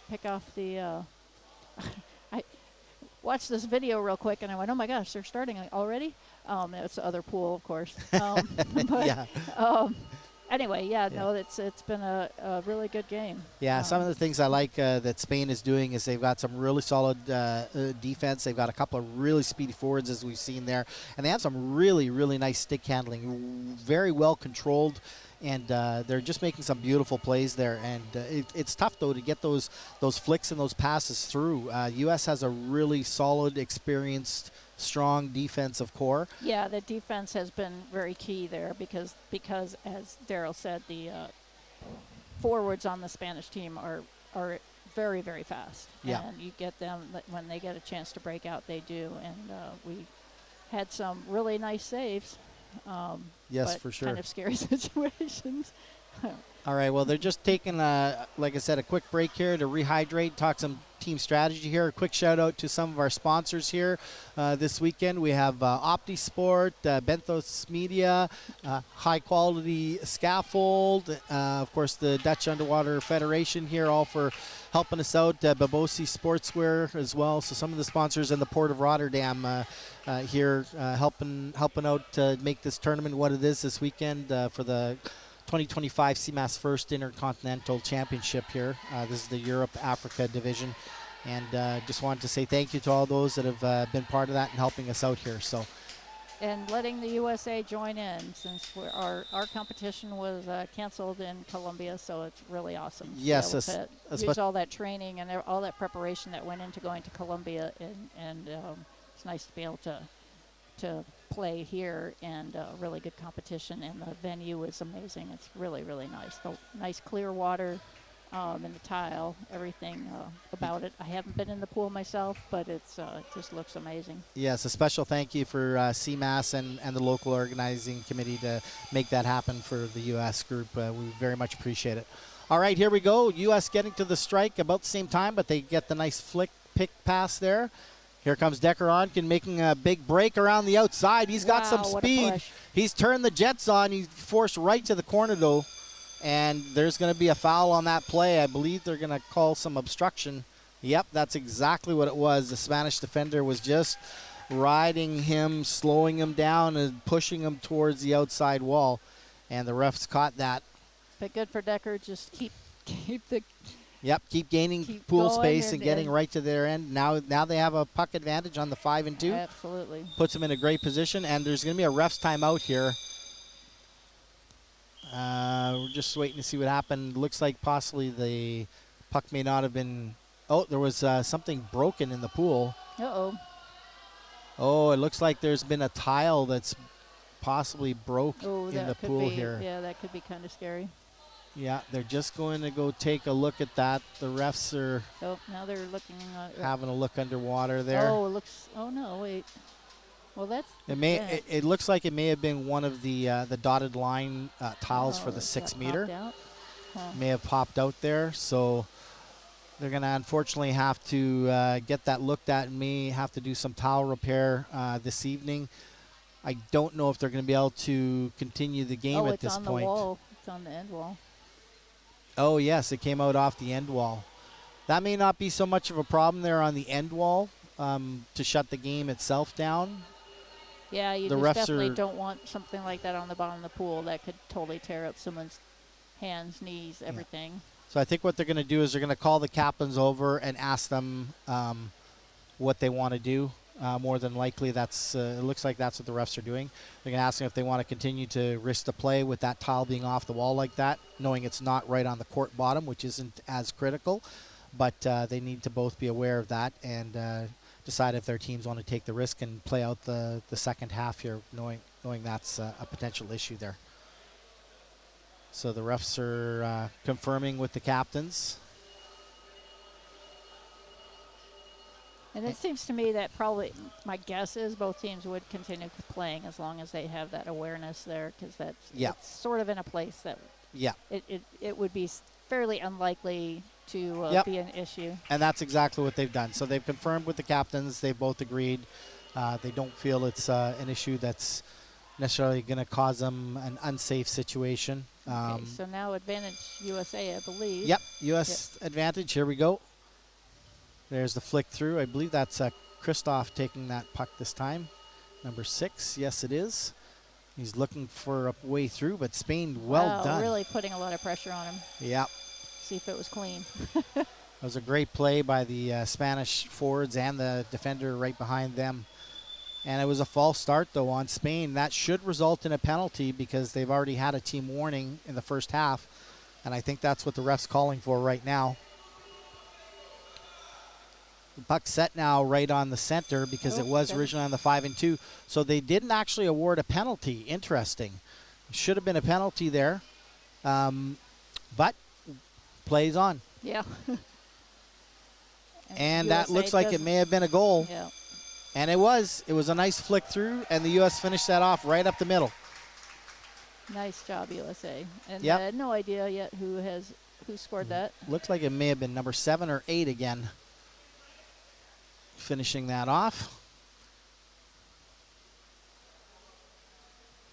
pick off the. I watched this video real quick, and I went, "Oh my gosh, they're starting already!" It's the other pool, of course. But, yeah. Anyway, no, it's been a really good game. Yeah, some of the things I like that Spain is doing is they've got some really solid defense. They've got a couple of really speedy forwards, as we've seen there. And they have some really, really nice stick handling, very well controlled. And they're just making some beautiful plays there. And it's tough, though, to get those flicks and those passes through. U.S. has a really solid, experienced, strong defensive core. Yeah, the defense has been very key there because as Daryl said, the forwards on the Spanish team are very, very fast. Yeah. And you get them, when they get a chance to break out, they do. And we had some really nice saves. Yes, but for sure. kind of scary situations. All right, well, they're just taking, like I said, a quick break here to rehydrate, talk some team strategy here. A quick shout out to some of our sponsors here this weekend. We have OptiSport, Benthos Media, High Quality Scaffold, of course, the Dutch Underwater Federation here, all for helping us out. Babosi Sportswear as well. So some of the sponsors in the Port of Rotterdam here helping out to make this tournament what it is this weekend for the 2025 CMAS First Intercontinental Championship here. This is the Europe-Africa division. And just wanted to say thank you to all those that have been part of that and helping us out here. So, and letting the USA join in, since our competition was canceled in Colombia, so it's really awesome. Yes, to use all that training and all that preparation that went into going to Colombia, and it's nice to be able to play here, and really good competition, and the venue is amazing. It's really, really nice. The nice clear water and the tile, everything about it. I haven't been in the pool myself, but it just looks amazing. yes, a special thank you for CMAS and the local organizing committee to make that happen for the U.S. group. We very much appreciate it. All right, here we go. U.S. getting to the strike about the same time, but they get the nice pick pass there. Here comes Decker-Onken making a big break around the outside. He's got some speed. He's turned the jets on. He's forced right to the corner, though. And there's going to be a foul on that play. I believe they're going to call some obstruction. Yep, that's exactly what it was. The Spanish defender was just riding him, slowing him down, and pushing him towards the outside wall. And the refs caught that. But good for Decker. Just keep the... Yep, keep gaining pool space and getting right to their end. Now they have a puck advantage on the 5 and 2. Absolutely. Puts them in a great position, and there's going to be a ref's timeout here. We're just waiting to see what happened. Looks like possibly the puck may not have been... Oh, there was something broken in the pool. Uh-oh. Oh, it looks like there's been a tile that's possibly broke in the pool here. Yeah, that could be kind of scary. Yeah, they're just going to go take a look at that. The refs are... Oh, now they're looking... having a look underwater there. Oh, it looks... Oh, no, wait. Well, that's... It looks like it may have been one of the dotted line tiles for the 6 meter. May have popped out there, so they're going to unfortunately have to get that looked at and may have to do some tile repair this evening. I don't know if they're going to be able to continue the game at this point. Oh, it's on the wall. It's on the end wall. Oh, yes, it came out off the end wall. That may not be so much of a problem there on the end wall to shut the game itself down. Yeah, you just definitely don't want something like that on the bottom of the pool. That could totally tear up someone's hands, knees, everything. Yeah. So I think what they're going to do is they're going to call the captains over and ask them what they want to do. More than likely, it looks like that's what the refs are doing. They're going to ask them if they want to continue to risk the play with that tile being off the wall like that, knowing it's not right on the court bottom, which isn't as critical. But they need to both be aware of that and decide if their teams want to take the risk and play out the second half here, knowing that's a potential issue there. So the refs are confirming with the captains. And it seems to me that probably, my guess is both teams would continue playing as long as they have that awareness there, because it's sort of in a place that it would be fairly unlikely to be an issue. And that's exactly what they've done. So they've confirmed with the captains. They've both agreed. They don't feel it's an issue that's necessarily going to cause them an unsafe situation. Okay, so now advantage USA, I believe. Yep, U.S. advantage. Here we go. There's the flick through. I believe that's Christoph taking that puck this time. Number 6. Yes, it is. He's looking for a way through, but Spain, well done. Really putting a lot of pressure on him. Yep. See if it was clean. It was a great play by the Spanish forwards and the defender right behind them. And it was a false start, though, on Spain. That should result in a penalty because they've already had a team warning in the first half. And I think that's what the ref's calling for right now. The puck's set now right on the center because it was originally on the 5 and 2. So they didn't actually award a penalty. Interesting. Should have been a penalty there. But plays on. Yeah. And that looks like it may have been a goal. Yeah. And it was. It was a nice flick through, and the U.S. finished that off right up the middle. Nice job, USA. And Yep. no idea yet who scored that. Looks like it may have been number 7 or 8 again. Finishing that off.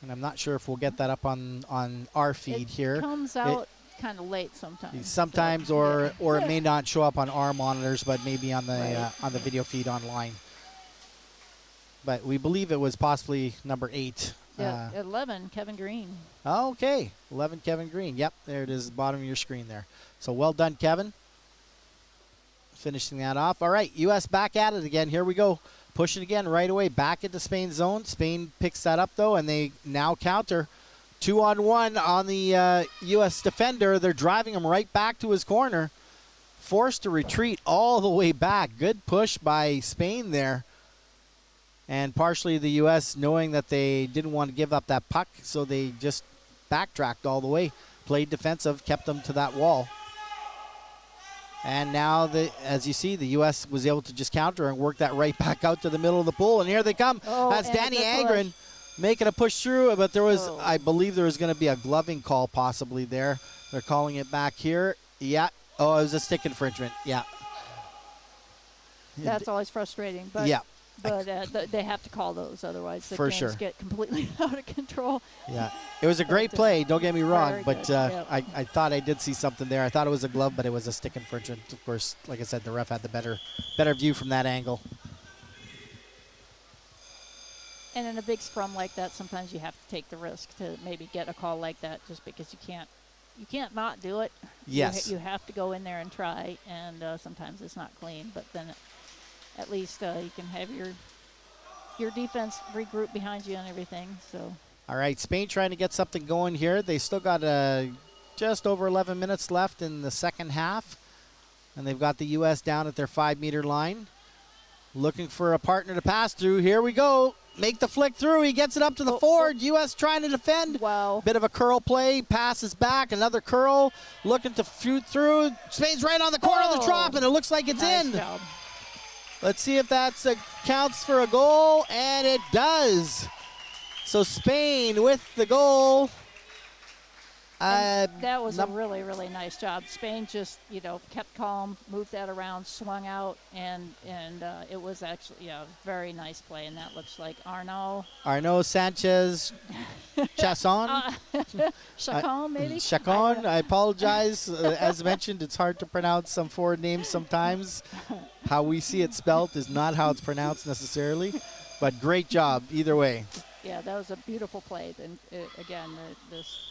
And I'm not sure if we'll get that up on our feed here. It comes out kind of late sometimes. Sometimes, so, or it may not show up on our monitors, but maybe on the video feed online. But we believe it was possibly number 8. Yeah, 11, Kevin Green. Okay, 11, Kevin Green. Yep, there it is, bottom of your screen there. So well done, Kevin. Finishing that off. All right, U.S. back at it again. Here we go. Push it again right away. Back into Spain's zone. Spain picks that up, though, and they now counter. 2-on-1 on the U.S. defender. They're driving him right back to his corner. Forced to retreat all the way back. Good push by Spain there. And partially the U.S. knowing that they didn't want to give up that puck, so they just backtracked all the way. Played defensive, kept them to that wall. And now, as you see, the U.S. was able to just counter and work that right back out to the middle of the pool. And here they come. That's Danny Agren making a push through. But there was, I believe there was going to be a gloving call possibly there. They're calling it back here. Yeah. Oh, it was a stick infringement. Yeah. That's always frustrating. But yeah. But they have to call those, otherwise the For games sure. get completely out of control. Yeah, it was a great play. Don't get me wrong, but yep. I thought I did see something there. I thought it was a glove, but it was a stick infringement. Of course, like I said, the ref had the better view from that angle. And in a big scrum like that, sometimes you have to take the risk to maybe get a call like that, just because you can't not do it. Yes, you have to go in there and try, and sometimes it's not clean, but then at least you can have your defense regroup behind you and everything. So. All right, Spain trying to get something going here. They still got just over 11 minutes left in the second half, and they've got the U.S. down at their 5-meter line, looking for a partner to pass through. Here we go. Make the flick through. He gets it up to the forward. U.S. trying to defend. Wow. Bit of a curl play. Passes back. Another curl. Looking to shoot through. Spain's right on the corner of the drop, and it looks like it's nice in. Job. Let's see if that counts for a goal, and it does. So Spain with the goal. That was a really, really nice job. Spain just, kept calm, moved that around, swung out, and it was actually a very nice play. And that looks like Arnaud Sanchez Chasson. Chacon, maybe? Chacon. I apologize. As mentioned, it's hard to pronounce some foreign names sometimes. How we see it spelt is not how it's pronounced necessarily. But great job either way. Yeah, that was a beautiful play. And again, this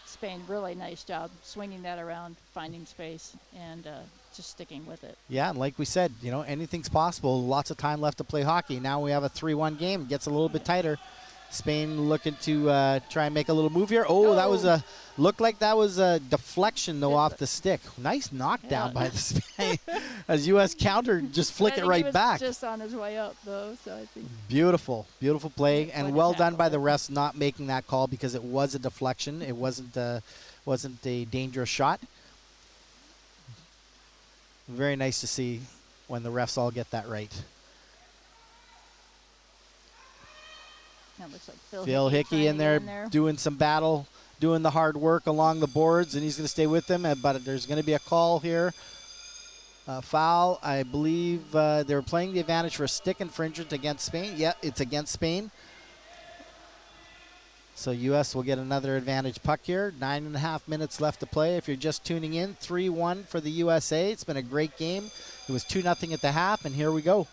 Spain, really nice job swinging that around, finding space, and just sticking with it. Yeah, and like we said, anything's possible. Lots of time left to play hockey. Now we have a 3-1 game. It gets a little bit tighter. Spain looking to try and make a little move here. That was looked like that was a deflection, though, off the stick. Nice knockdown by the Spain. As U.S. counter, just flick it right back. Just on his way up, though, so I think. Beautiful play, and well done by the refs not making that call because it was a deflection. It wasn't a dangerous shot. Very nice to see when the refs all get that right. That looks like Phil Hickey in there doing some battle, doing the hard work along the boards, and he's going to stay with them. But there's going to be a call here. Foul, I believe they were playing the advantage for a stick infringement against Spain. Yeah, it's against Spain. So U.S. will get another advantage puck here. 9.5 minutes left to play. If you're just tuning in, 3-1 for the USA. It's been a great game. It was 2-0 at the half, and here we go.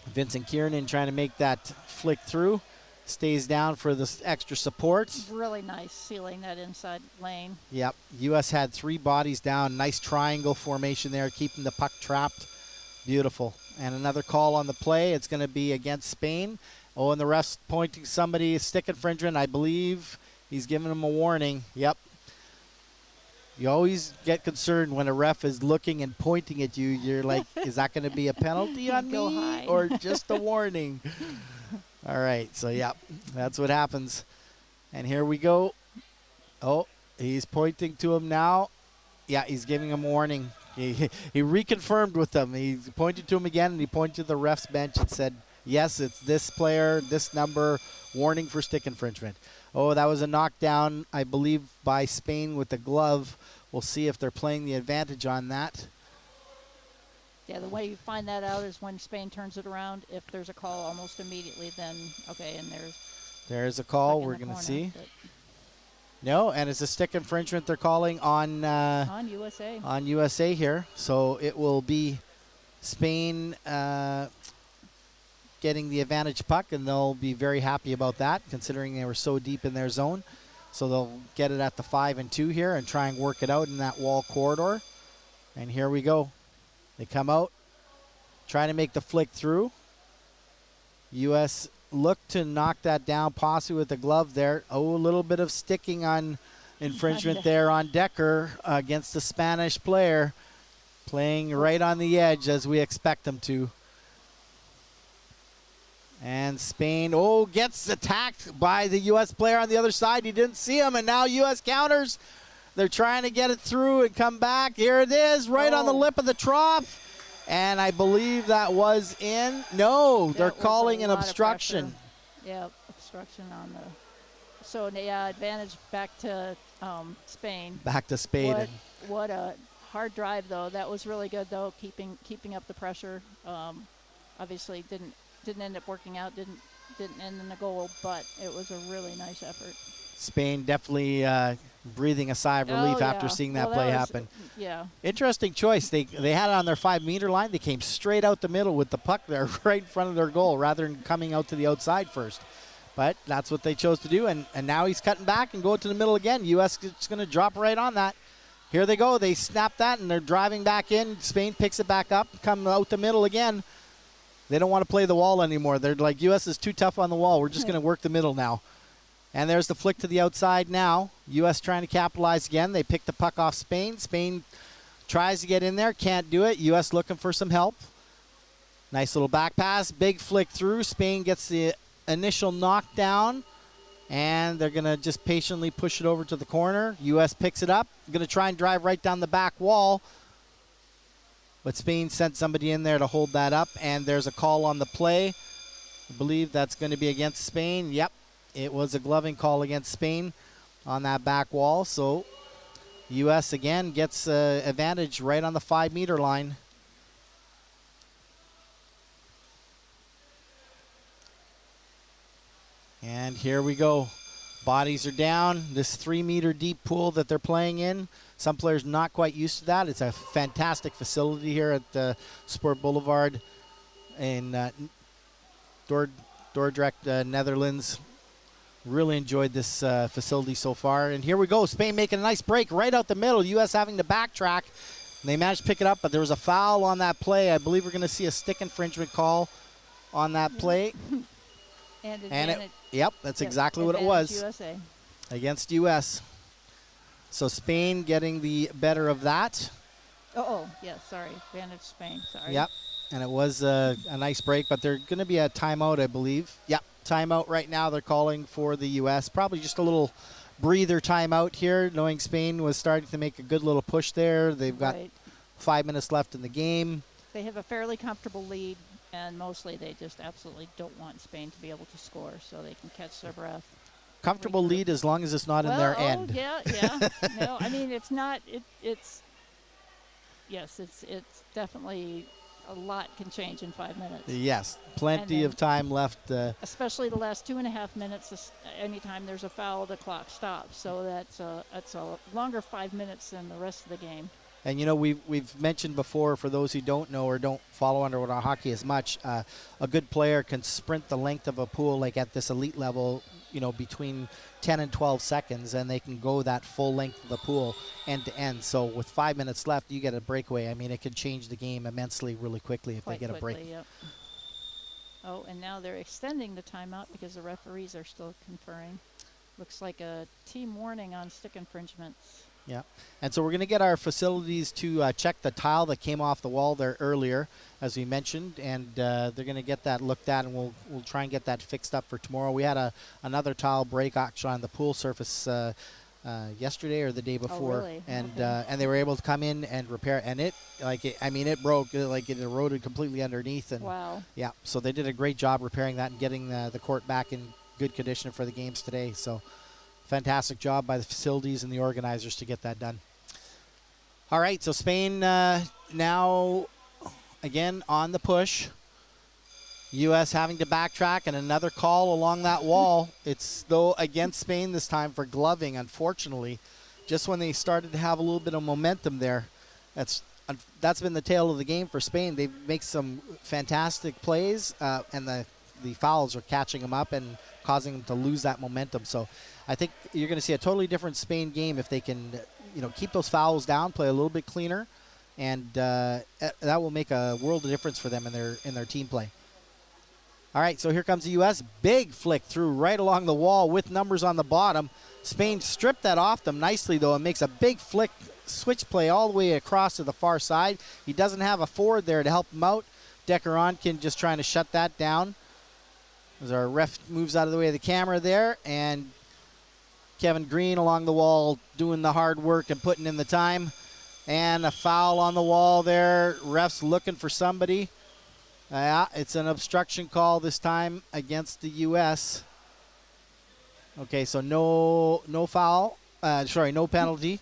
Vincent Kiernan trying to make that flick through. Stays down for this extra support. Really nice sealing that inside lane. Yep. U.S. had 3 bodies down. Nice triangle formation there, keeping the puck trapped. Beautiful. And another call on the play. It's going to be against Spain. Oh, and the ref's pointing somebody, stick infringement. I believe he's giving him a warning. Yep. You always get concerned when a ref is looking and pointing at you. You're like, is that going to be a penalty on me or just a warning? All right, so, yeah, that's what happens. And here we go. Oh, he's pointing to him now. Yeah, he's giving him a warning. He reconfirmed with them. He pointed to him again, and he pointed to the ref's bench and said, Yes, it's this player, this number, warning for stick infringement. Oh, that was a knockdown, I believe, by Spain with the glove. We'll see if they're playing the advantage on that. Yeah, the way you find that out is when Spain turns it around. If there's a call almost immediately, then okay, and there's a call. We're going to see. No, and it's a stick infringement they're calling on USA. On USA here. So it will be Spain getting the advantage puck, and they'll be very happy about that, considering they were so deep in their zone. So they'll get it at the 5-2 here and try and work it out in that wall corridor. And here we go. They come out, trying to make the flick through. U.S. look to knock that down, possibly with the glove there. Oh, a little bit of sticking on infringement there on Decker against the Spanish player, playing right on the edge as we expect them to. And Spain, gets attacked by the U.S. player on the other side. He didn't see him, and now U.S. counters. They're trying to get it through and come back. Here it is, right on the lip of the trough. And I believe that was in. No, they're calling an obstruction. Yeah, obstruction on the. So, yeah, advantage back to Spain. Back to Spain. What a hard drive, though. That was really good, though, keeping up the pressure. Obviously, didn't end up working out. Didn't end in a goal, but it was a really nice effort. Spain definitely breathing a sigh of relief after seeing that play happen. Yeah. Interesting choice. They had it on their 5-meter line. They came straight out the middle with the puck there right in front of their goal rather than coming out to the outside first. But that's what they chose to do, and now he's cutting back and going to the middle again. U.S. is going to drop right on that. Here they go. They snap that, and they're driving back in. Spain picks it back up, come out the middle again. They don't want to play the wall anymore. They're like, U.S. is too tough on the wall. We're just going to work the middle now. And there's the flick to the outside now. U.S. trying to capitalize again. They pick the puck off Spain. Spain tries to get in there, can't do it. U.S. looking for some help. Nice little back pass, big flick through. Spain gets the initial knockdown, and they're going to just patiently push it over to the corner. U.S. picks it up, going to try and drive right down the back wall. But Spain sent somebody in there to hold that up, and there's a call on the play. I believe that's going to be against Spain. Yep. It was a gloving call against Spain on that back wall. So U.S. again gets advantage right on the 5-meter line. And here we go. Bodies are down. This 3-meter deep pool that they're playing in. Some players not quite used to that. It's a fantastic facility here at Sport Boulevard in Dordrecht, Netherlands. Really enjoyed this facility so far. And here we go. Spain making a nice break right out the middle. U.S. having to backtrack. And they managed to pick it up, but there was a foul on that play. I believe we're going to see a stick infringement call on that play. Yep, that's exactly what it was. USA. Against U.S. So Spain getting the better of that. Sorry. Advantage Spain, sorry. Yep, and it was a nice break, but they're going to be a timeout, I believe. Yep. Timeout right now. They're calling for the U.S. Probably just a little breather timeout here, knowing Spain was starting to make a good little push there. They've got 5 minutes left in the game. They have a fairly comfortable lead, and mostly they just absolutely don't want Spain to be able to score so they can catch their breath. Comfortable lead as long as it's not in their end. Yeah. No, I mean, it's not. It's definitely. A lot can change in 5 minutes. Yes, plenty of time left. Especially the last 2.5 minutes. Anytime there's a foul, the clock stops. So that's a longer 5 minutes than the rest of the game. And, you know, we've mentioned before, for those who don't know or don't follow underwater hockey as much, a good player can sprint the length of a pool, like at this elite level, you know, between 10 and 12 seconds, and they can go that full length of the pool end to end. So with 5 minutes left, you get a breakaway. I mean, it can change the game immensely really quickly if they get a break. Yep. Oh, and now they're extending the timeout because the referees are still conferring. Looks like a team warning on stick infringements. Yeah, and so we're going to get our facilities to check the tile that came off the wall there earlier, as we mentioned, and they're going to get that looked at, and we'll try and get that fixed up for tomorrow. We had another tile break actually on the pool surface yesterday or the day before, really? and Okay. and they were able to come in and repair. And it, I mean, it broke, like it eroded completely underneath. And Wow. yeah, so they did a great job repairing that and getting the court back in good condition for the games today. So fantastic job by the facilities and the organizers to get that done. All right, so Spain now again on the push. U.S. having to backtrack, and another call along that wall. It's, though, against Spain this time for gloving, unfortunately. Just when they started to have a little bit of momentum there. That's been the tale of the game for Spain. They make some fantastic plays, and the fouls are catching them up and causing them to lose that momentum. So I think you're going to see a totally different Spain game if they can, keep those fouls down, play a little bit cleaner, and that will make a world of difference for them in their team play. All right, so here comes the U.S. Big flick through right along the wall with numbers on the bottom. Spain stripped that off them nicely, though, and makes a big flick switch play all the way across to the far side. He doesn't have a forward there to help him out. Decker-Onkin just trying to shut that down. As our ref moves out of the way of the camera there, and Kevin Green along the wall doing the hard work and putting in the time. And a foul on the wall there. Ref's looking for somebody. Yeah, it's an obstruction call this time against the U.S. Okay, so no foul. No penalty.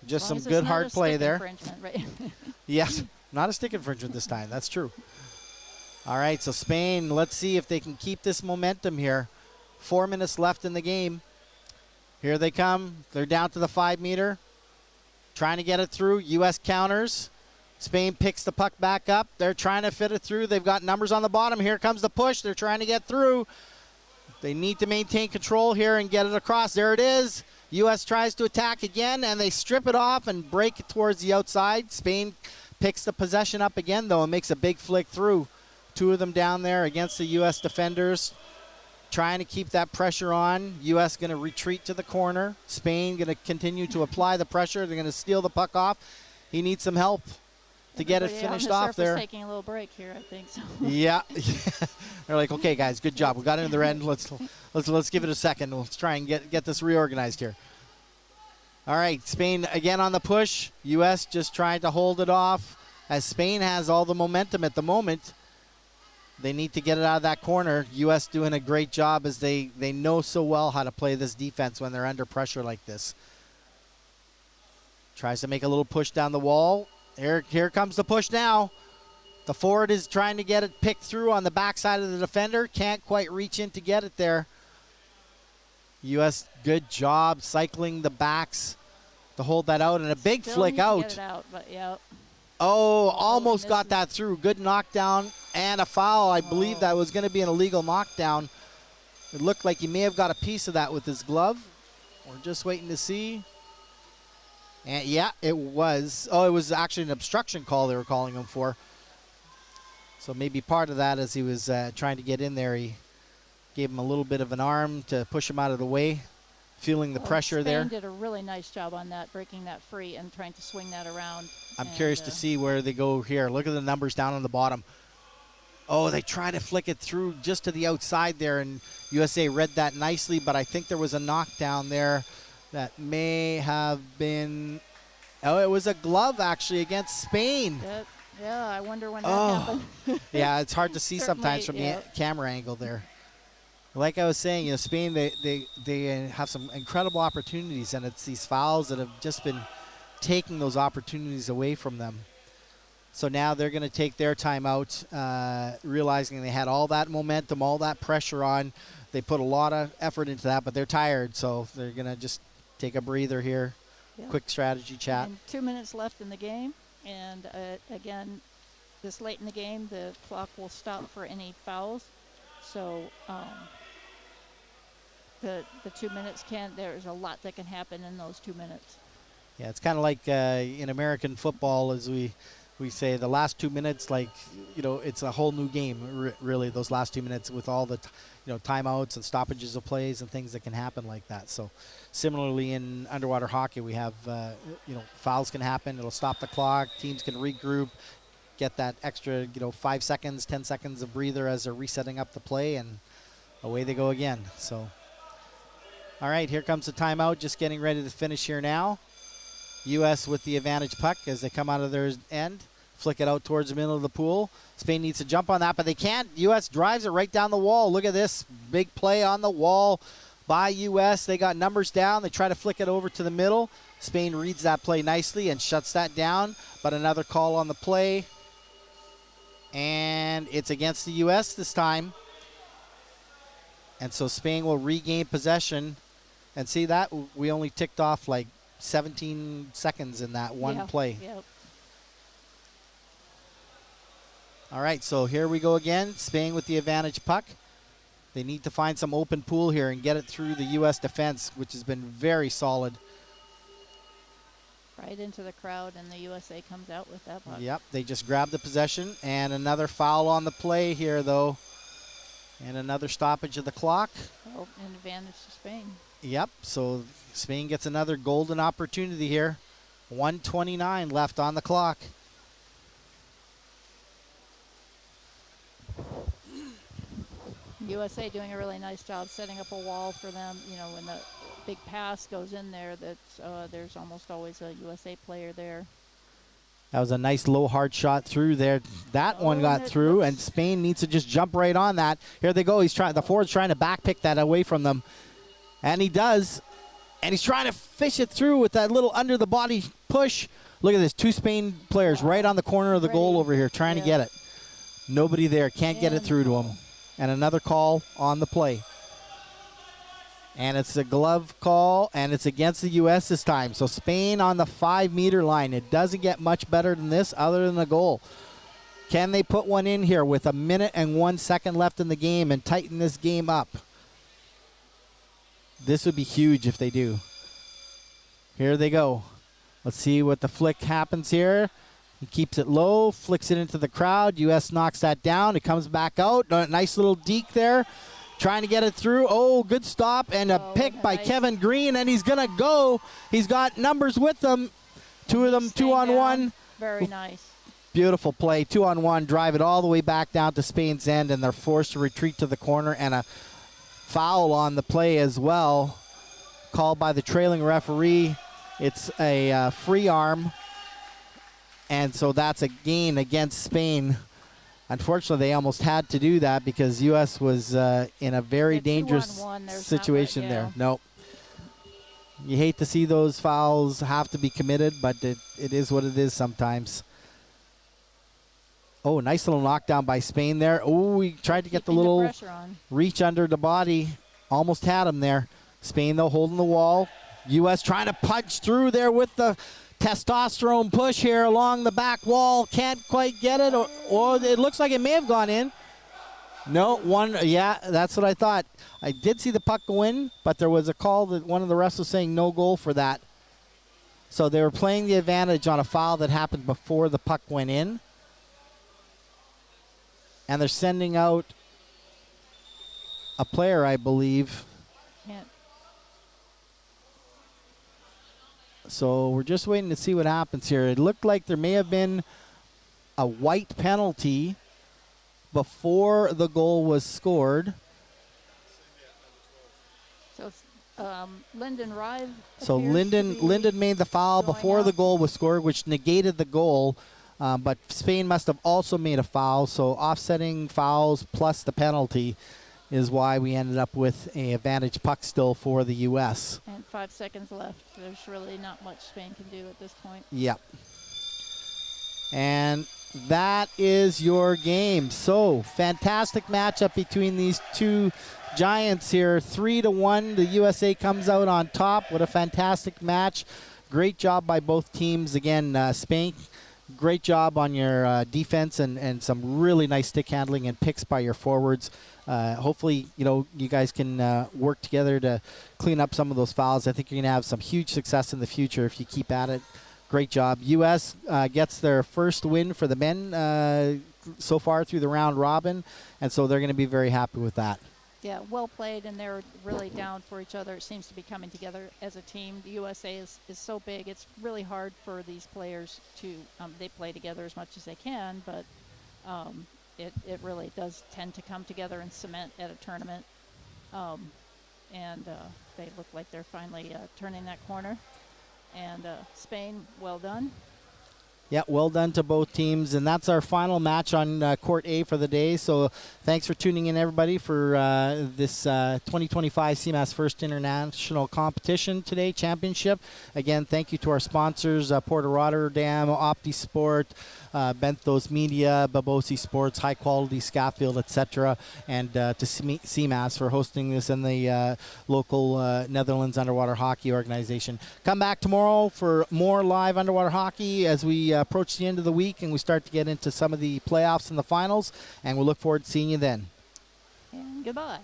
Just some good hard play there. Right? Yes, not a stick infringement this time. That's true. All right, so Spain, let's see if they can keep this momentum here. 4 minutes left in the game. Here they come. They're down to the 5 meter. Trying to get it through. U.S. counters. Spain picks the puck back up. They're trying to fit it through. They've got numbers on the bottom. Here comes the push. They're trying to get through. They need to maintain control here and get it across. There it is. U.S. tries to attack again, and they strip it off and break it towards the outside. Spain picks the possession up again, though, and makes a big flick through. 2 of them down there against the U.S. defenders. Trying to keep that pressure on. U.S. going to retreat to the corner. Spain going to continue to apply the pressure. They're going to steal the puck off. He needs some help to get it finished off there. Taking a little break here, I think. So. Yeah. They're like, okay, guys, good job. We got it in the end. Let's give it a second. Let's try and get this reorganized here. All right, Spain again on the push. U.S. just trying to hold it off. As Spain has all the momentum at the moment, they need to get it out of that corner. U.S. doing a great job as they know so well how to play this defense when they're under pressure like this. Tries to make a little push down the wall. Here comes the push now. The forward is trying to get it picked through on the backside of the defender. Can't quite reach in to get it there. U.S. good job cycling the backs to hold that out, and a big Still flick need to out. get it out, but yeah. Oh, almost got that through. Good knockdown and a foul. I believe that was going to be an illegal knockdown. It looked like he may have got a piece of that with his glove. We're just waiting to see. And yeah, it was. Oh, it was actually an obstruction call they were calling him for. So maybe part of that as he was trying to get in there, he gave him a little bit of an arm to push him out of the way, feeling the pressure Spain there. did a really nice job on that, breaking that free and trying to swing that around. I'm curious to see where they go here. Look at the numbers down on the bottom. Oh, they try to flick it through just to the outside there, and USA read that nicely, but I think there was a knockdown there that may have been, oh, it was a glove actually against Spain. Yeah, I wonder when that happened. Yeah, it's hard to see sometimes from Certainly, the camera angle there. Like I was saying, Spain, they have some incredible opportunities, and it's these fouls that have just been taking those opportunities away from them. So now they're going to take their time out, realizing they had all that momentum, all that pressure on. They put a lot of effort into that, but they're tired, so they're going to just take a breather here. Yeah. Quick strategy chat. And 2 minutes left in the game, and again, this late in the game, the clock will stop for any fouls. So the 2 minutes there's a lot that can happen in those 2 minutes. Yeah, it's kind of like in American football, as we say, the last 2 minutes, it's a whole new game, really, those last 2 minutes with all the, timeouts and stoppages of plays and things that can happen like that. So similarly in underwater hockey, we have, fouls can happen. It'll stop the clock. Teams can regroup, get that extra, 5 seconds, 10 seconds of breather as they're resetting up the play, and away they go again. So, All right, here comes the timeout. Just getting ready to finish here now. U.S. with the advantage puck as they come out of their end. Flick it out towards the middle of the pool. Spain needs to jump on that, but they can't. U.S. drives it right down the wall. Look at this big play on the wall by U.S. They got numbers down. They try to flick it over to the middle. Spain reads that play nicely and shuts that down, but another call on the play. And it's against the U.S. this time. And so Spain will regain possession. And see that? We only ticked off like 17 seconds in that one play. Yep. All right, so here we go again. Spain with the advantage puck. They need to find some open pool here and get it through the U.S. defense, which has been very solid. Right into the crowd, and the USA comes out with that puck. Yep, they just grabbed the possession. And another foul on the play here, though. And another stoppage of the clock. Oh, an advantage to Spain. Yep, so Spain gets another golden opportunity here. 1:29 left on the clock. USA doing a really nice job setting up a wall for them. You know, when the big pass goes in there, that's there's almost always a USA player there. That was a nice low hard shot through there. That one got through, and Spain needs to just jump right on that. Here they go. The forward's trying to backpick that away from them, and he does. And he's trying to fish it through with that little under the body push. Look at this, 2 Spain players right on the corner of the goal over here trying to get it. Nobody there, can't get it through to him. And another call on the play. And it's a glove call, and it's against the U.S. this time. So Spain on the 5-meter line. It doesn't get much better than this other than a goal. Can they put one in here with 1 minute and 1 second left in the game and tighten this game up? This would be huge if they do. Here they go. Let's see what the flick happens here. He keeps it low, flicks it into the crowd. U.S. knocks that down. It comes back out. Nice little deke there. Trying to get it through. Oh, good stop. And a pick by Kevin Green. And he's going to go. He's got numbers with them. 2 of them, 2-on-1. Very nice. Beautiful play. 2-on-1. Drive it all the way back down to Spain's end. And they're forced to retreat to the corner. And a foul on the play as well. Called by the trailing referee. It's a free arm. And so that's a gain against Spain. Unfortunately, they almost had to do that because U.S. was in a very dangerous situation there. Nope. You hate to see those fouls have to be committed, but it is what it is sometimes. Oh, nice little knockdown by Spain there. Oh, he tried to get the little reach under the body. Almost had him there. Spain, though, holding the wall. U.S. trying to punch through there with the testosterone push here along the back wall. Can't quite get it, or it looks like it may have gone in. No, yeah, that's what I thought. I did see the puck go in, but there was a call that one of the refs was saying no goal for that. So they were playing the advantage on a foul that happened before the puck went in. And they're sending out a player, I believe. So we're just waiting to see what happens here. It looked like there may have been a white penalty before the goal was scored. So Lyndon Rive. So Lyndon made the foul before the goal was scored, which negated the goal. But Spain must have also made a foul. So offsetting fouls plus the penalty is why we ended up with an advantage puck still for the U.S. And 5 seconds left. There's really not much Spain can do at this point. Yep. And that is your game. So fantastic matchup between these two giants here. 3-1. The USA comes out on top. What a fantastic match. Great job by both teams. Again, Spain, great job on your defense and some really nice stick handling and picks by your forwards. Hopefully, you guys can work together to clean up some of those fouls. I think you're going to have some huge success in the future if you keep at it. Great job. U.S. Gets their first win for the men so far through the round robin, and so they're going to be very happy with that. Yeah, well played, and they're really down for each other. It seems to be coming together as a team. The USA is so big. It's really hard for these players to they play together as much as they can, but it really does tend to come together and cement at a tournament. and they look like they're finally turning that corner. And Spain, well done. Yeah, well done to both teams. And that's our final match on Court A for the day. So thanks for tuning in, everybody, for this 2025 CMAS First International Competition today, championship. Again, thank you to our sponsors, Port of Rotterdam, OptiSport, Benthos Media, Babosi Sports, High Quality, Scaffield, etc., and to CMAS for hosting this in the local Netherlands Underwater Hockey Organization. Come back tomorrow for more live underwater hockey as we approach the end of the week and we start to get into some of the playoffs and the finals, and we'll look forward to seeing you then. And goodbye.